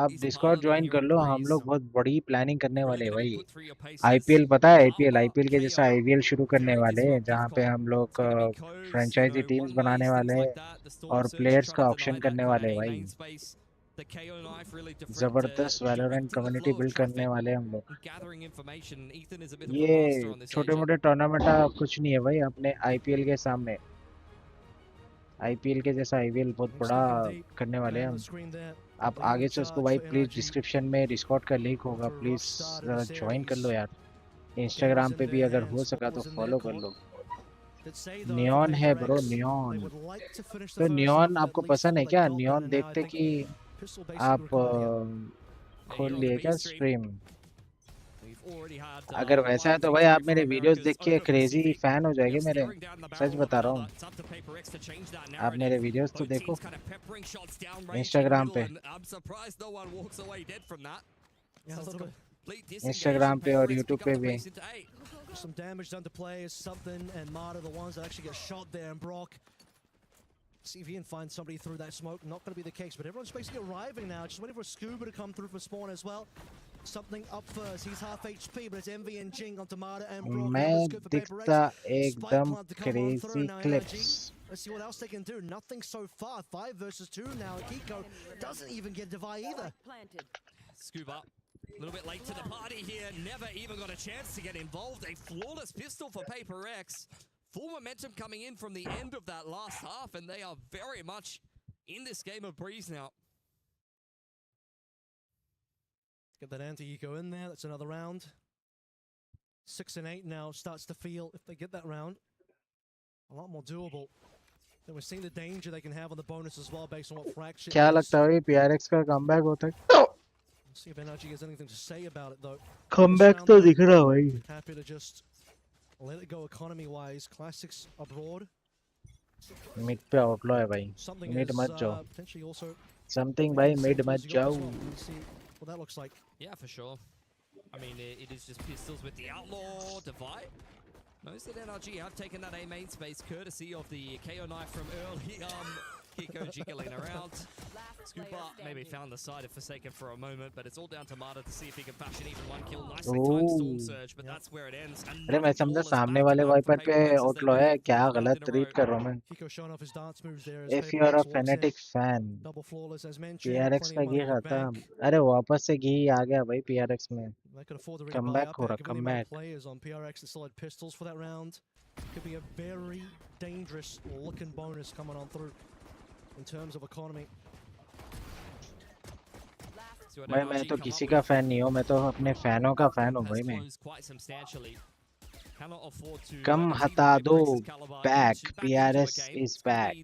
आप डिस्कॉर्ड ज्वाइन कर लो हम लोग बहुत बड़ी प्लानिंग करने वाले हैं भाई आईपीएल पता है आईपीएल के जैसा आईवीएल शुरू करने वाले हैं जहां पे हम लोग फ्रेंचाइजी टीम्स बनाने वाले हैं और प्लेयर्स का ऑक्शन करने वाले हैं भाई जबरदस्त वैलोरेंट कम्युनिटी बिल्ड करने वाले हम लोग ये छोटे मोटे टूर्नामेंट कुछ नहीं है भाई अपने आईपीएल के सामने आईपीएल के जैसा आईवीएल बहुत बड़ा करने वाले हैं हम आप आगे से उसको भाई प्लीज डिस्क्रिप्शन में डिस्कॉर्ड का लिंक होगा प्लीज ज्वाइन कर लो यार इंस्टाग्राम पे भी अगर हो सका तो फॉलो कर लो नियॉन है ब्रो नियॉन तो नियॉन आपको पसंद है क्या नियॉन देखते कि आप खोल लिए क्या स्ट्रीम अगर वैसा है तो भाई आप मेरे वीडियोस देख के क्रेजी फैन हो जाएंगे मेरे सच बता रहा हूँ आप मेरे वीडियोस तो देखो इंस्टाग्राम पे इंस्टाग्राम पे और यूट्यूब पे भी Some damage done to players, something, and Marta the ones that actually get shot there, and Brock. See if he can find somebody through that smoke. Not going to be the case, but everyone's basically arriving now. Just waiting for Scuba to come through for spawn as well. Something up first. He's half HP, but it's Envy and Jing onto Marta and Brock. मैं दिखता एकदम crazy clips. Let's see what else they can do. Nothing so far. 5 versus 2 now. Kiko doesn't even get Divide either. Scuba. A little bit late to the party here. Never even got a chance to get involved. A flawless pistol for PRX. Full momentum coming in from the end of that last half, and they are very much in this game of Breeze now. Get that anti-eco in there. That's another round. 6 and 8 now starts to feel, if they get that round, a lot more doable. Then we're seeing the danger they can have on the bonus as well based on what fraction. क्या लगता है PRX का comeback होता है? See if NRG has anything to say about it though. Comeback तो दिख रहा भाई. Happy to just let it go economy-wise. Classics abroad. Mid पे outlaw है भाई. Mid मत जाओ. Something भाई mid मत जाओ. What that looks like. Yeah, for sure. I mean, it is just pistols with the outlaw divide. Knows that NRG have taken that A main space courtesy of the KO knife from early. Kiko jiggling around. Scuba maybe found the side of Forsaken for a moment, but it's all down to Mata to see if he can fashion even one kill. Nicely timed Storm Surge, but that's where it ends. अरे मैं समझा सामने वाले wiper पे आउटलो है, क्या गलत read कर रहा हूँ मैं. If you are a fanatic fan, PRX का घी खाता. अरे वापस से घी आ गया भाई PRX में. Comeback हो रहा, comeback. Could be a very dangerous looking bonus coming on through in terms of economy. भाई मैं तो किसी का फैन नहीं हूँ, मैं तो अपने फैनों का फैन हूँ भाई मैं. कम हटा दो, back, PRS is back.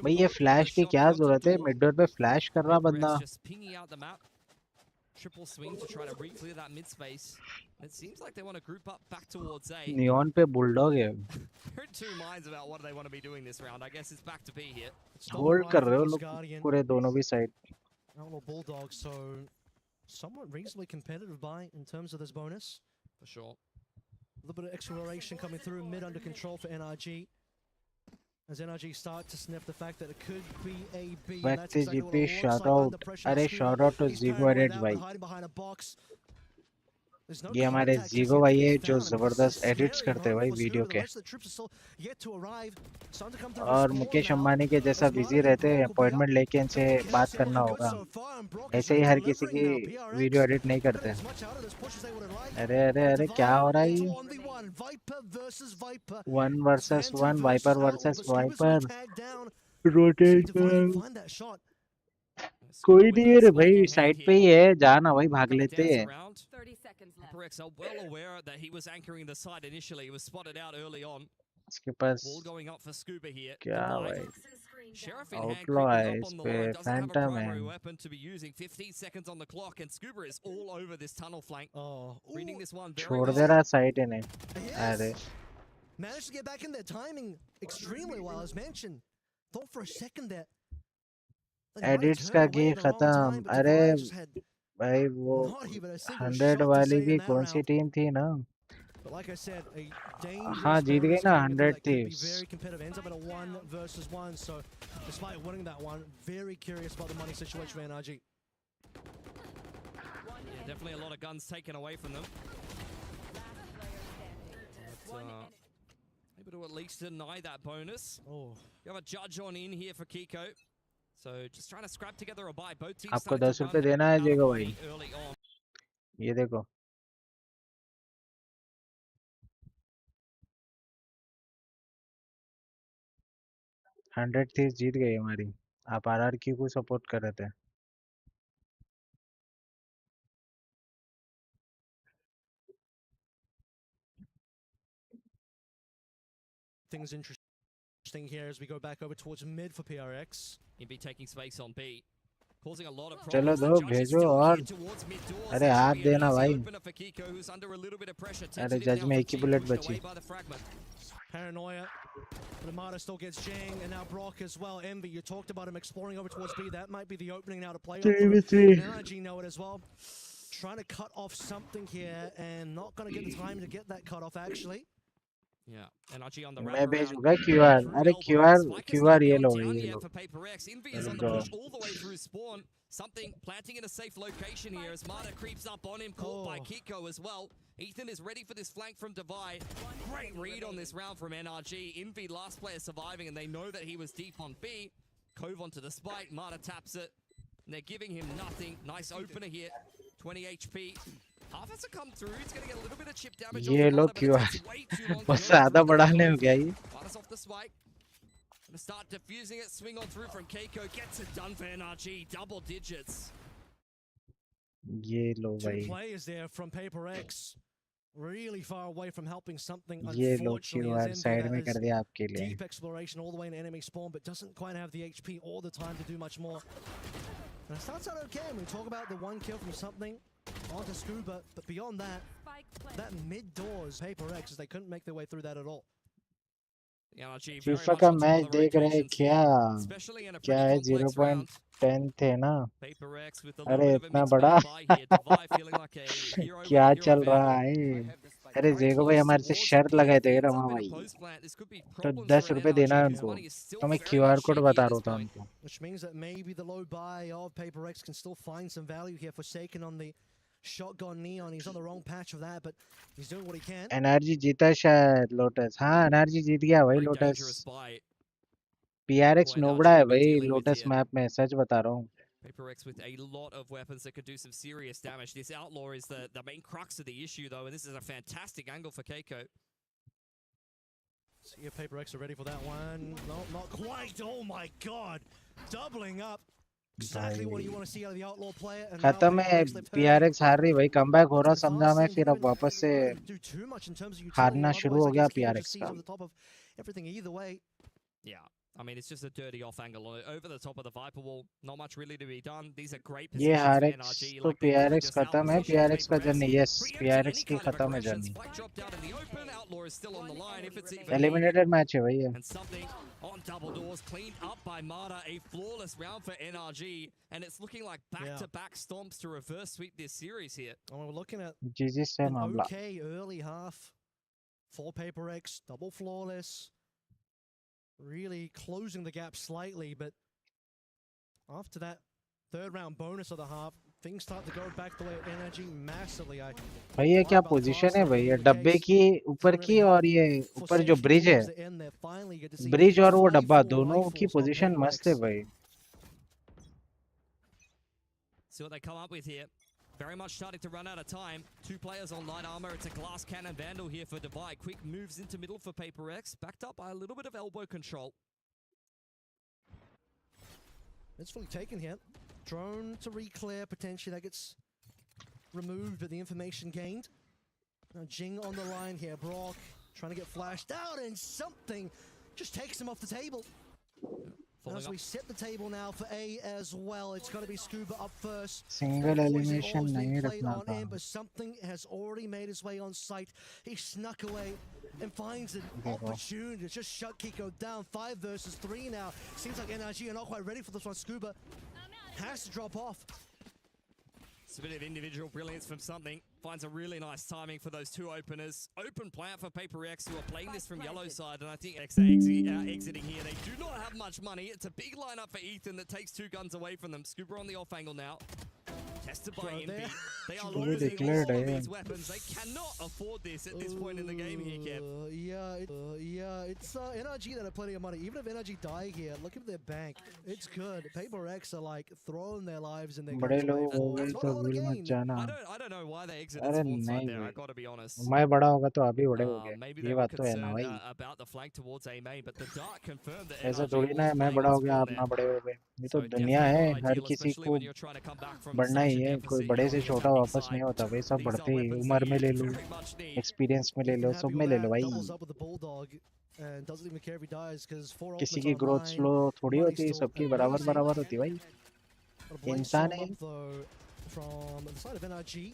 भाई ये फ्लैश की क्या जरूरत है? मिड डोर पे फ्लैश कर रहा बंदा. Triple swing to try to re-clear that mid space. It seems like they want to group up back towards A. Neon पे बुलडॉग है. They're in two minds about what they want to be doing this round. I guess it's back to B here. Hold कर रहे हो लोग पूरे दोनों भी side. Outlaw Bulldog, so somewhat reasonably competitive buy in terms of this bonus. For sure. A little bit of acceleration coming through mid under control for NRG. As NRG start to sniff the fact that it could be a B. That's exactly what it looks like under pressure. अरे shout out to Zigo Edit भाई. ये हमारे Zigo भाई है जो जबरदस्त edits करते हैं भाई वीडियो के. और मुकेश अंबानी के जैसा बिजी रहते हैं, अपॉइंटमेंट लेके इनसे बात करना होगा. ऐसे ही हर किसी की वीडियो एडिट नहीं करते. अरे अरे अरे क्या हो रहा है ये? 1 versus 1, Viper versus Viper. Rotation. कोई नहीं है रे भाई, साइड पे ही है, जाना भाई, भाग लेते हैं. PRX are well aware that he was anchoring the side initially. He was spotted out early on. इसके पास Ball going up for Scuba here. क्या भाई? Sheriff in hand outlaw creeping है up इस on the पे, line. Doesn't have a Phantom primary है. weapon to be using. 15 seconds on the clock, and Scuba is all over this tunnel flank. Reading this one very छोड़ well. दे रहा side इन्हें. अरे Managed to get back in there, timing extremely well as mentioned. Thought for a second there. Edits का घी खत्म. अरे भाई वो 100 वाली भी कौन सी टीम थी ना? हाँ जीत गई ना 100 Thieves. Very competitive, ends up in a 1 versus 1. So despite winning that one, very curious about the money situation for NRG. Yeah, definitely a lot of guns taken away from them. But, able to at least deny that bonus. You have a judge on in here for Kiko. So just trying to scrap together a buy. Both teams आपको 10 रुपए देना है जेगो भाई. ये देखो. Hundred Thieves जीत गई हमारी. आप RRQ को सपोर्ट कर रहे थे. Things interesting here as we go back over towards mid for PRX. He'd be taking space on B, causing a lot of चलो problems. दो भेजो और अरे हाथ देना भाई. अरे जज में एक ही बुलेट बची. Paranoia. Namada still gets Jang, and now Brock as well. Envy, you talked about him exploring over towards B. That might be the opening now to play. NRG know it as well. Trying to cut off something here, and not going to get the time to get that cut off actually. Yeah, NRG on the मैं भेजूंगा QR. अरे QR ये लो ये लो. for PRX. Envy is on the push all the way through spawn. Something planting in a safe location here as Mata creeps up on him, caught by Kiko as well. Ethan is ready for this flank from Divide. Great read on this round from NRG. Envy last player surviving, and they know that he was deep on B. Cove onto the spike. Mata taps it. And they're giving him nothing. Nice opener here. 20 HP. Half has to come through. He's going to get a little bit of chip damage. ये लो QR. बस ज़्यादा बढ़ाने हो गया ये. Mata's off the spike. Gonna start diffusing it. Swing on through from Keiko. Gets it done for NRG. Double digits. ये लो Two भाई. players there from PaperX. Really far away from helping something. ये लो Unfortunately, QR as side Envy में that कर is दिया आपके लिए. deep exploration all the way in enemy spawn, but doesn't quite have the HP all the time to do much more. And it starts out okay. We talk about the one kill from something onto Scuba, but beyond that, that mid doors PaperX, as they couldn't make their way through that at all. FIFA का match देख रहे हैं क्या? क्या है 10 थे ना। PRX with a अरे little bit of a इतना mixed बड़ा bag by here. Divide feeling like a hero with क्या a hero चल रहा vandal. है? अरे Very जेको भाई close हमारे से towards शर्त it. लगाए थे Ends Rama up in a भाई, post plant. This could be तो problems 10 for an रुपए देना है NRG whose उनको, money is still तो मैं very QR much code shaky बता at रहा this था point. उनको। Which means that maybe the low buy of PRX can still find some value here. Forsaken on the shotgun Neon. He's on the wrong patch of that, but he's doing what he can. NRG जीता शायद lotus. हाँ NRG जीत गया भाई Very lotus. dangerous buy. PRX Boy, नोबड़ा NRG है to be भाई dealing with lotus here. Map में, सच बता रहा हूँ। PRX with a lot of weapons that could do some serious damage. This outlaw is the main crux of the issue, though, and this is a fantastic angle for Keiko. See if PRX are ready for that one. No, not quite. Oh my god. Doubling up. Exactly what you want to see out of the outlaw player. And now खत्म है, PRX left hurting. PRX हार रही भाई, comeback हो रहा समझा मैं, फिर अब वापस से Do too much in terms of utility. हारना शुरू Otherwise, हो I गया guess Qeon just PRX sees का। over the top of everything either way. Yeah. I mean, it's just a dirty off angle over the top of the Viper wall. Not much really to be done. These are great ये positions for RX NRG. तो Like they've PRX just खत्म है, outpositioned PRX का PRX. Journey, yes Preempting PRX any की kind of खत्म है aggression. Journey. Spike dropped out in the open. Outlaw is still on the line if it's even eliminated match है भाई ये। and something on double doors, cleaned up by Mata. A flawless round for NRG, and it's looking like back-to-back stomps to reverse sweep this series here. And we're looking at जीजी से an मामला। okay early half for PRX, double flawless. Really closing the gap slightly, but after that third round bonus of the half, things start to go back the way of NRG massively. भाई ये क्या position है भाई, ये डब्बे की ऊपर की और ये ऊपर जो ब्रिज है, ब्रिज और वो डब्बा दोनों की पोजीशन मस्त है भाई। See what they come up with here. Very much starting to run out of time. Two players on light armor. It's a glass cannon vandal here for Divide. Quick moves into middle for PRX. Backed up by a little bit of elbow control. It's fully taken here. Drone to re-clear potentially. That gets removed, but the information gained. Now Jing on the line here. Brock trying to get flashed out, and something just takes him off the table. As we set the table now for A as well, it's going to be Scuba up first. Single elimination नहीं रखना था। But something has already made his way on site. He snuck away and finds an opportunity to just shut Kiko down. 5 versus 3 now. Seems like NRG are not quite ready for this one. Scuba has to drop off. It's a bit of individual brilliance from something. Finds a really nice timing for those two openers. Open plant for PRX, who are playing this from yellow side, and I think X are exiting here. They do not have much money. It's a big lineup for Ethan that takes 2 guns away from them. Scuba on the off angle now. Tested by Envy. They are losing all of these weapons. They cannot afford this at this point in the game here, Kev. It's NRG that have plenty of money. Even if NRG die here, look at their bank. It's good. PRX are like throwing their lives in their बड़े लोग हो गए तो भूल मत जाना। I don't know why they exited अरे spawn side नहीं there, I भाई, gotta be honest. मैं बड़ा होगा तो अभी बड़े हो गए, Maybe ये they were बात तो है ना concerned भाई। about the flank towards A main, but the dart confirmed that ऐसा NRG थोड़ी ना है was मैं playing बड़ा on हो गया spawn आप there. ना बड़े हो गए, ये तो So दुनिया definitely है, not हर ideal, किसी especially को when you're trying to come back from बढ़ना such ही a है, deficit. कोई You बड़े don't से need छोटा that big वापस नहीं side. होता भाई, सब These are बढ़ते ही weapons उम्र that में you ले लो, very much need. एक्सपीरियंस में ले लो, सब में ले लो भाई। Doubles up with the bulldog and doesn't even care if he dies because 4 किसी ultimates की ग्रोथ online. स्लो थोड़ी Money होती है, still सबकी बराबर amazing. बराबर होती है भाई, Got a blade इंसान storm है। up though from the side of NRG.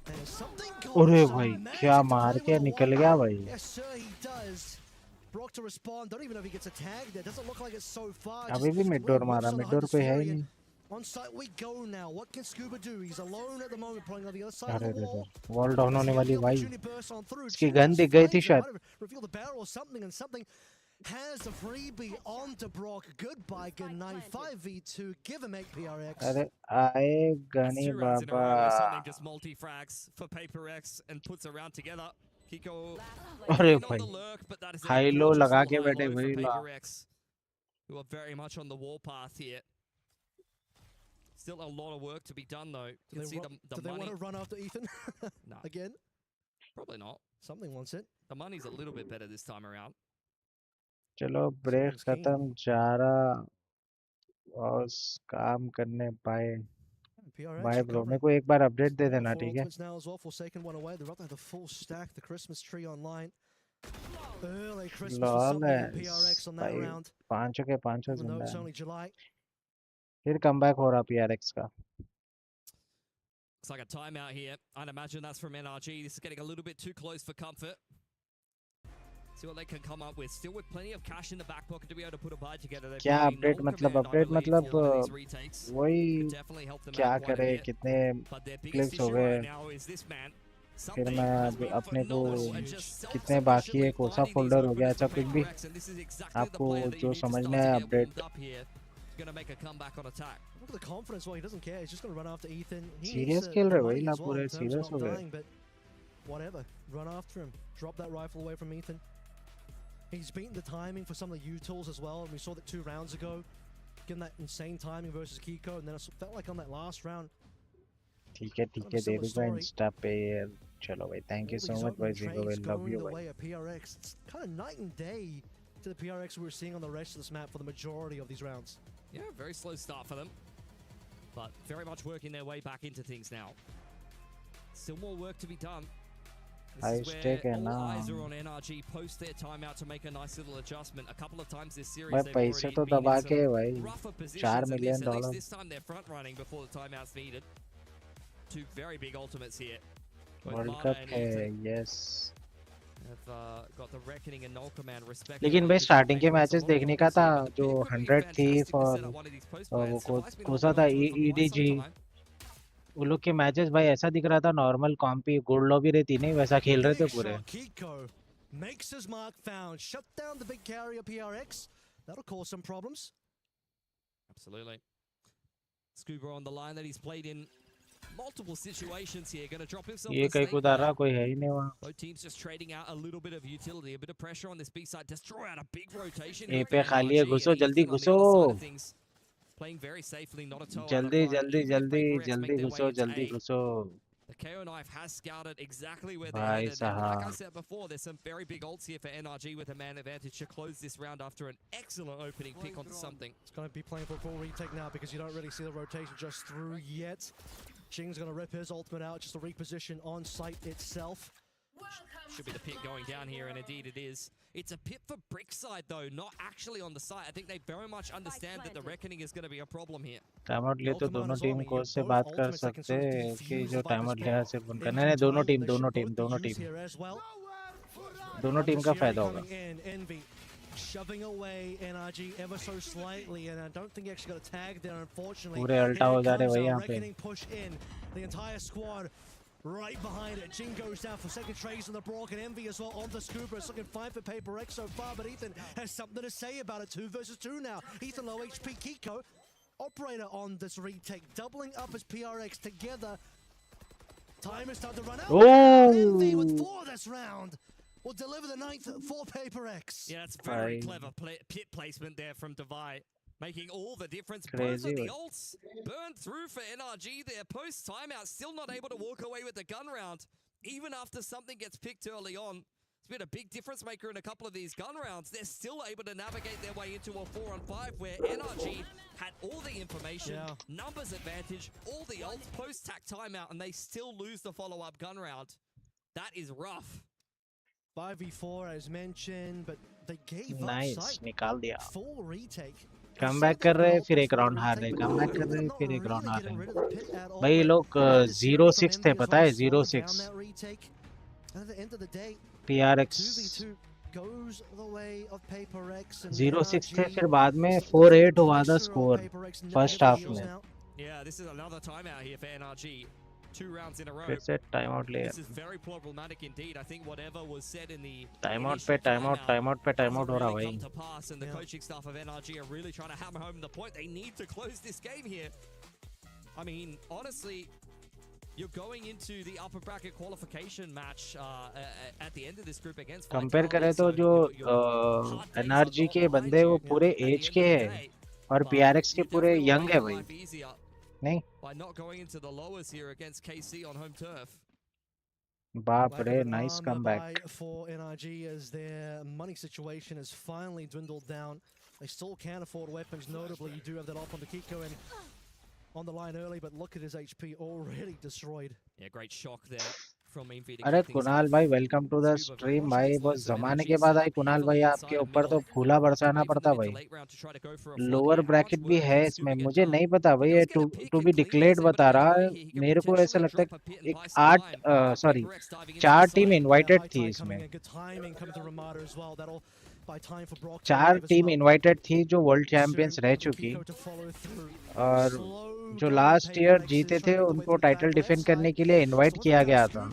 And something अरे goes भाई magic क्या to मार play के with a निकल one. गया भाई। Yes sir, he does. Brock to respond. Don't even know if he gets a tag there. Doesn't look like it so far. अभी भी मिड डोर मारा, मिड डोर कोई है ही नहीं। On site we go now. What can Scuba do? He's alone at the moment, playing on the other side of अरे the wall. Wall down होने वाली भाई, Opportunity burst on through. इसकी gun दिख गई थी शायद। Reveal the barrel or something, and something has the freebie onto Brock. Goodbye, good night. 5v2. Give him 8 PRX. अरे आएगा नहीं 2 rounds in a Baba. row where something just multi-frags for PRX and puts a round together. Kiko अरे in on भाई the lurk, but that is a high low gorgeous लगा little के high बैठे low भाई for ला। PRX, who are very much on the warpath here. Still a lot of work to be done though. You can see the Do they money. want to run after Ethan? No. Again? Probably not. Something wants it. The money's a little bit better this time around. चलो break खत्म, जा रहा और काम करने पाए। Bye bro, मेरे को एक बार अपडेट दे देना ठीक है। Now as well, Forsaken one away. They're up to the full stack. The Christmas tree online. Early Christmas for something in PRX on that भाई round. पांचों के पांचों Even though जिंदा it's है। only July. फिर कमबैक हो रहा PRX का। Looks like a timeout here. I'd imagine that's from NRG. This is getting a little bit too close for comfort. See what they can come up with. Still with plenty of cash in the back pocket to be able to put a buy together. क्या update मतलब वही क्या करे कितने clicks हो गए फिर मैं अपने को कितने बाकी है कौन सा फोल्डर हो गया ऐसा कुछ भी आपको जो समझना है अपडेट सीरियस खेल रहे भाई ना पूरे सीरियस हो गए whatever, run after him, drop that rifle away from Ethan. He's beaten the timing for some of the U-tools as well, and we saw that 2 rounds ago, getting that insane timing versus Kiko, and then it felt like on that last round. ठीक है दे दूंगा Insta पे चलो भाई thank you so much भाई zero भाई love you भाई PRX. It's kind of night and day to the PRX we were seeing on the rest of this map for the majority of these rounds. Yeah, very slow start for them, but very much working their way back into things now. Still more work to be done. This is where all eyes are on NRG post their timeout to make a nice little adjustment. A couple of times this series they've already been in some rougher positions. At least this time they're front running before the timeout's needed. 2 very big ultimates here. World Cup है yes. Have got the reckoning and null command respect. लेकिन भाई starting के matches देखने का था जो 100 thief और वो कौन सा था EDG वो लोग के मैचेस भाई ऐसा दिख रहा था नॉर्मल कॉम्पी गुड लॉबी रहती नहीं वैसा खेल रहे थे पूरे makes his mark found, shut down the big carrier PRX. That'll cause some problems. Absolutely. Scuba on the line that he's played in multiple situations here, going to drop himself. ये कहीं कूदा रहा कोई है ही नहीं वहाँ. Both teams just trading out a little bit of utility, a bit of pressure on this B side. Destroy out a big rotation. ए पे खाली है घुसो जल्दी घुसो. Playing very safely, not at all. जल्दी घुसो. The Qeon knife has scouted exactly where they're headed. Like I said before, there's some very big ults here for NRG with a man advantage to close this round after an excellent opening pick onto something. It's going to be playing for a full retake now because you don't really see the rotation just through yet. Jing's going to rip his ultimate out just to reposition on site itself. Should be the pit going down here, and indeed it is. It's a pit for Brickside, though, not actually on the site. I think they very much understand that the Reckoning is going to be a problem here. Time out ले तो दोनों team coach से बात कर सकते हैं कि जो टाइम आउट लिया सिर्फ उनका नहीं दोनों टीम का फायदा होगा. Shoving away NRG ever so slightly, and I don't think he actually got a tag there, unfortunately. पूरे अल्टा हो जा रहे भाई यहाँ पे. Push in the entire squad. Right behind it, Jing goes down for second trays on the Brock, and Envy as well on the Scuba. It's looking fine for Paper X so far, but Ethan has something to say about it. 2 versus 2 now. Ethan low HP, Kiko, operator on this retake, doubling up his PRX together. Time is starting to run out. Oh! Envy with 4 this round will deliver the 9th for Paper X. Yeah, that's very clever pit placement there from Divide. Making all the difference. Both of the ults burned through for NRG there. Post timeout, still not able to walk away with the gun round. Even after something gets picked early on. It's been a big difference maker in a couple of these gun rounds. They're still able to navigate their way into a 4-on-5 where NRG had all the information, numbers advantage, all the ults, post-tack timeout, and they still lose the follow-up gun round. That is rough. 5v4 as mentioned, but they gave nice, up sight. निकाल दिया. Full retake. Come back कर रहे फिर एक round हार रहे come back कर रहे फिर एक राउंड हार रहे भाई ये लोग 0-6 थे पता है 0-6 PRX 0-6 थे फिर बाद में 4-8 हुआ था स्कोर फर्स्ट हाफ में. Yeah, this is another timeout here for NRG. 2 rounds in a row. This is very problematic indeed. I think whatever was said in the timeout हो रहा भाई. To pass, and the coaching staff of NRG are really trying to hammer home the point. They need to close this game here. I mean, honestly, you're going into the upper bracket qualification match at the end of this group against. Compare करें तो जो NRG के बंदे वो पूरे as के हैं और PRX के पूरे यंग है भाई. नहीं by not going into the lowers here against KC on home turf. बाप रे, nice comeback for NRG as their money situation has finally dwindled down. They still can't afford weapons. Notably, you do have that off on the Kiko and on the line early, but look at his HP already destroyed. Yeah, great shock there from Envy to अरे kick things Kunal off. भाई welcome to the stream भाई बहुत जमाने के बाद आई कुणाल भाई आपके ऊपर तो फूला बरसाना पड़ता भाई लोअर ब्रैकेट भी है इसमें मुझे नहीं पता भाई ये टू बी डिक्लेयर्ड बता रहा है मेरे को ऐसा लगता है एक 4 टीम इनवाइटेड थी इसमें 4 टीम इनवाइटेड थी जो वर्ल्ड चैंपियंस रह चुकी और जो लास्ट ईयर जीते थे उनको टाइटल डिफेंड करने के लिए इनवाइट किया गया था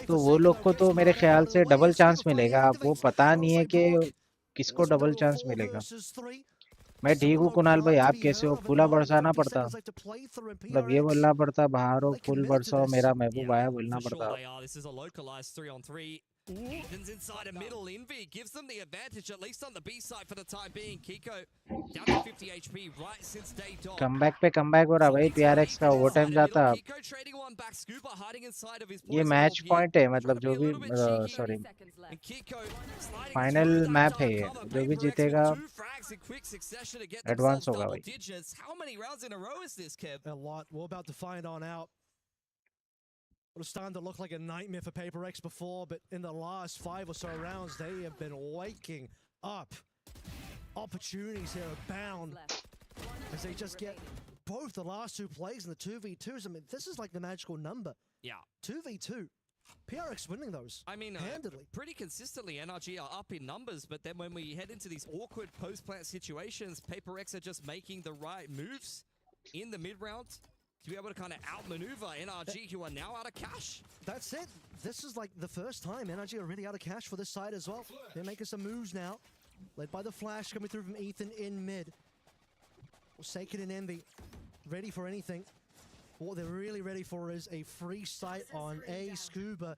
तो वो लोग को तो मेरे ख्याल से डबल चांस मिलेगा अब वो पता नहीं है कि किसको डबल चांस मिलेगा मैं ठीक हूँ कुणाल भाई आप कैसे हो फूला बरसाना पड़ता मतलब ये बोलना पड़ता बाहर हो फूल बरसाओ मेरा महबूब आया बोलना पड़ता Ethan's inside a middle. Envy gives them the advantage, at least on the B side for the time being. Kiko down to 50 HP right since day dot. Comeback हो रहा भाई PRX का ओवर टाइम जाता ये match point है मतलब जो भी सॉरी फाइनल मैप है ये जो भी जीतेगा एडवांस होगा भाई How many rounds in a row is this, Kev? A lot. We're about to find on out. It was starting to look like a nightmare for Paper X before, but in the last 5 or so rounds, they have been waking up. Opportunities here abound as they just get both the last 2 plays and the 2v2s. I mean, this is like the magical number. Yeah. 2v2. PRX winning those. I mean, handedly. Pretty consistently, NRG are up in numbers, but then when we head into these awkward post-plant situations, Paper X are just making the right moves in the mid-round to be able to kind of outmaneuver NRG, who are now out of cash. That's it. This is like the first time NRG are really out of cash for this side as well. They're making some moves now. Led by the flash coming through from Ethan in mid. Forsaken and Envy ready for anything. What they're really ready for is a free sight on a Scuba.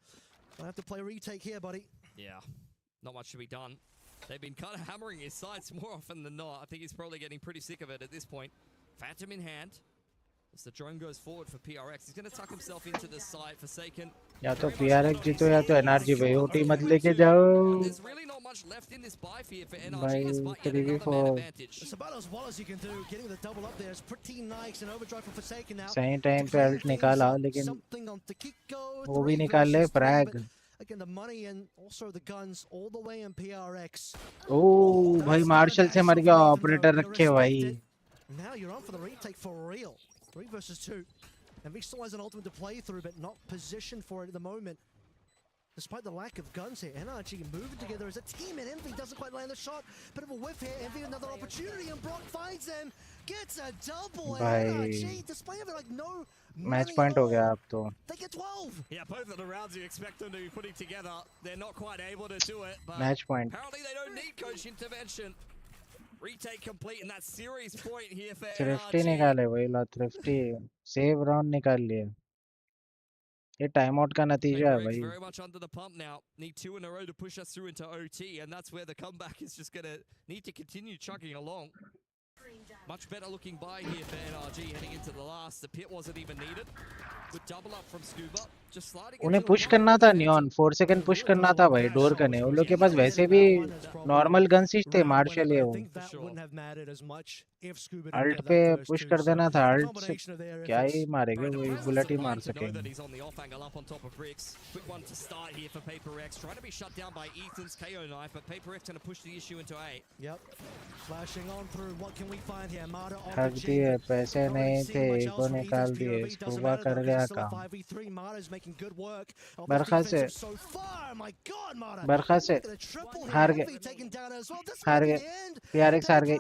Gonna have to play retake here, buddy. Yeah, not much to be done. They've been kind of hammering his sights more often than not. I think he's probably getting pretty sick of it at this point. Phantom in hand. As the drone goes forward for PRX, he's going to tuck himself into the site. Forsaken. या तो PRX जीतो या तो NRG भाई OT मत लेके जाओ There's really not much left in this buy here for NRG भाई despite yet another man advantage. It's about as well as you can do. Getting the double up there is pretty nice and overdrive for Forsaken now. सही time पे alt निकाला लेकिन वो भी निकाल ले frag Again, the money and also the guns all the way in PRX. ओ भाई martial से मर गया ऑपरेटर रखे भाई Now you're on for the retake for real. 3 versus 2. And Vic still has an ultimate to play through, but not positioned for it at the moment. Despite the lack of guns here, NRG moving together as a team, and Envy doesn't quite land the shot. Bit of a whiff here, Envy another opportunity, and Brock finds them. Gets a double, and NRG, despite having like no match point हो गया अब तो they get 12. Yeah, both of the rounds you expect them to be putting together, they're not quite able to do it, but match point apparently they don't need coach intervention. Retake complete, and that's series point here for thrifty NRG. निकाले वही ला thrifty save round निकाल लिए ये time out का नतीजा है भाई Very much under the pump now. Need 2 in a row to push us through into OT, and that's where the comeback is just going to need to continue chugging along. Much better looking buy here for NRG heading into the last. The pit wasn't even needed. Good double up from Scuba. Just sliding उन्हें push करना था neon 4 second push करना था भाई door करने उन लोग के पास वैसे भी नॉर्मल गन्स ही थे मार्शल ये वो अल्ट पे पुश कर देना था अल्ट से क्या ही मारेंगे वो एक बुलेट ही मार सकेंगे Quick one to start here for Paper X. Trying to be shut down by Ethan's KO knife, but Paper X going to push the issue into A. Yep. Flashing on through. What can we find here? Mata on ठग दिए पैसे नहीं थे को निकाल दिए scuba कर गया काम बरखा से हार गए PRX हार गई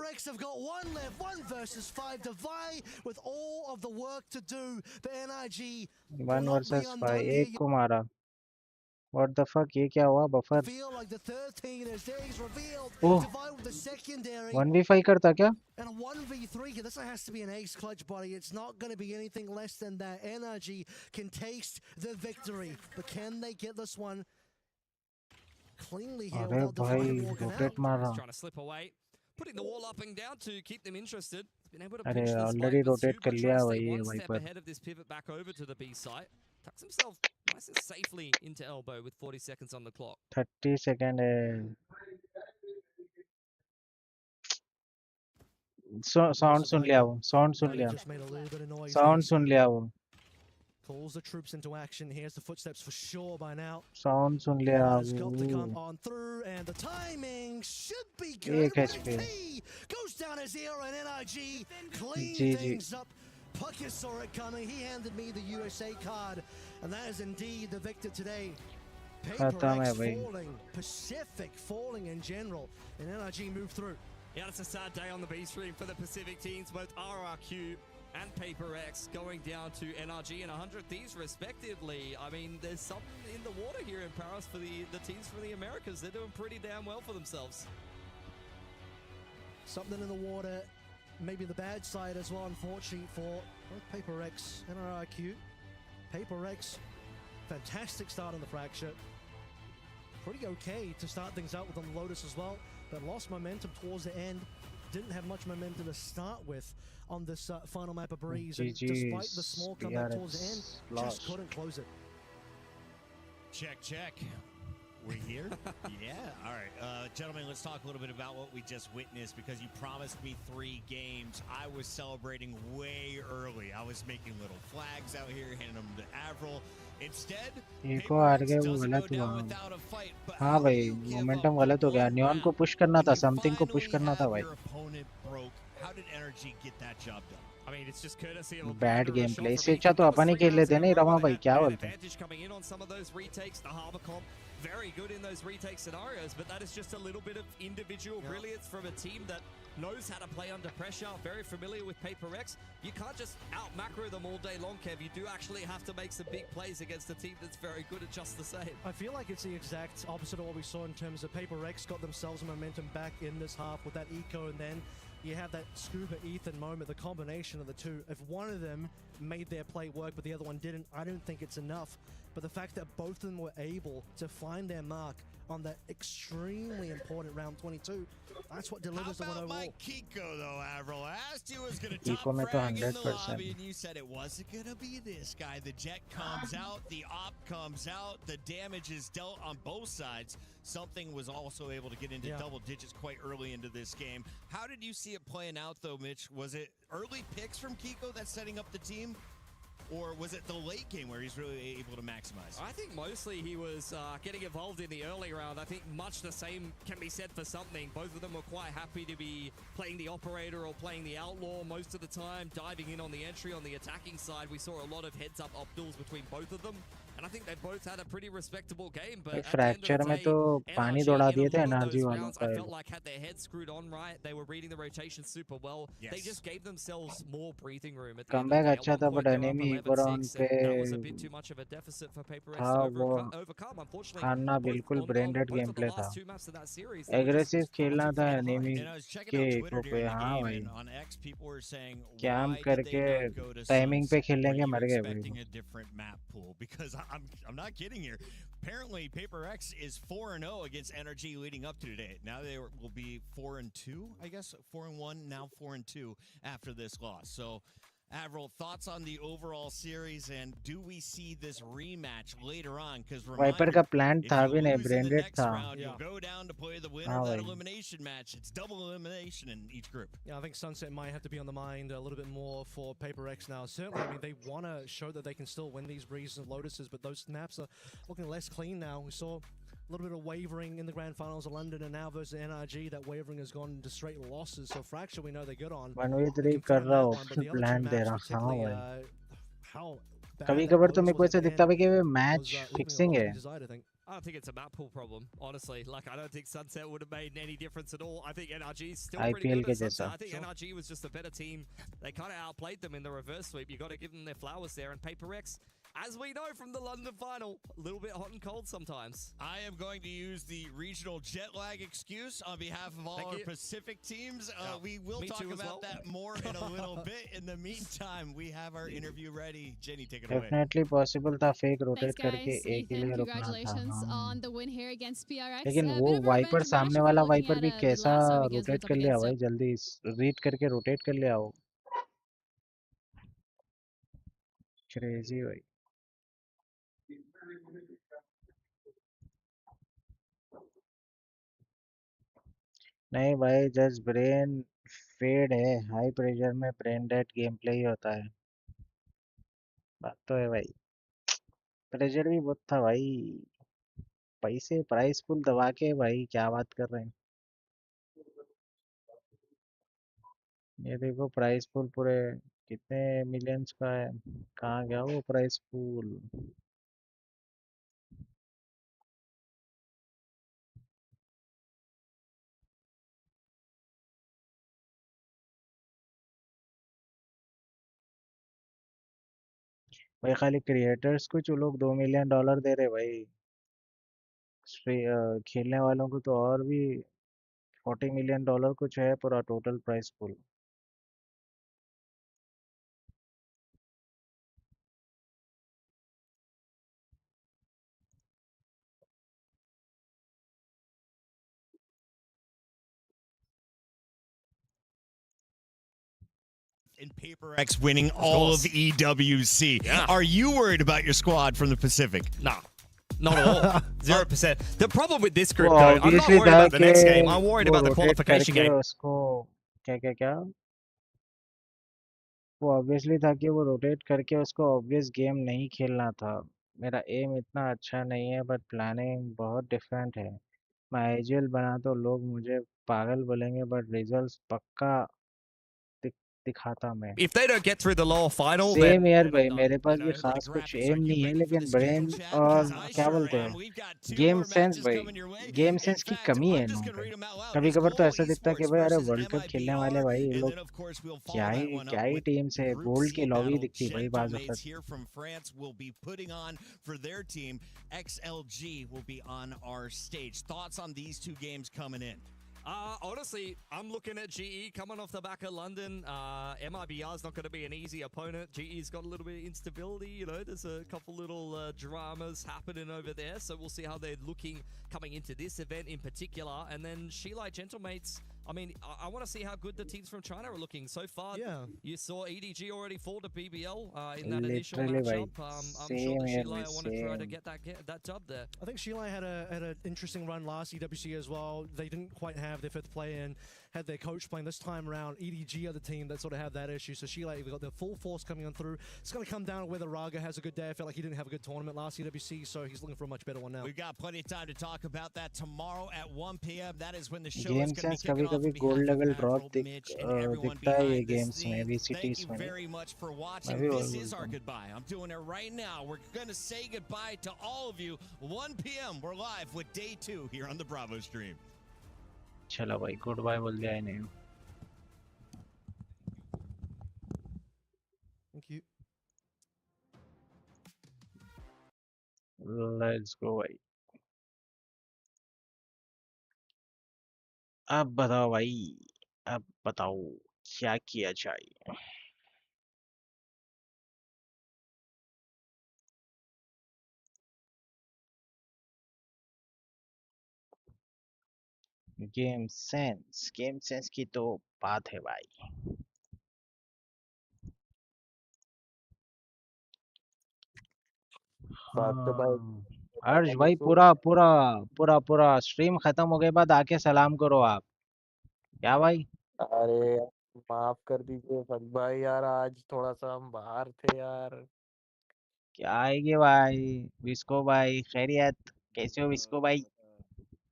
1 वर्सेस 5 एक को मारा What the fuck ये क्या हुआ बफर ओह 1v5 करता क्या And a 1v3 here, this has to be an ace clutch body. It's not going to be anything less than that. NRG can taste the victory, but can they get this one cleanly here? अरे भाई rotate मार रहा Trying to slip away, putting the wall up and down to keep them interested. Been able to अरे pinch this already fight, but rotate कर Scuba लिया tries to वही stay one वहीं step पर ahead of this pivot back over to the B site. Tucks himself nice and safely into elbow with 40 seconds on the clock. 30 second है sound सुन लिया वो sound सुन लिया वो calls the troops into action. Here's the footsteps for sure by now. Sound सुन लिया One has got to come वो on through, and the timing should be good. एक HP T goes down as zero, and NRG clean ji things up. Pucker saw it coming. He handed me the USA card, and that is indeed the victor today. खत्म है PRX भाई falling, Pacific falling in general, and NRG move through. Yeah, it's a sad day on the B stream for the Pacific teams, both RRQ and PRX going down to NRG and 100 Thieves respectively. I mean, there's something in the water here in Paris for the teams from the Americas. They're doing pretty damn well for themselves. Something in the water, maybe the bad side as well, unfortunately, for both PRX and RRQ. PRX, fantastic start on the fracture. Pretty okay to start things out with on Lotus as well, but lost momentum towards the end. Didn't have much momentum to start with on this final map of Breeze, and despite the small comeback towards the end, just couldn't close it. Check, check. We're here? Yeah. All right. Gentlemen, let's talk a little bit about what we just witnessed, because you promised me 3 games. I was celebrating way early. I was making little flags out here, handing them to Avril. Instead, एको हार गए वो गलत हुआ हाँ भाई momentum गलत हो गया नियॉन को पुश करना था समथिंग को पुश करना था भाई How did NRG get that job done? I mean, it's just courtesy of bad game play इससे अच्छा तो अपन ही खेल लेते नहीं रमा भाई क्या बोलते हैं advantage coming in on some of those retakes. The Harbor comp very good in those retake scenarios, but that is just a little bit of individual brilliance from a team that knows how to play under pressure, very familiar with PRX. You can't just out macro them all day long, Kev. You do actually have to make some big plays against a team that's very good at just the same. I feel like it's the exact opposite of what we saw in terms of PRX got themselves momentum back in this half with that eco, and then you have that Scuba Ethan moment, the combination of the two. If one of them made their play work but the other one didn't, I don't think it's enough. But the fact that both of them were able to find their mark on that extremely important round 22, that's what delivers the win overall. Mike Kiko, though, Avril? I asked you was going to top frag in the lobby, and you said it wasn't going to be this guy. The jet comes out, the op comes out, the damage is dealt on both sides. Something was also able to get into double digits quite early into this game. How did you see it playing out, though, Mitch? Was it early picks from Kiko that's setting up the team? Or was it the late game where he's really able to maximize? I think mostly he was getting involved in the early round. I think much the same can be said for something. Both of them were quite happy to be playing the operator or playing the outlaw most of the time, diving in on the entry. On the attacking side, we saw a lot of heads-up opduals between both of them. And I think they both had a pretty respectable game. But fracture में तो पानी दौड़ा दिए थे energy वालों का I felt like had their heads screwed on right, they were reading the rotation super well. They just gave themselves more breathing room. At the comeback अच्छा था बट एनिमी एक राउंड पे था वो खाना बिल्कुल ब्रेंडेड गेम प्ले था aggressive खेलना था एनिमी के इको पे हाँ भाई कैम करके टाइमिंग पे खेलेंगे मर गए भाई I'm not kidding here. Apparently, PRX is 4-0 against NRG leading up to today. Now they will be 4-2, I guess. 4-1, now 4-2 after this loss. So, Avril, thoughts on the overall series, and do we see this rematch later on? Because Viper का plan था भी नहीं branded था you'll go down to play the winner of that elimination match. It's double elimination in each group. Yeah, I think Sunset might have to be on the mind a little bit more for PRX now. Certainly, I mean, they want to show that they can still win these Breezes and Lotuses, but those snaps are looking less clean now. We saw a little bit of wavering in the grand finals of London, and now versus NRG, that wavering has gone into straight losses. So Fracture, we know they're good on. 1v3 कर रहा हूँ plan दे रहा हाँ भाई कभी कभार तो मेरे को ऐसा दिखता है कि वे मैच फिक्सिंग है I don't think it's a map pool problem, honestly. Like, I don't think Sunset would have made any difference at all. I think NRG is still pretty good at Sunset. I think NRG was just a better team. They kind of outplayed them in the reverse sweep. You got to give them their flowers there. And PRX, as we know from the London final, a little bit hot and cold sometimes. I am going to use the regional jet lag excuse on behalf of all our Pacific teams. We will talk about that more in a little bit. In the meantime, we have our interview ready. Jenny, take it away. Definitely possible था fake rotate करके एक ही लिए रुकना था on the win here against PRX. लेकिन वो wiper सामने वाला वाइपर भी कैसा रोटेट कर लिया भाई जल्दी रीड करके रोटेट कर लिया वो क्रेजी भाई नहीं भाई जस्ट ब्रेन फेड है हाई प्रेशर में ब्रेन डेड गेम प्ले ही होता है बात तो है भाई, प्रेशर भी बहुत था भाई, पैसे प्राइस पुल दबा के भाई क्या बात कर रहे हैं। ये देखो प्राइस पूल पूरे कितने मिलियंस का है, कहाँ गया वो प्राइस पूल। भाई खाली क्रिएटर्स को जो लोग $2 मिलियन दे रहे भाई, खेलने वालों को तो और भी $40 मिलियन कुछ है पूरा total price pool. In PRX winning all of EWC. Yeah. Are you worried about your squad from the Pacific? Nah, not at all. 0%. The problem with this group, वो though, I'm not obviously worried था about the कि next game. I'm worried वो about the rotate qualification करके game. उसको क्या क्या क्या वो ऑब्वियसली था कि वो रोटेट करके उसको ऑब्वियस गेम नहीं खेलना था। मेरा एम इतना अच्छा नहीं है बट प्लानिंग बहुत डिफरेंट है। मैं आईजीएल बना तो लोग मुझे पागल बोलेंगे बट रिजल्ट्स पक्का दिख, दिखाता मैं। If they don't get through the lower final, then same यार भाई, मेरे पास भी खास कुछ एम नहीं है लेकिन ब्रेन और क्या बोलते हैं गेम सेंस की कमी है इन लोगों पे। कभी कभार तो ऐसा दिखता है कि भाई अरे वर्ल्ड कप खेलने वाले भाई ये लोग क्या ही टीम से गोल्ड की लॉबी दिखती भाई बाज वक्त। Here from France will be putting on for their team. XLG will be on our stage. Thoughts on these two games coming in? Honestly, I'm looking at GE coming off the back of London. MIBR is not going to be an easy opponent. GE's got a little bit of instability. You know, there's a couple little dramas happening over there. So we'll see how they're looking coming into this event in particular. And then Sheila Gentlemates, I mean, I want to see how good the teams from China are looking. So far, you saw EDG already fall to BBL in that initial matchup. I'm sure that Sheila want to try to get that job there. I think Sheila had an interesting run last EWC as well. They didn't quite have their fifth player and had their coach playing this time around. EDG are the team that sort of have that issue. So Sheila, we've got the full force coming on through. It's going to come down to whether Raga has a good day. I felt like he didn't have a good tournament last EWC, so he's looking for a much better one now. We've got plenty of time to talk about that tomorrow at 1 p.m. That is when the show game is going sense to be कभी kicking कभी off. Gold level drop दिखता है ये games में वीसीटीज में। Very much for watching. मैं भी This is बोलता our हूँ। goodbye. I'm doing it right now. We're going to say goodbye to all of you. 1 p.m. We're live with day 2 here on the Bravo stream. चलो भाई good bye बोल दिया इन्हें। Thank you. Let's go भाई। अब बताओ भाई, अब बताओ क्या किया जाए। गेम सेंस की तो बात है भाई। बात तो भाई हाँ हर्ष भाई पूरा पूरा पूरा पूरा स्ट्रीम खत्म हो गए बाद आके सलाम करो आप। क्या भाई? अरे माफ कर दीजिए फक भाई यार, आज थोड़ा सा हम बाहर थे यार। क्या आएगी भाई? विस्को भाई खैरियत? कैसे हो विस्को भाई?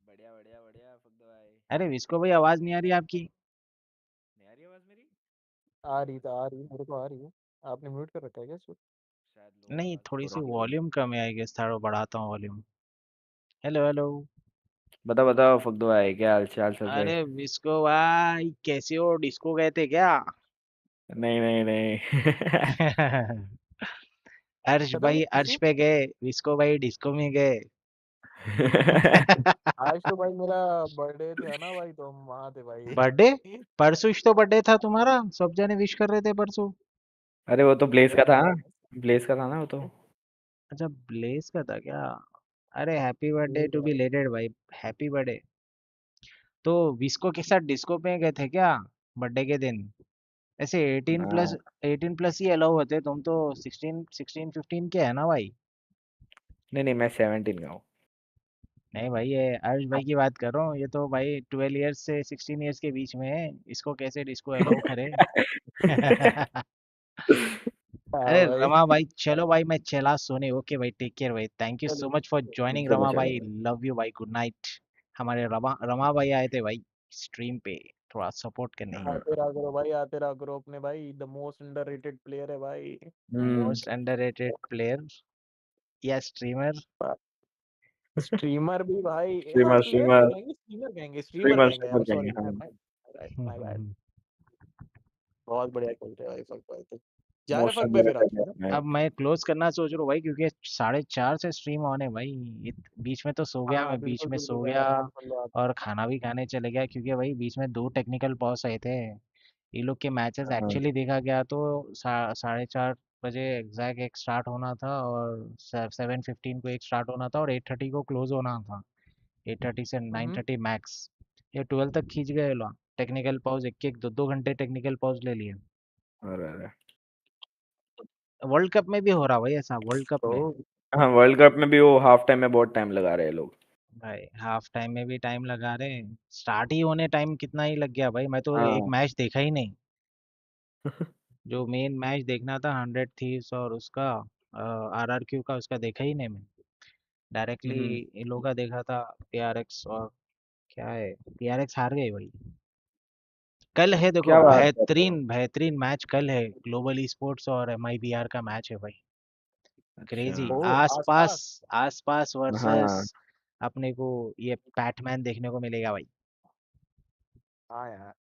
बढ़िया बढ़िया बढ़िया फद्दू भाई। अरे विस्को भाई आवाज नहीं आ रही आपकी। नहीं आ रही आवाज मेरी? आ रही तो आ रही, मेरे को आ रही है। आपने म्यूट कर रखा है क्या इसको? शायद लो नहीं आवाज थोड़ी सी थोड़ा वॉल्यूम कम है आई गेस, थोड़ा बढ़ाता हूँ वॉल्यूम। Hello hello. बताओ बताओ फद्दू भाई, क्या हाल चाल सब भाई? अरे विस्को भाई कैसे हो? डिस्को गए थे क्या? नहीं नहीं नहीं। अर्श पता भाई नहीं अर्श किसी पे गए, विस्को भाई डिस्को में गए। आज तो भाई मेरा बर्थडे था ना भाई, तो हम वहाँ थे भाई। बर्थडे? परसों ही तो बर्थडे था तुम्हारा, सब जने विश कर रहे थे परसों। अरे वो तो ब्लेज का था, ब्लेज का था ना वो तो। अच्छा ब्लेस का था क्या? अरे हैप्पी बर्थडे टू बी लेटेड भाई, हैप्पी बर्थडे। तो विस्को के साथ डिस्को पे गए थे क्या बर्थडे के दिन? ऐसे 18 प्लस, हाँ 18 प्लस ही अलाउ होते, तुम तो 16 15 के है ना भाई? नहीं नहीं, मैं 17 का हूँ। नहीं भाई ये अर्श भाई की बात कर रहा हूँ, ये तो भाई 12 इयर्स से 16 इयर्स के बीच में है, इसको कैसे डिस्को अलाउ करे? अरे भाई। रमा भाई चलो भाई मैं चला सोने। ओके भाई टेक केयर भाई। थैंक यू सो चलो मच फॉर ज्वाइनिंग चलो रमा चलो भाई। लव यू भाई। Good night. हमारे रमा रमा भाई आए थे भाई स्ट्रीम पे थोड़ा सपोर्ट करने। आते रहा करो भाई, आते रहा करो अपने भाई, द मोस्ट अंडररेटेड प्लेयर है भाई। मोस्ट अंडररेटेड प्लेयर या स्ट्रीमर। स्ट्रीमर भी भाई, हाँ स्ट्रीमर प्लेयर नहीं स्ट्रीमर कहेंगे, स्ट्रीमर कहेंगे, स्ट्रीमर स्ट्रीमर कहेंगे स्ट्रीमर यार, कहेंगे सॉरी हाँ। My bad. बहुत बढ़िया खेलते हैं भाई फक भाई। तो जा रहे मोस्ट फक बे फिर अंडररेटेड आप? है। अब मैं क्लोज करना सोच रहा हूँ भाई क्योंकि 4:30 से स्ट्रीम ऑन है भाई। बीच में तो सो गया, हाँ मैं बीच बिल्कुल में बिल्कुल सो भाई, गया आराम कर लो आप। और खाना भी खाने चले गया क्योंकि भाई बीच में 2 टेक्निकल पॉज आए थे। ये लोग के मैचेस हाँ। एक्चुअली देखा गया तो 4:30 बजे एग्जैक्ट एक स्टार्ट होना था और 7:15 को एक स्टार्ट होना था और 8:30 को क्लोज होना था। 8:30 से 9:30 मैक्स। ये 12 तक खींच गए लोग। टेक्निकल पॉज एक एक 2-2 घंटे टेक्निकल पॉज ले लिए। अरे अरे वर्ल्ड कप में भी हो रहा भाई ऐसा। वर्ल्ड कप में हाँ वर्ल्ड कप में भी वो हाफ टाइम में बहुत टाइम लगा रहे हैं लोग। भाई हाफ टाइम में भी टाइम लगा रहे हैं। स्टार्ट ही होने टाइम कितना ही लग गया भाई। मैं तो एक हाँ मैच देखा ही नहीं। जो मेन मैच देखना था 100 थीव्स और उसका RRQ का, उसका देखा ही नहीं मैं। डायरेक्टली हम्म। इन लोगों का देखा था PRX और क्या है, PRX हार गई भाई। कल है देखो, क्या बात कर रहे हो? बेहतरीन बेहतरीन मैच कल है। ग्लोबल स्पोर्ट्स और MIBR का मैच है भाई। क्रेजी। अच्छा आसपास आसपास वर्सेस हाँ अपने को ये बैटमैन देखने को मिलेगा भाई। हाँ यार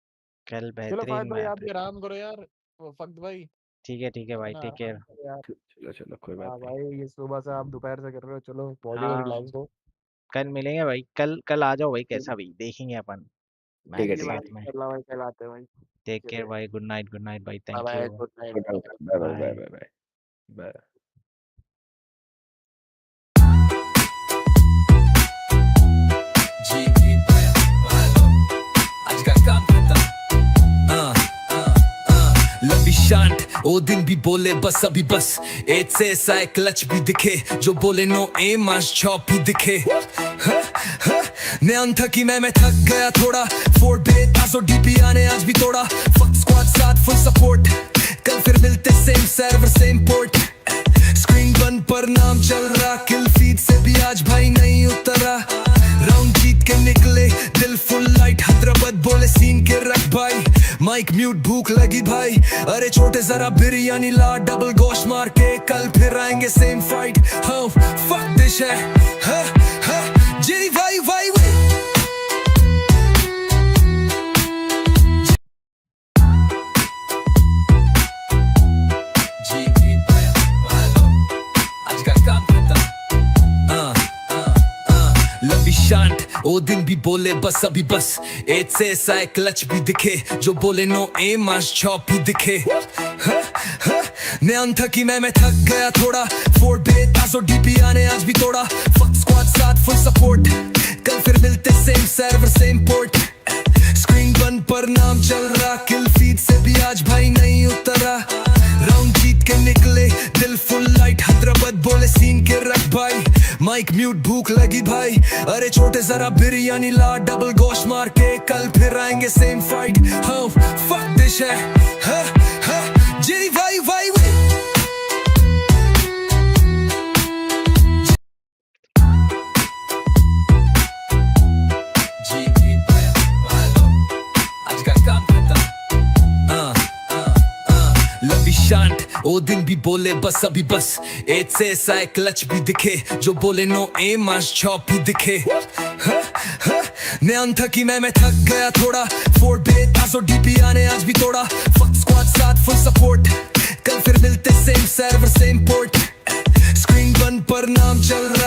कल चलो बेहतरीन फायद भाई, मैच आप है। भी आराम करो यार, वो फक्त भाई ठीक है भाई अपना टेक आराम केयर। करो यार। चलो चलो कोई बात हाँ नहीं। भाई, ये सुबह से आप दोपहर से कर रहे हो, चलो बॉडी को हाँ रिलैक्स दो। कल मिलेंगे भाई। कल कल आ जाओ भाई, कैसा भी देखेंगे अपन ठीक मैच है जी ठीक है। भाई, साथ में। अल्लाह भाई कहलाते हैं भाई। टेक केयर चलिए भाई। गुड नाइट भाई। Bye thank bye, you. Good night. Bye bye bye bye. Bye bye bye. आज का काम खत्म। लंबी शांत ओ दिन भी बोले बस अभी बस। एज से ऐसा एक क्लच भी दिखे जो बोले नो एम आज चॉप भी दिखे। मैं थकी मैं थक गया थोड़ा। 4 बे ताजो डीपी आने आज भी तोड़ा। फक स्क्वाड साथ फुल सपोर्ट। कल फिर मिलते same server same port. Screen बंद पर नाम चल रहा। किल फीड से भी आज भाई नहीं उतरा। राउंड जीत के निकले दिल फुल लाइट। हैदराबाद बोले सीन के रख भाई। माइक म्यूट भूख लगी भाई। अरे छोटे जरा बिरयानी ला। डबल गोश्त मार के कल फिर आएंगे सेम फाइट। हाँ फक दिस है जेरी भाई भाई। आज का काम खत्म। लंबी शांत ओ दिन भी बोले बस अभी बस। एज से ऐसा एक क्लच भी दिखे जो बोले नो एम आज चॉप भी दिखे। मैं थकी मैं थक गया थोड़ा। 4 बे ताजो डीपी आने आज भी तोड़ा। फक स्क्वाड साथ फुल सपोर्ट। कल फिर मिलते same server same port. Screen बंद पर नाम चल रहा। किल फीड से भी आज भाई नहीं उतरा। राउंड जीत के निकले दिल फुल लाइट। हैदराबाद बोले सीन के रख भाई। माइक म्यूट भूख लगी भाई। अरे छोटे जरा बिरयानी ला। डबल गोश्त मार के कल फिर आएंगे सेम फाइट। हाँ फक दिस है जेरी भाई भाई। आज का काम खत्म। लंबी शांत ओ दिन भी बोले बस अभी बस। एज से ऐसा एक क्लच भी दिखे जो बोले नो एम आज चॉप भी दिखे। मैं थकी मैं थक गया थोड़ा। 4 बे ताजो डीपी आने आज भी तोड़ा। फक स्क्वाड साथ फुल सपोर्ट। कल फिर मिलते same server same port. Screen बंद पर नाम चल रहा।